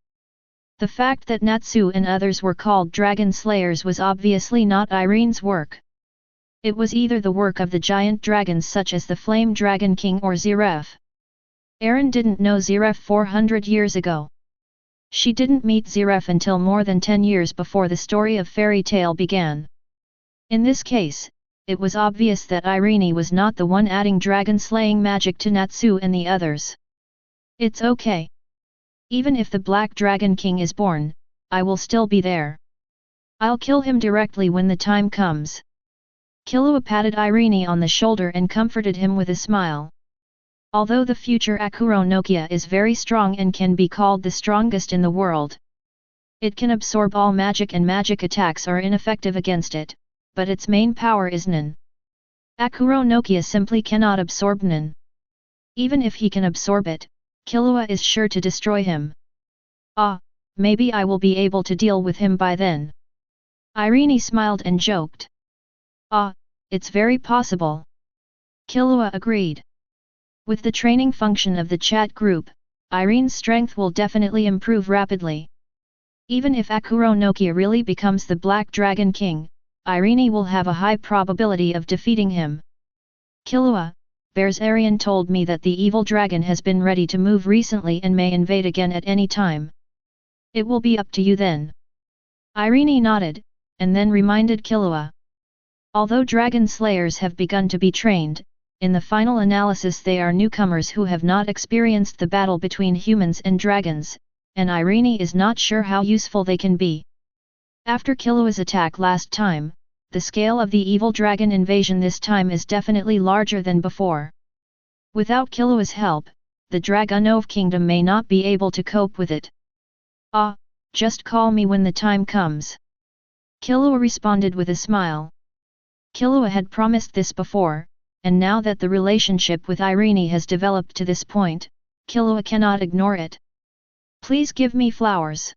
A: The fact that Natsu and others were called Dragon Slayers was obviously not Irene's work. It was either the work of the giant dragons such as the Flame Dragon King or Ziref. Aaron didn't know Ziref 400 years ago. She didn't meet Ziref until more than 10 years before the story of Fairy Tail began. In this case, it was obvious that Irene was not the one adding dragon-slaying magic to Natsu and the others. It's okay. Even if the Black Dragon King is born, I will still be there. I'll kill him directly when the time comes. Killua patted Irene on the shoulder and comforted him with a smile. Although the future Akuro Nokia is very strong and can be called the strongest in the world, it can absorb all magic and magic attacks are ineffective against it, but its main power is Nen. Akuro Nokia simply cannot absorb Nen. Even if he can absorb it, Killua is sure to destroy him. Maybe I will be able to deal with him by then. Irene smiled and joked. It's very possible. Killua agreed. With the training function of the chat group, Irene's strength will definitely improve rapidly. Even if Akuro Nokia really becomes the Black Dragon King, Irene will have a high probability of defeating him. Killua, Berzarian told me that the evil dragon has been ready to move recently and may invade again at any time. It will be up to you then. Irene nodded, and then reminded Killua. Although dragon slayers have begun to be trained, in the final analysis they are newcomers who have not experienced the battle between humans and dragons, and Irene is not sure how useful they can be. After Killua's attack last time, the scale of the evil dragon invasion this time is definitely larger than before. Without Killua's help, the Dragonov Kingdom may not be able to cope with it. Just call me when the time comes. Killua responded with a smile. Killua had promised this before, and now that the relationship with Irene has developed to this point, Killua cannot ignore it. Please give me flowers.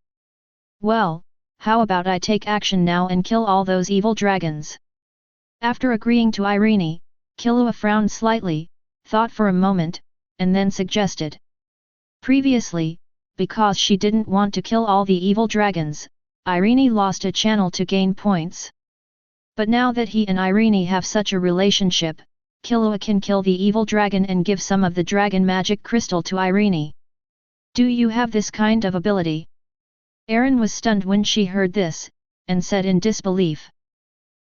A: Well, how about I take action now and kill all those evil dragons? After agreeing to Irene, Killua frowned slightly, thought for a moment, and then suggested. Previously, because she didn't want to kill all the evil dragons, Irene lost a channel to gain points. But now that he and Irene have such a relationship, Killua can kill the evil dragon and give some of the dragon magic crystal to Irene. Do you have this kind of ability? Erin was stunned when she heard this, and said in disbelief.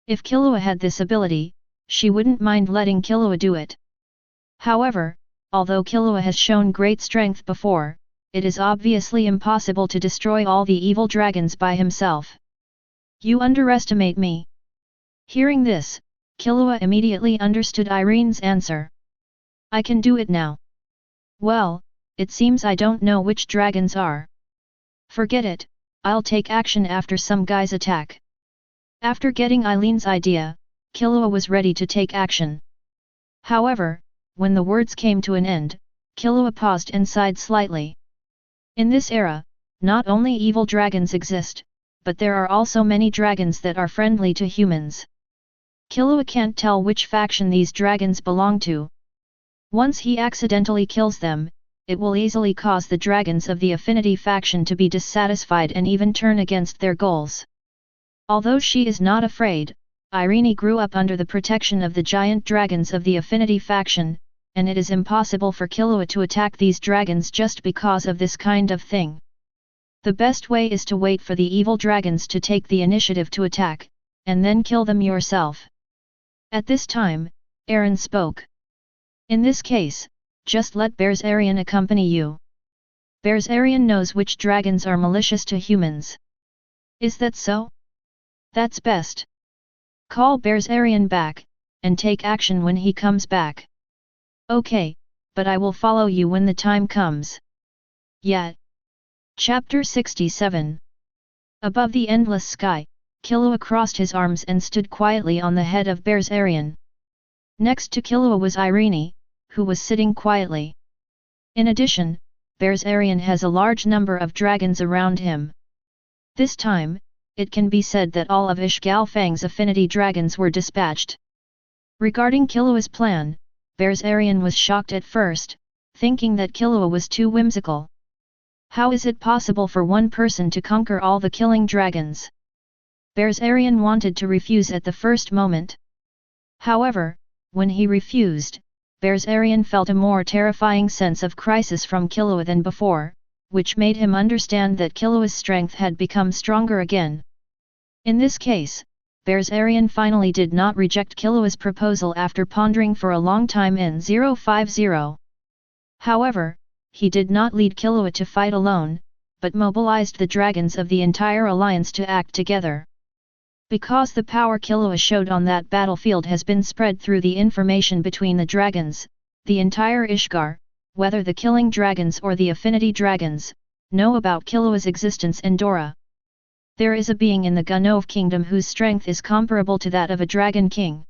A: If Killua had this ability, she wouldn't mind letting Killua do it. However, although Killua has shown great strength before, it is obviously impossible to destroy all the evil dragons by himself. You underestimate me. Hearing this, Killua immediately understood Irene's answer. I can do it now. Well, it seems I don't know which dragons are. Forget it, I'll take action after some guy's attack. After getting Eileen's idea, Killua was ready to take action. However, when the words came to an end, Killua paused and sighed slightly. In this era, not only evil dragons exist, but there are also many dragons that are friendly to humans. Killua can't tell which faction these dragons belong to. Once he accidentally kills them, it will easily cause the dragons of the affinity faction to be dissatisfied and even turn against their goals. Although she is not afraid, Irene grew up under the protection of the giant dragons of the affinity faction, and it is impossible for Killua to attack these dragons just because of this kind of thing. The best way is to wait for the evil dragons to take the initiative to attack, and then kill them yourself. At this time, Erin spoke. In this case, just let Berzarian accompany you. Berzarian knows which dragons are malicious to humans. Is that so? That's best. Call Berzarian back, and take action when he comes back. Okay, but I will follow you when the time comes. Yeah. Chapter 67. Above the endless sky, Killua crossed his arms and stood quietly on the head of Berzarian. Next to Killua was Irene, who was sitting quietly. In addition, Berzarian has a large number of dragons around him. This time, it can be said that all of Ishgalfang's affinity dragons were dispatched. Regarding Killua's plan, Berzarian was shocked at first, thinking that Killua was too whimsical. How is it possible for one person to conquer all the killing dragons? Berzarian wanted to refuse at the first moment. However, when he refused, Berzarian felt a more terrifying sense of crisis from Killua than before, which made him understand that Killua's strength had become stronger again. In this case, Berzarian finally did not reject Killua's proposal after pondering for a long time in 050. However, he did not lead Killua to fight alone, but mobilized the dragons of the entire alliance to act together. Because the power Killua showed on that battlefield has been spread through the information between the dragons, the entire Ishgard, whether the killing dragons or the affinity dragons, know about Killua's existence and Dora. There is a being in the Gunov kingdom whose strength is comparable to that of a dragon king.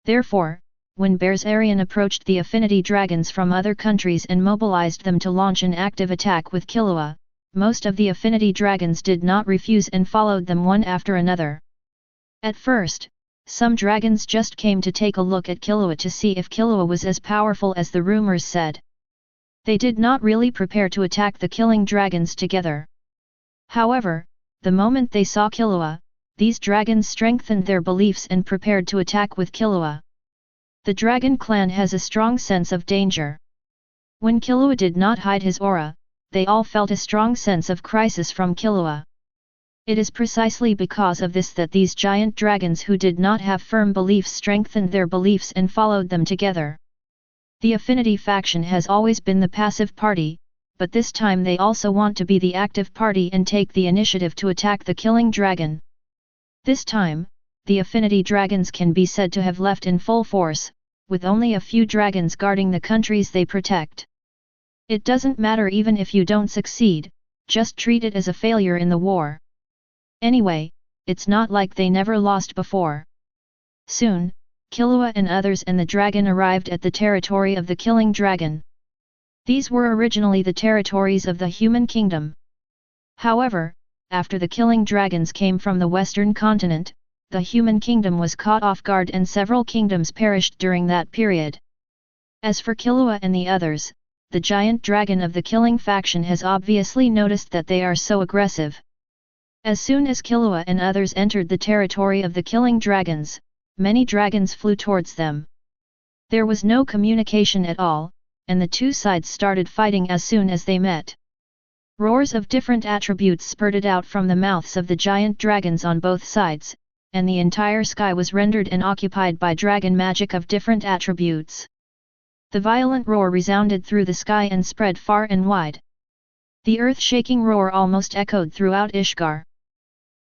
A: Therefore, when Berserkarion approached the affinity dragons from other countries and mobilized them to launch an active attack with Killua, most of the affinity dragons did not refuse and followed them one after another. At first, some dragons just came to take a look at Killua to see if Killua was as powerful as the rumors said. They did not really prepare to attack the killing dragons together. However, the moment they saw Killua, these dragons strengthened their beliefs and prepared to attack with Killua. The dragon clan has a strong sense of danger. When Killua did not hide his aura, they all felt a strong sense of crisis from Killua. It is precisely because of this that these giant dragons who did not have firm beliefs strengthened their beliefs and followed them together. The affinity faction has always been the passive party, but this time they also want to be the active party and take the initiative to attack the killing dragon. This time, the affinity dragons can be said to have left in full force, with only a few dragons guarding the countries they protect. It doesn't matter even if you don't succeed, just treat it as a failure in the war. Anyway, it's not like they never lost before. Soon, Killua and others and the dragon arrived at the territory of the killing dragon. These were originally the territories of the human kingdom. However, after the killing dragons came from the western continent, the human kingdom was caught off guard and several kingdoms perished during that period. As for Killua and the others, the giant dragon of the killing faction has obviously noticed that they are so aggressive. As soon as Killua and others entered the territory of the killing dragons, many dragons flew towards them. There was no communication at all, and the two sides started fighting as soon as they met. Roars of different attributes spurted out from the mouths of the giant dragons on both sides, and the entire sky was rendered and occupied by dragon magic of different attributes. The violent roar resounded through the sky and spread far and wide. The earth-shaking roar almost echoed throughout Ishgard.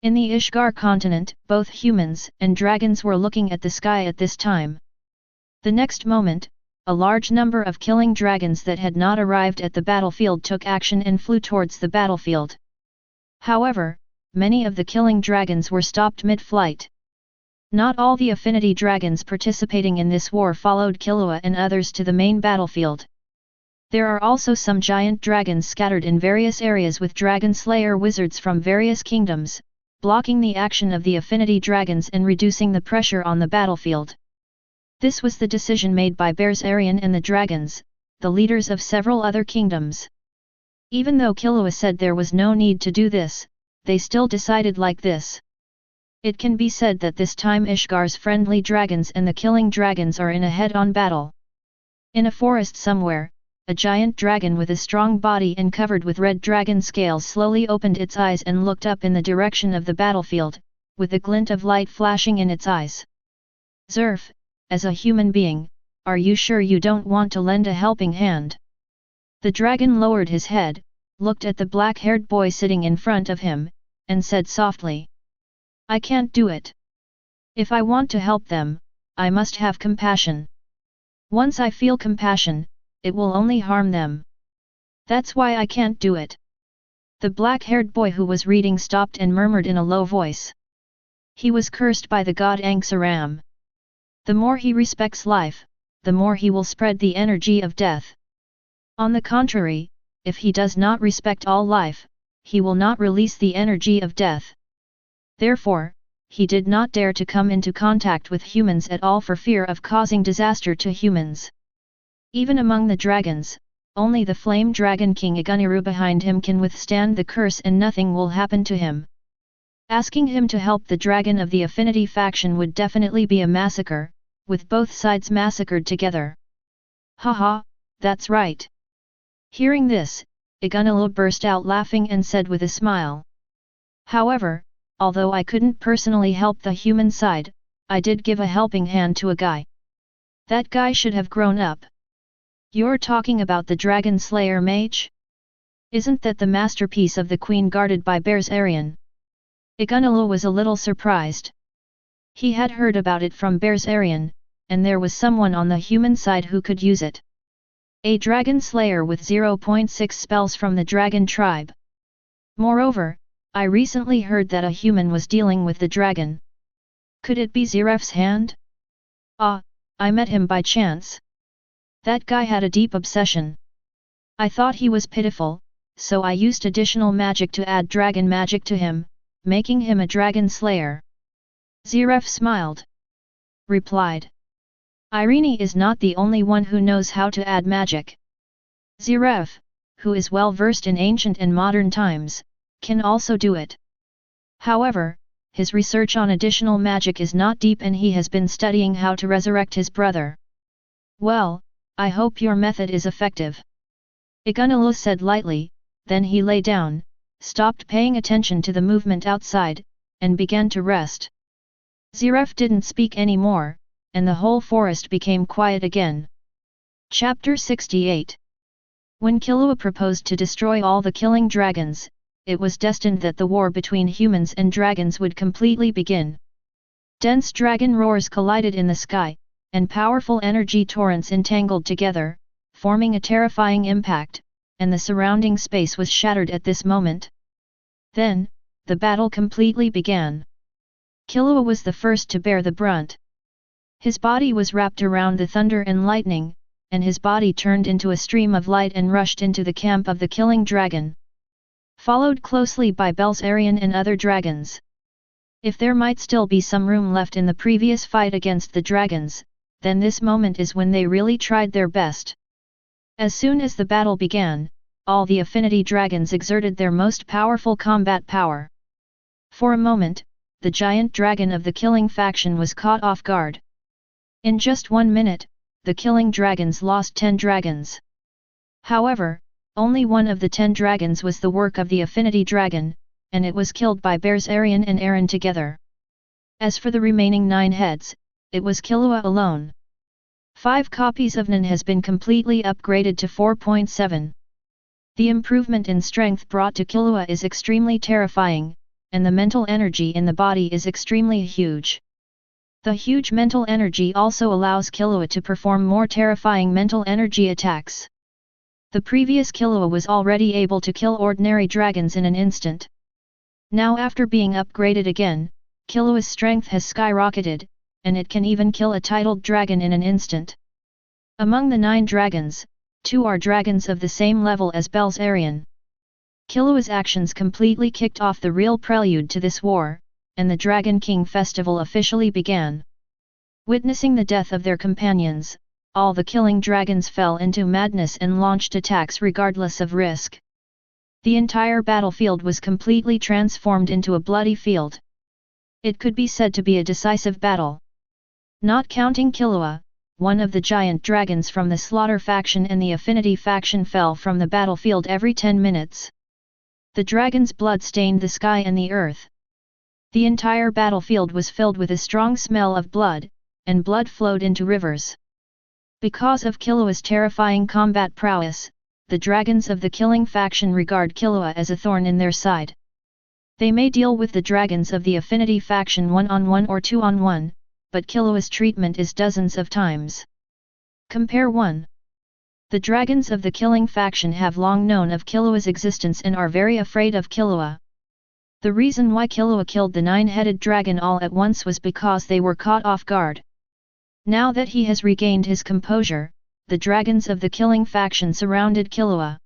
A: In the Ishgard continent, both humans and dragons were looking at the sky at this time. The next moment, a large number of killing dragons that had not arrived at the battlefield took action and flew towards the battlefield. However, many of the killing dragons were stopped mid-flight. Not all the affinity dragons participating in this war followed Killua and others to the main battlefield. There are also some giant dragons scattered in various areas with dragon slayer wizards from various kingdoms, blocking the action of the affinity dragons and reducing the pressure on the battlefield. This was the decision made by Berserkarion and the dragons, the leaders of several other kingdoms. Even though Killua said there was no need to do this, they still decided like this. It can be said that this time Ishgard's friendly dragons and the killing dragons are in a head-on battle. In a forest somewhere, a giant dragon with a strong body and covered with red dragon scales slowly opened its eyes and looked up in the direction of the battlefield, with a glint of light flashing in its eyes. Zerf, as a human being, are you sure you don't want to lend a helping hand? The dragon lowered his head, looked at the black-haired boy sitting in front of him, and said softly, "I can't do it. If I want to help them, I must have compassion. Once I feel compassion, it will only harm them. That's why I can't do it." The black-haired boy who was reading stopped and murmured in a low voice. He was cursed by the god Angsaram. The more he respects life, the more he will spread the energy of death. On the contrary, if he does not respect all life, he will not release the energy of death. Therefore, he did not dare to come into contact with humans at all for fear of causing disaster to humans. Even among the dragons, only the flame dragon king Aguniru behind him can withstand the curse and nothing will happen to him. Asking him to help the dragon of the affinity faction would definitely be a massacre, with both sides massacred together. Haha, that's right. Hearing this, Aguniru burst out laughing and said with a smile. However, although I couldn't personally help the human side, I did give a helping hand to a guy. That guy should have grown up. You're talking about the Dragon Slayer mage? Isn't that the masterpiece of the queen guarded by Berserkarion? Igunala was a little surprised. He had heard about it from Bersarion, and there was someone on the human side who could use it. A dragon slayer with 0.6 spells from the dragon tribe. Moreover, I recently heard that a human was dealing with the dragon. Could it be Ziref's hand? Ah, I met him by chance. That guy had a deep obsession. I thought he was pitiful, so I used additional magic to add dragon magic to him, making him a dragon slayer. Ziref smiled. Replied. Irene is not the only one who knows how to add magic. Ziref, who is well versed in ancient and modern times, can also do it. However, his research on additional magic is not deep and he has been studying how to resurrect his brother. Well, I hope your method is effective. Igunala said lightly, then he lay down, stopped paying attention to the movement outside, and began to rest. Ziref didn't speak anymore, and the whole forest became quiet again. Chapter 68. When Killua proposed to destroy all the killing dragons, it was destined that the war between humans and dragons would completely begin. Dense dragon roars collided in the sky, and powerful energy torrents entangled together, forming a terrifying impact, and the surrounding space was shattered at this moment. Then, the battle completely began. Killua was the first to bear the brunt. His body was wrapped around the thunder and lightning, and his body turned into a stream of light and rushed into the camp of the killing dragon. Followed closely by Bersarion and other dragons. If there might still be some room left in the previous fight against the dragons, then this moment is when they really tried their best. As soon as the battle began, all the affinity dragons exerted their most powerful combat power. For a moment, the giant dragon of the killing faction was caught off guard. In just 1 minute, the killing dragons lost 10 dragons. However, only one of the 10 dragons was the work of the affinity dragon, and it was killed by Bersarion and Eren together. As for the remaining 9 heads, it was Killua alone. 5 copies of Nen has been completely upgraded to 4.7. The improvement in strength brought to Killua is extremely terrifying, and the mental energy in the body is extremely huge. The huge mental energy also allows Killua to perform more terrifying mental energy attacks. The previous Killua was already able to kill ordinary dragons in an instant. Now after being upgraded again, Killua's strength has skyrocketed, and it can even kill a titled dragon in an instant. Among the 9 dragons, 2 are dragons of the same level as Bersarion. Killua's actions completely kicked off the real prelude to this war, and the Dragon King festival officially began. Witnessing the death of their companions, all the killing dragons fell into madness and launched attacks regardless of risk. The entire battlefield was completely transformed into a bloody field. It could be said to be a decisive battle. Not counting Killua, one of the giant dragons from the Slaughter faction and the Affinity faction fell from the battlefield every 10 minutes. The dragon's blood stained the sky and the earth. The entire battlefield was filled with a strong smell of blood, and blood flowed into rivers. Because of Killua's terrifying combat prowess, the dragons of the killing faction regard Killua as a thorn in their side. They may deal with the dragons of the affinity faction 1-on-1 or 2-on-1, but Killua's treatment is dozens of times. Compare 1. The dragons of the killing faction have long known of Killua's existence and are very afraid of Killua. The reason why Killua killed the 9-headed dragon all at once was because they were caught off guard. Now that he has regained his composure, the dragons of the killing faction surrounded Killua.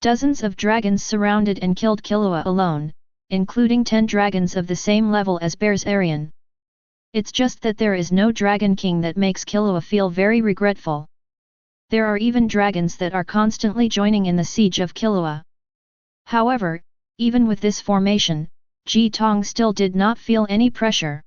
A: Dozens of dragons surrounded and killed Killua alone, including 10 dragons of the same level as Bersarion. It's just that there is no Dragon King that makes Killua feel very regretful. There are even dragons that are constantly joining in the siege of Killua. However, even with this formation, Ji Tong still did not feel any pressure.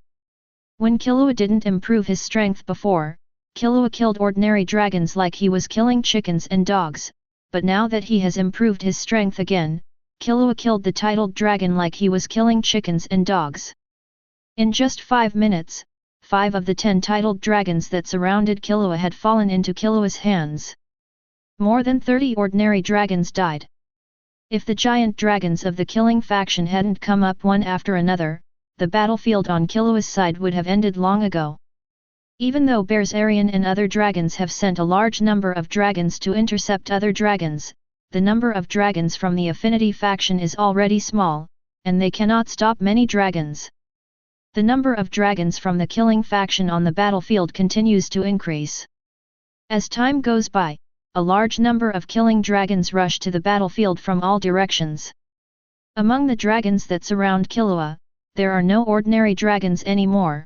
A: When Killua didn't improve his strength before, Killua killed ordinary dragons like he was killing chickens and dogs, but now that he has improved his strength again, Killua killed the titled dragon like he was killing chickens and dogs. In just 5 minutes, 5 of the 10 titled dragons that surrounded Killua had fallen into Killua's hands. More than 30 ordinary dragons died. If the giant dragons of the killing faction hadn't come up one after another, the battlefield on Killua's side would have ended long ago. Even though Bears Aryan and other dragons have sent a large number of dragons to intercept other dragons, the number of dragons from the Affinity faction is already small, and they cannot stop many dragons. The number of dragons from the killing faction on the battlefield continues to increase. As time goes by, a large number of killing dragons rush to the battlefield from all directions. Among the dragons that surround Killua, there are no ordinary dragons anymore.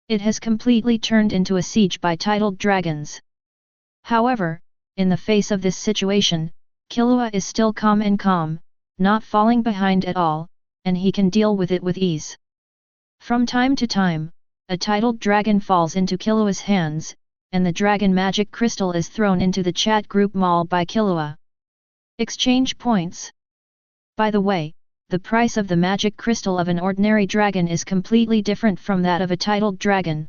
A: It has completely turned into a siege by titled dragons. However, in the face of this situation, Killua is still calm, not falling behind at all, and he can deal with it with ease. From time to time, a titled dragon falls into Killua's hands, and the dragon magic crystal is thrown into the chat group mall by Killua. Exchange points. By the way, the price of the magic crystal of an ordinary dragon is completely different from that of a titled dragon.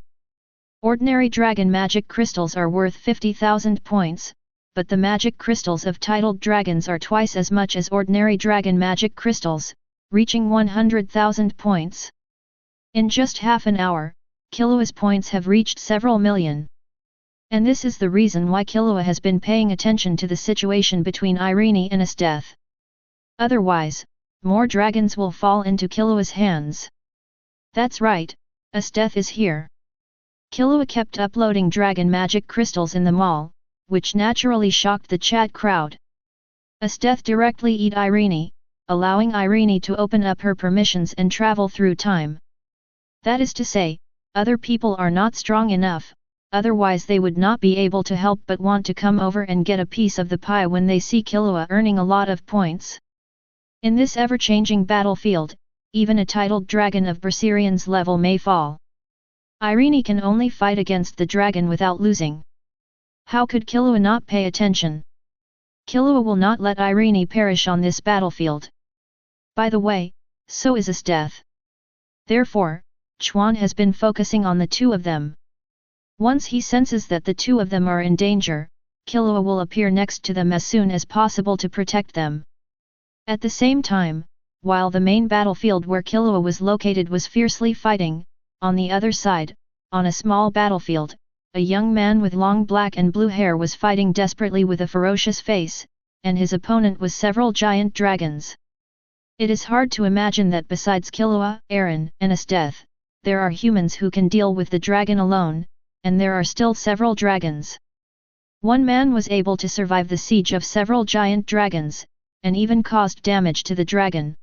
A: Ordinary dragon magic crystals are worth 50,000 points, but the magic crystals of titled dragons are twice as much as ordinary dragon magic crystals, reaching 100,000 points. In just half an hour, Killua's points have reached several million. And this is the reason why Killua has been paying attention to the situation between Irene and Esteth. Otherwise, more dragons will fall into Killua's hands. That's right, Esteth is here. Killua kept uploading dragon magic crystals in the mall, which naturally shocked the chat crowd. Esteth directly eat Irene, allowing Irene to open up her permissions and travel through time. That is to say, other people are not strong enough, otherwise they would not be able to help but want to come over and get a piece of the pie when they see Killua earning a lot of points. In this ever-changing battlefield, even a titled dragon of Berserion's level may fall. Irene can only fight against the dragon without losing. How could Killua not pay attention? Killua will not let Irene perish on this battlefield. By the way, so is Esteth. Therefore, Chuan has been focusing on the two of them. Once he senses that the two of them are in danger, Killua will appear next to them as soon as possible to protect them. At the same time, while the main battlefield where Killua was located was fiercely fighting, on the other side, on a small battlefield, a young man with long black and blue hair was fighting desperately with a ferocious face, and his opponent was several giant dragons. It is hard to imagine that besides Killua, Eren, and Esteth, there are humans who can deal with the dragon alone, and there are still several dragons. One man was able to survive the siege of several giant dragons, and even caused damage to the dragon.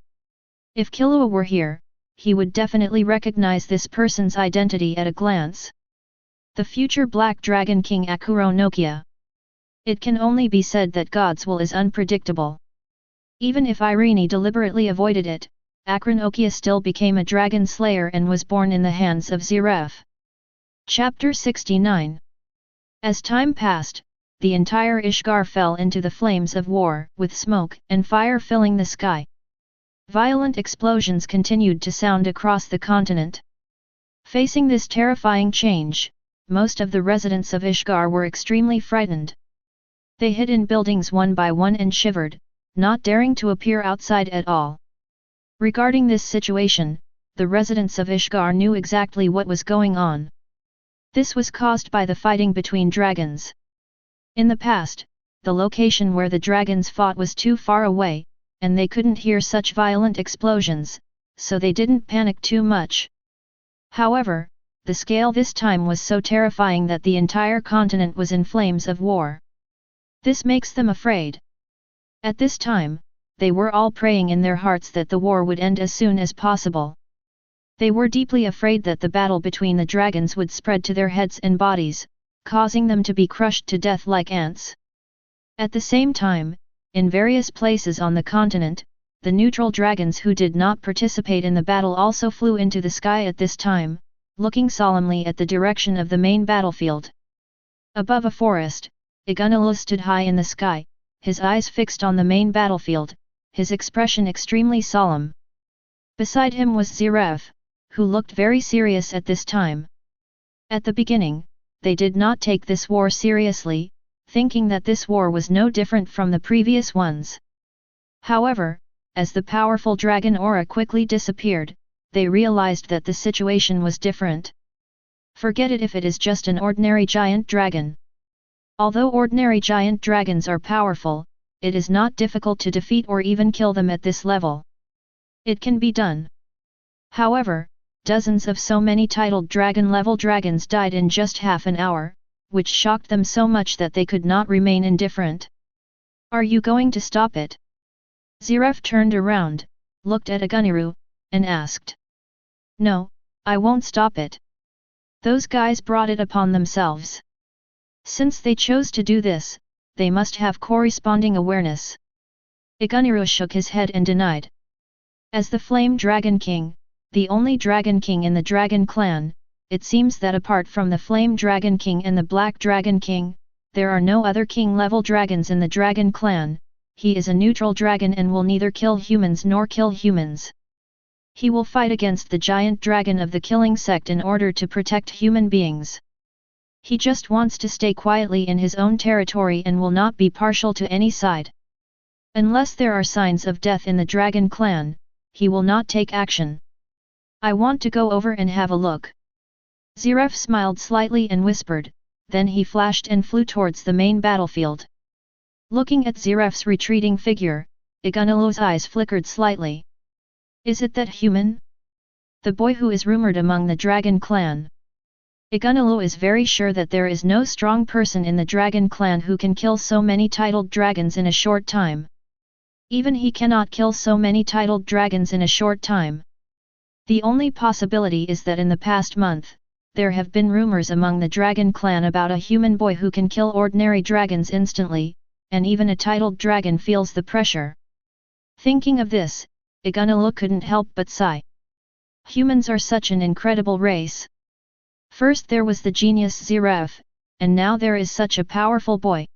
A: If Killua were here, he would definitely recognize this person's identity at a glance. The future Black Dragon King Akuro Nokia. It can only be said that God's will is unpredictable. Even if Irene deliberately avoided it, Akronokia still became a dragon slayer and was born in the hands of Zeref. Chapter 69. As time passed, the entire Ishgar fell into the flames of war, with smoke and fire filling the sky. Violent explosions continued to sound across the continent. Facing this terrifying change, most of the residents of Ishgar were extremely frightened. They hid in buildings one by one and shivered, not daring to appear outside at all. Regarding this situation, the residents of Ishgar knew exactly what was going on. This was caused by the fighting between dragons. In the past, the location where the dragons fought was too far away, and they couldn't hear such violent explosions, so they didn't panic too much. However, the scale this time was so terrifying that the entire continent was in flames of war. This makes them afraid. At this time, they were all praying in their hearts that the war would end as soon as possible. They were deeply afraid that the battle between the dragons would spread to their heads and bodies, causing them to be crushed to death like ants. At the same time, in various places on the continent, the neutral dragons who did not participate in the battle also flew into the sky at this time, looking solemnly at the direction of the main battlefield. Above a forest, Igunala stood high in the sky, his eyes fixed on the main battlefield, his expression extremely solemn. Beside him was Zeref, who looked very serious at this time. At the beginning, they did not take this war seriously, thinking that this war was no different from the previous ones. However, as the powerful dragon aura quickly disappeared, they realized that the situation was different. Forget it if it is just an ordinary giant dragon. Although ordinary giant dragons are powerful, it is not difficult to defeat or even kill them at this level. It can be done. However, dozens of so many titled dragon-level dragons died in just half an hour, which shocked them so much that they could not remain indifferent. Are you going to stop it? Ziref turned around, looked at Aguniru, and asked. No, I won't stop it. Those guys brought it upon themselves. Since they chose to do this, they must have corresponding awareness. Aguniru shook his head and denied. As the Flame Dragon King, the only Dragon King in the Dragon Clan, it seems that apart from the Flame Dragon King and the Black Dragon King, there are no other king-level dragons in the Dragon Clan. He is a neutral dragon and will neither kill humans nor kill humans. He will fight against the giant dragon of the killing sect in order to protect human beings. He just wants to stay quietly in his own territory and will not be partial to any side. Unless there are signs of death in the Dragon Clan, he will not take action. I want to go over and have a look. Ziref smiled slightly and whispered, then he flashed and flew towards the main battlefield. Looking at Ziref's retreating figure, Agunilu's eyes flickered slightly. Is it that human? The boy who is rumored among the Dragon Clan. Agunilu is very sure that there is no strong person in the Dragon Clan who can kill so many titled dragons in a short time. Even he cannot kill so many titled dragons in a short time. The only possibility is that in the past month, there have been rumors among the Dragon Clan about a human boy who can kill ordinary dragons instantly, and even a titled dragon feels the pressure. Thinking of this, Agunilu couldn't help but sigh. Humans are such an incredible race. First there was the genius Ziref, and now there is such a powerful boy.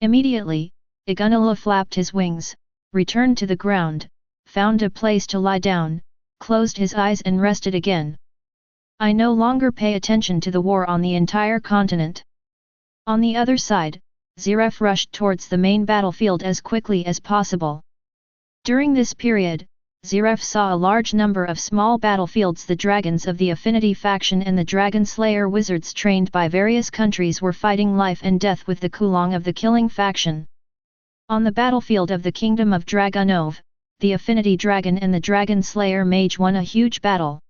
A: Immediately, Agunilu flapped his wings, returned to the ground, found a place to lie down, closed his eyes and rested again. I no longer pay attention to the war on the entire continent. On the other side, Ziref rushed towards the main battlefield as quickly as possible. During this period, Ziref saw a large number of small battlefields. The dragons of the Affinity faction and the Dragon Slayer wizards trained by various countries were fighting life and death with the Kulong of the Killing faction. On the battlefield of the Kingdom of Dragonov, the Affinity Dragon and the Dragon Slayer mage won a huge battle.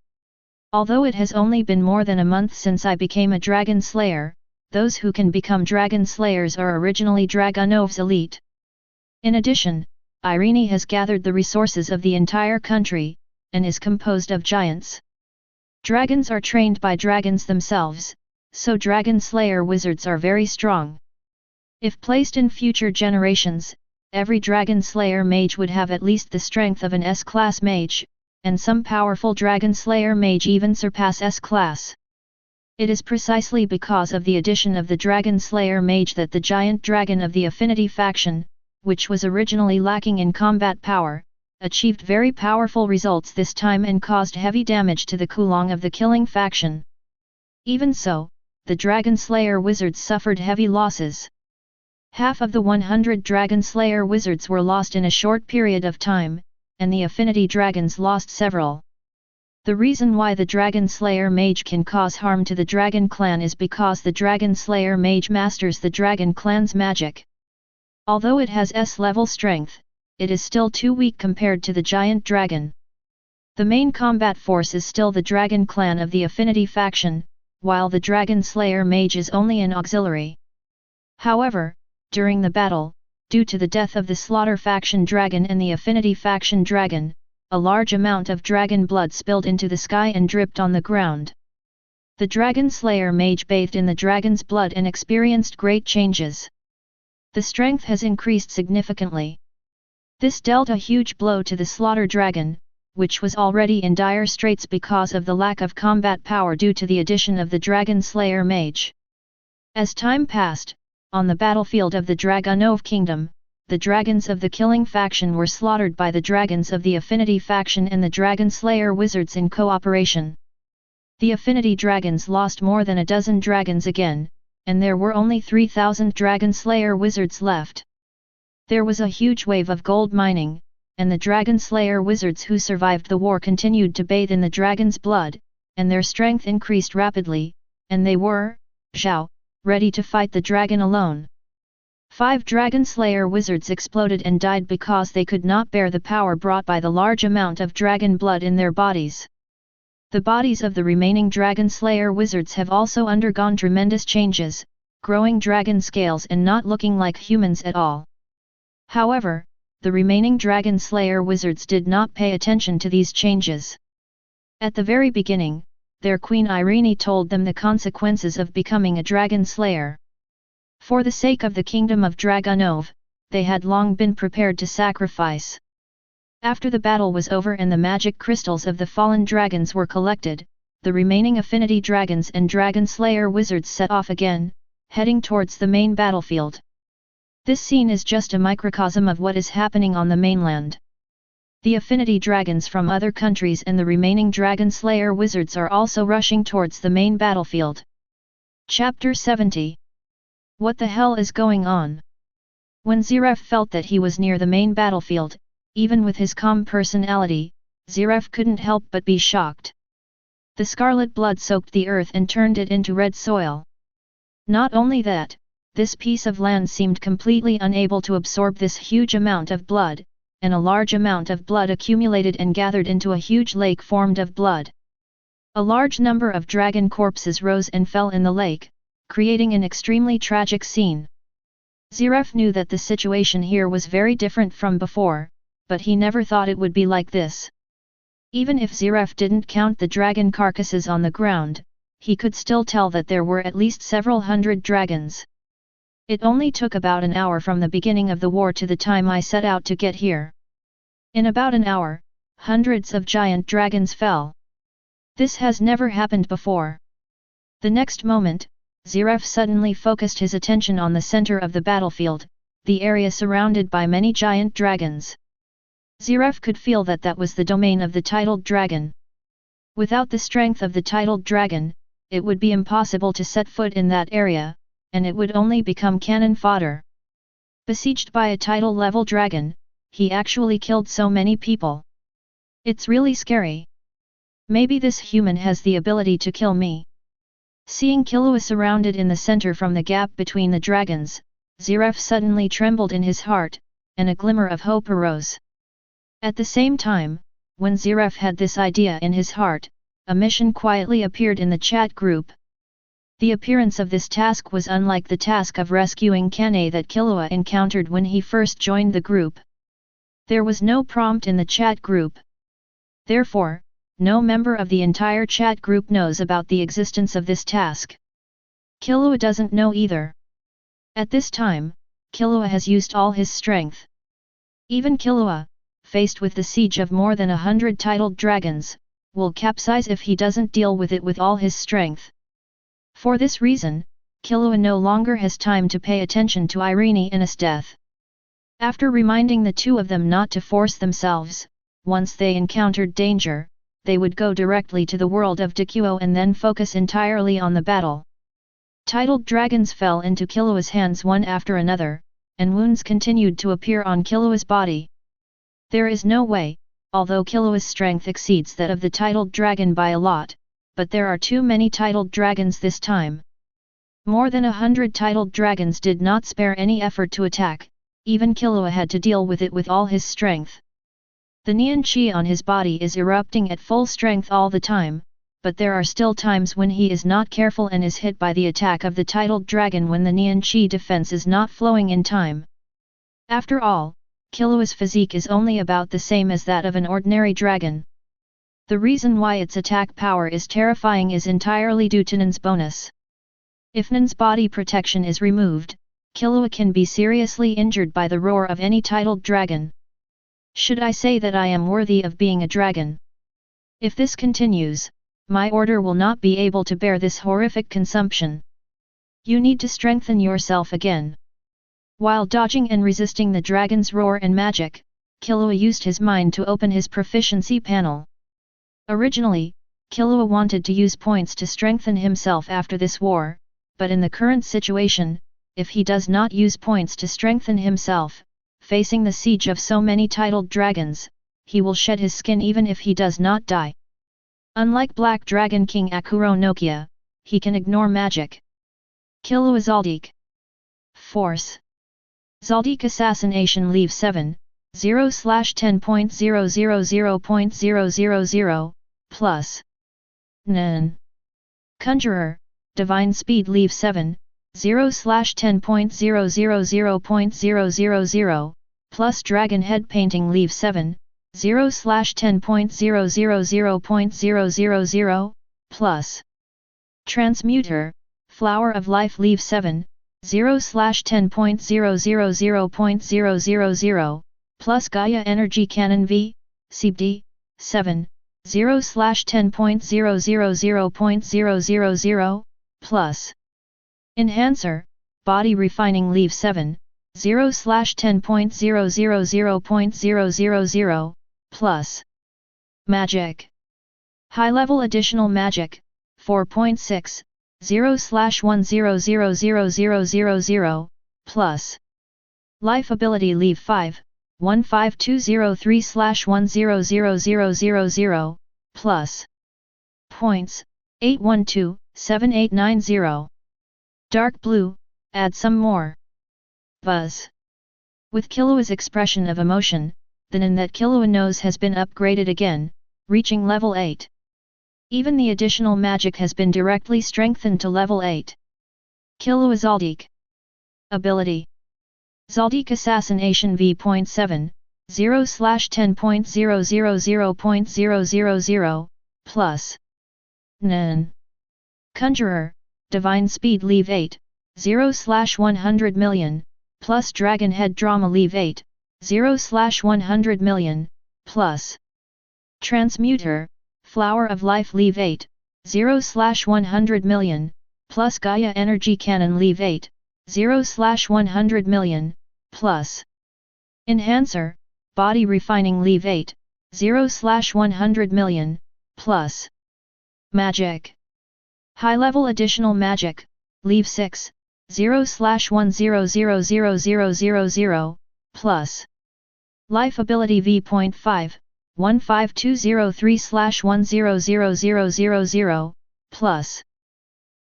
A: Although it has only been more than a month since I became a Dragon Slayer, those who can become Dragon Slayers are originally Dragonov's elite. In addition, Irene has gathered the resources of the entire country, and is composed of giants. Dragons are trained by dragons themselves, so Dragon Slayer wizards are very strong. If placed in future generations, every Dragon Slayer mage would have at least the strength of an S-class mage, and some powerful Dragon Slayer mage even surpass S-class. It is precisely because of the addition of the Dragon Slayer mage that the giant dragon of the Affinity faction, which was originally lacking in combat power, achieved very powerful results this time and caused heavy damage to the Kulong of the Killing faction. Even so, the Dragon Slayer wizards suffered heavy losses. Half of the 100 Dragon Slayer wizards were lost in a short period of time, and the Affinity dragons lost several. The reason why the Dragon Slayer mage can cause harm to the Dragon Clan is because the Dragon Slayer mage masters the Dragon Clan's magic. Although it has S-level strength, it is still too weak compared to the giant dragon. The main combat force is still the Dragon Clan of the Affinity faction, while the Dragon Slayer mage is only an auxiliary. However, during the battle, due to the death of the Slaughter faction dragon and the Affinity faction dragon, a large amount of dragon blood spilled into the sky and dripped on the ground. The Dragon Slayer mage bathed in the dragon's blood and experienced great changes. The strength has increased significantly. This dealt a huge blow to the Slaughter dragon, which was already in dire straits because of the lack of combat power due to the addition of the Dragon Slayer mage. As time passed, on the battlefield of the Dragonov Kingdom, the dragons of the Killing faction were slaughtered by the dragons of the Affinity faction and the Dragon Slayer wizards in cooperation. The Affinity dragons lost more than a dozen dragons again, and there were only 3,000 Dragon Slayer wizards left. There was a huge wave of gold mining, and the Dragon Slayer wizards who survived the war continued to bathe in the dragon's blood, and their strength increased rapidly, and they were, ready to fight the dragon alone. 5 Dragon Slayer wizards exploded and died because they could not bear the power brought by the large amount of dragon blood in their bodies. The bodies of the remaining Dragon Slayer wizards have also undergone tremendous changes, growing dragon scales and not looking like humans at all. However, the remaining Dragon Slayer wizards did not pay attention to these changes. At the very beginning, their queen Irene told them the consequences of becoming a Dragon Slayer. For the sake of the kingdom of Dragonov, they had long been prepared to sacrifice. After the battle was over and the magic crystals of the fallen dragons were collected, the remaining affinity dragons and Dragon Slayer wizards set off again, heading towards the main battlefield. This scene is just a microcosm of what is happening on the mainland. The affinity dragons from other countries and the remaining Dragon Slayer wizards are also rushing towards the main battlefield. Chapter 70. What the hell is going on? When Zeref felt that he was near the main battlefield, even with his calm personality, Zeref couldn't help but be shocked. The scarlet blood soaked the earth and turned it into red soil. Not only that, this piece of land seemed completely unable to absorb this huge amount of blood, and a large amount of blood accumulated and gathered into a huge lake formed of blood. A large number of dragon corpses rose and fell in the lake, creating an extremely tragic scene. Zeref knew that the situation here was very different from before, but he never thought it would be like this. Even if Zeref didn't count the dragon carcasses on the ground, he could still tell that there were at least several hundred dragons. It only took about an hour from the beginning of the war to the time I set out to get here. In about an hour, hundreds of giant dragons fell. This has never happened before. The next moment, Zeref suddenly focused his attention on the center of the battlefield, the area surrounded by many giant dragons. Zeref could feel that that was the domain of the titled dragon. Without the strength of the titled dragon, it would be impossible to set foot in that area, and it would only become cannon fodder. Besieged by a title-level dragon, he actually killed so many people. It's really scary. Maybe this human has the ability to kill me. Seeing Killua surrounded in the center from the gap between the dragons, Zeref suddenly trembled in his heart, and a glimmer of hope arose. At the same time, when Zeref had this idea in his heart, a mission quietly appeared in the chat group. The appearance of this task was unlike the task of rescuing Kane that Killua encountered when he first joined the group. There was no prompt in the chat group. Therefore, no member of the entire chat group knows about the existence of this task. Killua doesn't know either. At this time, Killua has used all his strength. Even Killua, faced with the siege of more than 100 titled dragons, will capsize if he doesn't deal with it with all his strength. For this reason, Killua no longer has time to pay attention to Irene and Use's death. After reminding the two of them not to force themselves, once they encountered danger, they would go directly to the world of Dikuo and then focus entirely on the battle. Titled dragons fell into Killua's hands one after another, and wounds continued to appear on Killua's body. There is no way, although Killua's strength exceeds that of the titled dragon by a lot, but there are too many titled dragons this time. More than 100 titled dragons did not spare any effort to attack, even Killua had to deal with it with all his strength. The Nian Qi on his body is erupting at full strength all the time, but there are still times when he is not careful and is hit by the attack of the titled dragon when the Nian Qi defense is not flowing in time. After all, Killua's physique is only about the same as that of an ordinary dragon. The reason why its attack power is terrifying is entirely due to Nin's bonus. If Nin's body protection is removed, Killua can be seriously injured by the roar of any titled dragon. Should I say that I am worthy of being a dragon? If this continues, my order will not be able to bear this horrific consumption. You need to strengthen yourself again. While dodging and resisting the dragon's roar and magic, Killua used his mind to open his proficiency panel. Originally, Killua wanted to use points to strengthen himself after this war, but in the current situation, if he does not use points to strengthen himself, facing the siege of so many titled dragons, he will shed his skin even if he does not die. Unlike Black Dragon King Akuro Nokia, he can ignore magic. Killua Zoldyck. Force. Zoldyck Assassination Leave 7, 0/10.000.000, plus. Nan. Conjurer, Divine Speed Leave 7, 0/10.000.000, plus Dragon Head Painting Leave 7, 0/10.000.000, plus. Transmuter, Flower of Life Leave 7, 0/10.000.000, plus Gaia Energy Cannon V, CBD, 7, 0/10.000.000, plus. Enhancer, Body Refining Leave 7, 0/10.000.000, plus. Magic. High Level Additional Magic, 4.6, 0/10000000, plus. Life Ability Leave 5, 15203/100000, plus. Points, 812-7890. Dark Blue, add some more. Buzz. With Killua's expression of emotion, the Nin that Killua knows has been upgraded again, reaching level 8. Even the additional magic has been directly strengthened to level 8. Killua Zoldyck. Ability. Zoldyck Assassination V.7, 0/10.000.000, plus. Nan. Conjurer, Divine Speed Leave 8, 0/100 million, plus Dragon Head Drama Leave 8, 0/100 million, plus. Transmuter, Flower of Life Leave 8, 0/100 million, plus Gaia Energy Cannon Leave 8, 0/100 million, plus. Enhancer, Body Refining Leave 8, 0/100 million, plus. Magic. High Level Additional Magic, Leave 6, 0/10000000, plus. Life Ability V.5, 15203/100000, plus.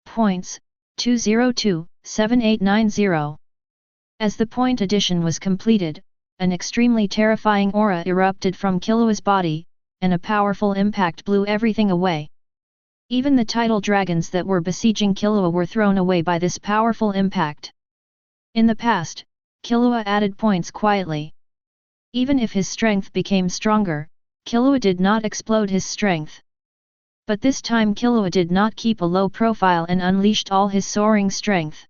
A: Points, 202-7890. As the point addition was completed, an extremely terrifying aura erupted from Killua's body, and a powerful impact blew everything away. Even the tidal dragons that were besieging Killua were thrown away by this powerful impact. In the past, Killua added points quietly. Even if his strength became stronger, Killua did not explode his strength. But this time Killua did not keep a low profile and unleashed all his soaring strength.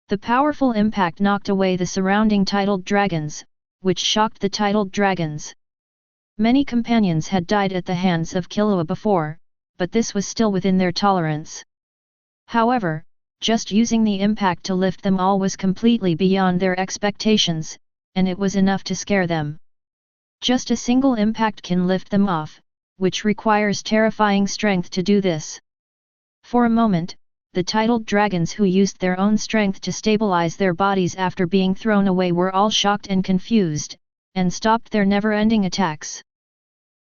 A: The powerful impact knocked away the surrounding tidal dragons, which shocked the tidal dragons. Many companions had died at the hands of Killua before, but this was still within their tolerance. However, just using the impact to lift them all was completely beyond their expectations, and it was enough to scare them. Just a single impact can lift them off, which requires terrifying strength to do this. For a moment, the tidal dragons who used their own strength to stabilize their bodies after being thrown away were all shocked and confused, and stopped their never-ending attacks.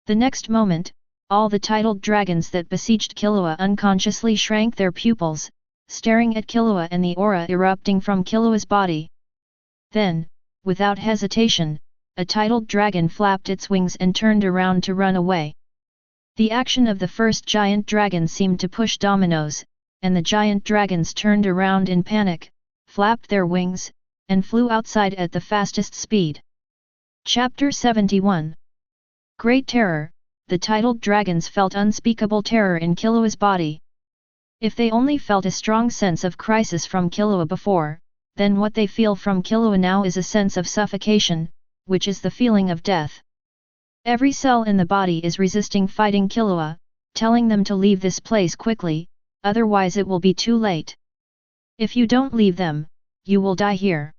A: The next moment, all the tidal dragons that besieged Killua unconsciously shrank their pupils, staring at Killua and the aura erupting from Killua's body. Then, without hesitation, a tidal dragon flapped its wings and turned around to run away. The action of the first giant dragon seemed to push dominoes, and the giant dragons turned around in panic, flapped their wings, and flew outside at the fastest speed. Chapter 71. Great Terror. The tidal dragons felt unspeakable terror in Killua's body. If they only felt a strong sense of crisis from Killua before, then what they feel from Killua now is a sense of suffocation, which is the feeling of death. Every cell in the body is resisting fighting Killua, telling them to leave this place quickly, otherwise it will be too late. If you don't leave them, you will die here.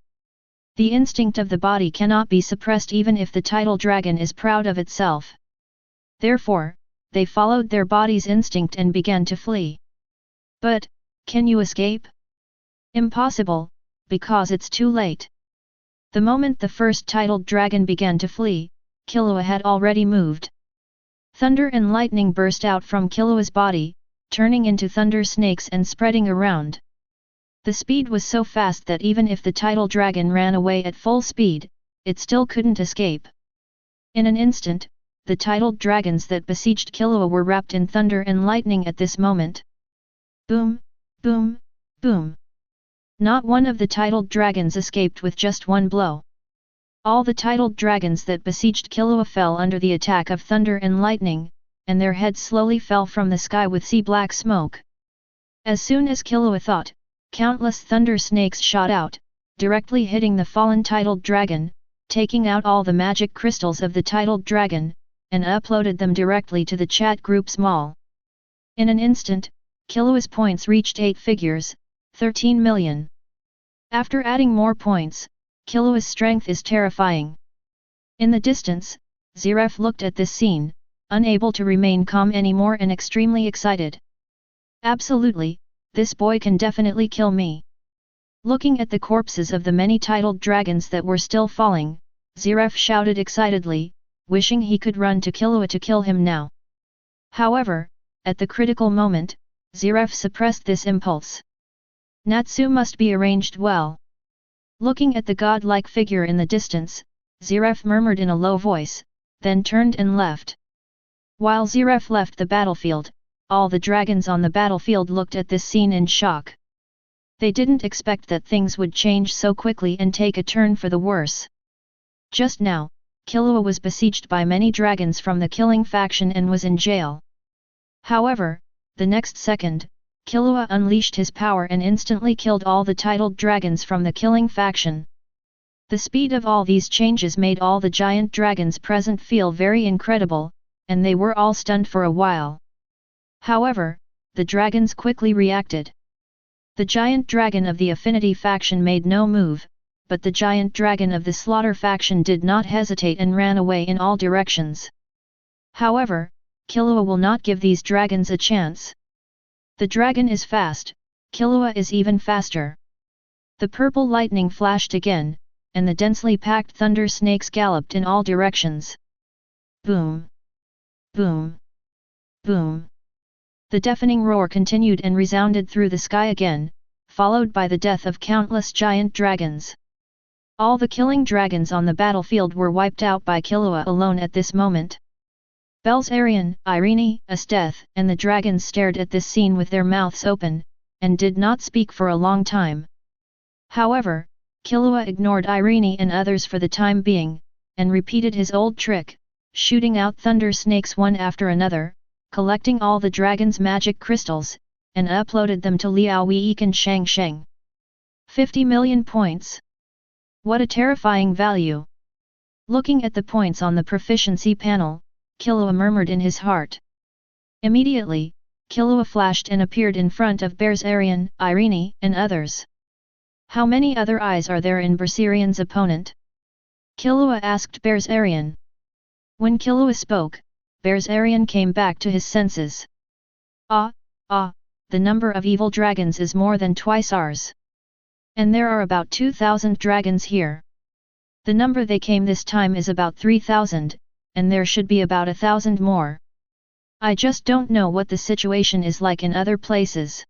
A: The instinct of the body cannot be suppressed even if the tidal dragon is proud of itself. Therefore, they followed their body's instinct and began to flee. But, can you escape? Impossible, because it's too late. The moment the first titled dragon began to flee, Killua had already moved. Thunder and lightning burst out from Killua's body, turning into thunder snakes and spreading around. The speed was so fast that even if the title dragon ran away at full speed, it still couldn't escape. In an instant, the titled dragons that besieged Killua were wrapped in thunder and lightning at this moment. Boom, boom, boom. Not one of the titled dragons escaped with just one blow. All the titled dragons that besieged Killua fell under the attack of thunder and lightning, and their heads slowly fell from the sky with sea-black smoke. As soon as Killua thought, countless thunder snakes shot out, directly hitting the fallen titled dragon, taking out all the magic crystals of the titled dragon, and uploaded them directly to the chat group's mall. In an instant, Killua's points reached 8 figures, 13 million. After adding more points, Killua's strength is terrifying. In the distance, Zeref looked at this scene, unable to remain calm anymore and extremely excited. Absolutely, this boy can definitely kill me. Looking at the corpses of the many titled dragons that were still falling, Zeref shouted excitedly, wishing he could run to Killua to kill him now. However, at the critical moment, Zeref suppressed this impulse. Natsu must be arranged well. Looking at the godlike figure in the distance, Zeref murmured in a low voice, then turned and left. While Zeref left the battlefield, all the dragons on the battlefield looked at this scene in shock. They didn't expect that things would change so quickly and take a turn for the worse. Just now, Killua was besieged by many dragons from the killing faction and was in jail. However, the next second, Killua unleashed his power and instantly killed all the titled dragons from the killing faction. The speed of all these changes made all the giant dragons present feel very incredible, and they were all stunned for a while. However, the dragons quickly reacted. The giant dragon of the Affinity faction made no move, but the giant dragon of the Slaughter faction did not hesitate and ran away in all directions. However, Killua will not give these dragons a chance. The dragon is fast, Killua is even faster. The purple lightning flashed again, and the densely packed thunder snakes galloped in all directions. Boom! Boom! Boom! The deafening roar continued and resounded through the sky again, followed by the death of countless giant dragons. All the killing dragons on the battlefield were wiped out by Killua alone at this moment. Belzerian, Irene, Esteth, and the dragons stared at this scene with their mouths open, and did not speak for a long time. However, Killua ignored Irene and others for the time being, and repeated his old trick, shooting out thunder snakes one after another, collecting all the dragon's magic crystals, and uploaded them to Liao Weikan Shang Sheng. 50 million points! What a terrifying value! Looking at the points on the proficiency panel, Killua murmured in his heart. Immediately, Killua flashed and appeared in front of Belzerian, Irene, and others. How many other eyes are there in Belzerian's opponent? Killua asked Belzerian. When Killua spoke, Belzerian came back to his senses. The number of evil dragons is more than twice ours. And there are about 2,000 dragons here. The number they came this time is about 3,000, and there should be about 1,000 more. I just don't know what the situation is like in other places.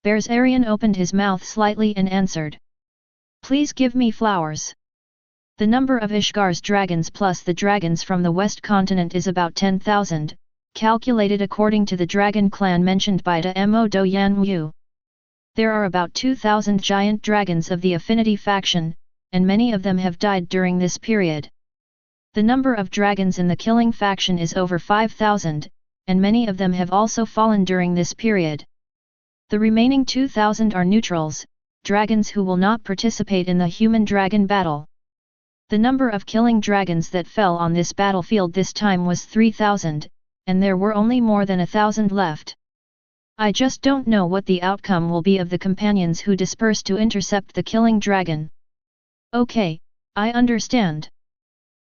A: Belzerian opened his mouth slightly and answered. Please give me flowers. The number of Ishgar's dragons plus the dragons from the West Continent is about 10,000, calculated according to the dragon clan mentioned by Da Mo Do Yan Wu. There are about 2,000 giant dragons of the Affinity faction, and many of them have died during this period. The number of dragons in the killing faction is over 5,000, and many of them have also fallen during this period. The remaining 2,000 are neutrals, dragons who will not participate in the human-dragon battle. The number of killing dragons that fell on this battlefield this time was 3,000, and there were only more than 1,000 left. I just don't know what the outcome will be of the companions who dispersed to intercept the killing dragon. Okay, I understand.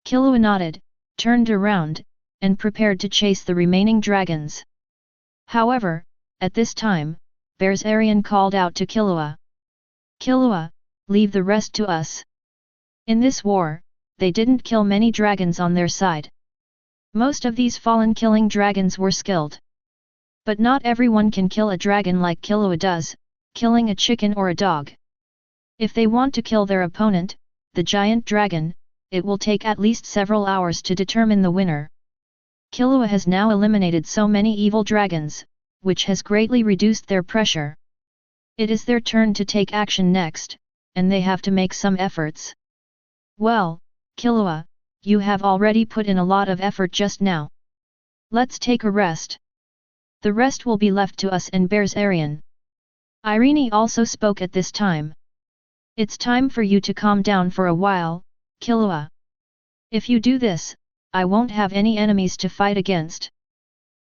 A: Killua nodded, turned around, and prepared to chase the remaining dragons. However, at this time, Belzerian called out to Killua. Killua, leave the rest to us. In this war, they didn't kill many dragons on their side. Most of these fallen killing dragons were skilled. But not everyone can kill a dragon like Killua does, killing a chicken or a dog. If they want to kill their opponent, the giant dragon, it will take at least several hours to determine the winner. Killua has now eliminated so many evil dragons, which has greatly reduced their pressure. It is their turn to take action next, and they have to make some efforts. Well, Killua, you have already put in a lot of effort just now. Let's take a rest. The rest will be left to us and Bear's Arian. Irene also spoke at this time. It's time for you to calm down for a while, Killua. If you do this, I won't have any enemies to fight against.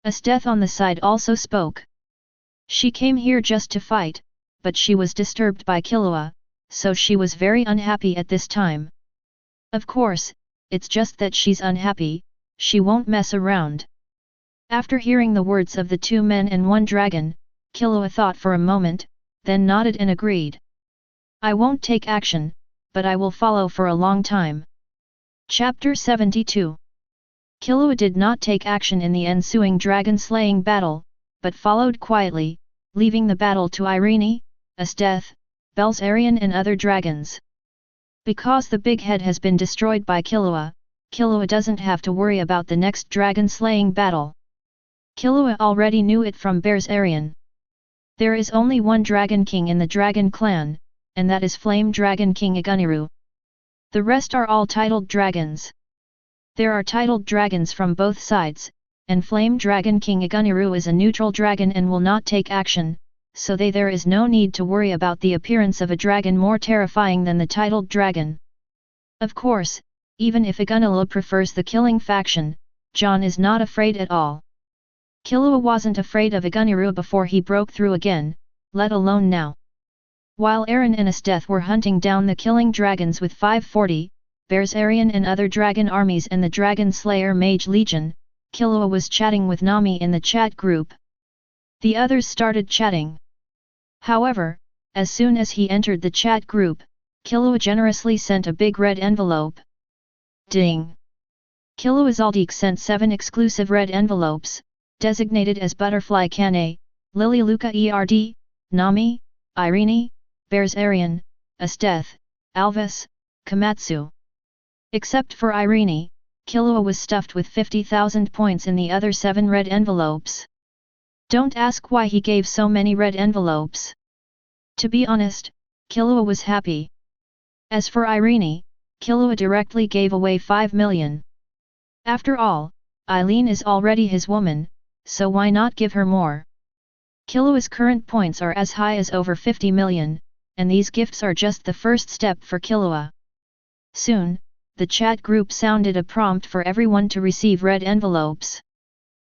A: Esteth on the side also spoke. She came here just to fight, but she was disturbed by Killua, so she was very unhappy at this time. Of course, it's just that she's unhappy, she won't mess around. After hearing the words of the 2 men and 1 dragon, Killua thought for a moment, then nodded and agreed. I won't take action, but I will follow for a long time. Chapter 72. Killua did not take action in the ensuing dragon-slaying battle, but followed quietly, leaving the battle to Irene, Esteth, Bear's Arian and other dragons. Because the big head has been destroyed by Killua, Killua doesn't have to worry about the next dragon-slaying battle. Killua already knew it from Bear's Arian. There is only one Dragon King in the Dragon Clan, and that is Flame Dragon King Aguniru. The rest are all titled dragons. There are titled dragons from both sides, and Flame Dragon King Aguniru is a neutral dragon and will not take action, so there is no need to worry about the appearance of a dragon more terrifying than the titled dragon. Of course, even if Aguniru prefers the killing faction, John is not afraid at all. Killua wasn't afraid of Aguniru before he broke through again, let alone now. While Eren and Esteth were hunting down the killing dragons with 540, Bear's Arian and other dragon armies and the Dragon Slayer Mage Legion, Killua was chatting with Nami in the chat group. The others started chatting. However, as soon as he entered the chat group, Killua generously sent a big red envelope. Ding! Killua Zoldyck sent 7 exclusive red envelopes, designated as Butterfly Kane, Lily Luca Erd, Nami, Irene, Bear's Arian, Esteth, Alvis, Komatsu. Except for Irene, Killua was stuffed with 50,000 points in the other 7 red envelopes. Don't ask why he gave so many red envelopes. To be honest, Killua was happy. As for Irene, Killua directly gave away 5 million. After all, Eileen is already his woman, so why not give her more? Killua's current points are as high as over 50 million, and these gifts are just the first step for Killua. Soon, the chat group sounded a prompt for everyone to receive red envelopes.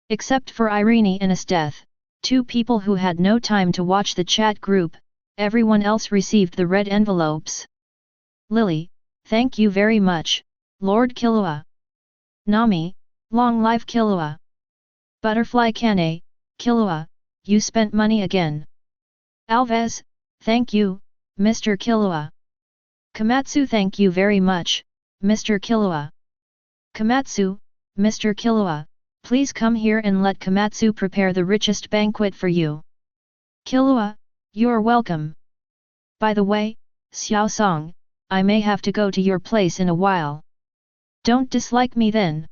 A: Except for Irene and Esteth, 2 people who had no time to watch the chat group, everyone else received the red envelopes. Lily, thank you very much, Lord Killua. Nami, long life Killua. Butterfly Kane, Killua, you spent money again. Alves, thank you, Mr. Killua. Komatsu, thank you very much, Mr. Killua. Komatsu, Mr. Killua, please come here and let Komatsu prepare the richest banquet for you. Killua, you're welcome. By the way, Xiao Song, I may have to go to your place in a while. Don't dislike me then.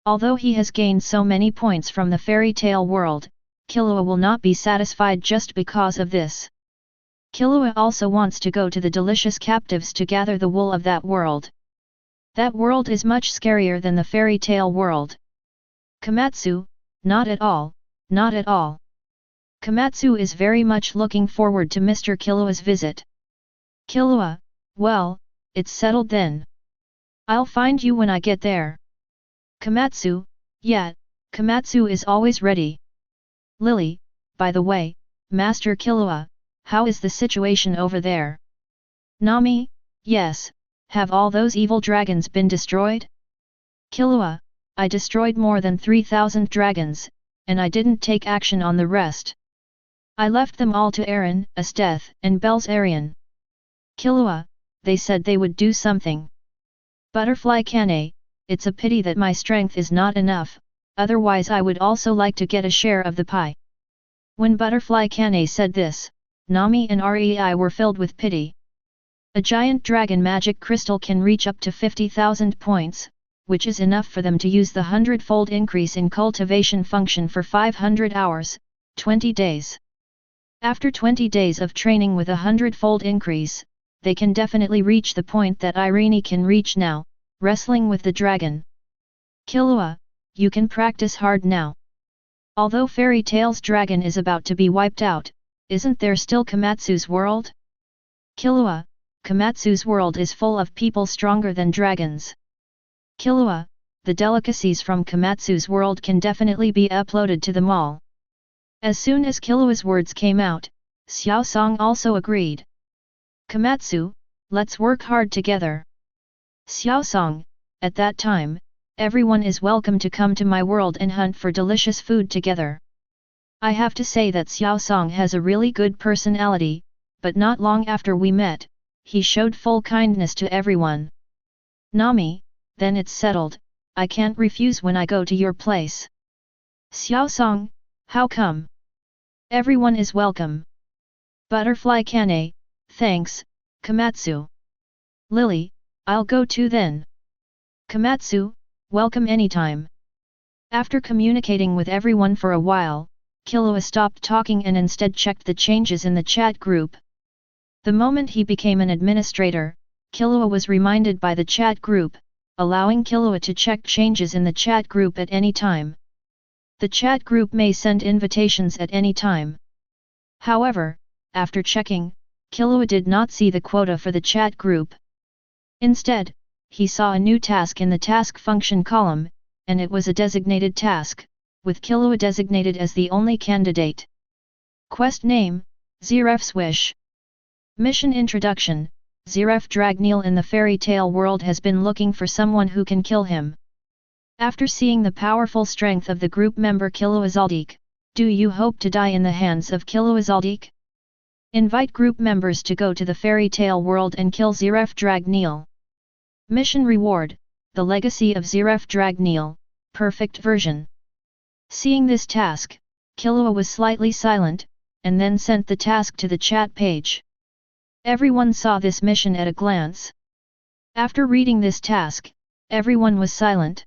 A: Although he has gained so many points from the fairy tale world, Killua will not be satisfied just because of this. Killua also wants to go to the delicious captives to gather the wool of that world. That world is much scarier than the fairy tale world. Komatsu, not at all, not at all. Komatsu is very much looking forward to Mr. Killua's visit. Killua, well, it's settled then. I'll find you when I get there. Komatsu, yeah, Komatsu is always ready. Lily, by the way, Master Killua, how is the situation over there? Nami, yes, have all those evil dragons been destroyed? Killua, I destroyed more than 3,000 dragons, and I didn't take action on the rest. I left them all to Eren, Esteth, and Bear's Arian. Killua, they said they would do something. Butterfly Kane, it's a pity that my strength is not enough, otherwise I would also like to get a share of the pie. When Butterfly Kane said this, Nami and Rei were filled with pity. A giant dragon magic crystal can reach up to 50,000 points, which is enough for them to use the 100-fold increase in cultivation function for 500 hours, 20 days. After 20 days of training with a 100-fold increase, they can definitely reach the point that Irene can reach now, wrestling with the dragon. Killua, you can practice hard now. Although Fairy Tail's dragon is about to be wiped out, isn't there still Komatsu's world? Killua, Komatsu's world is full of people stronger than dragons. Killua, the delicacies from Komatsu's world can definitely be uploaded to the mall. As soon as Killua's words came out, Xiao Song also agreed. Komatsu, let's work hard together. Xiao Song, at that time, everyone is welcome to come to my world and hunt for delicious food together. I have to say that Xiao Song has a really good personality, but not long after we met, he showed full kindness to everyone. Nami, then it's settled, I can't refuse when I go to your place. Xiao Song, how come? Everyone is welcome. Butterfly Kane, thanks, Komatsu. Lily, I'll go too then. Komatsu, welcome anytime. After communicating with everyone for a while, Killua stopped talking and instead checked the changes in the chat group. The moment he became an administrator, Killua was reminded by the chat group, allowing Killua to check changes in the chat group at any time. The chat group may send invitations at any time. However, after checking, Killua did not see the quota for the chat group. Instead, he saw a new task in the task function column, and it was a designated task, with Killua designated as the only candidate. Quest name, Zeref's Wish. Mission Introduction, Zeref Dragneel in the fairy tale world has been looking for someone who can kill him. After seeing the powerful strength of the group member Killua Zoldyck, do you hope to die in the hands of Killua Zoldyck? Invite group members to go to the fairy tale world and kill Zeref Dragneel. Mission Reward, The Legacy of Zeref Dragneel, Perfect Version. Seeing this task, Killua was slightly silent, and then sent the task to the chat page. Everyone saw this mission at a glance. After reading this task, everyone was silent.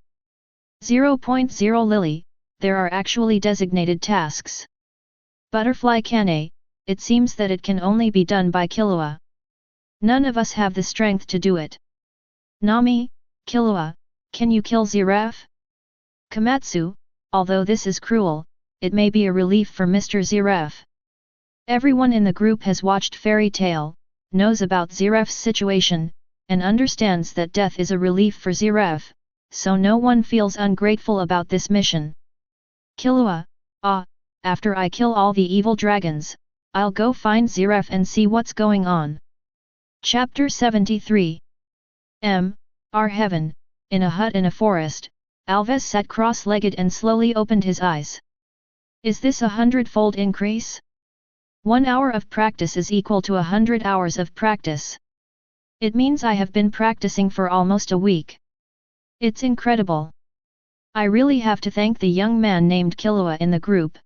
A: 0.0 Lily, there are actually designated tasks. Butterfly Kane, it seems that it can only be done by Killua. None of us have the strength to do it. Nami, Killua, can you kill Zeref? Komatsu, although this is cruel, it may be a relief for Mr. Zeref. Everyone in the group has watched Fairy Tail, knows about Zeref's situation, and understands that death is a relief for Zeref, so no one feels ungrateful about this mission. Killua, after I kill all the evil dragons, I'll go find Zeref and see what's going on. Chapter 73. Our Heaven, in a hut in a forest, Alves sat cross-legged and slowly opened his eyes. Is this a 100-fold increase? 1 hour of practice is equal to 100 hours of practice. It means I have been practicing for almost a week. It's incredible. I really have to thank the young man named Killua in the group.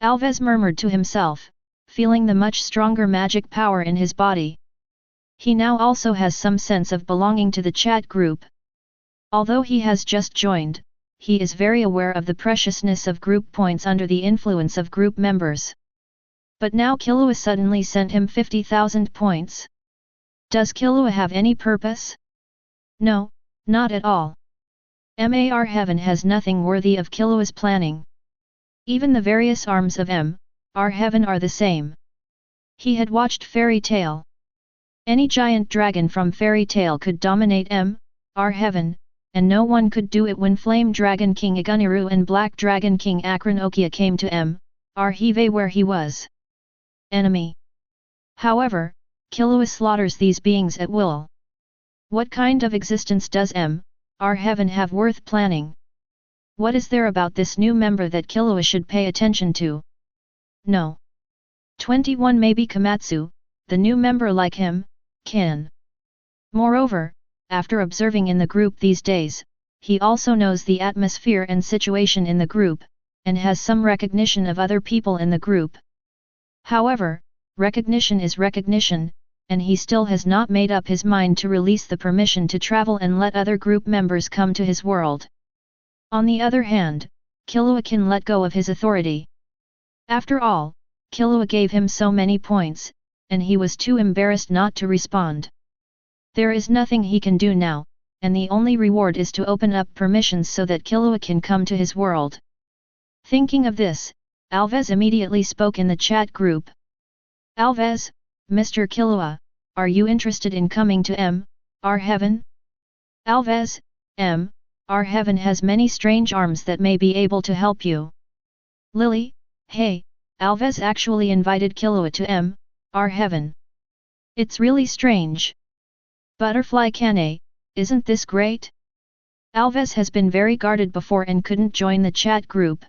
A: Alves murmured to himself, feeling the much stronger magic power in his body. He now also has some sense of belonging to the chat group. Although he has just joined, he is very aware of the preciousness of group points under the influence of group members. But now Killua suddenly sent him 50,000 points. Does Killua have any purpose? No, not at all. Our Heaven has nothing worthy of Killua's planning. Even the various arms of our Heaven are the same. He had watched Fairy Tail. Any giant dragon from Fairy Tail could dominate our Heaven, and no one could do it when Flame Dragon King Iguniru and Black Dragon King Akron came to our Hive where he was enemy. However, Killua slaughters these beings at will. What kind of existence does our Heaven have worth planning? What is there about this new member that Killua should pay attention to? No. 21 Maybe Komatsu, the new member like him, can Moreover, after observing in the group these days, he also knows the atmosphere and situation in the group, and has some recognition of other people in the group. However, recognition is recognition, and he still has not made up his mind to release the permission to travel and let other group members come to his world. On the other hand, Killua can let go of his authority. After all, Killua gave him so many points, and he was too embarrassed not to respond. There is nothing he can do now, and the only reward is to open up permissions so that Killua can come to his world. Thinking of this, Alves immediately spoke in the chat group. Alves, Mr. Killua, are you interested in coming to our heaven? Alves, our heaven has many strange arms that may be able to help you. Lily, hey, Alves actually invited Killua to our heaven. It's really strange. Butterfly Cane, isn't this great? Alves has been very guarded before and couldn't join the chat group.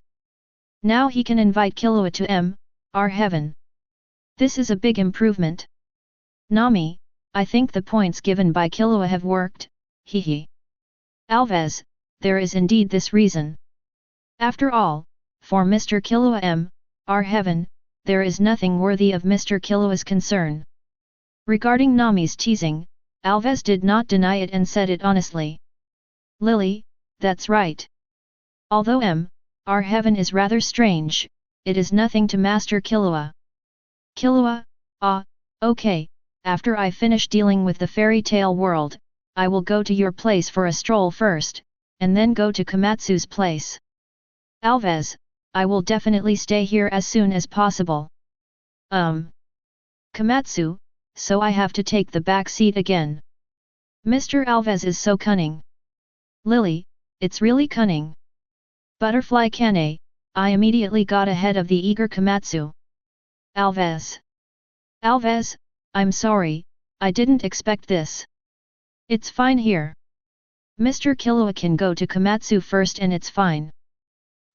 A: Now he can invite Killua to our heaven. This is a big improvement. Nami, I think the points given by Killua have worked, hehe. Alves, there is indeed this reason. After all, for Mr. Killua our heaven, there is nothing worthy of Mr. Killua's concern. Regarding Nami's teasing, Alves did not deny it and said it honestly. Lily, that's right. Although our heaven is rather strange, it is nothing to Master Killua. Killua, okay, after I finish dealing with the fairy tale world, I will go to your place for a stroll first, and then go to Komatsu's place. Alves, I will definitely stay here as soon as possible. Komatsu, so I have to take the back seat again. Mr. Alves is so cunning. Lily, it's really cunning. Butterfly Cane, I immediately got ahead of the eager Komatsu. Alves. Alves, I'm sorry, I didn't expect this. It's fine here. Mr. Killua can go to Komatsu first and it's fine.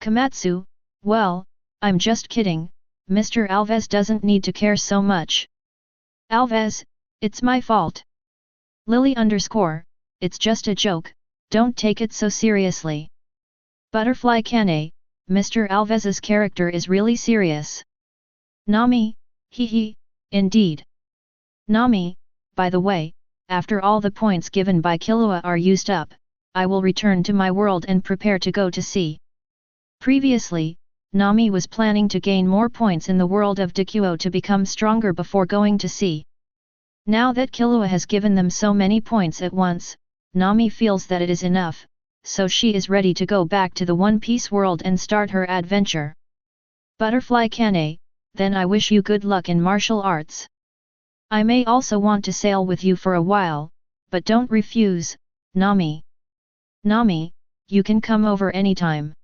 A: Komatsu, well, I'm just kidding, Mr. Alves doesn't need to care so much. Alves, it's my fault. Lily _ it's just a joke, don't take it so seriously. Butterfly Cane, Mr. Alves's character is really serious. Nami, hehe, indeed. Nami, by the way, after all the points given by Killua are used up, I will return to my world and prepare to go to sea. Previously, Nami was planning to gain more points in the world of Dikuo to become stronger before going to sea. Now that Killua has given them so many points at once, Nami feels that it is enough, so she is ready to go back to the One Piece world and start her adventure. Butterfly Cane, then I wish you good luck in martial arts. I may also want to sail with you for a while, but don't refuse, Nami. Nami, you can come over anytime.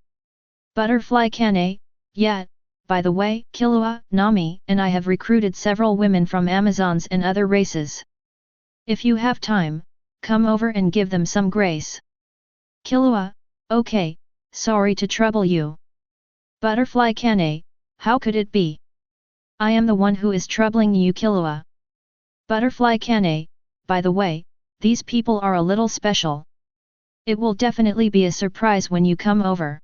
A: Butterfly Cane, yeah, by the way, Killua, Nami and I have recruited several women from Amazons and other races. If you have time, come over and give them some grace. Killua, okay, sorry to trouble you. Butterfly Cane, how could it be? I am the one who is troubling you, Killua. Butterfly Cane, by the way, these people are a little special. It will definitely be a surprise when you come over.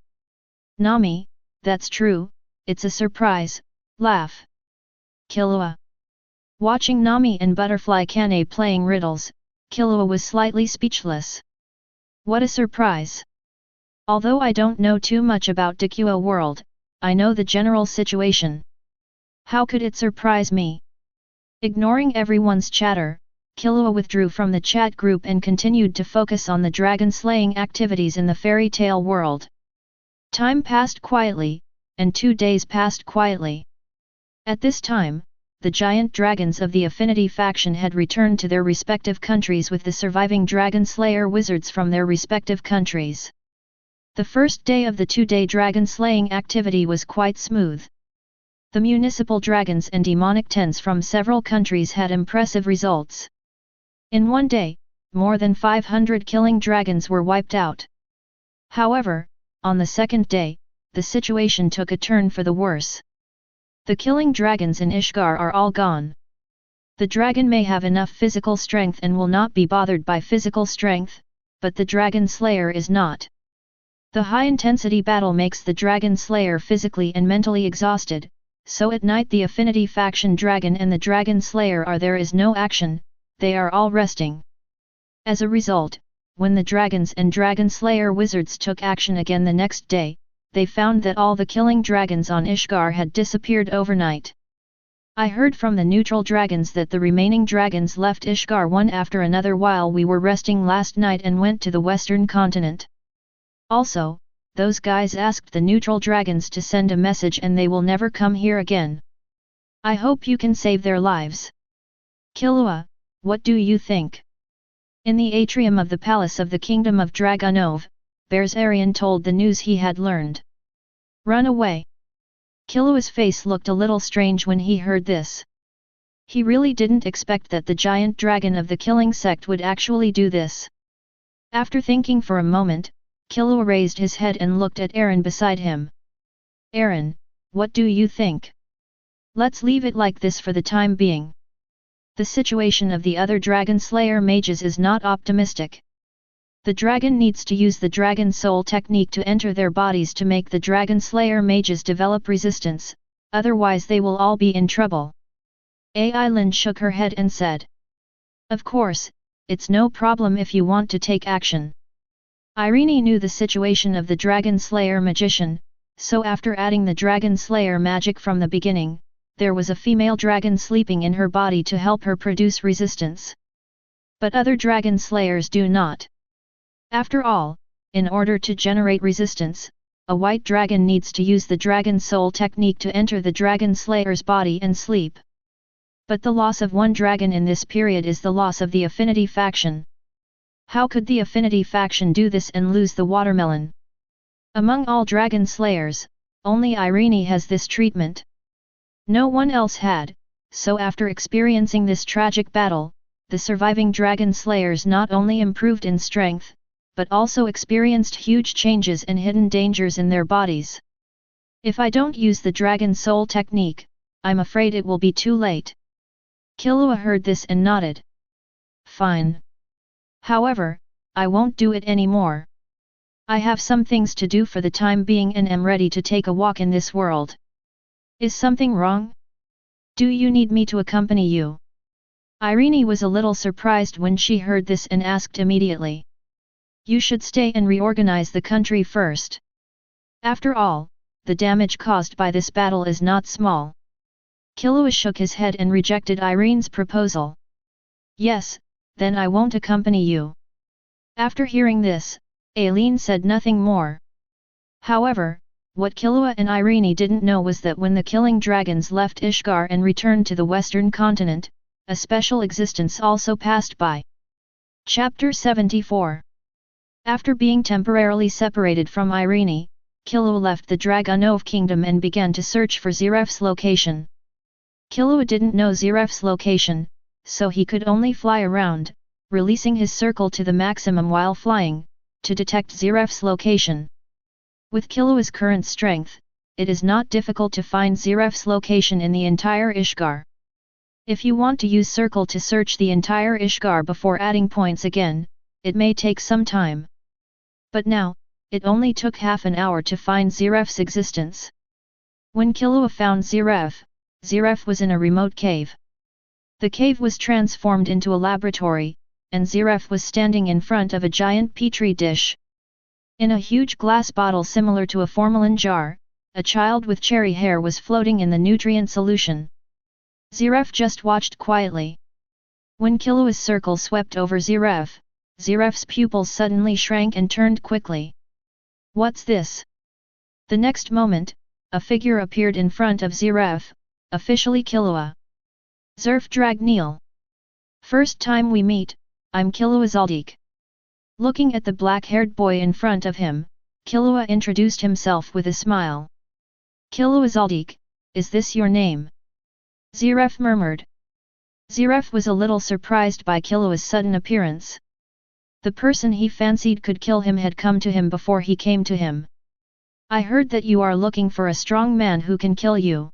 A: Nami, that's true, it's a surprise, laugh. Killua. Watching Nami and Butterfly Cane playing riddles, Killua was slightly speechless. What a surprise! Although I don't know too much about Dikuo world, I know the general situation. How could it surprise me? Ignoring everyone's chatter, Killua withdrew from the chat group and continued to focus on the dragon-slaying activities in the fairy tale world. Time passed quietly, and 2 days passed quietly. At this time, the giant dragons of the Affinity faction had returned to their respective countries with the surviving Dragon Slayer wizards from their respective countries. The first day of the 2-day dragon-slaying activity was quite smooth. The municipal dragons and demonic tens from several countries had impressive results. In one day, more than 500 killing dragons were wiped out. However, on the second day, the situation took a turn for the worse. The killing dragons in Ishgar are all gone. The dragon may have enough physical strength and will not be bothered by physical strength, but the dragon slayer is not. The high-intensity battle makes the dragon slayer physically and mentally exhausted, so at night the affinity faction dragon and the dragon slayer are there is no action, they are all resting. As a result, when the dragons and dragon slayer wizards took action again the next day, they found that all the killing dragons on Ishgar had disappeared overnight. I heard from the neutral dragons that the remaining dragons left Ishgar one after another while we were resting last night and went to the western continent. Also, those guys asked the neutral dragons to send a message and they will never come here again. I hope you can save their lives. Killua, what do you think? In the atrium of the palace of the kingdom of Dragonov, Bears Arian told the news he had learned. Run away. Killua's face looked a little strange when he heard this. He really didn't expect that the giant dragon of the killing sect would actually do this. After thinking for a moment, Killua raised his head and looked at Aaron beside him. Aaron, what do you think? Let's leave it like this for the time being. The situation of the other Dragon Slayer mages is not optimistic. The dragon needs to use the Dragon Soul technique to enter their bodies to make the Dragon Slayer mages develop resistance, otherwise they will all be in trouble. Aileen shook her head and said. Of course, it's no problem if you want to take action. Irene knew the situation of the Dragon Slayer magician, so after adding the Dragon Slayer magic from the beginning, there was a female dragon sleeping in her body to help her produce resistance. But other Dragon Slayers do not. After all, in order to generate resistance, a white dragon needs to use the Dragon Soul technique to enter the Dragon Slayer's body and sleep. But the loss of one dragon in this period is the loss of the affinity faction. How could the affinity faction do this and lose the watermelon? Among all Dragon Slayers, only Irene has this treatment. No one else had, so after experiencing this tragic battle, the surviving Dragon Slayers not only improved in strength, but also experienced huge changes and hidden dangers in their bodies. If I don't use the Dragon Soul technique, I'm afraid it will be too late. Killua heard this and nodded. Fine. However, I won't do it anymore. I have some things to do for the time being and am ready to take a walk in this world. Is something wrong? Do you need me to accompany you? Irene was a little surprised when she heard this and asked immediately. You should stay and reorganize the country first. After all, the damage caused by this battle is not small. Killua shook his head and rejected Irene's proposal. Yes, then I won't accompany you. After hearing this, Aileen said nothing more. However, what Killua and Irene didn't know was that when the killing dragons left Ishgar and returned to the western continent, a special existence also passed by. Chapter 74. After being temporarily separated from Irene, Killua left the Dragonov kingdom and began to search for Zeref's location. Killua didn't know Zeref's location, so he could only fly around, releasing his circle to the maximum while flying, to detect Zeref's location. With Killua's current strength, it is not difficult to find Zeref's location in the entire Ishgar. If you want to use circle to search the entire Ishgar before adding points again, it may take some time. But now, it only took half an hour to find Zeref's existence. When Killua found Zeref, Zeref was in a remote cave. The cave was transformed into a laboratory, and Zeref was standing in front of a giant petri dish. In a huge glass bottle similar to a formalin jar, a child with cherry hair was floating in the nutrient solution. Zeref just watched quietly. When Killua's circle swept over Zeref, Zeref's pupils suddenly shrank and turned quickly. What's this? The next moment, a figure appeared in front of Zeref, officially Killua. Zerf Dragneel. First time we meet, I'm Killua Zoldyck. Looking at the black-haired boy in front of him, Killua introduced himself with a smile. Killua Zoldyck, is this your name? Zeref murmured. Zeref was a little surprised by Killua's sudden appearance. The person he fancied could kill him had come to him before he came to him. I heard that you are looking for a strong man who can kill you.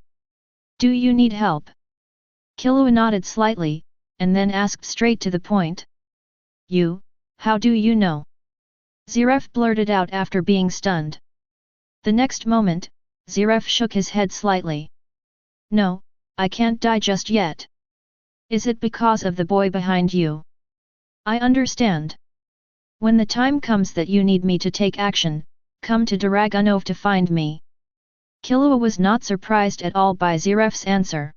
A: Do you need help? Killua nodded slightly, and then asked straight to the point. You, how do you know? Zeref blurted out after being stunned. The next moment, Zeref shook his head slightly. No, I can't die just yet. Is it because of the boy behind you? I understand. When the time comes that you need me to take action, come to Dragunov to find me. Killua was not surprised at all by Zeref's answer.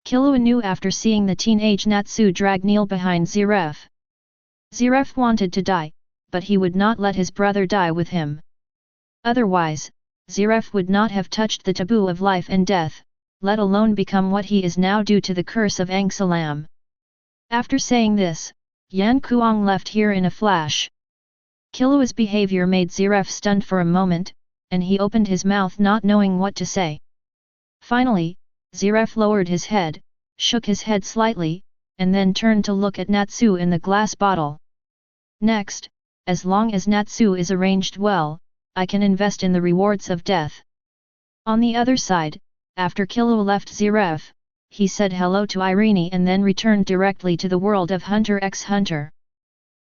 A: Killua knew after seeing the teenage Natsu drag kneel behind Zeref. Zeref wanted to die, but he would not let his brother die with him. Otherwise, Zeref would not have touched the taboo of life and death, let alone become what he is now due to the curse of Angsalam. After saying this, Yan Kuang left here in a flash. Killua's behavior made Zeref stunned for a moment, and he opened his mouth not knowing what to say. Finally, Zeref lowered his head, shook his head slightly, and then turned to look at Natsu in the glass bottle. Next, as long as Natsu is arranged well, I can invest in the rewards of death. On the other side, after Killua left Zeref, he said hello to Irene and then returned directly to the world of Hunter x Hunter.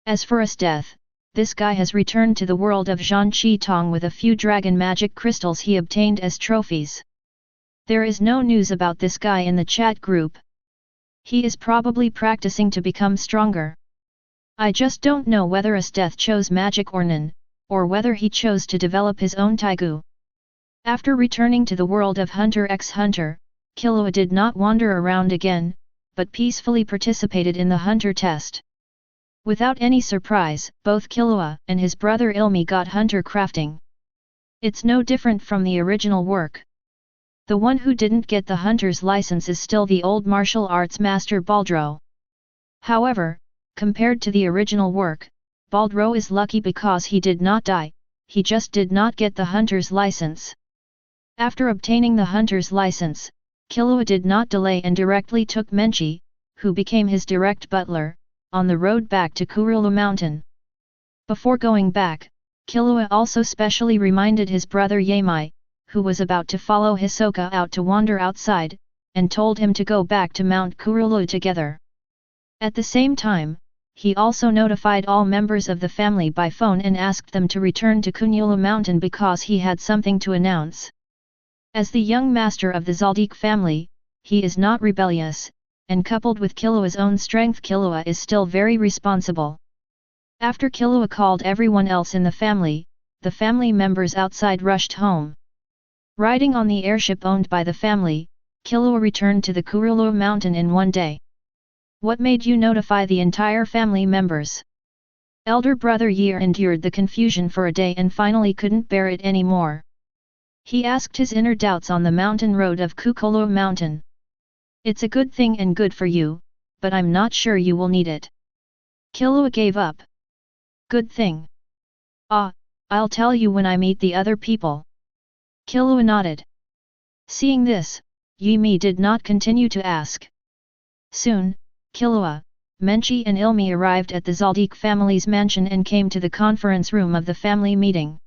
A: As for his death, this guy has returned to the world of Zhan Qi with a few dragon magic crystals he obtained as trophies. There is no news about this guy in the chat group. He is probably practicing to become stronger. I just don't know whether his death chose magic or none, or whether he chose to develop his own taigu. After returning to the world of Hunter x Hunter, Killua did not wander around again, but peacefully participated in the Hunter test. Without any surprise, both Killua and his brother Ilmi got Hunter crafting. It's no different from the original work. The one who didn't get the Hunter's license is still the old martial arts master Baldro. However, compared to the original work, Baldro is lucky because he did not die, he just did not get the Hunter's license. After obtaining the Hunter's license, Killua did not delay and directly took Menchi, who became his direct butler, on the road back to Kurulu Mountain. Before going back, Killua also specially reminded his brother Yamai, who was about to follow Hisoka out to wander outside, and told him to go back to Mount Kurulu together. At the same time, he also notified all members of the family by phone and asked them to return to Kunlulu Mountain because he had something to announce. As the young master of the Zoldyck family, he is not rebellious, and coupled with Killua's own strength, Killua is still very responsible. After Killua called everyone else in the family members outside rushed home. Riding on the airship owned by the family, Killua returned to the Kurulu Mountain in one day. What made you notify the entire family members? Elder brother Year endured the confusion for a day and finally couldn't bear it anymore. He asked his inner doubts on the mountain road of Kukulu Mountain. It's a good thing and good for you, but I'm not sure you will need it. Killua gave up. Good thing. I'll tell you when I meet the other people. Killua nodded. Seeing this, Yimi did not continue to ask. Soon, Killua, Menchi and Ilmi arrived at the Zoldyck family's mansion and came to the conference room of the family meeting.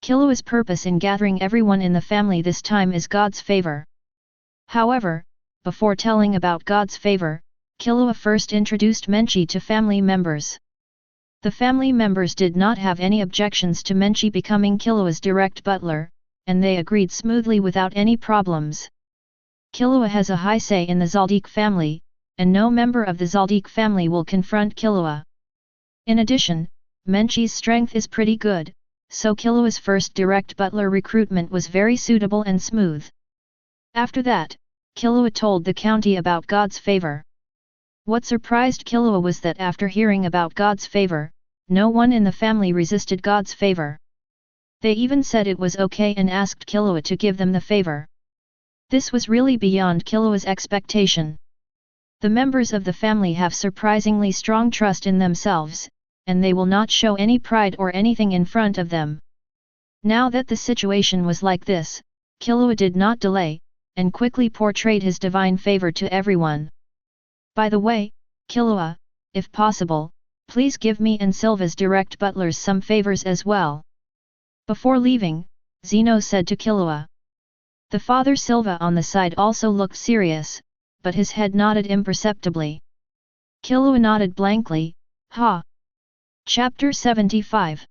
A: Killua's purpose in gathering everyone in the family this time is God's favor. However, before telling about God's favor, Killua first introduced Menchi to family members. The family members did not have any objections to Menchi becoming Killua's direct butler, and they agreed smoothly without any problems. Killua has a high say in the Zoldyck family, and no member of the Zoldyck family will confront Killua. In addition, Menchi's strength is pretty good, so Killua's first direct butler recruitment was very suitable and smooth. After that, Killua told the county about God's favor. What surprised Killua was that after hearing about God's favor, no one in the family resisted God's favor. They even said it was okay and asked Killua to give them the favor. This was really beyond Killua's expectation. The members of the family have surprisingly strong trust in themselves, and they will not show any pride or anything in front of them. Now that the situation was like this, Killua did not delay, and quickly portrayed his divine favor to everyone. By the way, Killua, if possible, please give me and Silva's direct butlers some favors as well. Before leaving, Zeno said to Killua. The father Silva on the side also looked serious, but his head nodded imperceptibly. Killua nodded blankly, ha! Chapter 75.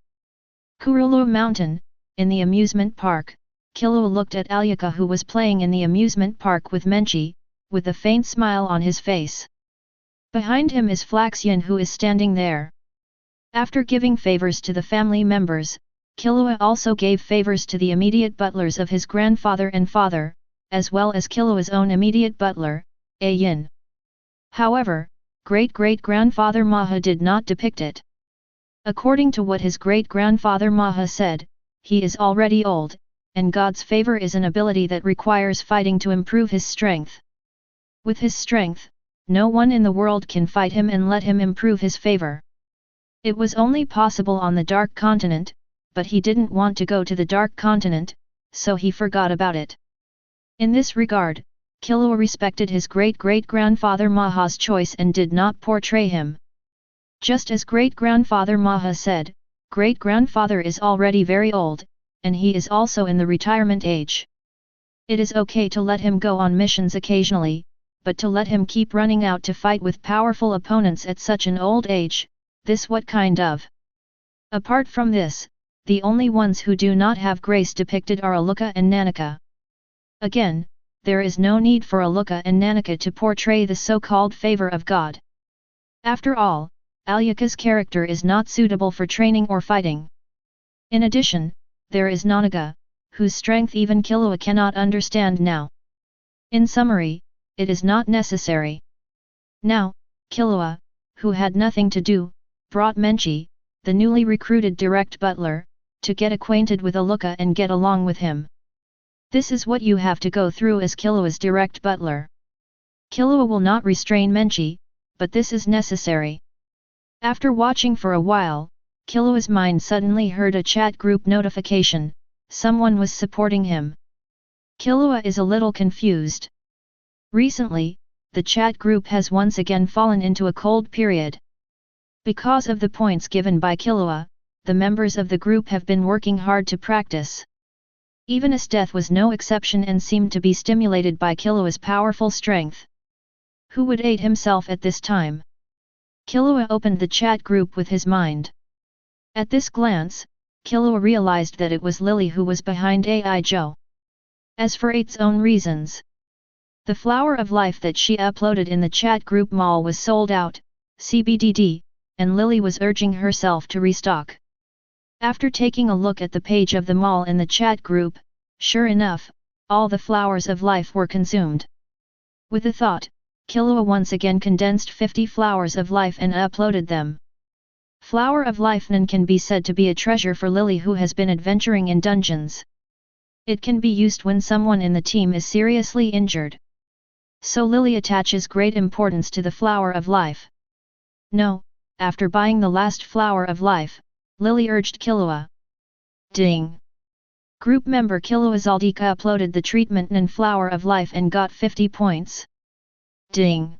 A: Kurulu Mountain. In the amusement park, Killua looked at Alyaka, who was playing in the amusement park with Menchi, with a faint smile on his face. Behind him is Flaxian, who is standing there. After giving favors to the family members, Killua also gave favors to the immediate butlers of his grandfather and father, as well as Killua's own immediate butler, Yin. However, great-great-grandfather Maha did not depict it. According to what his great-grandfather Maha said, he is already old, and God's favor is an ability that requires fighting to improve his strength. With his strength, no one in the world can fight him and let him improve his favor. It was only possible on the Dark Continent, but he didn't want to go to the Dark Continent, so he forgot about it. In this regard, Killua respected his great-great-grandfather Maha's choice and did not portray him. Just as great-grandfather Maha said, great-grandfather is already very old, and he is also in the retirement age. It is okay to let him go on missions occasionally, but to let him keep running out to fight with powerful opponents at such an old age, this what kind of? Apart from this, the only ones who do not have grace depicted are Aluka and Nanika. Again, there is no need for Aluka and Nanika to portray the so-called favor of God. After all, Alyaka's character is not suitable for training or fighting. In addition, there is Nanaga, whose strength even Killua cannot understand now. In summary, it is not necessary. Now, Killua, who had nothing to do, brought Menchi, the newly recruited direct butler, to get acquainted with Aluka and get along with him. This is what you have to go through as Killua's direct butler. Killua will not restrain Menchi, but this is necessary. After watching for a while, Killua's mind suddenly heard a chat group notification. Someone was supporting him. Killua is a little confused. Recently, the chat group has once again fallen into a cold period. Because of the points given by Killua, the members of the group have been working hard to practice. Even as death was no exception and seemed to be stimulated by Killua's powerful strength. Who would aid himself at this time? Killua opened the chat group with his mind. At this glance, Killua realized that it was Lily who was behind AI Joe. As for its own reasons, the flower of life that she uploaded in the chat group mall was sold out, CBDD, and Lily was urging herself to restock. After taking a look at the page of the mall in the chat group, sure enough, all the flowers of life were consumed. With a thought, Killua once again condensed 50 flowers of life and uploaded them. Flower of Life Nan can be said to be a treasure for Lily, who has been adventuring in dungeons. It can be used when someone in the team is seriously injured. So Lily attaches great importance to the Flower of Life. No, after buying the last Flower of Life, Lily urged Killua. Ding! Group member Killua Zoldyck uploaded the treatment Nan Flower of Life and got 50 points. Ding!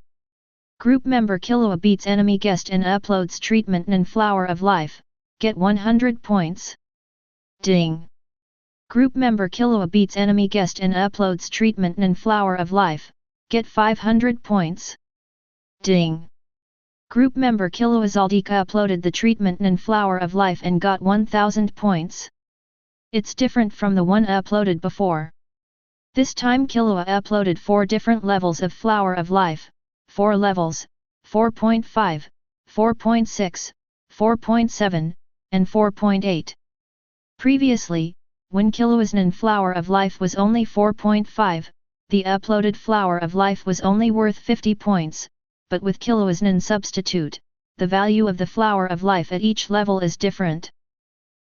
A: Group member Killua beats enemy guest and uploads treatment Nan Flower of Life, get 100 points. Ding! Group member Killua beats enemy guest and uploads treatment Nan Flower of Life, get 500 points. Ding! Group member Killua Zoldyck uploaded the treatment Nan Flower of Life and got 1000 points. It's different from the one uploaded before. This time Killua uploaded 4 different levels of Flower of Life, 4 levels, 4.5, 4.6, 4.7, and 4.8. Previously, when Killua's Nan Flower of Life was only 4.5, the uploaded Flower of Life was only worth 50 points, but with Killua's Nan substitute, the value of the Flower of Life at each level is different.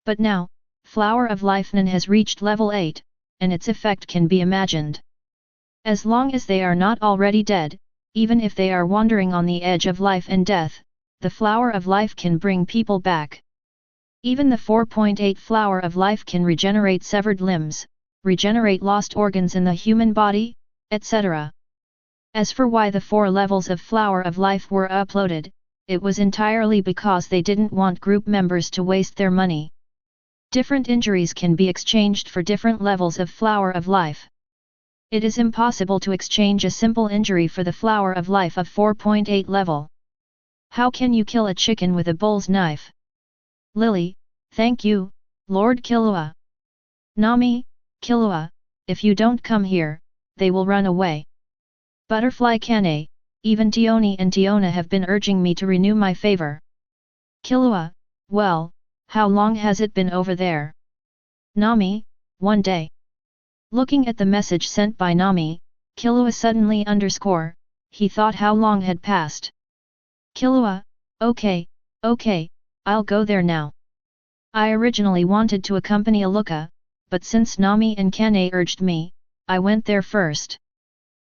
A: But now, Flower of Life Nan has reached level 8, and its effect can be imagined. As long as they are not already dead, even if they are wandering on the edge of life and death, the Flower of Life can bring people back. Even the 4.8 Flower of Life can regenerate severed limbs, regenerate lost organs in the human body, etc. As for why the 4 levels of Flower of Life were uploaded, it was entirely because they didn't want group members to waste their money. Different injuries can be exchanged for different levels of Flower of Life. It is impossible to exchange a simple injury for the flower of life of 4.8 level. How can you kill a chicken with a bull's knife? Lily, thank you, Lord Killua. Nami, Killua, if you don't come here, they will run away. Butterfly Kane, even Tioni and Tiona have been urging me to renew my favor. Killua, well, how long has it been over there? Nami, 1 day. Looking at the message sent by Nami, Killua suddenly underscore, he thought how long had passed. Killua, okay, I'll go there now. I originally wanted to accompany Aluka, but since Nami and Kane urged me, I went there first.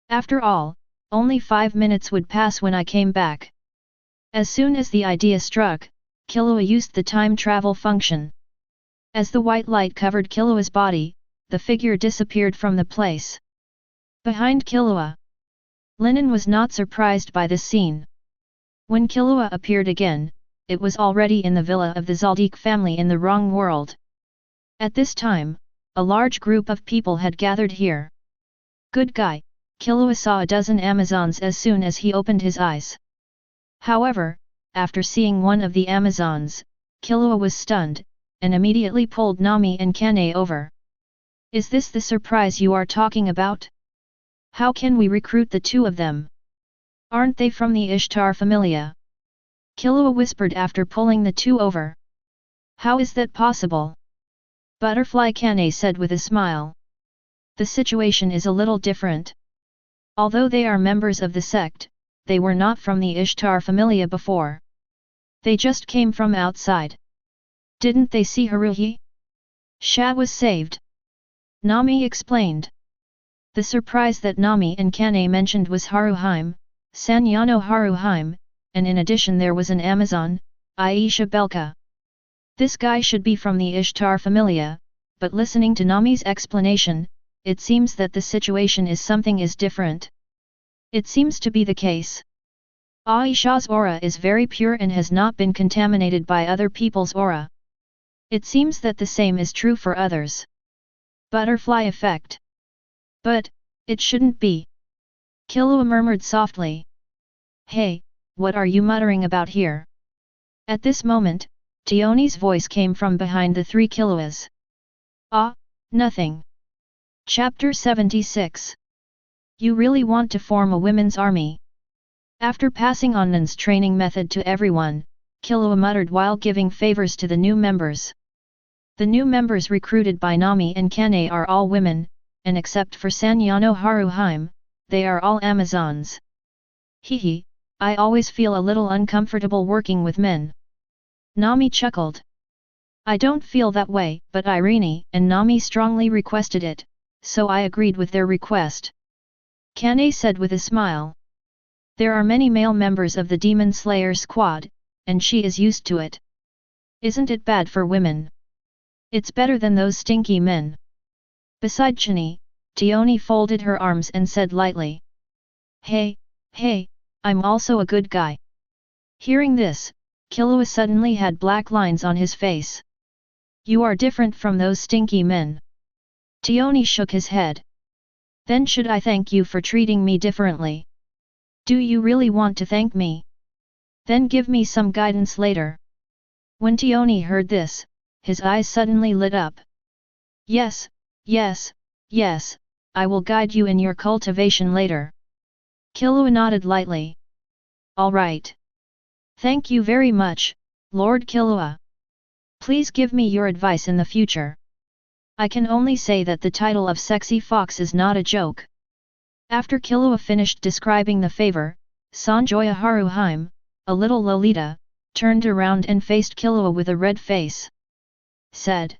A: After all, only 5 minutes would pass when I came back. As soon as the idea struck, Killua used the time travel function. As the white light covered Killua's body, the figure disappeared from the place. Behind Killua, Linen was not surprised by this scene. When Killua appeared again, it was already in the villa of the Zoldyck family in the wrong world. At this time, a large group of people had gathered here. Good guy, Killua saw a dozen Amazons as soon as he opened his eyes. However, after seeing one of the Amazons, Killua was stunned, and immediately pulled Nami and Kane over. Is this the surprise you are talking about? How can we recruit the two of them? Aren't they from the Ishtar familia? Killua whispered after pulling the two over. How is that possible? Butterfly Kane said with a smile. The situation is a little different. Although they are members of the sect, they were not from the Ishtar familia before. They just came from outside. Didn't they see Haruhi? Sha was saved. Nami explained. The surprise that Nami and Kane mentioned was Haruheim, Sanyano Haruheim, and in addition there was an Amazon, Aisha Belka. This guy should be from the Ishtar familia, but listening to Nami's explanation, it seems that the situation is something is different. It seems to be the case. Aisha's aura is very pure and has not been contaminated by other people's aura. It seems that the same is true for others. Butterfly effect. But, it shouldn't be. Killua murmured softly. Hey, what are you muttering about here? At this moment, Tioni's voice came from behind the three Killuas. Ah, nothing. Chapter 76. You really want to form a women's army? After passing on Nan's training method to everyone, Killua muttered while giving favors to the new members. The new members recruited by Nami and Kane are all women, and except for Sanyano Haruheim, they are all Amazons. Hehe, I always feel a little uncomfortable working with men. Nami chuckled. I don't feel that way, but Irene and Nami strongly requested it, so I agreed with their request. Kane said with a smile. There are many male members of the Demon Slayer squad, and she is used to it. Isn't it bad for women? It's better than those stinky men. Beside Chini, Tioni folded her arms and said lightly. Hey, I'm also a good guy. Hearing this, Killua suddenly had black lines on his face. You are different from those stinky men. Tioni shook his head. Then should I thank you for treating me differently? Do you really want to thank me? Then give me some guidance later. When Tioni heard this, his eyes suddenly lit up. Yes, I will guide you in your cultivation later. Killua nodded lightly. All right. Thank you very much, Lord Killua. Please give me your advice in the future. I can only say that the title of Sexy Fox is not a joke. After Killua finished describing the favor, Sanjoya Haruheim, a little Lolita, turned around and faced Killua with a red face. Said.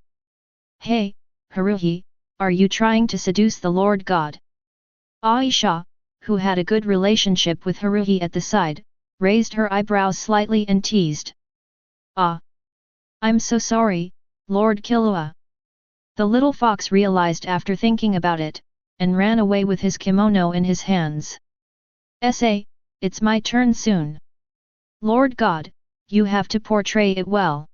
A: Hey, Haruhi, are you trying to seduce the Lord God? Aisha, who had a good relationship with Haruhi at the side, raised her eyebrows slightly and teased. Ah! I'm so sorry, Lord Killua. The little fox realized after thinking about it, and ran away with his kimono in his hands. It's my turn soon. Lord God, you have to portray it well.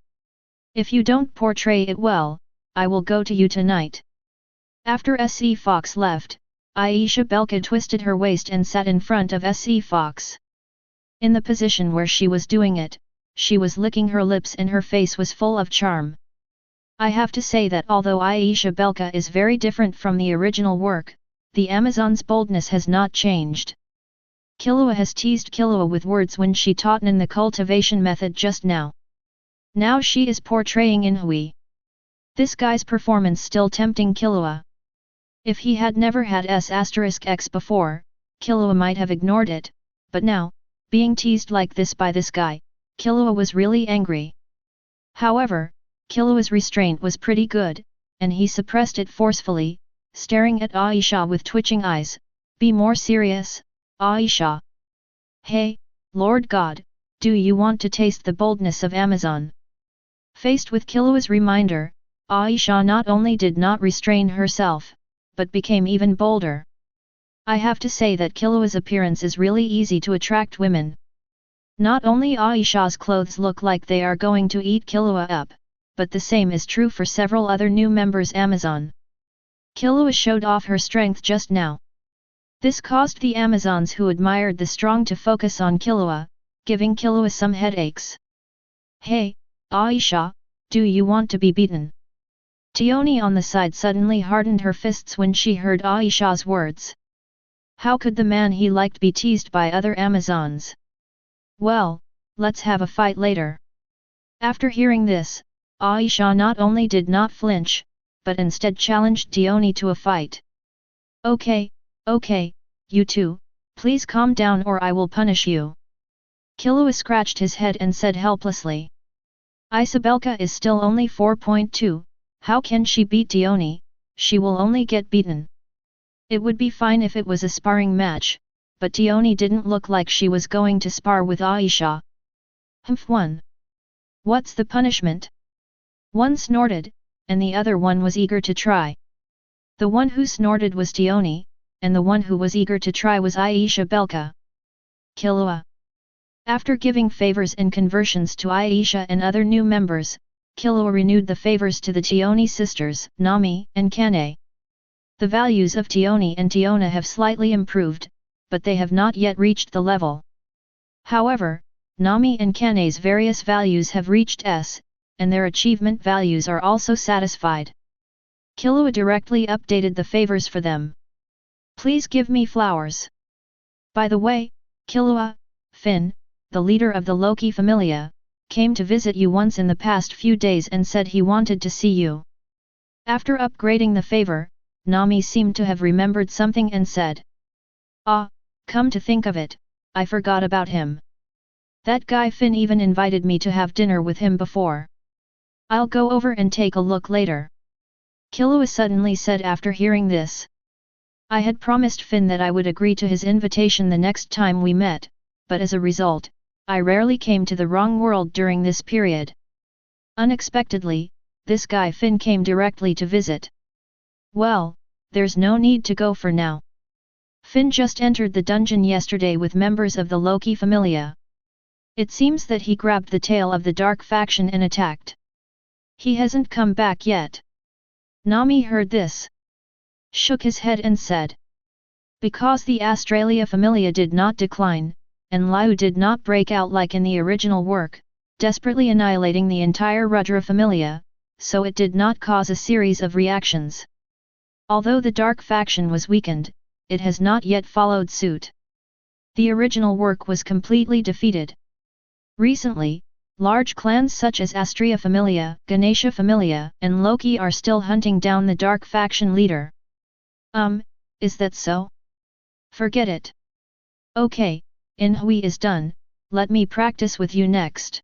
A: If you don't portray it well, I will go to you tonight. After SE Fox left, Aisha Belka twisted her waist and sat in front of usse Fox. In the position where she was doing it, she was licking her lips and her face was full of charm. I have to say that although Aisha Belka is very different from the original work, the Amazon's boldness has not changed. Killua has teased Killua with words when she taught in the cultivation method just now. Now she is portraying Inhui. This guy's performance still tempting Killua. If he had never had S*X before, Killua might have ignored it, but now, being teased like this by this guy, Killua was really angry. However, Killua's restraint was pretty good, and he suppressed it forcefully, staring at Aisha with twitching eyes. Be more serious, Aisha. Hey, Lord God, do you want to taste the boldness of Amazon? Faced with Killua's reminder, Aisha not only did not restrain herself, but became even bolder. I have to say that Killua's appearance is really easy to attract women. Not only Aisha's clothes look like they are going to eat Killua up, but the same is true for several other new members Amazon. Killua showed off her strength just now. This caused the Amazons who admired the strong to focus on Killua, giving Killua some headaches. Hey, Aisha, do you want to be beaten? Tioni on the side suddenly hardened her fists when she heard Aisha's words. How could the man he liked be teased by other Amazons? Well, let's have a fight later. After hearing this, Aisha not only did not flinch, but instead challenged Tioni to a fight. Okay, you two, please calm down or I will punish you. Killua scratched his head and said helplessly. Isabelka is still only 4.2, how can she beat Tioni? She will only get beaten. It would be fine if it was a sparring match, but Tioni didn't look like she was going to spar with Aisha. Humph one. What's the punishment? One snorted, and the other one was eager to try. The one who snorted was Tioni, and the one who was eager to try was Aisha Belka. Killua. After giving favors and conversions to Aisha and other new members, Killua renewed the favors to the Tioni sisters, Nami and Kane. The values of Tioni and Tiona have slightly improved, but they have not yet reached the level. However, Nami and Kane's various values have reached S, and their achievement values are also satisfied. Killua directly updated the favors for them. Please give me flowers. By the way, Killua, Finn, the leader of the Loki Familia, came to visit you once in the past few days and said he wanted to see you. After upgrading the favor, Nami seemed to have remembered something and said. Ah, come to think of it, I forgot about him. That guy Finn even invited me to have dinner with him before. I'll go over and take a look later. Killua suddenly said after hearing this. I had promised Finn that I would agree to his invitation the next time we met, but as a result, I rarely came to the wrong world during this period. Unexpectedly, this guy Finn came directly to visit. Well, there's no need to go for now. Finn just entered the dungeon yesterday with members of the Loki Familia. It seems that he grabbed the tail of the dark faction and attacked. He hasn't come back yet. Nami heard this, shook his head and said. Because the Australia Familia did not decline, and Liu did not break out like in the original work, desperately annihilating the entire Rudra Familia, so it did not cause a series of reactions. Although the dark faction was weakened, it has not yet followed suit. The original work was completely defeated. Recently, large clans such as Astria Familia, Ganesha Familia, and Loki are still hunting down the dark faction leader. Is that so? Forget it. Okay, Inhui is done, let me practice with you next.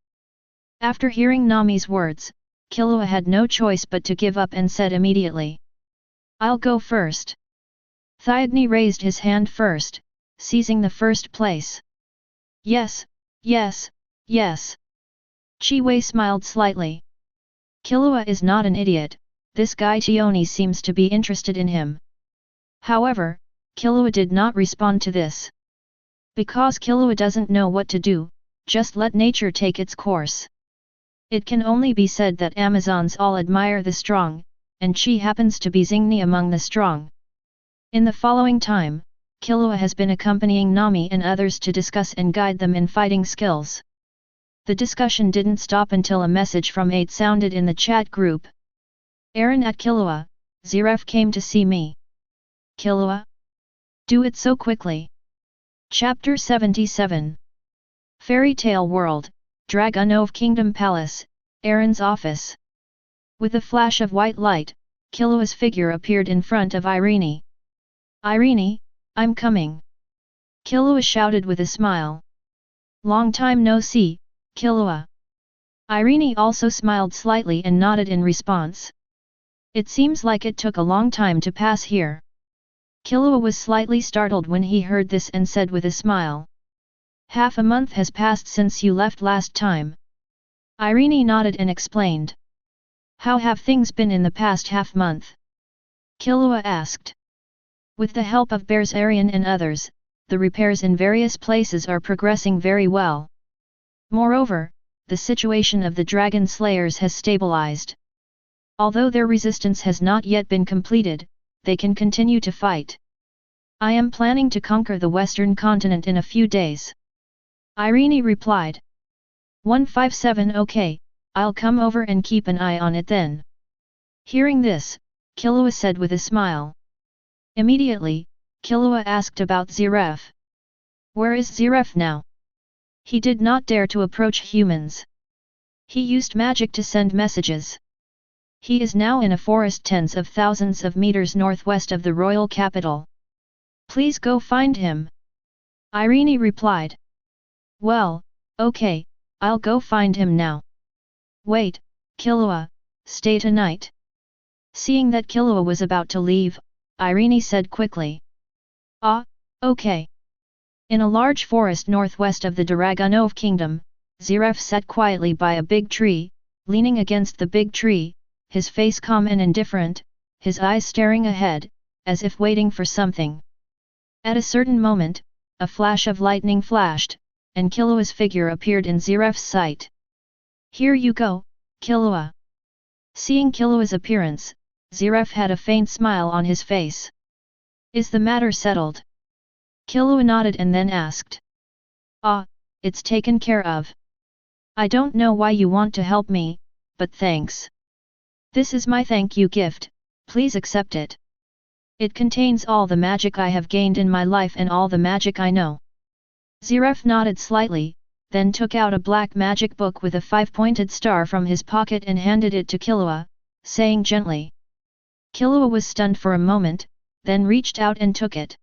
A: After hearing Nami's words, Killua had no choice but to give up and said immediately. I'll go first. Thyagni raised his hand first, seizing the first place. Yes. Chi Wei smiled slightly. Killua is not an idiot, this guy Tioni seems to be interested in him. However, Killua did not respond to this. Because Killua doesn't know what to do, just let nature take its course. It can only be said that Amazons all admire the strong, and Chi happens to be Xingni among the strong. In the following time, Killua has been accompanying Nami and others to discuss and guide them in fighting skills. The discussion didn't stop until a message from 8 sounded in the chat group. Aaron at Killua, Zeref came to see me. Killua? Do it so quickly. Chapter 77. Fairy Tale World, Dragonov Kingdom Palace, Aaron's office. With a flash of white light, Killua's figure appeared in front of Irene. Irene, I'm coming. Killua shouted with a smile. Long time no see, Killua. Irene also smiled slightly and nodded in response. It seems like it took a long time to pass here. Killua was slightly startled when he heard this and said with a smile. Half a month has passed since you left last time. Irene nodded and explained. How have things been in the past half month? Killua asked. With the help of Bears Aryan and others, the repairs in various places are progressing very well. Moreover, the situation of the Dragon Slayers has stabilized. Although their resistance has not yet been completed, they can continue to fight. I am planning to conquer the Western continent in a few days. Irene replied. 157 Okay, I'll come over and keep an eye on it then. Hearing this, Killua said with a smile. Immediately, Killua asked about Zeref. Where is Zeref now? He did not dare to approach humans. He used magic to send messages. He is now in a forest tens of thousands of meters northwest of the royal capital. Please go find him. Irene replied. Well, okay, I'll go find him now. Wait, Killua, stay tonight. Seeing that Killua was about to leave, Irene said quickly. Ah, okay. In a large forest northwest of the Dragonov kingdom, Zeref sat quietly by a big tree, leaning against the big tree, his face calm and indifferent, his eyes staring ahead, as if waiting for something. At a certain moment, a flash of lightning flashed, and Killua's figure appeared in Zeref's sight. Here you go, Killua. Seeing Killua's appearance, Zeref had a faint smile on his face. Is the matter settled? Killua nodded and then asked. Ah, it's taken care of. I don't know why you want to help me, but thanks. This is my thank you gift, please accept it. It contains all the magic I have gained in my life and all the magic I know. Zeref nodded slightly, then took out a black magic book with a 5-pointed star from his pocket and handed it to Killua, saying gently. Killua was stunned for a moment, then reached out and took it.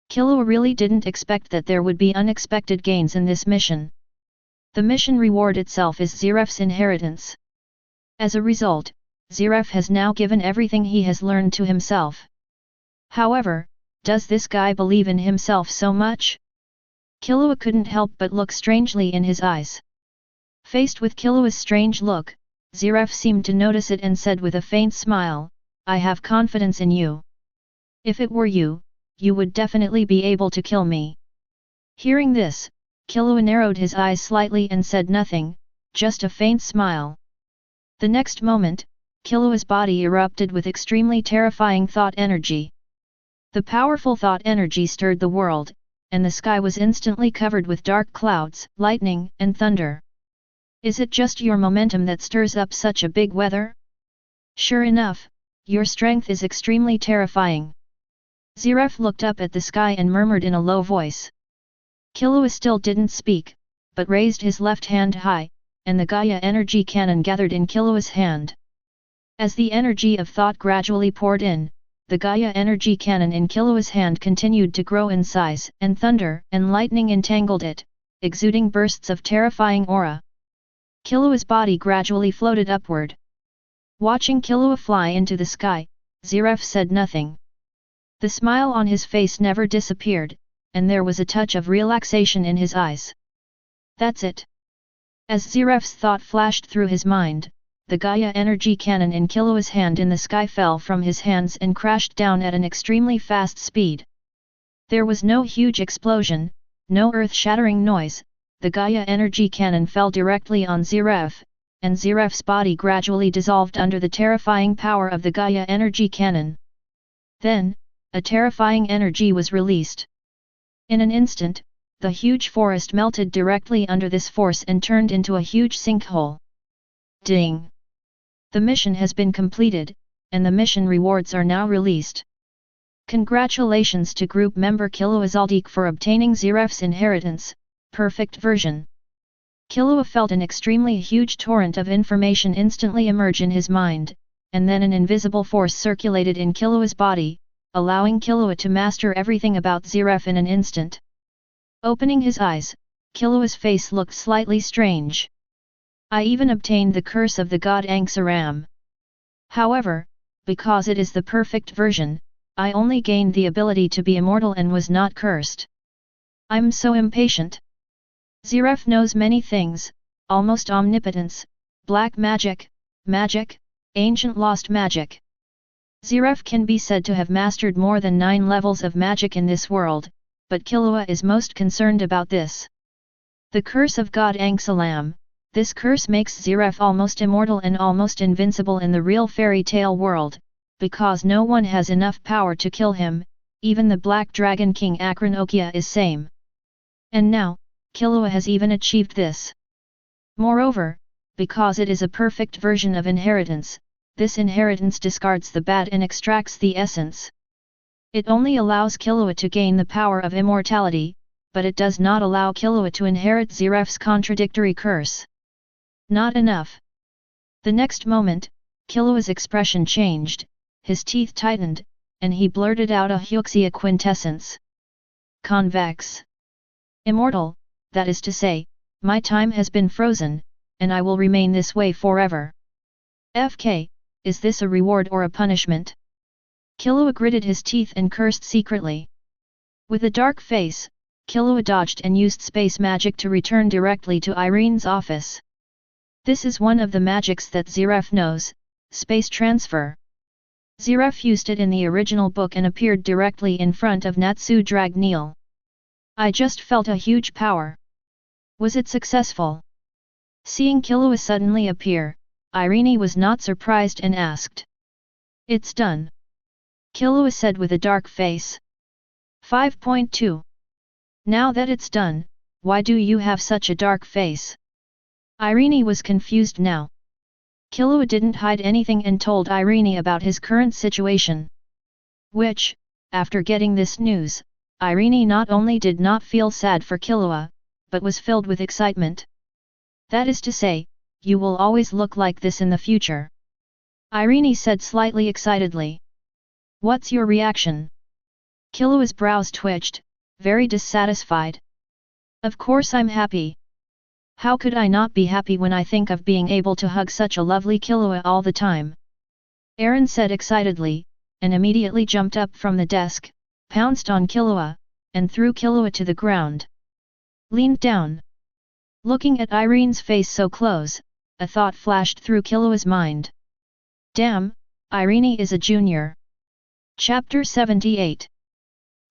A: Killua really didn't expect that there would be unexpected gains in this mission. The mission reward itself is Zeref's inheritance. As a result, Zeref has now given everything he has learned to himself. However, does this guy believe in himself so much? Killua couldn't help but look strangely in his eyes. Faced with Killua's strange look, Zeref seemed to notice it and said with a faint smile, I have confidence in you. If it were you, you would definitely be able to kill me. Hearing this, Killua narrowed his eyes slightly and said nothing, just a faint smile. The next moment, Killua's body erupted with extremely terrifying thought energy. The powerful thought energy stirred the world, and the sky was instantly covered with dark clouds, lightning, and thunder. Is it just your momentum that stirs up such a big weather? Sure enough, your strength is extremely terrifying. Zeref looked up at the sky and murmured in a low voice. Killua still didn't speak, but raised his left hand high, and the Gaia energy cannon gathered in Killua's hand. As the energy of thought gradually poured in, the Gaia energy cannon in Killua's hand continued to grow in size, and thunder and lightning entangled it, exuding bursts of terrifying aura. Killua's body gradually floated upward. Watching Killua fly into the sky, Zeref said nothing. The smile on his face never disappeared, and there was a touch of relaxation in his eyes. That's it. As Zeref's thought flashed through his mind, the Gaia energy cannon in Killua's hand in the sky fell from his hands and crashed down at an extremely fast speed. There was no huge explosion, no earth-shattering noise, the Gaia energy cannon fell directly on Zeref, and Zeref's body gradually dissolved under the terrifying power of the Gaia energy cannon. Then, a terrifying energy was released. In an instant, the huge forest melted directly under this force and turned into a huge sinkhole. Ding! The mission has been completed, and the mission rewards are now released. Congratulations to group member Killua Zoldyck for obtaining Zeref's inheritance, perfect version. Killua felt an extremely huge torrent of information instantly emerge in his mind, and then an invisible force circulated in Killua's body, allowing Killua to master everything about Zeref in an instant. Opening his eyes, Killua's face looked slightly strange. I even obtained the curse of the god Angsaram. However, because it is the perfect version, I only gained the ability to be immortal and was not cursed. I'm so impatient. Zeref knows many things, almost omnipotence, black magic, ancient lost magic. Zeref can be said to have mastered more than 9 levels of magic in this world, but Killua is most concerned about this. The curse of God Angsalam. This curse makes Zeref almost immortal and almost invincible in the real fairy tale world, because no one has enough power to kill him, even the Black Dragon King Akron is same. And now, Killua has even achieved this. Moreover, because it is a perfect version of inheritance, this inheritance discards the bad and extracts the essence. It only allows Killua to gain the power of immortality, but it does not allow Killua to inherit Zeref's contradictory curse. Not enough. The next moment, Killua's expression changed, his teeth tightened, and he blurted out a Huxia quintessence. Convex. Immortal, that is to say, my time has been frozen, and I will remain this way forever. FK, is this a reward or a punishment? Killua gritted his teeth and cursed secretly. With a dark face, Killua dodged and used space magic to return directly to Irene's office. This is one of the magics that Zeref knows, space transfer. Zeref used it in the original book and appeared directly in front of Natsu Dragneel. I just felt a huge power. Was it successful? Seeing Killua suddenly appear, Irene was not surprised and asked. It's done. Killua said with a dark face. 5.2. Now that it's done, why do you have such a dark face? Irene was confused now. Killua didn't hide anything and told Irene about his current situation. Which, after getting this news, Irene not only did not feel sad for Killua, but was filled with excitement. That is to say, you will always look like this in the future. Irene said slightly excitedly. What's your reaction? Killua's brows twitched, very dissatisfied. Of course I'm happy. How could I not be happy when I think of being able to hug such a lovely Killua all the time? Aaron said excitedly, and immediately jumped up from the desk, pounced on Killua, and threw Killua to the ground. Leaned down. Looking at Irene's face so close, a thought flashed through Killua's mind. Damn, Irene is a junior. Chapter 78.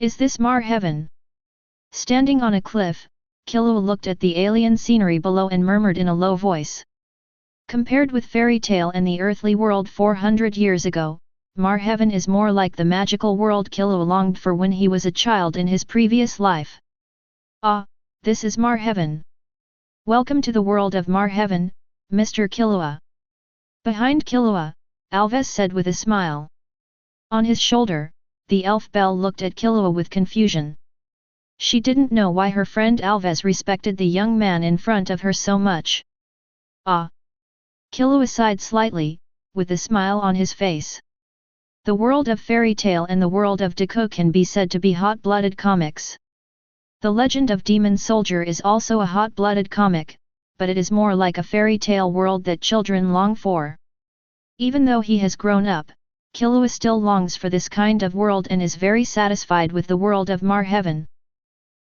A: Is this Mar Heaven? Standing on a cliff, Killua looked at the alien scenery below and murmured in a low voice. Compared with fairy tale and the earthly world 400 years ago, Mar Heaven is more like the magical world Killua longed for when he was a child in his previous life. Ah, this is Mar Heaven. Welcome to the world of Mar Heaven, Mr. Killua. Behind Killua, Alves said with a smile. On his shoulder, the elf Belle looked at Killua with confusion. She didn't know why her friend Alves respected the young man in front of her so much. Ah! Killua sighed slightly, with a smile on his face. The world of fairy tale and the world of Deco can be said to be hot-blooded comics. The Legend of Demon Soldier is also a hot-blooded comic, but it is more like a fairy tale world that children long for. Even though he has grown up, Killua still longs for this kind of world and is very satisfied with the world of Mar Heaven.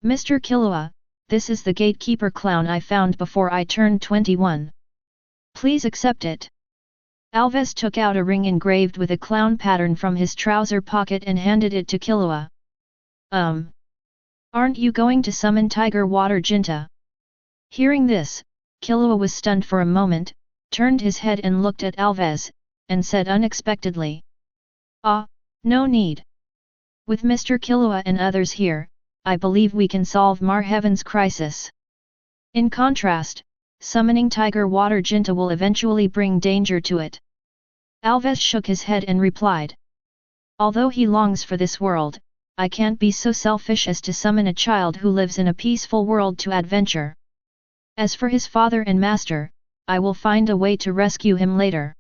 A: Mr. Killua, this is the gatekeeper clown I found before I turned 21. Please accept it. Alves took out a ring engraved with a clown pattern from his trouser pocket and handed it to Killua. Aren't you going to summon Tiger Water Jinta? Hearing this, Killua was stunned for a moment, turned his head and looked at Alves, and said unexpectedly. Ah, no need. With Mr. Killua and others here, I believe we can solve Marheaven's crisis. In contrast, summoning Tiger Water Jinta will eventually bring danger to it. Alves shook his head and replied. Although he longs for this world, I can't be so selfish as to summon a child who lives in a peaceful world to adventure. As for his father and master, I will find a way to rescue him later.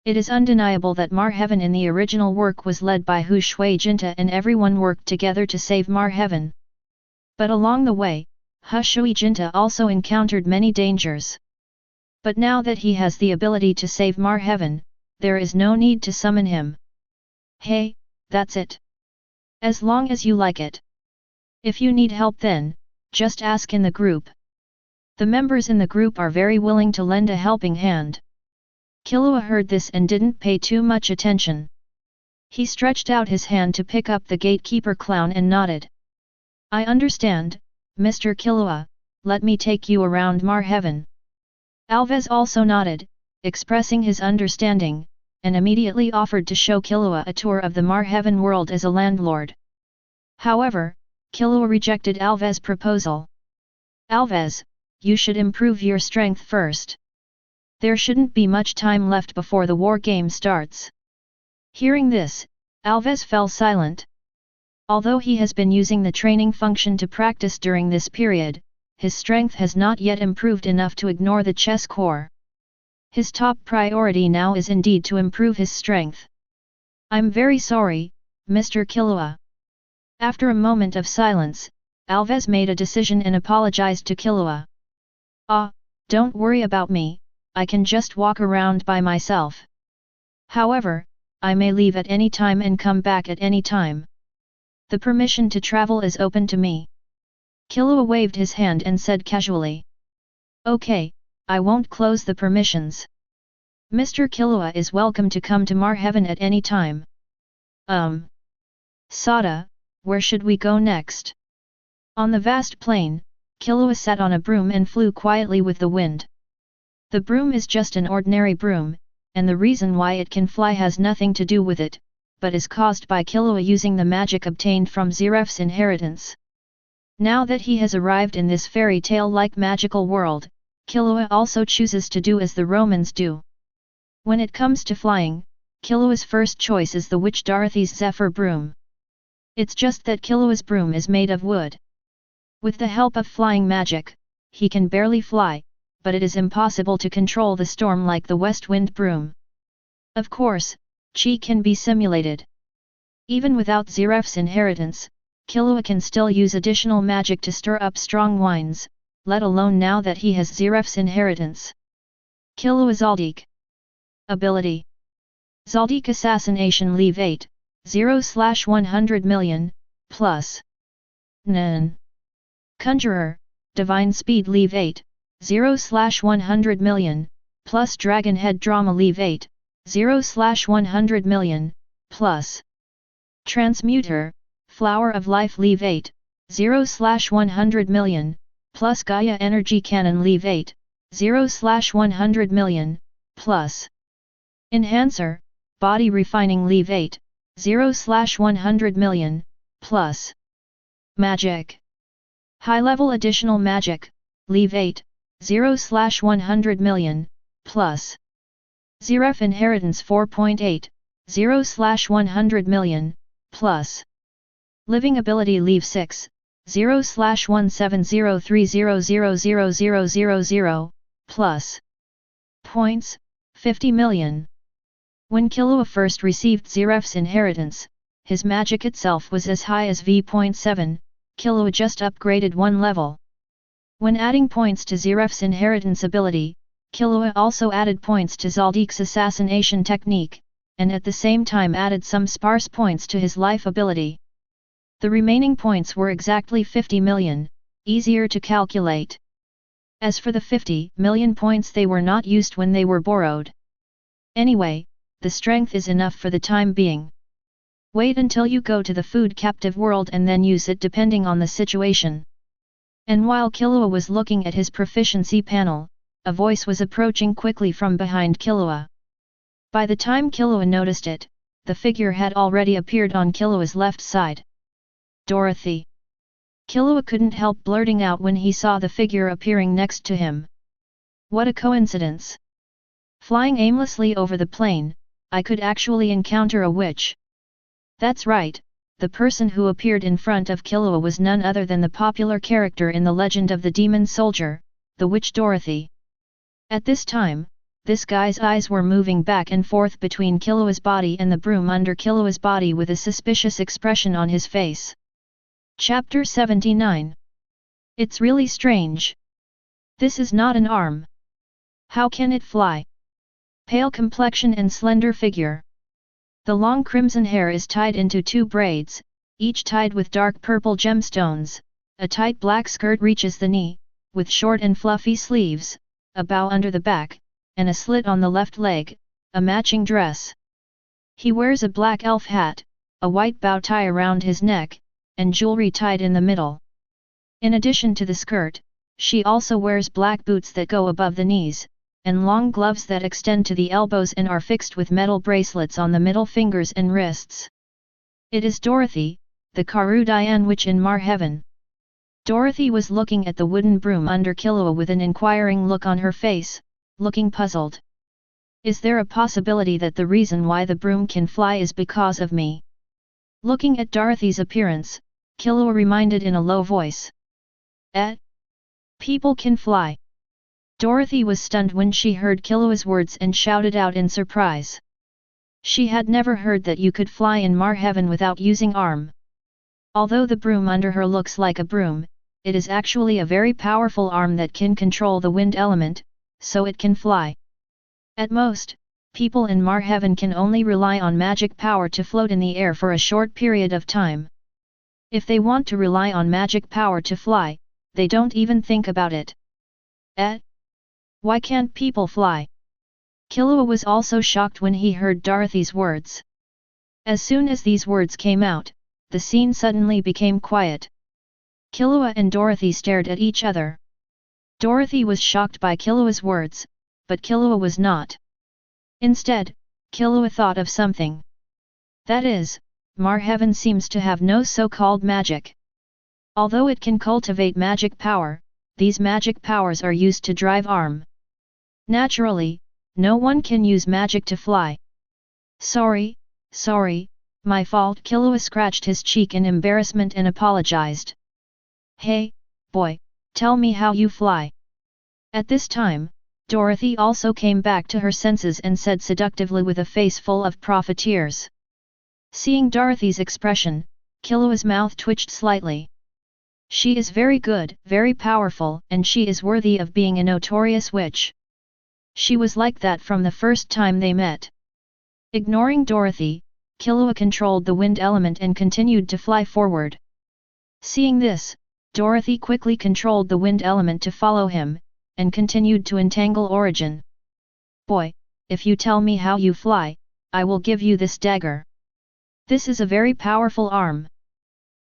A: It is undeniable that Marheaven in the original work was led by Hu Shui Jinta and everyone worked together to save Marheaven. But along the way, Hu Shui Jinta also encountered many dangers. But now that he has the ability to save Marheaven, there is no need to summon him. Hey, that's it. As long as you like it. If you need help then, just ask in the group. The members in the group are very willing to lend a helping hand. Killua heard this and didn't pay too much attention. He stretched out his hand to pick up the gatekeeper clown and nodded. I understand, Mr. Killua, let me take you around Marheaven. Alves also nodded, expressing his understanding, and immediately offered to show Killua a tour of the Marheaven world as a landlord. However, Killua rejected Alves' proposal. Alves, you should improve your strength first. There shouldn't be much time left before the war game starts. Hearing this, Alves fell silent. Although he has been using the training function to practice during this period, his strength has not yet improved enough to ignore the chess core. His top priority now is indeed to improve his strength. I'm very sorry, Mr. Killua. After a moment of silence, Alves made a decision and apologized to Killua. Don't worry about me, I can just walk around by myself. However, I may leave at any time and come back at any time. The permission to travel is open to me. Killua waved his hand and said casually. Okay, I won't close the permissions. Mr. Killua is welcome to come to Marheaven at any time. Sada, where should we go next? On the vast plain, Killua sat on a broom and flew quietly with the wind. The broom is just an ordinary broom, and the reason why it can fly has nothing to do with it, but is caused by Killua using the magic obtained from Ziref's inheritance. Now that he has arrived in this fairy tale-like magical world, Killua also chooses to do as the Romans do. When it comes to flying, Killua's first choice is the witch Dorothy's Zephyr broom. It's just that Killua's broom is made of wood. With the help of flying magic, he can barely fly, but it is impossible to control the storm like the west wind broom. Of course, Chi can be simulated. Even without Ziref's inheritance, Killua can still use additional magic to stir up strong winds, let alone now that he has Ziref's inheritance. Killua Zoldyck. Ability. Zoldyck Assassination Leave 8, 0/100 million, plus. Nun. Conjurer, Divine Speed Leave 8, 0/100 million, plus Dragon Head Drama Leave 8, 0/100 million, plus. Transmuter, Flower of Life Leave 8, 0/100 million, plus Gaia Energy Cannon Leave 8, 0/100 million, plus. Enhancer, Body Refining Leave 8, 0/100 million, plus. Magic. High-level additional magic, Leave 8, 0/100 million, plus. Ziref Inheritance 4.8, 0/100 million, plus. Living Ability Leave 6, 0/17030000000, plus. Points, 50 million. When Killua first received Ziref's inheritance, his magic itself was as high as V.7, Killua just upgraded one level. When adding points to Ziref's inheritance ability, Killua also added points to Zoldyck's assassination technique, and at the same time added some sparse points to his life ability. The remaining points were exactly 50 million, easier to calculate. As for the 50 million points, they were not used when they were borrowed. Anyway, the strength is enough for the time being. Wait until you go to the food captive world and then use it depending on the situation. And while Killua was looking at his proficiency panel, a voice was approaching quickly from behind Killua. By the time Killua noticed it, the figure had already appeared on Killua's left side. Dorothy! Killua couldn't help blurting out when he saw the figure appearing next to him. What a coincidence! Flying aimlessly over the plain, I could actually encounter a witch. That's right, the person who appeared in front of Killua was none other than the popular character in the legend of the demon soldier, the witch Dorothy. At this time, this guy's eyes were moving back and forth between Killua's body and the broom under Killua's body with a suspicious expression on his face. Chapter 79. It's really strange. This is not an arm. How can it fly? Pale complexion and slender figure. The long crimson hair is tied into 2 braids, each tied with dark purple gemstones. A tight black skirt reaches the knee, with short and fluffy sleeves, a bow under the back, and a slit on the left leg, a matching dress. He wears a black elf hat, a white bow tie around his neck, and jewelry tied in the middle. In addition to the skirt, she also wears black boots that go above the knees, and long gloves that extend to the elbows and are fixed with metal bracelets on the middle fingers and wrists. It is Dorothy, the Karudian witch in Marheaven. Dorothy was looking at the wooden broom under Killua with an inquiring look on her face, looking puzzled. Is there a possibility that the reason why the broom can fly is because of me? Looking at Dorothy's appearance, Killua reminded in a low voice. People can fly. Dorothy was stunned when she heard Killua's words and shouted out in surprise. She had never heard that you could fly in Marheaven without using arm. Although the broom under her looks like a broom, it is actually a very powerful arm that can control the wind element, so it can fly. At most, people in Marheaven can only rely on magic power to float in the air for a short period of time. If they want to rely on magic power to fly, they don't even think about it. Why can't people fly? Killua was also shocked when he heard Dorothy's words. As soon as these words came out, the scene suddenly became quiet. Killua and Dorothy stared at each other. Dorothy was shocked by Killua's words, but Killua was not. Instead, Killua thought of something. That is, Marheaven seems to have no so-called magic. Although it can cultivate magic power, these magic powers are used to drive arm. Naturally, no one can use magic to fly. Sorry, my fault. Killua scratched his cheek in embarrassment and apologized. Hey, boy, tell me how you fly. At this time, Dorothy also came back to her senses and said seductively with a face full of profiteers. Seeing Dorothy's expression, Killua's mouth twitched slightly. She is very good, very powerful, and she is worthy of being a notorious witch. She was like that from the first time they met. Ignoring Dorothy, Killua controlled the wind element and continued to fly forward. Seeing this, Dorothy quickly controlled the wind element to follow him, and continued to entangle Origin. Boy, if you tell me how you fly, I will give you this dagger. This is a very powerful arm.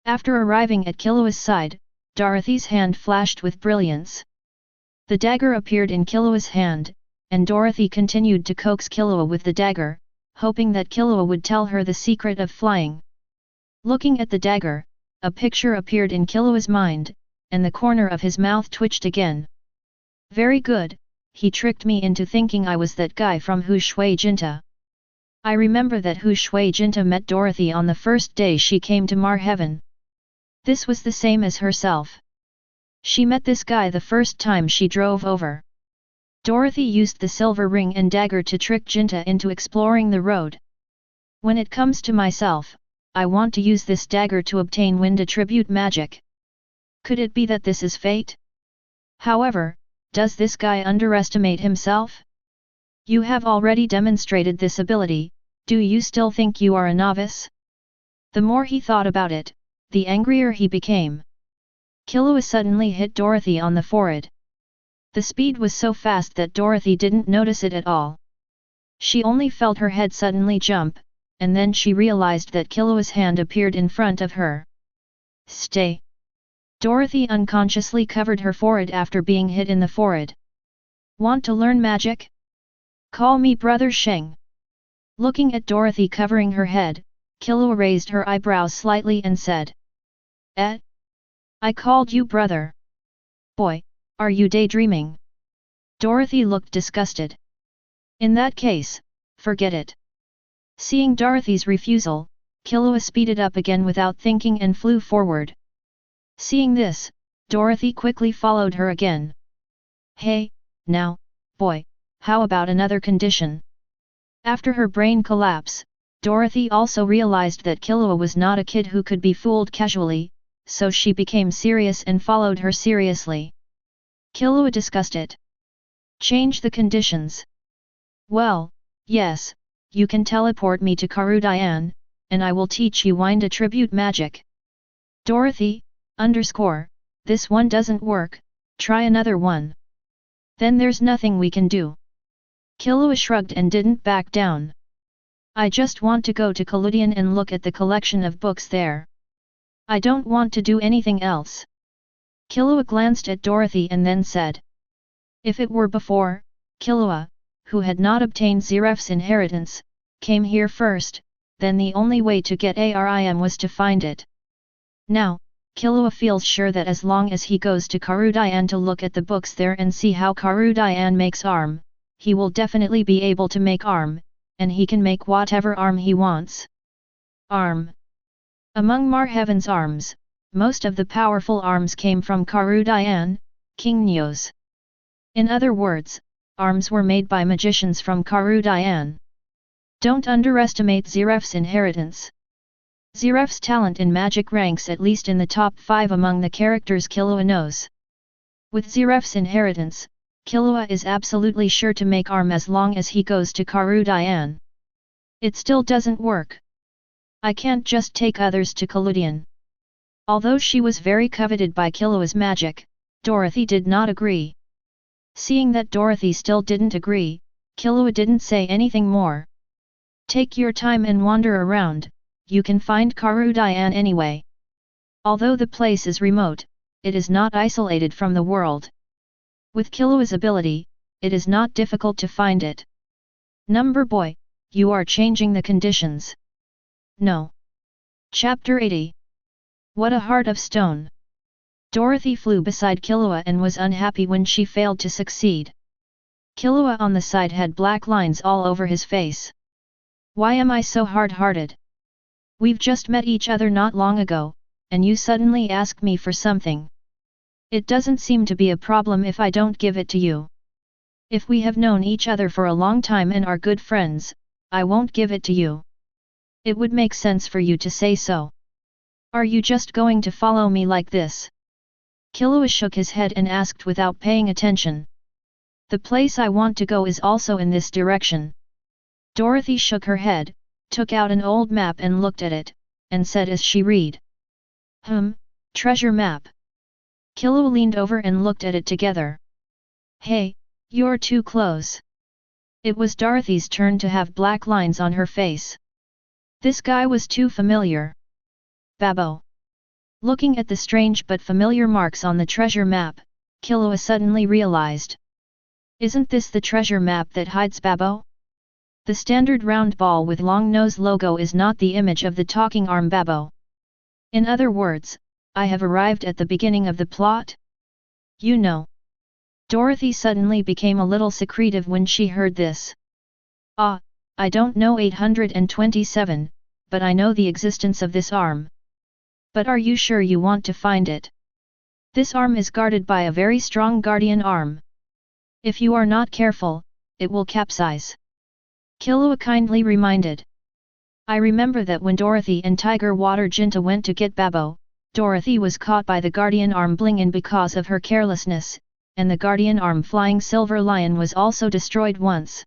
A: After arriving at Killua's side, Dorothy's hand flashed with brilliance. The dagger appeared in Killua's hand, and Dorothy continued to coax Killua with the dagger, hoping that Killua would tell her the secret of flying. Looking at the dagger, a picture appeared in Killua's mind, and the corner of his mouth twitched again. Very good, he tricked me into thinking I was that guy from Hu Shui Jinta. I remember that Hu Shui Jinta met Dorothy on the first day she came to Marheaven. This was the same as herself. She met this guy the first time she drove over. Dorothy used the silver ring and dagger to trick Jinta into exploring the road. When it comes to myself, I want to use this dagger to obtain wind attribute magic. Could it be that this is fate? However, does this guy underestimate himself? You have already demonstrated this ability, do you still think you are a novice? The more he thought about it, the angrier he became. Killua suddenly hit Dorothy on the forehead. The speed was so fast that Dorothy didn't notice it at all. She only felt her head suddenly jump, and then she realized that Killua's hand appeared in front of her. Stay! Dorothy unconsciously covered her forehead after being hit in the forehead. Want to learn magic? Call me Brother Sheng. Looking at Dorothy covering her head, Killua raised her eyebrows slightly and said, "Eh? I called you brother. Boy, are you daydreaming?" Dorothy looked disgusted. "In that case, forget it." Seeing Dorothy's refusal, Killua speeded up again without thinking and flew forward. Seeing this, Dorothy quickly followed her again. "Hey, now, boy, how about another condition?" After her brain collapse, Dorothy also realized that Killua was not a kid who could be fooled casually, so she became serious and followed her seriously. Killua discussed it. "Change the conditions." "Well, yes, you can teleport me to Karudian, and I will teach you wind attribute magic." "Dorothy, this one doesn't work, try another one." "Then there's nothing we can do." Killua shrugged and didn't back down. "I just want to go to Kaludian and look at the collection of books there. I don't want to do anything else." Killua glanced at Dorothy and then said. If it were before, Killua, who had not obtained Ziref's inheritance, came here first, then the only way to get Arim was to find it. Now, Killua feels sure that as long as he goes to Karudian to look at the books there and see how Karudian makes arm, he will definitely be able to make arm, and he can make whatever arm he wants. Arm. Among Marheaven's arms, most of the powerful arms came from Karudian, King Nyo's. In other words, arms were made by magicians from Karudian. Don't underestimate Ziref's inheritance. Ziref's talent in magic ranks at least in the top 5 among the characters Killua knows. With Ziref's inheritance, Killua is absolutely sure to make arm as long as he goes to Karudian. It still doesn't work. I can't just take others to Kaludian. Although she was very coveted by Killua's magic, Dorothy did not agree. Seeing that Dorothy still didn't agree, Killua didn't say anything more. Take your time and wander around, you can find Karudian anyway. Although the place is remote, it is not isolated from the world. With Killua's ability, it is not difficult to find it. Number boy, you are changing the conditions. No. Chapter 80. What a heart of stone. Dorothy flew beside Killua and was unhappy when she failed to succeed. Killua on the side had black lines all over his face. Why am I so hard-hearted? We've just met each other not long ago, and you suddenly ask me for something. It doesn't seem to be a problem if I don't give it to you. If we have known each other for a long time and are good friends, I won't give it to you. It would make sense for you to say so. Are you just going to follow me like this? Killua shook his head and asked without paying attention. The place I want to go is also in this direction. Dorothy shook her head, took out an old map and looked at it, and said as she read. Treasure map. Killua leaned over and looked at it together. Hey, you're too close. It was Dorothy's turn to have black lines on her face. This guy was too familiar. Babbo. Looking at the strange but familiar marks on the treasure map, Killua suddenly realized. Isn't this the treasure map that hides Babbo? The standard round ball with long nose logo is not the image of the talking arm Babbo. In other words, I have arrived at the beginning of the plot? You know. Dorothy suddenly became a little secretive when she heard this. I don't know 827, but I know the existence of this arm. But are you sure you want to find it? This arm is guarded by a very strong guardian arm. If you are not careful, it will capsize. Killua kindly reminded. I remember that when Dorothy and Tiger Water Jinta went to get Babbo, Dorothy was caught by the guardian arm Blingin because of her carelessness, and the guardian arm Flying Silver Lion was also destroyed once.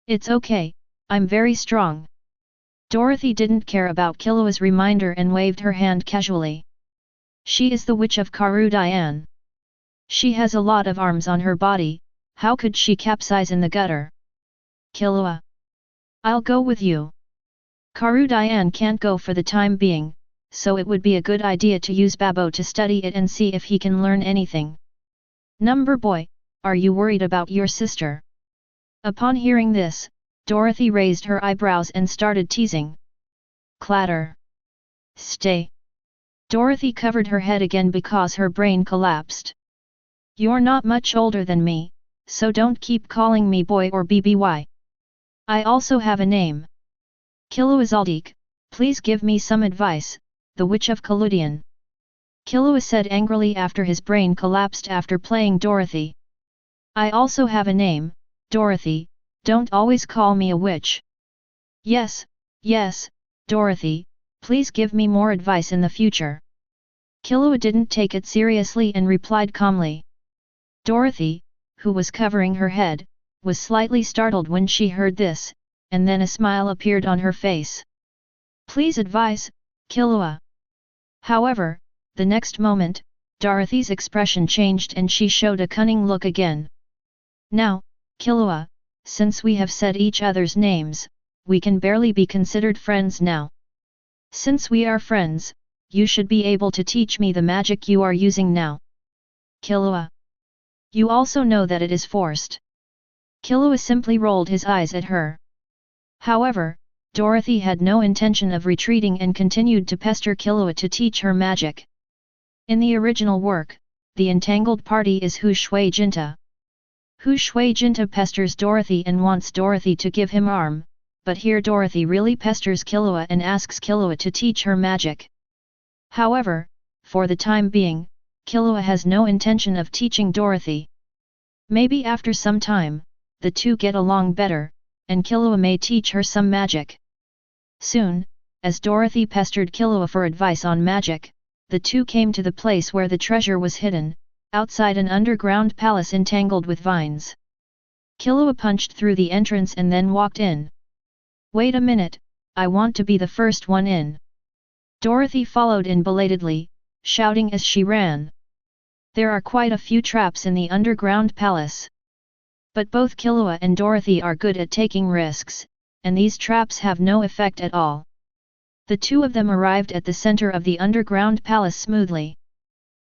A: It's okay, I'm very strong. Dorothy didn't care about Killua's reminder and waved her hand casually. She is the witch of Karudian. She has a lot of arms on her body, how could she capsize in the gutter? Killua. I'll go with you. Karudian can't go for the time being, so it would be a good idea to use Babbo to study it and see if he can learn anything. Number boy, are you worried about your sister? Upon hearing this, Dorothy raised her eyebrows and started teasing. Clatter. Stay. Dorothy covered her head again because her brain collapsed. You're not much older than me, so don't keep calling me boy or BBY. I also have a name. Killua Zoldyck, please give me some advice, the Witch of Killua. Killua said angrily after his brain collapsed after playing Dorothy. I also have a name, Dorothy, don't always call me a witch. Yes, Dorothy, please give me more advice in the future. Killua didn't take it seriously and replied calmly. Dorothy, who was covering her head, was slightly startled when she heard this, and then a smile appeared on her face. Please advise, Killua. However, the next moment, Dorothy's expression changed and she showed a cunning look again. Now, Killua, since we have said each other's names, we can barely be considered friends now. Since we are friends, you should be able to teach me the magic you are using now. Killua. You also know that it is forced. Killua simply rolled his eyes at her. However, Dorothy had no intention of retreating and continued to pester Killua to teach her magic. In the original work, the entangled party is Hu Shui Jinta. Hu Shui Jinta pesters Dorothy and wants Dorothy to give him arm, but here Dorothy really pesters Killua and asks Killua to teach her magic. However, for the time being, Killua has no intention of teaching Dorothy. Maybe after some time, the two get along better, and Killua may teach her some magic. Soon, as Dorothy pestered Killua for advice on magic, the two came to the place where the treasure was hidden, outside an underground palace entangled with vines. Killua punched through the entrance and then walked in. Wait a minute, I want to be the first one in. Dorothy followed in belatedly, shouting as she ran. There are quite a few traps in the underground palace. But both Killua and Dorothy are good at taking risks, and these traps have no effect at all. The two of them arrived at the center of the underground palace smoothly.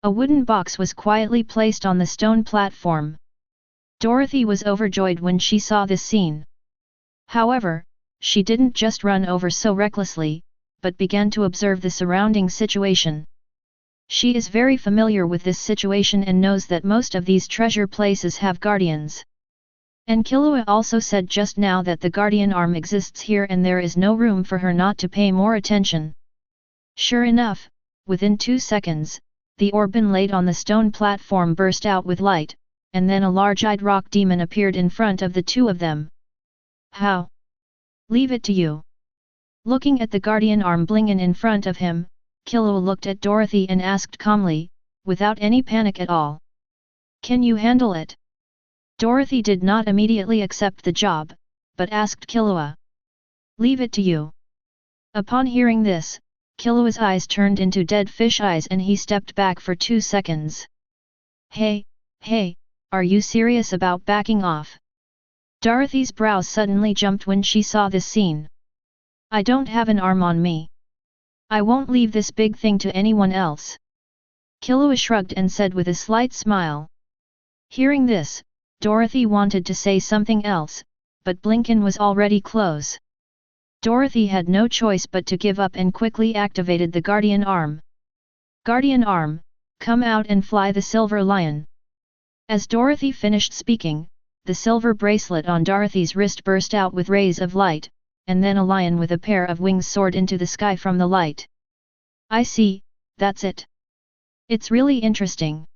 A: A wooden box was quietly placed on the stone platform. Dorothy was overjoyed when she saw this scene. However, she didn't just run over so recklessly, but began to observe the surrounding situation. She is very familiar with this situation and knows that most of these treasure places have guardians. And Killua also said just now that the guardian arm exists here and there is no room for her not to pay more attention. Sure enough, within 2 seconds, the orban laid on the stone platform burst out with light, and then a large-eyed rock demon appeared in front of the two of them. How? Leave it to you. Looking at the guardian arm blinking in front of him, Killua looked at Dorothy and asked calmly, without any panic at all. Can you handle it? Dorothy did not immediately accept the job, but asked Killua. Leave it to you. Upon hearing this, Killua's eyes turned into dead fish eyes and he stepped back for 2 seconds. Hey, are you serious about backing off? Dorothy's brows suddenly jumped when she saw this scene. I don't have an arm on me. I won't leave this big thing to anyone else. Killua shrugged and said with a slight smile. Hearing this, Dorothy wanted to say something else, but Blinken was already close. Dorothy had no choice but to give up and quickly activated the Guardian Arm. Guardian Arm, come out and fly the silver lion. As Dorothy finished speaking, the silver bracelet on Dorothy's wrist burst out with rays of light, and then a lion with a pair of wings soared into the sky from the light. I see, that's it. It's really interesting.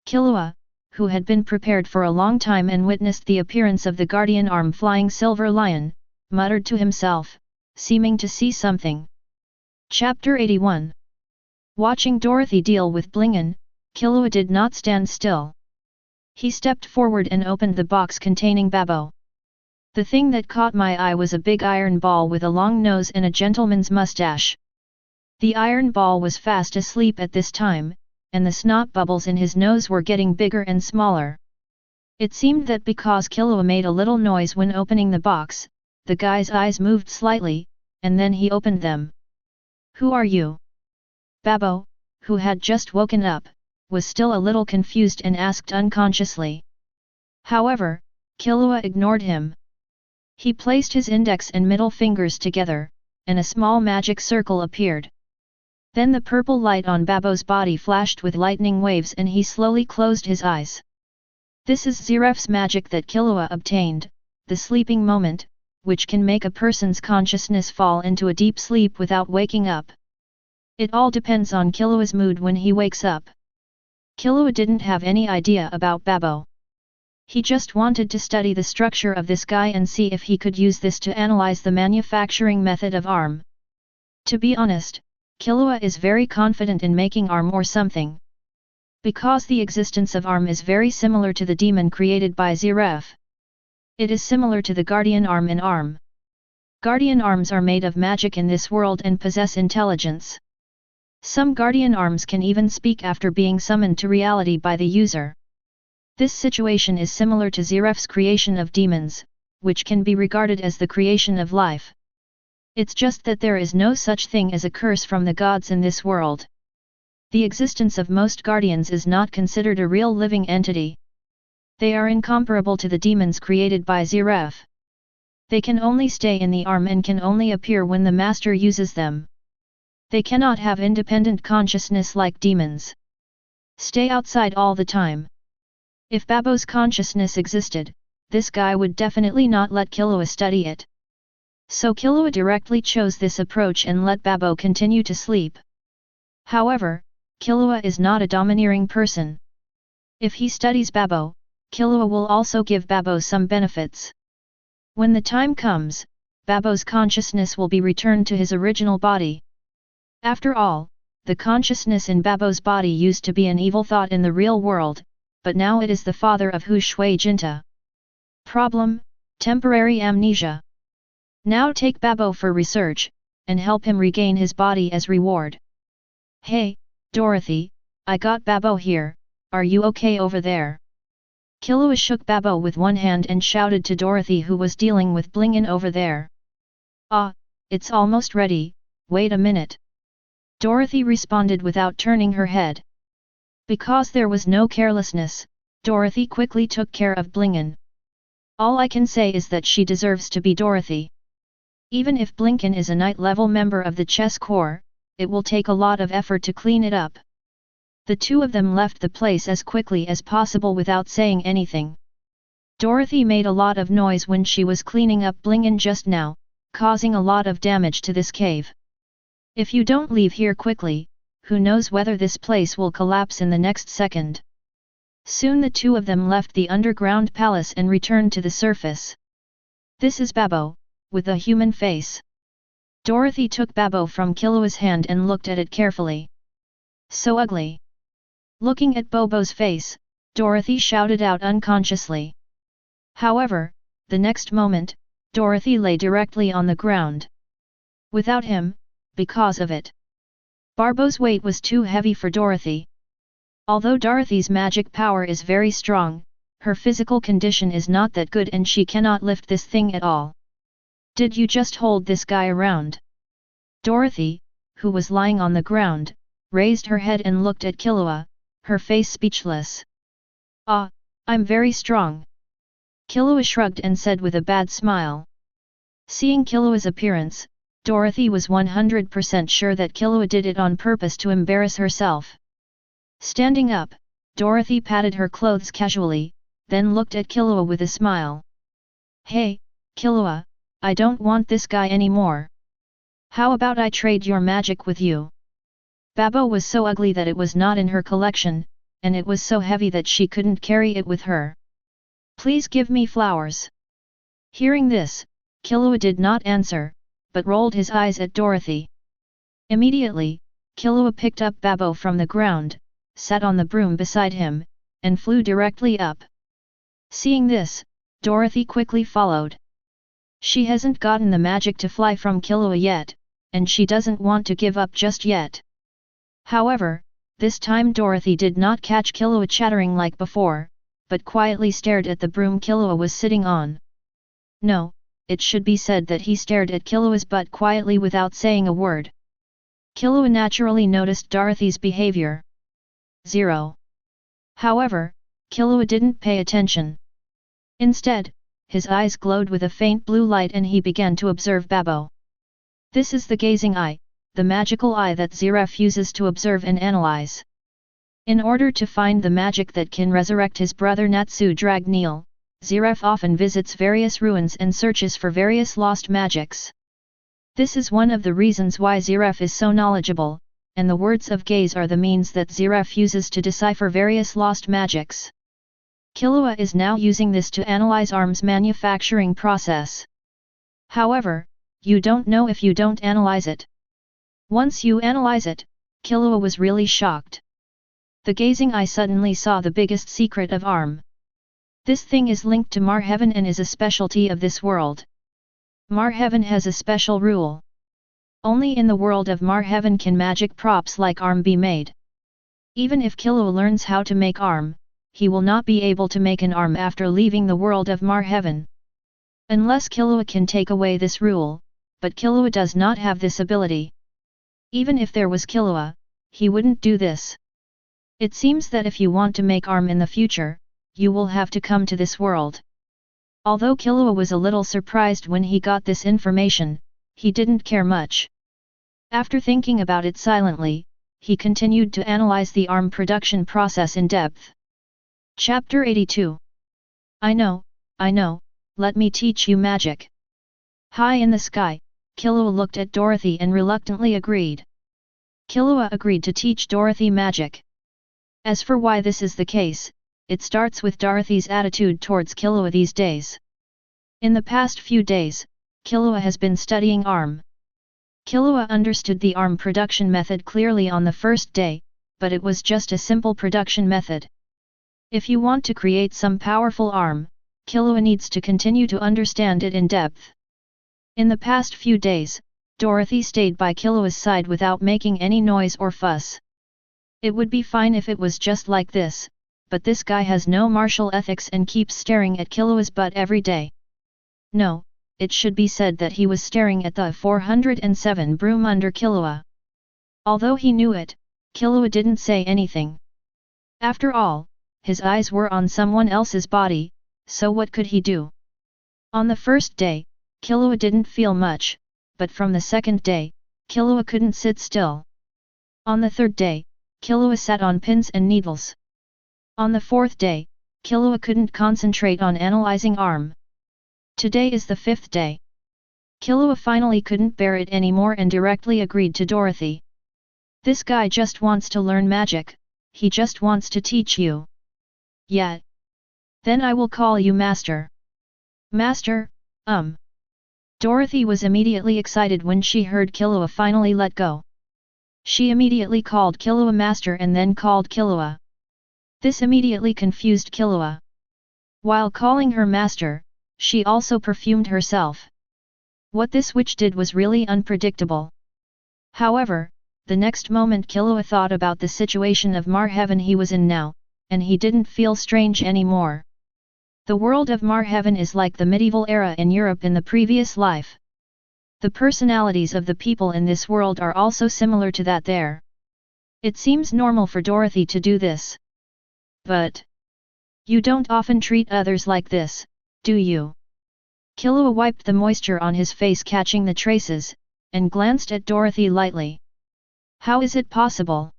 A: Killua, who had been prepared for a long time and witnessed the appearance of the Guardian Arm flying silver lion, muttered to himself, seeming to see something. Chapter 81. Watching Dorothy deal with Blinken, Killua did not stand still. He stepped forward and opened the box containing Babbo. The thing that caught my eye was a big iron ball with a long nose and a gentleman's mustache. The iron ball was fast asleep at this time, and the snot bubbles in his nose were getting bigger and smaller. It seemed that because Killua made a little noise when opening the box, the guy's eyes moved slightly, and then he opened them. Who are you? Babbo, who had just woken up, was still a little confused and asked unconsciously. However, Killua ignored him. He placed his index and middle fingers together, and a small magic circle appeared. Then the purple light on Babo's body flashed with lightning waves and he slowly closed his eyes. This is Zeref's magic that Killua obtained, the sleeping moment, which can make a person's consciousness fall into a deep sleep without waking up. It all depends on Killua's mood when he wakes up. Killua didn't have any idea about Babo. He just wanted to study the structure of this guy and see if he could use this to analyze the manufacturing method of arm. To be honest, Killua is very confident in making arm or something. Because the existence of arm is very similar to the demon created by Zeref. It is similar to the guardian arm in arm. Guardian arms are made of magic in this world and possess intelligence. Some guardian arms can even speak after being summoned to reality by the user. This situation is similar to Zeref's creation of demons, which can be regarded as the creation of life. It's just that there is no such thing as a curse from the gods in this world. The existence of most guardians is not considered a real living entity. They are incomparable to the demons created by Zeref. They can only stay in the arm and can only appear when the master uses them. They cannot have independent consciousness like demons. Stay outside all the time. If Babo's consciousness existed, this guy would definitely not let Killua study it. So Killua directly chose this approach and let Babo continue to sleep. However, Killua is not a domineering person. If he studies Babo, Killua will also give Babo some benefits. When the time comes, Babo's consciousness will be returned to his original body. After all, the consciousness in Babo's body used to be an evil thought in the real world, but now it is the father of Hu Shui Jinta. Problem: temporary amnesia. Now take Babo for research, and help him regain his body as reward. Hey, Dorothy, I got Babo here, are you okay over there? Killua shook Babo with one hand and shouted to Dorothy who was dealing with Blingin over there. Ah, it's almost ready, wait a minute. Dorothy responded without turning her head. Because there was no carelessness, Dorothy quickly took care of Blingin. All I can say is that she deserves to be Dorothy. Even if Blinkin is a night-level member of the chess corps, it will take a lot of effort to clean it up. The two of them left the place as quickly as possible without saying anything. Dorothy made a lot of noise when she was cleaning up Blingin just now, causing a lot of damage to this cave. If you don't leave here quickly, who knows whether this place will collapse in the next second. Soon the two of them left the underground palace and returned to the surface. This is Babo, with a human face. Dorothy took Babo from Killua's hand and looked at it carefully. So ugly. Looking at Bobo's face, Dorothy shouted out unconsciously. However, the next moment, Dorothy lay directly on the ground. Without him, because of it. Barbo's weight was too heavy for Dorothy. Although Dorothy's magic power is very strong, her physical condition is not that good and she cannot lift this thing at all. Did you just hold this guy around? Dorothy, who was lying on the ground, raised her head and looked at Killua, her face speechless. Ah, I'm very strong. Killua shrugged and said with a bad smile. Seeing Killua's appearance, Dorothy was 100% sure that Killua did it on purpose to embarrass herself. Standing up, Dorothy patted her clothes casually, then looked at Killua with a smile. Hey, Killua, I don't want this guy anymore. How about I trade your magic with you? Babo was so ugly that it was not in her collection, and it was so heavy that she couldn't carry it with her. Please give me flowers. Hearing this, Killua did not answer, but rolled his eyes at Dorothy. Immediately, Killua picked up Babo from the ground, sat on the broom beside him, and flew directly up. Seeing this, Dorothy quickly followed. She hasn't gotten the magic to fly from Killua yet, and she doesn't want to give up just yet. However, this time Dorothy did not catch Killua chattering like before, but quietly stared at the broom Killua was sitting on. No, it should be said that he stared at Killua's butt quietly without saying a word. Killua naturally noticed Dorothy's behavior. 0. However, Killua didn't pay attention. Instead, his eyes glowed with a faint blue light and he began to observe Babbo. This is the gazing eye, the magical eye that Ziraf uses to observe and analyze. In order to find the magic that can resurrect his brother Natsu Dragneel, Ziraf often visits various ruins and searches for various lost magics. This is one of the reasons why Ziraf is so knowledgeable, and the words of gaze are the means that Ziraf uses to decipher various lost magics. Killua is now using this to analyze arms manufacturing process. However, you don't know if you don't analyze it. Once you analyze it, Killua was really shocked. The gazing eye suddenly saw the biggest secret of arm. This thing is linked to Marheaven and is a specialty of this world. Marheaven has a special rule. Only in the world of Marheaven can magic props like arm be made. Even if Killua learns how to make arm, he will not be able to make an arm after leaving the world of Marheaven. Unless Killua can take away this rule, but Killua does not have this ability. Even if there was Killua, he wouldn't do this. It seems that if you want to make arm in the future, you will have to come to this world. Although Killua was a little surprised when he got this information, he didn't care much. After thinking about it silently, he continued to analyze the arm production process in depth. Chapter 82. I know, let me teach you magic. High in the sky, Killua looked at Dorothy and reluctantly agreed. Killua agreed to teach Dorothy magic. As for why this is the case, it starts with Dorothy's attitude towards Killua these days. In the past few days, Killua has been studying arm. Killua understood the arm production method clearly on the first day, but it was just a simple production method. If you want to create some powerful arm, Killua needs to continue to understand it in depth. In the past few days, Dorothy stayed by Killua's side without making any noise or fuss. It would be fine if it was just like this, but this guy has no martial ethics and keeps staring at Killua's butt every day. No, it should be said that he was staring at the 407 broom under Killua. Although he knew it, Killua didn't say anything. After all, his eyes were on someone else's body, so what could he do? On the first day, Killua didn't feel much, but from the second day, Killua couldn't sit still. On the third day, Killua sat on pins and needles. On the fourth day, Killua couldn't concentrate on analyzing arm. Today is the fifth day. Killua finally couldn't bear it anymore and directly agreed to Dorothy. This guy just wants to learn magic, he just wants to teach you. Yeah. Then I will call you Master. Master, Dorothy was immediately excited when she heard Killua finally let go. She immediately called Killua Master and then called Killua. This immediately confused Killua. While calling her Master, she also perfumed herself. What this witch did was really unpredictable. However, the next moment Killua thought about the situation of Marheaven he was in now, and he didn't feel strange anymore. The world of Marheaven is like the medieval era in Europe in the previous life. The personalities of the people in this world are also similar to that there. It seems normal for Dorothy to do this. But you don't often treat others like this, do you? Killua wiped the moisture on his face catching the traces, and glanced at Dorothy lightly. How is it possible?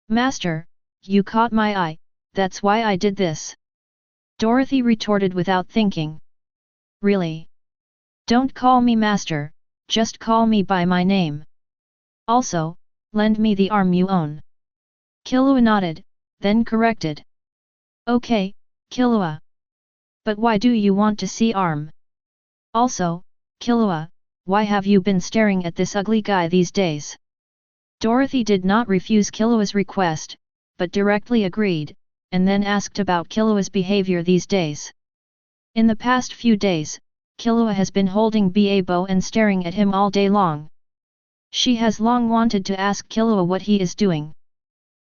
A: Master, you caught my eye, that's why I did this. Dorothy retorted without thinking. Really? Don't call me Master, just call me by my name. Also, lend me the arm you own. Killua nodded, then corrected. Okay, Killua. But why do you want to see arm? Also, Killua, why have you been staring at this ugly guy these days? Dorothy did not refuse Killua's request, but directly agreed, and then asked about Killua's behavior these days. In the past few days, Killua has been holding Babo and staring at him all day long. She has long wanted to ask Killua what he is doing.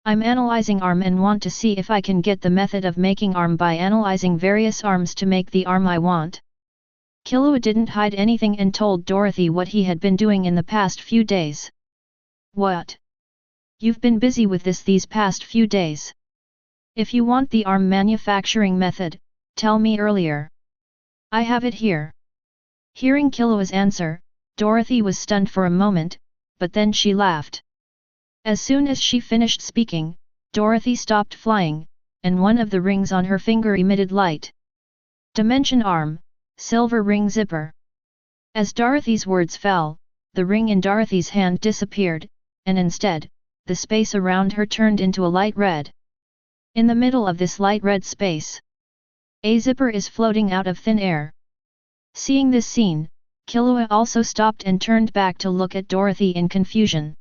A: I'm analyzing arm and want to see if I can get the method of making arm by analyzing various arms to make the arm I want. Killua didn't hide anything and told Dorothy what he had been doing in the past few days. What? You've been busy with this these past few days. If you want the arm manufacturing method, tell me earlier. I have it here. Hearing Killua's answer, Dorothy was stunned for a moment, but then she laughed. As soon as she finished speaking, Dorothy stopped flying, and one of the rings on her finger emitted light. Dimension Arm, Silver Ring Zipper. As Dorothy's words fell, the ring in Dorothy's hand disappeared, and instead, the space around her turned into a light red. In the middle of this light red space, a zipper is floating out of thin air. Seeing this scene, Killua also stopped and turned back to look at Dorothy in confusion.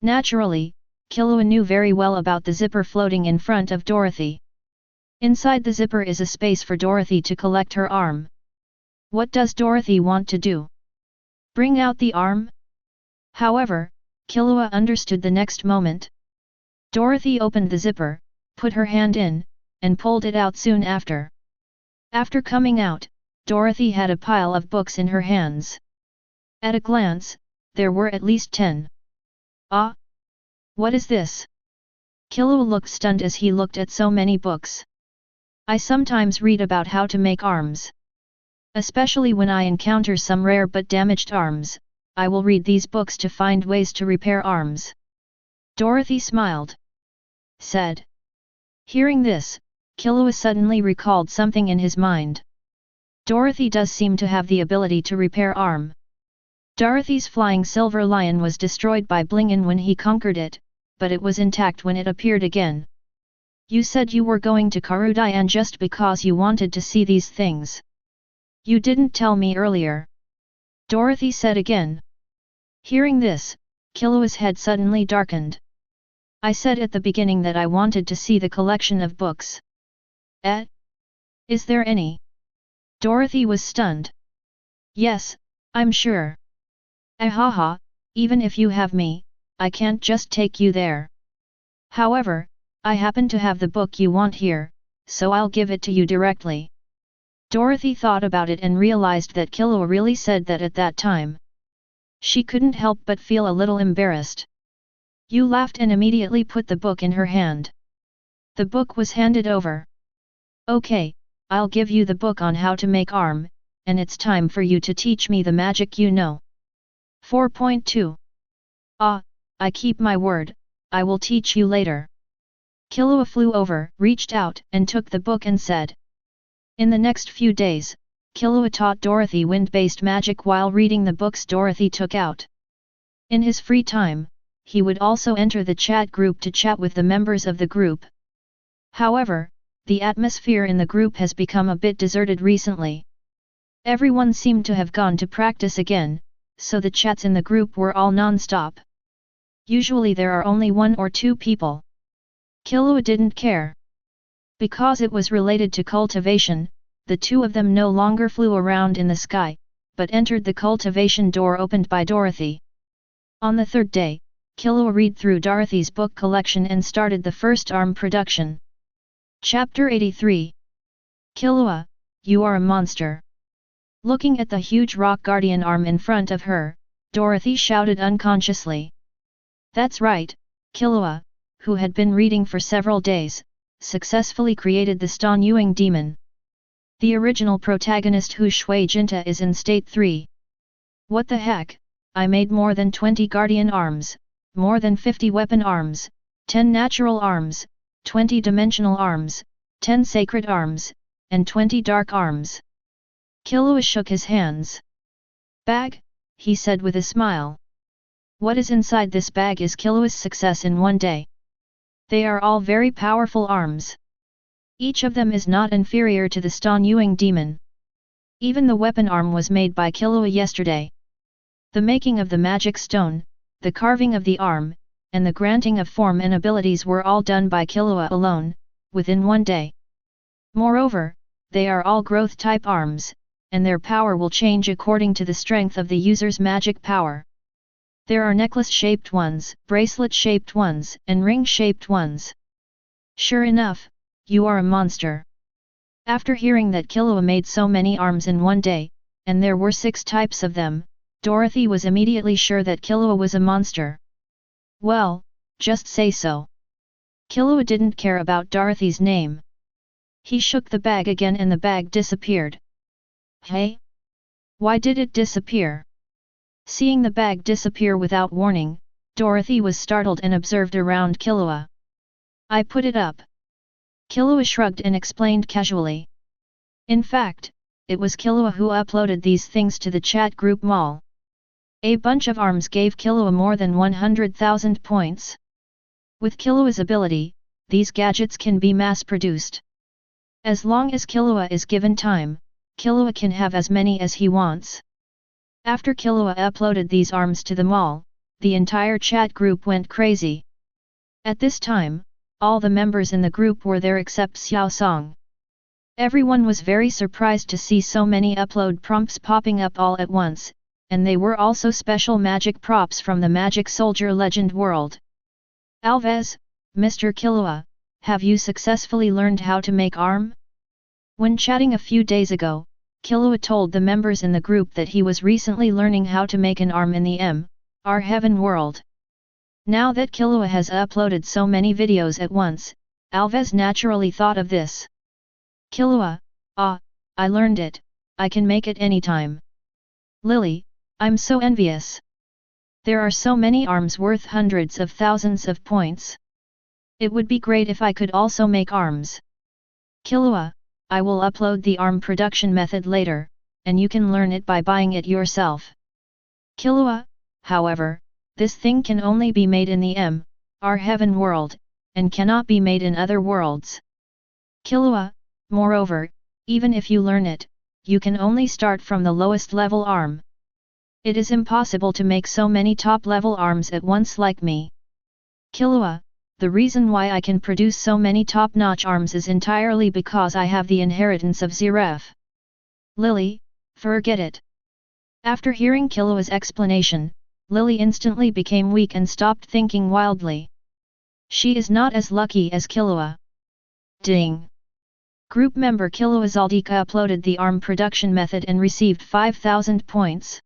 A: Naturally, Killua knew very well about the zipper floating in front of Dorothy. Inside the zipper is a space for Dorothy to collect her arm. What does Dorothy want to do? Bring out the arm? However, Killua understood the next moment. Dorothy opened the zipper, put her hand in, and pulled it out soon after. After coming out, Dorothy had a pile of books in her hands. At a glance, there were at least 10. Ah! What is this? Killua looked stunned as he looked at so many books. I sometimes read about how to make arms. Especially when I encounter some rare but damaged arms, I will read these books to find ways to repair arms. Dorothy smiled. Said. Hearing this, Killua suddenly recalled something in his mind. Dorothy does seem to have the ability to repair arm. Dorothy's flying silver lion was destroyed by Blingin when he conquered it, but it was intact when it appeared again. You said you were going to Karudian just because you wanted to see these things. You didn't tell me earlier. Dorothy said again. Hearing this, Killua's head suddenly darkened. I said at the beginning that I wanted to see the collection of books. Is there any? Dorothy was stunned. Yes, I'm sure. Ahaha, even if you have me, I can't just take you there. However, I happen to have the book you want here, so I'll give it to you directly. Dorothy thought about it and realized that Killua really said that at that time. She couldn't help but feel a little embarrassed. You laughed and immediately put the book in her hand. The book was handed over. Okay, I'll give you the book on how to make arm, and it's time for you to teach me the magic you know. 4.2 Ah, I keep my word, I will teach you later. Killua flew over, reached out, and took the book and said. In the next few days, Killua taught Dorothy wind-based magic while reading the books Dorothy took out. In his free time, he would also enter the chat group to chat with the members of the group. However, the atmosphere in the group has become a bit deserted recently. Everyone seemed to have gone to practice again, so the chats in the group were all non-stop. Usually there are only 1 or 2 people. Killua didn't care. Because it was related to cultivation, the 2 of them no longer flew around in the sky, but entered the cultivation door opened by Dorothy. On the 3rd day, Killua read through Dorothy's book collection and started the first arm production. Chapter 83 Killua, you are a monster. Looking at the huge rock guardian arm in front of her, Dorothy shouted unconsciously. That's right, Killua, who had been reading for several days, successfully created the Stan Yuing demon. The original protagonist Hu Shui Jinta is in State 3. What the heck, I made more than 20 guardian arms, more than 50 weapon arms, 10 natural arms, 20 dimensional arms, 10 sacred arms, and 20 dark arms. Killua shook his hands. Bag, he said with a smile. What is inside this bag is Killua's success in one day. They are all very powerful arms. Each of them is not inferior to the Stan Yuing demon. Even the weapon arm was made by Killua yesterday. The making of the magic stone, the carving of the arm, and the granting of form and abilities were all done by Killua alone, within one day. Moreover, they are all growth-type arms, and their power will change according to the strength of the user's magic power. There are necklace-shaped ones, bracelet-shaped ones, and ring-shaped ones. Sure enough, you are a monster. After hearing that Killua made so many arms in one day, and there were 6 types of them, Dorothy was immediately sure that Killua was a monster. Well, just say so. Killua didn't care about Dorothy's name. He shook the bag again and the bag disappeared. Hey? Why did it disappear? Seeing the bag disappear without warning, Dorothy was startled and observed around Killua. I put it up. Killua shrugged and explained casually. In fact, it was Killua who uploaded these things to the chat group mall. A bunch of arms gave Killua more than 100,000 points. With Killua's ability, these gadgets can be mass-produced. As long as Killua is given time, Killua can have as many as he wants. After Killua uploaded these arms to the mall, the entire chat group went crazy. At this time, all the members in the group were there except Xiao Song. Everyone was very surprised to see so many upload prompts popping up all at once, and they were also special magic props from the Magic Soldier Legend world. Alves, Mr. Killua, have you successfully learned how to make arm? When chatting a few days ago, Killua told the members in the group that he was recently learning how to make an arm in the our heaven world. Now that Killua has uploaded so many videos at once, Alves naturally thought of this. Killua, I learned it, I can make it anytime. Lily, I'm so envious. There are so many arms worth hundreds of thousands of points. It would be great if I could also make arms. Killua, I will upload the arm production method later, and you can learn it by buying it yourself. Killua, however, this thing can only be made in the our heaven world, and cannot be made in other worlds. Killua, moreover, even if you learn it, you can only start from the lowest level arm. It is impossible to make so many top-level arms at once like me. Killua, the reason why I can produce so many top-notch arms is entirely because I have the inheritance of Zeref. Lily, forget it. After hearing Killua's explanation, Lily instantly became weak and stopped thinking wildly. She is not as lucky as Killua. Ding! Group member Killua Zoldyck uploaded the arm production method and received 5,000 points.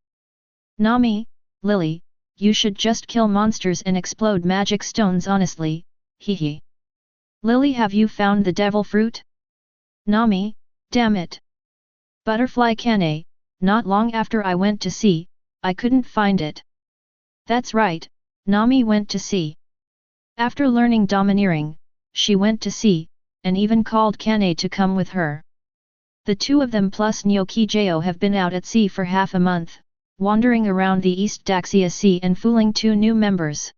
A: Nami, Lily, you should just kill monsters and explode magic stones honestly, hehe. Lily, have you found the devil fruit? Nami, damn it. Butterfly Kane, not long after I went to sea, I couldn't find it. That's right, Nami went to sea. After learning domineering, she went to sea, and even called Kane to come with her. The two of them plus Nyokijo have been out at sea for half a month, wandering around the East Daxia Sea and fooling two new members.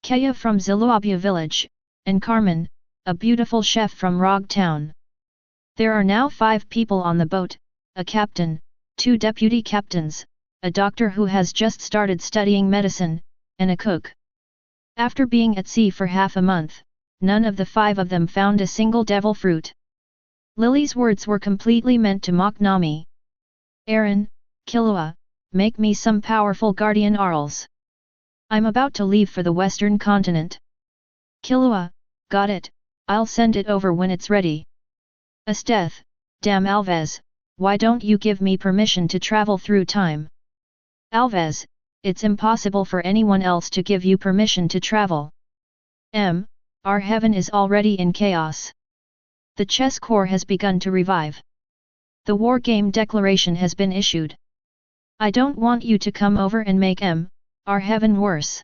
A: Kaya from Ziluabia village, and Carmen, a beautiful chef from Rog Town. There are now 5 people on the boat, a captain, 2 deputy captains, a doctor who has just started studying medicine, and a cook. After being at sea for half a month, none of the 5 of them found a single devil fruit. Lily's words were completely meant to mock Nami. Aaron, Killua, make me some powerful guardian arls. I'm about to leave for the western continent. Killua, got it, I'll send it over when it's ready. Esteth, damn Alves, why don't you give me permission to travel through time? Alves, it's impossible for anyone else to give you permission to travel. Our heaven is already in chaos. The chess corps has begun to revive. The war game declaration has been issued. I don't want you to come over and make our heaven worse.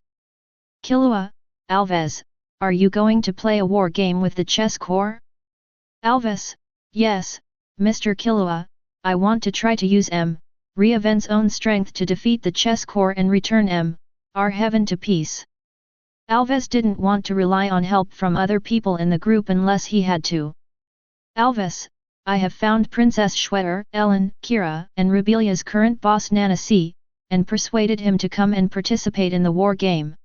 A: Killua, Alves, are you going to play a war game with the chess corps? Alves, yes, Mr. Killua, I want to try to use Re-Event's own strength to defeat the chess corps and return our heaven to peace. Alves didn't want to rely on help from other people in the group unless he had to. Alves, I have found Princess Schwetter, Ellen, Kira, and Rebelia's current boss Nana C, and persuaded him to come and participate in the war game.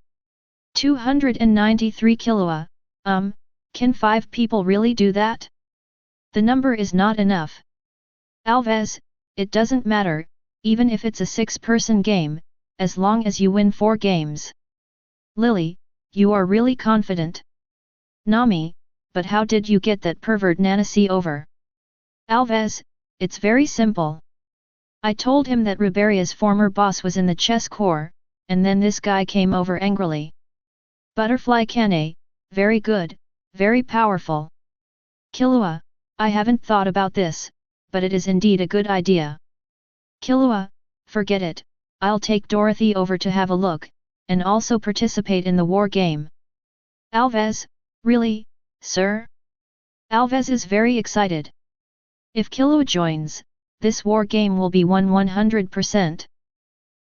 A: 293 Killua, can 5 people really do that? The number is not enough. Alves, it doesn't matter, even if it's a 6-person game, as long as you win 4 games. Lily, you are really confident. Nami, but how did you get that pervert Nana C over? Alves, it's very simple. I told him that Riberia's former boss was in the chess corps, and then this guy came over angrily. Butterfly Kane, very good, very powerful. Killua, I haven't thought about this, but it is indeed a good idea. Killua, forget it, I'll take Dorothy over to have a look, and also participate in the war game. Alves, really, sir? Alves is very excited. If Killua joins, this war game will be won 100%.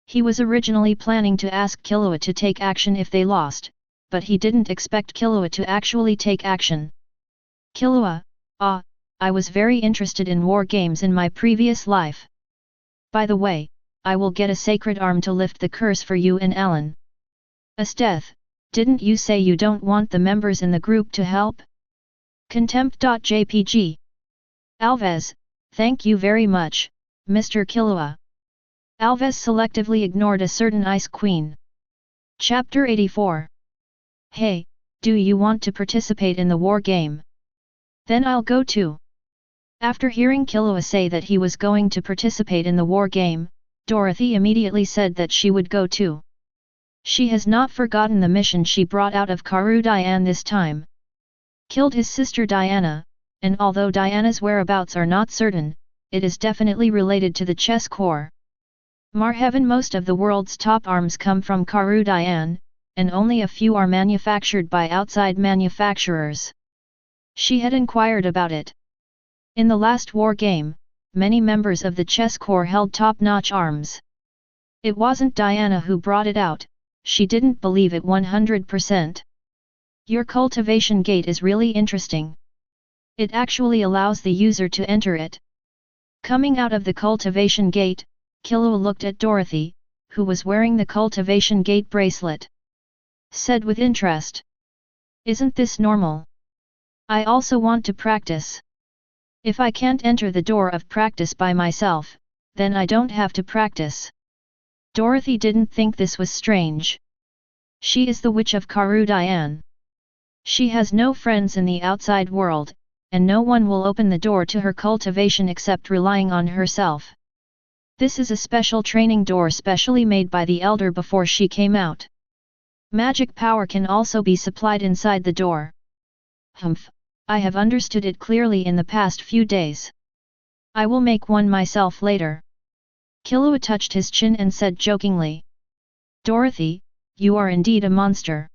A: He was originally planning to ask Killua to take action if they lost, but he didn't expect Killua to actually take action. Killua, I was very interested in war games in my previous life. By the way, I will get a sacred arm to lift the curse for you and Alan. Esteth, didn't you say you don't want the members in the group to help? Contempt.jpg. Alves, thank you very much, Mr. Killua. Alves selectively ignored a certain Ice Queen. Chapter 84. Hey, do you want to participate in the war game? Then I'll go too. After hearing Killua say that he was going to participate in the war game, Dorothy immediately said that she would go too. She has not forgotten the mission she brought out of Karu Dian this time. Killed his sister Diana, and although Diana's whereabouts are not certain, it is definitely related to the chess core. Marheaven. Most of the world's top arms come from Karu Dian, and only a few are manufactured by outside manufacturers. She had inquired about it. In the last war game, many members of the chess corps held top-notch arms. It wasn't Diana who brought it out, she didn't believe it 100%. Your cultivation gate is really interesting. It actually allows the user to enter it. Coming out of the cultivation gate, Killua looked at Dorothy, who was wearing the cultivation gate bracelet. Said with interest. Isn't this normal? I also want to practice. If I can't enter the door of practice by myself, then I don't have to practice. Dorothy didn't think this was strange. She is the witch of Karu Dian. She has no friends in the outside world, and no one will open the door to her cultivation except relying on herself. This is a special training door specially made by the elder before she came out. Magic power can also be supplied inside the door. Humph, I have understood it clearly in the past few days. I will make one myself later. Killua touched his chin and said jokingly. Dorothy, you are indeed a monster.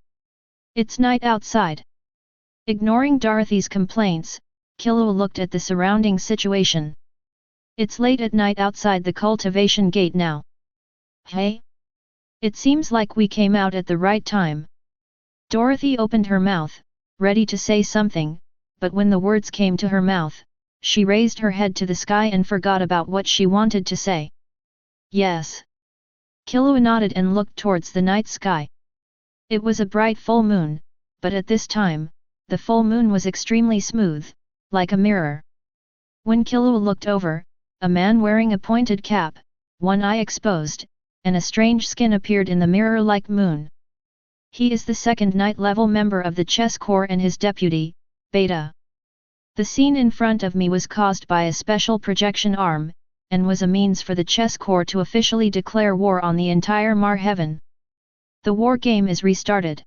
A: It's night outside. Ignoring Dorothy's complaints, Killua looked at the surrounding situation. It's late at night outside the cultivation gate now. Hey? It seems like we came out at the right time. Dorothy opened her mouth, ready to say something, but when the words came to her mouth, she raised her head to the sky and forgot about what she wanted to say. Yes. Killua nodded and looked towards the night sky. It was a bright full moon, but at this time, the full moon was extremely smooth, like a mirror. When Killua looked over, a man wearing a pointed cap, one eye exposed, and a strange skin appeared in the mirror-like moon. He is the second night-level member of the chess corps and his deputy, Beta. The scene in front of me was caused by a special projection arm, and was a means for the chess corps to officially declare war on the entire Marheaven. The war game is restarted.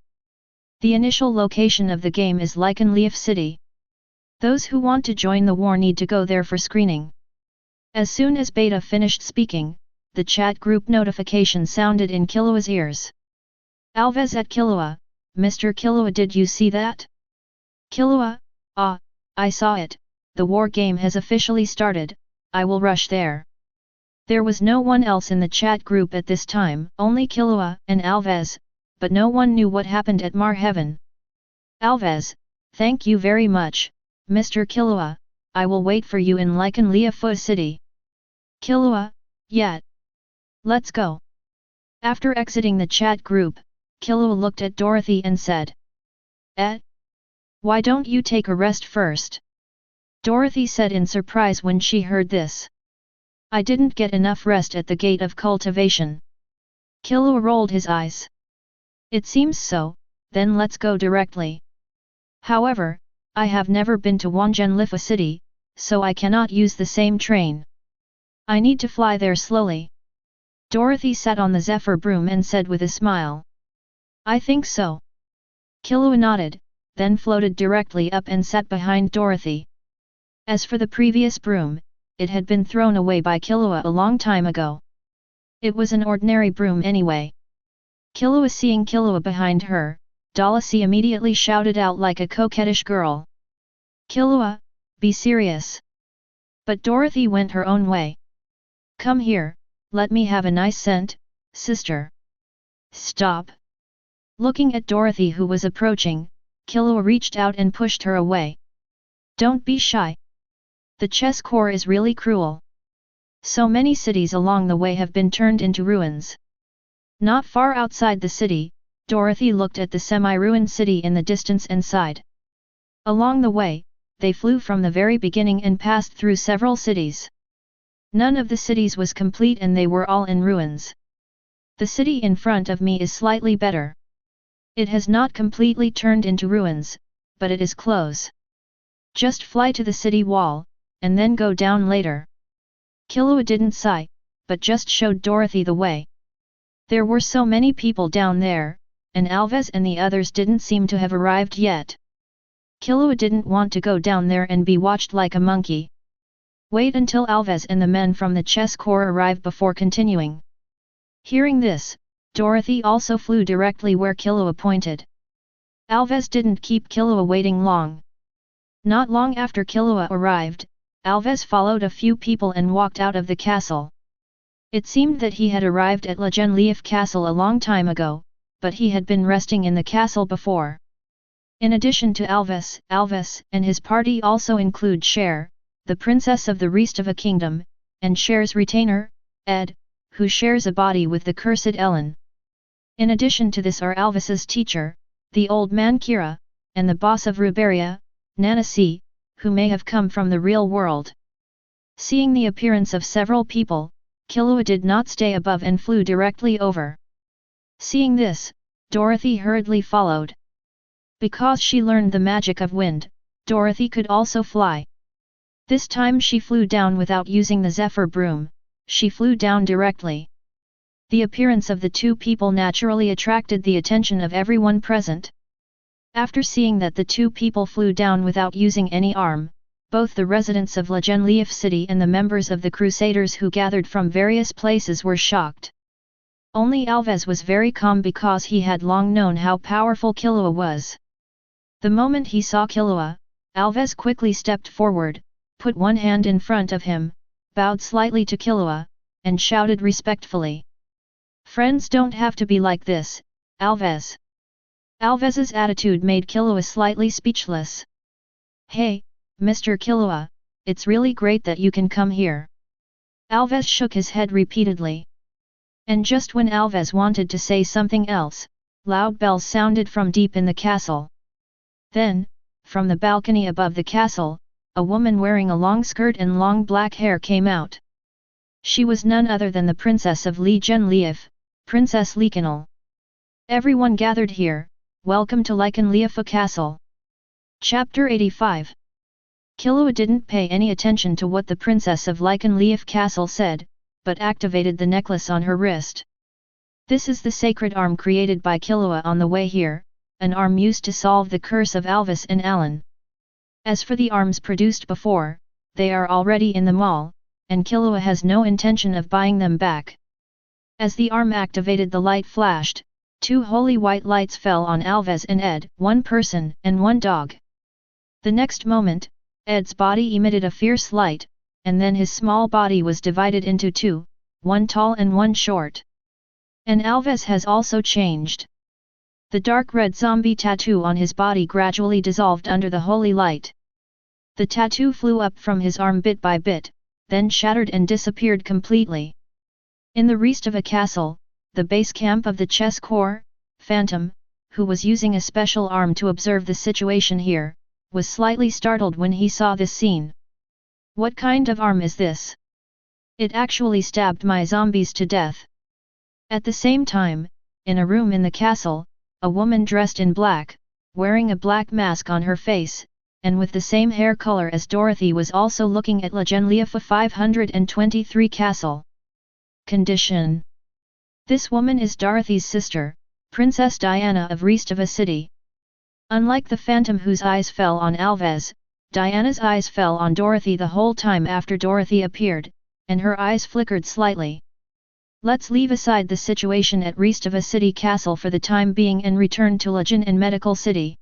A: The initial location of the game is Lycanleaf City. Those who want to join the war need to go there for screening. As soon as Beta finished speaking, the chat group notification sounded in Killua's ears. Alves at Killua, Mr. Killua, did you see that? Killua, I saw it, the war game has officially started, I will rush there. There was no one else in the chat group at this time, only Killua and Alves, but no one knew what happened at Marheaven. Alves, thank you very much, Mr. Killua, I will wait for you in Lycanleaf City. Killua, yeah. Let's go. After exiting the chat group, Killua looked at Dorothy and said. Why don't you take a rest first? Dorothy said in surprise when she heard this. I didn't get enough rest at the gate of cultivation. Killua rolled his eyes. It seems so, then let's go directly. However, I have never been to Wangenlifa City, so I cannot use the same train. I need to fly there slowly. Dorothy sat on the Zephyr broom and said with a smile. I think so. Killua nodded, then floated directly up and sat behind Dorothy. As for the previous broom, it had been thrown away by Killua a long time ago. It was an ordinary broom anyway. Killua, seeing Killua behind her, Dalasi immediately shouted out like a coquettish girl. "Killua, be serious." But Dorothy went her own way. "Come here, let me have a nice scent, sister." "Stop." Looking at Dorothy who was approaching, Killua reached out and pushed her away. "Don't be shy. The chess core is really cruel. So many cities along the way have been turned into ruins." Not far outside the city, Dorothy looked at the semi-ruined city in the distance and sighed. Along the way, they flew from the very beginning and passed through several cities. None of the cities was complete and they were all in ruins. The city in front of me is slightly better. It has not completely turned into ruins, but it is close. Just fly to the city wall, and then go down later. Killua didn't sigh, but just showed Dorothy the way. There were so many people down there, and Alves and the others didn't seem to have arrived yet. Killua didn't want to go down there and be watched like a monkey. Wait until Alves and the men from the chess corps arrive before continuing. Hearing this, Dorothy also flew directly where Killua pointed. Alves didn't keep Killua waiting long. Not long after Killua arrived, Alves followed a few people and walked out of the castle. It seemed that he had arrived at Lief Castle a long time ago, but he had been resting in the castle before. In addition to Alves and his party also include Cher, the princess of the rest of a kingdom, and Cher's retainer, Ed, who shares a body with the cursed Ellen. In addition to this are Alves's teacher, the old man Kira, and the boss of Ruberia, Nanasi, who may have come from the real world. Seeing the appearance of several people, Killua did not stay above and flew directly over. Seeing this, Dorothy hurriedly followed. Because she learned the magic of wind, Dorothy could also fly. This time she flew down without using the zephyr broom, she flew down directly. The appearance of the two people naturally attracted the attention of everyone present. After seeing that the two people flew down without using any arm, both the residents of Lief City and the members of the Crusaders who gathered from various places were shocked. Only Alves was very calm because he had long known how powerful Killua was. The moment he saw Killua, Alves quickly stepped forward, put one hand in front of him, bowed slightly to Killua, and shouted respectfully. "Friends don't have to be like this, Alves." Alves's attitude made Killua slightly speechless. "Hey, Mr. Killua, it's really great that you can come here." Alves shook his head repeatedly. And just when Alves wanted to say something else, loud bells sounded from deep in the castle. Then, from the balcony above the castle, a woman wearing a long skirt and long black hair came out. She was none other than the princess of Lief, Princess Likanal. "Everyone gathered here, welcome to Lief Castle." Chapter 85. Killua didn't pay any attention to what the princess of Lief Castle said, but activated the necklace on her wrist. This is the sacred arm created by Killua on the way here, an arm used to solve the curse of Alves and Alan. As for the arms produced before, they are already in the mall, and Killua has no intention of buying them back. As the arm activated, the light flashed, two holy white lights fell on Alves and Ed, one person and one dog. The next moment, Ed's body emitted a fierce light, and then his small body was divided into two, one tall and one short. And Alves has also changed. The dark red zombie tattoo on his body gradually dissolved under the holy light. The tattoo flew up from his arm bit by bit, then shattered and disappeared completely. In the rest of a castle, the base camp of the chess corps, Phantom, who was using a special arm to observe the situation here, was slightly startled when he saw this scene. "What kind of arm is this? It actually stabbed my zombies to death." At the same time, in a room in the castle, a woman dressed in black, wearing a black mask on her face, and with the same hair color as Dorothy was also looking at Lief 523 castle. Condition. This woman is Dorothy's sister, Princess Diana of Restava City. Unlike the phantom whose eyes fell on Alves, Diana's eyes fell on Dorothy the whole time after Dorothy appeared, and her eyes flickered slightly. Let's leave aside the situation at Restava City Castle for the time being and return to Legion and Medical City.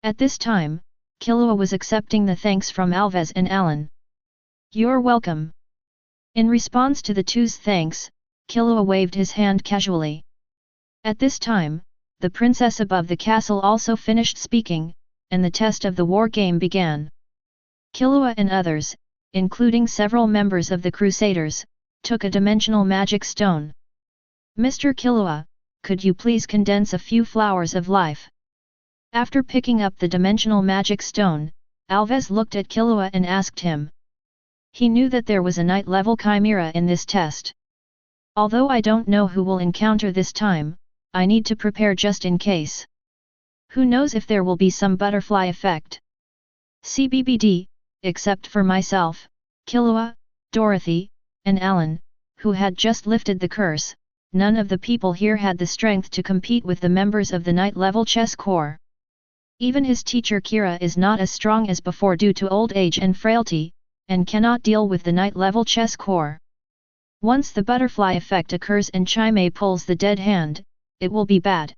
A: At this time, Killua was accepting the thanks from Alves and Alan. You're welcome. In response to the two's thanks, Killua waved his hand casually. At this time, the princess above the castle also finished speaking, and the test of the war game began. Killua and others, including several members of the Crusaders, took a dimensional magic stone. Mr. Killua, could you please condense a few flowers of life? After picking up the dimensional magic stone, Alves looked at Killua and asked him. He knew that there was a night-level chimera in this test. Although I don't know who will encounter this time, I need to prepare just in case. Who knows if there will be some butterfly effect? CBBD, except for myself, Killua, Dorothy, and Alan, who had just lifted the curse, none of the people here had the strength to compete with the members of the night-level chess corps. Even his teacher Kira is not as strong as before due to old age and frailty, and cannot deal with the night-level chess corps. Once the butterfly effect occurs and Chime pulls the dead hand, it will be bad.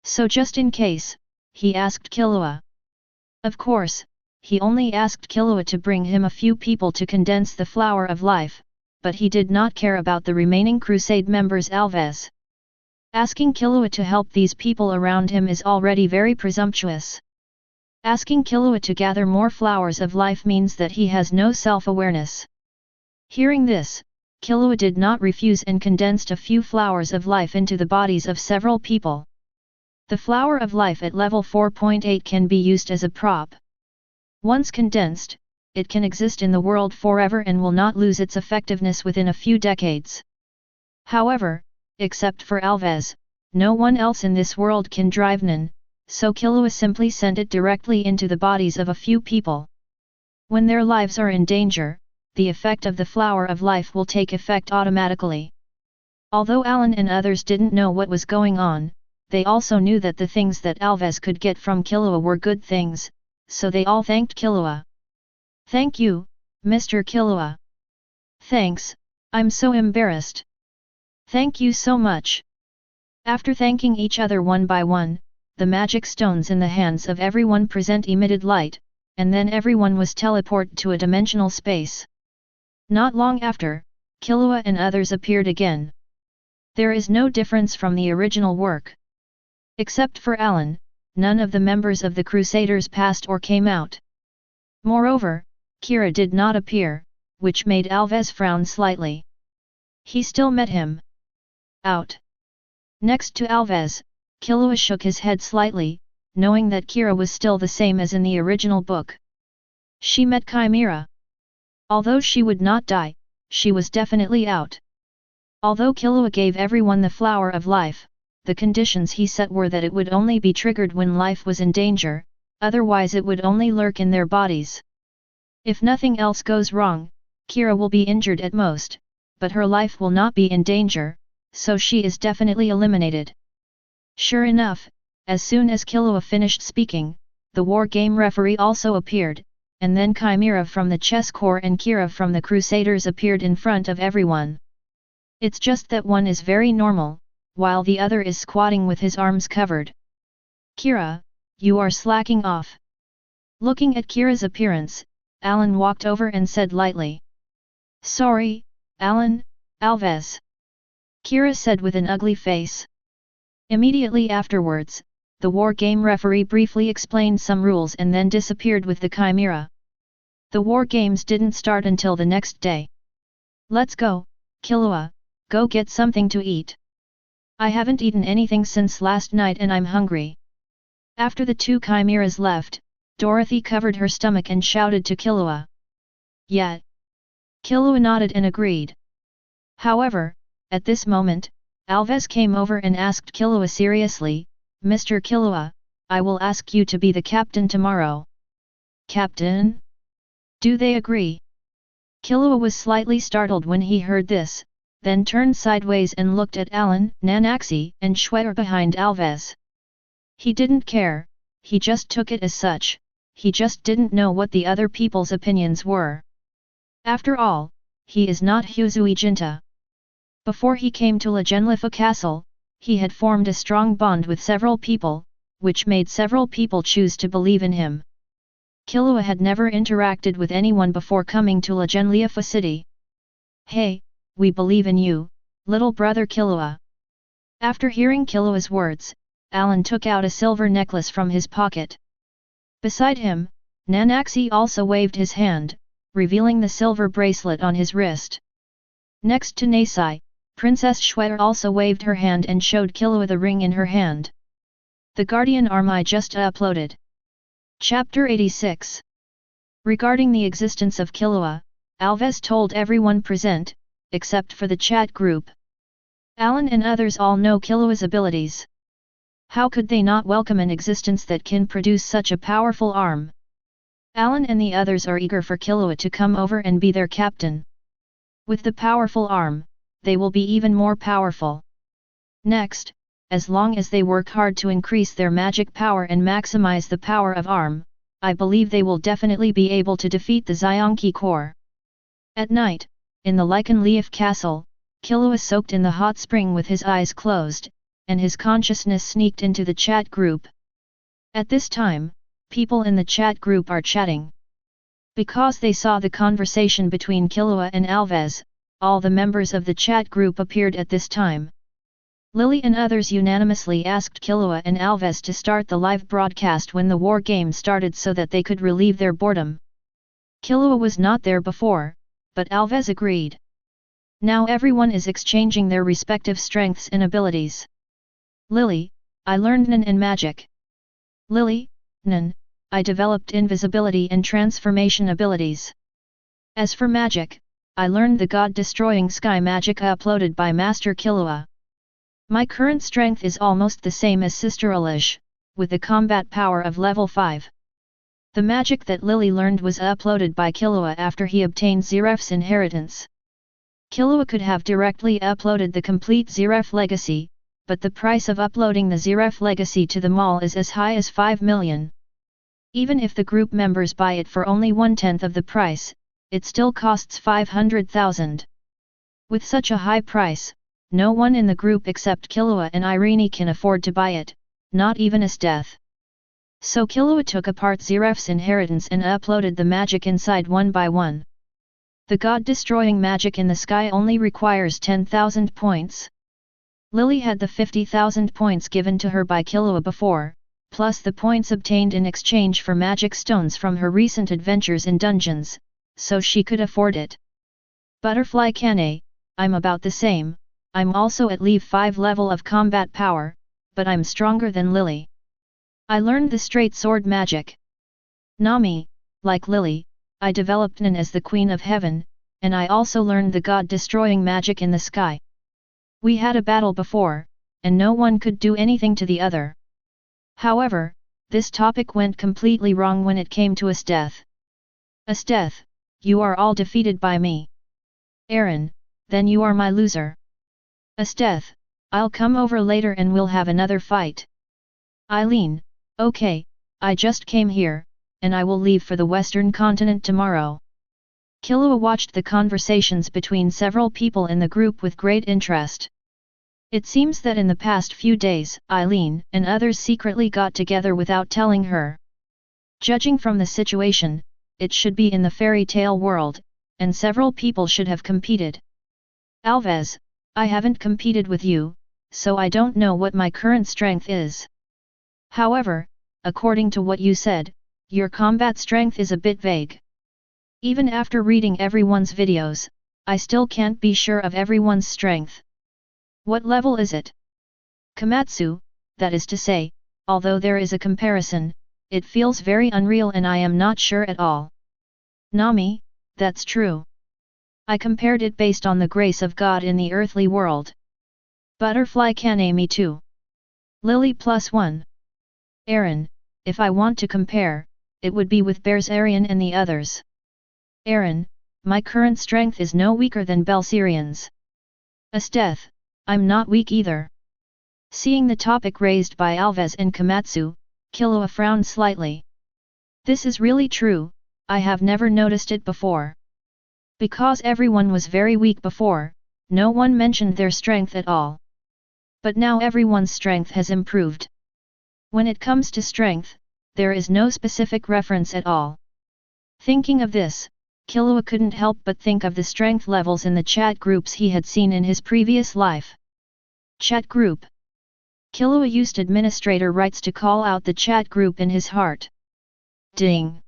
A: So just in case, he asked Killua. Of course, he only asked Killua to bring him a few people to condense the flower of life, but he did not care about the remaining crusade members. Alves. Asking Killua to help these people around him is already very presumptuous. Asking Killua to gather more flowers of life means that he has no self-awareness. Hearing this, Killua did not refuse and condensed a few flowers of life into the bodies of several people. The flower of life at level 4.8 can be used as a prop. Once condensed, it can exist in the world forever and will not lose its effectiveness within a few decades. However, except for Alves, no one else in this world can drive Nen, so Killua simply sent it directly into the bodies of a few people. When their lives are in danger, the effect of the flower of life will take effect automatically. Although Alan and others didn't know what was going on, they also knew that the things that Alves could get from Killua were good things, so they all thanked Killua. Thank you, Mr. Killua. Thanks, I'm so embarrassed. Thank you so much. After thanking each other one by one, the magic stones in the hands of everyone present emitted light, and then everyone was teleported to a dimensional space. Not long after, Killua and others appeared again. There is no difference from the original work. Except for Alan, none of the members of the Crusaders passed or came out. Moreover, Kira did not appear, which made Alves frown slightly. He still met him. Out. Next to Alves, Killua shook his head slightly, knowing that Kira was still the same as in the original book. She met Chimera. Although she would not die, she was definitely out. Although Killua gave everyone the flower of life, the conditions he set were that it would only be triggered when life was in danger, otherwise it would only lurk in their bodies. If nothing else goes wrong, Kira will be injured at most, but her life will not be in danger, so she is definitely eliminated. Sure enough, as soon as Killua finished speaking, the war game referee also appeared, and then Chimera from the chess corps and Kira from the Crusaders appeared in front of everyone. It's just that one is very normal, while the other is squatting with his arms covered. Kira, you are slacking off. Looking at Kira's appearance, Alan walked over and said lightly. Sorry, Alan, Alves. Kira said with an ugly face. Immediately afterwards, the war game referee briefly explained some rules and then disappeared with the Chimera. The war games didn't start until the next day. Let's go, Killua, go get something to eat. I haven't eaten anything since last night and I'm hungry. After the two chimeras left, Dorothy covered her stomach and shouted to Killua. Yeah. Killua nodded and agreed. However, at this moment, Alves came over and asked Killua seriously, Mr. Killua, I will ask you to be the captain tomorrow. Captain? Do they agree? Killua was slightly startled when he heard this, then turned sideways and looked at Alan, Nanaxi, and Schwer behind Alves. He didn't care, he just took it as such, he just didn't know what the other people's opinions were. After all, he is not Huzui Jinta. Before he came to Legendlifa Castle, he had formed a strong bond with several people, which made several people choose to believe in him. Killua had never interacted with anyone before coming to Legendlifa City. "Hey, we believe in you, little brother Killua." After hearing Killua's words, Alan took out a silver necklace from his pocket. Beside him, Nanaxi also waved his hand, revealing the silver bracelet on his wrist. Next to Nasai, Princess Shweta also waved her hand and showed Killua the ring in her hand. The Guardian Army just uploaded. Chapter 86. Regarding the existence of Killua, Alves told everyone present, except for the chat group. Alan and others all know Killua's abilities. How could they not welcome an existence that can produce such a powerful arm? Alan and the others are eager for Killua to come over and be their captain. With the powerful arm, they will be even more powerful. Next, as long as they work hard to increase their magic power and maximize the power of arm, I believe they will definitely be able to defeat the Xionqi Corps. At night, in the Lichen Leaf Castle, Killua soaked in the hot spring with his eyes closed, and his consciousness sneaked into the chat group. At this time, people in the chat group are chatting. Because they saw the conversation between Killua and Alves, all the members of the chat group appeared at this time. Lily and others unanimously asked Killua and Alves to start the live broadcast when the war game started so that they could relieve their boredom. Killua was not there before, but Alves agreed. Now everyone is exchanging their respective strengths and abilities. Lily, I learned Nen and magic. Lily, Nen, I developed invisibility and transformation abilities. As for magic, I learned the god-destroying sky magic uploaded by Master Killua. My current strength is almost the same as Sister Alish, with the combat power of level 5. The magic that Lily learned was uploaded by Killua after he obtained Ziref's inheritance. Killua could have directly uploaded the complete Ziref legacy, but the price of uploading the Ziref legacy to the mall is as high as 5 million. Even if the group members buy it for only 1/10 of the price, it still costs 500,000. With such a high price, no one in the group except Killua and Irene can afford to buy it, not even Esteth. So Killua took apart Ziref's inheritance and uploaded the magic inside one by one. The god-destroying magic in the sky only requires 10,000 points. Lily had the 50,000 points given to her by Killua before, plus the points obtained in exchange for magic stones from her recent adventures in dungeons, so she could afford it. Butterfly Kane, I'm about the same, I'm also at level 5 level of combat power, but I'm stronger than Lily. I learned the straight sword magic. Nami, like Lily, I developed Nen as the Queen of Heaven, and I also learned the god-destroying magic in the sky. We had a battle before, and no one could do anything to the other. However, this topic went completely wrong when it came to Esteth. Esteth, you are all defeated by me. Aaron, then you are my loser. Esteth, I'll come over later and we'll have another fight. Eileen, okay, I just came here, and I will leave for the Western continent tomorrow. Killua watched the conversations between several people in the group with great interest. It seems that in the past few days, Eileen and others secretly got together without telling her. Judging from the situation, it should be in the fairy tale world, and several people should have competed. Alves, I haven't competed with you, so I don't know what my current strength is. However, according to what you said, your combat strength is a bit vague. Even after reading everyone's videos, I still can't be sure of everyone's strength. What level is it? Komatsu, that is to say, although there is a comparison, it feels very unreal and I am not sure at all. Nami, that's true. I compared it based on the grace of God in the earthly world. Butterfly Kane, me too. Lily +1. Aaron, if I want to compare, it would be with Bersarion and the others. Aaron, my current strength is no weaker than Belsarian's. Esteth, I'm not weak either. Seeing the topic raised by Alves and Komatsu, Killua frowned slightly. This is really true, I have never noticed it before. Because everyone was very weak before, no one mentioned their strength at all. But now everyone's strength has improved. When it comes to strength, there is no specific reference at all. Thinking of this, Killua couldn't help but think of the strength levels in the chat groups he had seen in his previous life. Chat group. Killua used administrator rights to call out the chat group in his heart. Ding!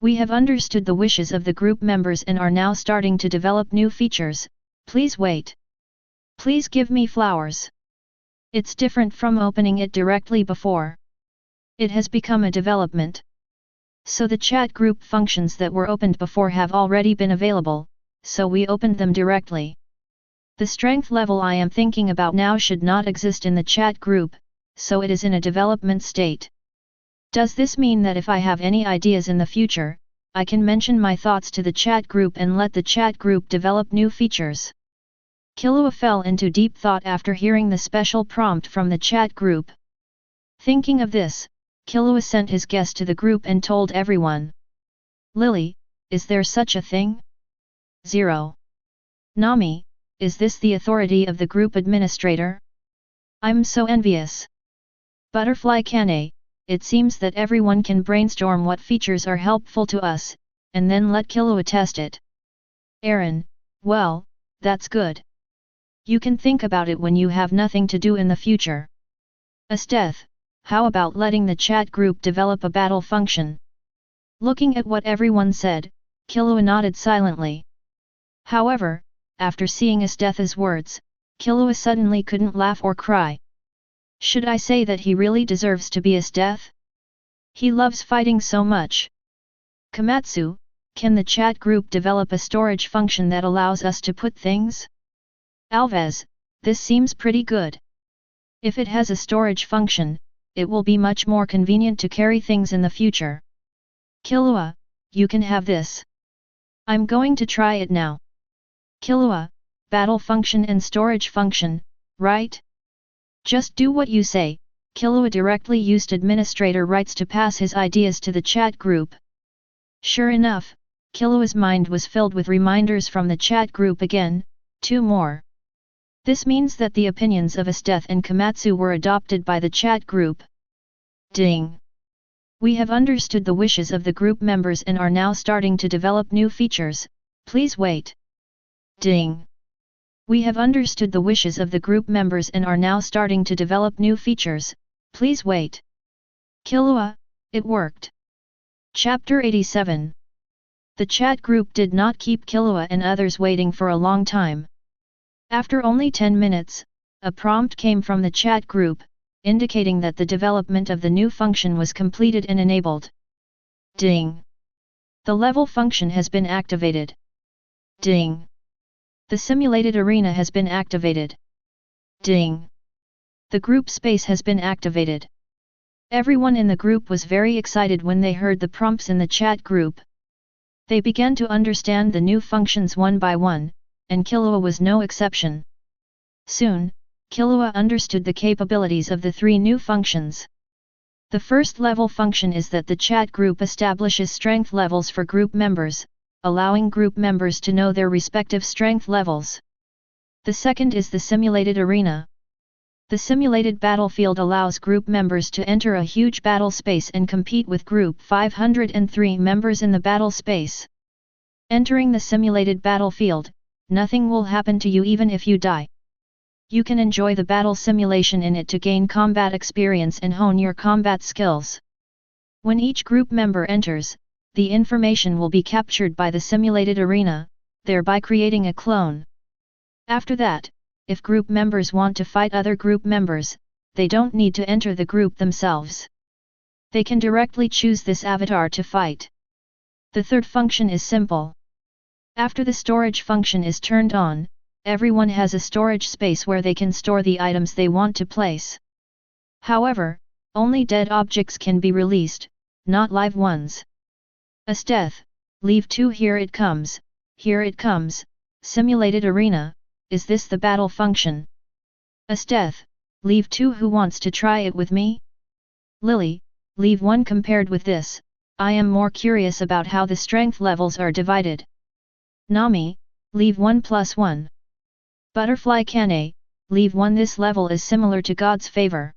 A: We have understood the wishes of the group members and are now starting to develop new features, please wait. Please give me flowers. It's different from opening it directly before. It has become a development. So the chat group functions that were opened before have already been available, so we opened them directly. The strength level I am thinking about now should not exist in the chat group, so it is in a development state. Does this mean that if I have any ideas in the future, I can mention my thoughts to the chat group and let the chat group develop new features? Killua fell into deep thought after hearing the special prompt from the chat group. Thinking of this, Killua sent his guest to the group and told everyone. Lily, is there such a thing? 0. Nami, is this the authority of the group administrator? I'm so envious. Butterfly Kane, it seems that everyone can brainstorm what features are helpful to us, and then let Killua test it. Aaron, well, that's good. You can think about it when you have nothing to do in the future. Esteth, how about letting the chat group develop a battle function? Looking at what everyone said, Killua nodded silently. However, after seeing Esteth's words, Killua suddenly couldn't laugh or cry. Should I say that he really deserves to be Esteth? He loves fighting so much. Komatsu, can the chat group develop a storage function that allows us to put things? Alves, this seems pretty good. If it has a storage function, it will be much more convenient to carry things in the future. Killua, you can have this. I'm going to try it now. Killua, battle function and storage function, right? Just do what you say. Killua directly used administrator rights to pass his ideas to the chat group. Sure enough, Killua's mind was filled with reminders from the chat group again, 2 more. This means that the opinions of Esteth and Komatsu were adopted by the chat group. Ding! We have understood the wishes of the group members and are now starting to develop new features, please wait. Ding! We have understood the wishes of the group members and are now starting to develop new features, please wait. Killua, it worked. Chapter 87. The chat group did not keep Killua and others waiting for a long time. After only 10 minutes, a prompt came from the chat group, indicating that the development of the new function was completed and enabled. Ding! The level function has been activated. Ding! The simulated arena has been activated. Ding! The group space has been activated. Everyone in the group was very excited when they heard the prompts in the chat group. They began to understand the new functions one by one, and Killua was no exception. Soon, Killua understood the capabilities of the 3 new functions. The first level function is that the chat group establishes strength levels for group members, allowing group members to know their respective strength levels. The second is the simulated arena. The simulated battlefield allows group members to enter a huge battle space and compete with group 503 members in the battle space. Entering the simulated battlefield, nothing will happen to you even if you die. You can enjoy the battle simulation in it to gain combat experience and hone your combat skills. When each group member enters, the information will be captured by the simulated arena, thereby creating a clone. After that, if group members want to fight other group members, they don't need to enter the group themselves. They can directly choose this avatar to fight. The third function is simple. After the storage function is turned on, everyone has a storage space where they can store the items they want to place. However, only dead objects can be released, not live ones. Esteth, leave 2 here it comes, simulated arena, is this the battle function? Esteth, leave 2 who wants to try it with me? Lily, leave 1 compared with this, I am more curious about how the strength levels are divided. Nami, leave 1+1. Butterfly Kane, leave 1. This level is similar to God's favor.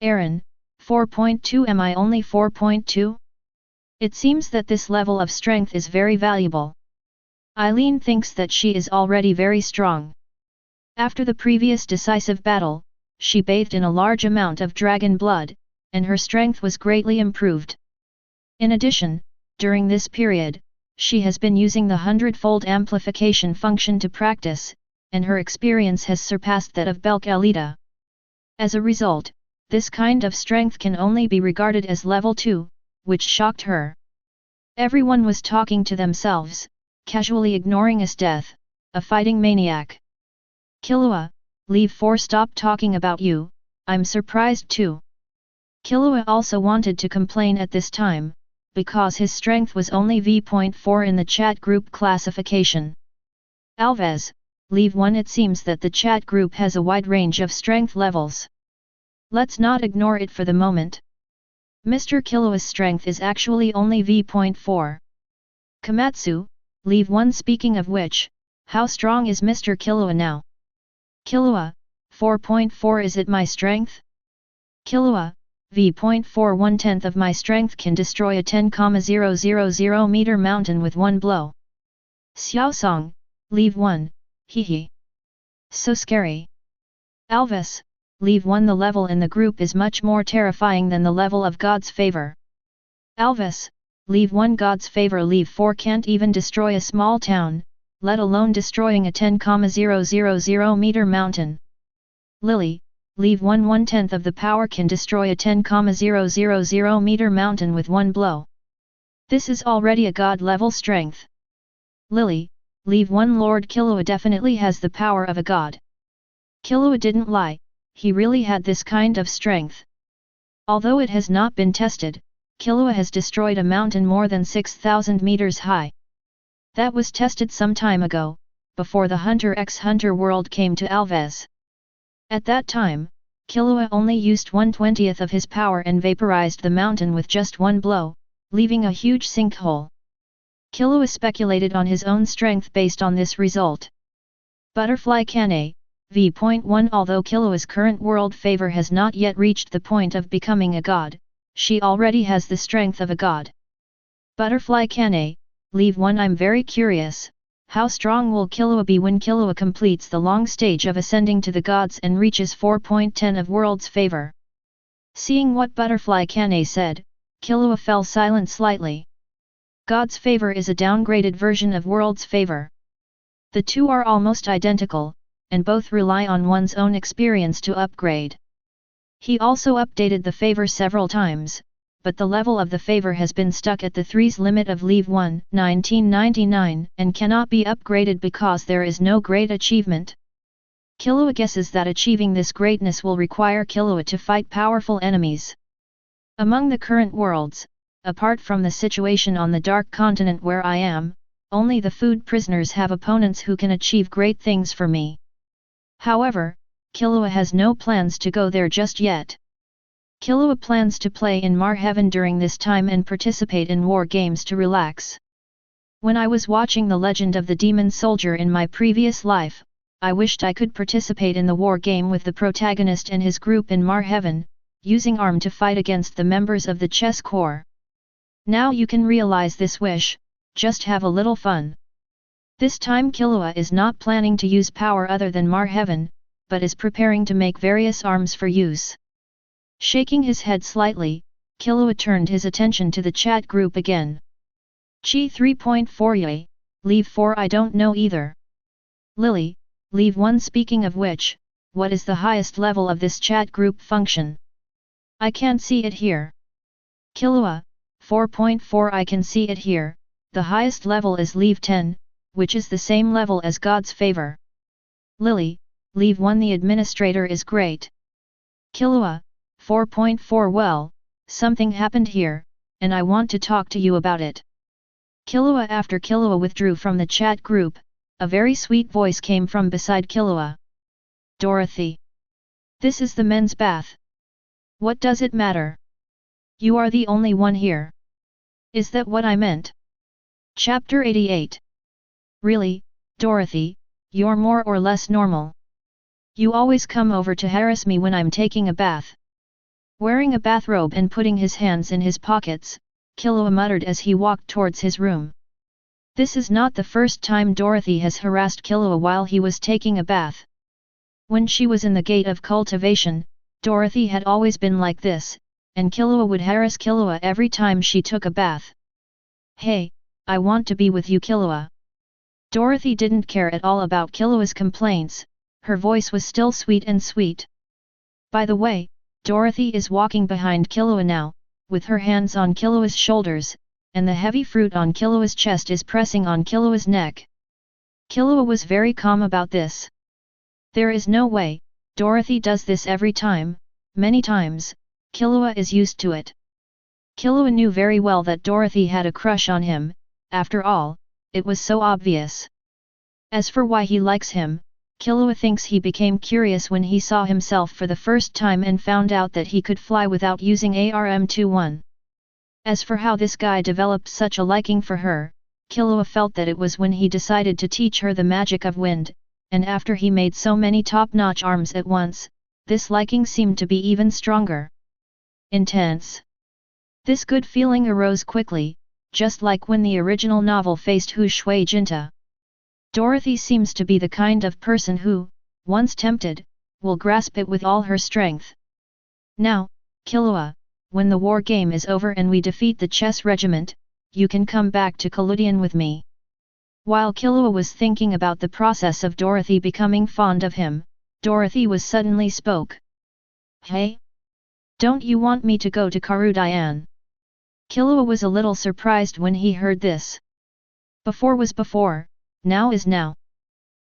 A: Aaron, 4.2. Am I only 4.2? It seems that this level of strength is very valuable. Eileen thinks that she is already very strong. After the previous decisive battle, she bathed in a large amount of dragon blood, and her strength was greatly improved. In addition, during this period, she has been using the 100-fold amplification function to practice, and her experience has surpassed that of Belk Alita. As a result, this kind of strength can only be regarded as level 2, which shocked her. Everyone was talking to themselves, casually ignoring Esteth, a fighting maniac. Killua, leave 4. Stop talking about you, I'm surprised too. Killua also wanted to complain at this time, because his strength was only V.4 in the chat group classification. Alves, leave 1. It seems that the chat group has a wide range of strength levels. Let's not ignore it for the moment. Mr. Killua's strength is actually only V.4. Komatsu, leave 1. Speaking of which, how strong is Mr. Killua now? Killua, 4.4. Is it my strength? Killua, V.4. 1/10 of my strength can destroy a 10,000 meter mountain with one blow. Xiaosong, leave 1, hehe. So scary. Alvis, leave 1. The level in the group is much more terrifying than the level of God's favor. Alvis, leave 1. God's favor leave 4 can't even destroy a small town, let alone destroying a 10,000 meter mountain. Lily, leave 1. 1/10 of the power can destroy a 10,000 meter mountain with one blow. This is already a god level strength. Lily, leave 1. Lord Killua definitely has the power of a god. Killua didn't lie, he really had this kind of strength. Although it has not been tested, Killua has destroyed a mountain more than 6,000 meters high. That was tested some time ago, before the Hunter x Hunter world came to Alves. At that time, Killua only used 1/20th of his power and vaporized the mountain with just one blow, leaving a huge sinkhole. Killua speculated on his own strength based on this result. Butterfly Kane, V.1. Although Killua's current world favor has not yet reached the point of becoming a god, she already has the strength of a god. Butterfly Kane, leave 1. I'm very curious, how strong will Killua be when Killua completes the long stage of ascending to the gods and reaches 4.10 of world's favor? Seeing what Butterfly Kane said, Killua fell silent slightly. God's favor is a downgraded version of world's favor. The two are almost identical, and both rely on one's own experience to upgrade. He also updated the favor several times, but the level of the favor has been stuck at the 3's limit of leave 1, 1999, and cannot be upgraded because there is no great achievement. Killua guesses that achieving this greatness will require Killua to fight powerful enemies. Among the current worlds, apart from the situation on the Dark Continent where I am, only the food prisoners have opponents who can achieve great things for me. However, Killua has no plans to go there just yet. Killua plans to play in Marheaven during this time and participate in war games to relax. When I was watching The Legend of the Demon Soldier in my previous life, I wished I could participate in the war game with the protagonist and his group in Marheaven, using arm to fight against the members of the chess corps. Now you can realize this wish, just have a little fun. This time Killua is not planning to use power other than Marheaven, but is preparing to make various arms for use. Shaking his head slightly, Killua turned his attention to the chat group again. Chi 3.4 Yay, leave 4. I don't know either. Lily, leave 1. Speaking of which, what is the highest level of this chat group function? I can't see it here. Killua, 4.4. I can see it here, the highest level is leave 10, which is the same level as God's favor. Lily, leave 1. The administrator is great. Killua, 4.4. Well, something happened here, and I want to talk to you about it. Killua. After Killua withdrew from the chat group, a very sweet voice came from beside Killua. Dorothy. This is the men's bath. What does it matter? You are the only one here. Is that what I meant? Chapter 88. Really, Dorothy, you're more or less normal. You always come over to harass me when I'm taking a bath. Wearing a bathrobe and putting his hands in his pockets, Killua muttered as he walked towards his room. This is not the first time Dorothy has harassed Killua while he was taking a bath. When she was in the Gate of Cultivation, Dorothy had always been like this, and Killua would harass Killua every time she took a bath. Hey, I want to be with you, Killua. Dorothy didn't care at all about Killua's complaints, her voice was still sweet and sweet. By the way, Dorothy is walking behind Killua now, with her hands on Killua's shoulders, and the heavy fruit on Killua's chest is pressing on Killua's neck. Killua was very calm about this. There is no way, Dorothy does this every time, many times, Killua is used to it. Killua knew very well that Dorothy had a crush on him, after all, it was so obvious. As for why he likes him, Killua thinks he became curious when he saw himself for the first time and found out that he could fly without using ARM-21. As for how this guy developed such a liking for her, Killua felt that it was when he decided to teach her the magic of wind, and after he made so many top-notch arms at once, this liking seemed to be even stronger. Intense. This good feeling arose quickly, just like when the original novel faced Hu Shui Jinta. Dorothy seems to be the kind of person who, once tempted, will grasp it with all her strength. Now, Killua, when the war game is over and we defeat the chess regiment, you can come back to Kalludian with me. While Killua was thinking about the process of Dorothy becoming fond of him, Dorothy was suddenly spoke. Hey? Don't you want me to go to Karudian? Killua was a little surprised when he heard this. Before was before, now is now.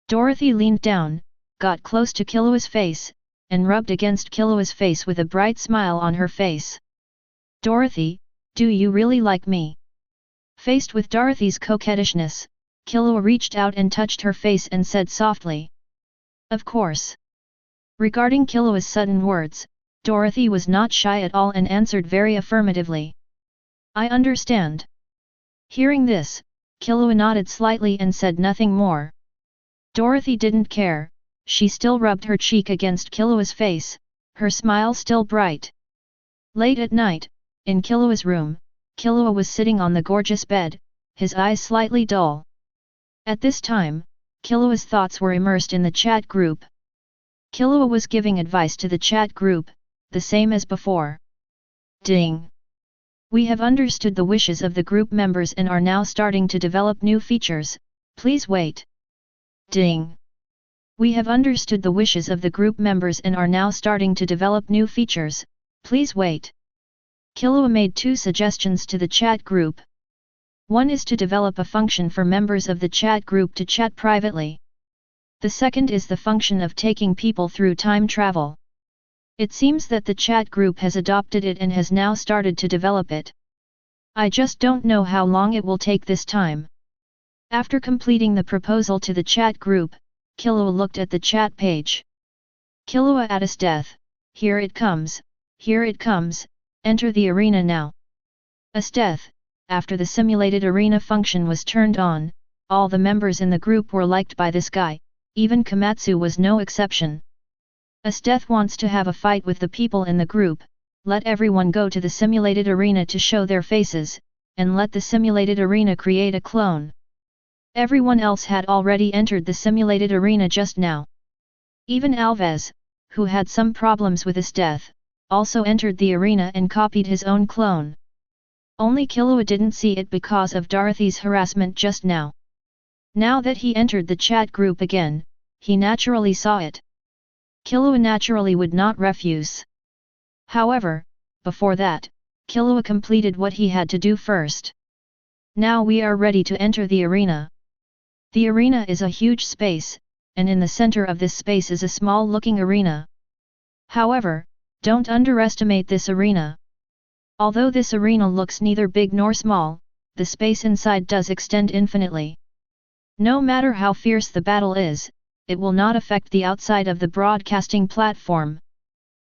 A: Dorothy leaned down, got close to Killua's face, and rubbed against Killua's face with a bright smile on her face. Dorothy, do you really like me? Faced with Dorothy's coquettishness, Killua reached out and touched her face and said softly. Of course. Regarding Killua's sudden words, Dorothy was not shy at all and answered very affirmatively. I understand. Hearing this, Killua nodded slightly and said nothing more. Dorothy didn't care, she still rubbed her cheek against Killua's face, her smile still bright. Late at night, in Killua's room, Killua was sitting on the gorgeous bed, his eyes slightly dull. At this time, Killua's thoughts were immersed in the chat group. Killua was giving advice to the chat group, the same as before. Ding! We have understood the wishes of the group members and are now starting to develop new features, please wait. Ding! We have understood the wishes of the group members and are now starting to develop new features, please wait. Killua made two suggestions to the chat group. One is to develop a function for members of the chat group to chat privately. The second is the function of taking people through time travel. It seems that the chat group has adopted it and has now started to develop it. I just don't know how long it will take this time. After completing the proposal to the chat group, Killua looked at the chat page. Killua at his death, here it comes, enter the arena now. As death, after the simulated arena function was turned on, all the members in the group were liked by this guy, even Komatsu was no exception. As death wants to have a fight with the people in the group, let everyone go to the simulated arena to show their faces, and let the simulated arena create a clone. Everyone else had already entered the simulated arena just now. Even Alves, who had some problems with his death, also entered the arena and copied his own clone. Only Killua didn't see it because of Dorothy's harassment just now. Now that he entered the chat group again, he naturally saw it. Killua naturally would not refuse. However, before that, Killua completed what he had to do first. Now we are ready to enter the arena. The arena is a huge space, and in the center of this space is a small-looking arena. However, don't underestimate this arena. Although this arena looks neither big nor small, the space inside does extend infinitely. No matter how fierce the battle is, it will not affect the outside of the broadcasting platform.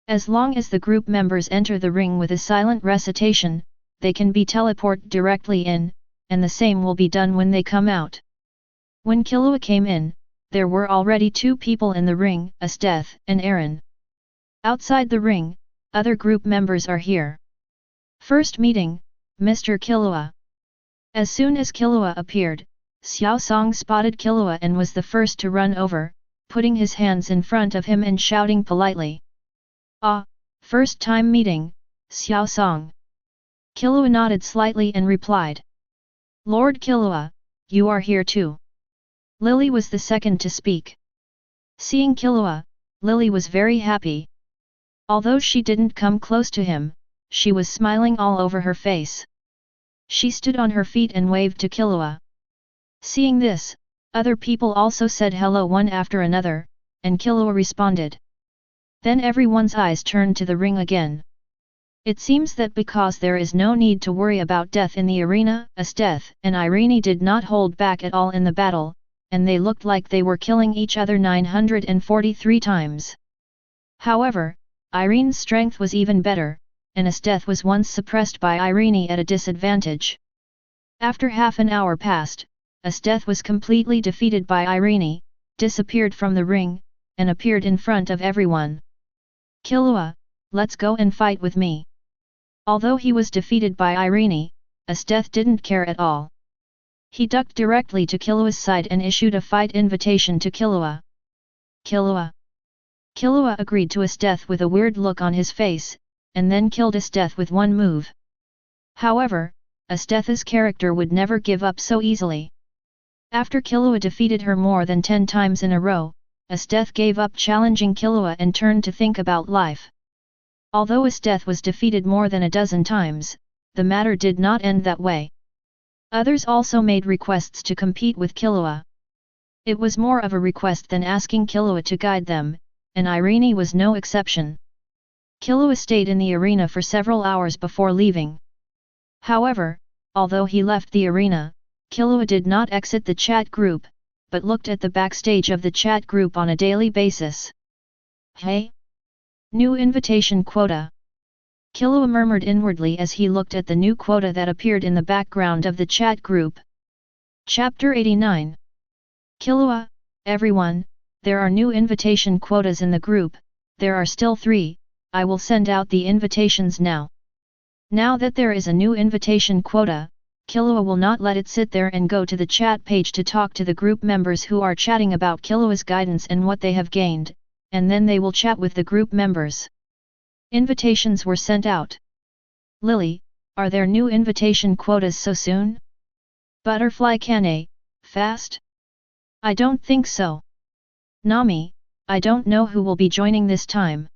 A: As long as the group members enter the ring with a silent recitation, they can be teleported directly in, and the same will be done when they come out. When Killua came in, there were already 2 people in the ring, Usse and Aaron. Outside the ring, other group members are here. First meeting, Mr. Killua. As soon as Killua appeared, Xiao Song spotted Killua and was the first to run over, putting his hands in front of him and shouting politely. "Ah, first time meeting, Xiao Song." Killua nodded slightly and replied. "Lord Killua, you are here too." Lily was the second to speak. Seeing Killua, Lily was very happy. Although she didn't come close to him, she was smiling all over her face. She stood on her feet and waved to Killua. Seeing this, other people also said hello one after another, and Killua responded. Then everyone's eyes turned to the ring again. It seems that because there is no need to worry about death in the arena, Usse and Irene did not hold back at all in the battle, and they looked like they were killing each other 943 times. However, Irene's strength was even better, and Usse was once suppressed by Irene at a disadvantage. After half an hour passed, Usse was completely defeated by Irene, disappeared from the ring, and appeared in front of everyone. "Killua, let's go and fight with me." Although he was defeated by Irene, Usse didn't care at all. He ducked directly to Killua's side and issued a fight invitation to Killua. "Killua." Killua agreed to Usse with a weird look on his face, and then killed Usse with one move. However, Usse's character would never give up so easily. After Killua defeated her more than 10 times in a row, Usse gave up challenging Killua and turned to think about life. Although Usse was defeated more than a dozen times, the matter did not end that way. Others also made requests to compete with Killua. It was more of a request than asking Killua to guide them, and Irene was no exception. Killua stayed in the arena for several hours before leaving. However, although he left the arena, Killua did not exit the chat group, but looked at the backstage of the chat group on a daily basis. "Hey? New invitation quota." Killua murmured inwardly as he looked at the new quota that appeared in the background of the chat group. Chapter 89. Killua, everyone, there are new invitation quotas in the group, there are still 3, I will send out the invitations now. Now that there is a new invitation quota, Killua will not let it sit there and go to the chat page to talk to the group members who are chatting about Killua's guidance and what they have gained, and then they will chat with the group members. Invitations were sent out. "Lily, are there new invitation quotas so soon?" Butterfly Kane, fast? I don't think so. Nami, I don't know who will be joining this time.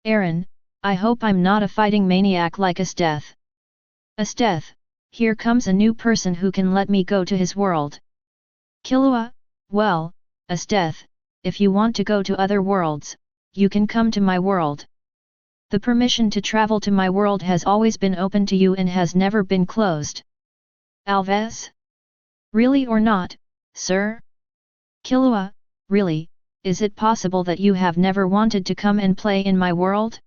A: Aaron, I hope I'm not a fighting maniac like Usse. Usse, here comes a new person who can let me go to his world. Killua, well, Usse, if you want to go to other worlds, you can come to my world. The permission to travel to my world has always been open to you and has never been closed. Alves? Really or not, sir? Killua, really, is it possible that you have never wanted to come and play in my world?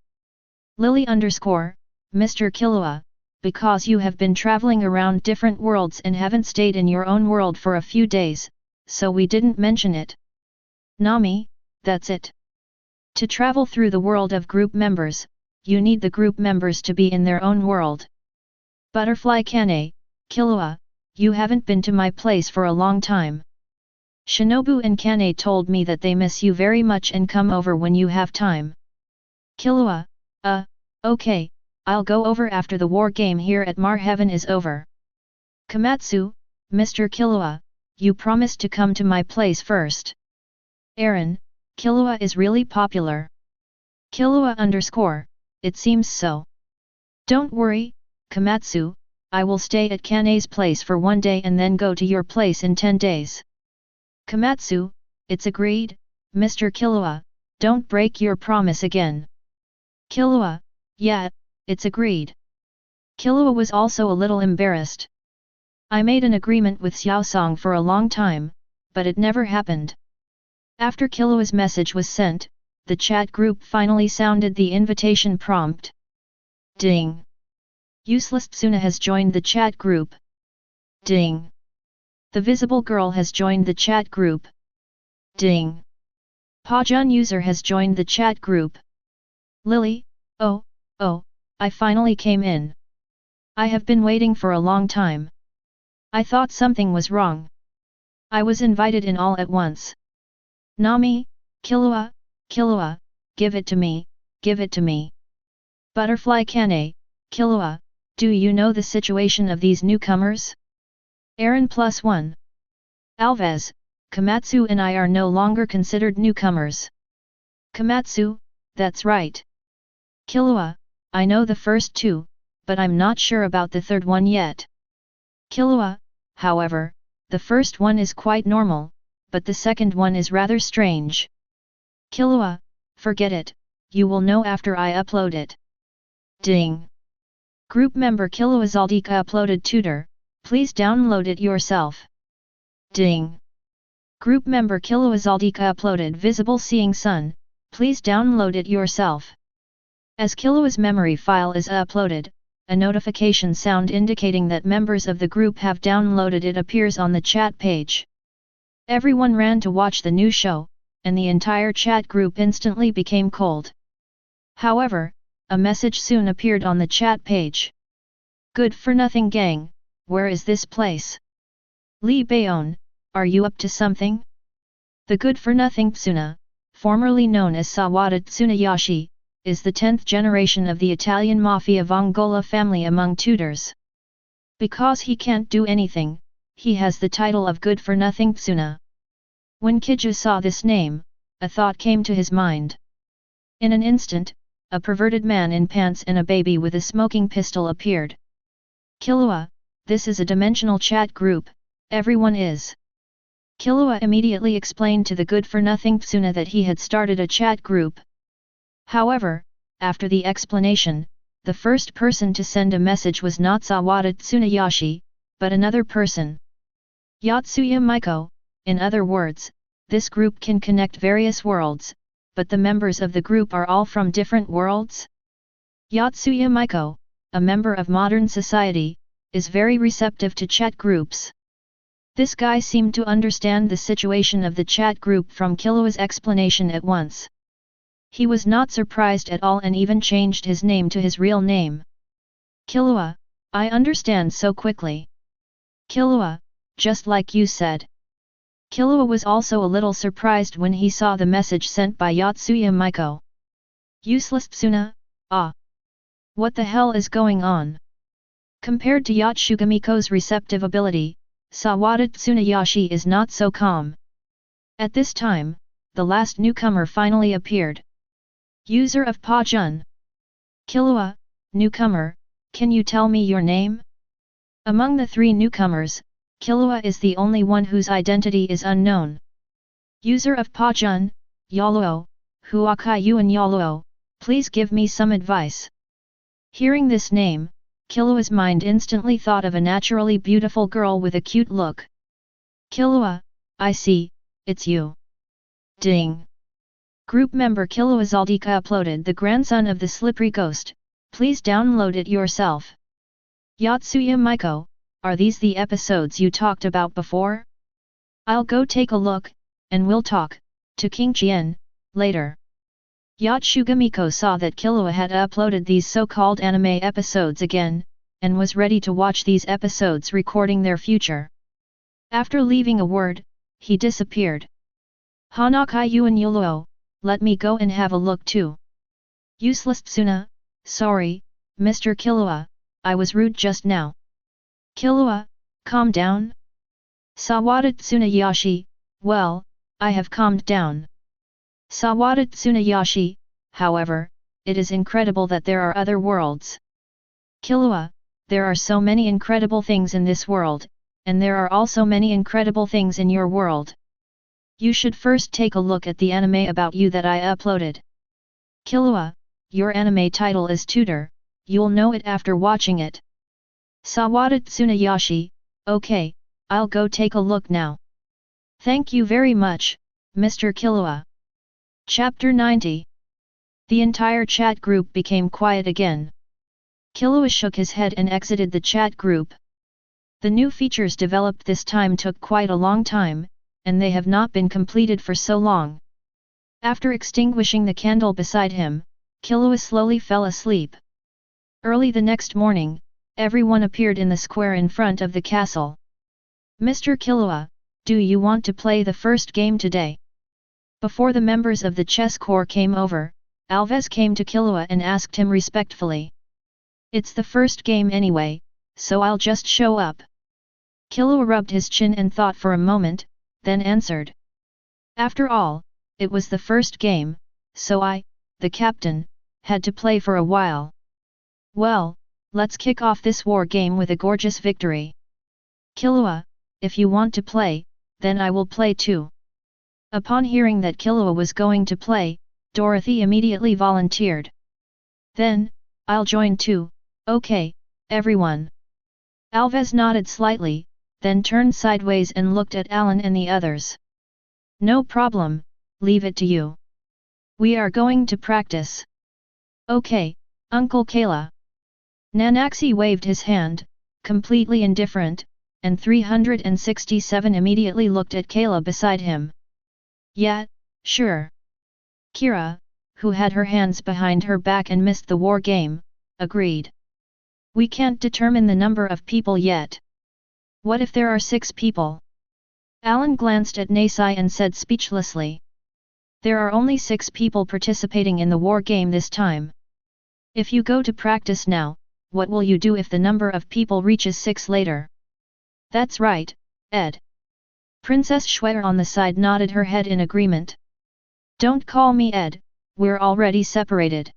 A: Lily _ Mr. Killua, because you have been traveling around different worlds and haven't stayed in your own world for a few days, so we didn't mention it. Nami, that's it. To travel through the world of group members, you need the group members to be in their own world. Butterfly Kane, Killua, you haven't been to my place for a long time. Shinobu and Kane told me that they miss you very much and come over when you have time. Killua, okay, I'll go over after the war game here at Mar Heaven is over. Komatsu, Mr. Killua, you promised to come to my place first. Aaron, Killua is really popular. Killua _ it seems so. Don't worry, Komatsu, I will stay at Kane's place for 1 day and then go to your place in 10 days. Komatsu, it's agreed, Mr. Killua, don't break your promise again. Killua, yeah, it's agreed. Killua was also a little embarrassed. I made an agreement with Xiaosong for a long time, but it never happened. After Killua's message was sent, the chat group finally sounded the invitation prompt. Ding! Useless Tsuna has joined the chat group. Ding. The visible girl has joined the chat group. Ding. Pajun user has joined the chat group. Lily, oh, I finally came in. I have been waiting for a long time. I thought something was wrong. I was invited in all at once. Nami, Killua, give it to me, give it to me. Butterfly Kane, Killua, do you know the situation of these newcomers? Aaron +1. Alves, Komatsu and I are no longer considered newcomers. Komatsu, that's right. Killua, I know the first two, but I'm not sure about the third one yet. Killua, however, the first one is quite normal, but the second one is rather strange. Killua, forget it, you will know after I upload it. Ding. Group member Killua Zoldyck uploaded tutor, please download it yourself. Ding. Group member Killua Zoldyck uploaded visible seeing sun, please download it yourself. As Killua's memory file is uploaded, a notification sound indicating that members of the group have downloaded it appears on the chat page. Everyone ran to watch the new show, and the entire chat group instantly became cold. However, a message soon appeared on the chat page. Good for nothing gang, where is this place? Lee Bayon, are you up to something? The good for nothing Tsuna, formerly known as Sawada Tsunayashi, is the 10th generation of the Italian mafia Vongola family among tutors. Because he can't do anything, he has the title of good for nothing Tsuna. When Kiju saw this name, a thought came to his mind. In an instant, a perverted man in pants and a baby with a smoking pistol appeared. Killua, this is a dimensional chat group, everyone is. Killua immediately explained to the good for nothing Tsuna that he had started a chat group. However, after the explanation, the first person to send a message was not Sawada Tsunayashi, but another person. Yatsuya Maiko, in other words, this group can connect various worlds, but the members of the group are all from different worlds? Yatsuya Maiko, a member of modern society, is very receptive to chat groups. This guy seemed to understand the situation of the chat group from Killua's explanation at once. He was not surprised at all and even changed his name to his real name. Killua, I understand so quickly. Killua, just like you said. Killua was also a little surprised when he saw the message sent by Yatsuya Maiko. Useless Tsuna, ah. What the hell is going on? Compared to Yatsuya Miko's receptive ability, Sawada Tsunayashi is not so calm. At this time, the last newcomer finally appeared. User of Pajun. Killua, newcomer, can you tell me your name? Among the three newcomers, Killua is the only one whose identity is unknown. User of Pajun, Yaluo, Huakai Yuan Yaluo, please give me some advice. Hearing this name, Killua's mind instantly thought of a naturally beautiful girl with a cute look. Killua, I see, it's you. Ding. Group member Killua Zoldyck uploaded the grandson of the slippery ghost, please download it yourself. Yatsuya Maiko, are these the episodes you talked about before? I'll go take a look, and we'll talk to King Chien later. Yatsuya Miko saw that Killua had uploaded these so-called anime episodes again, and was ready to watch these episodes recording their future. After leaving a word, he disappeared. Hanakai Yuan Yuluo, let me go and have a look too. Useless Tsuna, sorry, Mr. Killua, I was rude just now. Killua, calm down. Sawada Tsunayashi, well, I have calmed down. Sawada Tsunayashi, however, it is incredible that there are other worlds. Killua, there are so many incredible things in this world, and there are also many incredible things in your world. You should first take a look at the anime about you that I uploaded. Killua, your anime title is Tutor, you'll know it after watching it. Sawada Tsunayashi, okay, I'll go take a look now. Thank you very much, Mr. Killua. Chapter 90. The entire chat group became quiet again. Killua shook his head and exited the chat group. The new features developed this time took quite a long time, and they have not been completed for so long. After extinguishing the candle beside him, Killua slowly fell asleep. Early the next morning, everyone appeared in the square in front of the castle. Mr. Killua, do you want to play the first game today? Before the members of the chess corps came over, Alves came to Killua and asked him respectfully. It's the first game anyway, so I'll just show up. Killua rubbed his chin and thought for a moment, then answered. After all, it was the first game, so I, the captain, had to play for a while. Well, let's kick off this war game with a gorgeous victory. Killua, if you want to play, then I will play too. Upon hearing that Killua was going to play, Dorothy immediately volunteered. Then, I'll join too, okay, everyone. Alves nodded slightly, then turned sideways and looked at Alan and the others. No problem, leave it to you. We are going to practice. Okay, Uncle Kayla. Nanaxi waved his hand, completely indifferent, and 367 immediately looked at Kayla beside him. Yeah, sure. Kira, who had her hands behind her back and missed the war game, agreed. We can't determine the number of people yet. What if there are 6 people? Alan glanced at Nasai and said speechlessly. There are only 6 people participating in the war game this time. If you go to practice now, what will you do if the number of people reaches 6 later? That's right, Ed. Princess Schwer on the side nodded her head in agreement. Don't call me Ed, we're already separated.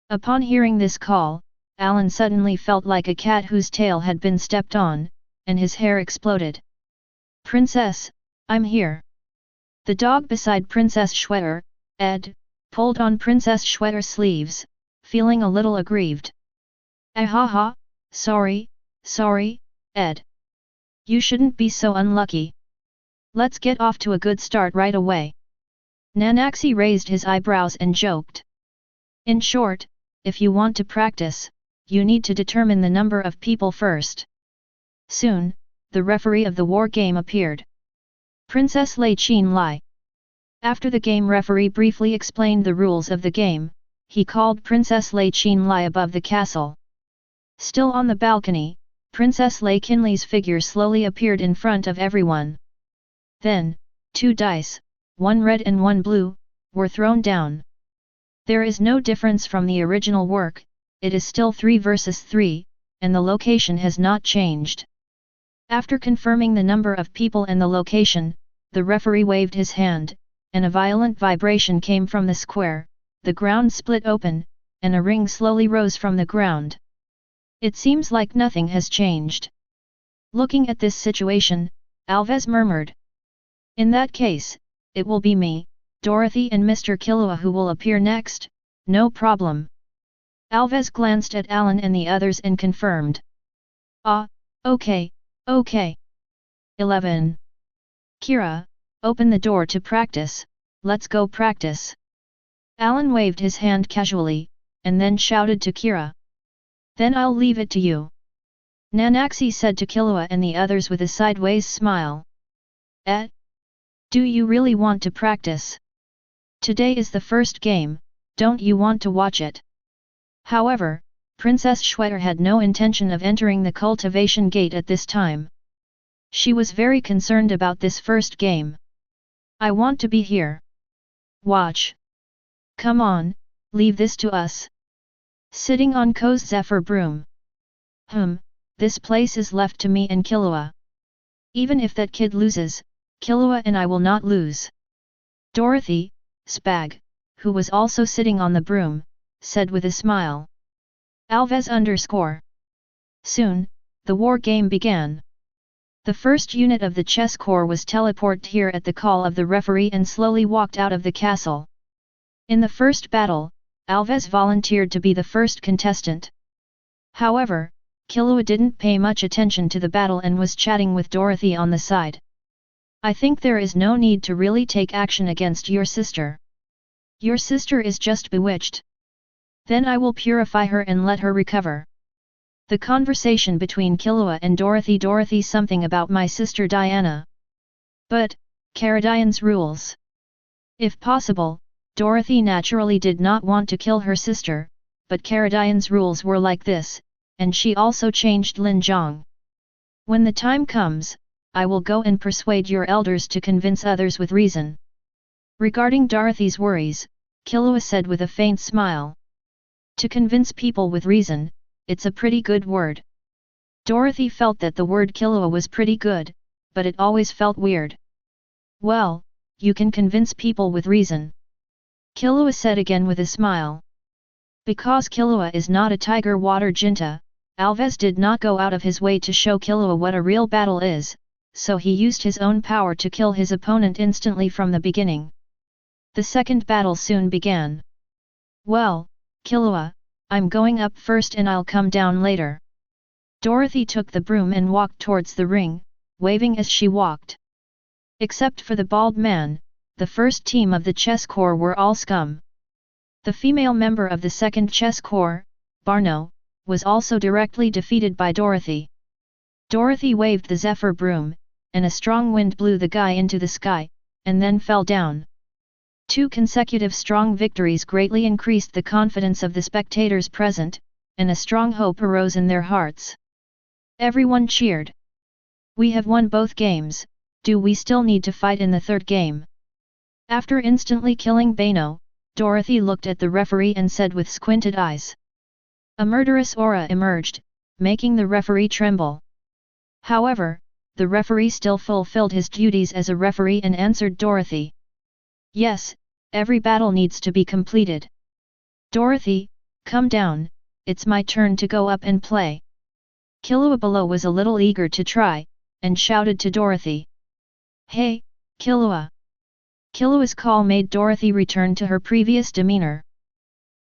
A: Upon hearing this call, Alan suddenly felt like a cat whose tail had been stepped on, and his hair exploded. Princess, I'm here. The dog beside Princess Schwer, Ed, pulled on Princess Schwer's sleeves, feeling a little aggrieved. Ahaha, sorry, Ed. You shouldn't be so unlucky. Let's get off to a good start right away. Nanaxi raised his eyebrows and joked. In short, if you want to practice, you need to determine the number of people first. Soon, the referee of the war game appeared. Princess Lei Qin Lai. After the game referee briefly explained the rules of the game, he called Princess Lei Qin Lai above the castle. Still on the balcony, Princess Lei Qinlai's figure slowly appeared in front of everyone. Then, 2 dice, 1 red and 1 blue, were thrown down. There is no difference from the original work, it is still 3 versus 3, and the location has not changed. After confirming the number of people and the location, the referee waved his hand, and a violent vibration came from the square, the ground split open, and a ring slowly rose from the ground. It seems like nothing has changed. Looking at this situation, Alves murmured. In that case, it will be me, Dorothy and Mr. Killua who will appear next, no problem. Alves glanced at Alan and the others and confirmed. Ah, okay. 11. Kira, open the door to practice, let's go practice. Alan waved his hand casually, and then shouted to Kira. Then I'll leave it to you. Nanaxi said to Killua and the others with a sideways smile. Do you really want to practice? Today is the first game, don't you want to watch it? However, Princess Schwer had no intention of entering the cultivation gate at this time. She was very concerned about this first game. I want to be here. Watch. Come on, leave this to us. Sitting on Ko's Zephyr broom. This place is left to me and Killua. Even if that kid loses, Killua and I will not lose. Dorothy, Spag, who was also sitting on the broom, said with a smile. Alves _. Soon, the war game began. The first unit of the chess corps was teleported here at the call of the referee and slowly walked out of the castle. In the first battle, Alves volunteered to be the first contestant. However, Killua didn't pay much attention to the battle and was chatting with Dorothy on the side. I think there is no need to really take action against your sister. Your sister is just bewitched. Then I will purify her and let her recover. The conversation between Killua and Dorothy something about my sister Diana. But, Caradian's rules. If possible, Dorothy naturally did not want to kill her sister, but Caradian's rules were like this, and she also changed Lin Zhang. When the time comes, I will go and persuade your elders to convince others with reason. Regarding Dorothy's worries, Killua said with a faint smile. To convince people with reason, it's a pretty good word. Dorothy felt that the word Killua was pretty good, but it always felt weird. Well, you can convince people with reason. Killua said again with a smile. Because Killua is not a tiger water jinta, Alves did not go out of his way to show Killua what a real battle is, so he used his own power to kill his opponent instantly from the beginning. The second battle soon began. Well, Killua, I'm going up first and I'll come down later. Dorothy took the broom and walked towards the ring, waving as she walked. Except for the bald man, the first team of the chess corps were all scum. The female member of the second chess corps, Barno, was also directly defeated by Dorothy. Dorothy waved the zephyr broom, and a strong wind blew the guy into the sky, and then fell down. 2 consecutive strong victories greatly increased the confidence of the spectators present, and a strong hope arose in their hearts. Everyone cheered. We have won both games, do we still need to fight in the third game? After instantly killing Bano, Dorothy looked at the referee and said with squinted eyes. A murderous aura emerged, making the referee tremble. However, the referee still fulfilled his duties as a referee and answered Dorothy. Yes, every battle needs to be completed. Dorothy, come down, it's my turn to go up and play. Killua below was a little eager to try, and shouted to Dorothy. Hey, Killua! Killua's call made Dorothy return to her previous demeanor.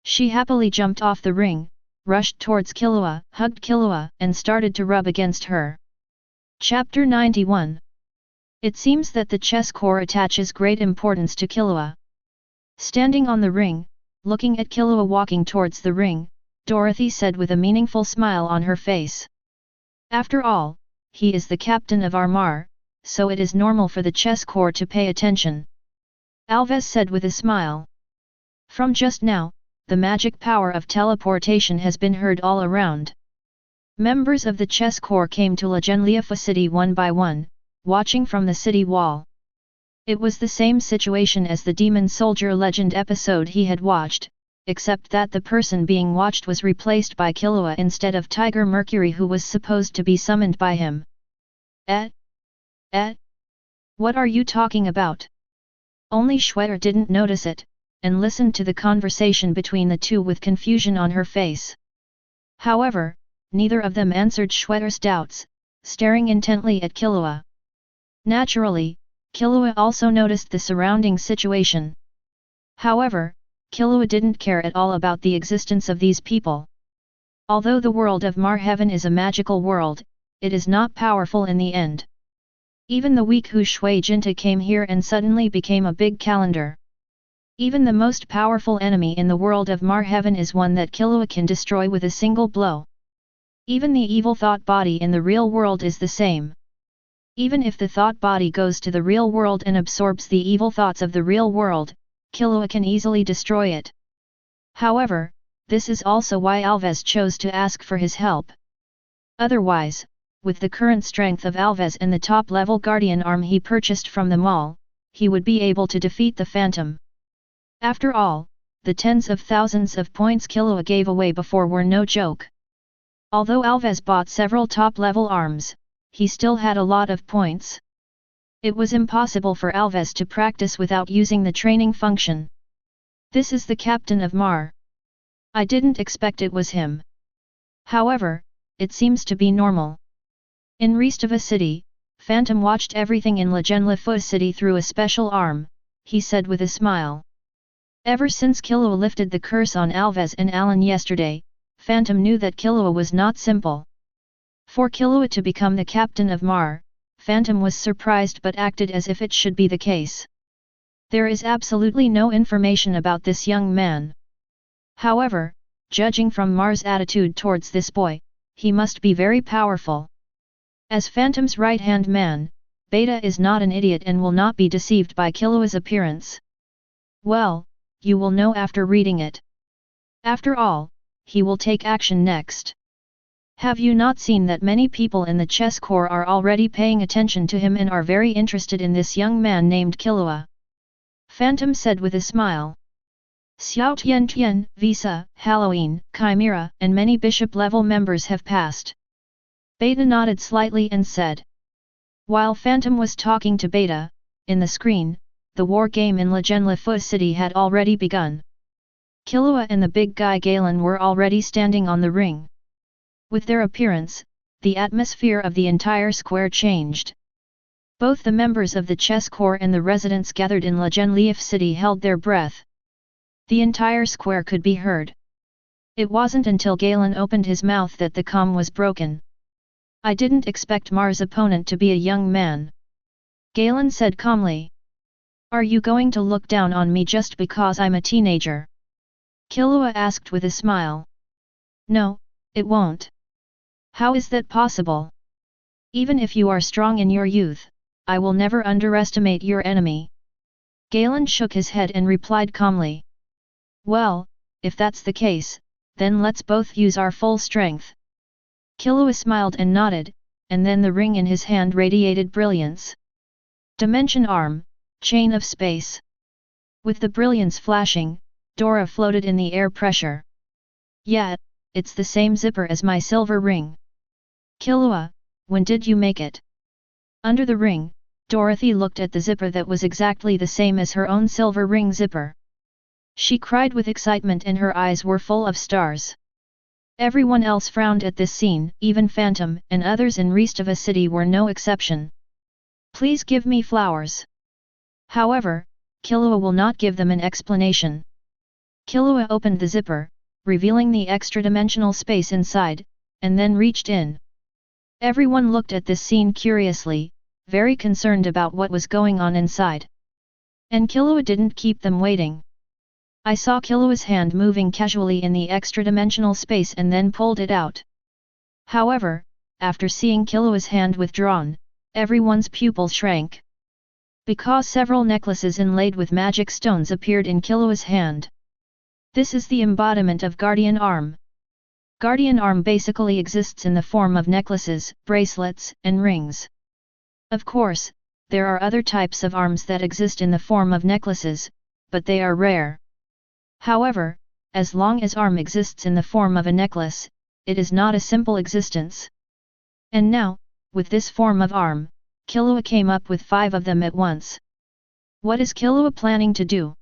A: She happily jumped off the ring, rushed towards Killua, hugged Killua, and started to rub against her. Chapter 91. It seems that the chess corps attaches great importance to Killua. Standing on the ring, looking at Killua walking towards the ring, Dorothy said with a meaningful smile on her face. After all, he is the captain of our Mar, so it is normal for the chess corps to pay attention. Alves said with a smile. From just now, the magic power of teleportation has been heard all around. Members of the chess corps came to Legendliafa city one by one, watching from the city wall. It was the same situation as the Demon Soldier Legend episode he had watched, except that the person being watched was replaced by Killua instead of Tiger Mercury, who was supposed to be summoned by him. What are you talking about? Only Schwer didn't notice it, and listened to the conversation between the two with confusion on her face. However, neither of them answered Schwer's doubts, staring intently at Killua. Naturally, Killua also noticed the surrounding situation. However, Killua didn't care at all about the existence of these people. Although the world of Mar Heaven is a magical world, it is not powerful in the end. Even the weak Hu Shui Jinta came here and suddenly became a big calendar. Even the most powerful enemy in the world of Mar Heaven is one that Killua can destroy with a single blow. Even the evil thought body in the real world is the same. Even if the thought body goes to the real world and absorbs the evil thoughts of the real world, Killua can easily destroy it. However, this is also why Alves chose to ask for his help. Otherwise, with the current strength of Alves and the top-level guardian arm he purchased from the mall, he would be able to defeat the Phantom. After all, the tens of thousands of points Killua gave away before were no joke. Although Alves bought several top-level arms, he still had a lot of points. It was impossible for Alves to practice without using the training function. This is the captain of Mar. I didn't expect it was him. However, it seems to be normal. In Restava city, Phantom watched everything in Legendliafa city through a special arm, he said with a smile. Ever since Killua lifted the curse on Alves and Alan yesterday, Phantom knew that Killua was not simple. For Killua to become the captain of Mar, Phantom was surprised but acted as if it should be the case. There is absolutely no information about this young man. However, judging from Mar's attitude towards this boy, he must be very powerful. As Phantom's right-hand man, Beta is not an idiot and will not be deceived by Killua's appearance. Well, you will know after reading it. After all, he will take action next. Have you not seen that many people in the chess corps are already paying attention to him and are very interested in this young man named Killua? Phantom said with a smile. Xiao Tian, Visa, Halloween, Chimera, and many bishop-level members have passed. Beta nodded slightly and said. While Phantom was talking to Beta, in the screen, the war game in Legend City had already begun. Killua and the big guy Galen were already standing on the ring. With their appearance, the atmosphere of the entire square changed. Both the members of the chess corps and the residents gathered in Legend City held their breath. The entire square could be heard. It wasn't until Galen opened his mouth that the calm was broken. I didn't expect Mars' opponent to be a young man. Galen said calmly. Are you going to look down on me just because I'm a teenager? Killua asked with a smile. No, it won't. How is that possible? Even if you are strong in your youth, I will never underestimate your enemy. Galen shook his head and replied calmly. Well, if that's the case, then let's both use our full strength. Killua smiled and nodded, and then the ring in his hand radiated brilliance. Dimension arm, chain of space. With the brilliance flashing, Dora floated in the air pressure. Yeah, it's the same zipper as my silver ring. Killua, when did you make it? Under the ring, Dorothy looked at the zipper that was exactly the same as her own silver ring zipper. She cried with excitement and her eyes were full of stars. Everyone else frowned at this scene, even Phantom and others in Restava City were no exception. Please give me flowers. However, Killua will not give them an explanation. Killua opened the zipper, revealing the extra-dimensional space inside, and then reached in. Everyone looked at this scene curiously, very concerned about what was going on inside. And Killua didn't keep them waiting. I saw Killua's hand moving casually in the extra-dimensional space and then pulled it out. However, after seeing Killua's hand withdrawn, everyone's pupil shrank. Because several necklaces inlaid with magic stones appeared in Killua's hand. This is the embodiment of Guardian Arm. Guardian Arm basically exists in the form of necklaces, bracelets, and rings. Of course, there are other types of arms that exist in the form of necklaces, but they are rare. However, as long as arm exists in the form of a necklace, it is not a simple existence. And now, with this form of arm, Killua came up with 5 of them at once. What is Killua planning to do?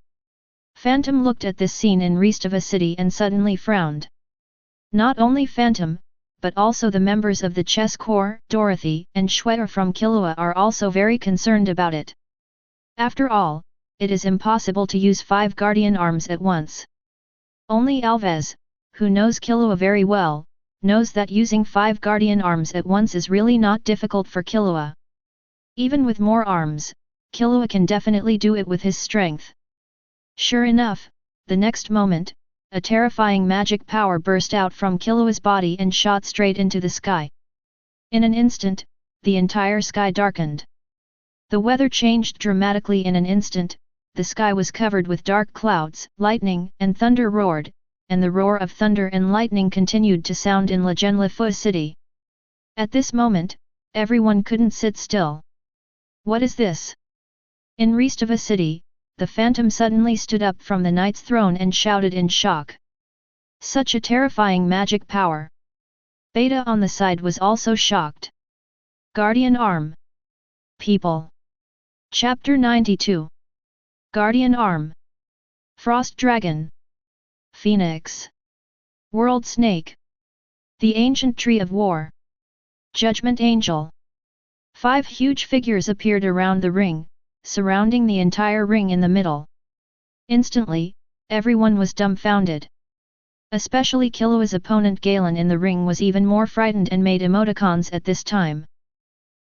A: Phantom looked at this scene in Restava City and suddenly frowned. Not only Phantom, but also the members of the chess corps, Dorothy and Shweta from Killua are also very concerned about it. After all, it is impossible to use 5 guardian arms at once. Only Alves, who knows Killua very well, knows that using 5 guardian arms at once is really not difficult for Killua. Even with more arms, Killua can definitely do it with his strength. Sure enough, the next moment, a terrifying magic power burst out from Killua's body and shot straight into the sky. In an instant, the entire sky darkened. The weather changed dramatically in an instant, the sky was covered with dark clouds, lightning and thunder roared, and the roar of thunder and lightning continued to sound in Legend City. At this moment, everyone couldn't sit still. What is this? In Restava City, the Phantom suddenly stood up from the knight's throne and shouted in shock. Such a terrifying magic power! Beta on the side was also shocked. Guardian Arm. People. Chapter 92. Guardian Arm. Frost Dragon. Phoenix. World Snake. The Ancient Tree of War. Judgment Angel. 5 huge figures appeared around the ring, surrounding the entire ring in the middle. Instantly, everyone was dumbfounded. Especially Killua's opponent Galen in the ring was even more frightened and made emoticons at this time.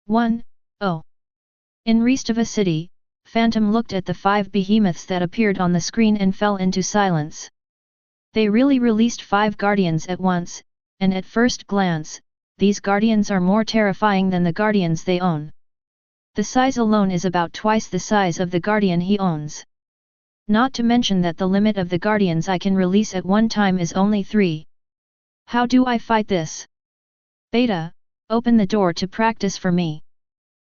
A: 1. Oh. In Restava City, Phantom looked at the 5 behemoths that appeared on the screen and fell into silence. They really released 5 guardians at once, and at first glance, these guardians are more terrifying than the guardians they own. The size alone is about twice the size of the guardian he owns. Not to mention that the limit of the guardians I can release at one time is only 3. How do I fight this? Beta, open the door to practice for me.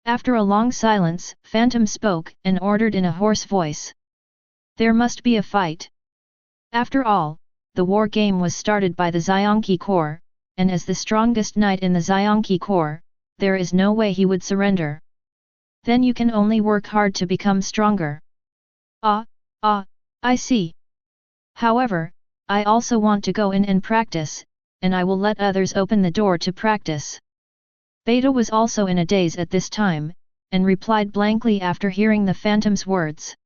A: After a long silence, Phantom spoke and ordered in a hoarse voice. There must be a fight. After all, the war game was started by the Zionki Corps, and as the strongest knight in the Zionki Corps, there is no way he would surrender. Then you can only work hard to become stronger. I see. However, I also want to go in and practice, and I will let others open the door to practice. Beta was also in a daze at this time, and replied blankly after hearing the Phantom's words.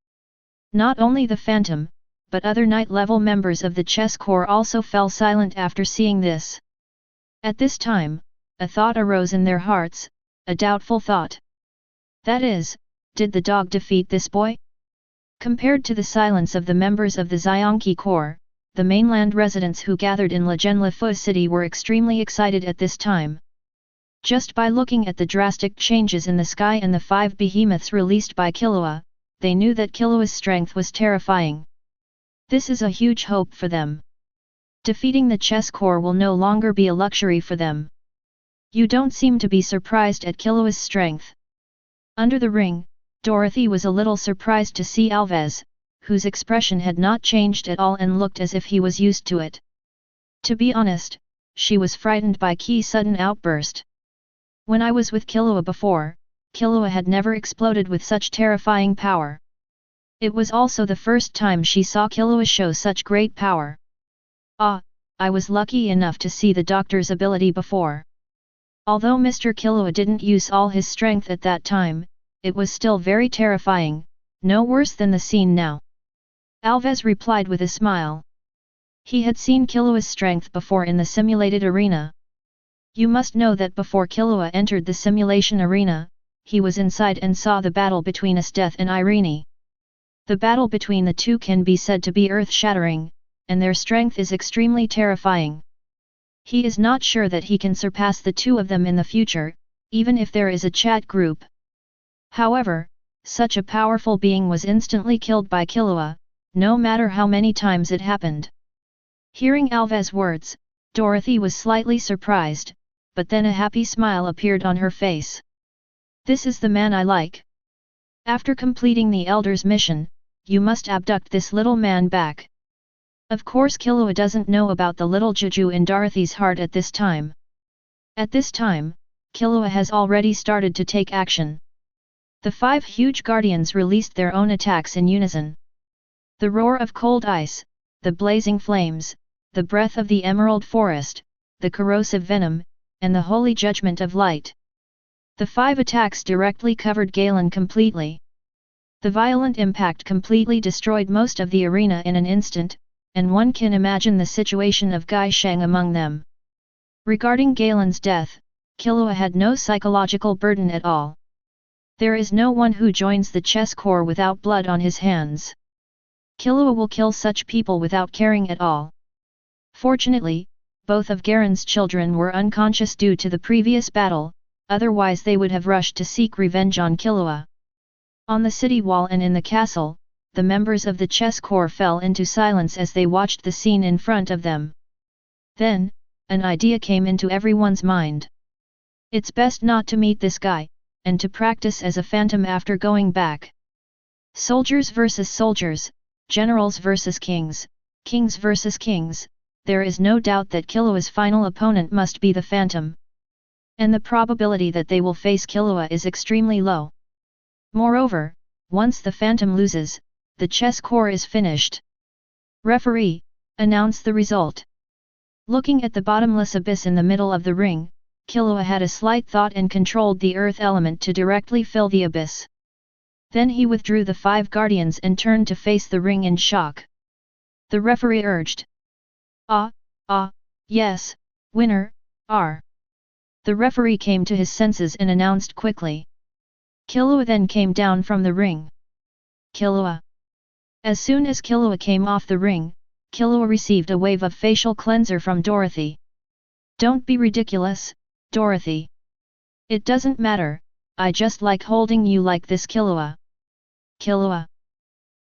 A: Not only the Phantom, but other Knight-level members of the chess corps also fell silent after seeing this. At this time, a thought arose in their hearts, a doubtful thought. That is, did the dog defeat this boy? Compared to the silence of the members of the Zionki Corps, the mainland residents who gathered in Lagenlafu City were extremely excited at this time. Just by looking at the drastic changes in the sky and the 5 behemoths released by Killua, they knew that Killua's strength was terrifying. This is a huge hope for them. Defeating the chess corps will no longer be a luxury for them. You don't seem to be surprised at Killua's strength. Under the ring, Dorothy was a little surprised to see Alves, whose expression had not changed at all and looked as if he was used to it. To be honest, she was frightened by Ki's sudden outburst. When I was with Killua before, Killua had never exploded with such terrifying power. It was also the first time she saw Killua show such great power. I was lucky enough to see the doctor's ability before. Although Mr. Killua didn't use all his strength at that time, it was still very terrifying, no worse than the scene now. Alves replied with a smile. He had seen Killua's strength before in the simulated arena. You must know that before Killua entered the simulation arena, he was inside and saw the battle between Esdeath and Irene. The battle between the two can be said to be earth-shattering, and their strength is extremely terrifying. He is not sure that he can surpass the two of them in the future, even if there is a chat group. However, such a powerful being was instantly killed by Killua, no matter how many times it happened. Hearing Alves' words, Dorothy was slightly surprised, but then a happy smile appeared on her face. This is the man I like. After completing the Elder's mission, you must abduct this little man back. Of course Killua doesn't know about the little juju in Dorothy's heart at this time. At this time, Killua has already started to take action. The 5 huge guardians released their own attacks in unison. The roar of cold ice, the blazing flames, the breath of the emerald forest, the corrosive venom, and the holy judgment of light. The 5 attacks directly covered Galen completely. The violent impact completely destroyed most of the arena in an instant, and one can imagine the situation of Gai Shang among them. Regarding Galen's death, Killua had no psychological burden at all. There is no one who joins the chess corps without blood on his hands. Killua will kill such people without caring at all. Fortunately, both of Garen's children were unconscious due to the previous battle, otherwise they would have rushed to seek revenge on Killua. On the city wall and in the castle, the members of the chess corps fell into silence as they watched the scene in front of them. Then, an idea came into everyone's mind. It's best not to meet this guy, and to practice as a phantom after going back. Soldiers versus soldiers, generals versus kings, kings versus kings, there is no doubt that Killua's final opponent must be the phantom. And the probability that they will face Killua is extremely low. Moreover, once the phantom loses, the chess corps is finished. Referee, announce the result. Looking at the bottomless abyss in the middle of the ring, Killua had a slight thought and controlled the earth element to directly fill the abyss. Then he withdrew the 5 guardians and turned to face the ring in shock. The referee urged. Yes, winner, R. The referee came to his senses and announced quickly. Killua then came down from the ring. Killua. As soon as Killua came off the ring, Killua received a wave of facial cleanser from Dorothy. Don't be ridiculous, Dorothy. It doesn't matter, I just like holding you like this, Killua. Killua.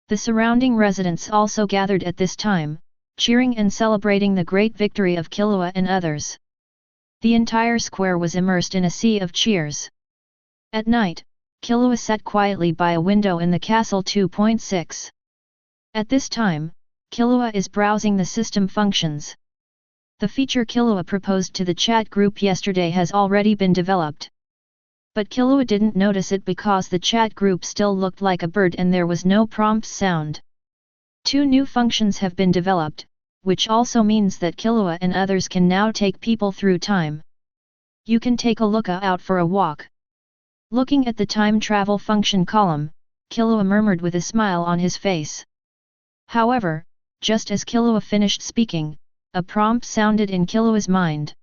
A: The surrounding residents also gathered at this time, cheering and celebrating the great victory of Killua and others. The entire square was immersed in a sea of cheers. At night, Killua sat quietly by a window in the castle 2.6. At this time, Killua is browsing the system functions. The feature Killua proposed to the chat group yesterday has already been developed. But Killua didn't notice it because the chat group still looked like a bird and there was no prompt sound. 2 new functions have been developed, which also means that Killua and others can now take people through time. You can take a look out for a walk. Looking at the time travel function column, Killua murmured with a smile on his face. However, just as Killua finished speaking, a prompt sounded in Killua's mind.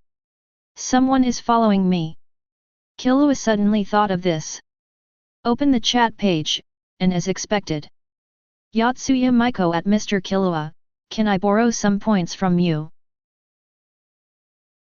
A: Someone is following me. Killua suddenly thought of this. Open the chat page, and as expected. Yotsuya Maiko at Mr. Killua, can I borrow some points from you?